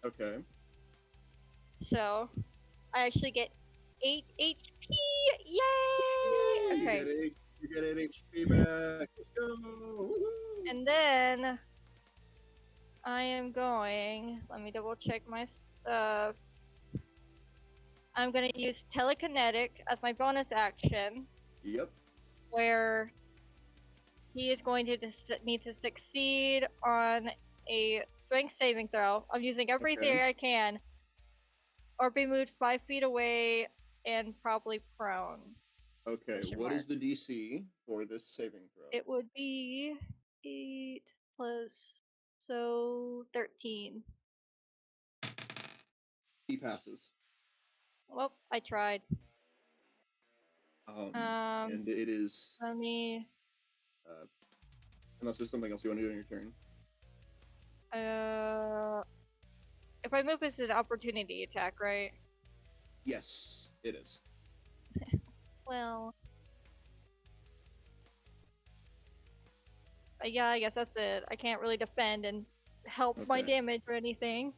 [SPEAKER 1] Okay.
[SPEAKER 2] So, I actually get 8 HP! Yay! Okay.
[SPEAKER 1] You get 8 HP back. Let's go. Woohoo!
[SPEAKER 2] And then I am going, let me double check my stuff. I'm gonna use Telekinetic as my bonus action,
[SPEAKER 1] Yep.
[SPEAKER 2] where he is going to need to succeed on a strength saving throw. I'm using everything
[SPEAKER 1] Okay.
[SPEAKER 2] I can, or be moved 5 feet away and probably prone.
[SPEAKER 1] Okay,
[SPEAKER 2] Question
[SPEAKER 1] what is
[SPEAKER 2] mark.
[SPEAKER 1] the DC for this saving throw?
[SPEAKER 2] It would be 8 plus, so 13.
[SPEAKER 1] He passes.
[SPEAKER 2] Well, I tried.
[SPEAKER 1] And it is,
[SPEAKER 2] Let me,
[SPEAKER 1] unless there's something else you want to do on your turn.
[SPEAKER 2] if I move, it's an opportunity attack, right?
[SPEAKER 1] Yes, it is.
[SPEAKER 2] Well, yeah, I guess that's it. I can't really defend and help my
[SPEAKER 1] Okay.
[SPEAKER 2] damage or anything.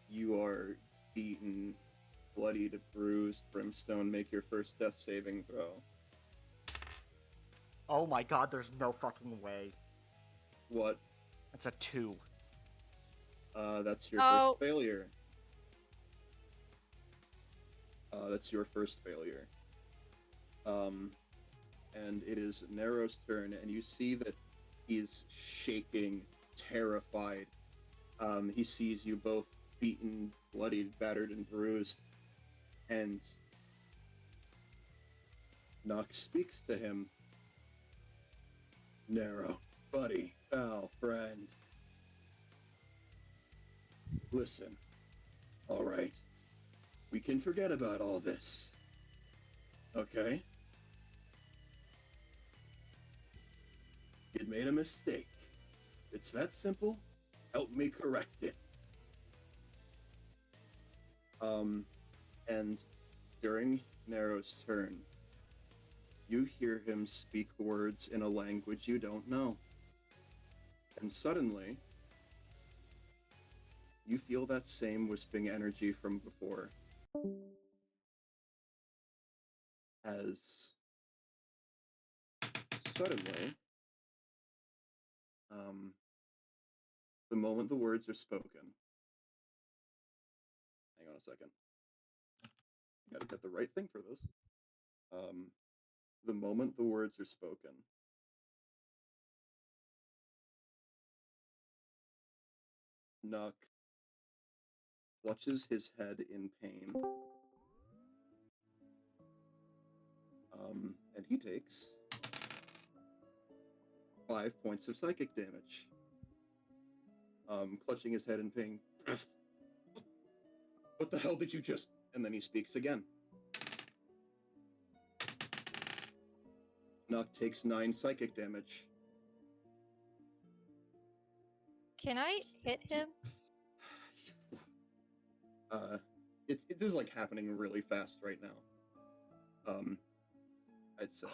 [SPEAKER 1] You are beaten, bloodied, bruised. Brimstone, make your first death saving throw.
[SPEAKER 3] Oh my god, there's no fucking way.
[SPEAKER 1] What?
[SPEAKER 3] That's a 2.
[SPEAKER 1] That's your
[SPEAKER 2] Oh.
[SPEAKER 1] first failure. That's your first failure. And it is Nero's turn, and you see that he's shaking, terrified. He sees you both beaten, bloodied, battered, and bruised, and Nox speaks to him. Nero, buddy, pal, friend. Listen, All right. We can forget about all this. Okay? You made a mistake. It's that simple. Help me correct it. And during Nero's turn, you hear him speak words in a language you don't know. And suddenly, you feel that same wisping energy from before. As suddenly, the moment the words are spoken, hang on a second. Gotta get the right thing for this. The moment the words are spoken, Nuck clutches his head in pain. And he takes 5 points of psychic damage. Clutching his head in pain. What the hell did you just... And then he speaks again. Nuck takes 9 psychic damage.
[SPEAKER 2] Can I hit him?
[SPEAKER 1] This is like happening really fast right now. I'd say.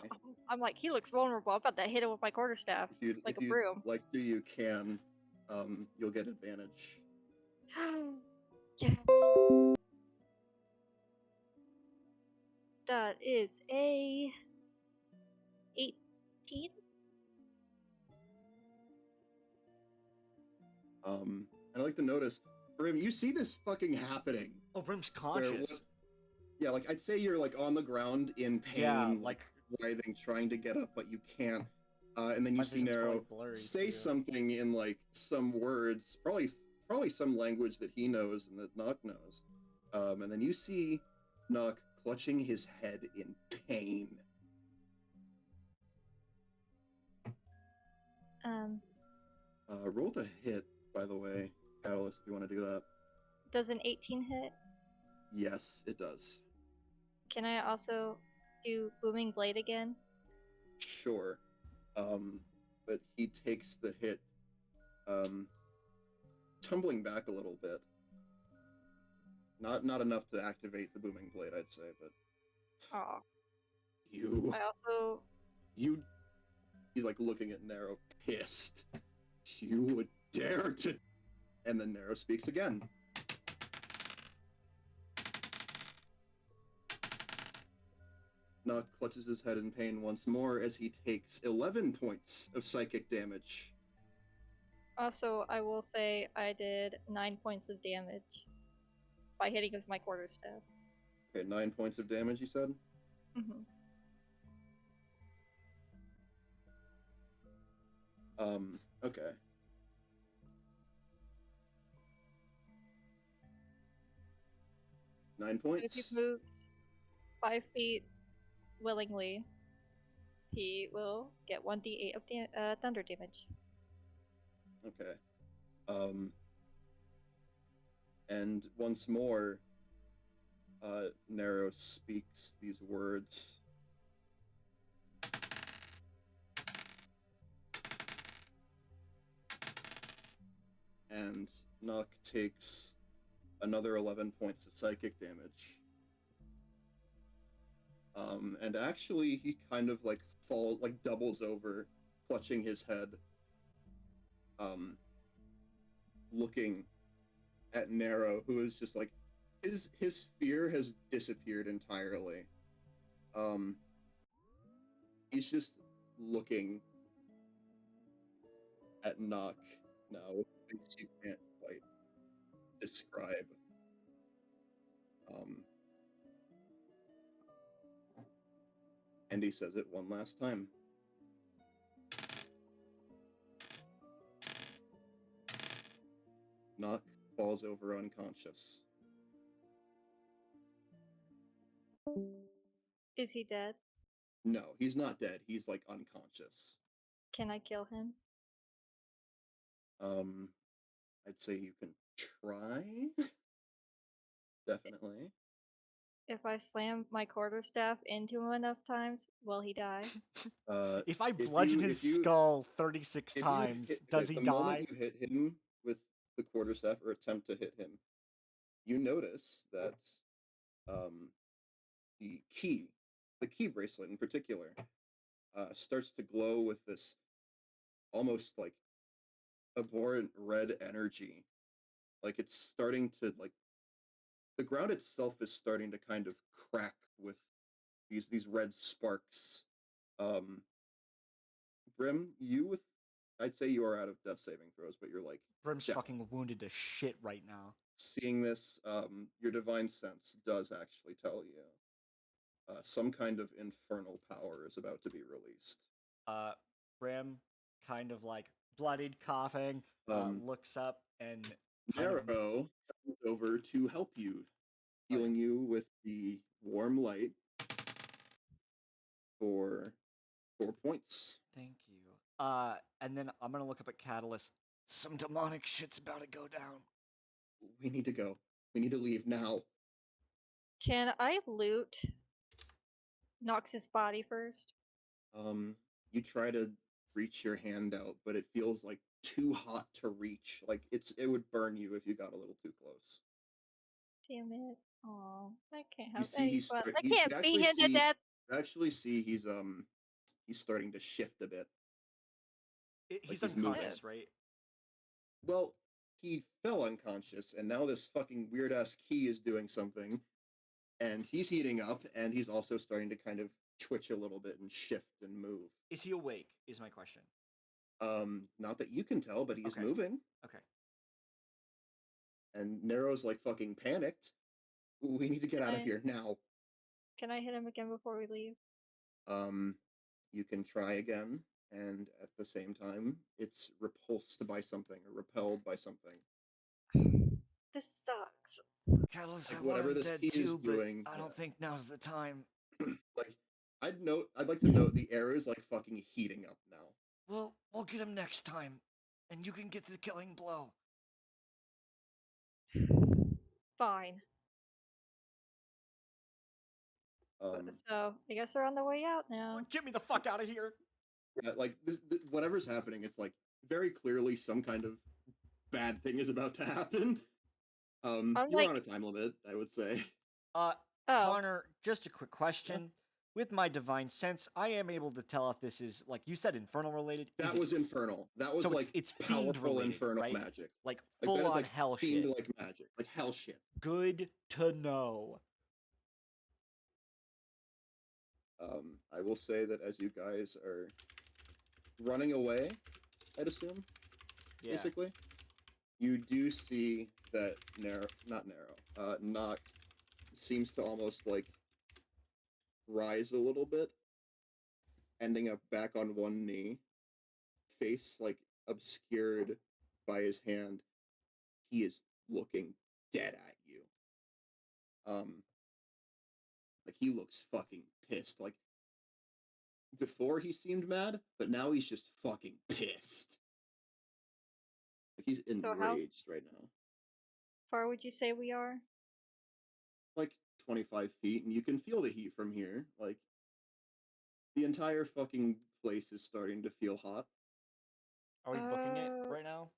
[SPEAKER 2] I'm like, he looks vulnerable. I'm about to hit him with my quarterstaff like
[SPEAKER 1] If
[SPEAKER 2] a
[SPEAKER 1] you
[SPEAKER 2] broom.
[SPEAKER 1] like to, you can. You'll get advantage.
[SPEAKER 2] Yes. That is a 18.
[SPEAKER 1] And I like to notice, Brim, you see this fucking happening.
[SPEAKER 3] Oh, Brim's
[SPEAKER 1] where
[SPEAKER 3] conscious.
[SPEAKER 1] Yeah, like I'd say you're like on the ground in pain,
[SPEAKER 3] Yeah,
[SPEAKER 1] like writhing, trying to get up, but you can't. And then you
[SPEAKER 5] My
[SPEAKER 1] see
[SPEAKER 5] vision's
[SPEAKER 1] Nero
[SPEAKER 5] probably blurry,
[SPEAKER 1] say
[SPEAKER 5] too.
[SPEAKER 1] something in like some words, probably some language that he knows and that Nock knows. And then you see Nock clutching his head in pain. Roll the hit, by the way, Catalyst, if you want to do that.
[SPEAKER 2] Does an 18 hit?
[SPEAKER 1] Yes, it does.
[SPEAKER 2] Can I also do Booming Blade again?
[SPEAKER 1] Sure. But he takes the hit, tumbling back a little bit. Not enough to activate the Booming Blade, I'd say, but...
[SPEAKER 2] Aw.
[SPEAKER 1] You...
[SPEAKER 2] I also...
[SPEAKER 1] You... He's like looking at Nero, pissed. You would dare to... And then Nero speaks again. Nock clutches his head in pain once more as he takes 11 points of psychic damage.
[SPEAKER 2] Also, I will say I did 9 points of damage by hitting with my quarterstaff.
[SPEAKER 1] Okay, 9 points of damage, you said?
[SPEAKER 2] Mm-hmm.
[SPEAKER 1] Okay. Nine points?
[SPEAKER 2] If he moves 5 feet willingly, he will get 1d8 of thunder damage.
[SPEAKER 1] Okay. And once more, Nero speaks these words. And Nock takes another 11 points of psychic damage. And actually, he kind of like falls, like doubles over, clutching his head, looking at Nero, who is just like, his fear has disappeared entirely. He's just looking at Nock now, things you can't quite describe. And he says it one last time. Nock falls over unconscious.
[SPEAKER 2] Is he dead?
[SPEAKER 1] No, he's not dead. He's like unconscious.
[SPEAKER 2] Can I kill him?
[SPEAKER 1] I'd say you can try. Definitely.
[SPEAKER 2] If I slam my quarterstaff into him enough times, will he die?
[SPEAKER 3] If I
[SPEAKER 1] If
[SPEAKER 3] bludgeon
[SPEAKER 1] you
[SPEAKER 3] his
[SPEAKER 1] if you
[SPEAKER 3] skull 36
[SPEAKER 1] if you
[SPEAKER 3] times,
[SPEAKER 1] hit
[SPEAKER 3] does he
[SPEAKER 1] the moment
[SPEAKER 3] die?
[SPEAKER 1] you hit him with the quarterstaff or attempt to hit him, you notice that um, the key, the key bracelet in particular, starts to glow with this almost like abhorrent red energy. Like it's starting to like the ground itself is starting to kind of crack with these red sparks. Um, Brim, you with I'd say you are out of death saving throws, but you're like
[SPEAKER 3] Brim's
[SPEAKER 1] down.
[SPEAKER 3] fucking wounded to shit right now.
[SPEAKER 1] Seeing this, your divine sense does actually tell you some kind of infernal power is about to be released.
[SPEAKER 3] Brim, kind of like bloodied, coughing,
[SPEAKER 1] Um,
[SPEAKER 3] looks up and kind of.
[SPEAKER 1] Nero comes over to help you,
[SPEAKER 3] Oh, yeah.
[SPEAKER 1] healing you with the warm light for 4 points.
[SPEAKER 3] Thank you. And then I'm gonna look up at Catalyst. Some demonic shit's about to go down.
[SPEAKER 1] We need to go. We need to leave now.
[SPEAKER 2] Can I loot Nox's body first?
[SPEAKER 1] You try to reach your hand out, but it feels like too hot to reach. Like it would burn you if you got a little too close.
[SPEAKER 2] Damn it. Oh, I can't
[SPEAKER 1] You
[SPEAKER 2] have
[SPEAKER 1] see,
[SPEAKER 2] any
[SPEAKER 1] he's
[SPEAKER 2] fun.
[SPEAKER 1] start.
[SPEAKER 2] I
[SPEAKER 1] He's
[SPEAKER 2] can't
[SPEAKER 1] you
[SPEAKER 2] beat
[SPEAKER 1] actually
[SPEAKER 2] him to
[SPEAKER 1] see.
[SPEAKER 2] death.
[SPEAKER 1] You actually see he's starting to shift a bit.
[SPEAKER 3] He's
[SPEAKER 1] he's moving.
[SPEAKER 3] unconscious, right?
[SPEAKER 1] Well, he fell unconscious, and now this fucking weird ass key is doing something, and he's heating up, and he's also starting to kind of twitch a little bit and shift and move.
[SPEAKER 3] Is he awake? Is my question.
[SPEAKER 1] Not that you can tell, but he's
[SPEAKER 3] Okay.
[SPEAKER 1] moving.
[SPEAKER 3] Okay.
[SPEAKER 1] And Nero's like fucking panicked. We need to get out of here now.
[SPEAKER 2] Can I hit him again before we leave?
[SPEAKER 1] You can try again, and at the same time, it's repulsed by something or repelled by something.
[SPEAKER 2] This sucks.
[SPEAKER 3] Catalyst,
[SPEAKER 1] Like
[SPEAKER 3] I want
[SPEAKER 1] whatever
[SPEAKER 3] him
[SPEAKER 1] this
[SPEAKER 3] dead
[SPEAKER 1] key is
[SPEAKER 3] too, but
[SPEAKER 1] doing.
[SPEAKER 3] I don't think now's the time.
[SPEAKER 1] Like, I'd like to note the air is like fucking heating up now.
[SPEAKER 3] We'll get him next time, and you can get the killing blow.
[SPEAKER 2] Fine. So I guess they're on their way out now.
[SPEAKER 3] Get me the fuck out of here.
[SPEAKER 1] Yeah, like this, whatever's happening, it's like very clearly some kind of bad thing is about to happen. You're
[SPEAKER 2] like-
[SPEAKER 1] on a time limit, I would say.
[SPEAKER 3] Connor, just a quick question. With my divine sense, I am able to tell if this is, like you said, infernal related.
[SPEAKER 1] That was infernal. That was
[SPEAKER 3] so
[SPEAKER 1] like
[SPEAKER 3] it's
[SPEAKER 1] powerful
[SPEAKER 3] fiend-related,
[SPEAKER 1] infernal
[SPEAKER 3] right?
[SPEAKER 1] magic.
[SPEAKER 3] Like
[SPEAKER 1] that
[SPEAKER 3] full
[SPEAKER 1] is
[SPEAKER 3] on
[SPEAKER 1] like
[SPEAKER 3] hell
[SPEAKER 1] fiend
[SPEAKER 3] shit.
[SPEAKER 1] like magic, like hell shit.
[SPEAKER 3] Good to know.
[SPEAKER 1] I will say that as you guys are running away, I'd assume, basically, you do see that Nock seems to almost like rise a little bit, ending up back on one knee, face like obscured by his hand. He is looking dead at you. Like he looks fucking pissed. Like before he seemed mad, but now he's just fucking pissed. Like he's enraged right now.
[SPEAKER 2] Far would you say we are?
[SPEAKER 1] Like 25 feet, and you can feel the heat from here. Like the entire fucking place is starting to feel hot.
[SPEAKER 3] Are we booking it right now?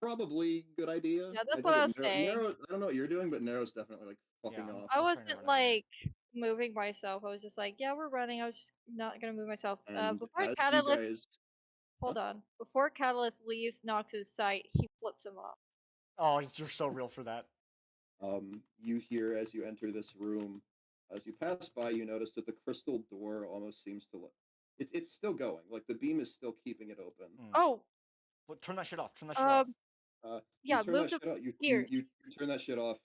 [SPEAKER 1] Probably good idea.
[SPEAKER 2] Yeah, that's what I was saying.
[SPEAKER 1] Nero, I don't know what you're doing, but Nero's definitely like fucking off.
[SPEAKER 2] I wasn't like moving myself. I was just like, yeah, we're running. I was just not gonna move myself.
[SPEAKER 1] And
[SPEAKER 2] Before
[SPEAKER 1] as
[SPEAKER 2] Catalyst,
[SPEAKER 1] you guys,
[SPEAKER 2] hold on. Before Catalyst leaves Nox's sight, he flips him off.
[SPEAKER 3] Oh, you're so real for that.
[SPEAKER 1] You hear as you enter this room, as you pass by, you notice that the crystal door almost seems to look. It's still going. Like the beam is still keeping it open.
[SPEAKER 2] Oh.
[SPEAKER 3] Well, turn that shit off. Turn that shit off.
[SPEAKER 2] Yeah,
[SPEAKER 1] you turn that shit off. You turn that shit off.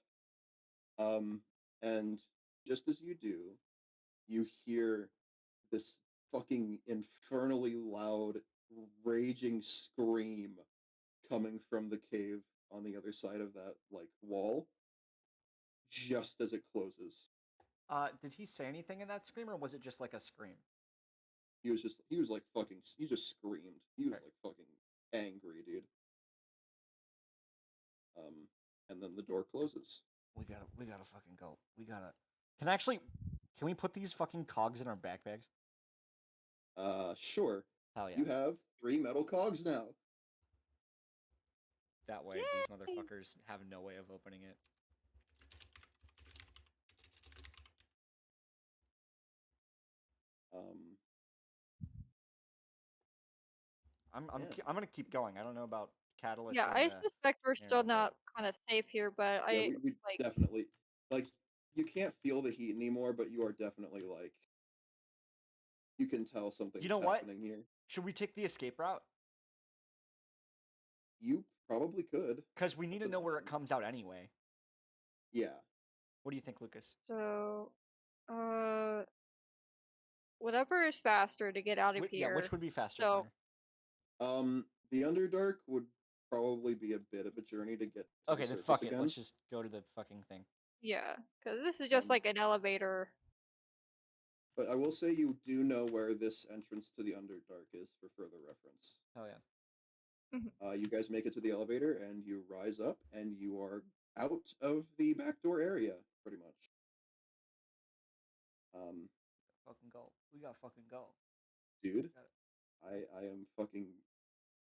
[SPEAKER 1] And just as you do, you hear this fucking infernally loud, raging scream coming from the cave on the other side of that like wall. Just as it closes,
[SPEAKER 3] Did he say anything in that scream, or was it just like a scream?
[SPEAKER 1] he was like fucking. He just screamed. He was like fucking angry, dude. And then the door closes.
[SPEAKER 5] We gotta fucking go. We gotta. Can we put these fucking cogs in our backpacks?
[SPEAKER 1] Sure.
[SPEAKER 5] Hell yeah.
[SPEAKER 1] You have 3 metal cogs now.
[SPEAKER 3] That way, these motherfuckers have no way of opening it.
[SPEAKER 1] Um,
[SPEAKER 3] I'm gonna keep going. I don't know about Catalyst.
[SPEAKER 2] Yeah,
[SPEAKER 3] and,
[SPEAKER 2] I suspect we're still
[SPEAKER 3] Nero, but-
[SPEAKER 2] not kind of safe here, but
[SPEAKER 1] yeah,
[SPEAKER 2] I
[SPEAKER 1] we
[SPEAKER 2] like.
[SPEAKER 1] definitely like. You can't feel the heat anymore, but you are definitely like. You can tell something's
[SPEAKER 3] You know what?
[SPEAKER 1] happening here.
[SPEAKER 3] Should we take the escape route?
[SPEAKER 1] You probably could.
[SPEAKER 3] Because we need to
[SPEAKER 1] That's an
[SPEAKER 3] know where it
[SPEAKER 1] option.
[SPEAKER 3] comes out anyway.
[SPEAKER 1] Yeah.
[SPEAKER 3] What do you think, Lucas?
[SPEAKER 2] So, whatever is faster to get out of here.
[SPEAKER 3] Yeah, which would be faster,
[SPEAKER 2] So,
[SPEAKER 3] Connor?
[SPEAKER 1] The Underdark would probably be a bit of a journey to get to
[SPEAKER 3] Okay,
[SPEAKER 1] the
[SPEAKER 3] then
[SPEAKER 1] surface
[SPEAKER 3] fuck it.
[SPEAKER 1] again.
[SPEAKER 3] Let's just go to the fucking thing.
[SPEAKER 2] yeah, because this is just
[SPEAKER 1] Um,
[SPEAKER 2] like an elevator.
[SPEAKER 1] But I will say you do know where this entrance to the Underdark is for further reference.
[SPEAKER 3] Oh yeah.
[SPEAKER 1] You guys make it to the elevator and you rise up and you are out of the back door area, pretty much.
[SPEAKER 3] Fucking go. We gotta fucking go.
[SPEAKER 1] Dude, I am fucking.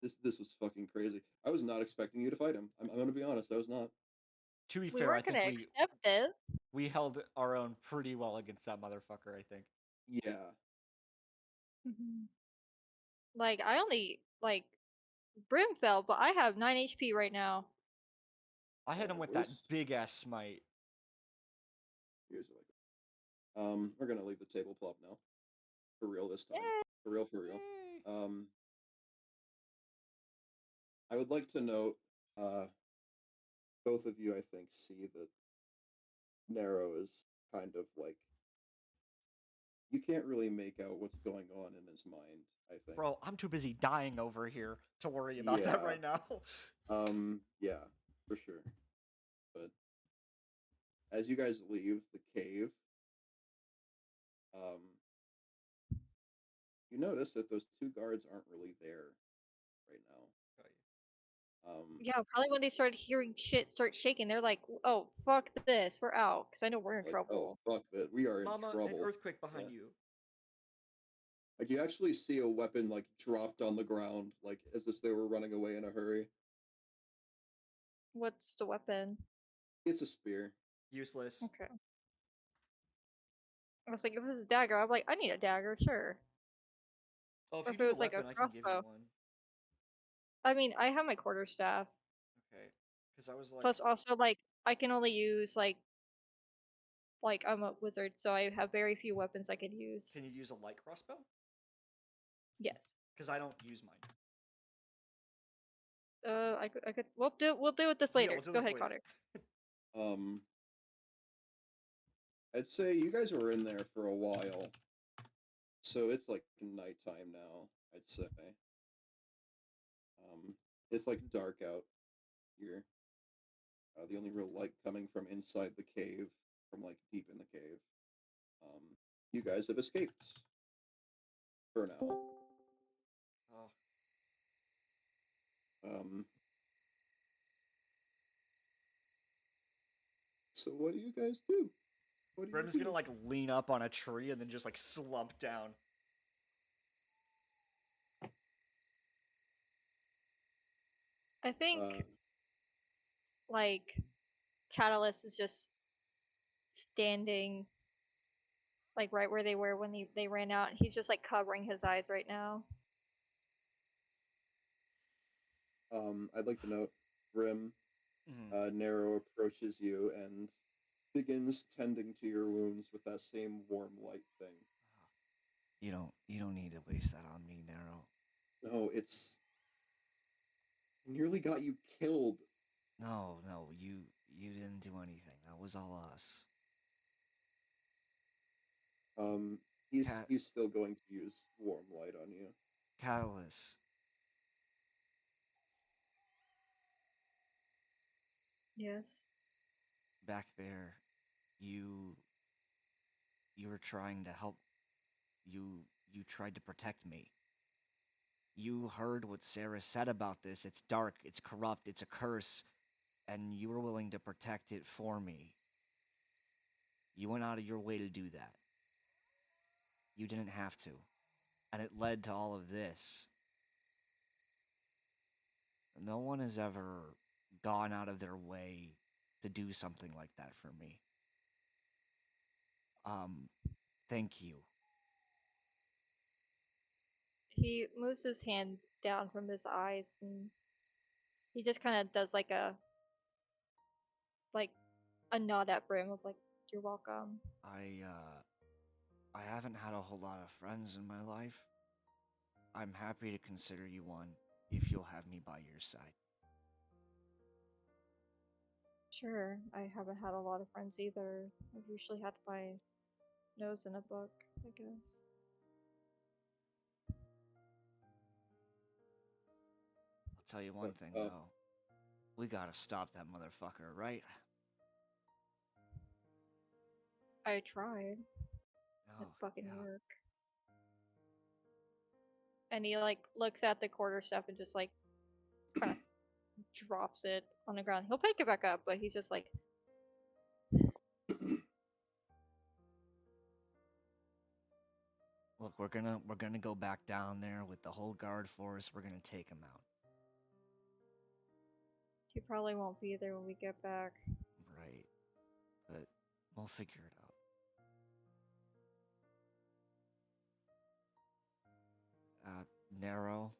[SPEAKER 1] This was fucking crazy. I was not expecting you to fight him. I'm gonna be honest. I was not.
[SPEAKER 3] To be
[SPEAKER 2] We
[SPEAKER 3] fair, I
[SPEAKER 2] weren't
[SPEAKER 3] think
[SPEAKER 2] gonna accept it.
[SPEAKER 3] we held our own pretty well against that motherfucker. I think.
[SPEAKER 1] Yeah.
[SPEAKER 2] Like I only like Brim fell, but I have 9 HP right now.
[SPEAKER 3] I hit him with
[SPEAKER 1] where's-
[SPEAKER 3] that big ass smite.
[SPEAKER 1] Here's what we're gonna leave the table plop now. For real this time. For real, for real.
[SPEAKER 3] Yay.
[SPEAKER 1] I would like to note, both of you, I think, see that Nero is kind of like you can't really make out what's going on in his mind, I think.
[SPEAKER 3] Bro, I'm too busy dying over here to worry about that
[SPEAKER 1] Yeah.
[SPEAKER 3] right now.
[SPEAKER 1] Yeah, for sure. But as you guys leave the cave, you notice that those 2 guards aren't really there right now.
[SPEAKER 2] Yeah, probably when they started hearing shit start shaking, they're like, "Oh, fuck this, we're out," because I know we're in
[SPEAKER 1] Like,
[SPEAKER 2] trouble.
[SPEAKER 1] oh fuck that, we are in
[SPEAKER 3] Mama,
[SPEAKER 1] trouble.
[SPEAKER 3] an earthquake behind
[SPEAKER 1] Yeah.
[SPEAKER 3] you.
[SPEAKER 1] Like you actually see a weapon like dropped on the ground, like as if they were running away in a hurry.
[SPEAKER 2] What's the weapon?
[SPEAKER 1] It's a spear.
[SPEAKER 3] Useless.
[SPEAKER 2] Okay. I was like, if it was a dagger, I'm like, I need a dagger, sure.
[SPEAKER 3] Oh, if
[SPEAKER 2] Or
[SPEAKER 3] you
[SPEAKER 2] if it
[SPEAKER 3] need a
[SPEAKER 2] was like a
[SPEAKER 3] weapon, I can give you
[SPEAKER 2] crossbow.
[SPEAKER 3] one.
[SPEAKER 2] I mean, I have my quarterstaff.
[SPEAKER 3] Okay. Because I was like,
[SPEAKER 2] Plus, also like, I can only use like I'm a wizard, so I have very few weapons I can use.
[SPEAKER 3] can you use a light crossbow?
[SPEAKER 2] Yes.
[SPEAKER 3] Because I don't use mine.
[SPEAKER 2] I could. We'll do it this
[SPEAKER 3] Yeah,
[SPEAKER 2] later.
[SPEAKER 3] we'll do
[SPEAKER 2] Go
[SPEAKER 3] this
[SPEAKER 2] ahead,
[SPEAKER 3] later.
[SPEAKER 2] Connor.
[SPEAKER 1] I'd say you guys were in there for a while, so it's like nighttime now. I'd say. It's like dark out here. The only real light coming from inside the cave, from like deep in the cave. You guys have escaped for now.
[SPEAKER 3] Oh.
[SPEAKER 1] So what do you guys do? What do you
[SPEAKER 3] Brim's
[SPEAKER 1] do?
[SPEAKER 3] gonna like lean up on a tree and then just like slump down.
[SPEAKER 2] I think like Catalyst is just standing like right where they were when they ran out. And he's just like covering his eyes right now.
[SPEAKER 1] I'd like to note, Brim, Nero approaches you and begins tending to your wounds with that same warm light thing.
[SPEAKER 8] You don't need to waste that on me, Nero.
[SPEAKER 1] No, it's nearly got you killed.
[SPEAKER 8] No, you didn't do anything. That was all us.
[SPEAKER 1] He's still going to use warm light on you.
[SPEAKER 8] Catalyst.
[SPEAKER 2] Yes.
[SPEAKER 8] Back there, you were trying to help. You tried to protect me. You heard what Sarah said about this. It's dark, it's corrupt, it's a curse. and you were willing to protect it for me. You went out of your way to do that. You didn't have to. And it led to all of this. No one has ever gone out of their way to do something like that for me. Thank you.
[SPEAKER 2] He moves his hand down from his eyes and he just kind of does like a nod at Brim of like, "You're welcome."
[SPEAKER 8] I haven't had a whole lot of friends in my life. I'm happy to consider you one if you'll have me by your side.
[SPEAKER 2] Sure, I haven't had a lot of friends either. I've usually had my nose in a book, I guess.
[SPEAKER 8] I'll tell you one
[SPEAKER 1] But,
[SPEAKER 8] thing, though. We gotta stop that motherfucker, right?
[SPEAKER 2] I tried.
[SPEAKER 8] No,
[SPEAKER 2] It fucking
[SPEAKER 8] yeah.
[SPEAKER 2] work. And he like looks at the quarter staff and just like kind of drops it on the ground. He'll pick it back up, but he's just like,
[SPEAKER 8] Look, we're gonna go back down there with the whole guard force. We're gonna take him out.
[SPEAKER 2] he probably won't be there when we get back.
[SPEAKER 8] Right. But we'll figure it out. Narrow.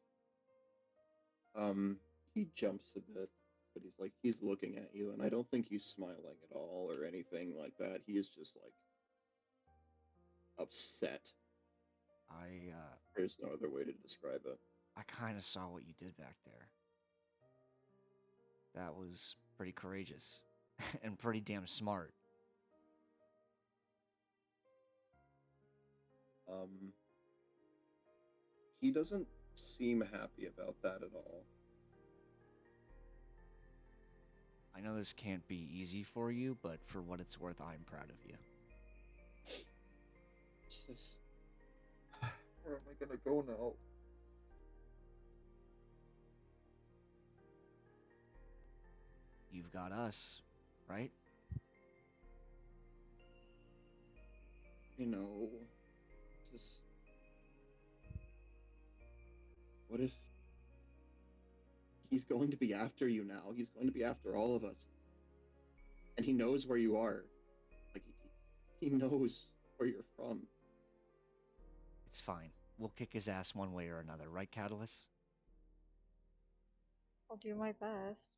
[SPEAKER 1] He jumps a bit, but he's looking at you, and I don't think he's smiling at all or anything like that. He is just like upset. There's no other way to describe it.
[SPEAKER 8] I kind of saw what you did back there. That was pretty courageous and pretty damn smart.
[SPEAKER 1] He doesn't seem happy about that at all.
[SPEAKER 8] I know this can't be easy for you, but for what it's worth, I'm proud of you.
[SPEAKER 1] Just, where am I gonna go now?
[SPEAKER 8] You've got us, right?
[SPEAKER 1] You know, just what if he's going to be after you now? He's going to be after all of us, and he knows where you are. Like he knows where you're from.
[SPEAKER 8] It's fine. We'll kick his ass one way or another, right, Catalyst?
[SPEAKER 2] I'll do my best.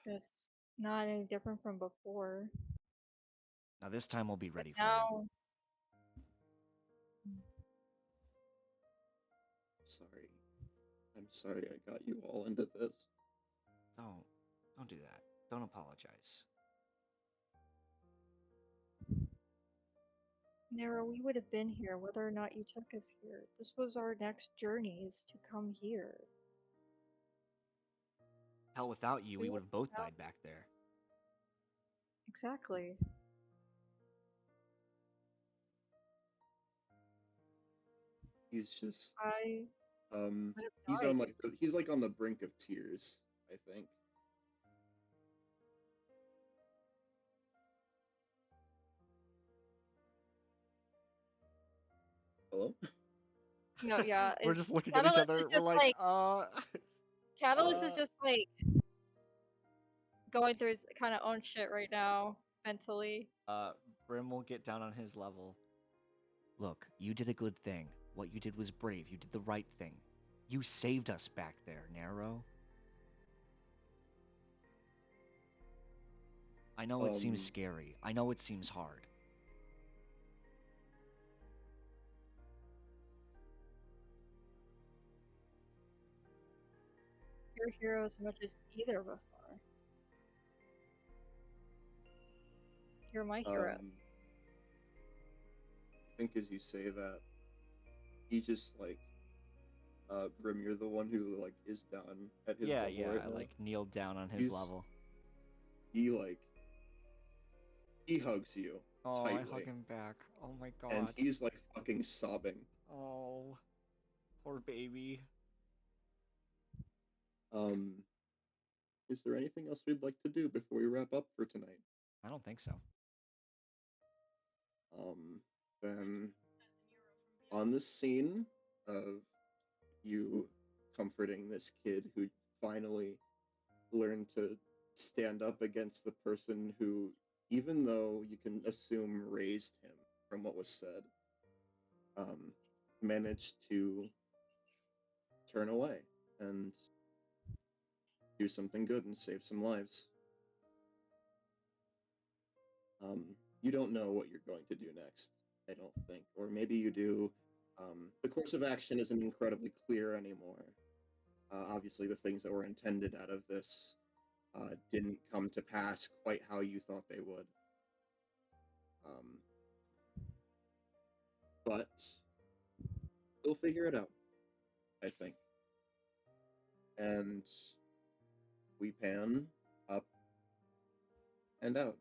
[SPEAKER 2] Just not any different from before.
[SPEAKER 8] Now this time we'll be ready for him.
[SPEAKER 2] Now,
[SPEAKER 1] I'm sorry I got you all into this.
[SPEAKER 8] Don't do that. Don't apologize.
[SPEAKER 2] Nero, we would have been here whether or not you took us here. This was our next journey, is to come here.
[SPEAKER 8] Hell, without you, we
[SPEAKER 2] We
[SPEAKER 8] would have both
[SPEAKER 2] without-
[SPEAKER 8] died back there.
[SPEAKER 2] Exactly.
[SPEAKER 1] He's just
[SPEAKER 2] I would have
[SPEAKER 1] he's
[SPEAKER 2] died.
[SPEAKER 1] on he's like on the brink of tears, I think. Hello?
[SPEAKER 2] No, yeah.
[SPEAKER 3] We're
[SPEAKER 2] it's-
[SPEAKER 3] just looking at each
[SPEAKER 2] Catalyst
[SPEAKER 3] other.
[SPEAKER 2] is
[SPEAKER 3] We're
[SPEAKER 2] just
[SPEAKER 3] like,
[SPEAKER 2] Catalyst is just like going through his kind of own shit right now, mentally.
[SPEAKER 3] Brim will get down on his level.
[SPEAKER 8] Look, you did a good thing. What you did was brave. You did the right thing. You saved us back there, Narrow. I know it seems scary. I know it seems hard.
[SPEAKER 2] You're a hero as much as either of us are. You're my hero.
[SPEAKER 1] I think as you say that, he just Brim, you're the one who is down at his
[SPEAKER 3] Yeah,
[SPEAKER 1] level
[SPEAKER 3] yeah.
[SPEAKER 1] right
[SPEAKER 3] I
[SPEAKER 1] now.
[SPEAKER 3] kneeled down on his
[SPEAKER 1] He's-
[SPEAKER 3] level.
[SPEAKER 1] He hugs you
[SPEAKER 3] Oh,
[SPEAKER 1] tightly,
[SPEAKER 3] I hug him back. Oh my god.
[SPEAKER 1] and he's fucking sobbing.
[SPEAKER 3] Oh, poor baby.
[SPEAKER 1] is there anything else we'd like to do before we wrap up for tonight?
[SPEAKER 3] I don't think so.
[SPEAKER 1] Then on this scene of you comforting this kid who finally learned to stand up against the person who, even though you can assume raised him from what was said, managed to turn away and do something good and save some lives. You don't know what you're going to do next, I don't think. Or maybe you do. The course of action isn't incredibly clear anymore. Obviously, the things that were intended out of this didn't come to pass quite how you thought they would. But you'll figure it out, I think. And we pan up and out.